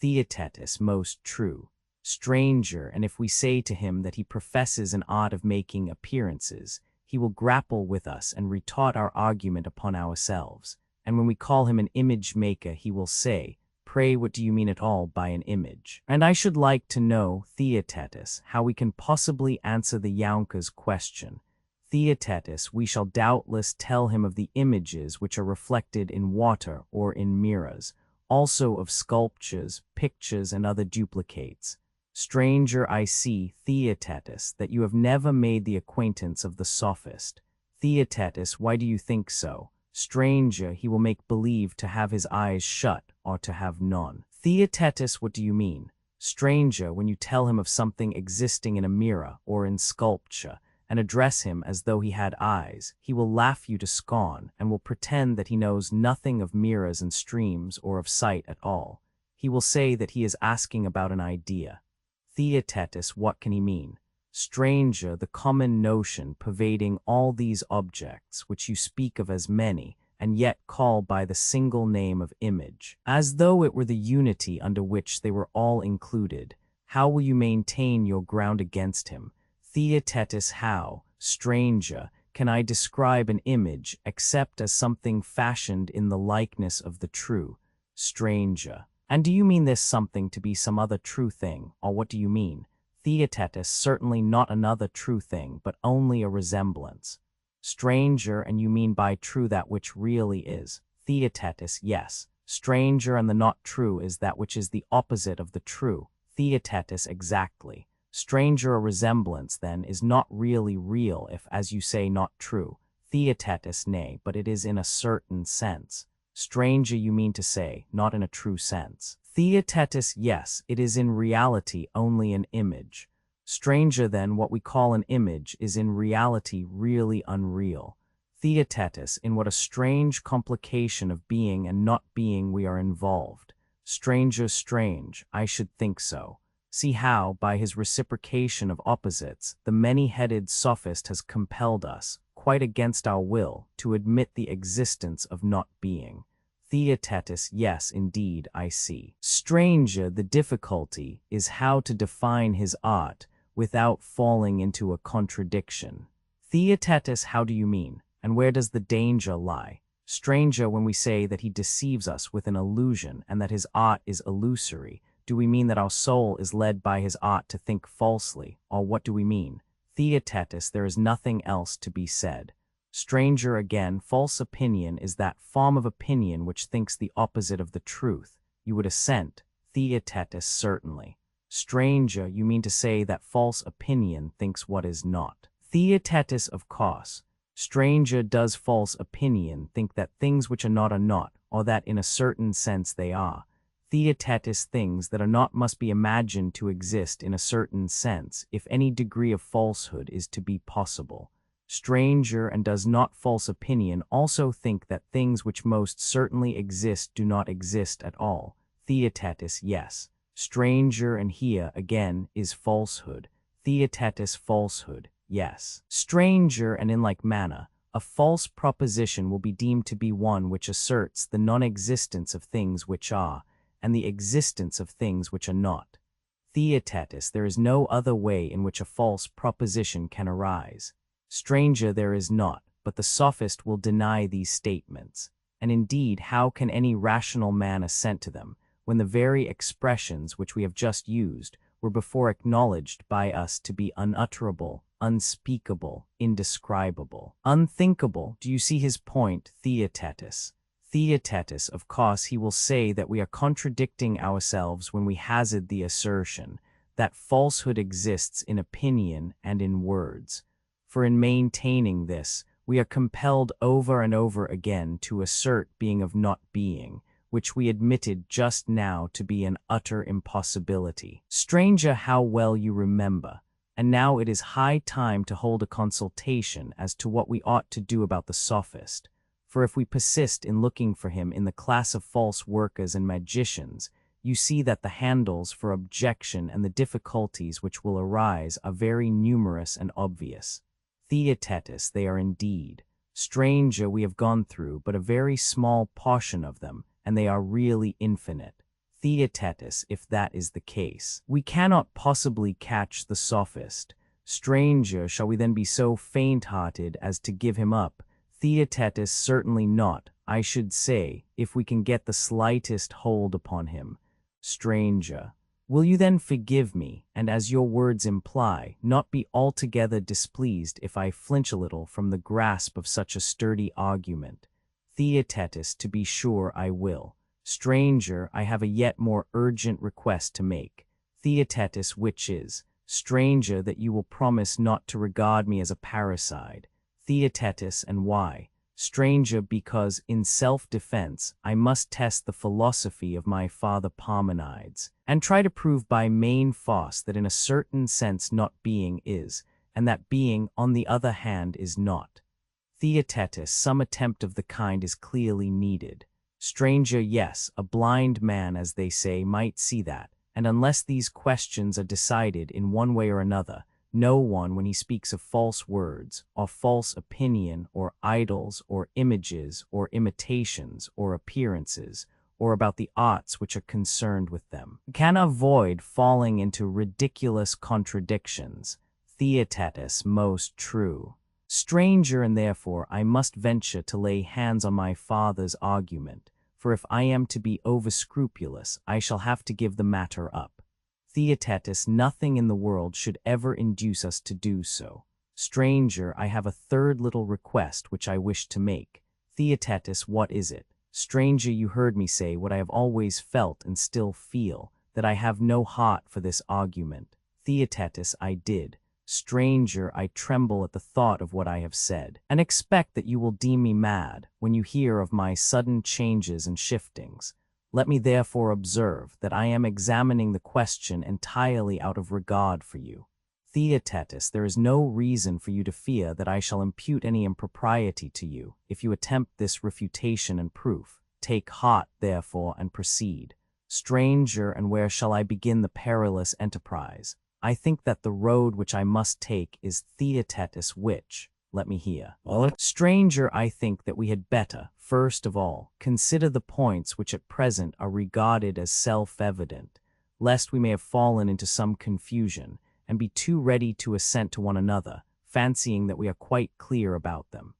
Theaetetus, most true. Stranger, and if we say to him that he professes an art of making appearances, he will grapple with us and retort our argument upon ourselves. And when we call him an image maker, he will say, pray, what do you mean at all by an image? And I should like to know, Theaetetus, how we can possibly answer the younker's question. Theaetetus, we shall doubtless tell him of the images which are reflected in water or in mirrors, also of sculptures, pictures, and other duplicates. Stranger, I see, Theaetetus, that you have never made the acquaintance of the sophist. Theaetetus, why do you think so? Stranger, he will make believe to have his eyes shut or to have none. Theaetetus, what do you mean? Stranger, when you tell him of something existing in a mirror or in sculpture, and address him as though he had eyes, he will laugh you to scorn and will pretend that he knows nothing of mirrors and streams or of sight at all. He will say that he is asking about an idea. Theaetetus, what can he mean? Stranger, the common notion pervading all these objects, which you speak of as many, and yet call by the single name of image, as though it were the unity under which they were all included. How will you maintain your ground against him? Theaetetus, how, stranger, can I describe an image except as something fashioned in the likeness of the true? Stranger. And do you mean this something to be some other true thing, or what do you mean? Theaetetus, certainly not another true thing, but only a resemblance. Stranger, and you mean by true that which really is. Theaetetus, yes. Stranger, and the not true is that which is the opposite of the true. Theaetetus, exactly. Stranger, a resemblance, then, is not really real if, as you say, not true. Theaetetus, nay, but it is in a certain sense. Stranger, you mean to say, not in a true sense. Theaetetus, yes, it is in reality only an image. Stranger, then, what we call an image is in reality really unreal. Theaetetus, in what a strange complication of being and not being we are involved. Stranger, strange, I should think so. See how, by his reciprocation of opposites, the many-headed sophist has compelled us, quite against our will, to admit the existence of not being. Theaetetus, yes, indeed, I see. Stranger, the difficulty is how to define his art without falling into a contradiction. Theaetetus, how do you mean, and where does the danger lie? Stranger, when we say that he deceives us with an illusion and that his art is illusory, do we mean that our soul is led by his art to think falsely, or what do we mean? Theaetetus, there is nothing else to be said. Stranger, again, false opinion is that form of opinion which thinks the opposite of the truth. You would assent. Theaetetus, certainly. Stranger, you mean to say that false opinion thinks what is not. Theaetetus, of course. Stranger, does false opinion think that things which are not, or that in a certain sense they are? Theaetetus, things that are not must be imagined to exist in a certain sense, if any degree of falsehood is to be possible. Stranger, and does not false opinion also think that things which most certainly exist do not exist at all? Theaetetus, yes. Stranger, and here, again, is falsehood. Theaetetus, falsehood, yes. Stranger, and in like manner, a false proposition will be deemed to be one which asserts the non-existence of things which are, and the existence of things which are not. Theaetetus, there is no other way in which a false proposition can arise. Stranger, there is not, but the sophist will deny these statements. And indeed, how can any rational man assent to them, when the very expressions which we have just used were before acknowledged by us to be unutterable, unspeakable, indescribable, unthinkable? Do you see his point, Theaetetus? Theaetetus, of course, he will say that we are contradicting ourselves when we hazard the assertion that falsehood exists in opinion and in words. For in maintaining this, we are compelled over and over again to assert being of not being, which we admitted just now to be an utter impossibility. Stranger, how well you remember! And now it is high time to hold a consultation as to what we ought to do about the sophist. For if we persist in looking for him in the class of false workers and magicians, you see that the handles for objection and the difficulties which will arise are very numerous and obvious. Theaetetus, they are indeed. Stranger, we have gone through but a very small portion of them, and they are really infinite. Theaetetus, if that is the case, we cannot possibly catch the sophist. Stranger, shall we then be so faint-hearted as to give him up? Theaetetus, certainly not, I should say, if we can get the slightest hold upon him. Stranger, will you then forgive me, and as your words imply, not be altogether displeased if I flinch a little from the grasp of such a sturdy argument? Theaetetus, to be sure I will. Stranger, I have a yet more urgent request to make. Theaetetus, which is, stranger, that you will promise not to regard me as a parricide. Theaetetus, and why? Stranger, because, in self-defense, I must test the philosophy of my father Parmenides, and try to prove by main force that in a certain sense not being is, and that being, on the other hand, is not. Theaetetus, some attempt of the kind is clearly needed. Stranger, yes, a blind man, as they say, might see that, and unless these questions are decided in one way or another, no one, when he speaks of false words, or false opinion, or idols, or images, or imitations, or appearances, or about the arts which are concerned with them, can avoid falling into ridiculous contradictions. Theaetetus, most true. Stranger, and therefore I must venture to lay hands on my father's argument, for if I am to be over-scrupulous, I shall have to give the matter up. Theaetetus, nothing in the world should ever induce us to do so. Stranger, I have a third little request which I wish to make. Theaetetus, what is it? Stranger, you heard me say what I have always felt and still feel, that I have no heart for this argument. Theaetetus, I did. Stranger, I tremble at the thought of what I have said, and expect that you will deem me mad when you hear of my sudden changes and shiftings. Let me therefore observe that I am examining the question entirely out of regard for you. Theaetetus, there is no reason for you to fear that I shall impute any impropriety to you if you attempt this refutation and proof. Take heart, therefore, and proceed. Stranger, and where shall I begin the perilous enterprise? I think that the road which I must take is Theaetetus, which, let me hear. Stranger, I think that we had better, first of all, consider the points which at present are regarded as self-evident, lest we may have fallen into some confusion, and be too ready to assent to one another, fancying that we are quite clear about them.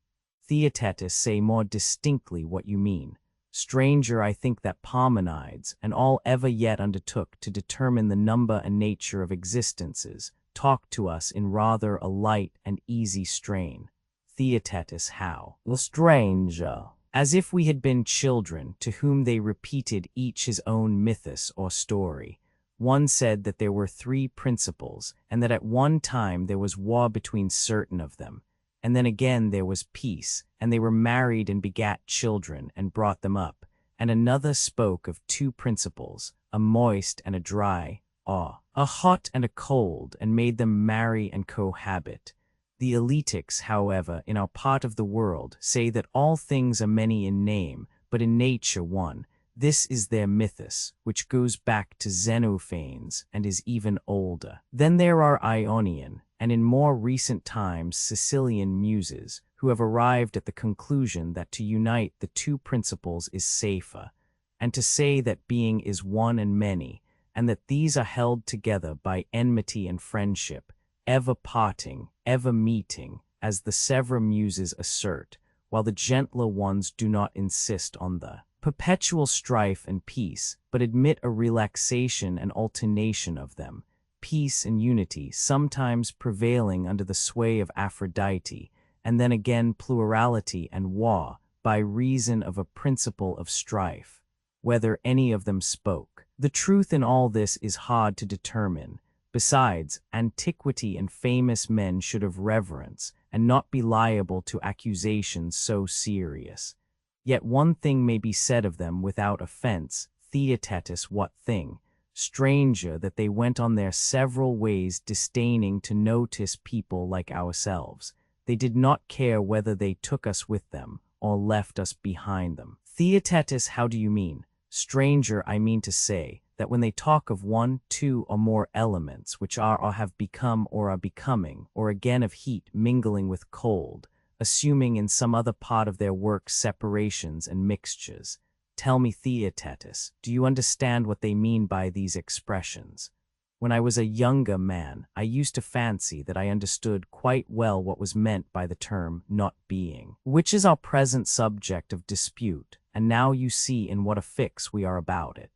Theaetetus, say more distinctly what you mean. Stranger, I think that Parmenides, and all ever yet undertook to determine the number and nature of existences, talked to us in rather a light and easy strain. Theaetetus, how? Stranger, as if we had been children, to whom they repeated each his own mythus or story. One said that there were 3 principles, and that at one time there was war between certain of them, and then again there was peace, and they were married and begat children, and brought them up. And another spoke of 2 principles, a moist and a dry, a hot and a cold, and made them marry and cohabit. The Eletics, however, in our part of the world, say that all things are many in name, but in nature one. This is their mythus, which goes back to Xenophanes and is even older. Then there are Ionian, and in more recent times Sicilian muses, who have arrived at the conclusion that to unite the 2 principles is safer, and to say that being is one and many, and that these are held together by enmity and friendship, ever parting, ever meeting, as the severer muses assert, while the gentler ones do not insist on the perpetual strife and peace, but admit a relaxation and alternation of them, peace and unity sometimes prevailing under the sway of Aphrodite, and then again plurality and war by reason of a principle of strife, whether any of them spoke. The truth in all this is hard to determine. Besides, antiquity and famous men should have reverence, and not be liable to accusations so serious. Yet one thing may be said of them without offense. Theaetetus, what thing? Stranger, that they went on their several ways, disdaining to notice people like ourselves. They did not care whether they took us with them, or left us behind them. Theaetetus, how do you mean? Stranger, I mean to say, that when they talk of 1, 2, or more elements which are or have become or are becoming, or again of heat mingling with cold, assuming in some other part of their work separations and mixtures. Tell me, Theaetetus, do you understand what they mean by these expressions? When I was a younger man, I used to fancy that I understood quite well what was meant by the term not being, which is our present subject of dispute, and now you see in what a fix we are about it.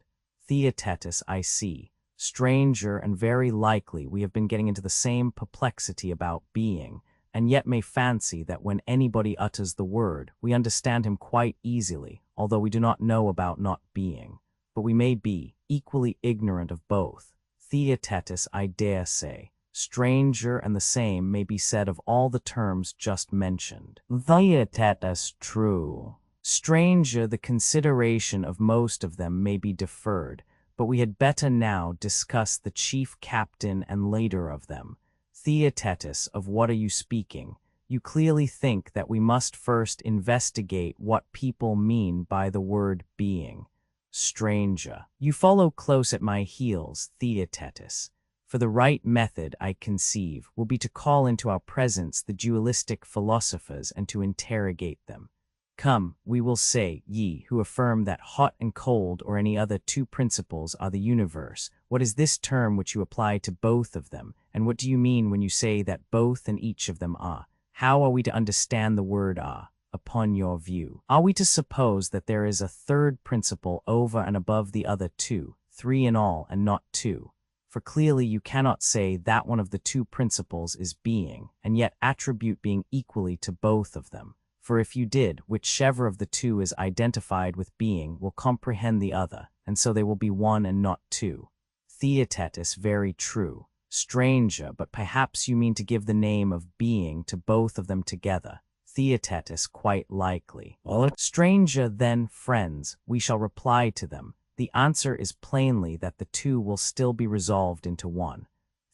Theaetetus, I see. Stranger, and very likely we have been getting into the same perplexity about being, and yet may fancy that when anybody utters the word, we understand him quite easily, although we do not know about not being. But we may be equally ignorant of both. Theaetetus, I dare say. Stranger, and the same may be said of all the terms just mentioned. Theaetetus, true. Stranger, the consideration of most of them may be deferred, but we had better now discuss the chief captain and leader of them. Theaetetus, of what are you speaking? You clearly think that we must first investigate what people mean by the word being. Stranger. You follow close at my heels, Theaetetus. For the right method, I conceive, will be to call into our presence the dualistic philosophers and to interrogate them. Come, we will say, ye who affirm that hot and cold or any other two principles are the universe, what is this term which you apply to both of them, and what do you mean when you say that both and each of them are? How are we to understand the word are, upon your view? Are we to suppose that there is a third principle over and above the other two, three in all and not two? For clearly you cannot say that one of the two principles is being, and yet attribute being equally to both of them. For if you did, whichever of the two is identified with being will comprehend the other, and so they will be one and not two. Theaetetus, very true. Stranger, but perhaps you mean to give the name of being to both of them together. Theaetetus, quite likely. Stranger, then, friends, we shall reply to them. The answer is plainly that the two will still be resolved into one.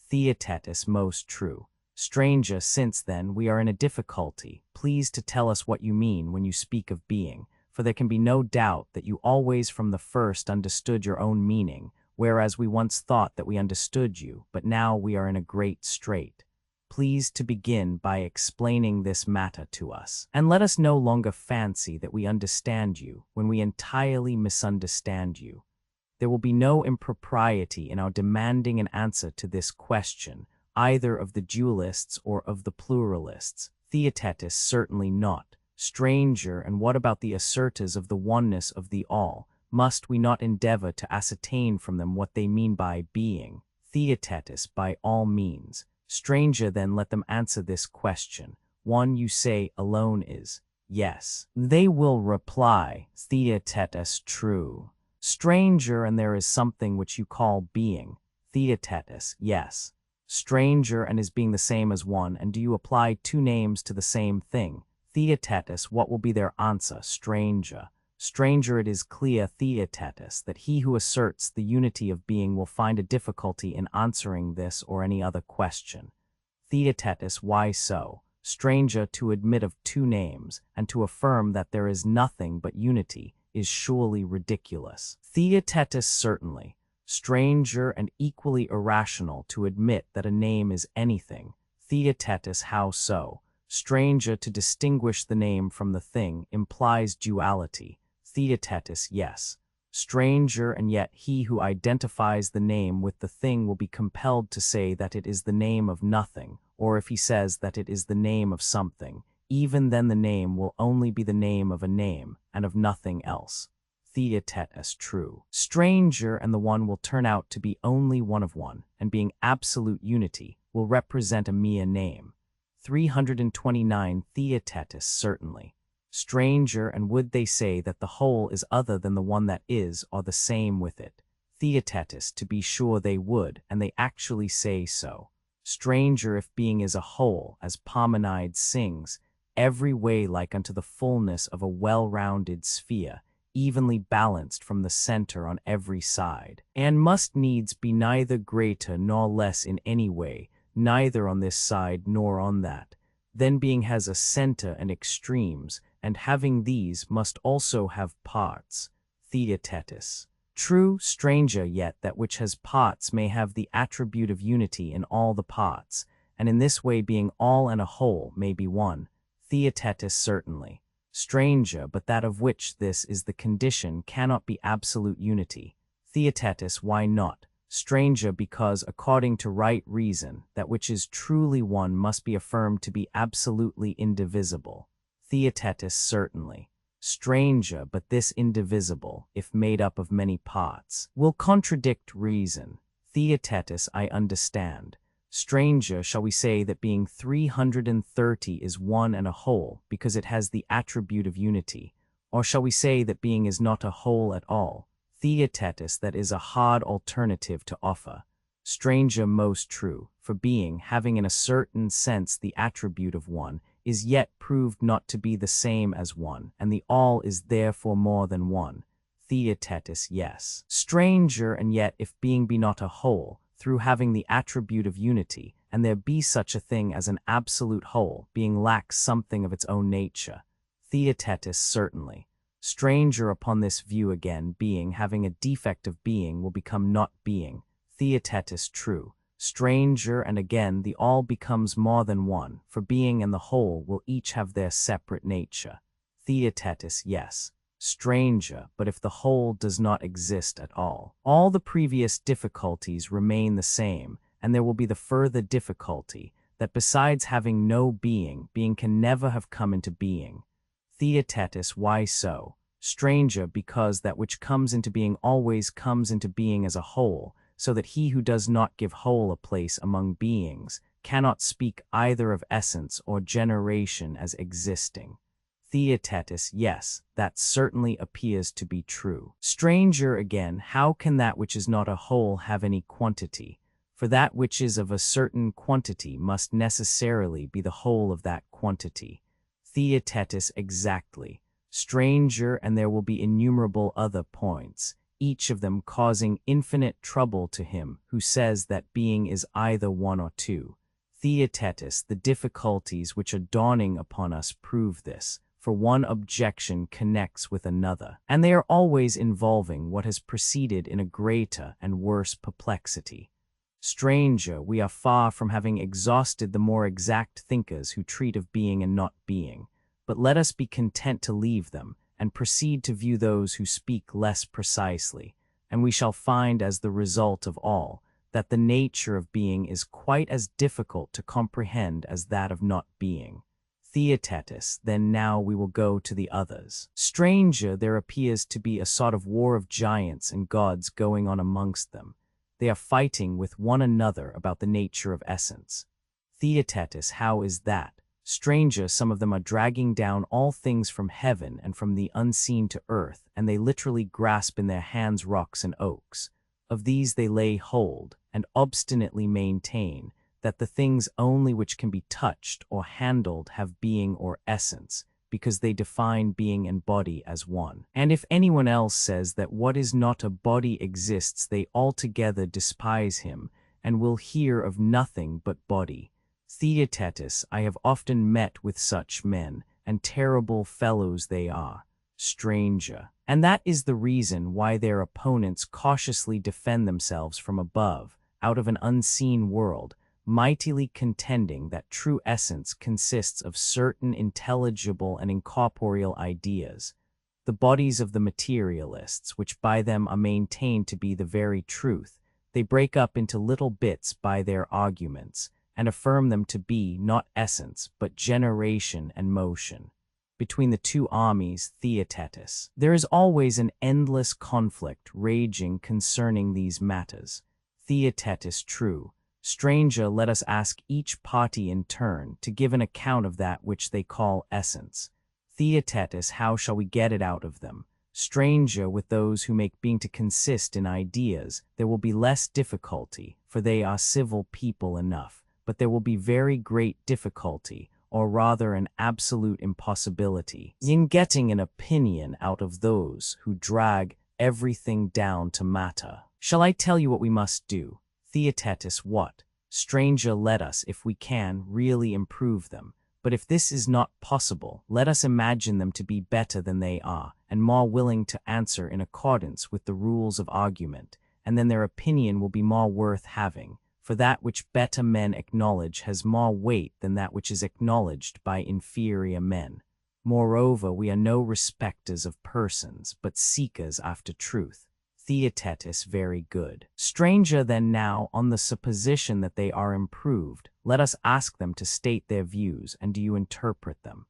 Theaetetus, most true. Stranger, since then we are in a difficulty, please to tell us what you mean when you speak of being, for there can be no doubt that you always from the first understood your own meaning, whereas we once thought that we understood you, but now we are in a great strait. Please to begin by explaining this matter to us, and let us no longer fancy that we understand you when we entirely misunderstand you. There will be no impropriety in our demanding an answer to this question, either of the dualists or of the pluralists. Theaetetus, certainly not. Stranger, and what about the assertors of the oneness of the all? Must we not endeavor to ascertain from them what they mean by being? Theaetetus, by all means. Stranger, then let them answer this question. One you say alone is, yes. They will reply, Theaetetus, true. Stranger, and there is something which you call being. Theaetetus, yes. Stranger, and is being the same as one, and do you apply two names to the same thing? Theaetetus, what will be their answer? Stranger. Stranger, it is clear, Theaetetus, that he who asserts the unity of being will find a difficulty in answering this or any other question. Theaetetus, why so? Stranger, to admit of two names, and to affirm that there is nothing but unity, is surely ridiculous. Theaetetus, certainly. Stranger, and equally irrational to admit that a name is anything. Theaetetus, how so? Stranger, to distinguish the name from the thing implies duality. Theaetetus, yes. Stranger, and yet he who identifies the name with the thing will be compelled to say that it is the name of nothing, or if he says that it is the name of something, even then the name will only be the name of a name, and of nothing else. Theaetetus, true. Stranger, and the one will turn out to be only one of one, and being absolute unity, will represent a mere name. 329 Theaetetus, certainly. Stranger, and would they say that the whole is other than the one that is, or the same with it? Theaetetus, to be sure they would, and they actually say so. Stranger, if being is a whole, as Parmenides sings, every way like unto the fullness of a well-rounded sphere, evenly balanced from the center on every side, and must needs be neither greater nor less in any way, neither on this side nor on that, then being has a center and extremes, and having these must also have parts. Theaetetus. True. Stranger, yet that which has parts may have the attribute of unity in all the parts, and in this way being all and a whole may be one. Theaetetus, certainly. Stranger, but that of which this is the condition cannot be absolute unity. Theaetetus, why not? Stranger, because according to right reason, that which is truly one must be affirmed to be absolutely indivisible. Theaetetus, certainly. Stranger, but this indivisible, if made up of many parts, will contradict reason. Theaetetus, I understand. Stranger, shall we say that being 330 is one and a whole, because it has the attribute of unity? Or shall we say that being is not a whole at all? Theaetetus, that is a hard alternative to offer. Stranger, most true, for being, having in a certain sense the attribute of one, is yet proved not to be the same as one, and the all is therefore more than one. Theaetetus, yes. Stranger, and yet if being be not a whole, through having the attribute of unity, and there be such a thing as an absolute whole, being lacks something of its own nature. Theaetetus certainly. Stranger upon this view again, being having a defect of being will become not being. Theaetetus true. Stranger and again the all becomes more than one, for being and the whole will each have their separate nature. Theaetetus yes. Stranger, but if the whole does not exist at all the previous difficulties remain the same, and there will be the further difficulty, that besides having no being, being can never have come into being. Theaetetus why so? Stranger, because that which comes into being always comes into being as a whole, so that he who does not give whole a place among beings cannot speak either of essence or generation as existing. Theaetetus yes, that certainly appears to be true. Stranger again, how can that which is not a whole have any quantity? For that which is of a certain quantity must necessarily be the whole of that quantity. Theaetetus exactly. Stranger, and there will be innumerable other points, each of them causing infinite trouble to him who says that being is either one or two. Theaetetus, the difficulties which are dawning upon us prove this, for one objection connects with another, and they are always involving what has preceded in a greater and worse perplexity. Stranger, we are far from having exhausted the more exact thinkers who treat of being and not being, but let us be content to leave them, and proceed to view those who speak less precisely, and we shall find as the result of all, that the nature of being is quite as difficult to comprehend as that of not being. Theaetetus, then now we will go to the others. Stranger, there appears to be a sort of war of giants and gods going on amongst them. They are fighting with one another about the nature of essence. Theaetetus, how is that? Stranger, some of them are dragging down all things from heaven and from the unseen to earth, and they literally grasp in their hands rocks and oaks. Of these they lay hold, and obstinately maintain that the things only which can be touched or handled have being or essence, because they define being and body as one. And if anyone else says that what is not a body exists, they altogether despise him, and will hear of nothing but body. Theaetetus, I have often met with such men, and terrible fellows they are. Stranger, and that is the reason why their opponents cautiously defend themselves from above, out of an unseen world, mightily contending that true essence consists of certain intelligible and incorporeal ideas, the bodies of the materialists, which by them are maintained to be the very truth. They break up into little bits by their arguments, and affirm them to be not essence, but generation and motion. Between the two armies, Theaetetus, there is always an endless conflict raging concerning these matters. Theaetetus true. Stranger, let us ask each party in turn to give an account of that which they call essence. Theaetetus, how shall we get it out of them? Stranger, with those who make being to consist in ideas, there will be less difficulty, for they are civil people enough, but there will be very great difficulty, or rather an absolute impossibility, in getting an opinion out of those who drag everything down to matter. Shall I tell you what we must do? Theaetetus, what? Stranger, let us, if we can, really improve them. But if this is not possible, let us imagine them to be better than they are, and more willing to answer in accordance with the rules of argument, and then their opinion will be more worth having, for that which better men acknowledge has more weight than that which is acknowledged by inferior men. Moreover, we are no respecters of persons, but seekers after truth. Theaetetus, very good. Stranger, then now, on the supposition that they are improved, let us ask them to state their views, and do you interpret them?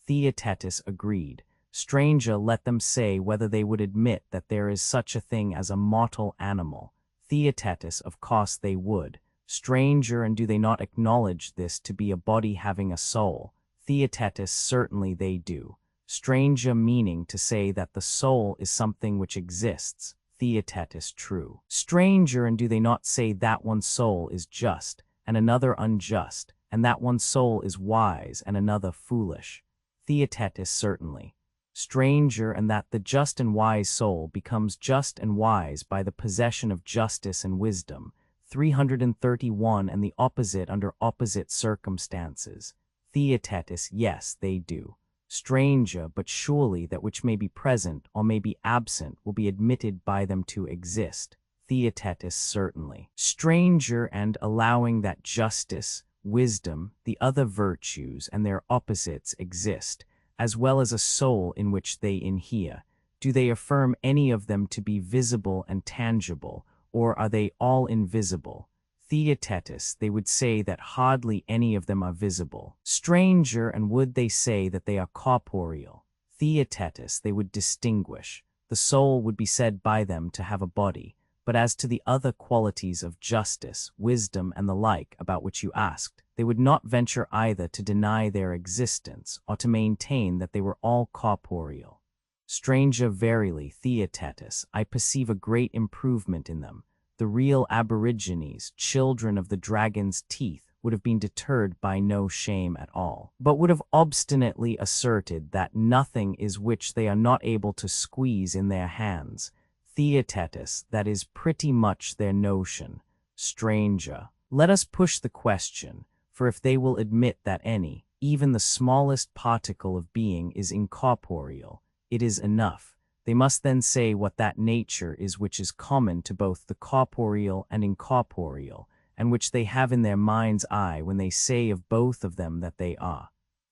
Theaetetus, agreed. Stranger, let them say whether they would admit that there is such a thing as a mortal animal. Theaetetus, of course they would. Stranger, and do they not acknowledge this to be a body having a soul? Theaetetus, certainly they do. Stranger, meaning to say that the soul is something which exists. Theaetetus, true. Stranger, and do they not say that one soul is just, and another unjust, and that one soul is wise, and another foolish? Theaetetus, certainly. Stranger, and that the just and wise soul becomes just and wise by the possession of justice and wisdom. 331 and the opposite under opposite circumstances. Theaetetus, yes, they do. Stranger, but surely that which may be present or may be absent will be admitted by them to exist. Theaetetus, certainly. Stranger, and allowing that justice, wisdom, the other virtues, and their opposites exist, as well as a soul in which they inhere, do they affirm any of them to be visible and tangible, or are they all invisible? Theaetetus, they would say that hardly any of them are visible. Stranger, and would they say that they are corporeal? Theaetetus, they would distinguish. The soul would be said by them to have a body, but as to the other qualities of justice, wisdom, and the like about which you asked, they would not venture either to deny their existence or to maintain that they were all corporeal. Stranger, verily, Theaetetus, I perceive a great improvement in them. The real aborigines, children of the dragon's teeth, would have been deterred by no shame at all, but would have obstinately asserted that nothing is which they are not able to squeeze in their hands. Theaetetus, that is pretty much their notion. Stranger, let us push the question, for if they will admit that any, even the smallest particle of being is incorporeal, it is enough. They must then say what that nature is which is common to both the corporeal and incorporeal, and which they have in their mind's eye when they say of both of them that they are.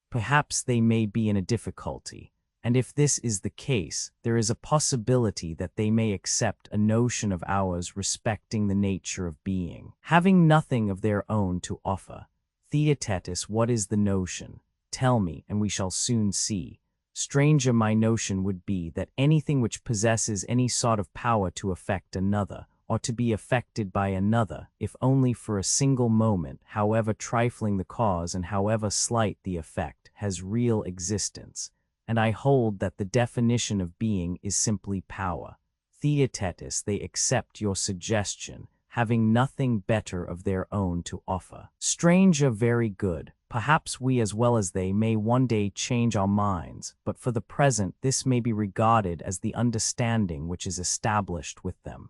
Perhaps they may be in a difficulty, and if this is the case, there is a possibility that they may accept a notion of ours respecting the nature of being, having nothing of their own to offer. Theaetetus, what is the notion? Tell me, and we shall soon see. Stranger, my notion would be that anything which possesses any sort of power to affect another, or to be affected by another, if only for a single moment, however trifling the cause and however slight the effect, has real existence. And I hold that the definition of being is simply power. Theaetetus, they accept your suggestion, having nothing better of their own to offer. Stranger, very good. Perhaps we as well as they may one day change our minds, but for the present this may be regarded as the understanding which is established with them.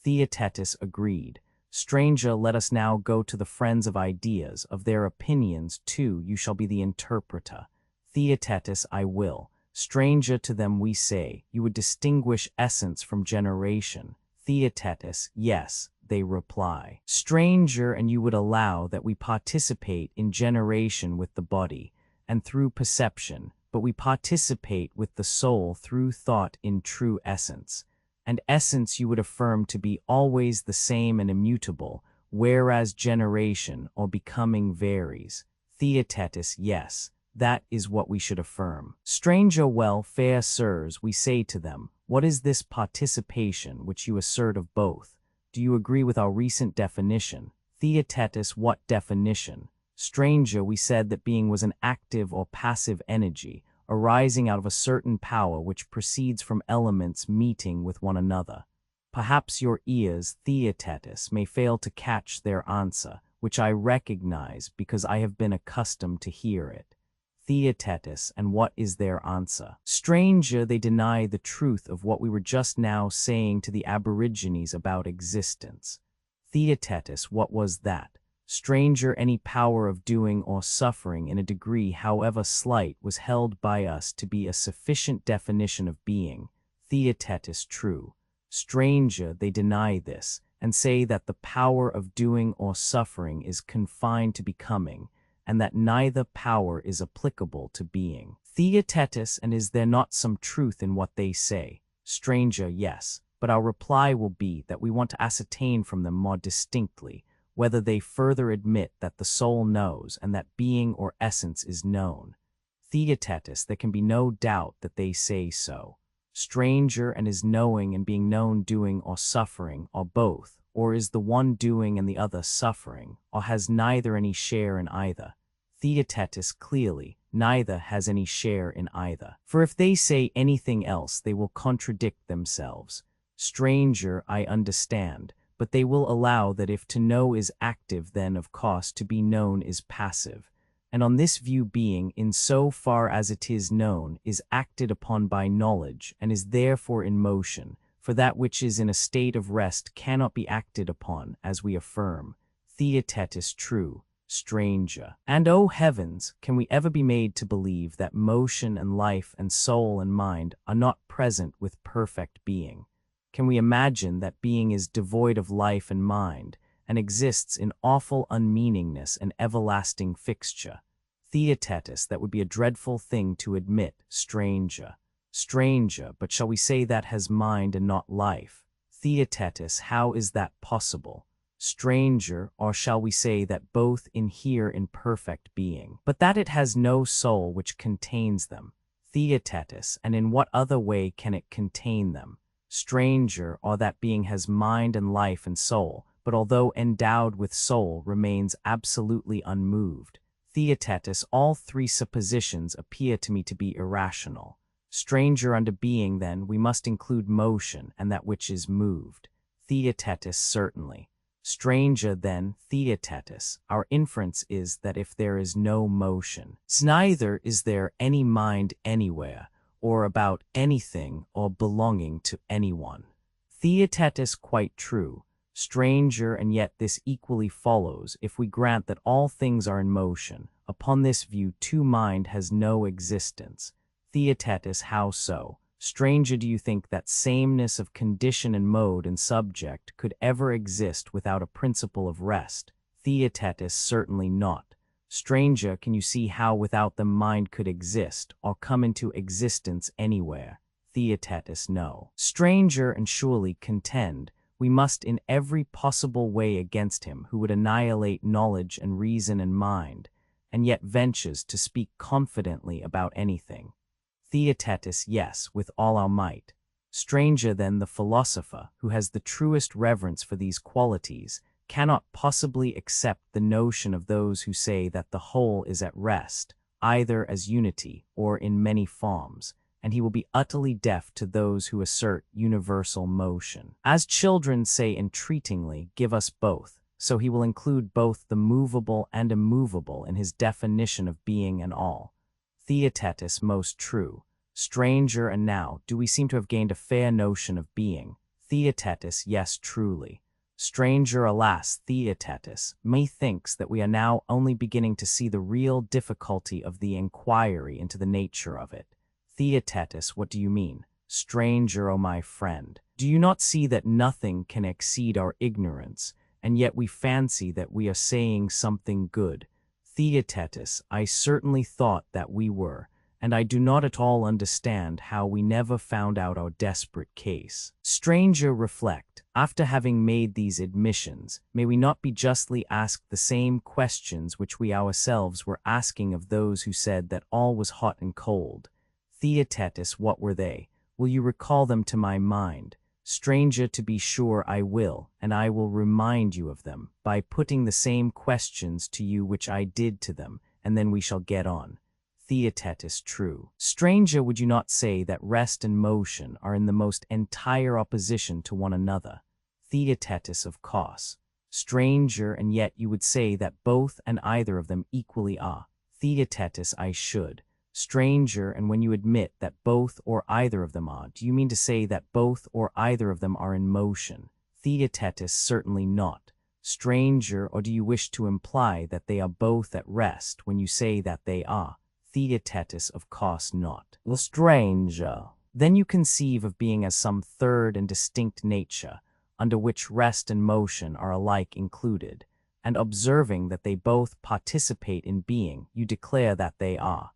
Theaetetus agreed. Stranger, let us now go to the friends of ideas, of their opinions too you shall be the interpreter. Theaetetus, I will. Stranger, to them we say, you would distinguish essence from generation. Theaetetus, yes, they reply. Stranger, and you would allow that we participate in generation with the body, and through perception, but we participate with the soul through thought in true essence. And essence you would affirm to be always the same and immutable, whereas generation or becoming varies. Theaetetus, yes, that is what we should affirm. Stranger, well, fair sirs, we say to them, what is this participation which you assert of both? Do you agree with our recent definition? Theaetetus, what definition? Stranger, we said that being was an active or passive energy, arising out of a certain power which proceeds from elements meeting with one another. Perhaps your ears, Theaetetus, may fail to catch their answer, which I recognize because I have been accustomed to hear it. Theaetetus, and what is their answer? Stranger, they deny the truth of what we were just now saying to the aborigines about existence. Theaetetus, what was that? Stranger, any power of doing or suffering in a degree however slight was held by us to be a sufficient definition of being. Theaetetus, true. Stranger, they deny this, and say that the power of doing or suffering is confined to becoming, and that neither power is applicable to being. Theaetetus, and is there not some truth in what they say? Stranger, yes, but our reply will be that we want to ascertain from them more distinctly whether they further admit that the soul knows and that being or essence is known. Theaetetus, there can be no doubt that they say so. Stranger, and is knowing and being known doing or suffering, or both? Or is the one doing and the other suffering, or has neither any share in either? Theaetetus, clearly, neither has any share in either. For if they say anything else, they will contradict themselves. Stranger, I understand, but they will allow that if to know is active, then, of course, to be known is passive. And on this view being, in so far as it is known, is acted upon by knowledge, and is therefore in motion, for that which is in a state of rest cannot be acted upon, as we affirm. Theaetetus true, stranger. And O heavens, can we ever be made to believe that motion and life and soul and mind are not present with perfect being? Can we imagine that being is devoid of life and mind, and exists in awful unmeaningness and everlasting fixture? Theaetetus, that would be a dreadful thing to admit, stranger. Stranger, but shall we say that has mind and not life? Theaetetus, how is that possible? Stranger, or shall we say that both inhere in perfect being, but that it has no soul which contains them? Theaetetus, and in what other way can it contain them? Stranger, or that being has mind and life and soul, but although endowed with soul remains absolutely unmoved. Theaetetus, all three suppositions appear to me to be irrational. Stranger, under being, then, we must include motion and that which is moved. Theaetetus, certainly. Stranger, then, Theaetetus, our inference is that if there is no motion, neither is there any mind anywhere, or about anything, or belonging to anyone. Theaetetus, quite true. Stranger, and yet this equally follows if we grant that all things are in motion. Upon this view, too, mind has no existence. Theaetetus, how so? Stranger, do you think that sameness of condition and mode and subject could ever exist without a principle of rest? Theaetetus, certainly not. Stranger, can you see how without them mind could exist, or come into existence anywhere? Theaetetus, no. Stranger, and surely contend, we must in every possible way against him who would annihilate knowledge and reason and mind, and yet ventures to speak confidently about anything. Theaetetus, yes, with all our might. Stranger, then, the philosopher, who has the truest reverence for these qualities, cannot possibly accept the notion of those who say that the whole is at rest, either as unity or in many forms, and he will be utterly deaf to those who assert universal motion. As children say entreatingly, "Give us both," so he will include both the movable and immovable in his definition of being and all. Theaetetus, most true. Stranger, and now, do we seem to have gained a fair notion of being? Theaetetus, yes, truly. Stranger, alas, Theaetetus, methinks that we are now only beginning to see the real difficulty of the inquiry into the nature of it. Theaetetus, what do you mean? Stranger, O my friend, do you not see that nothing can exceed our ignorance, and yet we fancy that we are saying something good? Theaetetus, I certainly thought that we were, and I do not at all understand how we never found out our desperate case. Stranger, reflect. After having made these admissions, may we not be justly asked the same questions which we ourselves were asking of those who said that all was hot and cold? Theaetetus, what were they? Will you recall them to my mind? Stranger, to be sure I will, and I will remind you of them, by putting the same questions to you which I did to them, and then we shall get on. Theaetetus, true. Stranger, would you not say that rest and motion are in the most entire opposition to one another? Theaetetus, of course. Stranger, and yet you would say that both and either of them equally are. Theaetetus, I should. Stranger, and when you admit that both or either of them are, do you mean to say that both or either of them are in motion? Theaetetus, certainly not. Stranger, or do you wish to imply that they are both at rest when you say that they are? Theaetetus, of course not. Stranger, then you conceive of being as some third and distinct nature, under which rest and motion are alike included, and observing that they both participate in being, you declare that they are.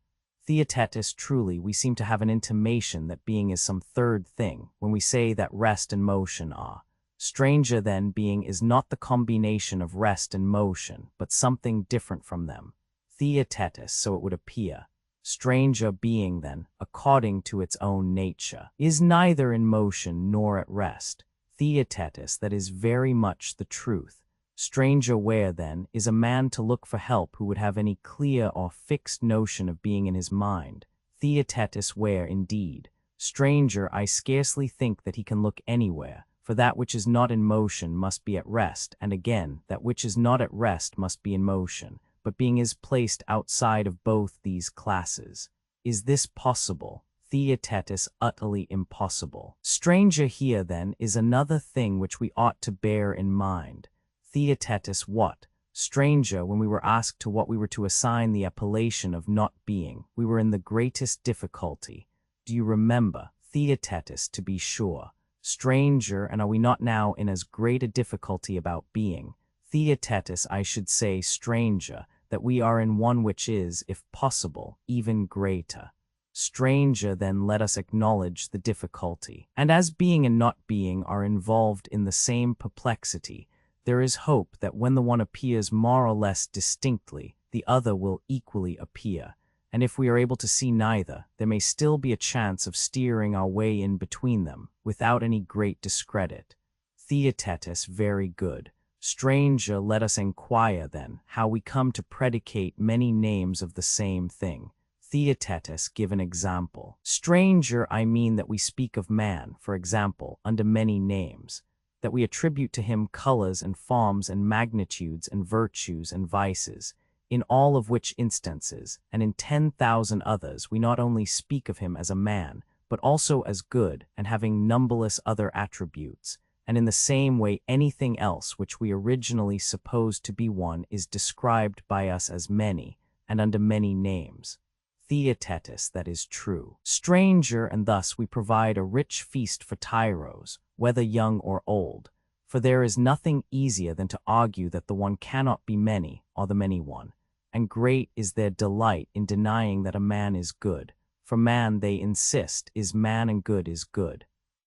Theaetetus, truly, we seem to have an intimation that being is some third thing when we say that rest and motion are. Stranger, then, being is not the combination of rest and motion, but something different from them. Theaetetus, so it would appear. Stranger, being, then, according to its own nature, is neither in motion nor at rest. Theaetetus, that is very much the truth. Stranger, where, then, is a man to look for help who would have any clear or fixed notion of being in his mind? Theaetetus, where, indeed? Stranger, I scarcely think that he can look anywhere, for that which is not in motion must be at rest, and again, that which is not at rest must be in motion, but being is placed outside of both these classes. Is this possible? Theaetetus utterly impossible. Stranger here, then, is another thing which we ought to bear in mind. Theaetetus what? Stranger, when we were asked to what we were to assign the appellation of not being, we were in the greatest difficulty. Do you remember? Theaetetus, to be sure. Stranger, and are we not now in as great a difficulty about being? Theaetetus, I should say, stranger, that we are in one which is, if possible, even greater. Stranger, then let us acknowledge the difficulty. And as being and not being are involved in the same perplexity, there is hope that when the one appears more or less distinctly, the other will equally appear, and if we are able to see neither, there may still be a chance of steering our way in between them, without any great discredit. Theaetetus, very good. Stranger, let us enquire, then, how we come to predicate many names of the same thing. Theaetetus, give an example. Stranger, I mean that we speak of man, for example, under many names, that we attribute to him colors and forms and magnitudes and virtues and vices, in all of which instances, and in 10,000 others, we not only speak of him as a man, but also as good and having numberless other attributes, and in the same way anything else which we originally supposed to be one is described by us as many, and under many names. Theaetetus, that is true. Stranger, and thus we provide a rich feast for tyros, whether young or old, for there is nothing easier than to argue that the one cannot be many, or the many one, and great is their delight in denying that a man is good, for man, they insist, is man and good is good.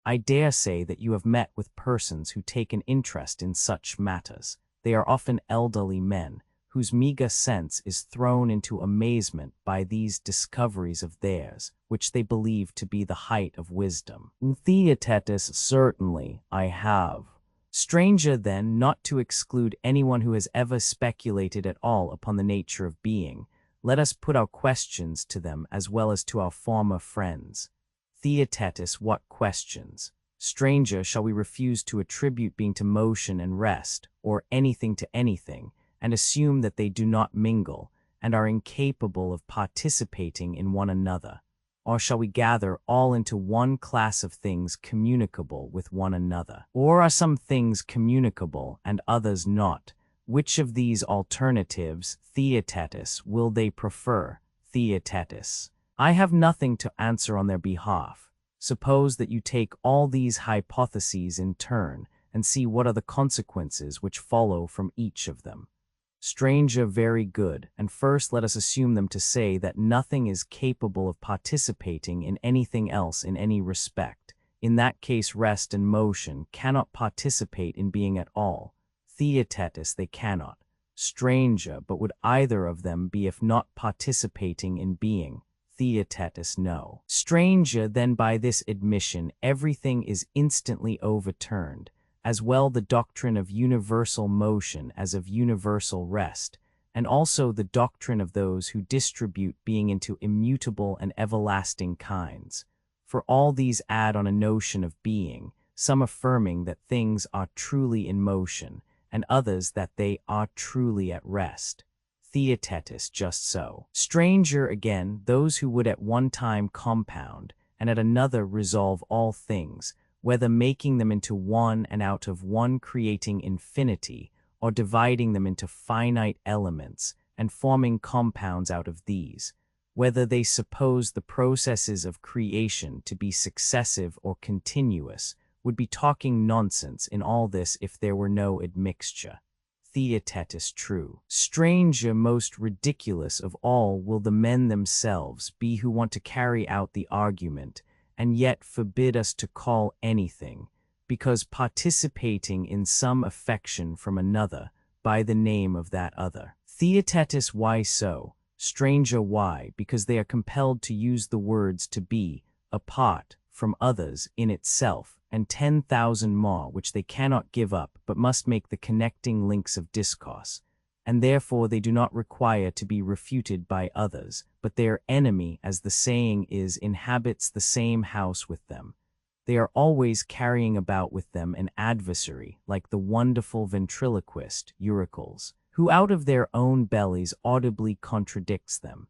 I dare say that you have met with persons who take an interest in such matters. They are often elderly men, whose meager sense is thrown into amazement by these discoveries of theirs, which they believe to be the height of wisdom. Theaetetus, certainly, I have. Stranger, then, not to exclude anyone who has ever speculated at all upon the nature of being, let us put our questions to them as well as to our former friends. Theaetetus, what questions? Stranger, shall we refuse to attribute being to motion and rest, or anything to anything, and assume that they do not mingle, and are incapable of participating in one another? Or shall we gather all into one class of things communicable with one another? Or are some things communicable and others not? Which of these alternatives, Theaetetus, will they prefer? Theaetetus, I have nothing to answer on their behalf. Suppose that you take all these hypotheses in turn, and see what are the consequences which follow from each of them. Stranger, very good, and first let us assume them to say that nothing is capable of participating in anything else in any respect. In that case rest and motion cannot participate in being at all. Theaetetus, they cannot. Stranger, but would either of them be if not participating in being? Theaetetus, no. Stranger, then by this admission everything is instantly overturned, as well the doctrine of universal motion as of universal rest, and also the doctrine of those who distribute being into immutable and everlasting kinds. For all these add on a notion of being, some affirming that things are truly in motion, and others that they are truly at rest. Theaetetus, just so. Stranger, again, those who would at one time compound, and at another resolve all things, whether making them into one and out of one creating infinity, or dividing them into finite elements, and forming compounds out of these, whether they suppose the processes of creation to be successive or continuous, would be talking nonsense in all this if there were no admixture. Theaetetus, true. Stranger, most ridiculous of all will the men themselves be who want to carry out the argument, and yet forbid us to call anything, because participating in some affection from another, by the name of that other. Theaetetus, why so? Stranger, why? Because they are compelled to use the words to be, apart from others in itself, and 10,000 more which they cannot give up but must make the connecting links of discourse, and therefore they do not require to be refuted by others, but their enemy, as the saying is, inhabits the same house with them. They are always carrying about with them an adversary, like the wonderful ventriloquist, Eurycles, who out of their own bellies audibly contradicts them.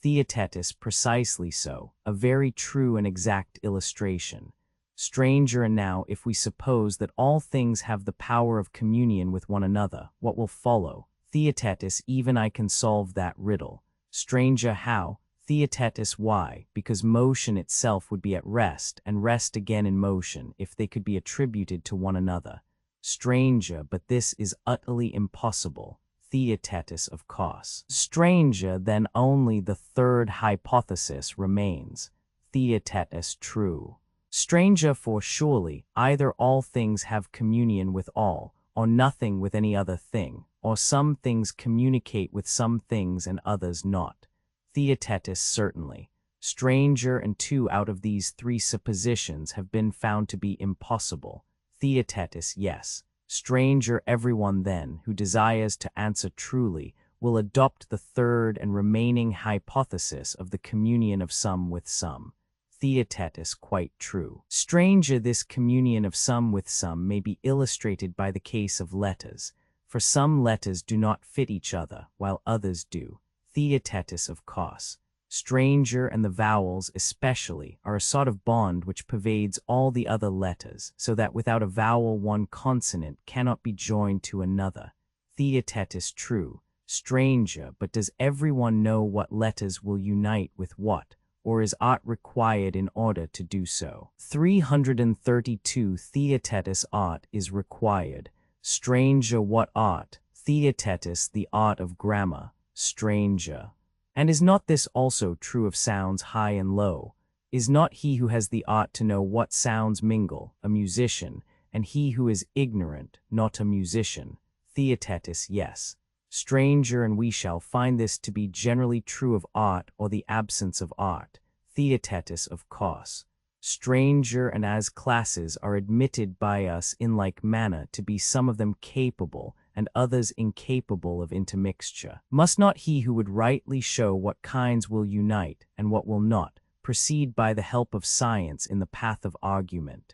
Theaetetus, precisely so, a very true and exact illustration. Stranger, and now, if we suppose that all things have the power of communion with one another, what will follow? Theaetetus, even I can solve that riddle. Stranger, how? Theaetetus, why? Because motion itself would be at rest, and rest again in motion, if they could be attributed to one another. Stranger, but this is utterly impossible. Theaetetus, of course. Stranger, then only the third hypothesis remains. Theaetetus, true. Stranger, for surely either all things have communion with all, or nothing with any other thing, or some things communicate with some things and others not. Theaetetus, certainly. Stranger, and 2 out of these 3 suppositions have been found to be impossible. Theaetetus, yes. Stranger, everyone then who desires to answer truly will adopt the third and remaining hypothesis of the communion of some with some. Theaetetus, quite true. Stranger, this communion of some with some may be illustrated by the case of letters, for some letters do not fit each other, while others do. Theaetetus, of course. Stranger, and the vowels especially are a sort of bond which pervades all the other letters, so that without a vowel one consonant cannot be joined to another. Theaetetus, true. Stranger, but does everyone know what letters will unite with what, or is aught required in order to do so? 332. Theaetetus, aught is required. Stranger, what aught? Theaetetus, the art of grammar. Stranger. And is not this also true of sounds high and low? Is not he who has the art to know what sounds mingle, a musician, and he who is ignorant, not a musician? Theaetetus, yes. Stranger, and we shall find this to be generally true of art or the absence of art. Theaetetus, of course. Stranger, and as classes are admitted by us in like manner to be some of them capable and others incapable of intermixture, must not he who would rightly show what kinds will unite and what will not, proceed by the help of science in the path of argument?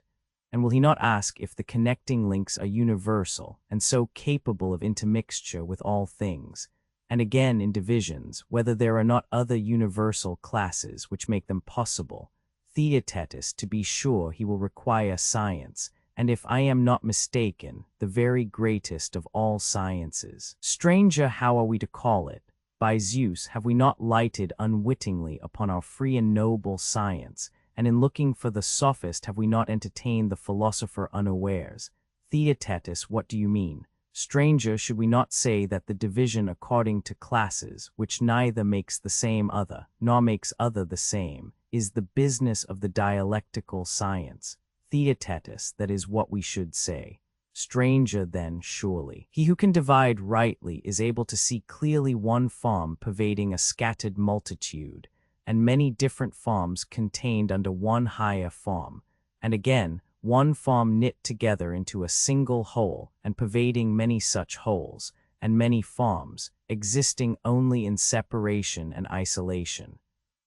And will he not ask if the connecting links are universal and so capable of intermixture with all things? And again in divisions, whether there are not other universal classes which make them possible? Theaetetus, to be sure he will require science, and if I am not mistaken, the very greatest of all sciences. Stranger, how are we to call it? By Zeus, have we not lighted unwittingly upon our free and noble science, and in looking for the sophist have we not entertained the philosopher unawares? Theaetetus, what do you mean? Stranger, should we not say that the division according to classes, which neither makes the same other, nor makes other the same, is the business of the dialectical science? Theaetetus, that is what we should say. Stranger, then, surely. He who can divide rightly is able to see clearly one form pervading a scattered multitude, and many different forms contained under one higher form, and again, one form knit together into a single whole, and pervading many such wholes, and many forms, existing only in separation and isolation.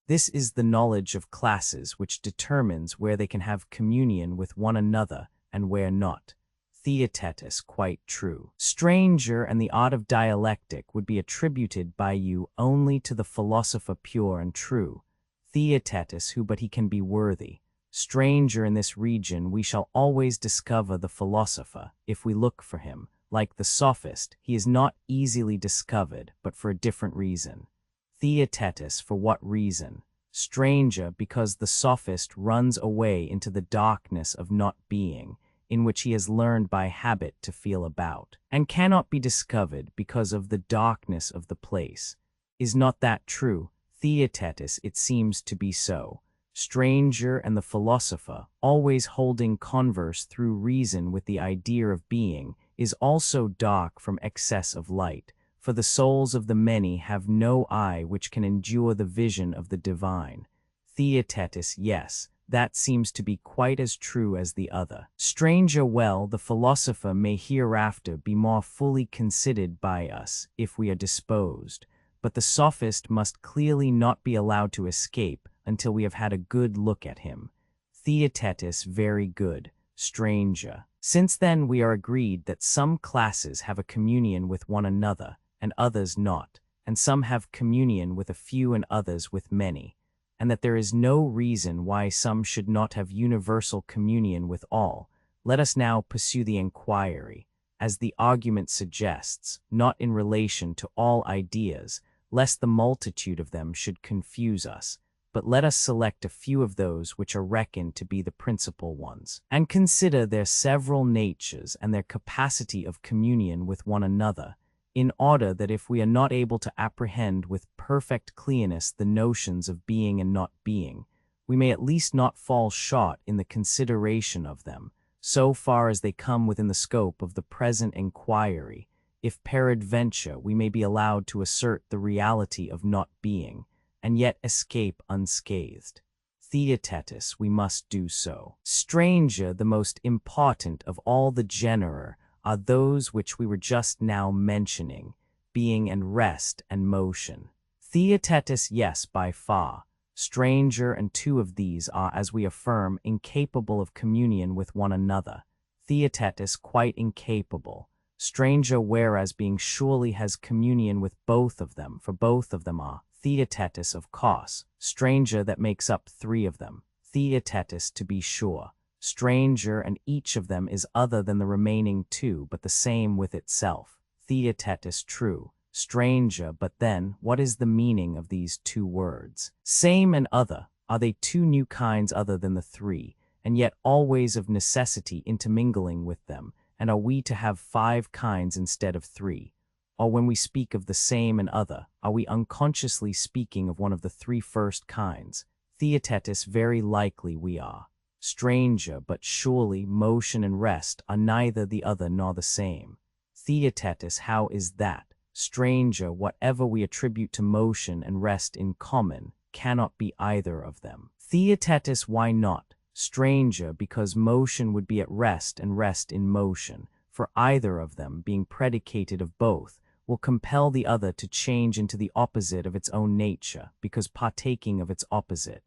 This is the knowledge of classes which determines where they can have communion with one another and where not. Theaetetus, quite true. Stranger, and the art of dialectic would be attributed by you only to the philosopher pure and true. Theaetetus, who but he can be worthy. Stranger, in this region we shall always discover the philosopher, if we look for him. Like the sophist, he is not easily discovered, but for a different reason. Theaetetus, for what reason? Stranger, because the sophist runs away into the darkness of not being, in which he has learned by habit to feel about, and cannot be discovered because of the darkness of the place. Is not that true? Theaetetus, it seems to be so. Stranger, and the philosopher, always holding converse through reason with the idea of being, is also dark from excess of light, for the souls of the many have no eye which can endure the vision of the divine. Theaetetus, yes, that seems to be quite as true as the other. Stranger, well, the philosopher may hereafter be more fully considered by us, if we are disposed, but the sophist must clearly not be allowed to escape until we have had a good look at him. Theaetetus, very good. Stranger, since then we are agreed that some classes have a communion with one another, and others not, and some have communion with a few and others with many, and that there is no reason why some should not have universal communion with all, let us now pursue the inquiry, as the argument suggests, not in relation to all ideas, lest the multitude of them should confuse us, but let us select a few of those which are reckoned to be the principal ones, and consider their several natures and their capacity of communion with one another, in order that if we are not able to apprehend with perfect clearness the notions of being and not being, we may at least not fall short in the consideration of them, so far as they come within the scope of the present inquiry, if peradventure we may be allowed to assert the reality of not being, and yet escape unscathed. Theaetetus, we must do so. Stranger, the most important of all the genera are those which we were just now mentioning, being and rest and motion. Theaetetus, yes, by far. Stranger, and two of these are, as we affirm, incapable of communion with one another. Theaetetus, quite incapable. Stranger, whereas being surely has communion with both of them, for both of them are. Theaetetus, of course. Stranger, that makes up three of them. Theaetetus, to be sure. Stranger, and each of them is other than the remaining two, but the same with itself. Theaetetus, true. Stranger, but then, what is the meaning of these two words? Same and other. Are they two new kinds other than the three, and yet always of necessity intermingling with them, and are we to have 5 kinds instead of 3? Or when we speak of the same and other, are we unconsciously speaking of one of the 3 first kinds? Theaetetus, very likely we are. Stranger, but surely motion and rest are neither the other nor the same. Theaetetus, how is that? Stranger, whatever we attribute to motion and rest in common, cannot be either of them. Theaetetus, why not? Stranger, because motion would be at rest and rest in motion, for either of them, being predicated of both, will compel the other to change into the opposite of its own nature, because partaking of its opposite.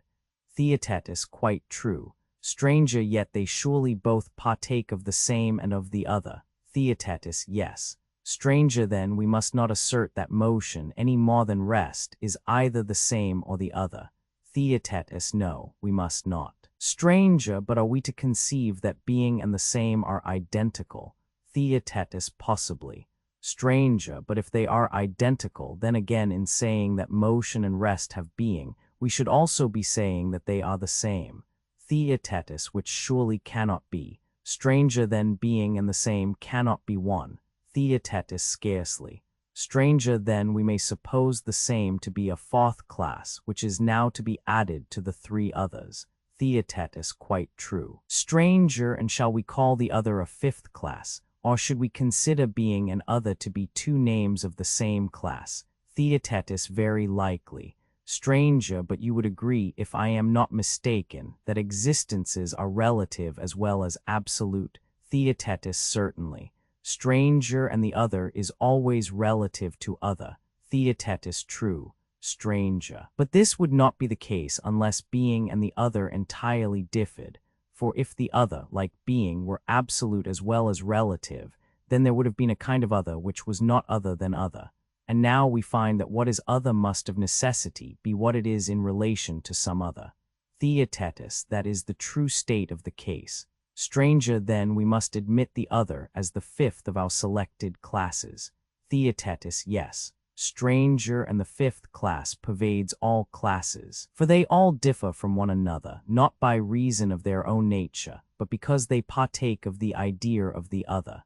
Theaetetus, quite true. Stranger, yet they surely both partake of the same and of the other. Theaetetus, yes. Stranger, then we must not assert that motion, any more than rest, is either the same or the other. Theaetetus, no, we must not. Stranger, but are we to conceive that being and the same are identical? Theaetetus, possibly. Stranger, but if they are identical, then again in saying that motion and rest have being, we should also be saying that they are the same. Theaetetus, which surely cannot be. Stranger, then being and the same cannot be one. Theaetetus, scarcely. Stranger, then we may suppose the same to be a 4th class, which is now to be added to the 3 others. Theaetetus, quite true. Stranger, and shall we call the other a 5th class, or should we consider being and other to be 2 names of the same class? Theaetetus, very likely. Stranger, but you would agree, if I am not mistaken, that existences are relative as well as absolute. Theaetetus, certainly. Stranger, and the other is always relative to other. Theaetetus, true. Stranger. But this would not be the case unless being and the other entirely differed, for if the other, like being, were absolute as well as relative, then there would have been a kind of other which was not other than other. And now we find that what is other must of necessity be what it is in relation to some other. Theaetetus, that is the true state of the case. Stranger, then we must admit the other as the 5th of our selected classes. Theaetetus, yes. Stranger, and the 5th class pervades all classes, for they all differ from one another, not by reason of their own nature, but because they partake of the idea of the other.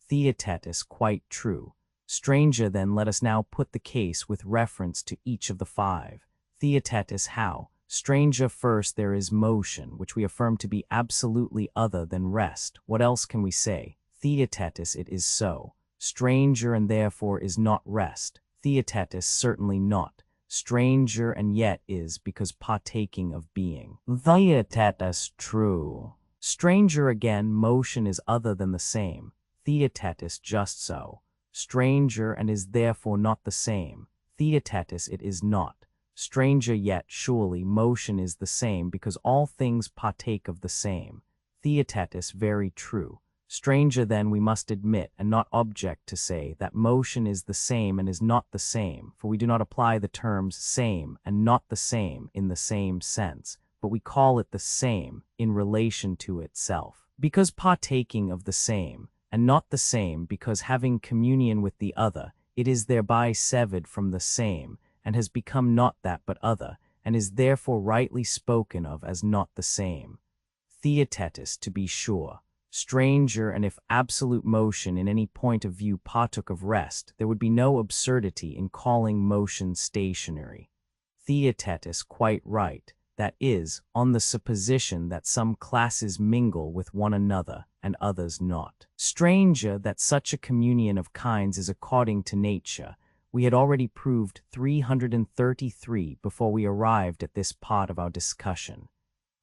Theaetetus, quite true. Stranger, then let us now put the case with reference to each of the 5. Theaetetus, how? Stranger, first there is motion, which we affirm to be absolutely other than rest. What else can we say? Theaetetus, it is so. Stranger, and therefore is not rest. Theaetetus, certainly not. Stranger, and yet is, because partaking of being. Theaetetus, true. Stranger, again, motion is other than the same. Theaetetus, just so. Stranger, and is therefore not the same. Theaetetus, it is not. Stranger, yet surely motion is the same, because all things partake of the same. Theaetetus, very true. Stranger then we must admit and not object to say that motion is the same and is not the same, for we do not apply the terms same and not the same in the same sense, but we call it the same in relation to itself. Because partaking of the same, and not the same because having communion with the other, it is thereby severed from the same, and has become not that but other, and is therefore rightly spoken of as not the same. Theaetetus, to be sure. Stranger, and if absolute motion in any point of view partook of rest, there would be no absurdity in calling motion stationary. Theaetetus, quite right, that is, on the supposition that some classes mingle with one another and others not. Stranger, that such a communion of kinds is according to nature, we had already proved 333 before we arrived at this part of our discussion.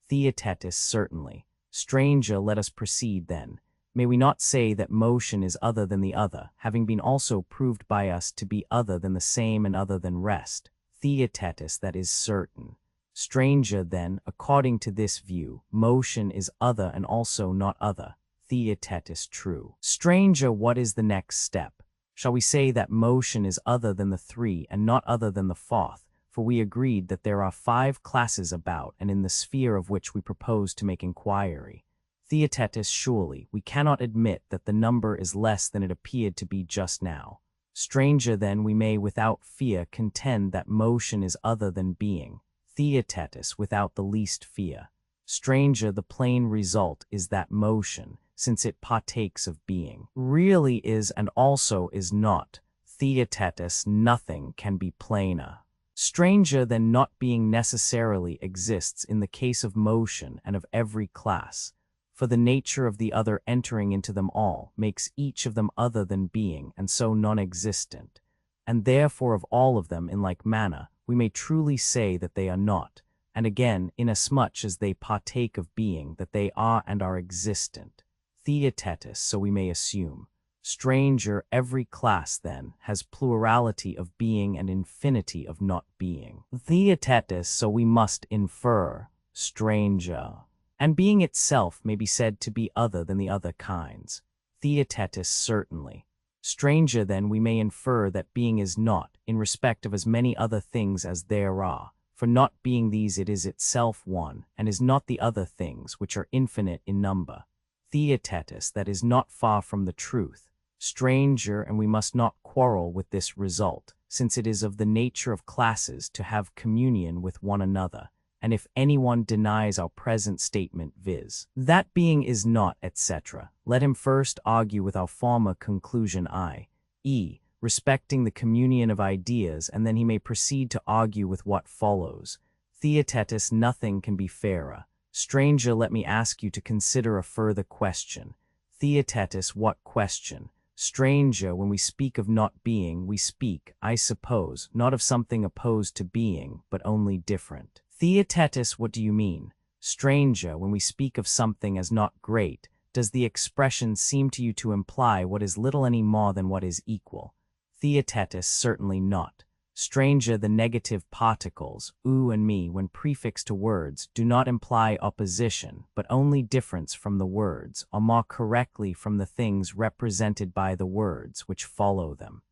Theaetetus, certainly. Stranger, let us proceed then. May we not say that motion is other than the other, having been also proved by us to be other than the same and other than rest? Theaetetus, that is certain. Stranger, then, according to this view, motion is other and also not other. Theaetetus, true. Stranger, what is the next step? Shall we say that motion is other than the three and not other than the fourth? For we agreed that there are 5 classes about and in the sphere of which we propose to make inquiry. Theaetetus, surely, we cannot admit that the number is less than it appeared to be just now. Stranger, then, we may without fear contend that motion is other than being. Theaetetus, without the least fear. Stranger, the plain result is that motion, since it partakes of being, really is and also is not. Theaetetus, nothing can be plainer. Stranger than not being necessarily exists in the case of motion and of every class, for the nature of the other entering into them all makes each of them other than being and so non-existent, and therefore of all of them in like manner we may truly say that they are not, and again, inasmuch as they partake of being, that they are and are existent. Theaetetus, so we may assume. Stranger, every class, then, has plurality of being and infinity of not being. Theaetetus, so we must infer. Stranger. And being itself may be said to be other than the other kinds. Theaetetus, certainly. Stranger, then, we may infer that being is not, in respect of as many other things as there are, for not being these it is itself one, and is not the other things, which are infinite in number. Theaetetus, that is not far from the truth. Stranger, and we must not quarrel with this result, since it is of the nature of classes to have communion with one another, and if anyone denies our present statement, viz., that being is not, etc., let him first argue with our former conclusion, i.e., respecting the communion of ideas, and then he may proceed to argue with what follows. Theaetetus, nothing can be fairer. Stranger, let me ask you to consider a further question. Theaetetus, what question? Stranger, when we speak of not being, we speak, I suppose, not of something opposed to being, but only different. Theaetetus, what do you mean? Stranger, when we speak of something as not great, does the expression seem to you to imply what is little any more than what is equal? Theaetetus, certainly not. Stranger, the negative particles, ou and me, when prefixed to words, do not imply opposition, but only difference from the words, or more correctly from the things represented by the words which follow them.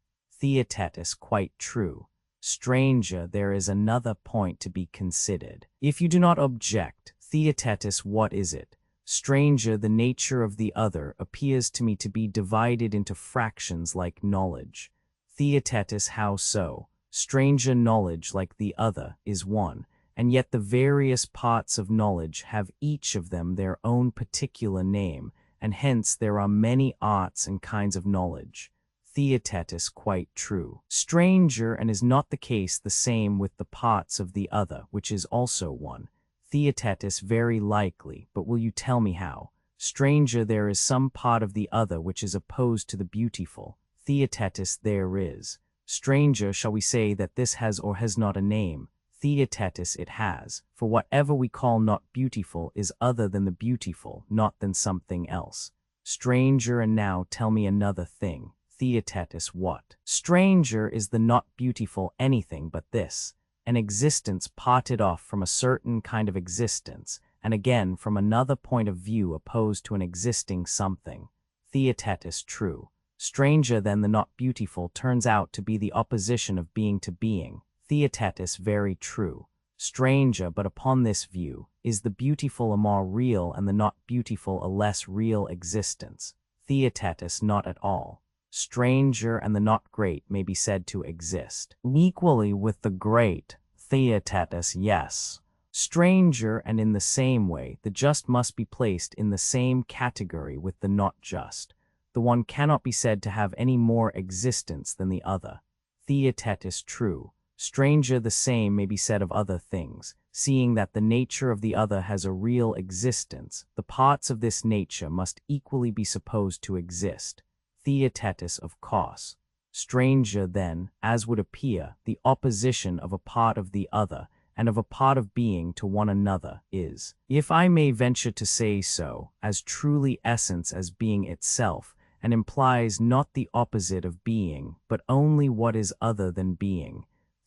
Theaetetus, quite true. Stranger, there is another point to be considered. If you do not object, Theaetetus, what is it? Stranger, the nature of the other appears to me to be divided into fractions like knowledge. Theaetetus, how so? Stranger, knowledge, like the other, is one, and yet the various parts of knowledge have each of them their own particular name, and hence there are many arts and kinds of knowledge. Theaetetus, quite true. Stranger, and is not the case the same with the parts of the other, which is also one? Theaetetus, very likely, but will you tell me how? Stranger, there is some part of the other which is opposed to the beautiful. Theaetetus, there is. Stranger, shall we say that this has or has not a name? Theaetetus, it has, for whatever we call not beautiful is other than the beautiful, not than something else. Stranger, and now tell me another thing. Theaetetus, what? Stranger, is the not beautiful anything but this, an existence parted off from a certain kind of existence, and again from another point of view opposed to an existing something. Theaetetus, true. Stranger than the not beautiful turns out to be the opposition of being to being. Theaetetus, very true. Stranger, but upon this view, is the beautiful a more real and the not beautiful a less real existence. Theaetetus, not at all. Stranger and the not great may be said to exist equally with the great. Theaetetus, yes. Stranger, and in the same way, the just must be placed in the same category with the not just. The one cannot be said to have any more existence than the other. Theaetetus, true. Stranger, the same may be said of other things. Seeing that the nature of the other has a real existence, the parts of this nature must equally be supposed to exist. Theaetetus, of course. Stranger, then, as would appear, the opposition of a part of the other, and of a part of being to one another, is, if I may venture to say so, as truly essence as being itself, and implies not the opposite of being, but only what is other than being.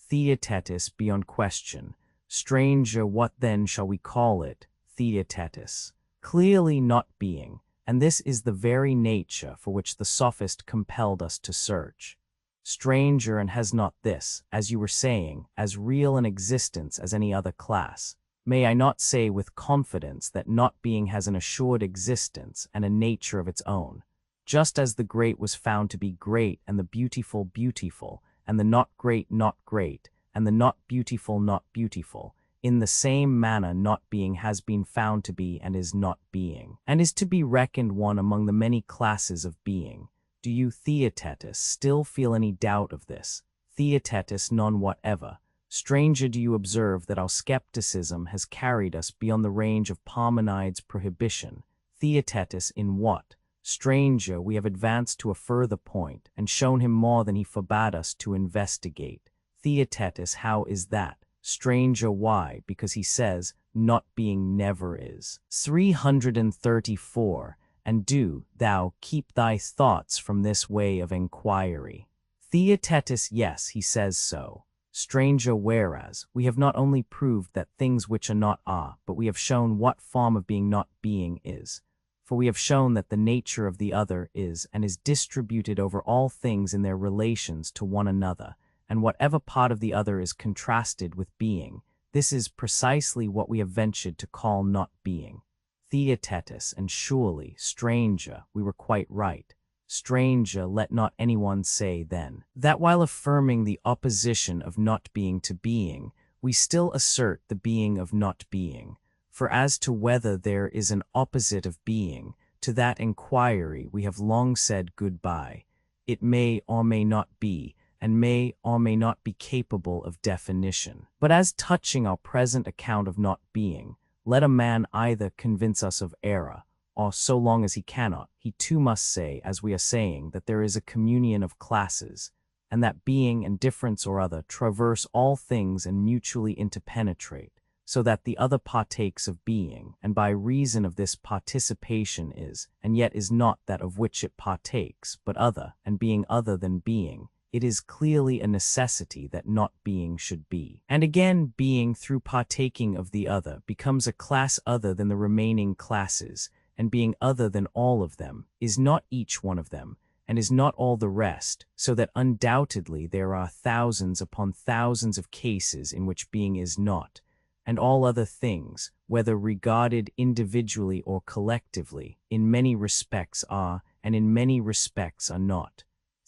Theaetetus, beyond question. Stranger, what then shall we call it? Theaetetus. Clearly not being, and this is the very nature for which the sophist compelled us to search. Stranger, and has not this, as you were saying, as real an existence as any other class? May I not say with confidence that not being has an assured existence and a nature of its own? Just as the great was found to be great, and the beautiful beautiful, and the not great, and the not beautiful, in the same manner not being has been found to be and is not being, and is to be reckoned one among the many classes of being. Do you, Theaetetus, still feel any doubt of this? Theaetetus, none whatever. Stranger, do you observe that our skepticism has carried us beyond the range of Parmenides' prohibition? Theaetetus, in what? Stranger, we have advanced to a further point, and shown him more than he forbade us to investigate. Theaetetus, how is that? Stranger, why? Because he says, not being never is. 334. And do thou keep thy thoughts from this way of enquiry. Theaetetus, yes, he says so. Stranger, whereas we have not only proved that things which are not are, but we have shown what form of being not being is. For we have shown that the nature of the other is and is distributed over all things in their relations to one another, and whatever part of the other is contrasted with being, this is precisely what we have ventured to call not being. Theaetetus, and surely, stranger, we were quite right. Stranger, let not anyone say, then, that while affirming the opposition of not being to being, we still assert the being of not being. For as to whether there is an opposite of being, to that inquiry we have long said goodbye. It may or may not be, and may or may not be capable of definition. But as touching our present account of not being, let a man either convince us of error, or so long as he cannot, he too must say, as we are saying, that there is a communion of classes, and that being and difference or other traverse all things and mutually interpenetrate, so that the other partakes of being, and by reason of this participation is, and yet is not that of which it partakes, but other, and being other than being, it is clearly a necessity that not being should be. And again, being, through partaking of the other, becomes a class other than the remaining classes, and being other than all of them, is not each one of them, and is not all the rest, so that undoubtedly there are thousands upon thousands of cases in which being is not, and all other things, whether regarded individually or collectively, in many respects are, and in many respects are not.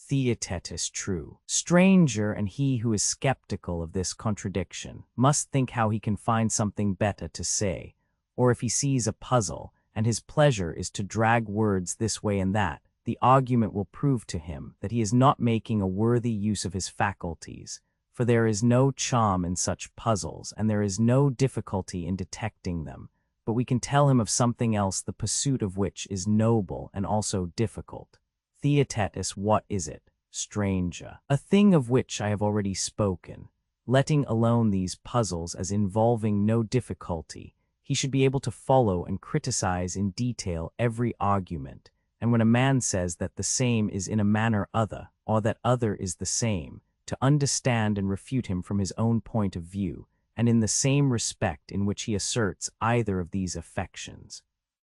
Theaetetus, true. Stranger, and he who is skeptical of this contradiction must think how he can find something better to say, or if he sees a puzzle, and his pleasure is to drag words this way and that, the argument will prove to him that he is not making a worthy use of his faculties, for there is no charm in such puzzles, and there is no difficulty in detecting them, but we can tell him of something else the pursuit of which is noble and also difficult. Theaetetus, what is it? Stranger. A thing of which I have already spoken. Letting alone these puzzles as involving no difficulty, he should be able to follow and criticize in detail every argument, and when a man says that the same is in a manner other, or that other is the same, to understand and refute him from his own point of view, and in the same respect in which he asserts either of these affections.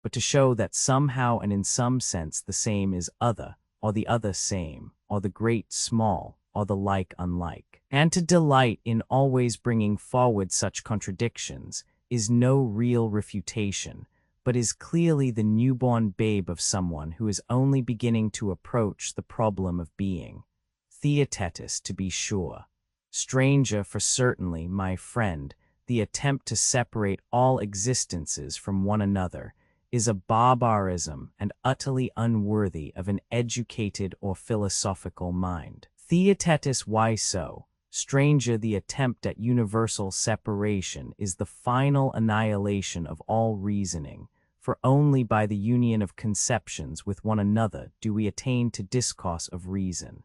but to show that somehow and in some sense the same is other, or the other same, or the great small, or the like unlike. And to delight in always bringing forward such contradictions is no real refutation, but is clearly the newborn babe of someone who is only beginning to approach the problem of being. Theaetetus, to be sure. Stranger, for certainly, my friend, the attempt to separate all existences from one another is a barbarism and utterly unworthy of an educated or philosophical mind. Theaetetus, why so? Stranger, the attempt at universal separation is the final annihilation of all reasoning, for only by the union of conceptions with one another do we attain to discourse of reason.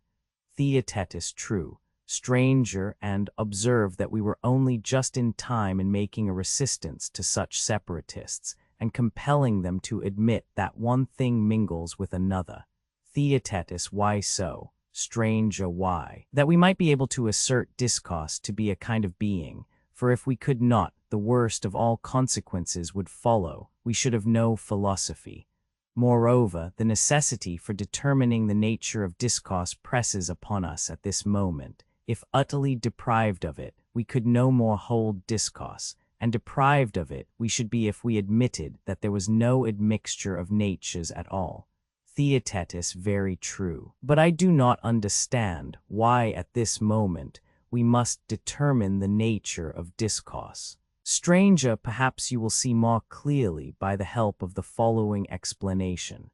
Theaetetus, true. Stranger, and observe that we were only just in time in making a resistance to such separatists, and compelling them to admit that one thing mingles with another. Theaetetus, why so? Stranger, why? That we might be able to assert discourse to be a kind of being, for if we could not, the worst of all consequences would follow, we should have no philosophy. Moreover, the necessity for determining the nature of discourse presses upon us at this moment. If utterly deprived of it, we could no more hold discourse, and deprived of it we should be if we admitted that there was no admixture of natures at all. Theaetetus, very true. But I do not understand why at this moment we must determine the nature of discourse. Stranger, perhaps you will see more clearly by the help of the following explanation.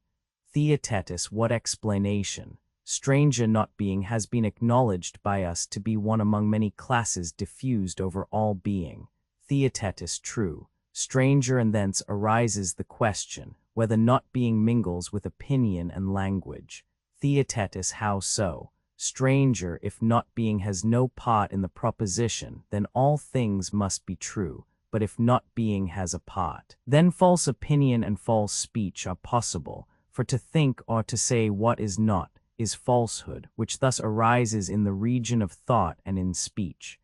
Theaetetus, what explanation? Stranger, not being has been acknowledged by us to be one among many classes diffused over all being. Theaetetus, true. Stranger, and thence arises the question, whether not being mingles with opinion and language. Theaetetus, how so? Stranger, if not being has no part in the proposition, then all things must be true, but if not being has a part, then false opinion and false speech are possible, for to think or to say what is not, is falsehood, which thus arises in the region of thought and in speech.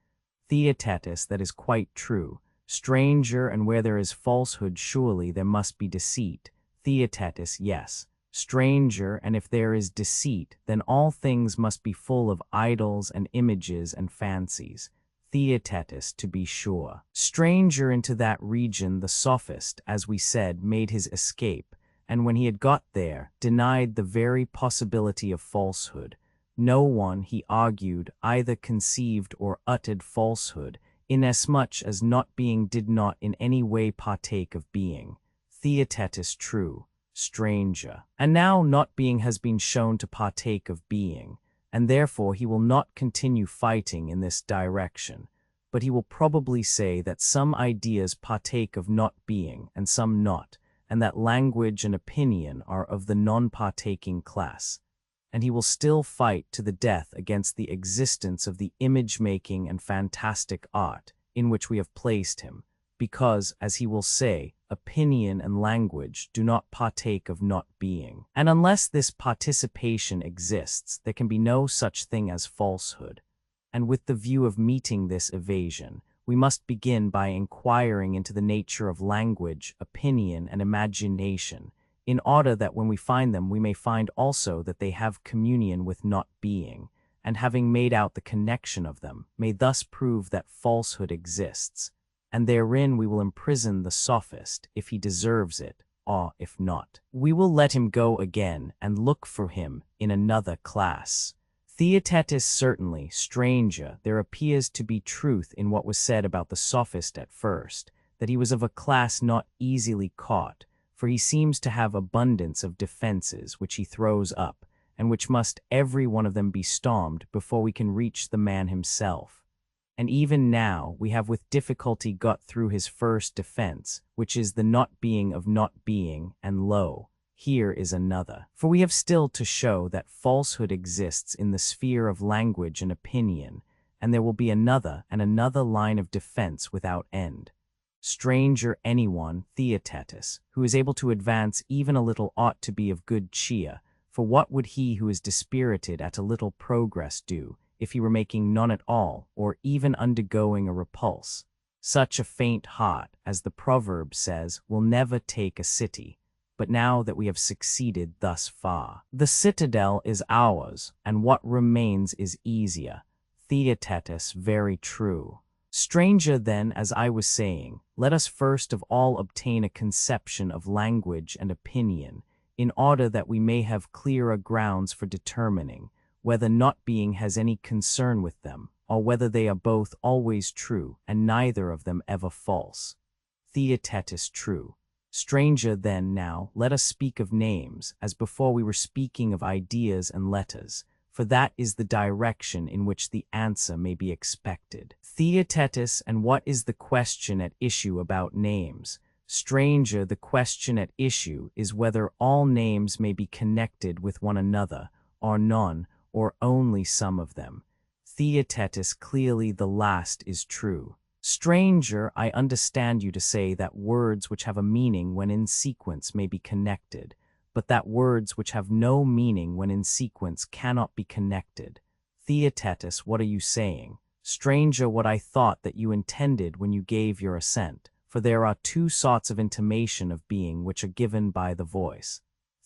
Theaetetus, that is quite true. Stranger, and where there is falsehood surely there must be deceit. Theaetetus, yes. Stranger, and if there is deceit, then all things must be full of idols and images and fancies. Theaetetus, to be sure. Stranger, into that region the sophist, as we said, made his escape, and when he had got there, denied the very possibility of falsehood. No one, he argued, either conceived or uttered falsehood, inasmuch as not being did not in any way partake of being. Theaetetus, true. Stranger. And now not being has been shown to partake of being, and therefore he will not continue fighting in this direction, but he will probably say that some ideas partake of not being and some not, and that language and opinion are of the non-partaking class. And he will still fight to the death against the existence of the image-making and fantastic art in which we have placed him, because, as he will say, opinion and language do not partake of not being. And unless this participation exists, there can be no such thing as falsehood. And with the view of meeting this evasion, we must begin by inquiring into the nature of language, opinion, and imagination, in order that when we find them we may find also that they have communion with not being, and having made out the connection of them, may thus prove that falsehood exists, and therein we will imprison the sophist if he deserves it, or if not, we will let him go again and look for him in another class. Theaetetus, certainly. Stranger, there appears to be truth in what was said about the sophist at first, that he was of a class not easily caught, for he seems to have abundance of defenses which he throws up, and which must every one of them be stormed before we can reach the man himself. And even now we have with difficulty got through his first defense, which is the not being of not being, and lo, here is another. For we have still to show that falsehood exists in the sphere of language and opinion, and there will be another and another line of defense without end. Stranger, anyone, Theaetetus, who is able to advance even a little ought to be of good cheer, for what would he who is dispirited at a little progress do, if he were making none at all, or even undergoing a repulse? Such a faint heart, as the proverb says, will never take a city. but now that we have succeeded thus far, the citadel is ours, and what remains is easier. Theaetetus, very true. Stranger then, as I was saying, let us first of all obtain a conception of language and opinion, in order that we may have clearer grounds for determining whether not being has any concern with them, or whether they are both always true, and neither of them ever false. Theaetetus, true. Stranger then, now, let us speak of names, as before we were speaking of ideas and letters, for that is the direction in which the answer may be expected. Theaetetus, and what is the question at issue about names? Stranger, the question at issue is whether all names may be connected with one another, or none, or only some of them. Theaetetus, clearly the last is true. Stranger, I understand you to say that words which have a meaning when in sequence may be connected, but that words which have no meaning when in sequence cannot be connected. Theaetetus, what are you saying? Stranger, what I thought that you intended when you gave your assent, for there are two sorts of intimation of being which are given by the voice.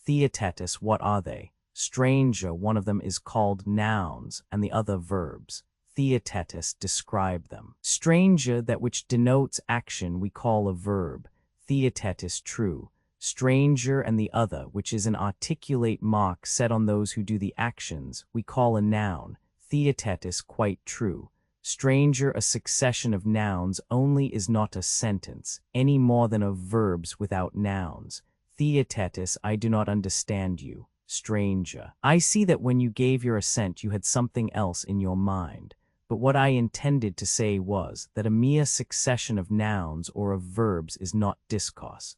Theaetetus, what are they? Stranger, one of them is called nouns, and the other verbs. Theaetetus, describe them. Stranger, that which denotes action we call a verb. Theaetetus, true. Stranger, and the other, which is an articulate mark set on those who do the actions, we call a noun. Theaetetus, quite true. Stranger, a succession of nouns only is not a sentence, any more than of verbs without nouns. Theaetetus, I do not understand you. Stranger, I see that when you gave your assent you had something else in your mind, but what I intended to say was that a mere succession of nouns or of verbs is not discourse.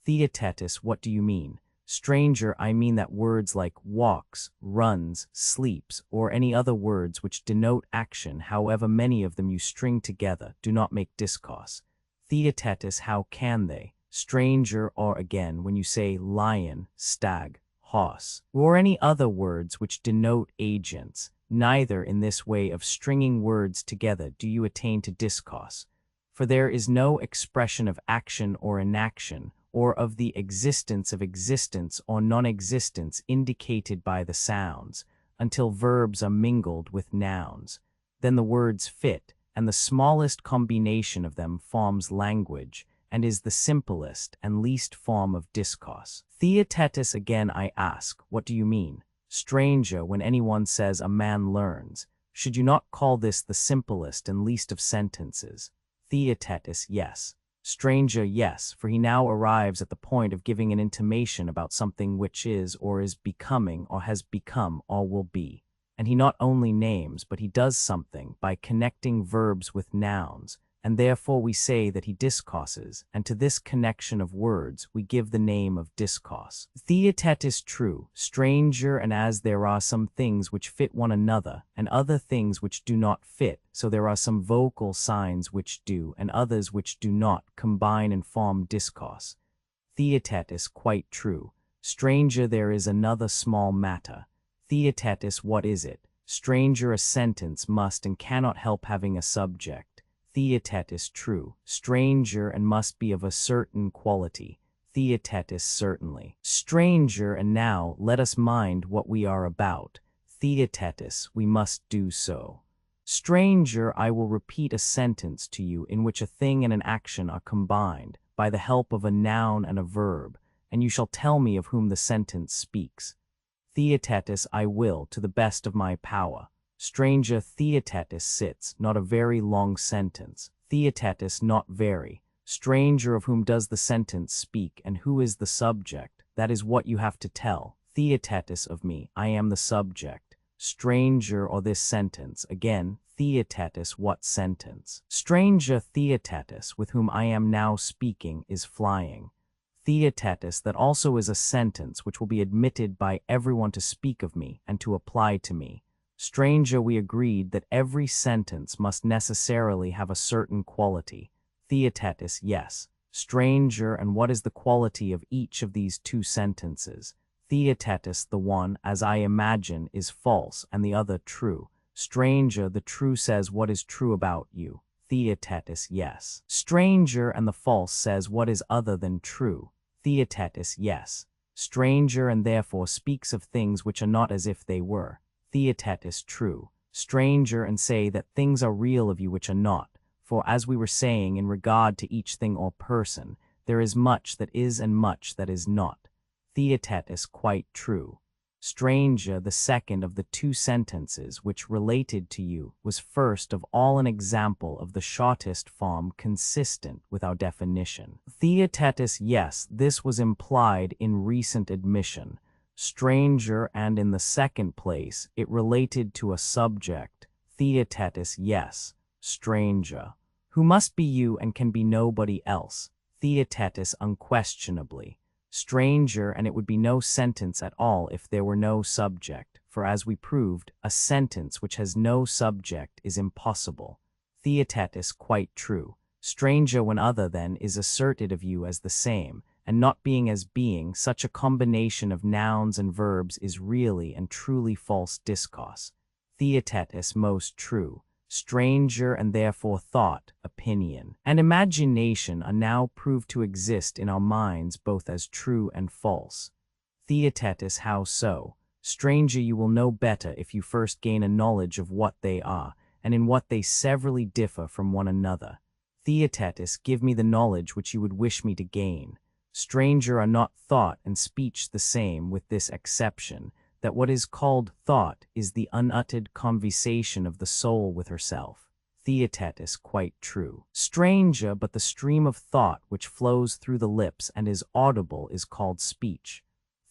Theaetetus, what do you mean? Stranger, I mean that words like walks, runs, sleeps, or any other words which denote action, however many of them you string together, do not make discourse. Theaetetus, how can they? Stranger, or again, when you say lion, stag, horse, or any other words which denote agents, neither in this way of stringing words together do you attain to discourse, for there is no expression of action or inaction, or of the existence of existence or non-existence indicated by the sounds, until verbs are mingled with nouns. Then the words fit, and the smallest combination of them forms language, and is the simplest and least form of discourse. Theaetetus, again I ask, what do you mean? Stranger, when anyone says a man learns, should you not call this the simplest and least of sentences? Theaetetus, yes. Stranger, yes, for he now arrives at the point of giving an intimation about something which is or is becoming or has become or will be. And he not only names, but he does something by connecting verbs with nouns, and therefore we say that he discourses, and to this connection of words we give the name of discourse. Theaetetus, true. Stranger, and as there are some things which fit one another, and other things which do not fit, so there are some vocal signs which do, and others which do not, combine and form discourse. Theaetetus, quite true. Stranger, there is another small matter. Theaetetus, what is it? Stranger, a sentence must and cannot help having a subject. Theaetetus, true. Stranger, and must be of a certain quality. Theaetetus, certainly. Stranger, and now let us mind what we are about. Theaetetus, we must do so. Stranger, I will repeat a sentence to you in which a thing and an action are combined by the help of a noun and a verb, and you shall tell me of whom the sentence speaks. Theaetetus, I will, to the best of my power. Stranger, Theaetetus sits, not a very long sentence. Theaetetus, not very. Stranger, of whom does the sentence speak, and who is the subject? That is what you have to tell. Theaetetus, of me, I am the subject. Stranger, or this sentence, again, Theaetetus, what sentence? Stranger, Theaetetus, with whom I am now speaking, is flying. Theaetetus, that also is a sentence which will be admitted by everyone to speak of me and to apply to me. Stranger, we agreed that every sentence must necessarily have a certain quality. Theaetetus, yes. Stranger, and what is the quality of each of these two sentences? Theaetetus, the one, as I imagine, is false, and the other true. Stranger, the true says what is true about you. Theaetetus, yes. Stranger, and the false says what is other than true. Theaetetus, yes. Stranger, and therefore speaks of things which are not as if they were. Theaetetus, true. Stranger, and say that things are real of you which are not. For as we were saying in regard to each thing or person, there is much that is and much that is not. Theaetetus, quite true. Stranger, the second of the two sentences which related to you, was first of all an example of the shortest form consistent with our definition. Theaetetus, yes, this was implied in recent admission. Stranger, and in the second place, it related to a subject. Theaetetus, yes. Stranger, who must be you and can be nobody else. Theaetetus, unquestionably. Stranger, and it would be no sentence at all if there were no subject, for as we proved, a sentence which has no subject is impossible. Theaetetus, quite true. Stranger, when other than is asserted of you as the same, and not being as being, such a combination of nouns and verbs is really and truly false discourse. Theaetetus, most true. Stranger, and therefore thought, opinion, and imagination are now proved to exist in our minds both as true and false. Theaetetus, how so? Stranger, you will know better if you first gain a knowledge of what they are, and in what they severally differ from one another. Theaetetus, give me the knowledge which you would wish me to gain. Stranger, are not thought and speech the same, with this exception, that what is called thought is the unuttered conversation of the soul with herself. Theaetetus, quite true. Stranger, but the stream of thought which flows through the lips and is audible is called speech.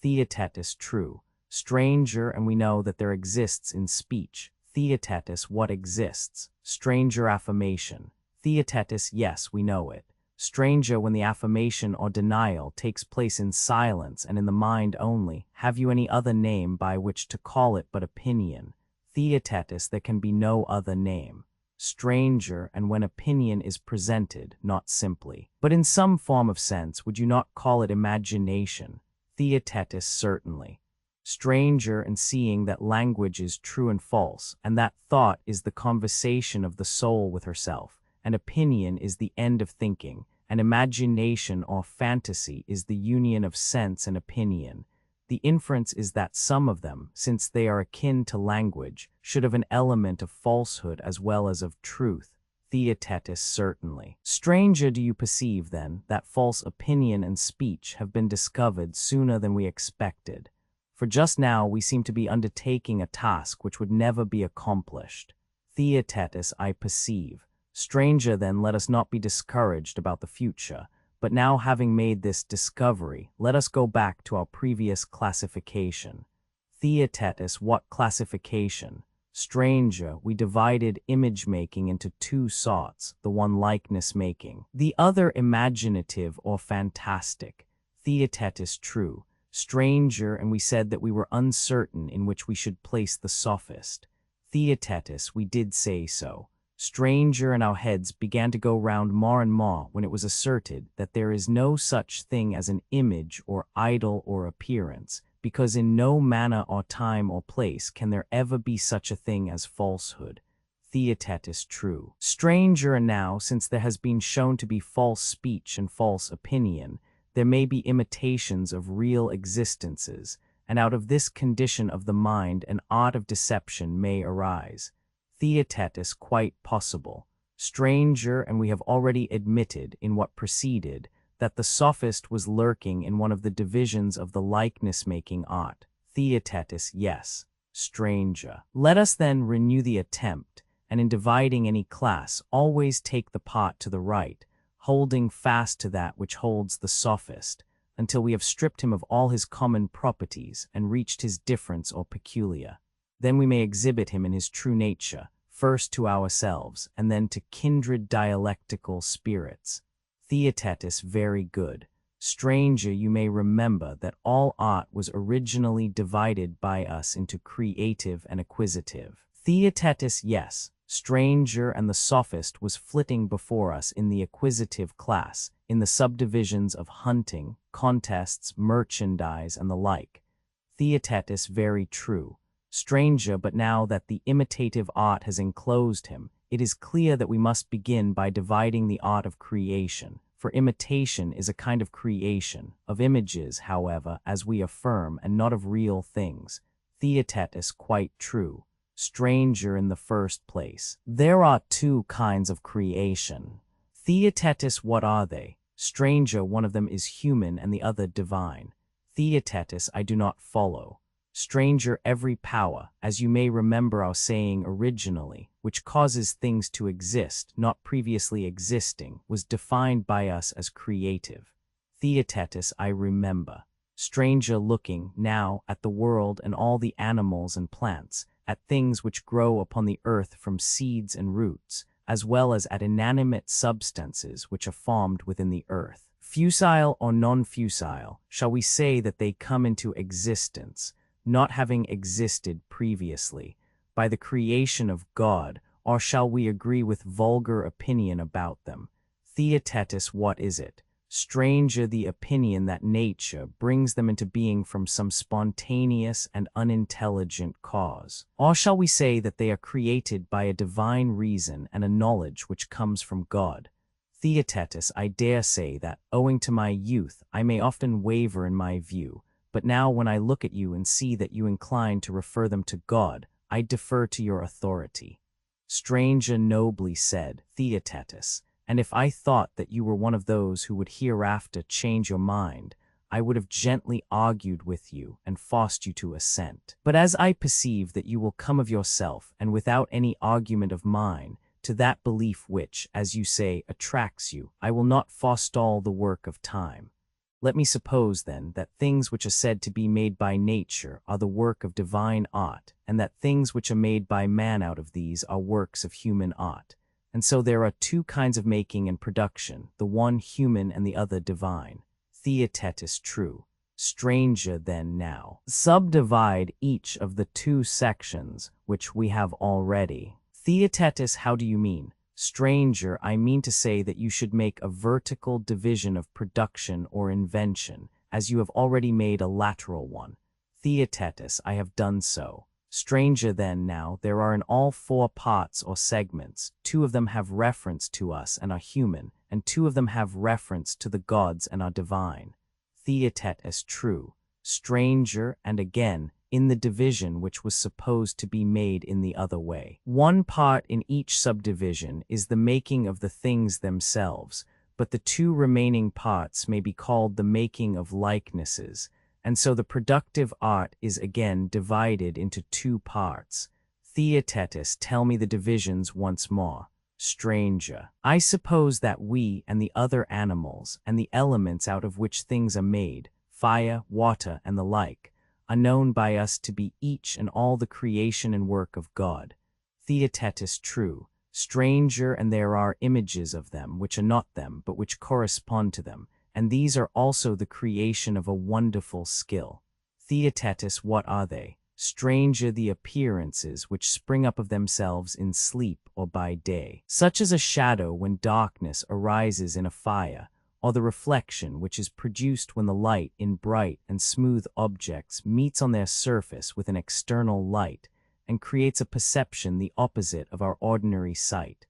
Theaetetus, true. Stranger, and we know that there exists in speech. Theaetetus, what exists? Stranger, affirmation. Theaetetus, yes, we know it. Stranger, when the affirmation or denial takes place in silence and in the mind only, have you any other name by which to call it but opinion? Theaetetus, there can be no other name. Stranger, and when opinion is presented, not simply, but in some form of sense, would you not call it imagination? Theaetetus, certainly. Stranger, and seeing that language is true and false, and that thought is the conversation of the soul with herself, and opinion is the end of thinking, and imagination or fantasy is the union of sense and opinion. The inference is that some of them, since they are akin to language, should have an element of falsehood as well as of truth. Theaetetus, certainly. Stranger, do you perceive, then, that false opinion and speech have been discovered sooner than we expected? For just now we seem to be undertaking a task which would never be accomplished. Theaetetus, I perceive. Stranger, then, let us not be discouraged about the future, but now having made this discovery, let us go back to our previous classification. Theaetetus, what classification? Stranger, we divided image-making into two sorts, the one likeness-making, the other imaginative or fantastic. Theaetetus, true. Stranger, and we said that we were uncertain in which we should place the sophist. Theaetetus, we did say so. Stranger, and our heads began to go round more and more when it was asserted that there is no such thing as an image or idol or appearance, because in no manner or time or place can there ever be such a thing as falsehood. Theaetetus, true. Stranger, and now, since there has been shown to be false speech and false opinion, there may be imitations of real existences, and out of this condition of the mind an art of deception may arise. Theaetetus, quite possible. Stranger, and we have already admitted in what preceded that the sophist was lurking in one of the divisions of the likeness-making art. Theaetetus, yes. Stranger. Let us then renew the attempt, and in dividing any class always take the part to the right, holding fast to that which holds the sophist, until we have stripped him of all his common properties and reached his difference or peculiar. Then we may exhibit him in his true nature, first to ourselves, and then to kindred dialectical spirits. Theaetetus, very good. Stranger, you may remember that all art was originally divided by us into creative and acquisitive. Theaetetus, yes. Stranger, and the sophist was flitting before us in the acquisitive class, in the subdivisions of hunting, contests, merchandise, and the like. Theaetetus, very true. Stranger, but now that the imitative art has enclosed him, it is clear that we must begin by dividing the art of creation, for imitation is a kind of creation, of images, however, as we affirm, and not of real things. Theaetetus, quite true. Stranger in the first place. There are two kinds of creation. Theaetetus, what are they? Stranger, one of them is human and the other divine. Theaetetus, I do not follow. Stranger, every power, as you may remember our saying originally, which causes things to exist, not previously existing, was defined by us as creative. Theaetetus, I remember. Stranger, looking, now, at the world and all the animals and plants, at things which grow upon the earth from seeds and roots, as well as at inanimate substances which are formed within the earth. Fusile or non-fusile, shall we say that they come into existence, not having existed previously, by the creation of God, or shall we agree with vulgar opinion about them? Theaetetus, what is it? Stranger, the opinion that nature brings them into being from some spontaneous and unintelligent cause. Or shall we say that they are created by a divine reason and a knowledge which comes from God? Theaetetus, I dare say that, owing to my youth, I may often waver in my view, but now when I look at you and see that you incline to refer them to God, I defer to your authority. Stranger, nobly said, Theaetetus. And if I thought that you were one of those who would hereafter change your mind, I would have gently argued with you and forced you to assent. But as I perceive that you will come of yourself and without any argument of mine to that belief which, as you say, attracts you, I will not forestall the work of time. Let me suppose, then, that things which are said to be made by nature are the work of divine art, and that things which are made by man out of these are works of human art. And so there are two kinds of making and production, the one human and the other divine. Theaetetus, true. Stranger, then now, subdivide each of the two sections which we have already. Theaetetus, how do you mean? Stranger, I mean to say that you should make a vertical division of production or invention, as you have already made a lateral one. Theaetetus, I have done so. Stranger, then now, there are in all four parts or segments, two of them have reference to us and are human, and two of them have reference to the gods and are divine. Theaetetus, true. Stranger, and again, in the division which was supposed to be made in the other way. One part in each subdivision is the making of the things themselves, but the two remaining parts may be called the making of likenesses, and so the productive art is again divided into two parts. Theaetetus, tell me the divisions once more. Stranger, I suppose that we and the other animals and the elements out of which things are made, fire, water, and the like, are known by us to be each and all the creation and work of God. Theaetetus, true. Stranger, and there are images of them which are not them, but which correspond to them, and these are also the creation of a wonderful skill. Theaetetus, what are they? Stranger, the appearances which spring up of themselves in sleep or by day, such as a shadow when darkness arises in a fire, or the reflection which is produced when the light in bright and smooth objects meets on their surface with an external light, and creates a perception the opposite of our ordinary sight.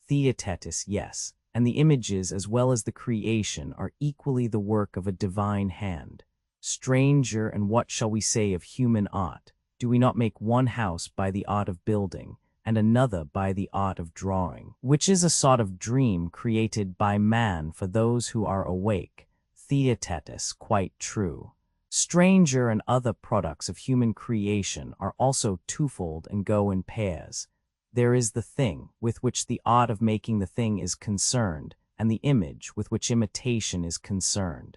Theaetetus, yes. And the images as well as the creation are equally the work of a divine hand. Stranger, and what shall we say of human art? Do we not make one house by the art of building, and another by the art of drawing, which is a sort of dream created by man for those who are awake? Theaetetus, quite true. Stranger, and other products of human creation are also twofold and go in pairs. There is the thing, with which the art of making the thing is concerned, and the image, with which imitation is concerned.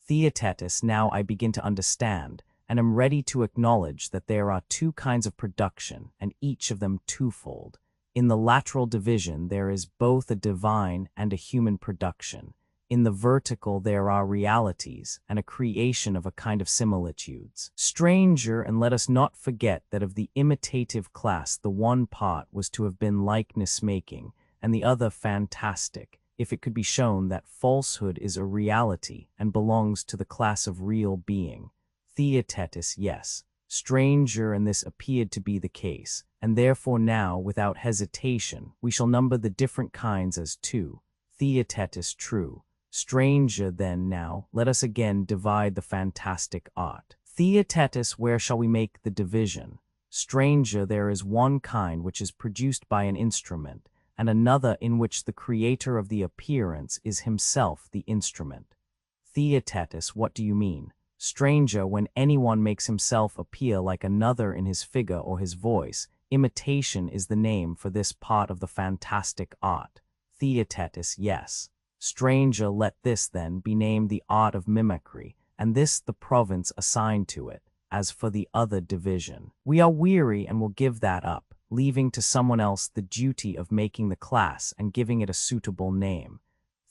Theaetetus, now I begin to understand, and am ready to acknowledge that there are two kinds of production, and each of them twofold. In the lateral division there is both a divine and a human production. In the vertical there are realities, and a creation of a kind of similitudes. Stranger, and let us not forget that of the imitative class the one part was to have been likeness-making, and the other fantastic, if it could be shown that falsehood is a reality and belongs to the class of real being. Theaetetus, yes. Stranger, and this appeared to be the case, and therefore now, without hesitation, we shall number the different kinds as two. Theaetetus, true. Stranger then now, let us again divide the fantastic art. Theaetetus, where shall we make the division? Stranger, there is one kind which is produced by an instrument, and another in which the creator of the appearance is himself the instrument. Theaetetus, what do you mean? Stranger, when anyone makes himself appear like another in his figure or his voice, imitation is the name for this part of the fantastic art. Theaetetus, yes. Stranger, let this then be named the art of mimicry, and this the province assigned to it. As for the other division, we are weary and will give that up, leaving to someone else the duty of making the class and giving it a suitable name.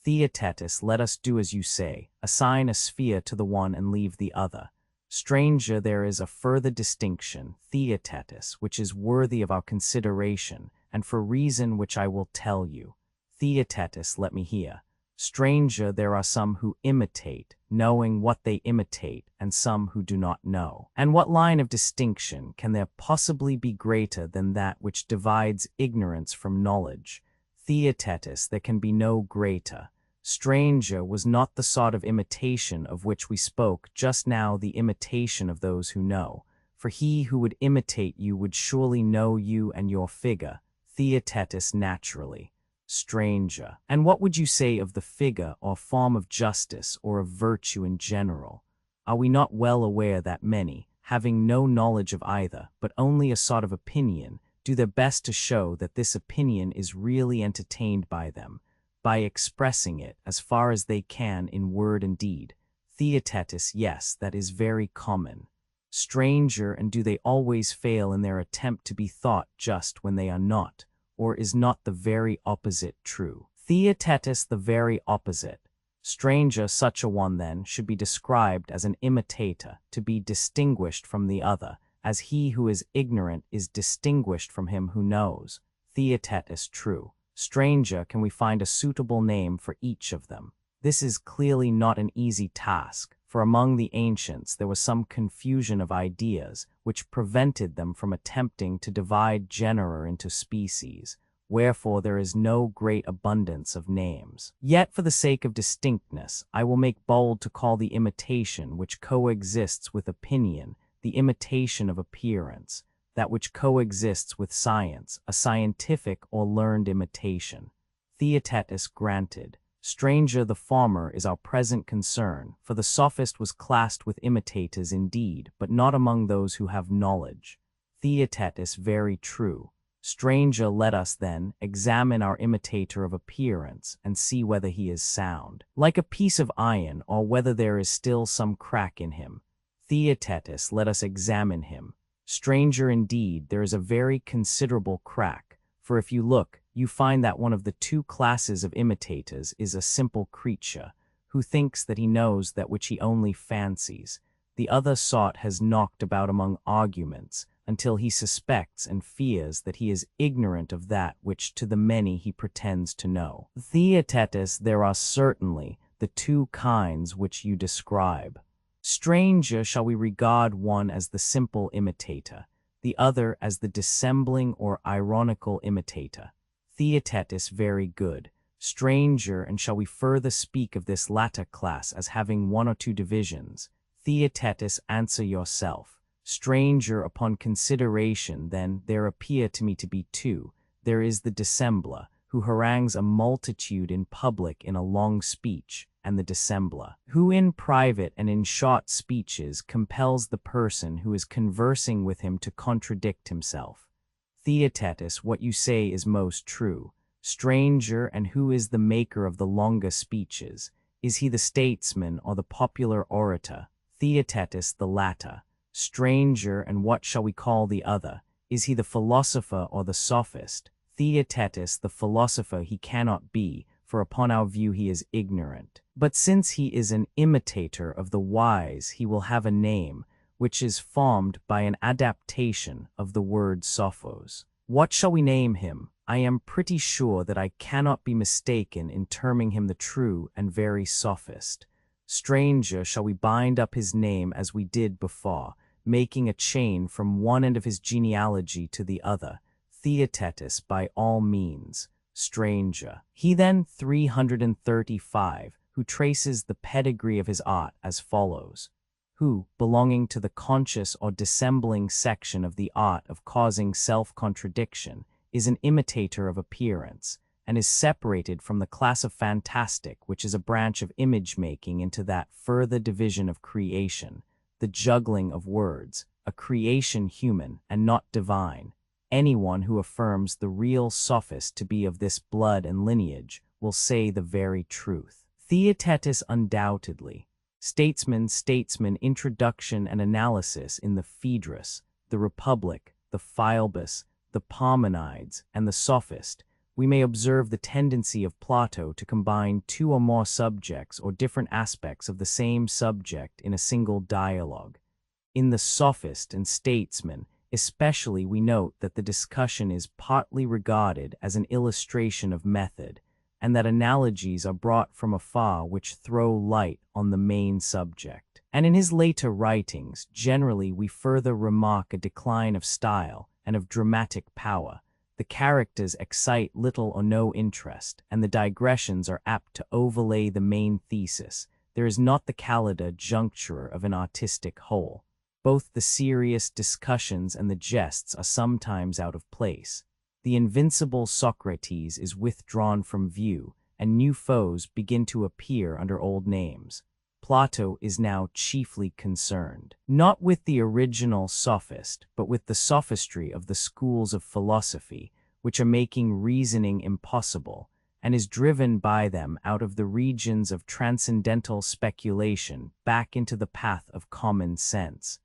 Theaetetus, let us do as you say, assign a sphere to the one and leave the other. Stranger, there is a further distinction, Theaetetus, which is worthy of our consideration, and for reason which I will tell you. Theaetetus, let me hear. Stranger, there are some who imitate, knowing what they imitate, and some who do not know. And what line of distinction can there possibly be greater than that which divides ignorance from knowledge? Theaetetus, there can be no greater. Stranger, was not the sort of imitation of which we spoke just now the imitation of those who know? For he who would imitate you would surely know you and your figure. Theaetetus, naturally. Stranger, and what would you say of the figure or form of justice or of virtue in general? Are we not well aware that many, having no knowledge of either, but only a sort of opinion, do their best to show that this opinion is really entertained by them, by expressing it as far as they can in word and deed? Theaetetus, yes, that is very common. Stranger, and do they always fail in their attempt to be thought just when they are not? Or is not the very opposite true? Theaetetus, the very opposite. Stranger, such a one then should be described as an imitator, to be distinguished from the other, as he who is ignorant is distinguished from him who knows. Theaetetus, true. Stranger, can we find a suitable name for each of them? This is clearly not an easy task, for among the ancients there was some confusion of ideas, which prevented them from attempting to divide genera into species, wherefore there is no great abundance of names. Yet for the sake of distinctness, I will make bold to call the imitation which coexists with opinion the imitation of appearance, that which coexists with science, a scientific or learned imitation. Theaetetus, granted. Stranger, the former is our present concern, for the sophist was classed with imitators indeed, but not among those who have knowledge. Theaetetus, very true. Stranger, let us, then, examine our imitator of appearance, and see whether he is sound, like a piece of iron, or whether there is still some crack in him. Theaetetus, let us examine him. Stranger, indeed, there is a very considerable crack, for if you look, you find that one of the two classes of imitators is a simple creature, who thinks that he knows that which he only fancies. The other sort has knocked about among arguments, until he suspects and fears that he is ignorant of that which to the many he pretends to know. Theaetetus, there are certainly the two kinds which you describe. Stranger, shall we regard one as the simple imitator, the other as the dissembling or ironical imitator? Theaetetus, very good. Stranger, and shall we further speak of this latter class as having one or two divisions? Theaetetus, answer yourself. Stranger, upon consideration, then, there appear to me to be two. There is the dissembler, who harangues a multitude in public in a long speech, and the dissembler, who in private and in short speeches compels the person who is conversing with him to contradict himself. Theaetetus, what you say is most true. Stranger, and who is the maker of the longer speeches? Is he the statesman or the popular orator? Theaetetus, the latter. Stranger, and what shall we call the other? Is he the philosopher or the sophist? Theaetetus, the philosopher he cannot be, for upon our view he is ignorant. But since he is an imitator of the wise, he will have a name, which is formed by an adaptation of the word sophos. What shall we name him? I am pretty sure that I cannot be mistaken in terming him the true and very sophist. Stranger, shall we bind up his name as we did before, making a chain from one end of his genealogy to the other? Theaetetus, by all means. Stranger. He then 335, who traces the pedigree of his art as follows: who, belonging to the conscious or dissembling section of the art of causing self-contradiction, is an imitator of appearance, and is separated from the class of fantastic, which is a branch of image-making, into that further division of creation, the juggling of words, a creation human and not divine. Anyone who affirms the real sophist to be of this blood and lineage will say the very truth. Theaetetus undoubtedly. Statesman, introduction and analysis in the Phaedrus, the Republic, the Philebus, the Parmenides, and the Sophist, we may observe the tendency of Plato to combine two or more subjects or different aspects of the same subject in a single dialogue. In the Sophist and Statesman, especially, we note that the discussion is partly regarded as an illustration of method, and that analogies are brought from afar which throw light on the main subject. And in his later writings, generally we further remark a decline of style and of dramatic power. The characters excite little or no interest, and the digressions are apt to overlay the main thesis. There is not the calida juncture of an artistic whole. Both the serious discussions and the jests are sometimes out of place. The invincible Socrates is withdrawn from view, and new foes begin to appear under old names. Plato is now chiefly concerned, not with the original sophist, but with the sophistry of the schools of philosophy, which are making reasoning impossible, and is driven by them out of the regions of transcendental speculation back into the path of common sense.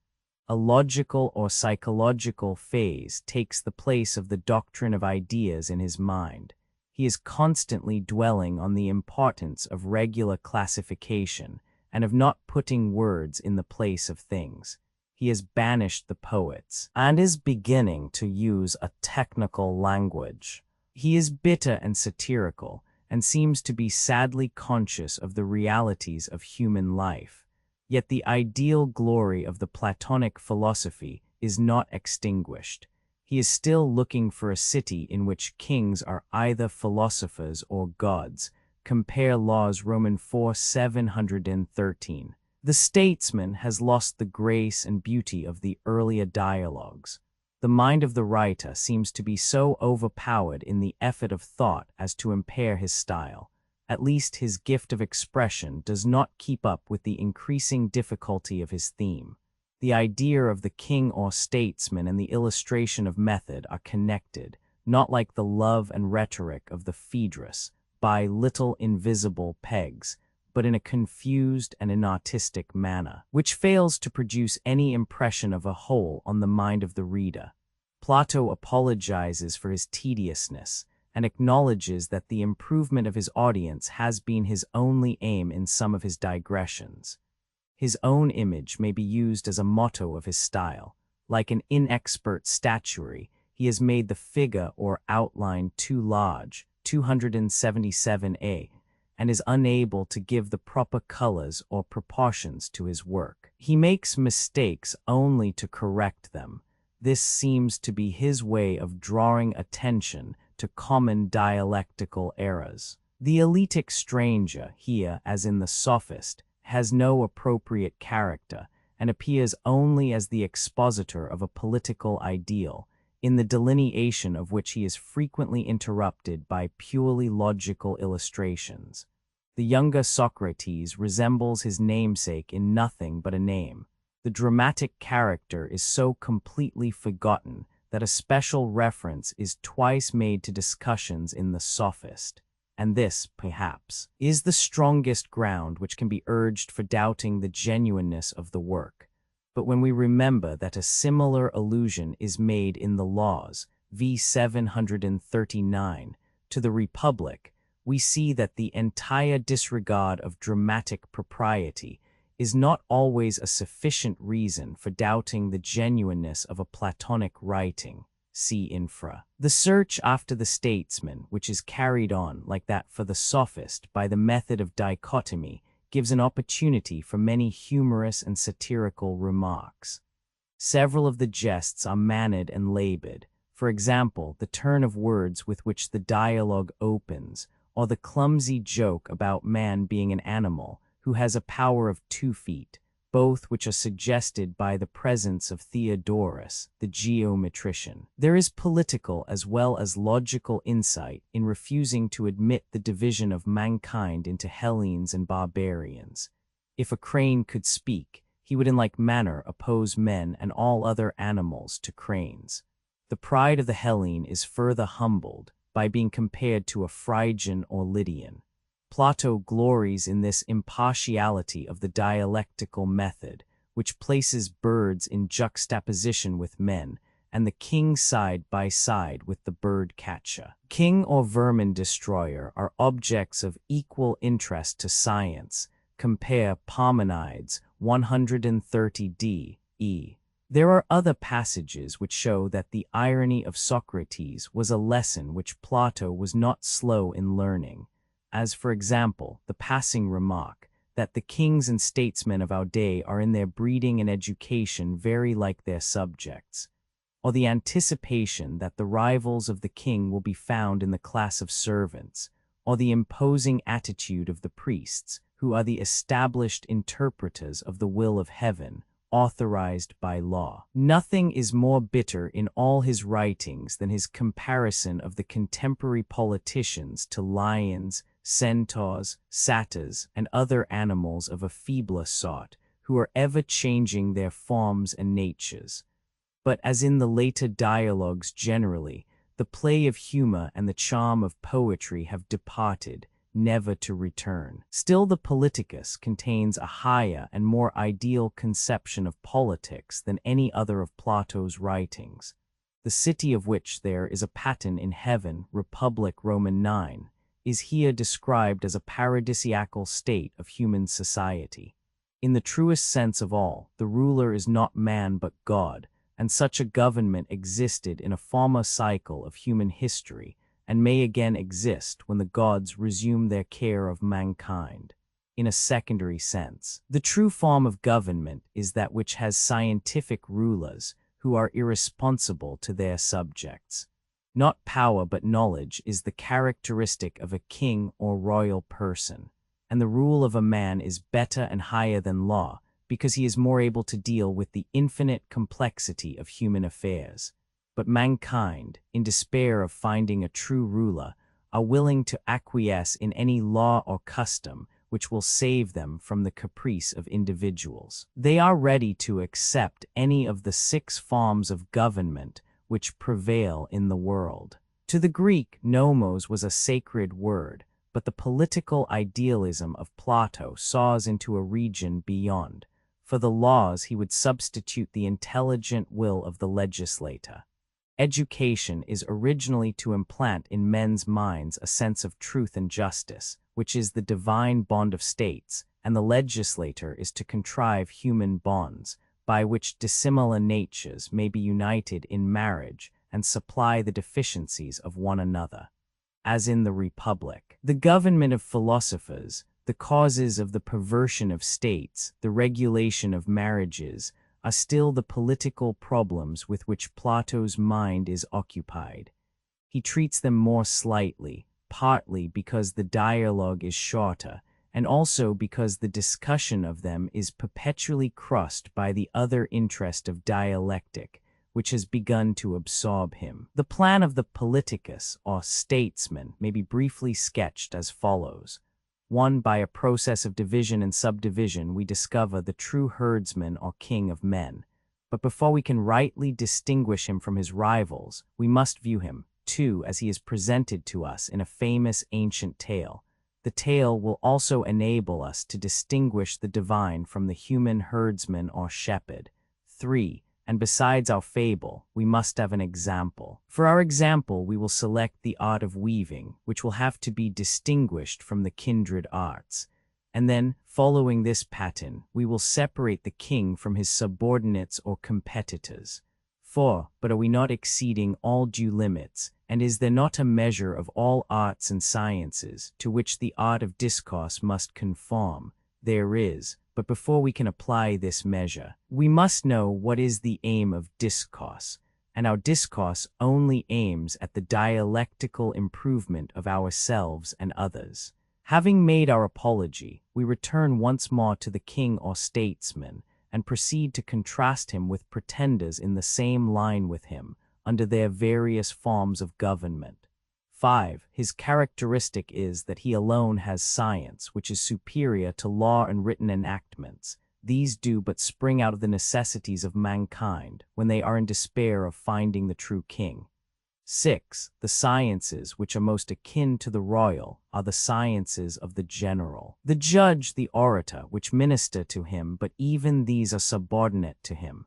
A logical or psychological phase takes the place of the doctrine of ideas in his mind. He is constantly dwelling on the importance of regular classification and of not putting words in the place of things. He has banished the poets and is beginning to use a technical language. He is bitter and satirical and seems to be sadly conscious of the realities of human life. Yet the ideal glory of the Platonic philosophy is not extinguished. He is still looking for a city in which kings are either philosophers or gods. Compare Laws Roman 4:713. The statesman has lost the grace and beauty of the earlier dialogues. The mind of the writer seems to be so overpowered in the effort of thought as to impair his style. At least his gift of expression does not keep up with the increasing difficulty of his theme. The idea of the king or statesman and the illustration of method are connected, not like the love and rhetoric of the Phaedrus, by little invisible pegs, but in a confused and inartistic manner, which fails to produce any impression of a whole on the mind of the reader. Plato apologizes for his tediousness, and acknowledges that the improvement of his audience has been his only aim in some of his digressions. His own image may be used as a motto of his style. Like an inexpert statuary, he has made the figure or outline too large, 277a, and is unable to give the proper colors or proportions to his work. He makes mistakes only to correct them. This seems to be his way of drawing attention to common dialectical errors. The elitic stranger, here as in the Sophist, has no appropriate character, and appears only as the expositor of a political ideal, in the delineation of which he is frequently interrupted by purely logical illustrations. The younger Socrates resembles his namesake in nothing but a name. The dramatic character is so completely forgotten that a special reference is twice made to discussions in the Sophist, and this, perhaps, is the strongest ground which can be urged for doubting the genuineness of the work. But when we remember that a similar allusion is made in the Laws, v. 739, to the Republic, we see that the entire disregard of dramatic propriety is not always a sufficient reason for doubting the genuineness of a Platonic writing. See infra. The search after the statesman, which is carried on, like that for the sophist, by the method of dichotomy, gives an opportunity for many humorous and satirical remarks. Several of the jests are mannered and labored. For example, the turn of words with which the dialogue opens, or the clumsy joke about man being an animal who has a power of 2 feet, both which are suggested by the presence of Theodorus, the geometrician. There is political as well as logical insight in refusing to admit the division of mankind into Hellenes and barbarians. If a crane could speak, he would in like manner oppose men and all other animals to cranes. The pride of the Hellene is further humbled by being compared to a Phrygian or Lydian. Plato glories in this impartiality of the dialectical method, which places birds in juxtaposition with men, and the king side by side with the bird catcher. King or vermin destroyer are objects of equal interest to science. Compare Parmenides 130d. E. There are other passages which show that the irony of Socrates was a lesson which Plato was not slow in learning, as, for example, the passing remark that the kings and statesmen of our day are in their breeding and education very like their subjects, or the anticipation that the rivals of the king will be found in the class of servants, or the imposing attitude of the priests, who are the established interpreters of the will of heaven, authorized by law. Nothing is more bitter in all his writings than his comparison of the contemporary politicians to lions, centaurs, satyrs, and other animals of a feebler sort, who are ever changing their forms and natures. But as in the later dialogues generally, the play of humor and the charm of poetry have departed, never to return. Still, the Politicus contains a higher and more ideal conception of politics than any other of Plato's writings. The city of which there is a pattern in heaven, Republic Roman 9, is here described as a paradisiacal state of human society. In the truest sense of all, the ruler is not man but God, and such a government existed in a former cycle of human history, and may again exist when the gods resume their care of mankind. In a secondary sense, the true form of government is that which has scientific rulers who are irresponsible to their subjects. Not power but knowledge is the characteristic of a king or royal person, and the rule of a man is better and higher than law because he is more able to deal with the infinite complexity of human affairs. But mankind, in despair of finding a true ruler, are willing to acquiesce in any law or custom which will save them from the caprice of individuals. They are ready to accept any of the 6 forms of government which prevail in the world. To the Greek, nomos was a sacred word, but the political idealism of Plato saws into a region beyond. For the laws he would substitute the intelligent will of the legislator. Education is originally to implant in men's minds a sense of truth and justice, which is the divine bond of states, and the legislator is to contrive human bonds, by which dissimilar natures may be united in marriage and supply the deficiencies of one another. As in the Republic, the government of philosophers, the causes of the perversion of states, the regulation of marriages, are still the political problems with which Plato's mind is occupied. He treats them more slightly, partly because the dialogue is shorter, and also because the discussion of them is perpetually crossed by the other interest of dialectic, which has begun to absorb him. The plan of the politicus, or statesman, may be briefly sketched as follows. 1. By a process of division and subdivision, we discover the true herdsman or king of men. But before we can rightly distinguish him from his rivals, we must view him, 2, as he is presented to us in a famous ancient tale. The tale will also enable us to distinguish the divine from the human herdsman or shepherd. 3. And besides our fable, we must have an example. For our example, we will select the art of weaving, which will have to be distinguished from the kindred arts. And then, following this pattern, we will separate the king from his subordinates or competitors. 4. But are we not exceeding all due limits, and is there not a measure of all arts and sciences to which the art of discourse must conform? There is, but before we can apply this measure, we must know what is the aim of discourse, and our discourse only aims at the dialectical improvement of ourselves and others. Having made our apology, we return once more to the king or statesman, and proceed to contrast him with pretenders in the same line with him, under their various forms of government. 5. His characteristic is that he alone has science, which is superior to law and written enactments. These do but spring out of the necessities of mankind, when they are in despair of finding the true king. 6. The sciences which are most akin to the royal are the sciences of the general. The judge, the orator, which minister to him, but even these are subordinate to him.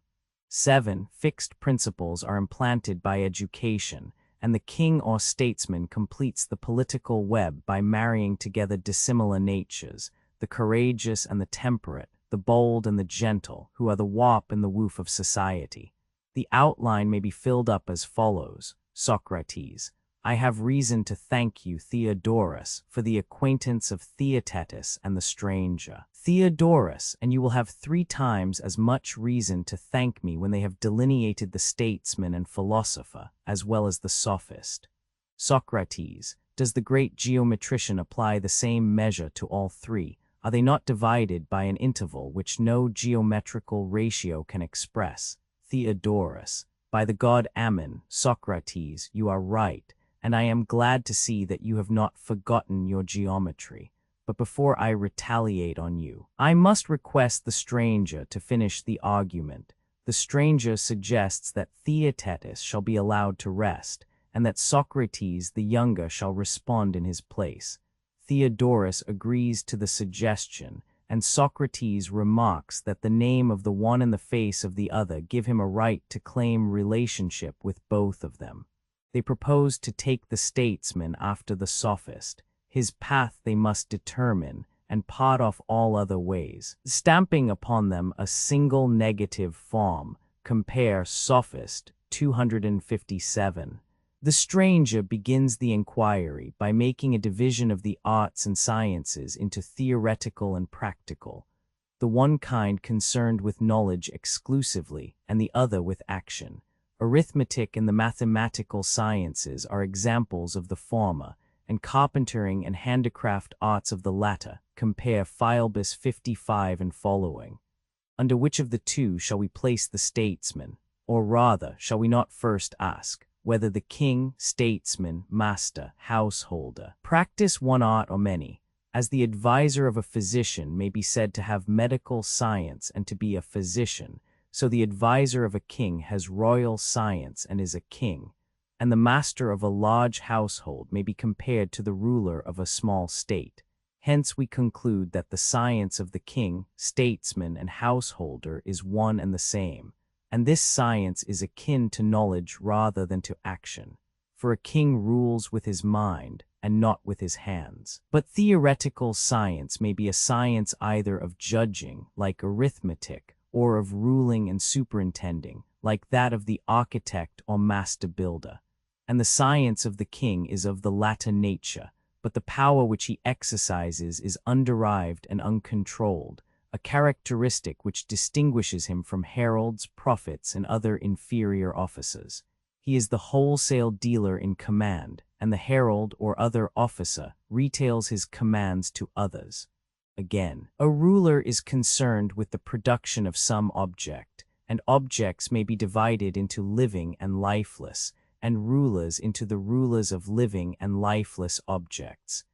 7. Fixed principles are implanted by education, and the king or statesman completes the political web by marrying together dissimilar natures, the courageous and the temperate, the bold and the gentle, who are the warp and the woof of society. The outline may be filled up as follows. Socrates, I have reason to thank you, Theodorus, for the acquaintance of Theaetetus and the stranger. Theodorus, and you will have 3 times as much reason to thank me when they have delineated the statesman and philosopher, as well as the sophist. Socrates, does the great geometrician apply the same measure to all 3? Are they not divided by an interval which no geometrical ratio can express? Theodorus, by the god Ammon. Socrates, you are right, and I am glad to see that you have not forgotten your geometry. But before I retaliate on you, I must request the stranger to finish the argument. The stranger suggests that Theaetetus shall be allowed to rest, and that Socrates the younger shall respond in his place. Theodorus agrees to the suggestion, and Socrates remarks that the name of the one and the face of the other give him a right to claim relationship with both of them. They propose to take the statesman after the sophist. His path they must determine, and part off all other ways, stamping upon them a single negative form. Compare Sophist 257. The stranger begins the inquiry by making a division of the arts and sciences into theoretical and practical, the one kind concerned with knowledge exclusively, and the other with action. Arithmetic and the mathematical sciences are examples of the former, and carpentering and handicraft arts of the latter. Compare Philebus 55 and following. Under which of the two shall we place the statesman? Or rather, shall we not first ask whether the king, statesman, master, householder, practice one art or many? As the advisor of a physician may be said to have medical science and to be a physician, so the advisor of a king has royal science and is a king, and the master of a large household may be compared to the ruler of a small state. Hence we conclude that the science of the king, statesman, and householder is one and the same, and this science is akin to knowledge rather than to action, for a king rules with his mind and not with his hands. But theoretical science may be a science either of judging, like arithmetic, or of ruling and superintending, like that of the architect or master builder. And the science of the king is of the latter nature, but the power which he exercises is underived and uncontrolled, a characteristic which distinguishes him from heralds, prophets, and other inferior officers. He is the wholesale dealer in command, and the herald or other officer retails his commands to others. Again, a ruler is concerned with the production of some object, and objects may be divided into living and lifeless, and rulers into the rulers of living and lifeless objects.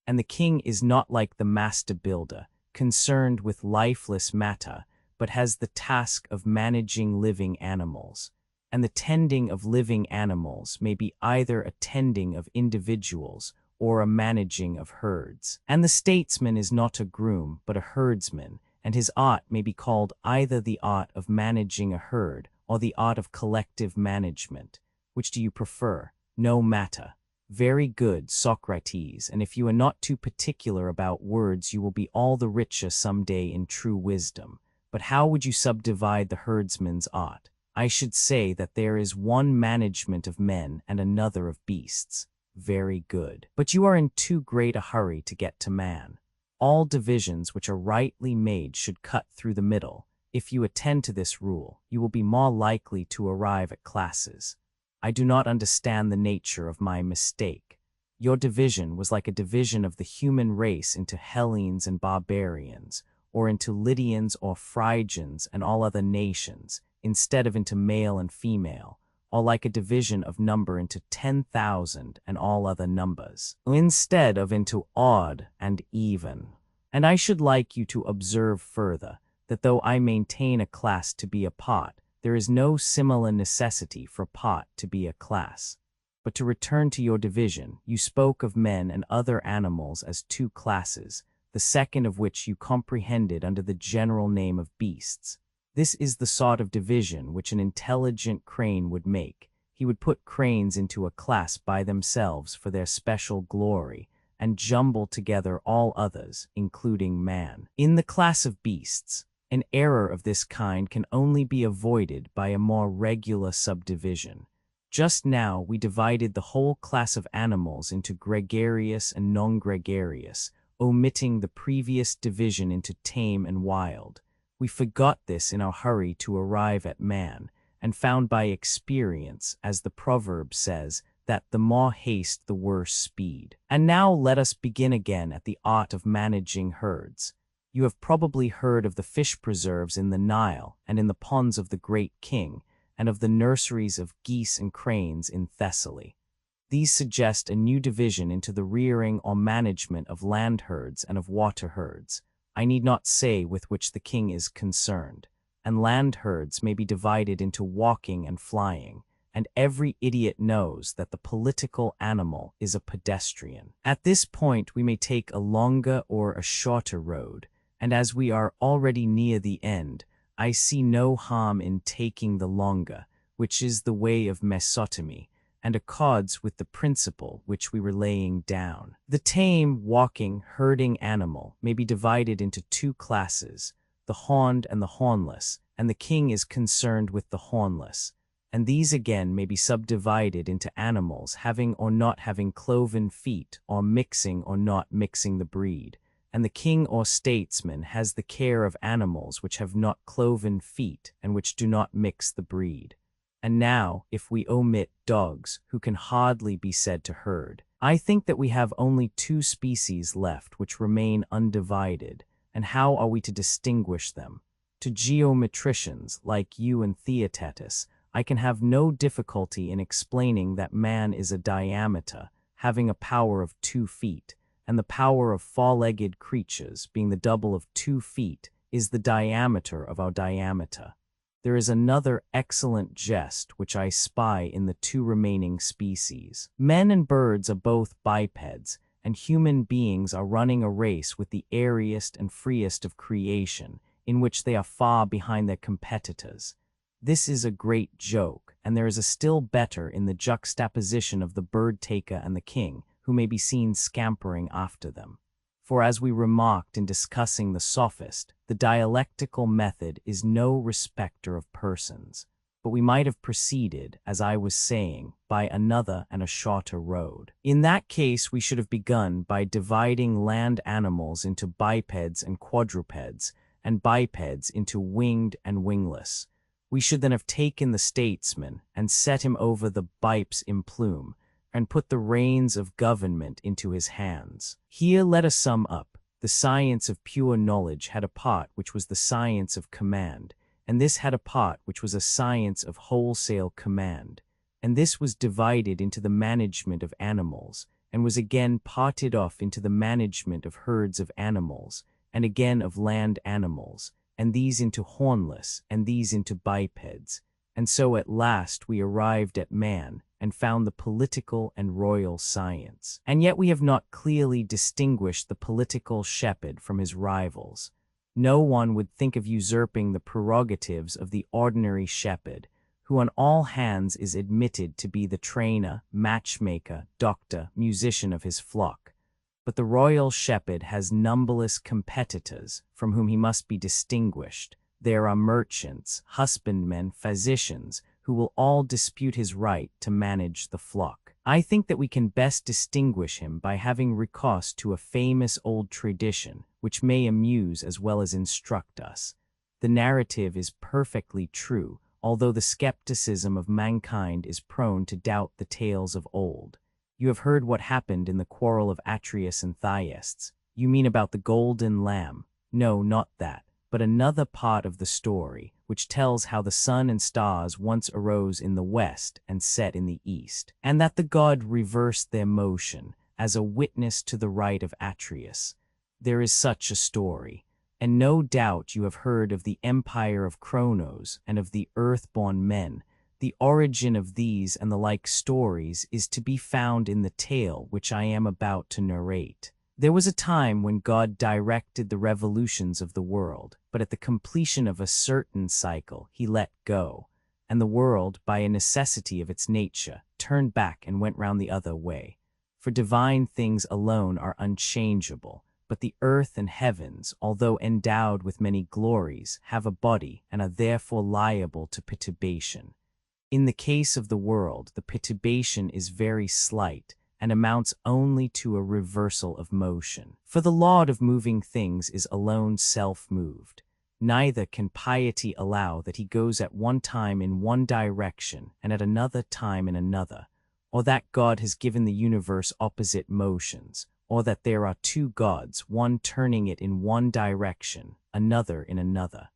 And the king is not like the master builder, concerned with lifeless matter, but has the task of managing living animals. And the tending of living animals may be either a tending of individuals or a managing of herds. And the statesman is not a groom, but a herdsman, and his art may be called either the art of managing a herd or the art of collective management. Which do you prefer? No matter. Very good, Socrates, and if you are not too particular about words, you will be all the richer some day in true wisdom. But how would you subdivide the herdsman's art? I should say that there is one management of men and another of beasts. Very good. But you are in too great a hurry to get to man. All divisions which are rightly made should cut through the middle, If you attend to this rule, you will be more likely to arrive at classes. I do not understand the nature of my mistake. Your division was like a division of the human race into Hellenes and barbarians, or into Lydians or Phrygians and all other nations, instead of into male and female, or like a division of number into 10,000 and all other numbers, instead of into odd and even. And I should like you to observe further, that though I maintain a class to be a part, there is no similar necessity for part to be a class. But to return to your division, you spoke of men and other animals as two classes, the second of which you comprehended under the general name of beasts. This is the sort of division which an intelligent crane would make. He would put cranes into a class by themselves for their special glory, and jumble together all others, including man. In the class of beasts, an error of this kind can only be avoided by a more regular subdivision. Just now we divided the whole class of animals into gregarious and non-gregarious, omitting the previous division into tame and wild. We forgot this in our hurry to arrive at man, and found by experience, as the proverb says, that the more haste the worse speed. And now let us begin again at the art of managing herds. You have probably heard of the fish preserves in the Nile and in the ponds of the great king, and of the nurseries of geese and cranes in Thessaly. These suggest a new division into the rearing or management of land herds and of water herds. I need not say with which the king is concerned. And land herds may be divided into walking and flying, and every idiot knows that the political animal is a pedestrian. At this point we may take a longer or a shorter road, and as we are already near the end, I see no harm in taking the longer, which is the way of mesotomy, and accords with the principle which we were laying down. The tame, walking, herding animal may be divided into two classes, the horned and the hornless, and the king is concerned with the hornless. And these again may be subdivided into animals having or not having cloven feet, or mixing or not mixing the breed. And the king or statesman has the care of animals which have not cloven feet and which do not mix the breed. And now, if we omit dogs, who can hardly be said to herd, I think that we have only two species left which remain undivided, and how are we to distinguish them? To geometricians like you and Theaetetus, I can have no difficulty in explaining that man is a diameter, having a power of 2 feet, and the power of four-legged creatures, being the double of 2 feet, is the diameter of our diameter. There is another excellent jest which I spy in the two remaining species. Men and birds are both bipeds, and human beings are running a race with the airiest and freest of creation, in which they are far behind their competitors. This is a great joke, and there is a still better in the juxtaposition of the bird-taker and the king, who may be seen scampering after them. For as we remarked in discussing the sophist, the dialectical method is no respecter of persons, but we might have proceeded, as I was saying, by another and a shorter road. In that case we should have begun by dividing land animals into bipeds and quadrupeds, and bipeds into winged and wingless. We should then have taken the statesman and set him over the bipes in plume, and put the reins of government into his hands. Here let us sum up. The science of pure knowledge had a part which was the science of command, and this had a part which was a science of wholesale command, and this was divided into the management of animals, and was again parted off into the management of herds of animals, and again of land animals, and these into hornless, and these into bipeds, and so at last we arrived at man, and found the political and royal science. And yet we have not clearly distinguished the political shepherd from his rivals. No one would think of usurping the prerogatives of the ordinary shepherd, who on all hands is admitted to be the trainer, matchmaker, doctor, musician of his flock. But the royal shepherd has numberless competitors from whom he must be distinguished. There are merchants, husbandmen, physicians, who will all dispute his right to manage the flock. I think that we can best distinguish him by having recourse to a famous old tradition, which may amuse as well as instruct us. The narrative is perfectly true, although the skepticism of mankind is prone to doubt the tales of old. You have heard what happened in the quarrel of Atreus and Thyestes. You mean about the golden lamb? No, not that, but another part of the story, which tells how the sun and stars once arose in the west and set in the east, and that the god reversed their motion as a witness to the right of Atreus. There is such a story, and no doubt you have heard of the empire of Kronos and of the earth-born men. The origin of these and the like stories is to be found in the tale which I am about to narrate. There was a time when God directed the revolutions of the world, but at the completion of a certain cycle he let go, and the world, by a necessity of its nature, turned back and went round the other way. For divine things alone are unchangeable, but the earth and heavens, although endowed with many glories, have a body and are therefore liable to perturbation. In the case of the world, the perturbation is very slight, and amounts only to a reversal of motion. For the Lord of moving things is alone self-moved. Neither can piety allow that he goes at one time in one direction and at another time in another, or that God has given the universe opposite motions, or that there are two gods, one turning it in one direction, another in another.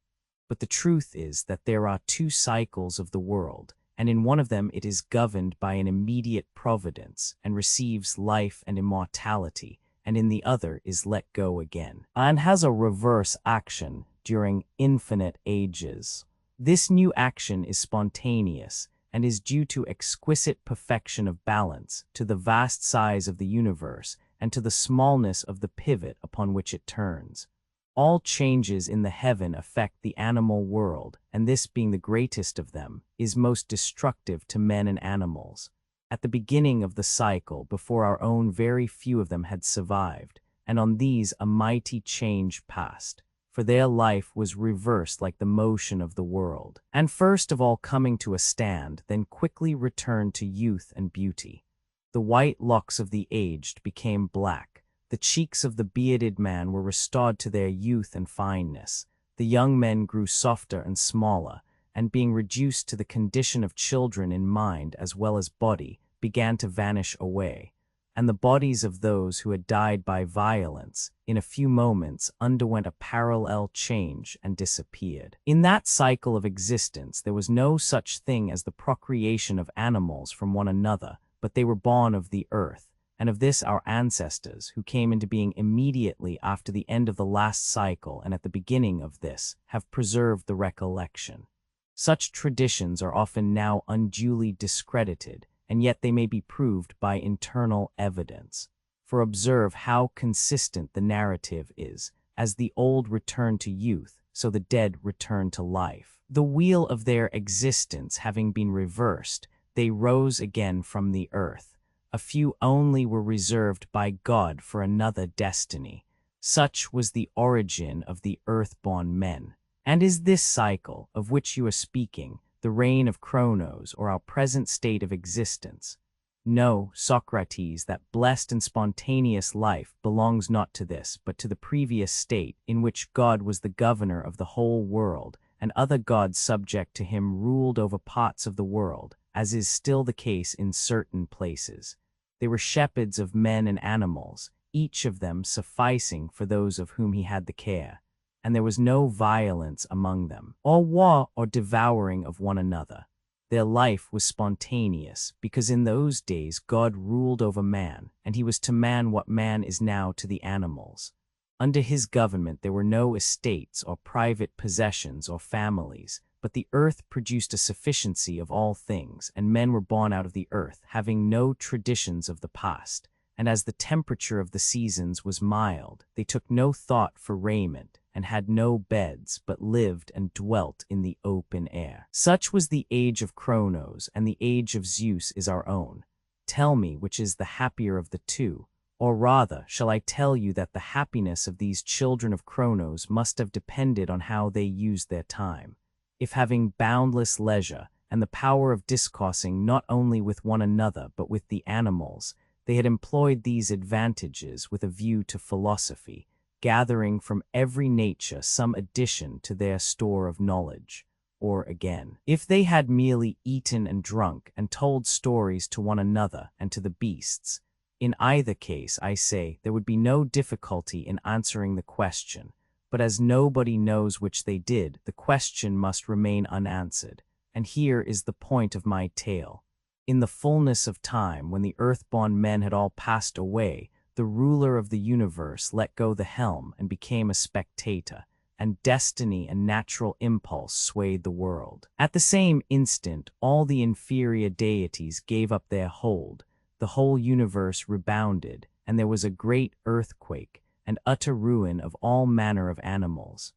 But the truth is that there are two cycles of the world, and in one of them it is governed by an immediate providence and receives life and immortality, and in the other is let go again, and has a reverse action during infinite ages. This new action is spontaneous and is due to exquisite perfection of balance, to the vast size of the universe, and to the smallness of the pivot upon which it turns. All changes in the heaven affect the animal world, and this being the greatest of them, is most destructive to men and animals. At the beginning of the cycle, before our own very few of them had survived, and on these a mighty change passed, for their life was reversed like the motion of the world, and first of all coming to a stand, then quickly returned to youth and beauty. The white locks of the aged became black, the cheeks of the bearded man were restored to their youth and fineness, the young men grew softer and smaller, and being reduced to the condition of children in mind as well as body, began to vanish away, and the bodies of those who had died by violence, in a few moments underwent a parallel change and disappeared. In that cycle of existence there was no such thing as the procreation of animals from one another, but they were born of the earth, and of this our ancestors, who came into being immediately after the end of the last cycle and at the beginning of this, have preserved the recollection. Such traditions are often now unduly discredited, and yet they may be proved by internal evidence. For observe how consistent the narrative is. As the old return to youth, so the dead return to life. The wheel of their existence having been reversed, they rose again from the earth. A few only were reserved by God for another destiny. Such was the origin of the earth-born men. And is this cycle, of which you are speaking, the reign of Kronos, or our present state of existence? No, Socrates, that blessed and spontaneous life belongs not to this, but to the previous state, in which God was the governor of the whole world, and other gods subject to him ruled over parts of the world, as is still the case in certain places. They were shepherds of men and animals, each of them sufficing for those of whom he had the care, and there was no violence among them, or war or devouring of one another. Their life was spontaneous, because in those days God ruled over man, and he was to man what man is now to the animals. Under his government there were no estates or private possessions or families, but the earth produced a sufficiency of all things, and men were born out of the earth, having no traditions of the past. And as the temperature of the seasons was mild, they took no thought for raiment, and had no beds, but lived and dwelt in the open air. Such was the age of Kronos, and the age of Zeus is our own. Tell me which is the happier of the two, or rather, shall I tell you that the happiness of these children of Kronos must have depended on how they used their time. If having boundless leisure, and the power of discoursing not only with one another but with the animals, they had employed these advantages with a view to philosophy, gathering from every nature some addition to their store of knowledge. Or again, if they had merely eaten and drunk and told stories to one another and to the beasts, in either case, I say, there would be no difficulty in answering the question, but as nobody knows which they did, the question must remain unanswered. And here is the point of my tale. In the fullness of time, when the earthborn men had all passed away, the ruler of the universe let go the helm and became a spectator, and destiny and natural impulse swayed the world. At the same instant, all the inferior deities gave up their hold, the whole universe rebounded, and there was a great earthquake and utter ruin of all manner of animals.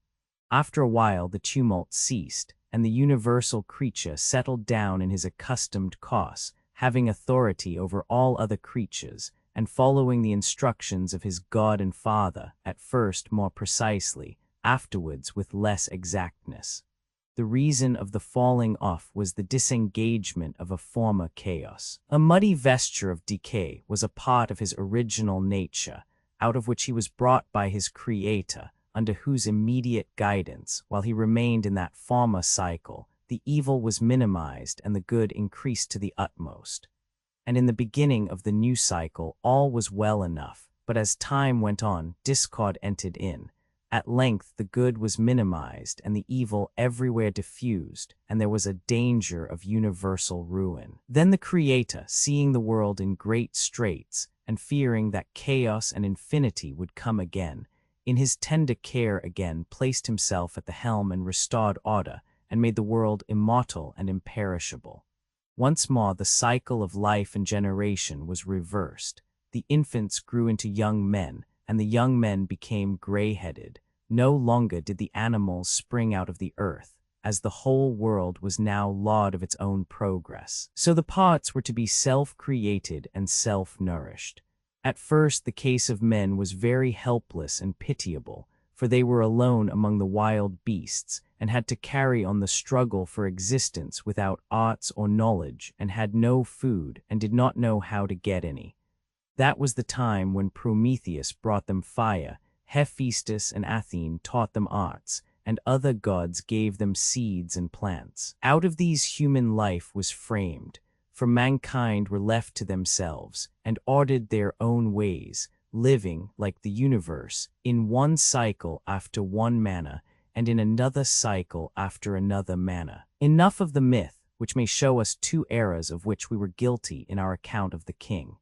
After a while the tumult ceased, and the universal creature settled down in his accustomed course, having authority over all other creatures, and following the instructions of his God and Father, at first more precisely, afterwards with less exactness. The reason of the falling off was the disengagement of a former chaos. A muddy vesture of decay was a part of his original nature, out of which he was brought by his Creator, under whose immediate guidance, while he remained in that former cycle, the evil was minimized and the good increased to the utmost. And in the beginning of the new cycle all was well enough, but as time went on, discord entered in. At length the good was minimized and the evil everywhere diffused, and there was a danger of universal ruin. Then the Creator, seeing the world in great straits, and fearing that chaos and infinity would come again, in his tender care again placed himself at the helm and restored order, and made the world immortal and imperishable. Once more the cycle of life and generation was reversed. The infants grew into young men, and the young men became gray-headed. No longer did the animals spring out of the earth, as the whole world was now lord of its own progress. So the parts were to be self-created and self-nourished. At first the case of men was very helpless and pitiable, for they were alone among the wild beasts, and had to carry on the struggle for existence without arts or knowledge, and had no food, and did not know how to get any. That was the time when Prometheus brought them fire, Hephaestus and Athene taught them arts, and other gods gave them seeds and plants. Out of these human life was framed, for mankind were left to themselves, and ordered their own ways, living, like the universe, in one cycle after one manner, and in another cycle after another manner. Enough of the myth, which may show us two eras of which we were guilty in our account of the king.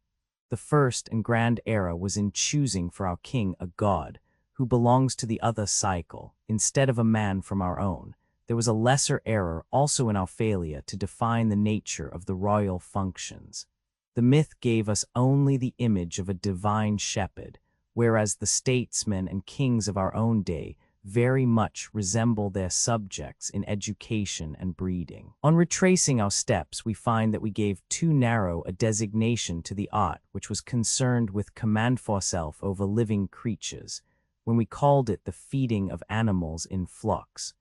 The first and grand era was in choosing for our king a god, who belongs to the other cycle, instead of a man from our own. There was a lesser error also in our failure to define the nature of the royal functions. The myth gave us only the image of a divine shepherd, whereas the statesmen and kings of our own day very much resemble their subjects in education and breeding. On retracing our steps, we find that we gave too narrow a designation to the art which was concerned with command for self over living creatures, when we called it the feeding of animals in flocks.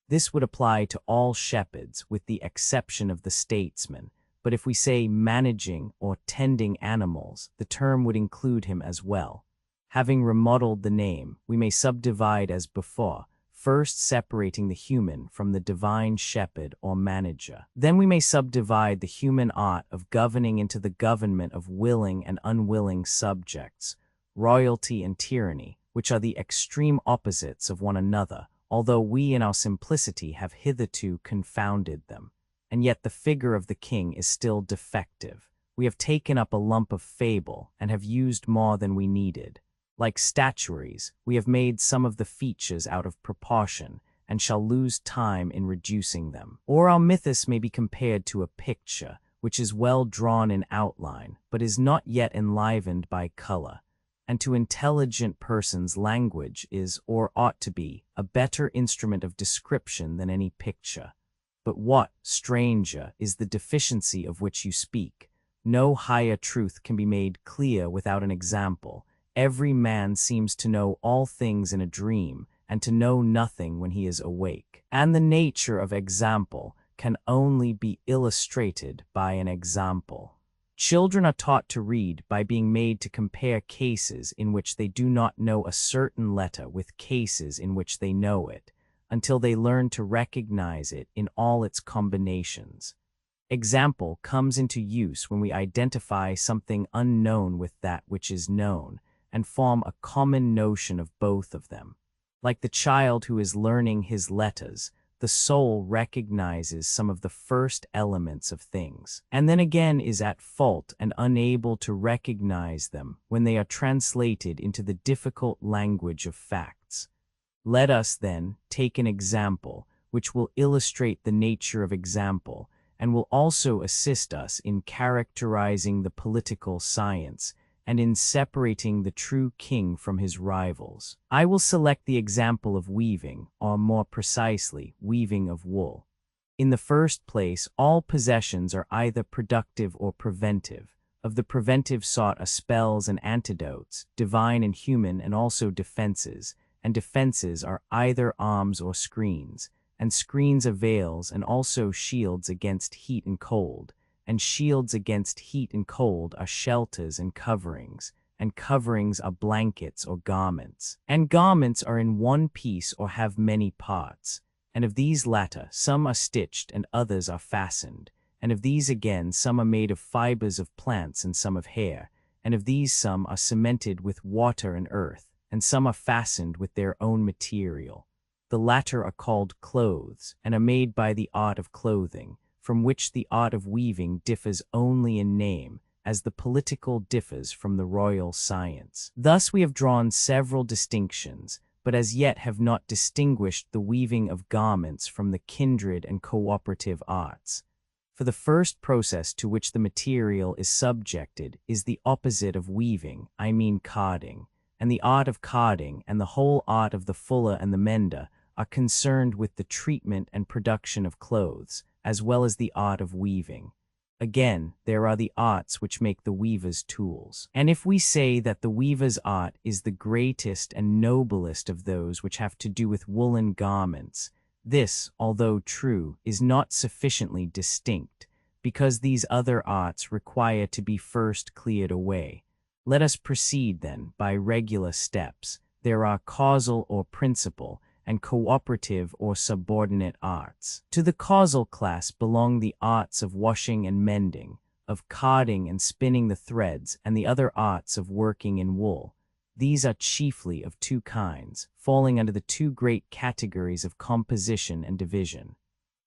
This would apply to all shepherds, with the exception of the statesman, but if we say managing or tending animals, the term would include him as well. Having remodeled the name, we may subdivide as before, first separating the human from the divine shepherd or manager. Then we may subdivide the human art of governing into the government of willing and unwilling subjects, royalty and tyranny, which are the extreme opposites of one another, although we in our simplicity have hitherto confounded them. And yet the figure of the king is still defective. We have taken up a lump of fable and have used more than we needed. Like statuaries, we have made some of the features out of proportion, and shall lose time in reducing them. Or our mythos may be compared to a picture, which is well drawn in outline, but is not yet enlivened by color. And to intelligent persons language is, or ought to be, a better instrument of description than any picture. But what, stranger, is the deficiency of which you speak? No higher truth can be made clear without an example. Every man seems to know all things in a dream, and to know nothing when he is awake. And the nature of example can only be illustrated by an example. Children are taught to read by being made to compare cases in which they do not know a certain letter with cases in which they know it, until they learn to recognize it in all its combinations. Example comes into use when we identify something unknown with that which is known, and form a common notion of both of them. Like the child who is learning his letters, the soul recognizes some of the first elements of things, and then again is at fault and unable to recognize them when they are translated into the difficult language of facts. Let us, then, take an example which will illustrate the nature of example and will also assist us in characterizing the political science and in separating the true king from his rivals. I will select the example of weaving, or more precisely, weaving of wool. In the first place, all possessions are either productive or preventive. Of the preventive sort are spells and antidotes, divine and human, and also defenses, and defenses are either arms or screens, and screens are veils and also shields against heat and cold, and shields against heat and cold are shelters and coverings are blankets or garments. And garments are in one piece or have many parts, and of these latter some are stitched and others are fastened, and of these again some are made of fibers of plants and some of hair, and of these some are cemented with water and earth, and some are fastened with their own material. The latter are called clothes, and are made by the art of clothing, from which the art of weaving differs only in name, as the political differs from the royal science. Thus we have drawn several distinctions, but as yet have not distinguished the weaving of garments from the kindred and cooperative arts. For the first process to which the material is subjected is the opposite of weaving, I mean carding, and the art of carding and the whole art of the fuller and the mender are concerned with the treatment and production of clothes, as well as the art of weaving. Again, there are the arts which make the weaver's tools. And if we say that the weaver's art is the greatest and noblest of those which have to do with woolen garments, this, although true, is not sufficiently distinct, because these other arts require to be first cleared away. Let us proceed, then, by regular steps. There are causal or principal, and cooperative or subordinate arts. To the causal class belong the arts of washing and mending, of carding and spinning the threads, and the other arts of working in wool. These are chiefly of two kinds, falling under the two great categories of composition and division.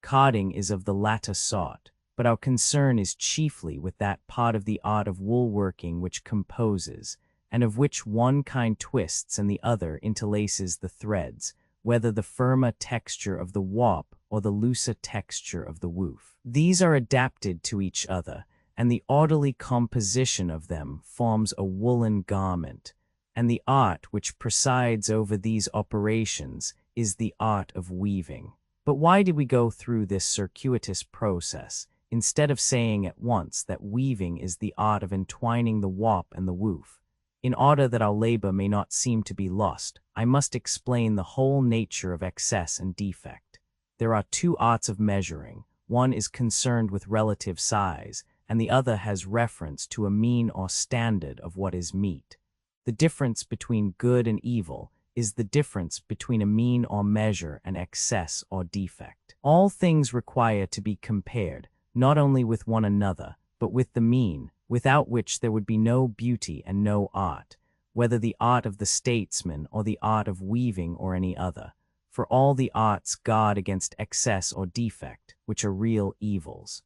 Carding is of the latter sort, but our concern is chiefly with that part of the art of wool working which composes, and of which one kind twists and the other interlaces the threads, whether the firmer texture of the warp or the looser texture of the woof. These are adapted to each other, and the orderly composition of them forms a woolen garment, and the art which presides over these operations is the art of weaving. But why did we go through this circuitous process, instead of saying at once that weaving is the art of entwining the warp and the woof? In order that our labor may not seem to be lost, I must explain the whole nature of excess and defect. There are two arts of measuring. One is concerned with relative size, and the other has reference to a mean or standard of what is meet. The difference between good and evil is the difference between a mean or measure and excess or defect. All things require to be compared, not only with one another, but with the mean, without which there would be no beauty and no art, whether the art of the statesman or the art of weaving or any other. For all the arts guard against excess or defect, which are real evils.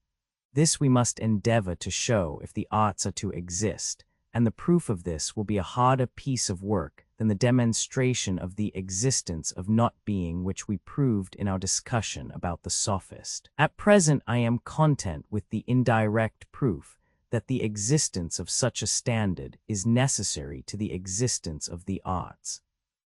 This we must endeavor to show if the arts are to exist, and the proof of this will be a harder piece of work than the demonstration of the existence of not being which we proved in our discussion about the sophist. At present I am content with the indirect proof that the existence of such a standard is necessary to the existence of the arts.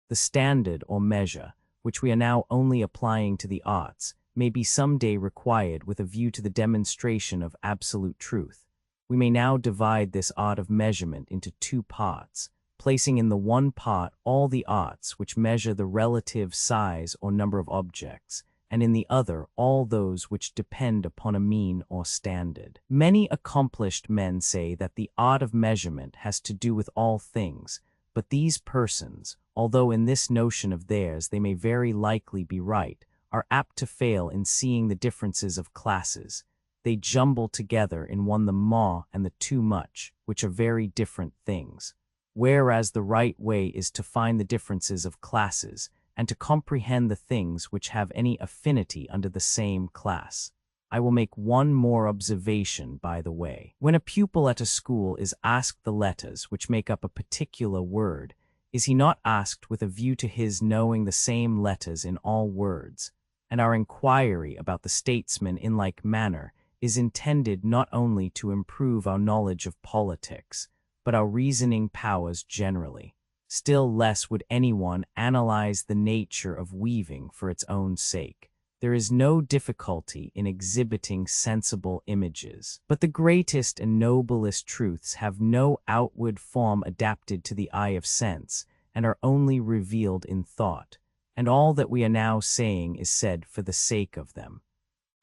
The standard or measure, which we are now only applying to the arts, may be some day required with a view to the demonstration of absolute truth. We may now divide this art of measurement into two parts, placing in the one part all the arts which measure the relative size or number of objects, and in the other all those which depend upon a mean or standard. Many accomplished men say that the art of measurement has to do with all things, but these persons, although in this notion of theirs they may very likely be right, are apt to fail in seeing the differences of classes. They jumble together in one the more and the too much, which are very different things. Whereas the right way is to find the differences of classes, and to comprehend the things which have any affinity under the same class. I will make one more observation by the way. When a pupil at a school is asked the letters which make up a particular word, is he not asked with a view to his knowing the same letters in all words? And our inquiry about the statesman in like manner is intended not only to improve our knowledge of politics, but our reasoning powers generally. Still less would anyone analyze the nature of weaving for its own sake. There is no difficulty in exhibiting sensible images, but the greatest and noblest truths have no outward form adapted to the eye of sense, and are only revealed in thought, and all that we are now saying is said for the sake of them.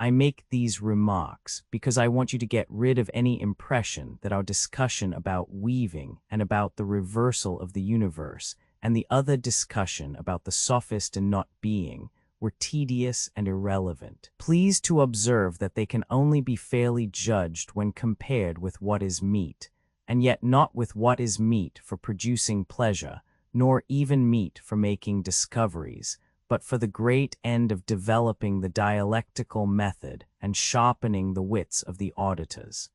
I make these remarks because I want you to get rid of any impression that our discussion about weaving and about the reversal of the universe and the other discussion about the sophist and not being were tedious and irrelevant. Please to observe that they can only be fairly judged when compared with what is meet, and yet not with what is meet for producing pleasure, nor even meet for making discoveries, but for the great end of developing the dialectical method and sharpening the wits of the auditors.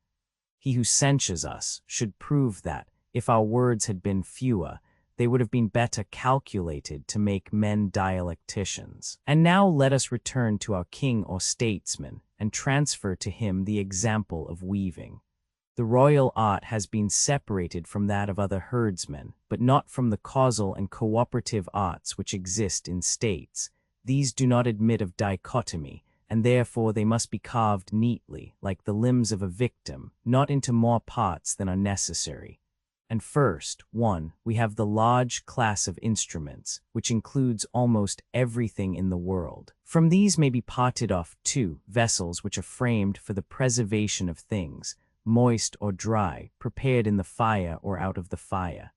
He who censures us should prove that, if our words had been fewer, they would have been better calculated to make men dialecticians. And now let us return to our king or statesman, and transfer to him the example of weaving. The royal art has been separated from that of other herdsmen, but not from the causal and cooperative arts which exist in states. These do not admit of dichotomy, and therefore they must be carved neatly, like the limbs of a victim, not into more parts than are necessary. And first, we have the large class of instruments, which includes almost everything in the world. From these may be parted off vessels which are framed for the preservation of things, moist or dry, prepared in the fire or out of the fire.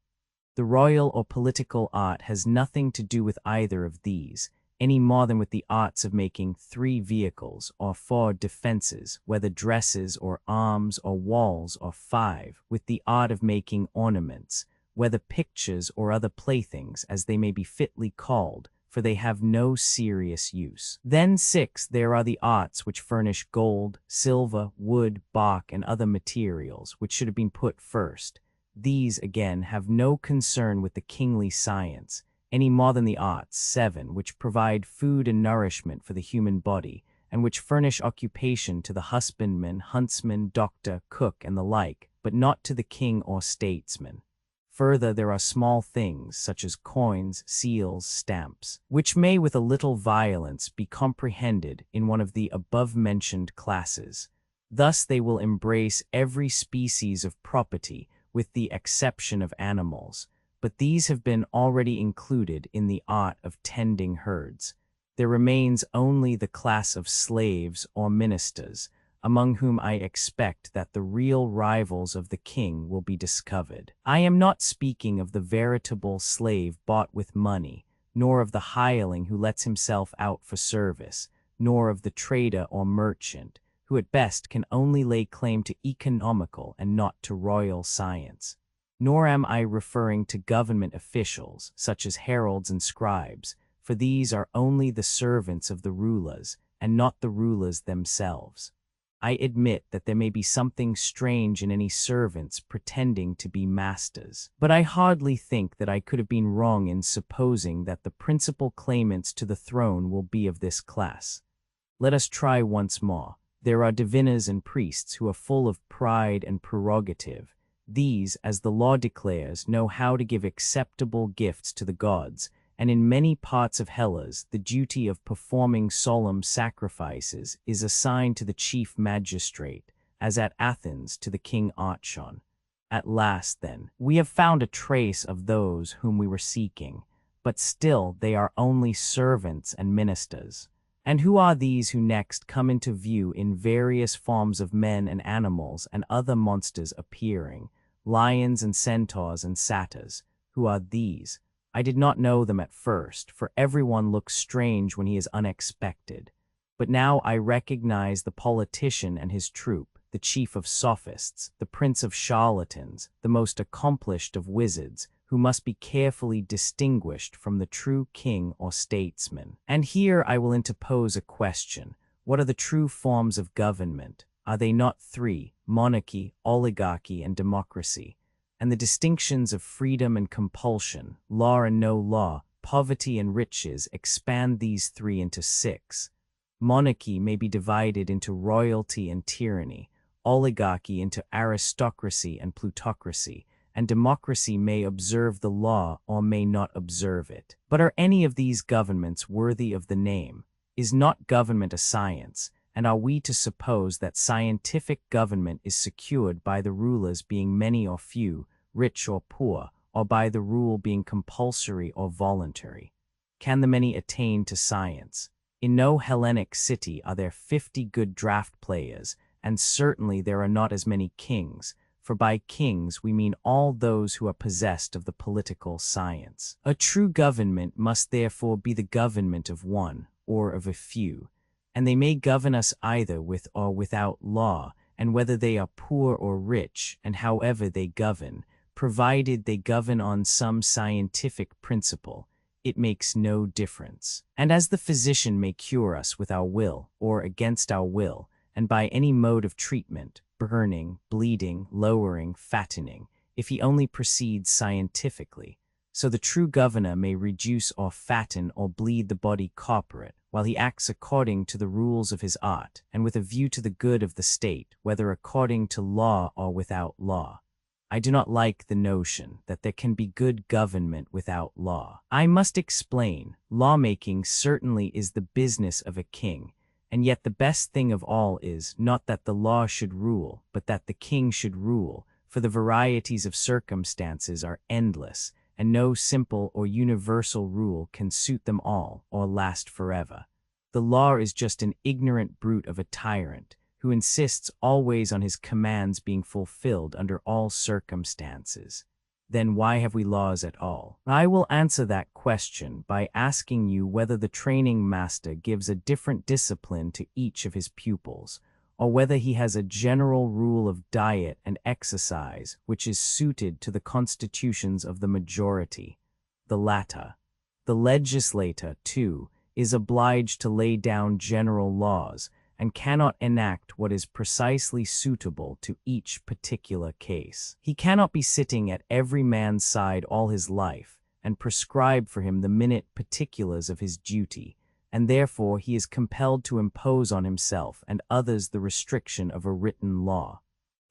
The royal or political art has nothing to do with either of these, any more than with the arts of making 3 vehicles or 4 defenses, whether dresses or arms or walls or 5, with the art of making ornaments, whether pictures or other playthings, as they may be fitly called, for they have no serious use. Then 6, there are the arts which furnish gold, silver, wood, bark, and other materials, which should have been put first. These, again, have no concern with the kingly science, any more than the arts, 7, which provide food and nourishment for the human body, and which furnish occupation to the husbandman, huntsman, doctor, cook, and the like, but not to the king or statesman. Further, there are small things, such as coins, seals, stamps, which may with a little violence be comprehended in one of the above-mentioned classes. Thus they will embrace every species of property, with the exception of animals, but these have been already included in the art of tending herds. There remains only the class of slaves or ministers, among whom I expect that the real rivals of the king will be discovered. I am not speaking of the veritable slave bought with money, nor of the hireling who lets himself out for service, nor of the trader or merchant, who at best can only lay claim to economical and not to royal science. Nor am I referring to government officials, such as heralds and scribes, for these are only the servants of the rulers, and not the rulers themselves. I admit that there may be something strange in any servants pretending to be masters, but I hardly think that I could have been wrong in supposing that the principal claimants to the throne will be of this class. Let us try once more. There are diviners and priests who are full of pride and prerogative. These, as the law declares, know how to give acceptable gifts to the gods, and in many parts of Hellas the duty of performing solemn sacrifices is assigned to the chief magistrate, as at Athens to the king Archon. At last, then, we have found a trace of those whom we were seeking, but still they are only servants and ministers. And who are these who next come into view in various forms of men and animals and other monsters appearing, lions and centaurs and satyrs? Who are these? I did not know them at first, for everyone looks strange when he is unexpected. But now I recognize the politician and his troop, the chief of sophists, the prince of charlatans, the most accomplished of wizards, who must be carefully distinguished from the true king or statesman. And here I will interpose a question. What are the true forms of government? Are they not three: monarchy, oligarchy, and democracy? And the distinctions of freedom and compulsion, law and no law, poverty and riches expand these three into six. Monarchy may be divided into royalty and tyranny, oligarchy into aristocracy and plutocracy, and democracy may observe the law or may not observe it. But are any of these governments worthy of the name? Is not government a science? And are we to suppose that scientific government is secured by the rulers being many or few, rich or poor, or by the rule being compulsory or voluntary? Can the many attain to science? In no Hellenic city are there 50 good draught players, and certainly there are not as many kings, for by kings we mean all those who are possessed of the political science. A true government must therefore be the government of one, or of a few, and they may govern us either with or without law, and whether they are poor or rich, and however they govern, provided they govern on some scientific principle, it makes no difference. And as the physician may cure us with our will, or against our will, and by any mode of treatment, burning, bleeding, lowering, fattening, if he only proceeds scientifically, so the true governor may reduce or fatten or bleed the body corporate, while he acts according to the rules of his art, and with a view to the good of the state, whether according to law or without law. I do not like the notion that there can be good government without law. I must explain, lawmaking certainly is the business of a king, and yet the best thing of all is, not that the law should rule, but that the king should rule, for the varieties of circumstances are endless, and no simple or universal rule can suit them all or last forever. The law is just an ignorant brute of a tyrant, who insists always on his commands being fulfilled under all circumstances. Then why have we laws at all? I will answer that question by asking you whether the training master gives a different discipline to each of his pupils, or whether he has a general rule of diet and exercise which is suited to the constitutions of the majority. The latter. The legislator, too, is obliged to lay down general laws, and cannot enact what is precisely suitable to each particular case. He cannot be sitting at every man's side all his life, and prescribe for him the minute particulars of his duty, and therefore he is compelled to impose on himself and others the restriction of a written law.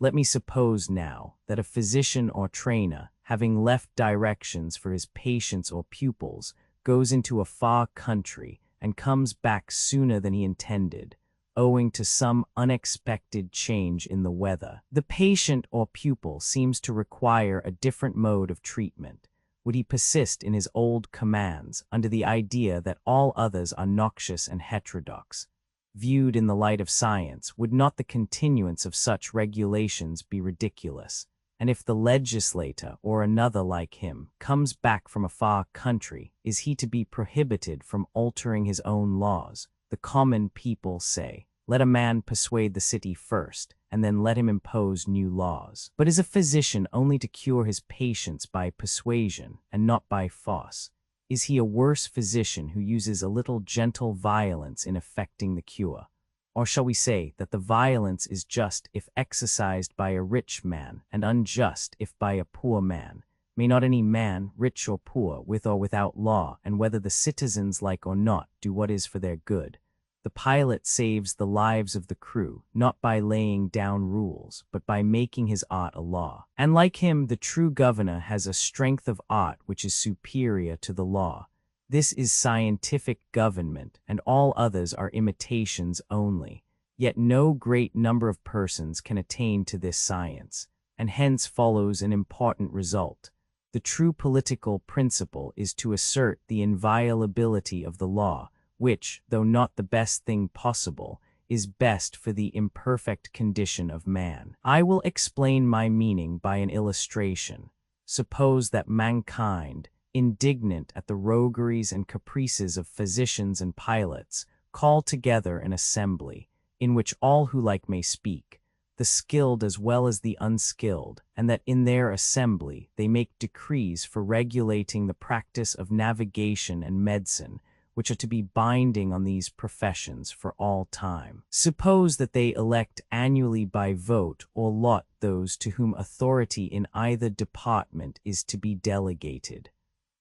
Let me suppose now that a physician or trainer, having left directions for his patients or pupils, goes into a far country and comes back sooner than he intended, owing to some unexpected change in the weather. The patient or pupil seems to require a different mode of treatment. Would he persist in his old commands, under the idea that all others are noxious and heterodox? Viewed in the light of science, would not the continuance of such regulations be ridiculous? And if the legislator, or another like him, comes back from a far country, is he to be prohibited from altering his own laws? The common people say, let a man persuade the city first, and then let him impose new laws. But is a physician only to cure his patients by persuasion, and not by force? Is he a worse physician who uses a little gentle violence in effecting the cure? Or shall we say that the violence is just if exercised by a rich man, and unjust if by a poor man? May not any man, rich or poor, with or without law, and whether the citizens like or not, do what is for their good? The pilot saves the lives of the crew, not by laying down rules, but by making his art a law. And like him, the true governor has a strength of art which is superior to the law. This is scientific government, and all others are imitations only. Yet no great number of persons can attain to this science, and hence follows an important result. The true political principle is to assert the inviolability of the law, which, though not the best thing possible, is best for the imperfect condition of man. I will explain my meaning by an illustration. Suppose that mankind, indignant at the rogueries and caprices of physicians and pilots, call together an assembly, in which all who like may speak, the skilled as well as the unskilled, and that in their assembly they make decrees for regulating the practice of navigation and medicine, which are to be binding on these professions for all time. Suppose that they elect annually by vote or lot those to whom authority in either department is to be delegated.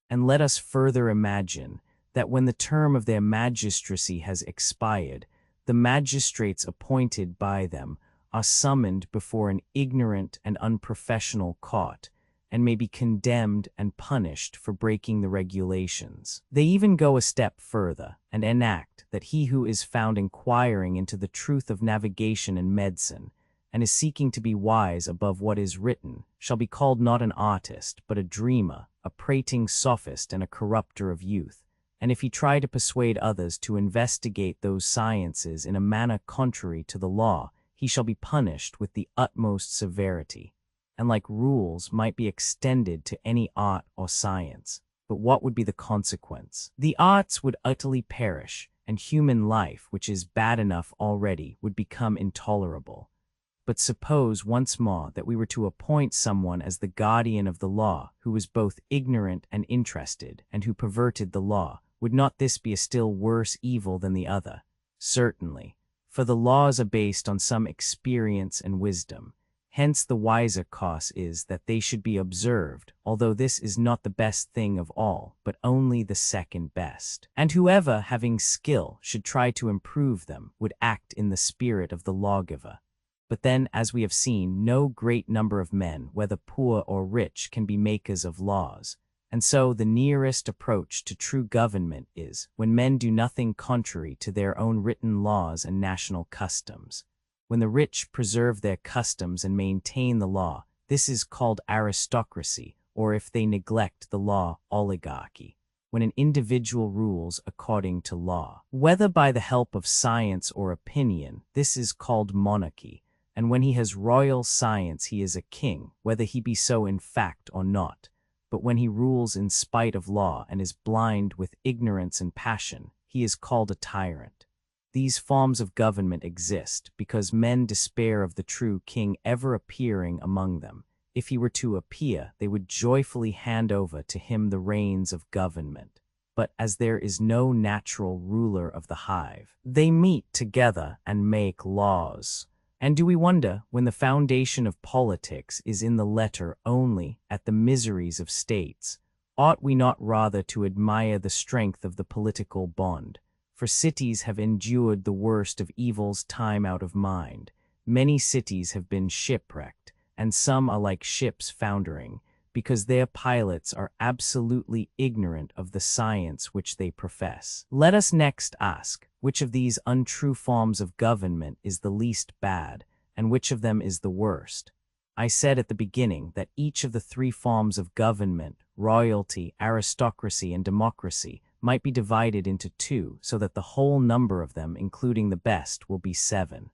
And let us further imagine that when the term of their magistracy has expired, the magistrates appointed by them are summoned before an ignorant and unprofessional court, and may be condemned and punished for breaking the regulations. They even go a step further and enact that he who is found inquiring into the truth of navigation and medicine, and is seeking to be wise above what is written, shall be called not an artist, but a dreamer, a prating sophist, and a corrupter of youth. And if he try to persuade others to investigate those sciences in a manner contrary to the law, he shall be punished with the utmost severity, and like rules might be extended to any art or science. But what would be the consequence? The arts would utterly perish, and human life, which is bad enough already, would become intolerable. But suppose once more that we were to appoint someone as the guardian of the law, who was both ignorant and interested, and who perverted the law. Would not this be a still worse evil than the other? Certainly, for the laws are based on some experience and wisdom. Hence the wiser course is that they should be observed, although this is not the best thing of all, but only the second best. And whoever, having skill, should try to improve them, would act in the spirit of the lawgiver. But then, as we have seen, no great number of men, whether poor or rich, can be makers of laws. And so the nearest approach to true government is when men do nothing contrary to their own written laws and national customs. When the rich preserve their customs and maintain the law, this is called aristocracy, or if they neglect the law, oligarchy. When an individual rules according to law, whether by the help of science or opinion, this is called monarchy. And when he has royal science, he is a king, whether he be so in fact or not. But when he rules in spite of law and is blind with ignorance and passion, he is called a tyrant. These forms of government exist because men despair of the true king ever appearing among them. If he were to appear, they would joyfully hand over to him the reins of government. But as there is no natural ruler of the hive, they meet together and make laws. And do we wonder, when the foundation of politics is in the letter only, at the miseries of states? Ought we not rather to admire the strength of the political bond? For cities have endured the worst of evils time out of mind. Many cities have been shipwrecked, and some are like ships foundering, because their pilots are absolutely ignorant of the science which they profess. Let us next ask, which of these untrue forms of government is the least bad, and which of them is the worst? I said at the beginning that each of the three forms of government, royalty, aristocracy, and democracy, might be divided into two, so that the whole number of them, including the best, will be 7.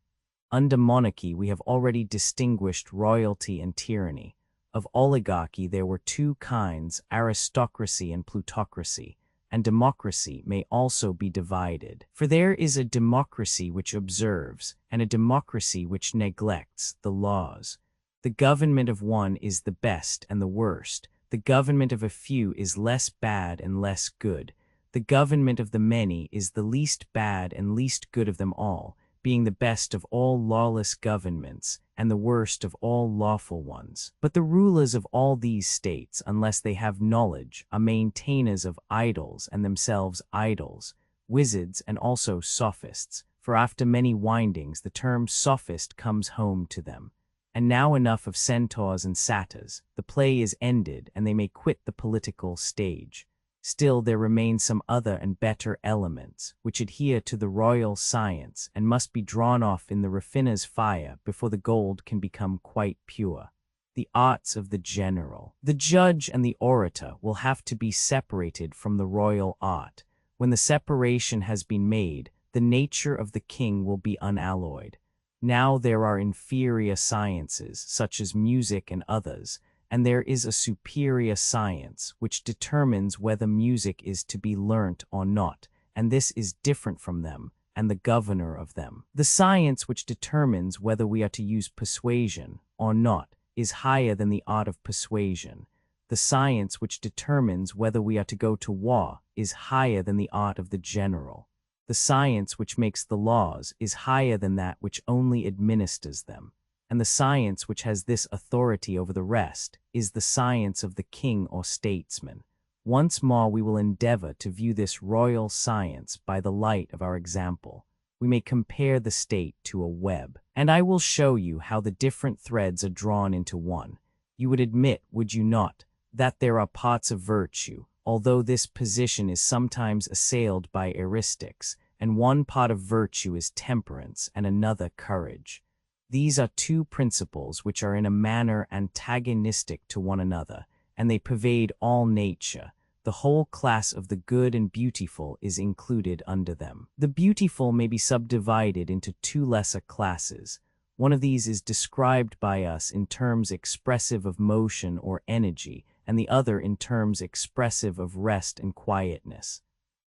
Under monarchy we have already distinguished royalty and tyranny. Of oligarchy there were 2 kinds, aristocracy and plutocracy, and democracy may also be divided. For there is a democracy which observes, and a democracy which neglects, the laws. The government of one is the best and the worst. The government of a few is less bad and less good. The government of the many is the least bad and least good of them all, being the best of all lawless governments, and the worst of all lawful ones. But the rulers of all these states, unless they have knowledge, are maintainers of idols, and themselves idols, wizards, and also sophists, for after many windings the term sophist comes home to them. And now enough of centaurs and satyrs. The play is ended, and they may quit the political stage. Still there remain some other and better elements, which adhere to the royal science, and must be drawn off in the raffiner's fire before the gold can become quite pure. The arts of the general. The judge and the orator will have to be separated from the royal art, When the separation has been made, the nature of the king will be unalloyed. Now there are inferior sciences, such as music and others, and there is a superior science which determines whether music is to be learnt or not, and this is different from them, and the governor of them. The science which determines whether we are to use persuasion or not is higher than the art of persuasion. The science which determines whether we are to go to war is higher than the art of the general. The science which makes the laws is higher than that which only administers them. And the science which has this authority over the rest is the science of the king or statesman. Once more we will endeavor to view this royal science by the light of our example. We may compare the state to a web, and I will show you how the different threads are drawn into one. You would admit, would you not, that there are parts of virtue, although this position is sometimes assailed by heuristics, and one part of virtue is temperance and another courage. These are two principles which are in a manner antagonistic to one another, and they pervade all nature. The whole class of the good and beautiful is included under them. The beautiful may be subdivided into two lesser classes. One of these is described by us in terms expressive of motion or energy, and the other in terms expressive of rest and quietness.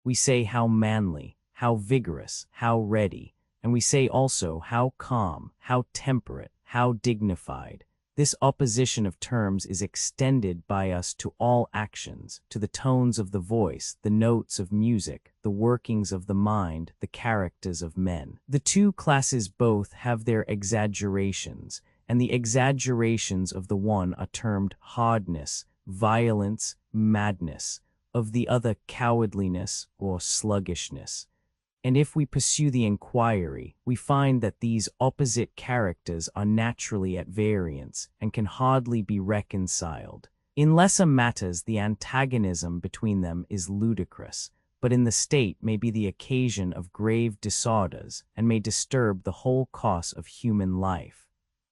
We say how manly, how vigorous, how ready, and we say also how calm, how temperate, how dignified. This opposition of terms is extended by us to all actions, to the tones of the voice, the notes of music, the workings of the mind, the characters of men. The two classes both have their exaggerations, and the exaggerations of the one are termed hardness, violence, madness, of the other cowardliness or sluggishness. And if we pursue the inquiry, we find that these opposite characters are naturally at variance and can hardly be reconciled. In lesser matters, the antagonism between them is ludicrous, but in the state may be the occasion of grave disorders and may disturb the whole course of human life.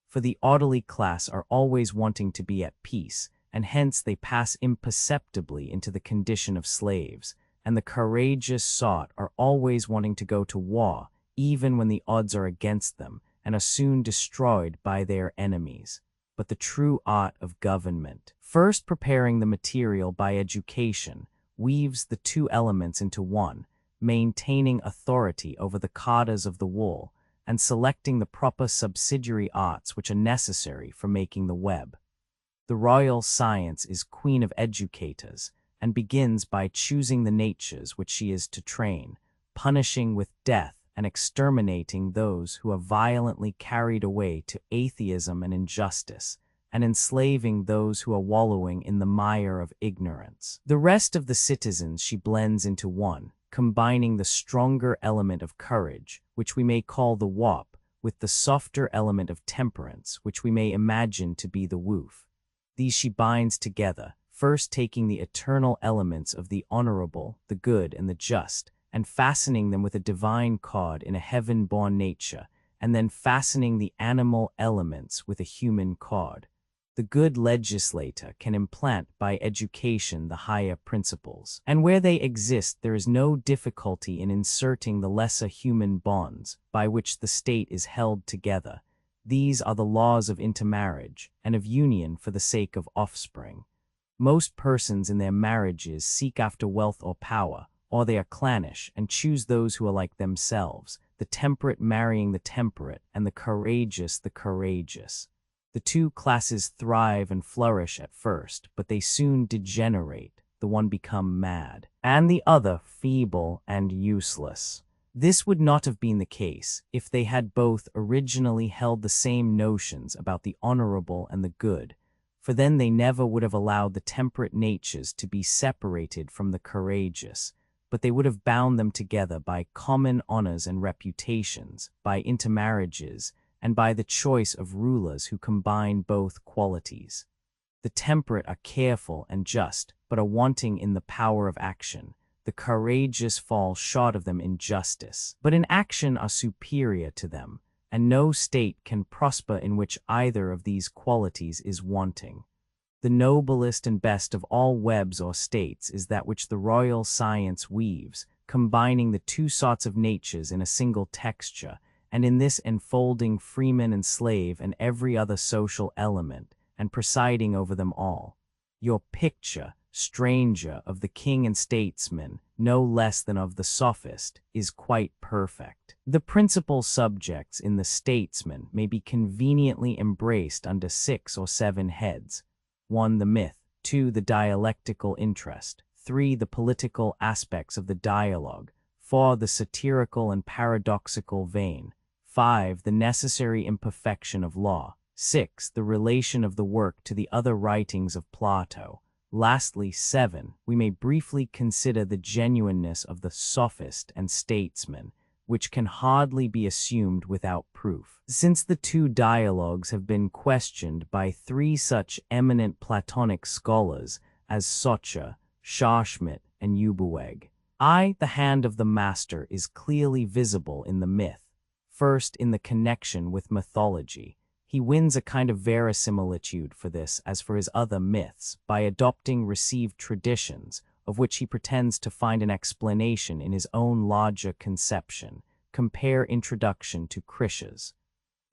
For the orderly class are always wanting to be at peace, and hence they pass imperceptibly into the condition of slaves, and the courageous sort are always wanting to go to war, even when the odds are against them, and are soon destroyed by their enemies. But the true art of government, first preparing the material by education, weaves the two elements into one, maintaining authority over the carders of the wool, and selecting the proper subsidiary arts which are necessary for making the web. The royal science is queen of educators, and begins by choosing the natures which she is to train, punishing with death and exterminating those who are violently carried away to atheism and injustice, and enslaving those who are wallowing in the mire of ignorance. The rest of the citizens she blends into one, combining the stronger element of courage, which we may call the wop, with the softer element of temperance, which we may imagine to be the woof. These she binds together, first taking the eternal elements of the honorable, the good, and the just, and fastening them with a divine cord in a heaven-born nature, and then fastening the animal elements with a human cord. The good legislator can implant by education the higher principles, and where they exist there is no difficulty in inserting the lesser human bonds by which the state is held together. These are the laws of intermarriage and of union for the sake of offspring. Most persons in their marriages seek after wealth or power, or they are clannish and choose those who are like themselves, the temperate marrying the temperate, and the courageous the courageous. The two classes thrive and flourish at first, but they soon degenerate, the one become mad, and the other feeble and useless. This would not have been the case if they had both originally held the same notions about the honorable and the good, for then they never would have allowed the temperate natures to be separated from the courageous, but they would have bound them together by common honors and reputations, by intermarriages, and by the choice of rulers who combine both qualities. The temperate are careful and just, but are wanting in the power of action. The courageous fall short of them in justice, but in action are superior to them, and no state can prosper in which either of these qualities is wanting. The noblest and best of all webs or states is that which the royal science weaves, combining the two sorts of natures in a single texture, and in this enfolding freeman and slave and every other social element, and presiding over them all. Your picture, stranger, of the king and statesman, no less than of the sophist, is quite perfect. The principal subjects in the statesman may be conveniently embraced under 6 or 7 heads. 1. The myth. 2. The dialectical interest. 3. The political aspects of the dialogue. 4. The satirical and paradoxical vein. 5. The necessary imperfection of law. 6. The relation of the work to the other writings of Plato. Lastly, 7. We may briefly consider the genuineness of the sophist and statesman, which can hardly be assumed without proof. Since the two dialogues have been questioned by 3 such eminent Platonic scholars as Socha, Schachschmidt, and Uberweg, the hand of the master is clearly visible in the myth. First, in the connection with mythology. He wins a kind of verisimilitude for this as for his other myths by adopting received traditions, of which he pretends to find an explanation in his own larger conception. Compare Introduction to Critias.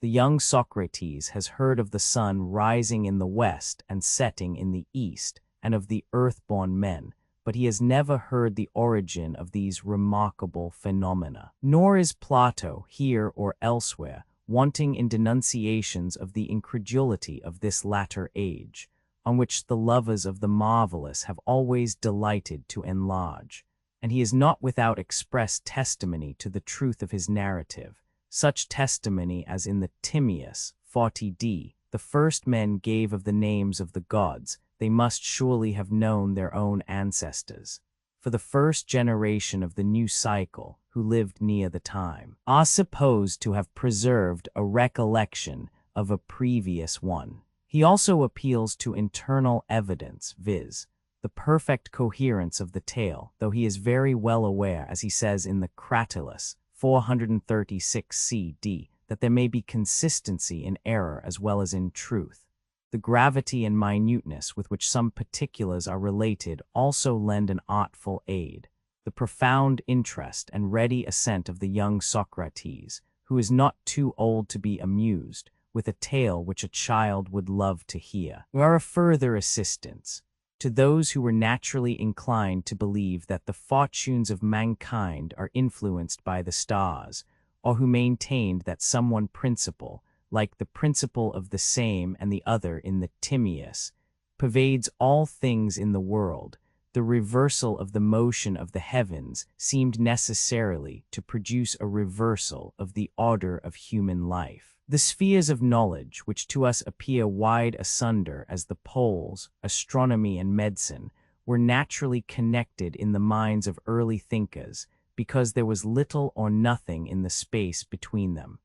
The young Socrates has heard of the sun rising in the west and setting in the east, and of the earth-born men, but he has never heard the origin of these remarkable phenomena. Nor is Plato, here or elsewhere, wanting in denunciations of the incredulity of this latter age, on which the lovers of the marvelous have always delighted to enlarge, and he is not without express testimony to the truth of his narrative, such testimony as in the Timaeus 40d, the first men gave of the names of the gods, they must surely have known their own ancestors. For the first generation of the new cycle, who lived near the time, are supposed to have preserved a recollection of a previous one. He also appeals to internal evidence, viz., the perfect coherence of the tale, though he is very well aware, as he says in the Cratylus 436 CD, that there may be consistency in error as well as in truth. The gravity and minuteness with which some particulars are related also lend an artful aid. The profound interest and ready assent of the young Socrates, who is not too old to be amused, with a tale which a child would love to hear, are a further assistance to those who were naturally inclined to believe that the fortunes of mankind are influenced by the stars, or who maintained that some one principle, like the principle of the same and the other in the Timaeus, pervades all things in the world. The reversal of the motion of the heavens seemed necessarily to produce a reversal of the order of human life. The spheres of knowledge, which to us appear wide asunder as the poles, astronomy and medicine, were naturally connected in the minds of early thinkers, because there was little or nothing in the space between them.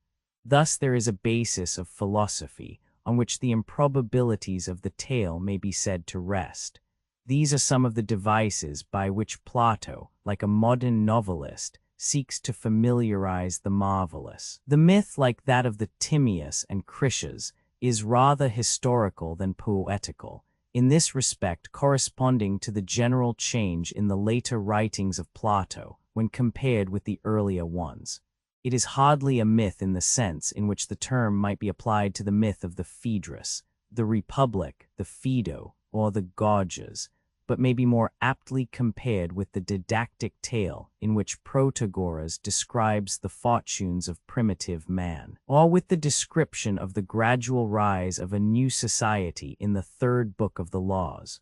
Thus there is a basis of philosophy, on which the improbabilities of the tale may be said to rest. These are some of the devices by which Plato, like a modern novelist, seeks to familiarize the marvelous. The myth, like that of the Timaeus and Critias, is rather historical than poetical, in this respect corresponding to the general change in the later writings of Plato when compared with the earlier ones. It is hardly a myth in the sense in which the term might be applied to the myth of the Phaedrus, the Republic, the Phaedo, or the Gorgias, but may be more aptly compared with the didactic tale in which Protagoras describes the fortunes of primitive man, or with the description of the gradual rise of a new society in the 3rd book of the Laws.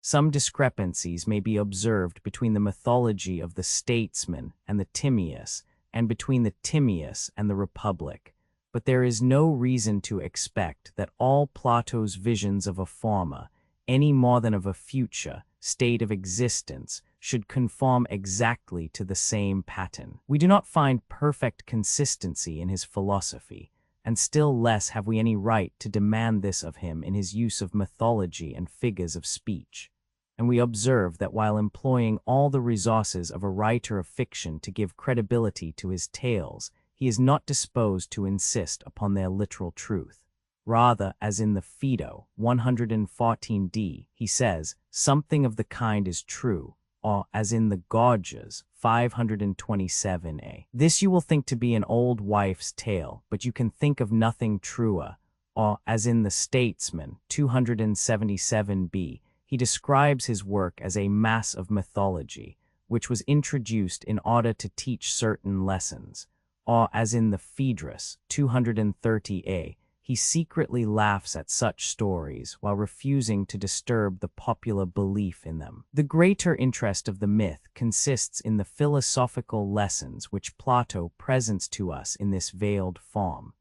Some discrepancies may be observed between the mythology of the statesman and the Timaeus, and between the Timaeus and the Republic, but there is no reason to expect that all Plato's visions of a former, any more than of a future, state of existence should conform exactly to the same pattern. We do not find perfect consistency in his philosophy, and still less have we any right to demand this of him in his use of mythology and figures of speech. And we observe that while employing all the resources of a writer of fiction to give credibility to his tales, he is not disposed to insist upon their literal truth. Rather, as in the Phaedo 114d, he says, something of the kind is true, or as in the Gorgias 527a. This you will think to be an old wife's tale, but you can think of nothing truer, or as in the Statesman 277b, he describes his work as a mass of mythology, which was introduced in order to teach certain lessons, or as in the Phaedrus 230a, he secretly laughs at such stories while refusing to disturb the popular belief in them. The greater interest of the myth consists in the philosophical lessons which Plato presents to us in this veiled form.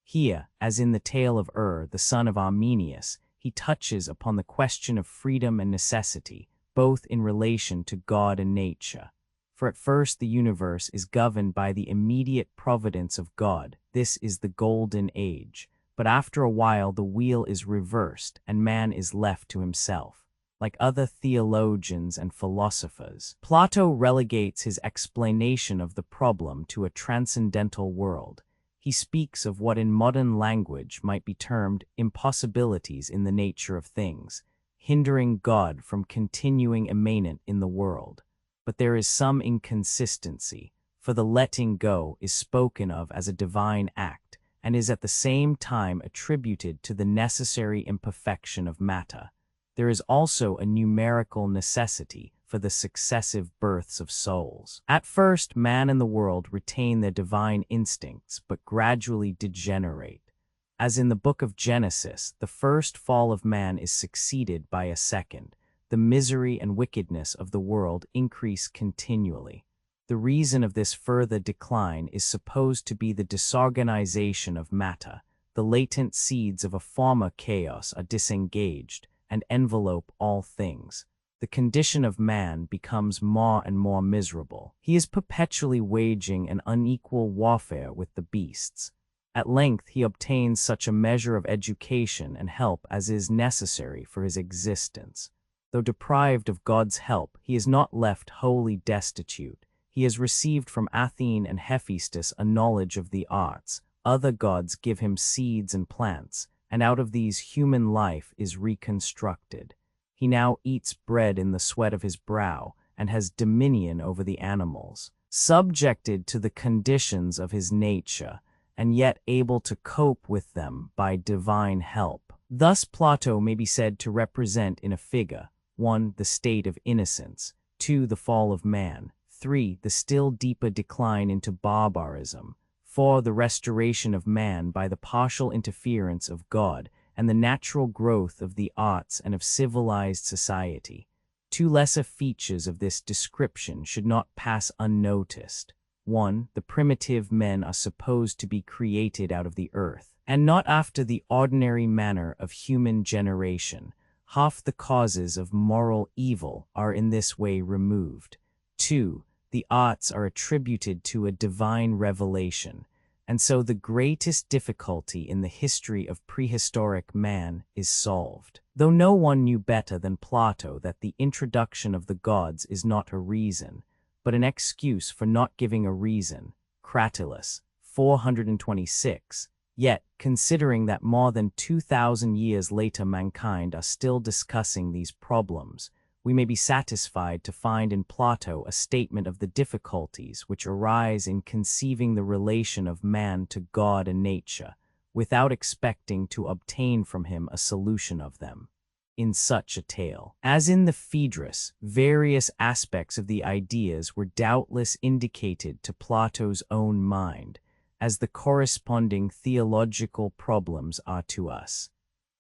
Here, as in the tale of the son of Arminius, he touches upon the question of freedom and necessity, both in relation to God and nature. For at first the universe is governed by the immediate providence of God. This is the golden age. But after a while the wheel is reversed and man is left to himself. Like other theologians and philosophers, Plato relegates his explanation of the problem to a transcendental world. He speaks of what in modern language might be termed impossibilities in the nature of things, hindering God from continuing immanent in the world. But there is some inconsistency, for the letting go is spoken of as a divine act, and is at the same time attributed to the necessary imperfection of matter. There is also a numerical necessity for the successive births of souls. At first, man and the world retain their divine instincts, but gradually degenerate. As in the book of Genesis, the first fall of man is succeeded by a second. The misery and wickedness of the world increase continually. The reason of this further decline is supposed to be the disorganization of matter. The latent seeds of a former chaos are disengaged and envelope all things. The condition of man becomes more and more miserable. He is perpetually waging an unequal warfare with the beasts. At length he obtains such a measure of education and help as is necessary for his existence. Though deprived of God's help, he is not left wholly destitute. He has received from Athene and Hephaestus a knowledge of the arts. Other gods give him seeds and plants, and out of these human life is reconstructed. He now eats bread in the sweat of his brow and has dominion over the animals, subjected to the conditions of his nature, and yet able to cope with them by divine help. Thus Plato may be said to represent in a figure, 1. The state of innocence, 2. The fall of man, 3. The still deeper decline into barbarism, 4. The restoration of man by the partial interference of God and the natural growth of the arts and of civilized society. Two lesser features of this description should not pass unnoticed. 1. The primitive men are supposed to be created out of the earth, and not after the ordinary manner of human generation. Half the causes of moral evil are in this way removed. 2. The arts are attributed to a divine revelation, and so the greatest difficulty in the history of prehistoric man is solved. Though no one knew better than Plato that the introduction of the gods is not a reason, but an excuse for not giving a reason, Cratylus 426, yet, considering that more than 2,000 years later mankind are still discussing these problems, we may be satisfied to find in Plato a statement of the difficulties which arise in conceiving the relation of man to God and nature, without expecting to obtain from him a solution of them. In such a tale, as in the Phaedrus, various aspects of the ideas were doubtless indicated to Plato's own mind, as the corresponding theological problems are to us.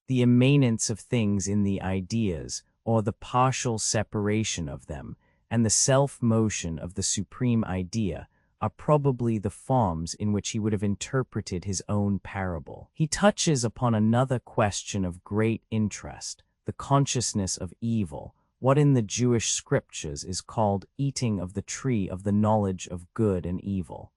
The immanence of things in the ideas, or the partial separation of them, and the self-motion of the supreme idea, are probably the forms in which he would have interpreted his own parable. He touches upon another question of great interest, the consciousness of evil, what in the Jewish scriptures is called eating of the tree of the knowledge of good and evil.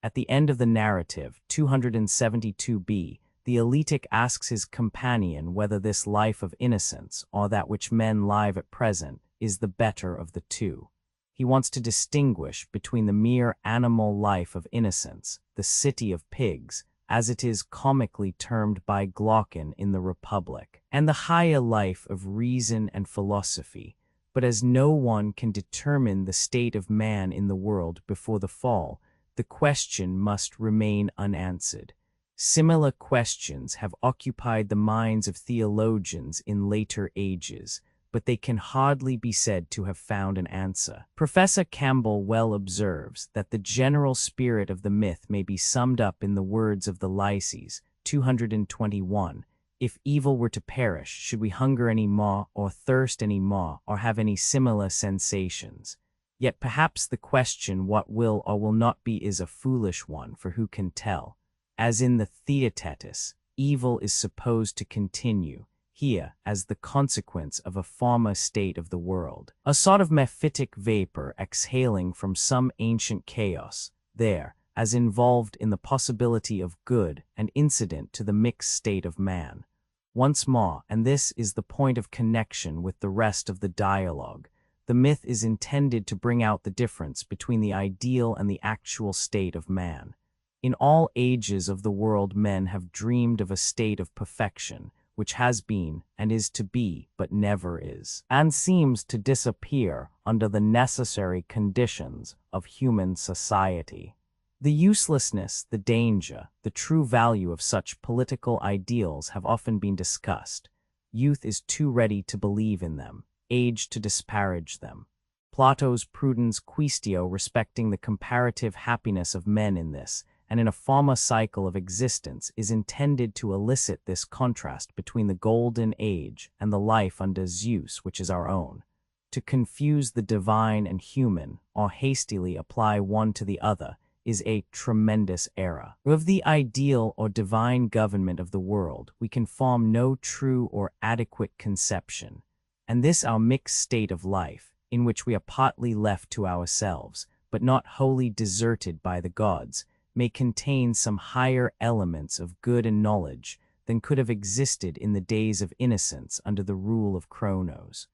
At the end of the narrative, 272b, the Eleatic asks his companion whether this life of innocence, or that which men live at present, is the better of the two. He wants to distinguish between the mere animal life of innocence, the city of pigs, as it is comically termed by Glaucon in the Republic, and the higher life of reason and philosophy. But as no one can determine the state of man in the world before the fall, the question must remain unanswered. Similar questions have occupied the minds of theologians in later ages, but they can hardly be said to have found an answer. Professor Campbell well observes that the general spirit of the myth may be summed up in the words of the Lyces, 221, "If evil were to perish, should we hunger any more, or thirst any more, or have any similar sensations? Yet perhaps the question what will or will not be is a foolish one, for who can tell? As in the Theaetetus, evil is supposed to continue, here as the consequence of a former state of the world, a sort of mephitic vapor exhaling from some ancient chaos, there, as involved in the possibility of good and incident to the mixed state of man. Once more, and this is the point of connection with the rest of the dialogue, the myth is intended to bring out the difference between the ideal and the actual state of man. In all ages of the world, men have dreamed of a state of perfection, which has been and is to be, but never is, and seems to disappear under the necessary conditions of human society. The uselessness, the danger, the true value of such political ideals have often been discussed. Youth is too ready to believe in them, age to disparage them. Plato's Prudens Quaestio respecting the comparative happiness of men in this, and in a former cycle of existence, is intended to elicit this contrast between the golden age and the life under Zeus, which is our own. To confuse the divine and human, or hastily apply one to the other, is a tremendous error. Of the ideal or divine government of the world, we can form no true or adequate conception, and this our mixed state of life, in which we are partly left to ourselves, but not wholly deserted by the gods, may contain some higher elements of good and knowledge than could have existed in the days of innocence under the rule of Cronos.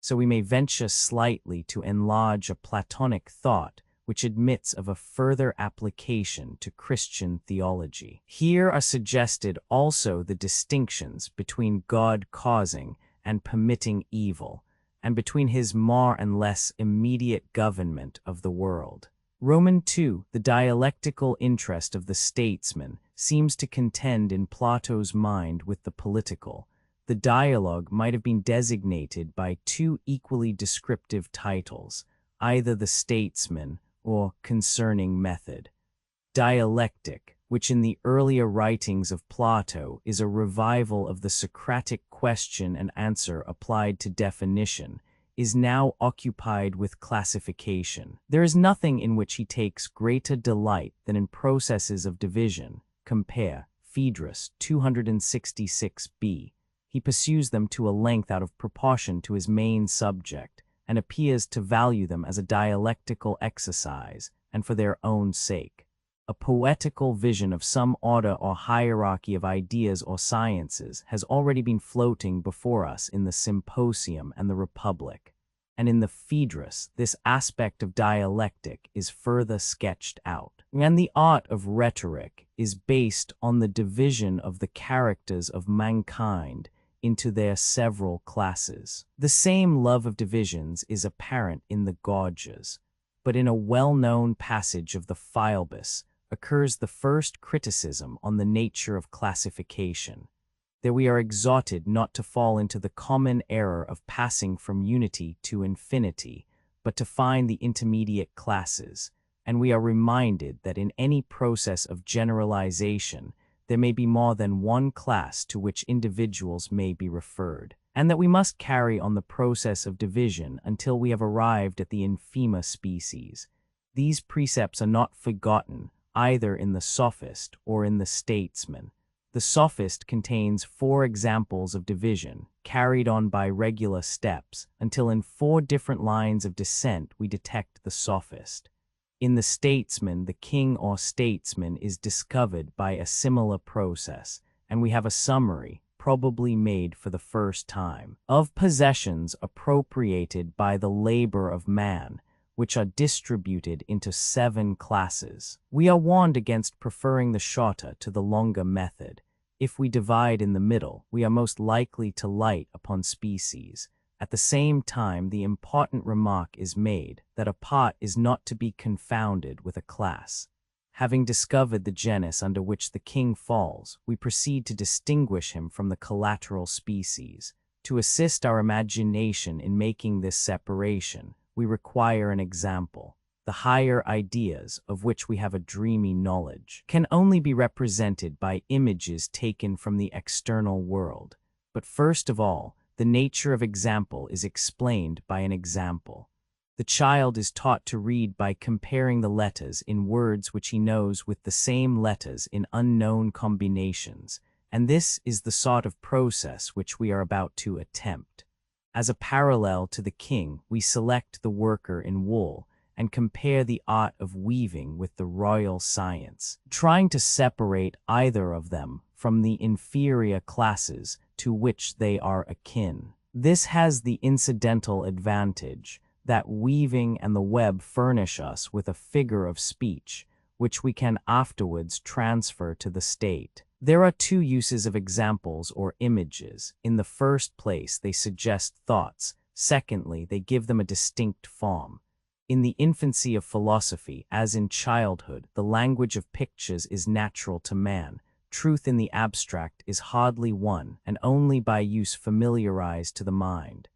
So we may venture slightly to enlarge a Platonic thought which admits of a further application to Christian theology. Here are suggested also the distinctions between God causing and permitting evil, and between his more and less immediate government of the world. Roman 2, the dialectical interest of the statesman, seems to contend in Plato's mind with the political. The dialogue might have been designated by two equally descriptive titles, either the statesman or concerning method. Dialectic, which in the earlier writings of Plato is a revival of the Socratic question and answer applied to definition, is now occupied with classification. There is nothing in which he takes greater delight than in processes of division. Compare Phaedrus 266b. He pursues them to a length out of proportion to his main subject, and appears to value them as a dialectical exercise, and for their own sake. A poetical vision of some order or hierarchy of ideas or sciences has already been floating before us in the Symposium and the Republic, and in the Phaedrus this aspect of dialectic is further sketched out. And the art of rhetoric is based on the division of the characters of mankind into their several classes. The same love of divisions is apparent in the Gorgias, but in a well-known passage of the Philebus occurs the first criticism on the nature of classification. There we are exhorted not to fall into the common error of passing from unity to infinity, but to find the intermediate classes, and we are reminded that in any process of generalization, there may be more than one class to which individuals may be referred, and that we must carry on the process of division until we have arrived at the infima species. These precepts are not forgotten, either in the Sophist or in the Statesman. The Sophist contains 4 examples of division, carried on by regular steps, until in 4 different lines of descent we detect the Sophist. In the Statesman, the king or statesman is discovered by a similar process, and we have a summary, probably made for the first time, of possessions appropriated by the labor of man, which are distributed into 7 classes. We are warned against preferring the shorter to the longer method. If we divide in the middle, we are most likely to light upon species. At the same time, the important remark is made that a part is not to be confounded with a class. Having discovered the genus under which the king falls, we proceed to distinguish him from the collateral species. To assist our imagination in making this separation, we require an example. The higher ideas, of which we have a dreamy knowledge, can only be represented by images taken from the external world. But first of all, the nature of example is explained by an example. The child is taught to read by comparing the letters in words which he knows with the same letters in unknown combinations, and this is the sort of process which we are about to attempt. As a parallel to the king, we select the worker in wool and compare the art of weaving with the royal science, trying to separate either of them from the inferior classes to which they are akin. This has the incidental advantage that weaving and the web furnish us with a figure of speech, which we can afterwards transfer to the state. There are 2 uses of examples or images. In the first place, they suggest thoughts. Secondly, they give them a distinct form. In the infancy of philosophy, as in childhood, the language of pictures is natural to man. Truth in the abstract is hardly won, and only by use familiarized to the mind.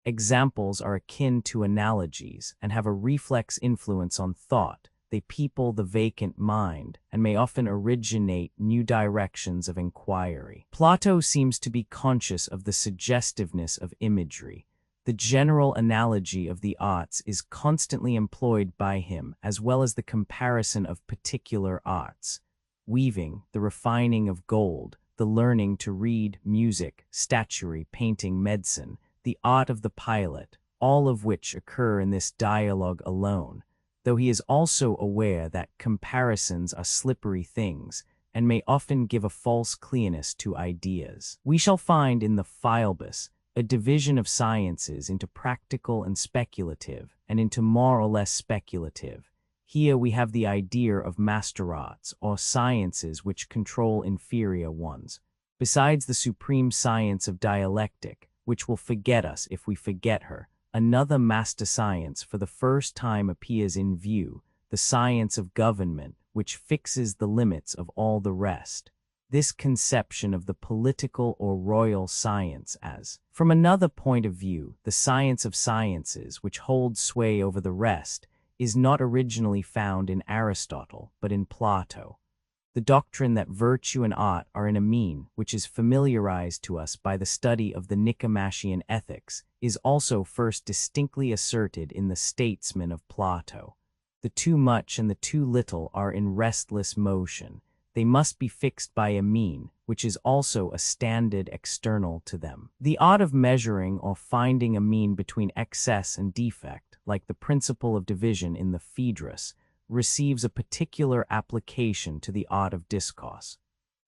Examples are akin to analogies and have a reflex influence on thought. They people the vacant mind and may often originate new directions of inquiry. Plato seems to be conscious of the suggestiveness of imagery. The general analogy of the arts is constantly employed by him, as well as the comparison of particular arts. Weaving, the refining of gold, the learning to read, music, statuary, painting, medicine, the art of the pilot, all of which occur in this dialogue alone, though he is also aware that comparisons are slippery things and may often give a false clearness to ideas. We shall find in the Philebus a division of sciences into practical and speculative, and into more or less speculative. Here we have the idea of master arts, or sciences which control inferior ones. Besides the supreme science of dialectic, which will forget us if we forget her, another master science for the first time appears in view, the science of government, which fixes the limits of all the rest. This conception of the political or royal science as, from another point of view, the science of sciences which holds sway over the rest, is not originally found in Aristotle, but in Plato. The doctrine that virtue and art are in a mean, which is familiarized to us by the study of the Nicomachean Ethics, is also first distinctly asserted in the Statesmen of Plato. The too much and the too little are in restless motion. They must be fixed by a mean, which is also a standard external to them. The art of measuring or finding a mean between excess and defect, like the principle of division in the Phaedrus, receives a particular application to the art of discourse.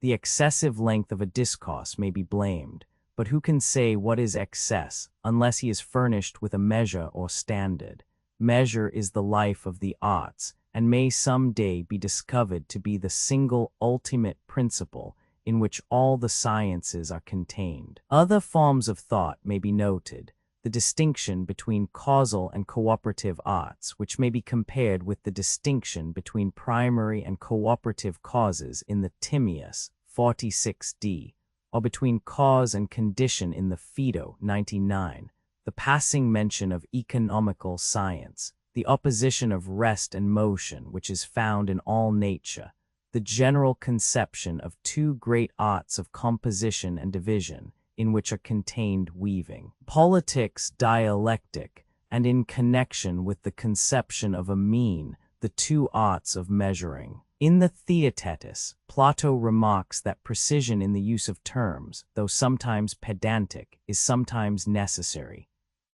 The excessive length of a discourse may be blamed, but who can say what is excess unless he is furnished with a measure or standard? Measure is the life of the arts, and may some day be discovered to be the single ultimate principle in which all the sciences are contained. Other forms of thought may be noted. The distinction between causal and cooperative arts, which may be compared with the distinction between primary and cooperative causes in the Timaeus, 46d, or between cause and condition in the Phaedo, 99, the passing mention of economical science, the opposition of rest and motion which is found in all nature, the general conception of 2 great arts of composition and division, in which are contained weaving, politics, dialectic, and in connection with the conception of a mean, the 2 arts of measuring. In the Theaetetus, Plato remarks that precision in the use of terms, though sometimes pedantic, is sometimes necessary.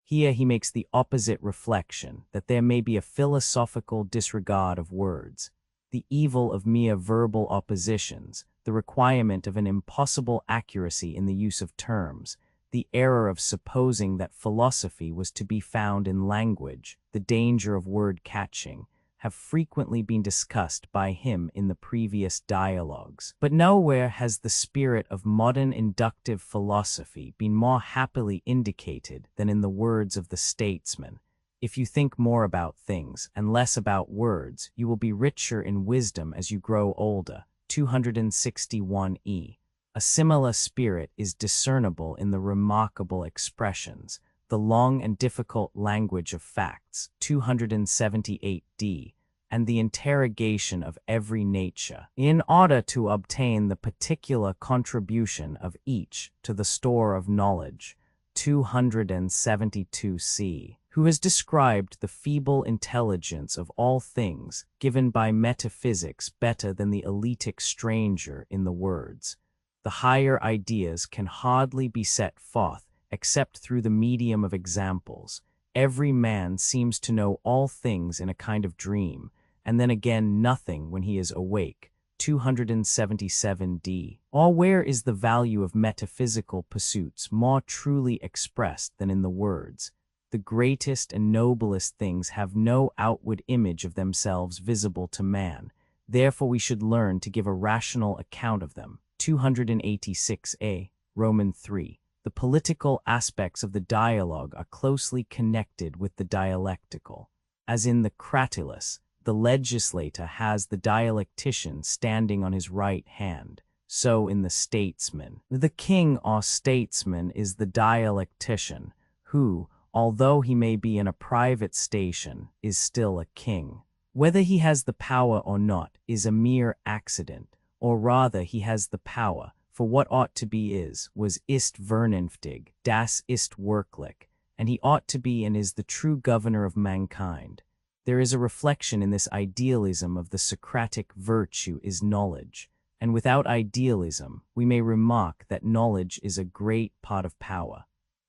Here he makes the opposite reflection, that there may be a philosophical disregard of words, the evil of mere verbal oppositions, the requirement of an impossible accuracy in the use of terms, the error of supposing that philosophy was to be found in language, the danger of word catching, have frequently been discussed by him in the previous dialogues. But nowhere has the spirit of modern inductive philosophy been more happily indicated than in the words of the statesman. If you think more about things and less about words, you will be richer in wisdom as you grow older. 261e. A similar spirit is discernible in the remarkable expressions, the long and difficult language of facts, 278d, and the interrogation of every nature, in order to obtain the particular contribution of each to the store of knowledge, 272c, who has described the feeble intelligence of all things given by metaphysics better than the eletic stranger in the words, "The higher ideas can hardly be set forth except through the medium of examples. Every man seems to know all things in a kind of dream, and then again nothing when he is awake." 277d. Or where is the value of metaphysical pursuits more truly expressed than in the words, "The greatest and noblest things have no outward image of themselves visible to man, therefore we should learn to give a rational account of them." 286a. Roman 3. The political aspects of the dialogue are closely connected with the dialectical. As in the Cratylus, the legislator has the dialectician standing on his right hand, so in the statesman, the king or statesman is the dialectician, who, although he may be in a private station, is still a king. Whether he has the power or not is a mere accident, or rather he has the power, for what ought to be was vernünftig, das ist wirklich, and he ought to be and is the true governor of mankind. There is a reflection in this idealism of the Socratic virtue is knowledge, and without idealism we may remark that knowledge is a great part of power.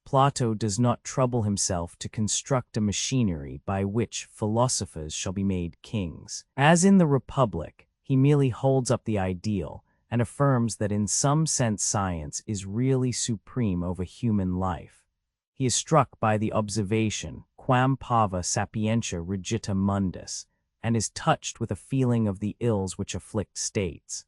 Plato does not trouble himself to construct a machinery by which philosophers shall be made kings. As in the Republic, he merely holds up the ideal and affirms that in some sense science is really supreme over human life. He is struck by the observation, quam pava sapientia rigita mundus, and is touched with a feeling of the ills which afflict states.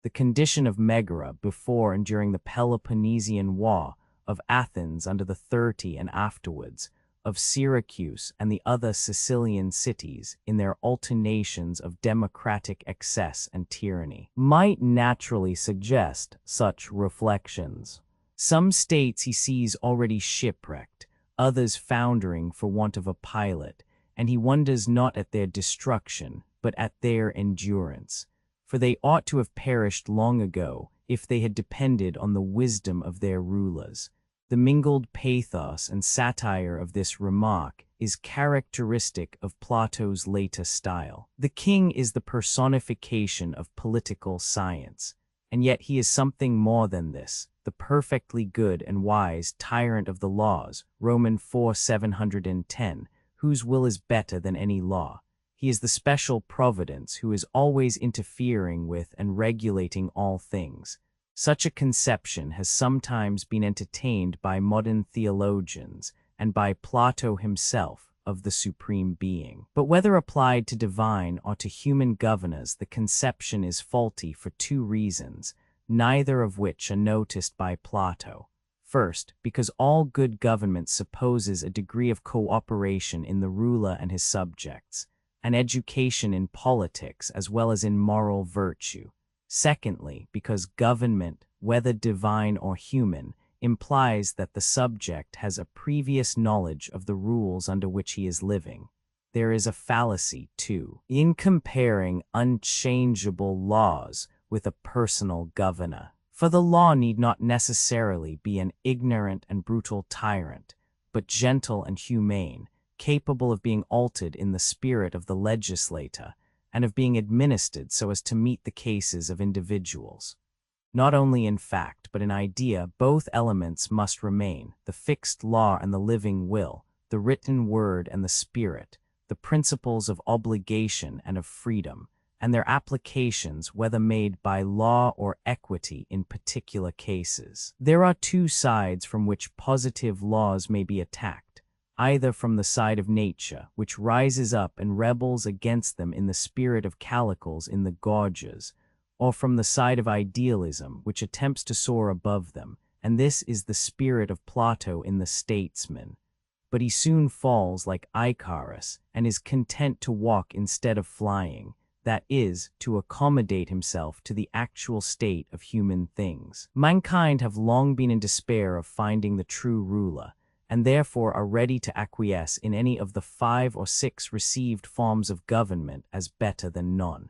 The condition of Megara before and during the Peloponnesian War, of Athens under the 30 and afterwards, of Syracuse and the other Sicilian cities in their alternations of democratic excess and tyranny, might naturally suggest such reflections. Some states he sees already shipwrecked, others foundering for want of a pilot, and he wonders not at their destruction, but at their endurance. For they ought to have perished long ago if they had depended on the wisdom of their rulers. The mingled pathos and satire of this remark is characteristic of Plato's later style. The king is the personification of political science, and yet he is something more than this, the perfectly good and wise tyrant of the laws, Roman 4:710, whose will is better than any law. He is the special providence who is always interfering with and regulating all things. Such a conception has sometimes been entertained by modern theologians and by Plato himself of the Supreme Being. But whether applied to divine or to human governors, the conception is faulty for two reasons, neither of which are noticed by Plato. First, because all good government supposes a degree of cooperation in the ruler and his subjects, an education in politics as well as in moral virtue. Secondly, because government, whether divine or human, implies that the subject has a previous knowledge of the rules under which he is living. There is a fallacy, too, in comparing unchangeable laws with a personal governor. For the law need not necessarily be an ignorant and brutal tyrant, but gentle and humane, capable of being altered in the spirit of the legislator, and of being administered so as to meet the cases of individuals. Not only in fact, but in idea, both elements must remain, the fixed law and the living will, the written word and the spirit, the principles of obligation and of freedom, and their applications, whether made by law or equity in particular cases. There are two sides from which positive laws may be attacked, either from the side of nature, which rises up and rebels against them in the spirit of Callicles in the Gorgias, or from the side of idealism, which attempts to soar above them, and this is the spirit of Plato in the Statesman. But he soon falls like Icarus, and is content to walk instead of flying, that is, to accommodate himself to the actual state of human things. Mankind have long been in despair of finding the true ruler, and therefore are ready to acquiesce in any of the 5 or 6 received forms of government as better than none.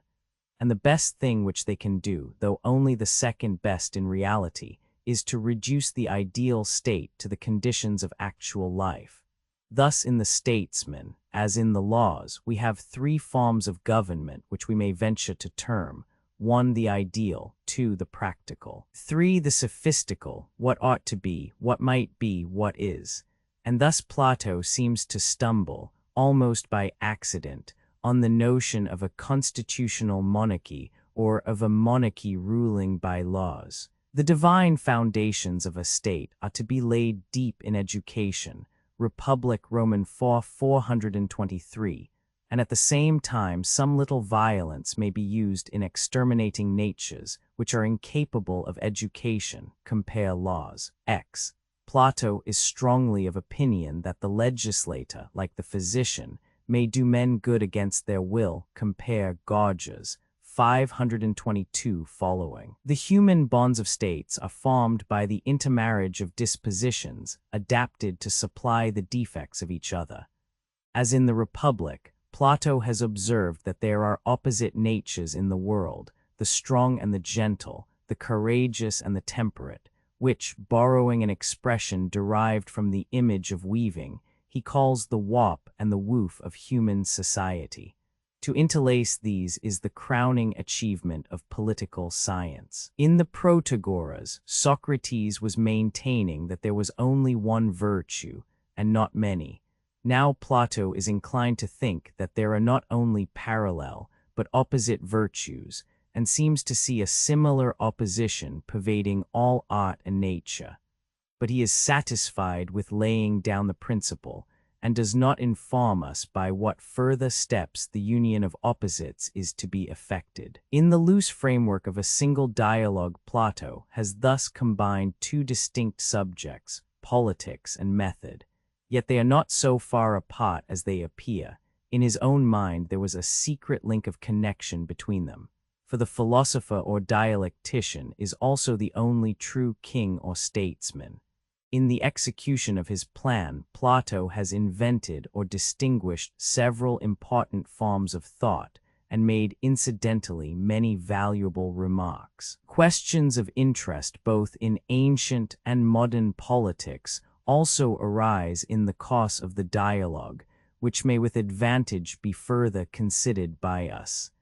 And the best thing which they can do, though only the second best in reality, is to reduce the ideal state to the conditions of actual life. Thus in the Statesman, as in the laws, we have 3 forms of government which we may venture to term: 1, the ideal; 2, the practical; 3, the sophistical, what ought to be, what might be, what is. And thus Plato seems to stumble, almost by accident, on the notion of a constitutional monarchy or of a monarchy ruling by laws. The divine foundations of a state are to be laid deep in education, Republic Roman 4:423, and at the same time some little violence may be used in exterminating natures which are incapable of education, compare laws. X. Plato is strongly of opinion that the legislator, like the physician, may do men good against their will, compare Gorgias 522 following. The human bonds of states are formed by the intermarriage of dispositions adapted to supply the defects of each other. As in the Republic, Plato has observed that there are opposite natures in the world, the strong and the gentle, the courageous and the temperate, which, borrowing an expression derived from the image of weaving, he calls the warp and the woof of human society. To interlace these is the crowning achievement of political science. In the Protagoras, Socrates was maintaining that there was only one virtue, and not many. Now Plato is inclined to think that there are not only parallel, but opposite virtues, and seems to see a similar opposition pervading all art and nature. But he is satisfied with laying down the principle, and does not inform us by what further steps the union of opposites is to be effected. In the loose framework of a single dialogue, Plato has thus combined 2 distinct subjects, politics and method, yet they are not so far apart as they appear. In his own mind there was a secret link of connection between them, for the philosopher or dialectician is also the only true king or statesman. In the execution of his plan, Plato has invented or distinguished several important forms of thought and made incidentally many valuable remarks. Questions of interest both in ancient and modern politics also arise in the course of the dialogue, which may with advantage be further considered by us.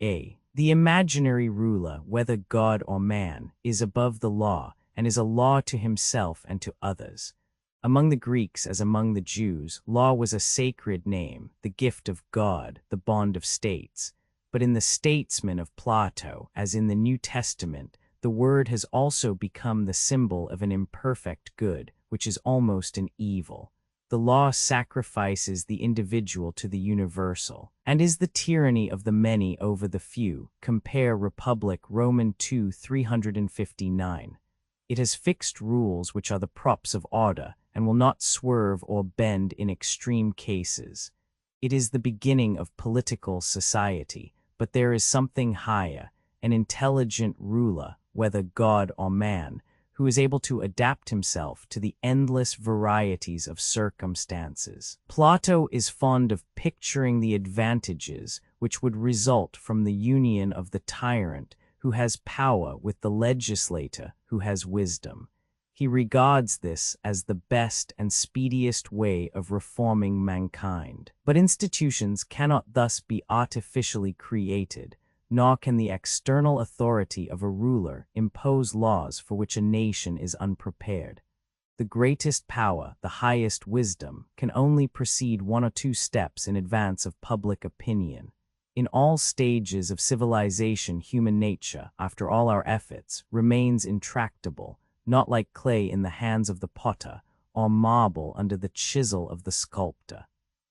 A. The imaginary ruler, whether God or man, is above the law, and is a law to himself and to others. Among the Greeks as among the Jews, law was a sacred name, the gift of God, the bond of states. But in the Statesman of Plato, as in the New Testament, the word has also become the symbol of an imperfect good, which is almost an evil. The law sacrifices the individual to the universal, and is the tyranny of the many over the few, compare Republic Roman 2:359. It has fixed rules which are the props of order, and will not swerve or bend in extreme cases. It is the beginning of political society, but there is something higher, an intelligent ruler, whether God or man, who is able to adapt himself to the endless varieties of circumstances. Plato is fond of picturing the advantages which would result from the union of the tyrant who has power with the legislator who has wisdom. He regards this as the best and speediest way of reforming mankind. But institutions cannot thus be artificially created, nor can the external authority of a ruler impose laws for which a nation is unprepared. The greatest power, the highest wisdom, can only proceed 1 or 2 steps in advance of public opinion. In all stages of civilization, human nature, after all our efforts, remains intractable, not like clay in the hands of the potter, or marble under the chisel of the sculptor.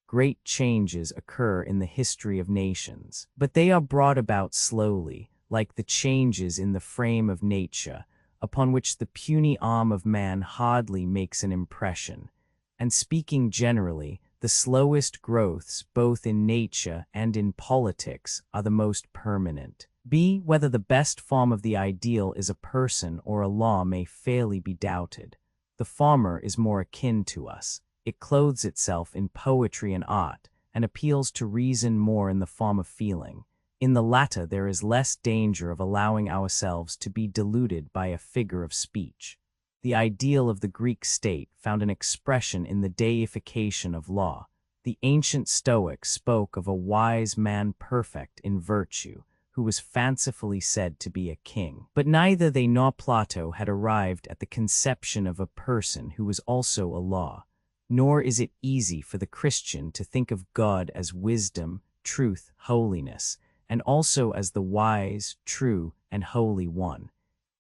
Great changes occur in the history of nations, but they are brought about slowly, like the changes in the frame of nature, upon which the puny arm of man hardly makes an impression. And speaking generally, the slowest growths, both in nature and in politics, are the most permanent. Whether the best form of the ideal is a person or a law may fairly be doubted. The former is more akin to us. It clothes itself in poetry and art, and appeals to reason more in the form of feeling. In the latter, there is less danger of allowing ourselves to be deluded by a figure of speech. The ideal of the Greek state found an expression in the deification of law. The ancient Stoics spoke of a wise man perfect in virtue, who was fancifully said to be a king. But neither they nor Plato had arrived at the conception of a person who was also a law. Nor is it easy for the Christian to think of God as wisdom, truth, holiness, and also as the wise, true, and holy one.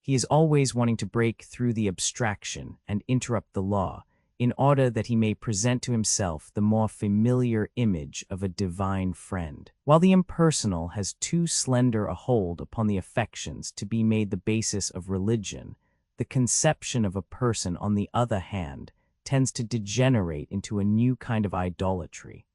He is always wanting to break through the abstraction and interrupt the law, in order that he may present to himself the more familiar image of a divine friend. While the impersonal has too slender a hold upon the affections to be made the basis of religion, the conception of a person, on the other hand, tends to degenerate into a new kind of idolatry.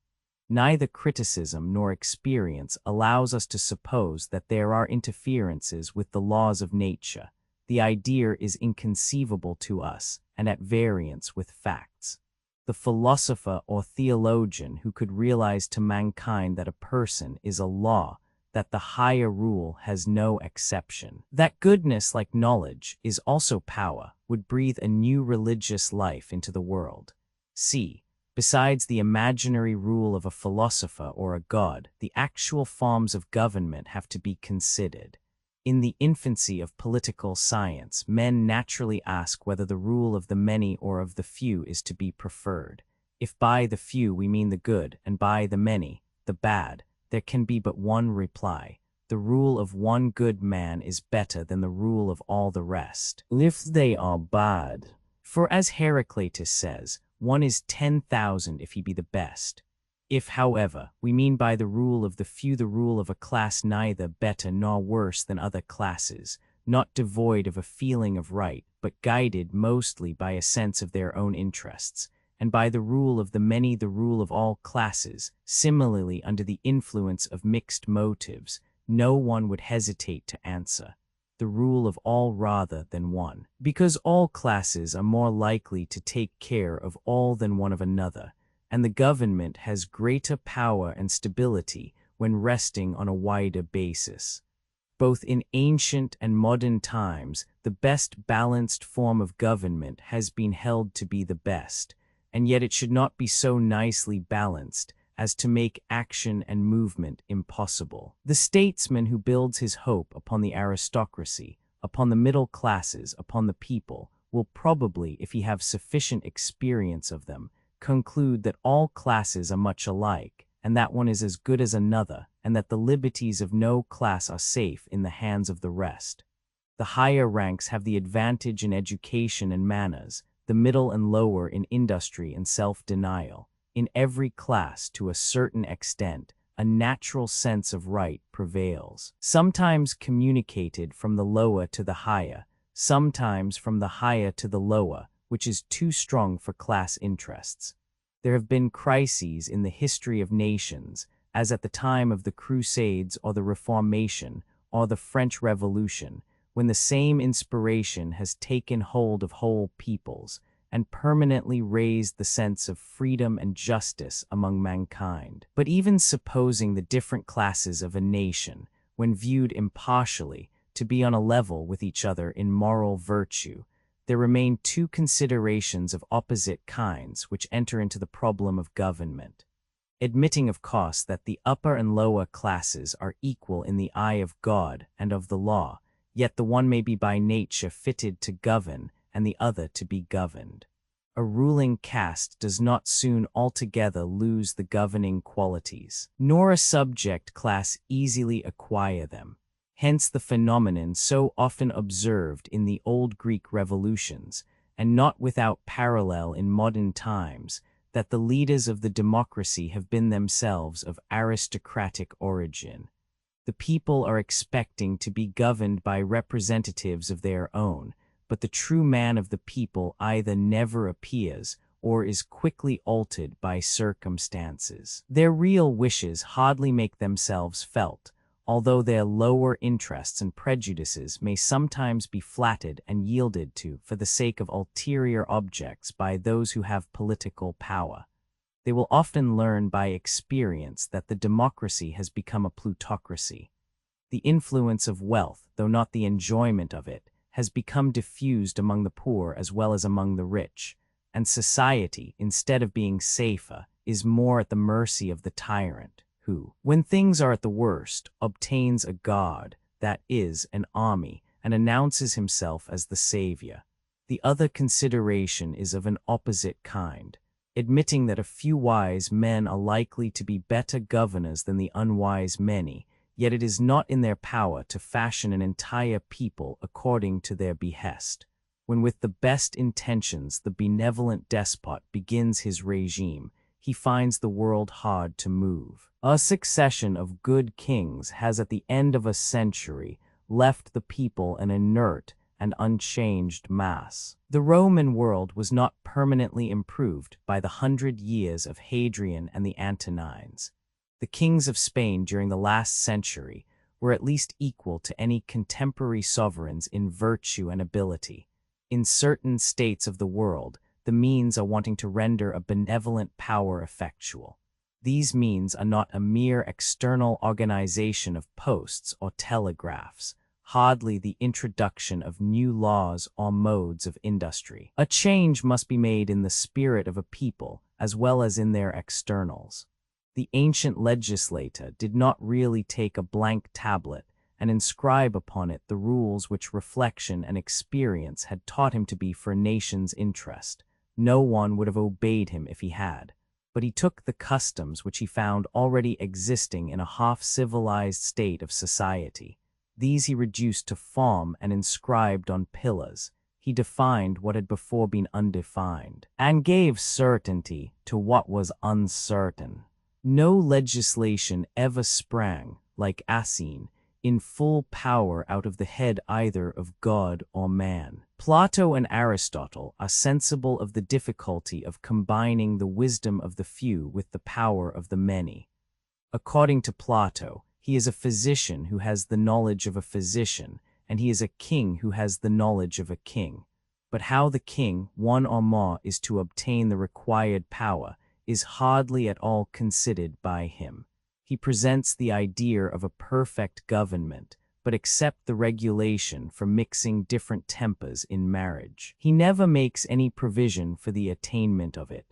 Neither criticism nor experience allows us to suppose that there are interferences with the laws of nature. The idea is inconceivable to us and at variance with facts. The philosopher or theologian who could realize to mankind that a person is a law, that the higher rule has no exception, that goodness, like knowledge, is also power, would breathe a new religious life into the world. Besides the imaginary rule of a philosopher or a god, the actual forms of government have to be considered. In the infancy of political science, men naturally ask whether the rule of the many or of the few is to be preferred. If by the few we mean the good, and by the many, the bad, there can be but one reply. The rule of one good man is better than the rule of all the rest, if they are bad. For as Heraclitus says, one is 10,000 if he be the best. If, however, we mean by the rule of the few the rule of a class neither better nor worse than other classes, not devoid of a feeling of right, but guided mostly by a sense of their own interests, and by the rule of the many the rule of all classes, similarly under the influence of mixed motives, no one would hesitate to answer, the rule of all rather than one, because all classes are more likely to take care of all than one of another, and the government has greater power and stability when resting on a wider basis. Both in ancient and modern times, the best balanced form of government has been held to be the best, and yet it should not be so nicely balanced as to make action and movement impossible. The statesman who builds his hope upon the aristocracy, upon the middle classes, upon the people, will probably, if he have sufficient experience of them, conclude that all classes are much alike, and that one is as good as another, and that the liberties of no class are safe in the hands of the rest. The higher ranks have the advantage in education and manners, the middle and lower in industry and self-denial. In every class, to a certain extent, a natural sense of right prevails, sometimes communicated from the lower to the higher, sometimes from the higher to the lower, which is too strong for class interests. There have been crises in the history of nations, as at the time of the Crusades or the Reformation or the French Revolution, when the same inspiration has taken hold of whole peoples and permanently raised the sense of freedom and justice among mankind. But even supposing the different classes of a nation, when viewed impartially, to be on a level with each other in moral virtue, there remain two considerations of opposite kinds which enter into the problem of government. Admitting, of course, that the upper and lower classes are equal in the eye of God and of the law, yet the one may be by nature fitted to govern and the other to be governed. a ruling caste does not soon altogether lose the governing qualities, nor a subject class easily acquire them. Hence the phenomenon so often observed in the old Greek revolutions, and not without parallel in modern times, that the leaders of the democracy have been themselves of aristocratic origin. The people are expecting to be governed by representatives of their own, but the true man of the people either never appears or is quickly altered by circumstances. Their real wishes hardly make themselves felt, although their lower interests and prejudices may sometimes be flattered and yielded to for the sake of ulterior objects by those who have political power. They will often learn by experience that the democracy has become a plutocracy. The influence of wealth, though not the enjoyment of it, has become diffused among the poor as well as among the rich, and society, instead of being safer, is more at the mercy of the tyrant, who, when things are at the worst, obtains a god, that is, an army, and announces himself as the savior. The other consideration is of an opposite kind, admitting that a few wise men are likely to be better governors than the unwise many, yet it is not in their power to fashion an entire people according to their behest. When with the best intentions the benevolent despot begins his regime, he finds the world hard to move. A succession of good kings has at the end of a century left the people an inert and unchanged mass. The Roman world was not permanently improved by the 100 years of Hadrian and the Antonines. The kings of Spain during the last century were at least equal to any contemporary sovereigns in virtue and ability. In certain states of the world, the means are wanting to render a benevolent power effectual. These means are not a mere external organization of posts or telegraphs, hardly the introduction of new laws or modes of industry. A change must be made in the spirit of a people as well as in their externals. The ancient legislator did not really take a blank tablet and inscribe upon it the rules which reflection and experience had taught him to be for a nation's interest. No one would have obeyed him if he had. But he took the customs which he found already existing in a half-civilized state of society. These he reduced to form and inscribed on pillars. He defined what had before been undefined, and gave certainty to what was uncertain. No legislation ever sprang, like Asin, in full power out of the head either of God or man. Plato and Aristotle are sensible of the difficulty of combining the wisdom of the few with the power of the many. According to Plato, he is a physician who has the knowledge of a physician, and he is a king who has the knowledge of a king. But how the king, one or more, is to obtain the required power is hardly at all considered by him. He presents the idea of a perfect government, but accepts the regulation for mixing different tempers in marriage. He never makes any provision for the attainment of it.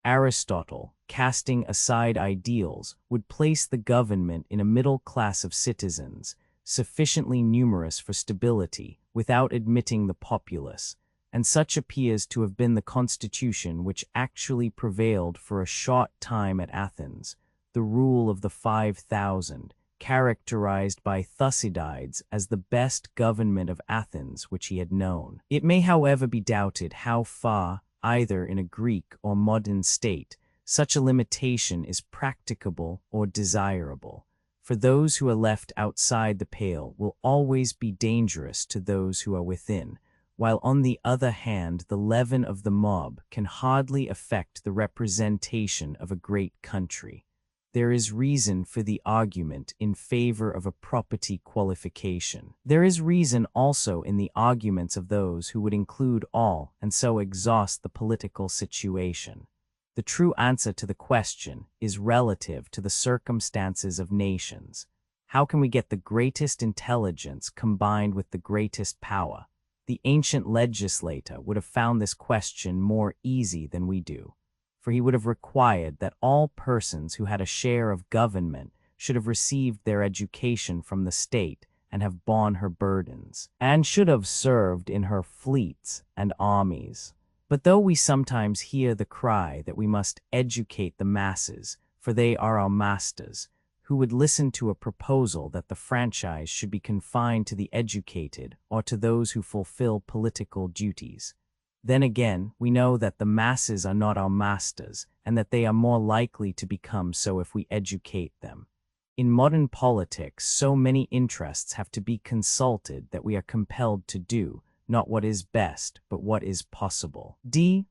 Aristotle, casting aside ideals, would place the government in a middle class of citizens, sufficiently numerous for stability, without admitting the populace, and such appears to have been the constitution which actually prevailed for a short time at Athens, the rule of the 5,000, characterized by Thucydides as the best government of Athens which he had known. It may, however, be doubted how far, either in a Greek or modern state, such a limitation is practicable or desirable, for those who are left outside the pale will always be dangerous to those who are within, while on the other hand the leaven of the mob can hardly affect the representation of a great country. There is reason for the argument in favor of a property qualification. There is reason also in the arguments of those who would include all and so exhaust the political situation. The true answer to the question is relative to the circumstances of nations. How can we get the greatest intelligence combined with the greatest power? The ancient legislator would have found this question more easy than we do, for he would have required that all persons who had a share of government should have received their education from the state and have borne her burdens, and should have served in her fleets and armies. But though we sometimes hear the cry that we must educate the masses, for they are our masters, who would listen to a proposal that the franchise should be confined to the educated or to those who fulfill political duties? Then again, we know that the masses are not our masters, and that they are more likely to become so if we educate them. In modern politics, so many interests have to be consulted that we are compelled to do, not what is best, but what is possible.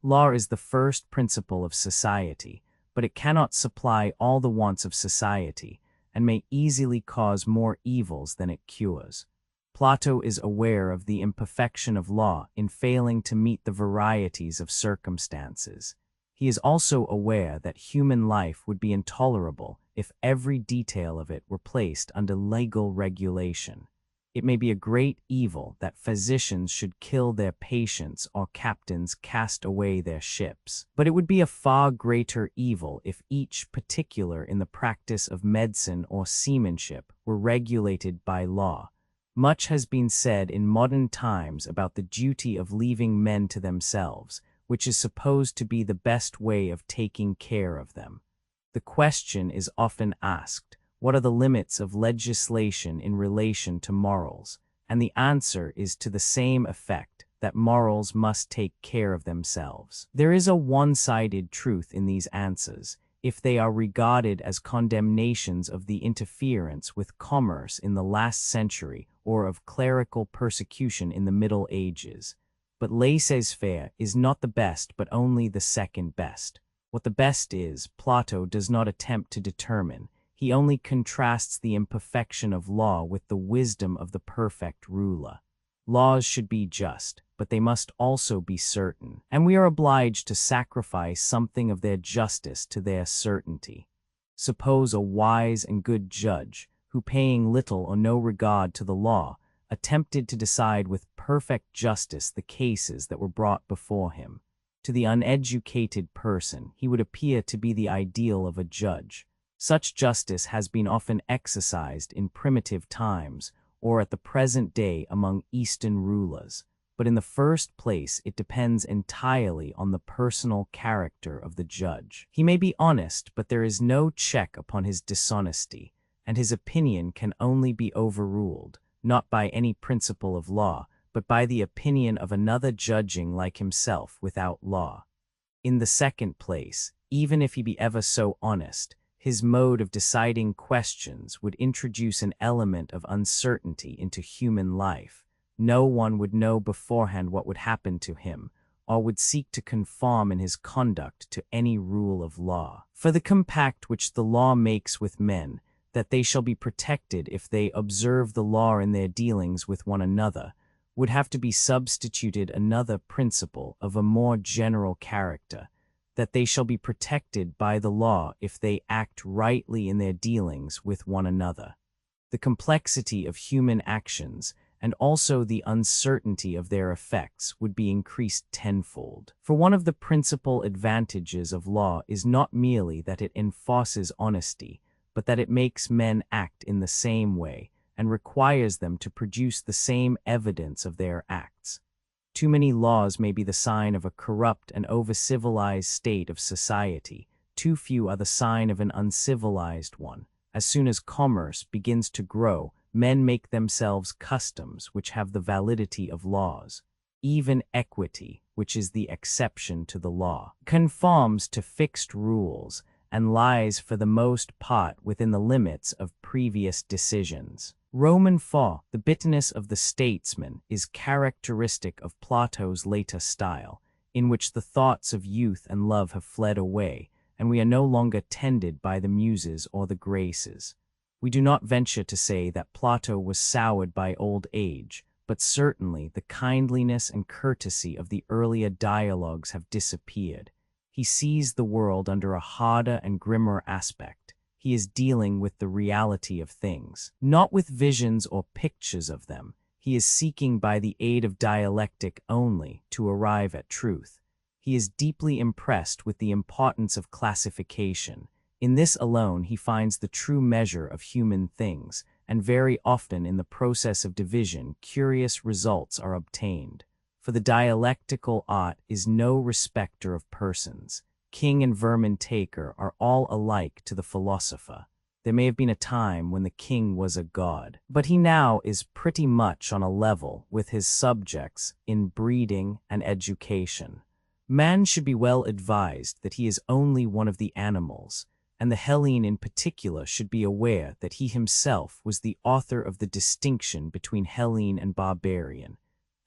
Law is the first principle of society, but it cannot supply all the wants of society, and may easily cause more evils than it cures. Plato is aware of the imperfection of law in failing to meet the varieties of circumstances. He is also aware that human life would be intolerable if every detail of it were placed under legal regulation. It may be a great evil that physicians should kill their patients or captains cast away their ships. But it would be a far greater evil if each particular in the practice of medicine or seamanship were regulated by law. Much has been said in modern times about the duty of leaving men to themselves, which is supposed to be the best way of taking care of them. The question is often asked, what are the limits of legislation in relation to morals? And the answer is to the same effect, that morals must take care of themselves. There is a one-sided truth in these answers, if they are regarded as condemnations of the interference with commerce in the last century or of clerical persecution in the Middle Ages. But laissez-faire is not the best but only the second best. What the best is, Plato does not attempt to determine. He only contrasts the imperfection of law with the wisdom of the perfect ruler. Laws should be just, but they must also be certain, and we are obliged to sacrifice something of their justice to their certainty. Suppose a wise and good judge, who paying little or no regard to the law, attempted to decide with perfect justice the cases that were brought before him. To the uneducated person, he would appear to be the ideal of a judge. Such justice has been often exercised in primitive times, or at the present day among Eastern rulers, but in the first place it depends entirely on the personal character of the judge. He may be honest, but there is no check upon his dishonesty, and his opinion can only be overruled, not by any principle of law, but by the opinion of another judging like himself without law. In the second place, even if he be ever so honest, his mode of deciding questions would introduce an element of uncertainty into human life. No one would know beforehand what would happen to him, or would seek to conform in his conduct to any rule of law. For the compact which the law makes with men, that they shall be protected if they observe the law in their dealings with one another, would have to be substituted another principle of a more general character, that they shall be protected by the law if they act rightly in their dealings with one another. The complexity of human actions, and also the uncertainty of their effects, would be increased tenfold. For one of the principal advantages of law is not merely that it enforces honesty, but that it makes men act in the same way, and requires them to produce the same evidence of their acts. Too many laws may be the sign of a corrupt and over-civilized state of society. Too few are the sign of an uncivilized one. As soon as commerce begins to grow, men make themselves customs which have the validity of laws. Even equity, which is the exception to the law, conforms to fixed rules and lies for the most part within the limits of previous decisions. Roman 4. The bitterness of the statesman is characteristic of Plato's later style, in which the thoughts of youth and love have fled away, and we are no longer tended by the muses or the graces. We do not venture to say that Plato was soured by old age, but certainly the kindliness and courtesy of the earlier dialogues have disappeared. He sees the world under a harder and grimmer aspect. He is dealing with the reality of things, not with visions or pictures of them. He is seeking by the aid of dialectic only to arrive at truth. He is deeply impressed with the importance of classification. In this alone he finds the true measure of human things, and very often in the process of division curious results are obtained. for the dialectical art is no respecter of persons. King and vermin taker are all alike to the philosopher. There may have been a time when the king was a god, but he now is pretty much on a level with his subjects in breeding and education. Man should be well advised that he is only one of the animals, and the Hellene in particular should be aware that he himself was the author of the distinction between Hellene and barbarian,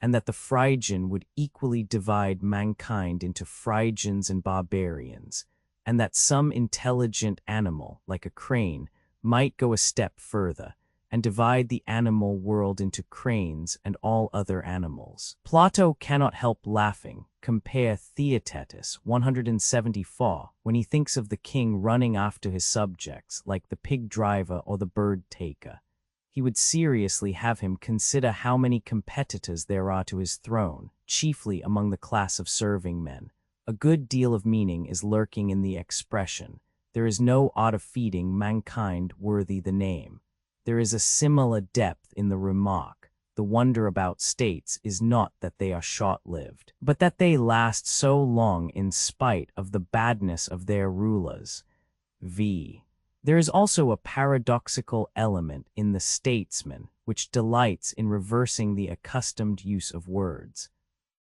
and that the Phrygian would equally divide mankind into Phrygians and barbarians, and that some intelligent animal, like a crane, might go a step further and divide the animal world into cranes and all other animals. Plato cannot help laughing. Compare Theaetetus 174 when he thinks of the king running after his subjects like the pig driver or the bird taker. He would seriously have him consider how many competitors there are to his throne, chiefly among the class of serving men. A good deal of meaning is lurking in the expression. There is no art of feeding mankind worthy the name. There is a similar depth in the remark. The wonder about states is not that they are short-lived, but that they last so long in spite of the badness of their rulers. There is also a paradoxical element in the statesman which delights in reversing the accustomed use of words.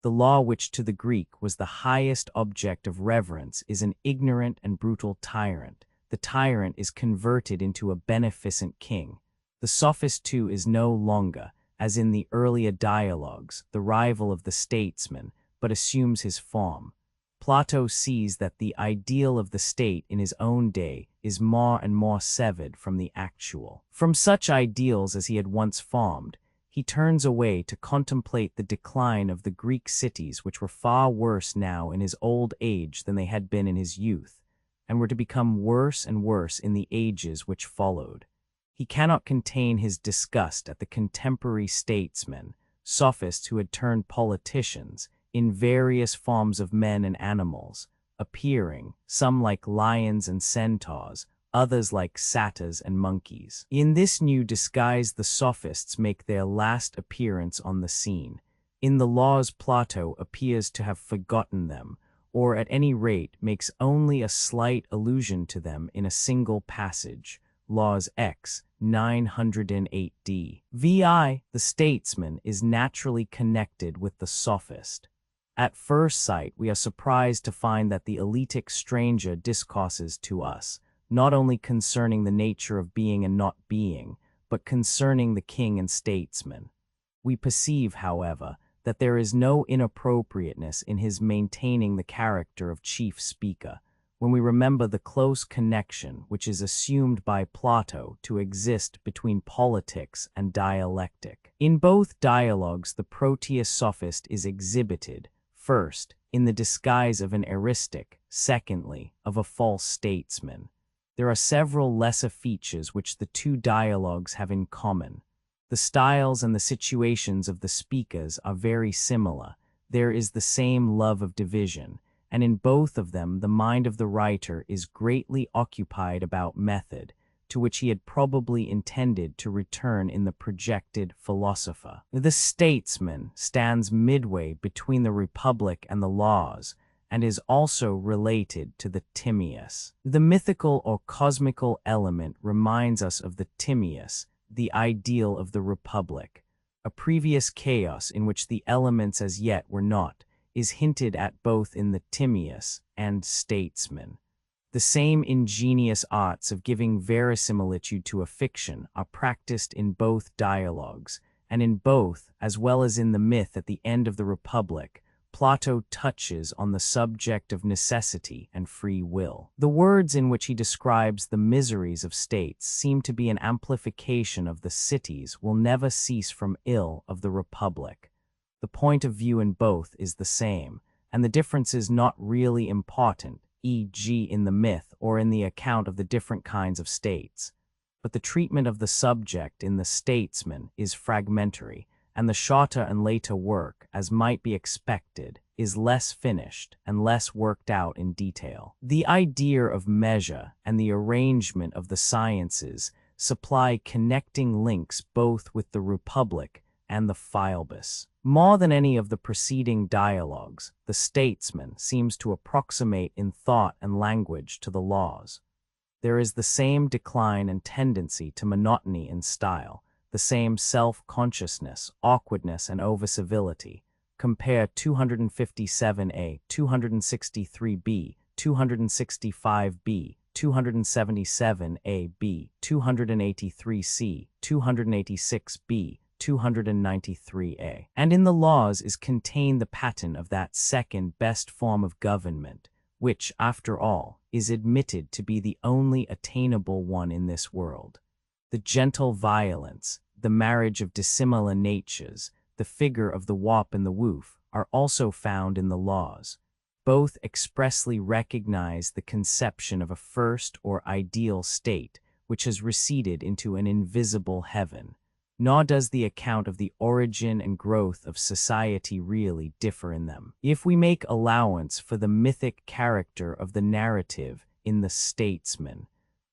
The law which to the Greek was the highest object of reverence is an ignorant and brutal tyrant. The tyrant is converted into a beneficent king. The sophist too is no longer, as in the earlier dialogues, the rival of the statesman, but assumes his form. Plato sees that the ideal of the state in his own day is more and more severed from the actual. From such ideals as he had once formed, he turns away to contemplate the decline of the Greek cities, which were far worse now in his old age than they had been in his youth, and were to become worse and worse in the ages which followed. He cannot contain his disgust at the contemporary statesmen, sophists who had turned politicians, in various forms of men and animals, appearing, some like lions and centaurs, others like satyrs and monkeys. In this new disguise the sophists make their last appearance on the scene. In the laws Plato appears to have forgotten them, or at any rate makes only a slight allusion to them in a single passage. Laws X 908d. The statesman is naturally connected with the sophist. At first sight, we are surprised to find that the elitic stranger discourses to us, not only concerning the nature of being and not being, but concerning the king and statesman. We perceive, however, that there is no inappropriateness in his maintaining the character of chief speaker, when we remember the close connection which is assumed by Plato to exist between politics and dialectic. In both dialogues, the Proteus sophist is exhibited, first, in the disguise of an eristic, secondly, of a false statesman. There are several lesser features which the two dialogues have in common. The styles and the situations of the speakers are very similar. There is the same love of division, and in both of them the mind of the writer is greatly occupied about method, to which he had probably intended to return in the projected philosopher. The statesman stands midway between the Republic and the laws, and is also related to the Timaeus. The mythical or cosmical element reminds us of the Timaeus, the ideal of the Republic. A previous chaos in which the elements as yet were not, is hinted at both in the Timaeus and statesman. The same ingenious arts of giving verisimilitude to a fiction are practiced in both dialogues, and in both, as well as in the myth at the end of the Republic, Plato touches on the subject of necessity and free will. The words in which he describes the miseries of states seem to be an amplification of the cities will never cease from ill of the Republic. The point of view in both is the same, and the difference is not really important, e.g. in the myth or in the account of the different kinds of states. But the treatment of the subject in the statesman is fragmentary, and the shorter and later work, as might be expected, is less finished and less worked out in detail. The idea of measure and the arrangement of the sciences supply connecting links both with the Republic and the Philebus. More than any of the preceding dialogues, the statesman seems to approximate in thought and language to the laws. There is the same decline and tendency to monotony in style, the same self-consciousness, awkwardness, and over-civility. Compare 257a, 263b, 265b, 277a-b, 283c, 286b, 293a. And in the laws is contained the pattern of that second best form of government, which, after all, is admitted to be the only attainable one in this world. The gentle violence, the marriage of dissimilar natures, the figure of the wop and the woof, are also found in the laws. Both expressly recognize the conception of a first or ideal state which has receded into an invisible heaven. Nor does the account of the origin and growth of society really differ in them. If we make allowance for the mythic character of the narrative in the statesman,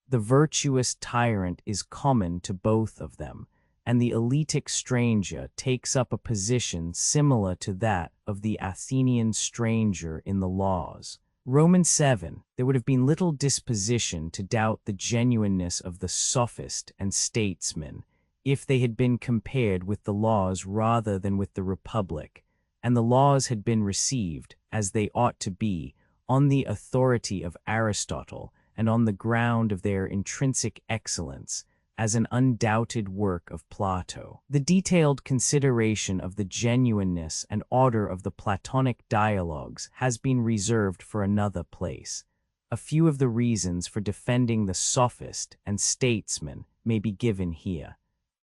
the virtuous tyrant is common to both of them, and the elitic stranger takes up a position similar to that of the Athenian stranger in the laws. Roman 7, there would have been little disposition to doubt the genuineness of the sophist and statesman if they had been compared with the laws rather than with the Republic, and the laws had been received, as they ought to be, on the authority of Aristotle and on the ground of their intrinsic excellence, as an undoubted work of Plato. The detailed consideration of the genuineness and order of the Platonic dialogues has been reserved for another place. A few of the reasons for defending the sophist and statesman may be given here.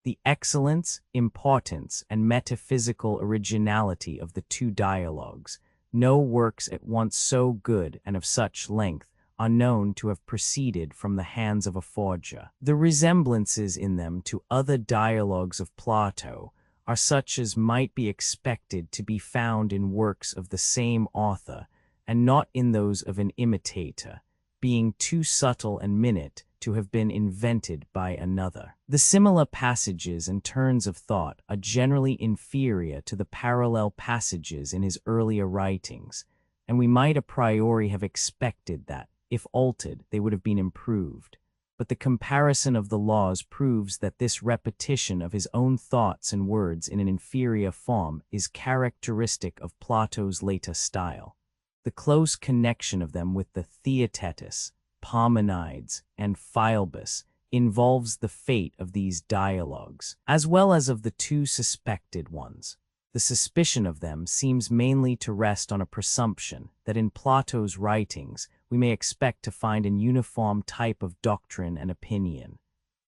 The excellence, importance, and metaphysical originality of the two dialogues, no works at once so good and of such length, are known to have proceeded from the hands of a forger. The resemblances in them to other dialogues of Plato are such as might be expected to be found in works of the same author, and not in those of an imitator, being too subtle and minute to have been invented by another. The similar passages and turns of thought are generally inferior to the parallel passages in his earlier writings, and we might a priori have expected that, if altered, they would have been improved. But the comparison of the laws proves that this repetition of his own thoughts and words in an inferior form is characteristic of Plato's later style. The close connection of them with the Theaetetus, Parmenides, and Philebus involves the fate of these dialogues, as well as of the two suspected ones. The suspicion of them seems mainly to rest on a presumption that in Plato's writings we may expect to find an uniform type of doctrine and opinion.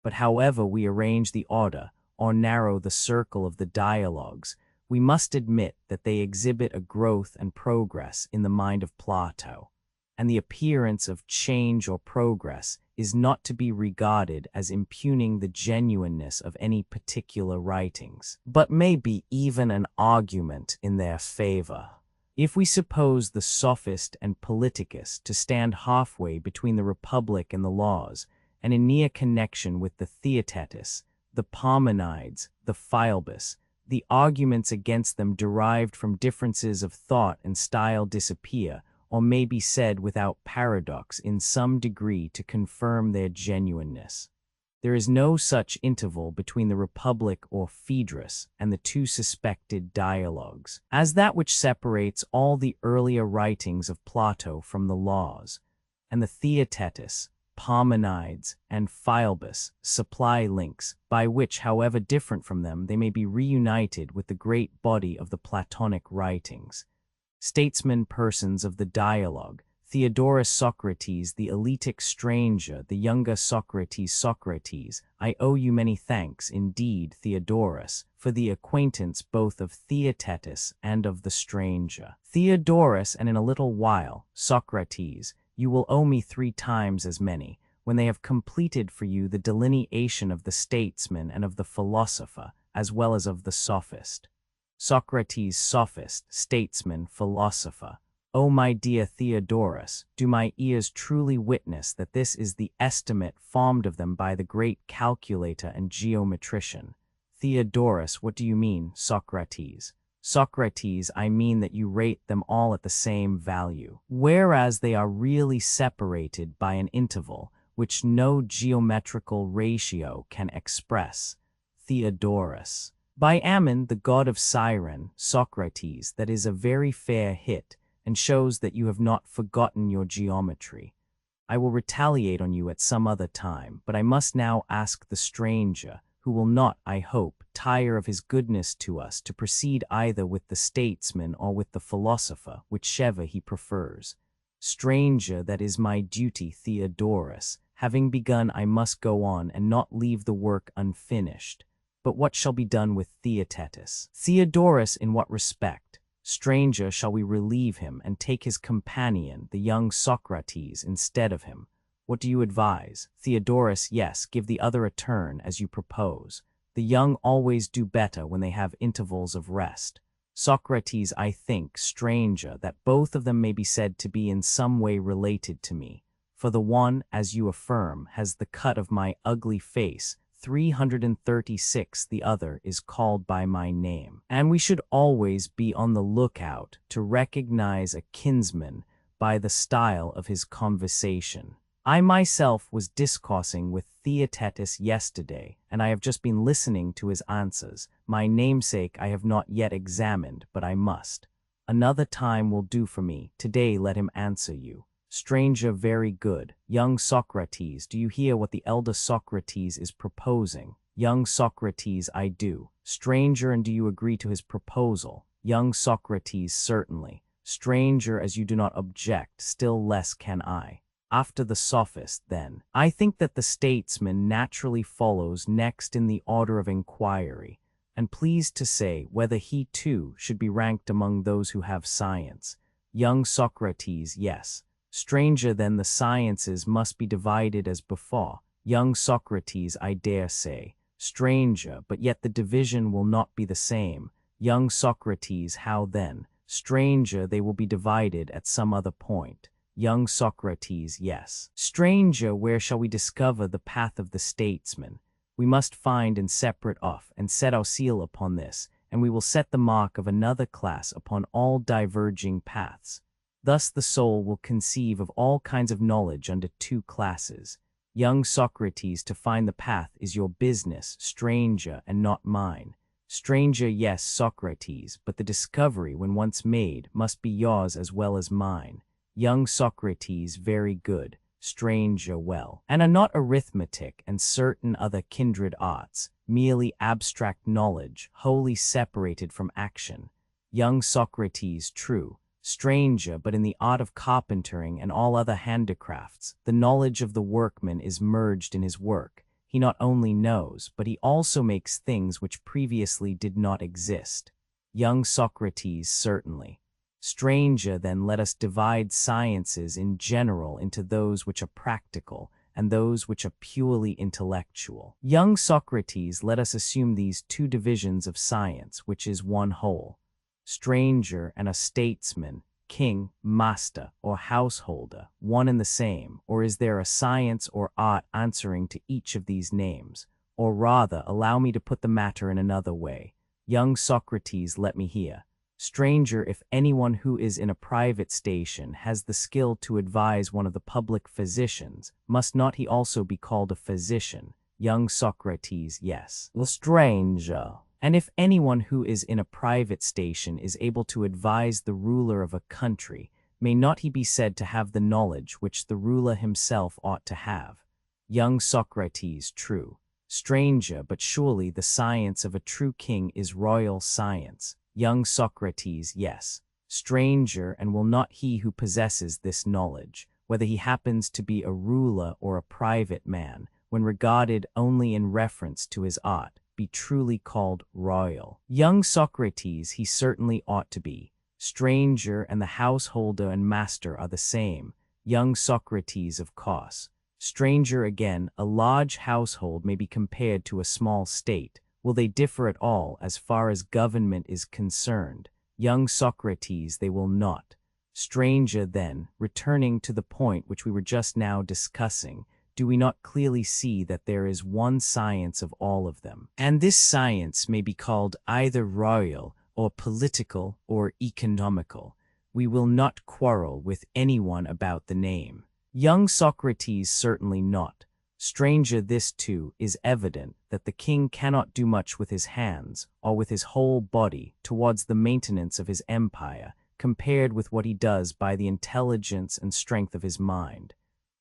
But however we arrange the order or narrow the circle of the dialogues, we must admit that they exhibit a growth and progress in the mind of Plato, and the appearance of change or progress is not to be regarded as impugning the genuineness of any particular writings, but may be even an argument in their favor. If we suppose the sophist and politicus to stand halfway between the Republic and the laws, and in near connection with the Theaetetus, the Parmenides, the Philebus, the arguments against them derived from differences of thought and style disappear, or may be said without paradox in some degree to confirm their genuineness. There is no such interval between the Republic or Phaedrus and the two suspected dialogues, as that which separates all the earlier writings of Plato from the laws, and the Theaetetus, Parmenides, and Philebus supply links by which, however different from them, they may be reunited with the great body of the Platonic writings. Statesmen persons of the dialogue, Theodorus Socrates, the elitic stranger, the younger Socrates, I owe you many thanks, indeed, Theodorus, for the acquaintance both of Theaetetus and of the stranger. Theodorus, and in a little while, Socrates, you will owe me 3 times as many, when they have completed for you the delineation of the statesman and of the philosopher, as well as of the sophist. Socrates, sophist, statesman, philosopher. O my dear Theodorus, do my ears truly witness that this is the estimate formed of them by the great calculator and geometrician, Theodorus, what do you mean, Socrates? Socrates, I mean that you rate them all at the same value, whereas they are really separated by an interval which no geometrical ratio can express. Theodorus. By Ammon, the god of Siren, Socrates, that is a very fair hit, and shows that you have not forgotten your geometry. I will retaliate on you at some other time, but I must now ask the stranger, who will not, I hope, tire of his goodness to us, to proceed either with the statesman or with the philosopher, whichever he prefers. Stranger, that is my duty, Theodorus. Having begun, I must go on and not leave the work unfinished. But what shall be done with Theaetetus? Theodorus, in what respect? Stranger, shall we relieve him and take his companion, the young Socrates, instead of him? What do you advise? Theodorus, yes, give the other a turn, as you propose. The young always do better when they have intervals of rest. Socrates, I think, stranger, that both of them may be said to be in some way related to me. For the one, as you affirm, has the cut of my ugly face, 336, the other is called by my name. And we should always be on the lookout to recognize a kinsman by the style of his conversation. I myself was discoursing with Theaetetus yesterday, and I have just been listening to his answers. My namesake I have not yet examined, but I must. Another time will do for me. Today let him answer you. Stranger, very good. Young Socrates, do you hear what the elder Socrates is proposing? Young Socrates, I do. Stranger, and do you agree to his proposal? Young Socrates, certainly. Stranger, as you do not object, still less can I. After the sophist, then, I think that the statesman naturally follows next in the order of inquiry, and pleased to say whether he too should be ranked among those who have science. Young Socrates, yes. Stranger, then the sciences must be divided as before. Young Socrates, I dare say. Stranger, but yet the division will not be the same. Young Socrates, how then? Stranger, they will be divided at some other point. Young Socrates, yes. Stranger, where shall we discover the path of the statesman? We must find and separate off, and set our seal upon this, and we will set the mark of another class upon all diverging paths. Thus the soul will conceive of all kinds of knowledge under two classes. Young Socrates, to find the path is your business, stranger, and not mine. Stranger, yes, Socrates, but the discovery, when once made, must be yours as well as mine. Young Socrates, very good. Stranger, well. And are not arithmetic and certain other kindred arts, merely abstract knowledge, wholly separated from action? Young Socrates, true. Stranger, but in the art of carpentering and all other handicrafts, the knowledge of the workman is merged in his work. He not only knows, but he also makes things which previously did not exist. Young Socrates, certainly. Stranger, then let us divide sciences in general into those which are practical and those which are purely intellectual. Young Socrates, let us assume these two divisions of science, which is one whole. Stranger, and a statesman, king, master, or householder, one and the same, or is there a science or art answering to each of these names? Or rather, allow me to put the matter in another way. Young Socrates, let me hear. Stranger, if anyone who is in a private station has the skill to advise one of the public physicians, must not he also be called a physician? Young Socrates, yes. Stranger. And if anyone who is in a private station is able to advise the ruler of a country, may not he be said to have the knowledge which the ruler himself ought to have? Young Socrates, true. Stranger, but surely the science of a true king is royal science. Young Socrates, yes. Stranger, and will not he who possesses this knowledge, whether he happens to be a ruler or a private man, when regarded only in reference to his art, be truly called royal? Young Socrates, he certainly ought to be. Stranger, and the householder and master are the same. Young Socrates, of course. Stranger, again, a large household may be compared to a small state. Will they differ at all as far as government is concerned? Young Socrates, they will not. Stranger, then, returning to the point which we were just now discussing, do we not clearly see that there is one science of all of them? And this science may be called either royal or political or economical. We will not quarrel with anyone about the name. Young Socrates certainly not. Stranger this too is evident that the king cannot do much with his hands or with his whole body towards the maintenance of his empire, compared with what he does by the intelligence and strength of his mind.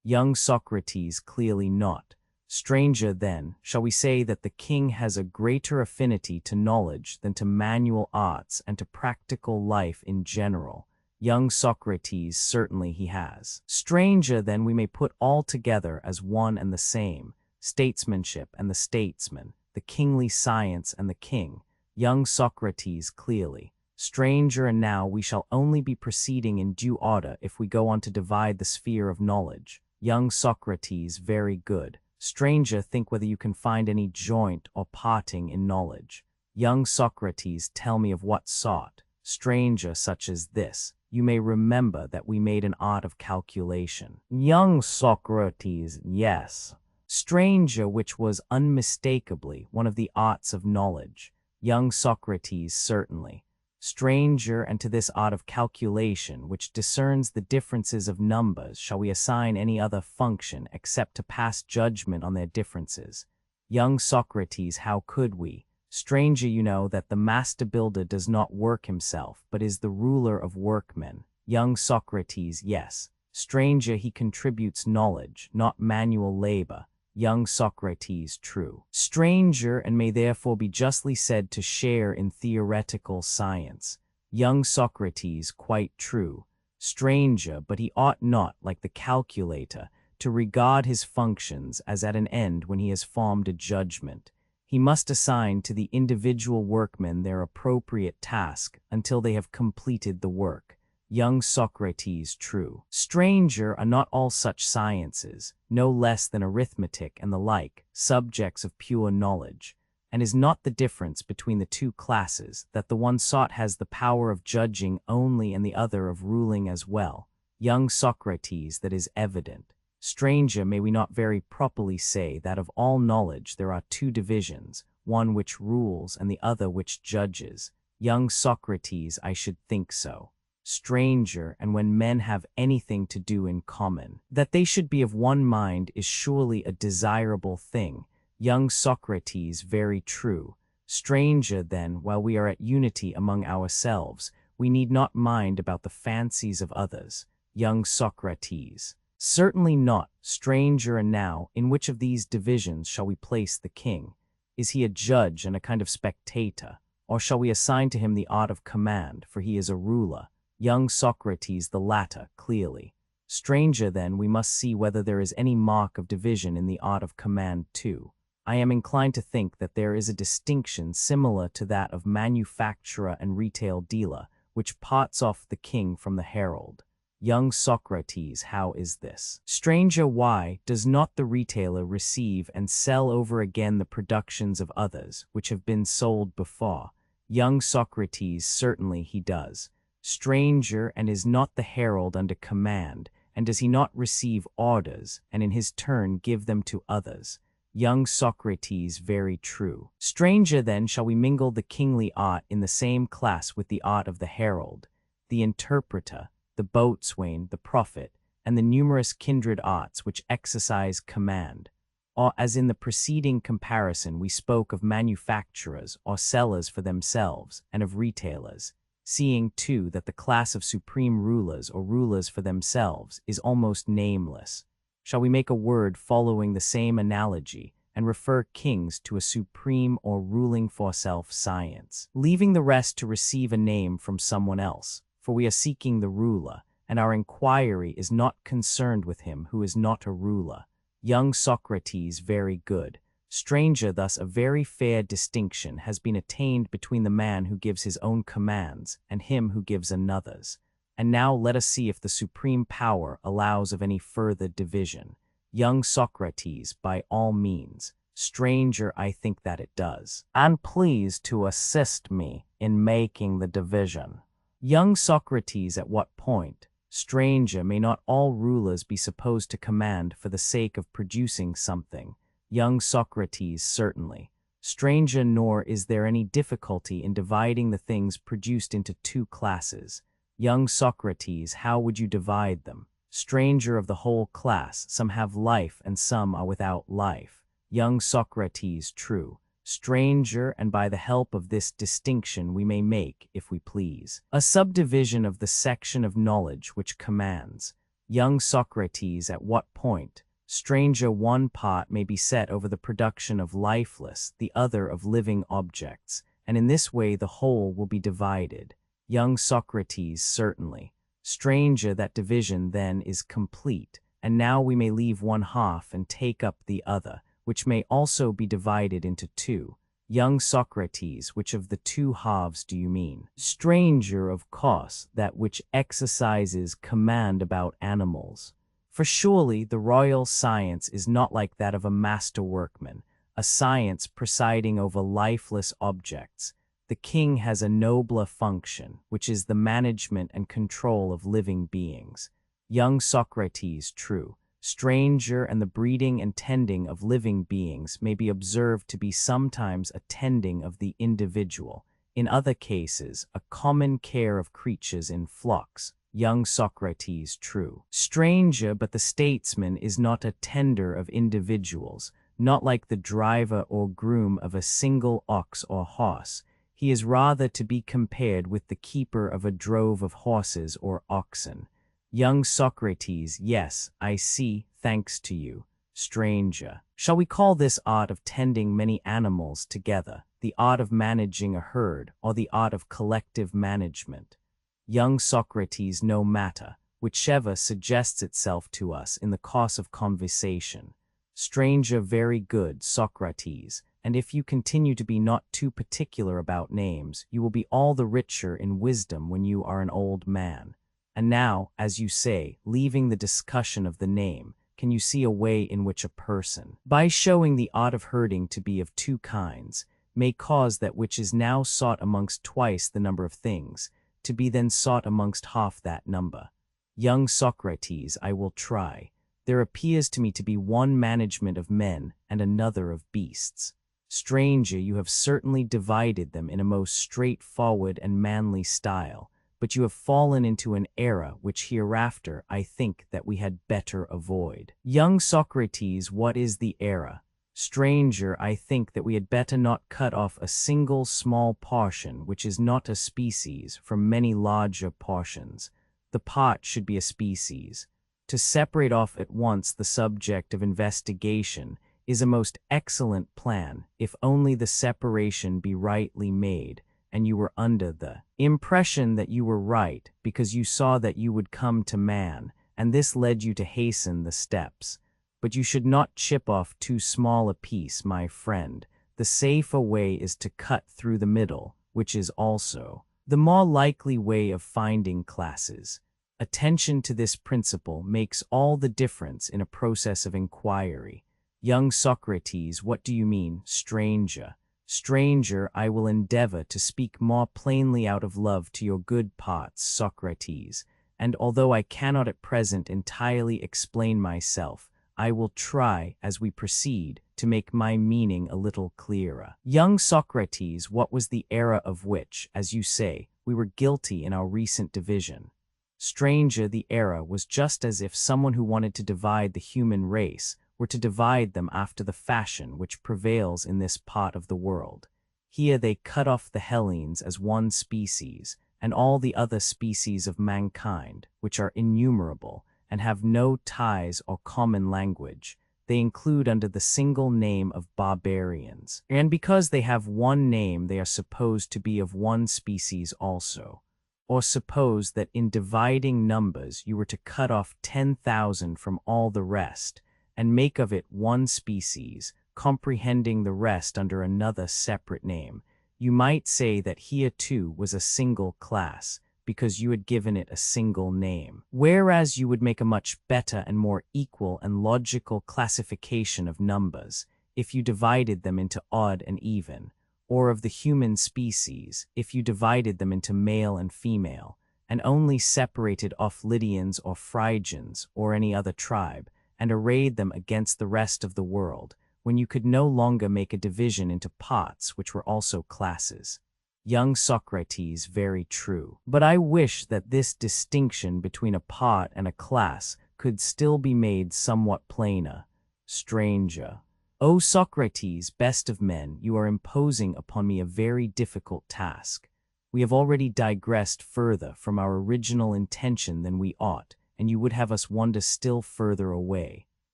Young Socrates clearly not. Stranger then, shall we say that the king has a greater affinity to knowledge than to manual arts and to practical life in general? Young Socrates certainly he has. Stranger then we may put all together as one and the same, statesmanship and the statesman, the kingly science and the king. Young Socrates clearly. Stranger, and now we shall only be proceeding in due order if we go on to divide the sphere of knowledge. Young Socrates very good. Stranger, think whether you can find any joint or parting in knowledge. Young Socrates, tell me of what sort. Stranger, such as this. You may remember that we made an art of calculation. Young Socrates, yes. Stranger, which was unmistakably one of the arts of knowledge. Young Socrates, certainly. Stranger, and to this art of calculation, which discerns the differences of numbers, shall we assign any other function except to pass judgment on their differences? Young Socrates, how could we? Stranger, you know that the master builder does not work himself, but is the ruler of workmen. Young Socrates, yes. Stranger, he contributes knowledge, not manual labor. Young Socrates, true. Stranger, and may therefore be justly said to share in theoretical science. Young Socrates, quite true. Stranger, but he ought not, like the calculator, to regard his functions as at an end when he has formed a judgment. He must assign to the individual workmen their appropriate task until they have completed the work. Young Socrates, true. Stranger, are not all such sciences, no less than arithmetic and the like, subjects of pure knowledge? And is not the difference between the two classes that the one sort has the power of judging only and the other of ruling as well? Young Socrates, that is evident. Stranger, may we not very properly say that of all knowledge there are two divisions, one which rules and the other which judges? Young Socrates, I should think so. Stranger, and when men have anything to do in common, that they should be of one mind is surely a desirable thing. Young Socrates, very true. Stranger, then, while we are at unity among ourselves, we need not mind about the fancies of others. Young Socrates. Certainly not. Stranger, and now, in which of these divisions shall we place the king? Is he a judge and a kind of spectator? Or shall we assign to him the art of command, for he is a ruler? Young Socrates, the latter, clearly. Stranger, then, we must see whether there is any mark of division in the art of command too. I am inclined to think that there is a distinction similar to that of manufacturer and retail dealer, which parts off the king from the herald. Young Socrates, how is this? Stranger, why does not the retailer receive and sell over again the productions of others, which have been sold before? Young Socrates, certainly he does. Stranger, and is not the herald under command, and does he not receive orders, and in his turn give them to others? Young Socrates, very true. Stranger, then, shall we mingle the kingly art in the same class with the art of the herald, the interpreter, the boatswain, the prophet, and the numerous kindred arts which exercise command? Or, as in the preceding comparison we spoke of manufacturers or sellers for themselves, and of retailers, seeing too that the class of supreme rulers or rulers for themselves is almost nameless, shall we make a word following the same analogy, and refer kings to a supreme or ruling for self science, leaving the rest to receive a name from someone else? For we are seeking the ruler, and our inquiry is not concerned with him who is not a ruler. Young Socrates, very good. Stranger, thus a very fair distinction has been attained between the man who gives his own commands and him who gives another's. And now let us see if the supreme power allows of any further division. Young Socrates, by all means. Stranger, I think that it does. And please to assist me in making the division. Young Socrates, at what point? Stranger, may not all rulers be supposed to command for the sake of producing something? Young Socrates, certainly. Stranger, nor is there any difficulty in dividing the things produced into two classes. Young Socrates, how would you divide them? Stranger, of the whole class, some have life and some are without life. Young Socrates, true. Stranger, and by the help of this distinction we may make, if we please, a subdivision of the section of knowledge which commands. Young Socrates, at what point? Stranger, one part may be set over the production of lifeless, the other of living objects, and in this way the whole will be divided. Young Socrates, certainly. Stranger, that division then is complete, and now we may leave one half and take up the other, which may also be divided into two. Young Socrates, which of the two halves do you mean? Stranger, of course, that which exercises command about animals. For surely the royal science is not like that of a master workman, a science presiding over lifeless objects. The king has a nobler function, which is the management and control of living beings. Young Socrates, true. Stranger, and the breeding and tending of living beings may be observed to be sometimes a tending of the individual, in other cases a common care of creatures in flocks. Young Socrates, true. Stranger, but the statesman is not a tender of individuals, not like the driver or groom of a single ox or horse. He is rather to be compared with the keeper of a drove of horses or oxen. Young Socrates, yes, I see, thanks to you. Stranger, shall we call this art of tending many animals together the art of managing a herd, or the art of collective management? Young Socrates, no matter, whichever suggests itself to us in the course of conversation. Stranger, very good, Socrates, and if you continue to be not too particular about names, you will be all the richer in wisdom when you are an old man. And now, as you say, leaving the discussion of the name, can you see a way in which a person, by showing the art of herding to be of two kinds, may cause that which is now sought amongst twice the number of things, to be then sought amongst half that number? Young Socrates, I will try. There appears to me to be one management of men and another of beasts. Stranger, you have certainly divided them in a most straightforward and manly style, but you have fallen into an error which hereafter I think that we had better avoid. Young Socrates, what is the error? Stranger, I think that we had better not cut off a single small portion which is not a species from many larger portions. The part should be a species. To separate off at once the subject of investigation is a most excellent plan, if only the separation be rightly made, and you were under the impression that you were right because you saw that you would come to man, and this led you to hasten the steps. But you should not chip off too small a piece, my friend. The safer way is to cut through the middle, which is also the more likely way of finding classes. Attention to this principle makes all the difference in a process of inquiry. Young Socrates, what do you mean, stranger? Stranger, I will endeavor to speak more plainly out of love to your good parts, Socrates, and although I cannot at present entirely explain myself, I will try, as we proceed, to make my meaning a little clearer. Young Socrates, what was the error of which, as you say, we were guilty in our recent division? Stranger, the error was just as if someone who wanted to divide the human race were to divide them after the fashion which prevails in this part of the world. Here they cut off the Hellenes as one species, and all the other species of mankind, which are innumerable, and have no ties or common language, they include under the single name of barbarians. And because they have one name, they are supposed to be of one species also. Or suppose that in dividing numbers you were to cut off 10,000 from all the rest, and make of it one species, comprehending the rest under another separate name, you might say that here too was a single class, because you had given it a single name. Whereas you would make a much better and more equal and logical classification of numbers, if you divided them into odd and even, or of the human species, if you divided them into male and female, and only separated off Lydians or Phrygians or any other tribe, and arrayed them against the rest of the world, when you could no longer make a division into parts which were also classes. Young Socrates, very true. But I wish that this distinction between a part and a class could still be made somewhat plainer. Stranger. O Socrates, best of men, you are imposing upon me a very difficult task. We have already digressed further from our original intention than we ought, and you would have us wander still further away.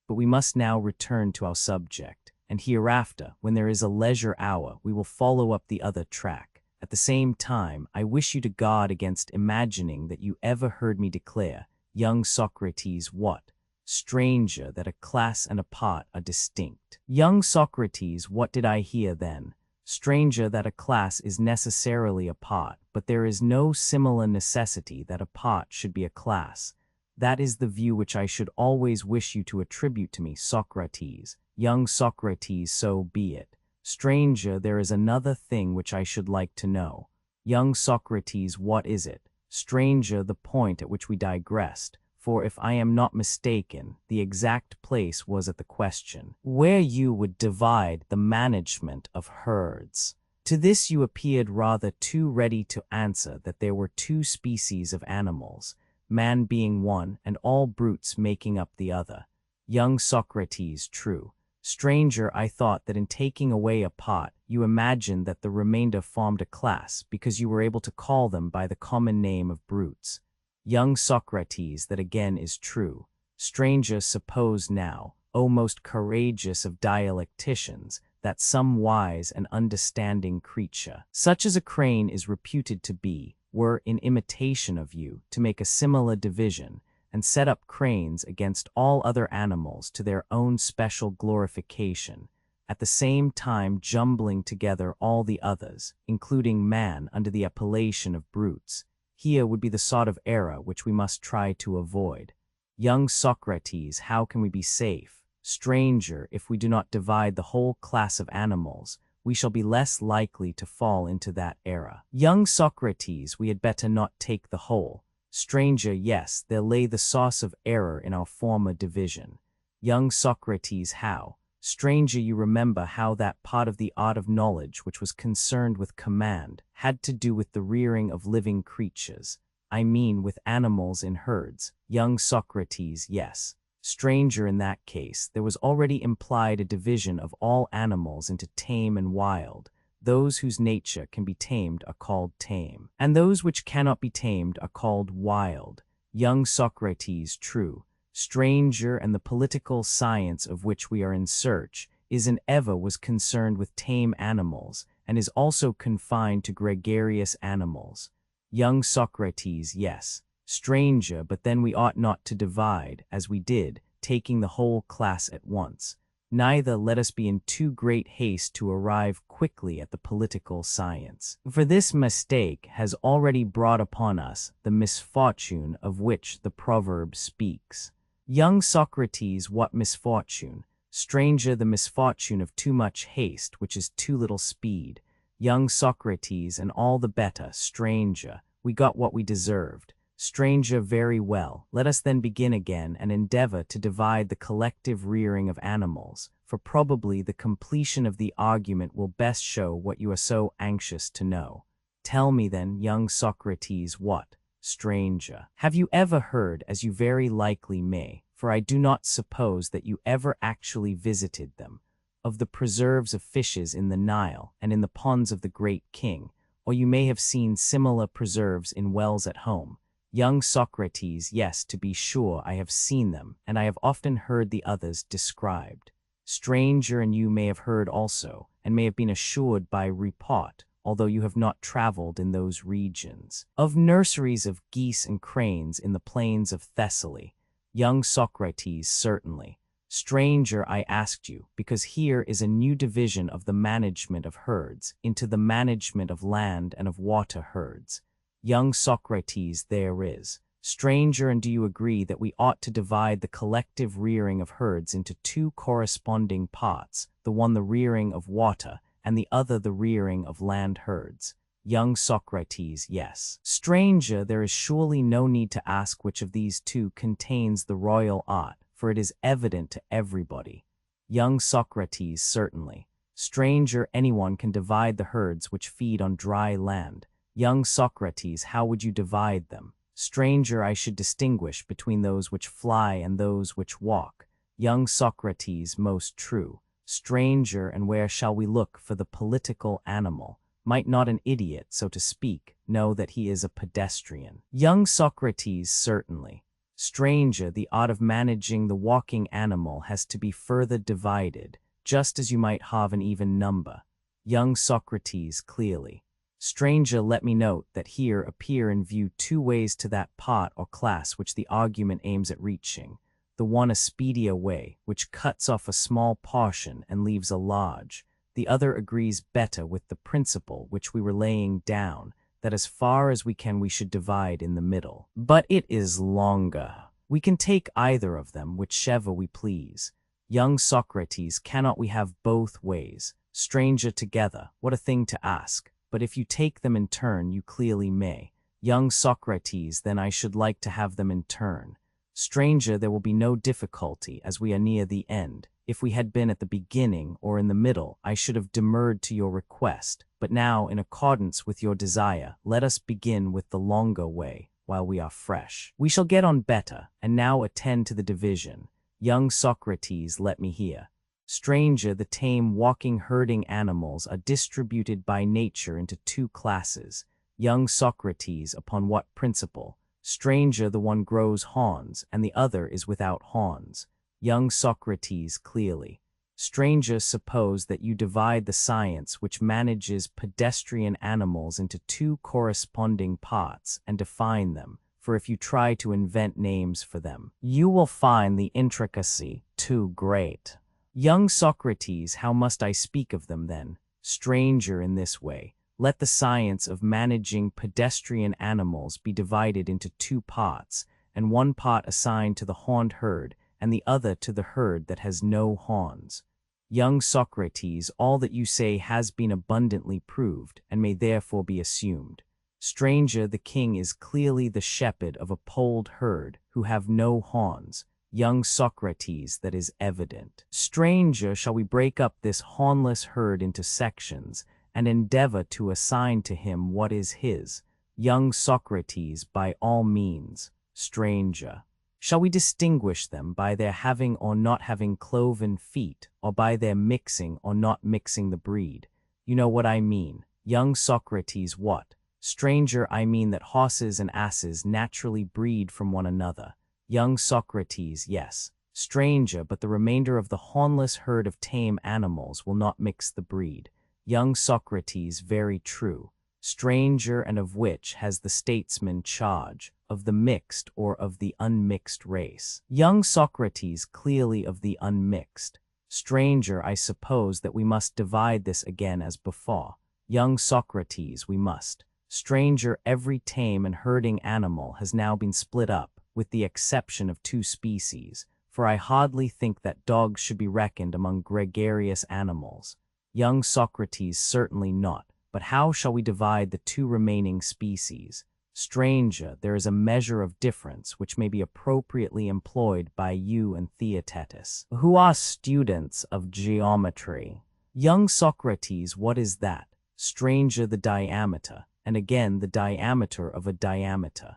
But we must now return to our subject, and hereafter, when there is a leisure hour, we will follow up the other track. At the same time, I wish you to guard against imagining that you ever heard me declare, young Socrates, what? Stranger, that a class and a part are distinct. Young Socrates, what did I hear then? Stranger, that a class is necessarily a part, but there is no similar necessity that a part should be a class. That is the view which I should always wish you to attribute to me, Socrates. Young Socrates, so be it. Stranger, there is another thing which I should like to know. Young Socrates, what is it? Stranger, the point at which we digressed. For if I am not mistaken, the exact place was at the question, where you would divide the management of herds. To this you appeared rather too ready to answer that there were two species of animals, man being one and all brutes making up the other. Young Socrates, true. Stranger, I thought that in taking away a part, you imagined that the remainder formed a class because you were able to call them by the common name of brutes. Young Socrates, that again is true. Stranger, suppose now, O most courageous of dialecticians, that some wise and understanding creature, such as a crane is reputed to be, were, in imitation of you, to make a similar division, and set up cranes against all other animals to their own special glorification, at the same time jumbling together all the others, including man, under the appellation of brutes. Here would be the sort of error which we must try to avoid. Young Socrates, how can we be safe? Stranger, if we do not divide the whole class of animals, we shall be less likely to fall into that error. Young Socrates, we had better not take the whole. Stranger, yes, there lay the source of error in our former division. Young Socrates, how? Stranger, you remember how that part of the art of knowledge which was concerned with command had to do with the rearing of living creatures. I mean with animals in herds. Young Socrates, yes. Stranger, in that case, there was already implied a division of all animals into tame and wild. Those whose nature can be tamed are called tame, and those which cannot be tamed are called wild. Young Socrates, true. Stranger, and the political science of which we are in search is and ever was concerned with tame animals, and is also confined to gregarious animals. Young Socrates, yes. Stranger, but then we ought not to divide, as we did, taking the whole class at once. Neither let us be in too great haste to arrive quickly at the political science. For this mistake has already brought upon us the misfortune of which the proverb speaks. Young Socrates, what misfortune? Stranger, the misfortune of too much haste, which is too little speed. Young Socrates, and all the better. Stranger, we got what we deserved. Stranger, very well. Let us then begin again and endeavor to divide the collective rearing of animals, for probably the completion of the argument will best show what you are so anxious to know. Tell me then, young Socrates, what? Stranger, have you ever heard, as you very likely may, for I do not suppose that you ever actually visited them, of the preserves of fishes in the Nile and in the ponds of the great king, or you may have seen similar preserves in wells at home. Young Socrates, yes, to be sure, I have seen them, and I have often heard the others described. Stranger, and you may have heard also, and may have been assured by report, although you have not traveled in those regions, of nurseries of geese and cranes in the plains of Thessaly. Young Socrates, certainly. Stranger, I asked you, because here is a new division of the management of herds into the management of land and of water herds. Young Socrates, there is. Stranger, and do you agree that we ought to divide the collective rearing of herds into two corresponding parts, the one the rearing of water, and the other the rearing of land herds? Young Socrates, yes. Stranger, there is surely no need to ask which of these two contains the royal art, for it is evident to everybody. Young Socrates, certainly. Stranger, anyone can divide the herds which feed on dry land. Young Socrates, how would you divide them? Stranger, I should distinguish between those which fly and those which walk. Young Socrates, most true. Stranger, and where shall we look for the political animal? Might not an idiot, so to speak, know that he is a pedestrian? Young Socrates, certainly. Stranger, the art of managing the walking animal has to be further divided, just as you might have an even number. Young Socrates, clearly. Stranger, let me note that here appear in view two ways to that part or class which the argument aims at reaching. The one a speedier way, which cuts off a small portion and leaves a large. The other agrees better with the principle which we were laying down, that as far as we can we should divide in the middle. But it is longer. We can take either of them, whichever we please. Young Socrates, cannot we have both ways? Stranger, together, what a thing to ask. But if you take them in turn, you clearly may. Young Socrates, then I should like to have them in turn. Stranger, there will be no difficulty, as we are near the end. If we had been at the beginning or in the middle, I should have demurred to your request. But now, in accordance with your desire, let us begin with the longer way, while we are fresh. We shall get on better, and now attend to the division. Young Socrates, let me hear. Stranger, the tame walking herding animals are distributed by nature into two classes. Young Socrates, upon what principle? Stranger, the one grows horns, and the other is without horns. Young Socrates, clearly. Stranger, suppose that you divide the science which manages pedestrian animals into two corresponding parts and define them, for if you try to invent names for them, you will find the intricacy too great. Young Socrates, how must I speak of them then? Stranger, in this way. Let the science of managing pedestrian animals be divided into two parts, and one part assigned to the horned herd, and the other to the herd that has no horns. Young Socrates, all that you say has been abundantly proved, and may therefore be assumed. Stranger, the king is clearly the shepherd of a polled herd, who have no horns. Young Socrates, that is evident. Stranger, shall we break up this hornless herd into sections, and endeavor to assign to him what is his? Young Socrates, by all means. Stranger. Shall we distinguish them by their having or not having cloven feet, or by their mixing or not mixing the breed? You know what I mean. Young Socrates, what? Stranger, I mean that horses and asses naturally breed from one another. Young Socrates, yes. Stranger, but the remainder of the hornless herd of tame animals will not mix the breed. Young Socrates, very true. Stranger, and of which has the statesman charge, of the mixed or of the unmixed race? Young Socrates, clearly of the unmixed. Stranger, I suppose that we must divide this again as before. Young Socrates, we must. Stranger, every tame and herding animal has now been split up, with the exception of two species, for I hardly think that dogs should be reckoned among gregarious animals. Young Socrates, certainly not, but how shall we divide the two remaining species? Stranger, there is a measure of difference which may be appropriately employed by you and Theaetetus, who are students of geometry. Young Socrates, what is that? Stranger, the diameter, and again the diameter of a diameter.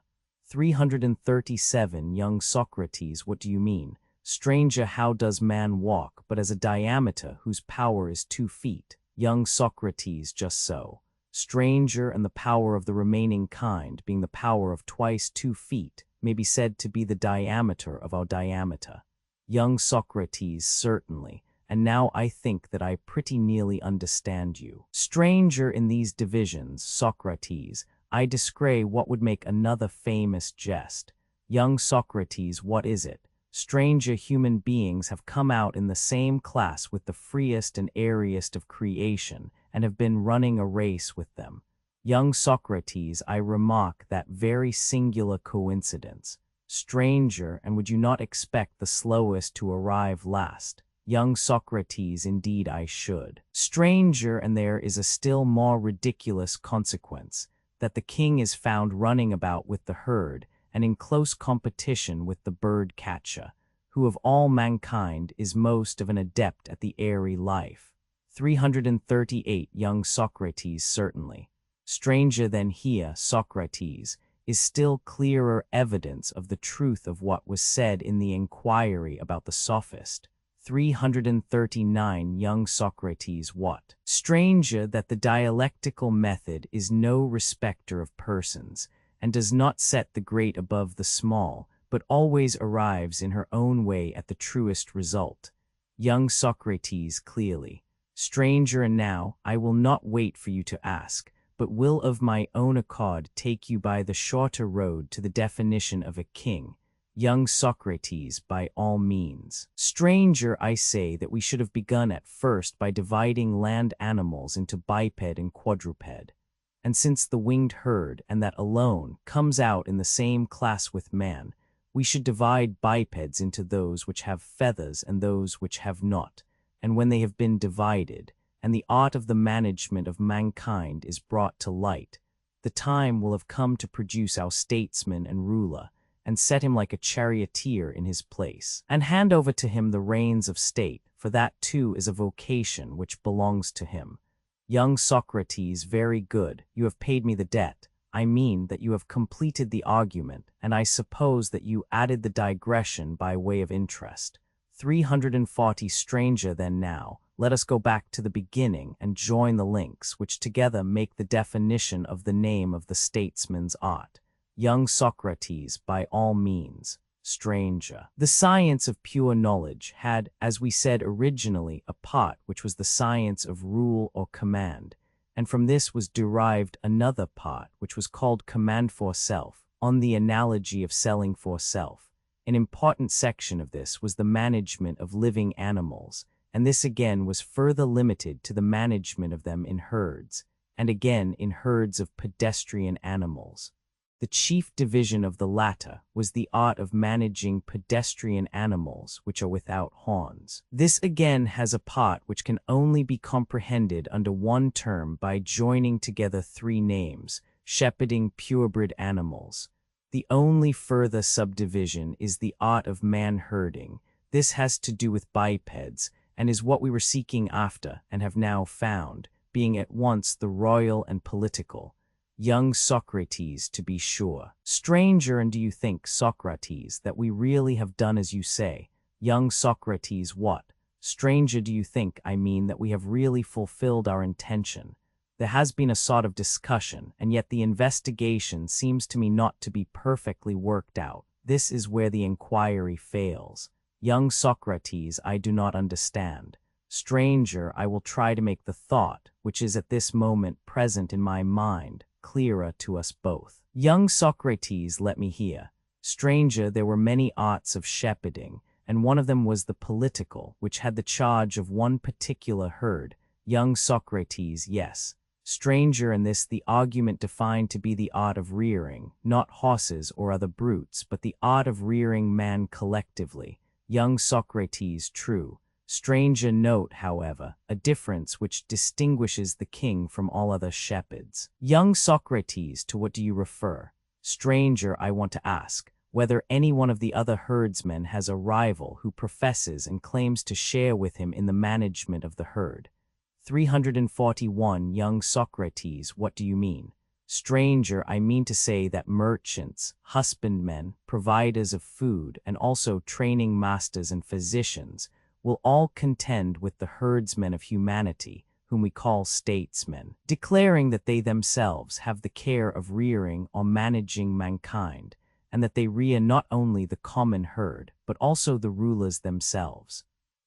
337. Young Socrates, what do you mean? Stranger, how does man walk but as a diameter whose power is 2 feet? Young Socrates, just so. Stranger, and the power of the remaining kind, being the power of twice 2 feet, may be said to be the diameter of our diameter. Young Socrates, certainly, and now I think that I pretty nearly understand you. Stranger, in these divisions, Socrates, I descry what would make another famous jest. Young Socrates, what is it? Stranger, human beings have come out in the same class with the freest and airiest of creation, and have been running a race with them. Young Socrates, I remark that very singular coincidence. Stranger, and would you not expect the slowest to arrive last? Young Socrates, indeed I should. Stranger, and there is a still more ridiculous consequence, that the king is found running about with the herd, and in close competition with the bird-catcher, who of all mankind is most of an adept at the airy life. 338 Young Socrates, certainly. Stranger than here, Socrates, is still clearer evidence of the truth of what was said in the inquiry about the sophist. 339 Young Socrates, what? Stranger, that the dialectical method is no respecter of persons, and does not set the great above the small, but always arrives in her own way at the truest result. Young Socrates, clearly. Stranger, and now I will not wait for you to ask, but will of my own accord take you by the shorter road to the definition of a king. Young Socrates, by all means. Stranger, I say that we should have begun at first by dividing land animals into biped and quadruped. And since the winged herd, and that alone, comes out in the same class with man, we should divide bipeds into those which have feathers and those which have not. And when they have been divided, and the art of the management of mankind is brought to light, the time will have come to produce our statesman and ruler, and set him like a charioteer in his place, and hand over to him the reins of state, for that too is a vocation which belongs to him. Young Socrates, very good, you have paid me the debt. I mean that you have completed the argument, and I suppose that you added the digression by way of interest. 340 Stranger, then now, let us go back to the beginning and join the links which together make the definition of the name of the statesman's art. Young Socrates, by all means. Stranger. The science of pure knowledge had, as we said originally, a part which was the science of rule or command, and from this was derived another part which was called command for self, on the analogy of selling for self. An important section of this was the management of living animals, and this again was further limited to the management of them in herds, and again in herds of pedestrian animals. The chief division of the latter was the art of managing pedestrian animals which are without horns. This again has a part which can only be comprehended under one term by joining together three names: shepherding purebred animals. The only further subdivision is the art of man-herding. This has to do with bipeds, and is what we were seeking after and have now found, being at once the royal and political. Young Socrates, to be sure. Stranger, and do you think, Socrates, that we really have done as you say? Young Socrates, what? Stranger, do you think, I mean, that we have really fulfilled our intention? There has been a sort of discussion, and yet the investigation seems to me not to be perfectly worked out. This is where the inquiry fails. Young Socrates, I do not understand. Stranger, I will try to make the thought, which is at this moment present in my mind, clearer to us both. Young Socrates, let me hear. Stranger, there were many arts of shepherding, and one of them was the political, which had the charge of one particular herd. Young Socrates, yes. Stranger, in this the argument defined to be the art of rearing, not horses or other brutes, but the art of rearing man collectively. Young Socrates, true. Stranger, note, however, a difference which distinguishes the king from all other shepherds. Young Socrates, to what do you refer? Stranger, I want to ask whether any one of the other herdsmen has a rival who professes and claims to share with him in the management of the herd. 341 Young Socrates, what do you mean? Stranger, I mean to say that merchants, husbandmen, providers of food, and also training masters and physicians will all contend with the herdsmen of humanity, whom we call statesmen, declaring that they themselves have the care of rearing or managing mankind, and that they rear not only the common herd, but also the rulers themselves.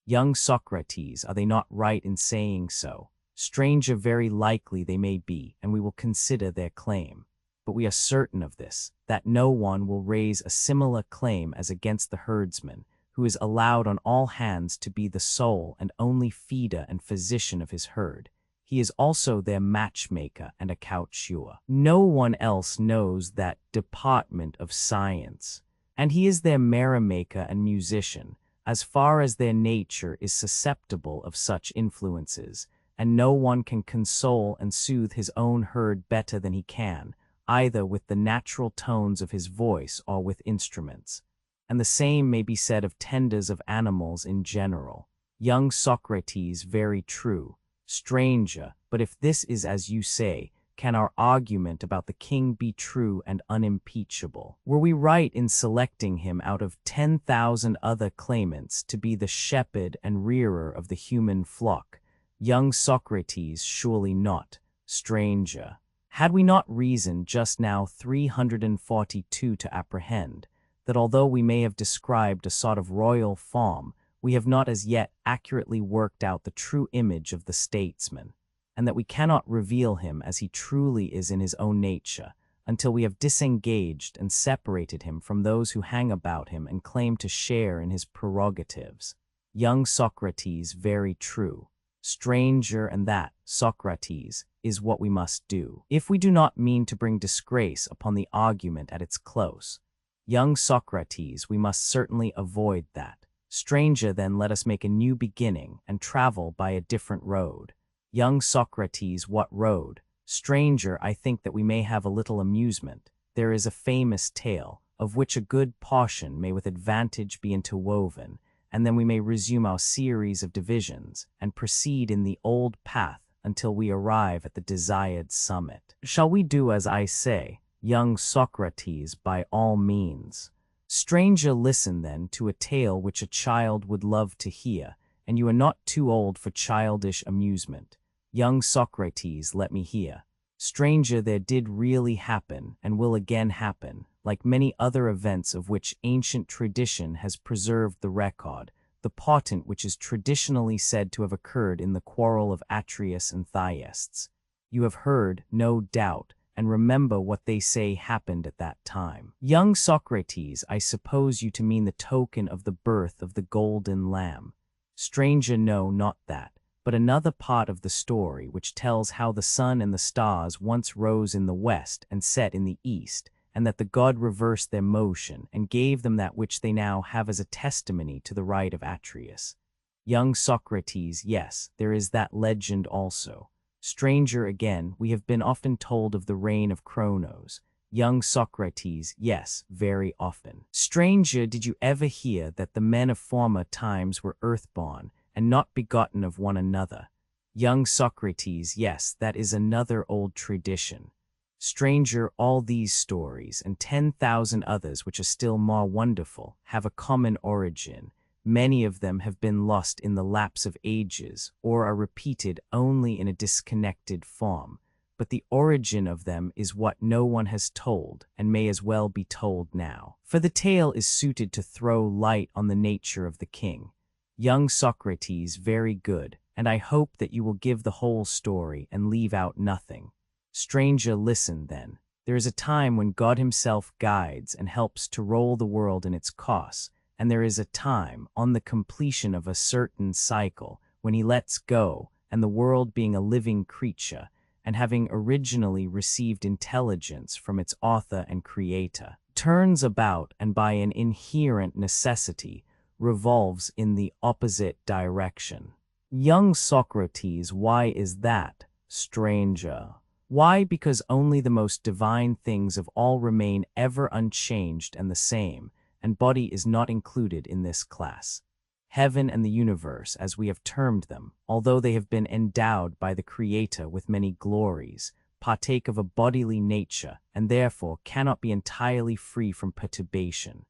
Young Socrates, are they not right in saying so? Stranger, very likely they may be, and we will consider their claim. But we are certain of this, that no one will raise a similar claim as against the herdsman, who is allowed on all hands to be the sole and only feeder and physician of his herd. He is also their matchmaker and a coucheur. No one else knows that department of science, and he is their merrymaker and musician, as far as their nature is susceptible of such influences, and no one can console and soothe his own herd better than he can, either with the natural tones of his voice or with instruments. And the same may be said of tenders of animals in general. Young Socrates, very true. Stranger, but if this is as you say, can our argument about the king be true and unimpeachable? Were we right in selecting him out of 10,000 other claimants to be the shepherd and rearer of the human flock? Young Socrates, surely not. Stranger, had we not reason just now 342 to apprehend, that although we may have described a sort of royal form, we have not as yet accurately worked out the true image of the statesman, and that we cannot reveal him as he truly is in his own nature, until we have disengaged and separated him from those who hang about him and claim to share in his prerogatives. Young Socrates, very true. Stranger, and that, Socrates, is what we must do, if we do not mean to bring disgrace upon the argument at its close. Young Socrates, we must certainly avoid that. Stranger, then let us make a new beginning and travel by a different road. Young Socrates, what road? Stranger, I think that we may have a little amusement. There is a famous tale, of which a good portion may with advantage be interwoven, and then we may resume our series of divisions, and proceed in the old path until we arrive at the desired summit. Shall we do as I say? Young Socrates, by all means. Stranger, listen then to a tale which a child would love to hear, and you are not too old for childish amusement. Young Socrates, let me hear. Stranger, there did really happen, and will again happen, like many other events of which ancient tradition has preserved the record, the portent which is traditionally said to have occurred in the quarrel of Atreus and Thyestes. You have heard, no doubt, and remember what they say happened at that time. Young Socrates, I suppose you to mean the token of the birth of the golden lamb. Stranger, no, not that, but another part of the story which tells how the sun and the stars once rose in the west and set in the east, and that the god reversed their motion and gave them that which they now have as a testimony to the right of Atreus. Young Socrates, yes, there is that legend also. Stranger, again, we have been often told of the reign of Cronos. Young Socrates, yes, very often. Stranger, did you ever hear that the men of former times were earthborn, and not begotten of one another? Young Socrates, yes, that is another old tradition. Stranger, all these stories, and 10,000 others which are still more wonderful, have a common origin. Many of them have been lost in the lapse of ages, or are repeated only in a disconnected form, but the origin of them is what no one has told, and may as well be told now. For the tale is suited to throw light on the nature of the king. Young Socrates, very good, and I hope that you will give the whole story and leave out nothing. Stranger, listen then. There is a time when God himself guides and helps to roll the world in its course, and there is a time, on the completion of a certain cycle, when he lets go, and the world being a living creature, and having originally received intelligence from its author and creator, turns about and by an inherent necessity revolves in the opposite direction. Young Socrates, why is that? Stranger. Why? Because only the most divine things of all remain ever unchanged and the same, and body is not included in this class. Heaven and the universe, as we have termed them, although they have been endowed by the Creator with many glories, partake of a bodily nature, and therefore cannot be entirely free from perturbation.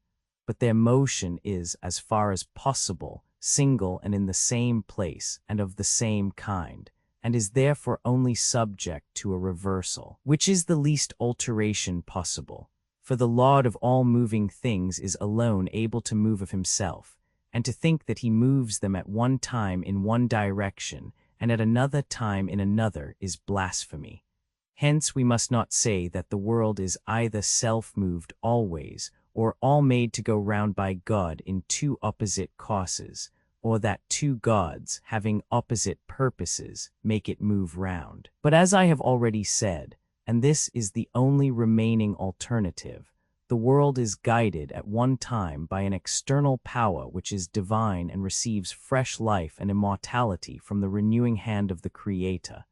But their motion is, as far as possible, single and in the same place, and of the same kind, and is therefore only subject to a reversal, which is the least alteration possible. For the Lord of all moving things is alone able to move of himself, and to think that he moves them at one time in one direction, and at another time in another, is blasphemy. Hence we must not say that the world is either self-moved always, or all made to go round by God in two opposite courses, or that two gods, having opposite purposes, make it move round. But as I have already said, and this is the only remaining alternative, the world is guided at one time by an external power which is divine and receives fresh life and immortality from the renewing hand of the Creator,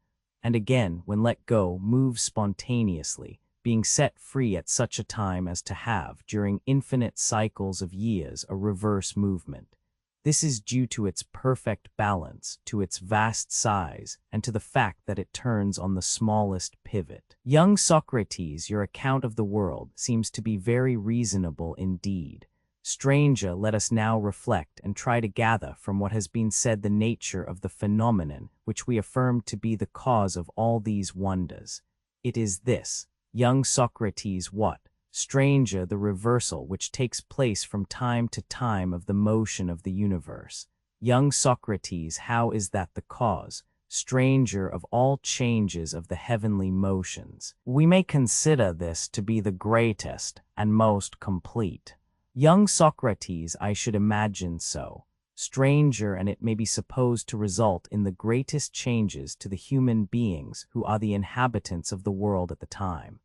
and again, when let go, moves spontaneously, being set free at such a time as to have, during infinite cycles of years, a reverse movement. This is due to its perfect balance, to its vast size, and to the fact that it turns on the smallest pivot. Young Socrates, your account of the world seems to be very reasonable indeed. Stranger, let us now reflect and try to gather from what has been said the nature of the phenomenon which we affirm to be the cause of all these wonders. It is this, young Socrates, what? Stranger, the reversal which takes place from time to time of the motion of the universe. Young Socrates, how is that the cause? Stranger, of all changes of the heavenly motions. We may consider this to be the greatest and most complete. Young Socrates, I should imagine so. Stranger, and it may be supposed to result in the greatest changes to the human beings who are the inhabitants of the world at the time.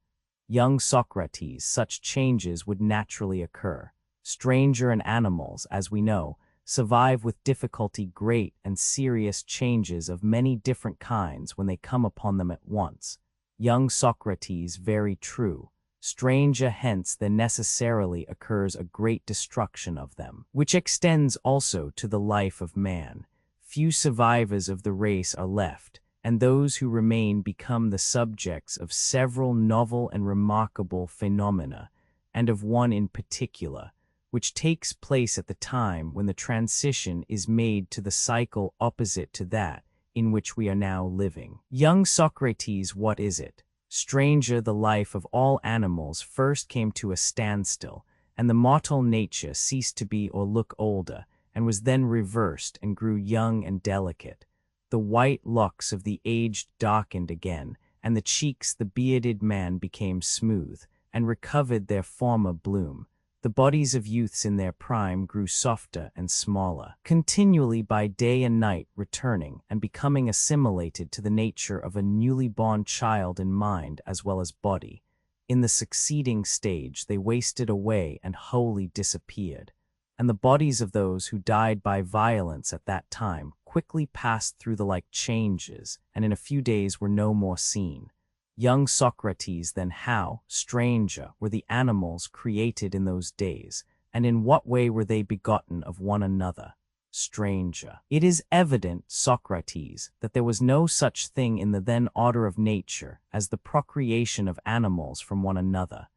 Young Socrates, such changes would naturally occur. Stranger, and animals, as we know, survive with difficulty great and serious changes of many different kinds when they come upon them at once. Young Socrates, very true. Stranger, hence there necessarily occurs a great destruction of them, which extends also to the life of man. Few survivors of the race are left, and those who remain become the subjects of several novel and remarkable phenomena, and of one in particular, which takes place at the time when the transition is made to the cycle opposite to that in which we are now living. Young Socrates, what is it? Stranger, the life of all animals first came to a standstill, and the mortal nature ceased to be or look older, and was then reversed and grew young and delicate. The white locks of the aged darkened again, and the cheeks the bearded man became smooth, and recovered their former bloom. The bodies of youths in their prime grew softer and smaller, continually by day and night returning and becoming assimilated to the nature of a newly born child in mind as well as body. In the succeeding stage they wasted away and wholly disappeared, and the bodies of those who died by violence at that time quickly passed through the like changes, and in a few days were no more seen. Young Socrates, then how, stranger, were the animals created in those days, and in what way were they begotten of one another? Stranger. It is evident, Socrates, that there was no such thing in the then order of nature as the procreation of animals from one another.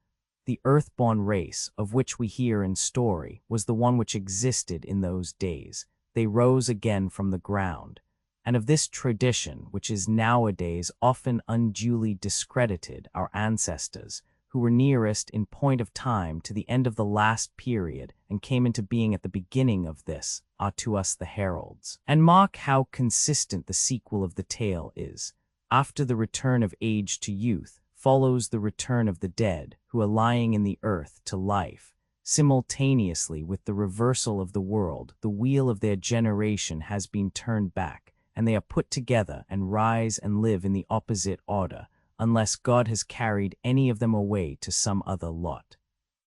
The earth-born race, of which we hear in story, was the one which existed in those days. They rose again from the ground, and of this tradition, which is nowadays often unduly discredited, our ancestors, who were nearest in point of time to the end of the last period and came into being at the beginning of this, are to us the heralds. And mark how consistent the sequel of the tale is. After the return of age to youth, follows the return of the dead, who are lying in the earth, to life. Simultaneously with the reversal of the world, the wheel of their generation has been turned back, and they are put together and rise and live in the opposite order, unless God has carried any of them away to some other lot.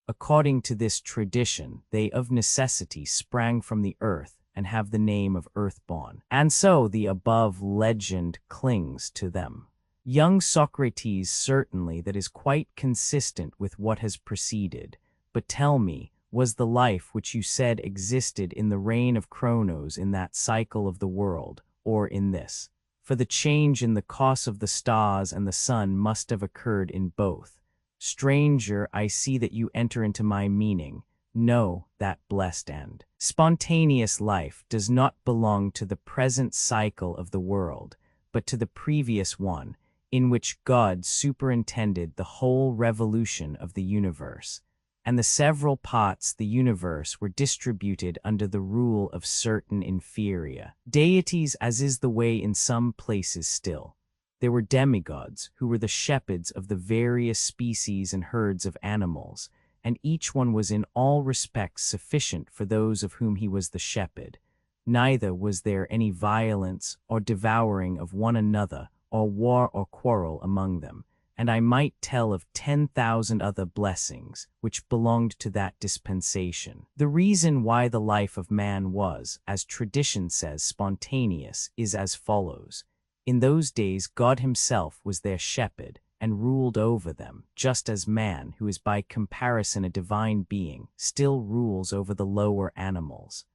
According to this tradition, they of necessity sprang from the earth and have the name of earthborn, and so the above legend clings to them. Young Socrates, certainly that is quite consistent with what has preceded. But tell me, was the life which you said existed in the reign of Cronos in that cycle of the world, or in this? For the change in the course of the stars and the sun must have occurred in both. Stranger, I see that you enter into my meaning. No, that blessed end. Spontaneous life does not belong to the present cycle of the world, but to the previous one, in which God superintended the whole revolution of the universe, and the several parts the universe were distributed under the rule of certain inferior deities, as is the way in some places still. There were demigods, who were the shepherds of the various species and herds of animals, and each one was in all respects sufficient for those of whom he was the shepherd. Neither was there any violence or devouring of one another, or war or quarrel among them, and I might tell of 10,000 other blessings which belonged to that dispensation. The reason why the life of man was, as tradition says, spontaneous is as follows. In those days God himself was their shepherd and ruled over them, just as man, who is by comparison a divine being, still rules over the lower animals.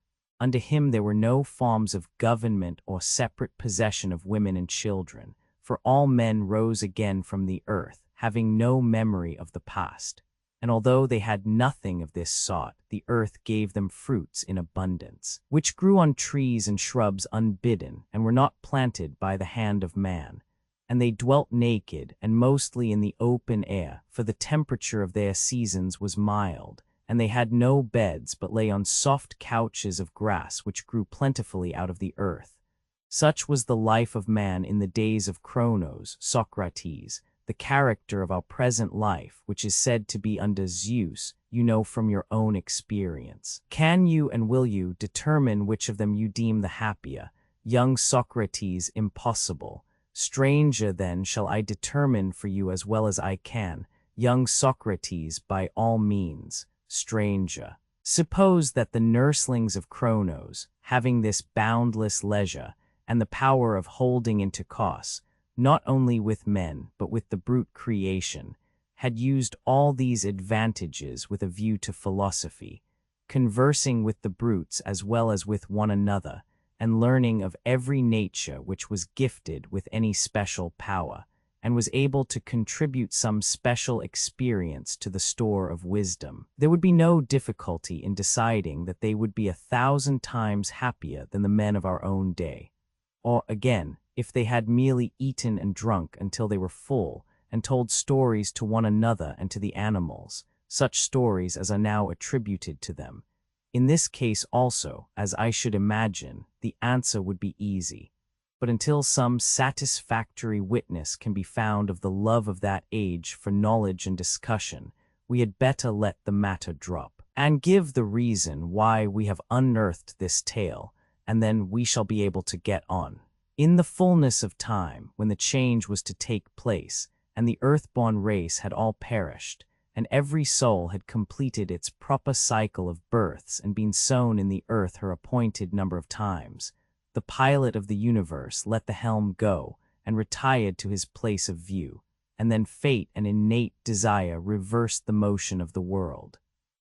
Under him there were no forms of government or separate possession of women and children, for all men rose again from the earth, having no memory of the past. And although they had nothing of this sort, the earth gave them fruits in abundance, which grew on trees and shrubs unbidden, and were not planted by the hand of man. And they dwelt naked, and mostly in the open air, for the temperature of their seasons was mild, and they had no beds, but lay on soft couches of grass which grew plentifully out of the earth. Such was the life of man in the days of Cronos, Socrates, the character of our present life, which is said to be under Zeus, you know from your own experience. Can you and will you determine which of them you deem the happier? Young Socrates, impossible. Stranger, then, shall I determine for you as well as I can. Young Socrates, by all means. Stranger. Suppose that the nurslings of Cronos, having this boundless leisure, and the power of holding intercourse, not only with men, but with the brute creation, had used all these advantages with a view to philosophy, conversing with the brutes as well as with one another, and learning of every nature which was gifted with any special power, and was able to contribute some special experience to the store of wisdom. There would be no difficulty in deciding that they would be 1,000 times happier than the men of our own day. Or, again, if they had merely eaten and drunk until they were full, and told stories to one another and to the animals, such stories as are now attributed to them. In this case also, as I should imagine, the answer would be easy. But until some satisfactory witness can be found of the love of that age for knowledge and discussion, we had better let the matter drop, and give the reason why we have unearthed this tale, and then we shall be able to get on. In the fullness of time, when the change was to take place, and the earth-born race had all perished, and every soul had completed its proper cycle of births and been sown in the earth her appointed number of times, the pilot of the universe let the helm go and retired to his place of view, and then fate and innate desire reversed the motion of the world.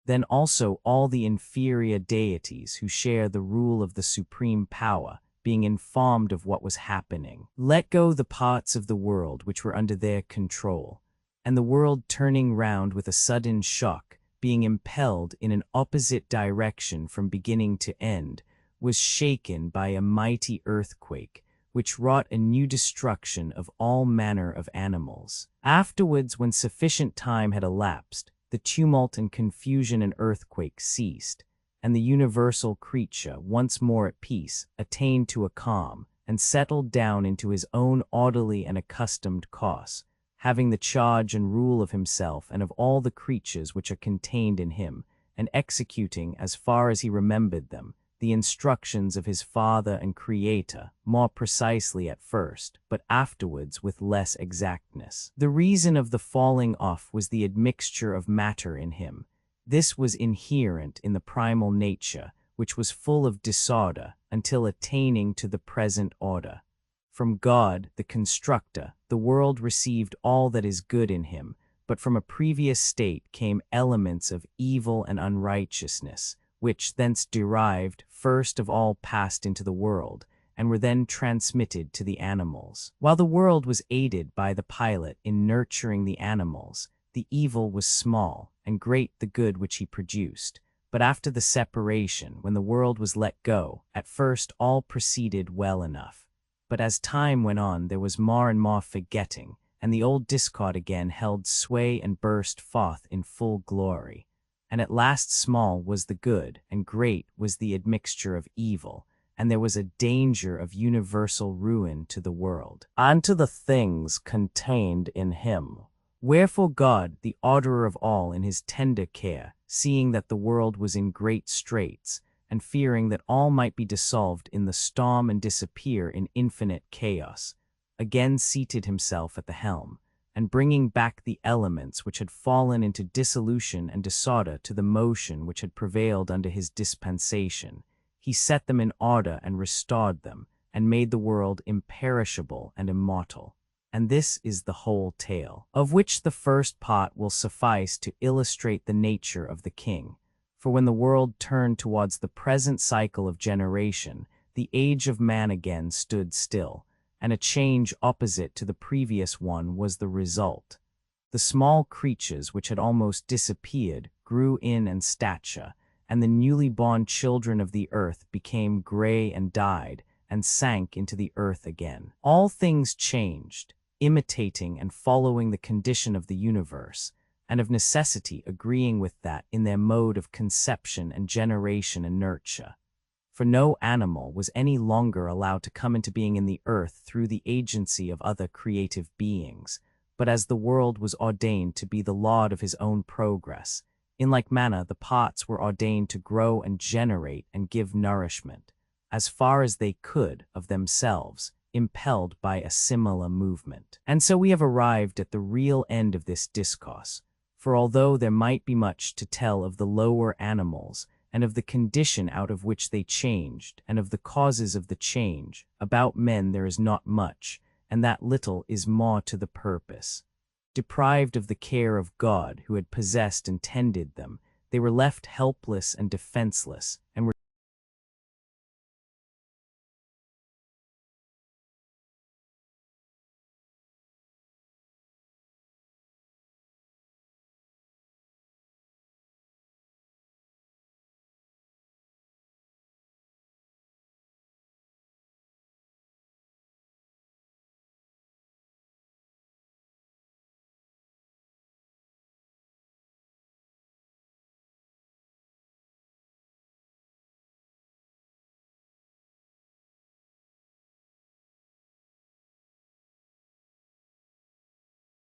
Then also all the inferior deities who share the rule of the supreme power, being informed of what was happening, let go the parts of the world which were under their control, and the world turning round with a sudden shock, being impelled in an opposite direction from beginning to end, was shaken by a mighty earthquake, which wrought a new destruction of all manner of animals. Afterwards, when sufficient time had elapsed, the tumult and confusion and earthquake ceased, and the universal creature, once more at peace, attained to a calm, and settled down into his own orderly and accustomed course, having the charge and rule of himself and of all the creatures which are contained in him, and executing, as far as he remembered them, the instructions of his Father and Creator, more precisely at first, but afterwards with less exactness. The reason of the falling off was the admixture of matter in him. This was inherent in the primal nature, which was full of disorder until attaining to the present order. From God, the constructor, the world received all that is good in him, but from a previous state came elements of evil and unrighteousness, which thence derived, first of all passed into the world, and were then transmitted to the animals. While the world was aided by the pilot in nurturing the animals, the evil was small, and great the good which he produced. But after the separation, when the world was let go, at first all proceeded well enough. But as time went on, there was more and more forgetting, and the old discord again held sway and burst forth in full glory. And at last small was the good, and great was the admixture of evil, and there was a danger of universal ruin to the world, and to the things contained in him. Wherefore God, the orderer of all in his tender care, seeing that the world was in great straits, and fearing that all might be dissolved in the storm and disappear in infinite chaos, again seated himself at the helm, and bringing back the elements which had fallen into dissolution and disorder to the motion which had prevailed under his dispensation. He set them in order and restored them, and made the world imperishable and immortal. And this is the whole tale, of which the first part will suffice to illustrate the nature of the king. For when the world turned towards the present cycle of generation, the age of man again stood still, and a change opposite to the previous one was the result. The small creatures which had almost disappeared grew in stature, and the newly born children of the earth became gray and died, and sank into the earth again. All things changed, imitating and following the condition of the universe, and of necessity agreeing with that in their mode of conception and generation and nurture. For no animal was any longer allowed to come into being in the earth through the agency of other creative beings, but as the world was ordained to be the lord of his own progress, in like manner the parts were ordained to grow and generate and give nourishment, as far as they could of themselves, impelled by a similar movement. And so we have arrived at the real end of this discourse, for although there might be much to tell of the lower animals, and of the condition out of which they changed, and of the causes of the change, about men there is not much, and that little is more to the purpose. Deprived of the care of God, who had possessed and tended them, they were left helpless and defenseless, and were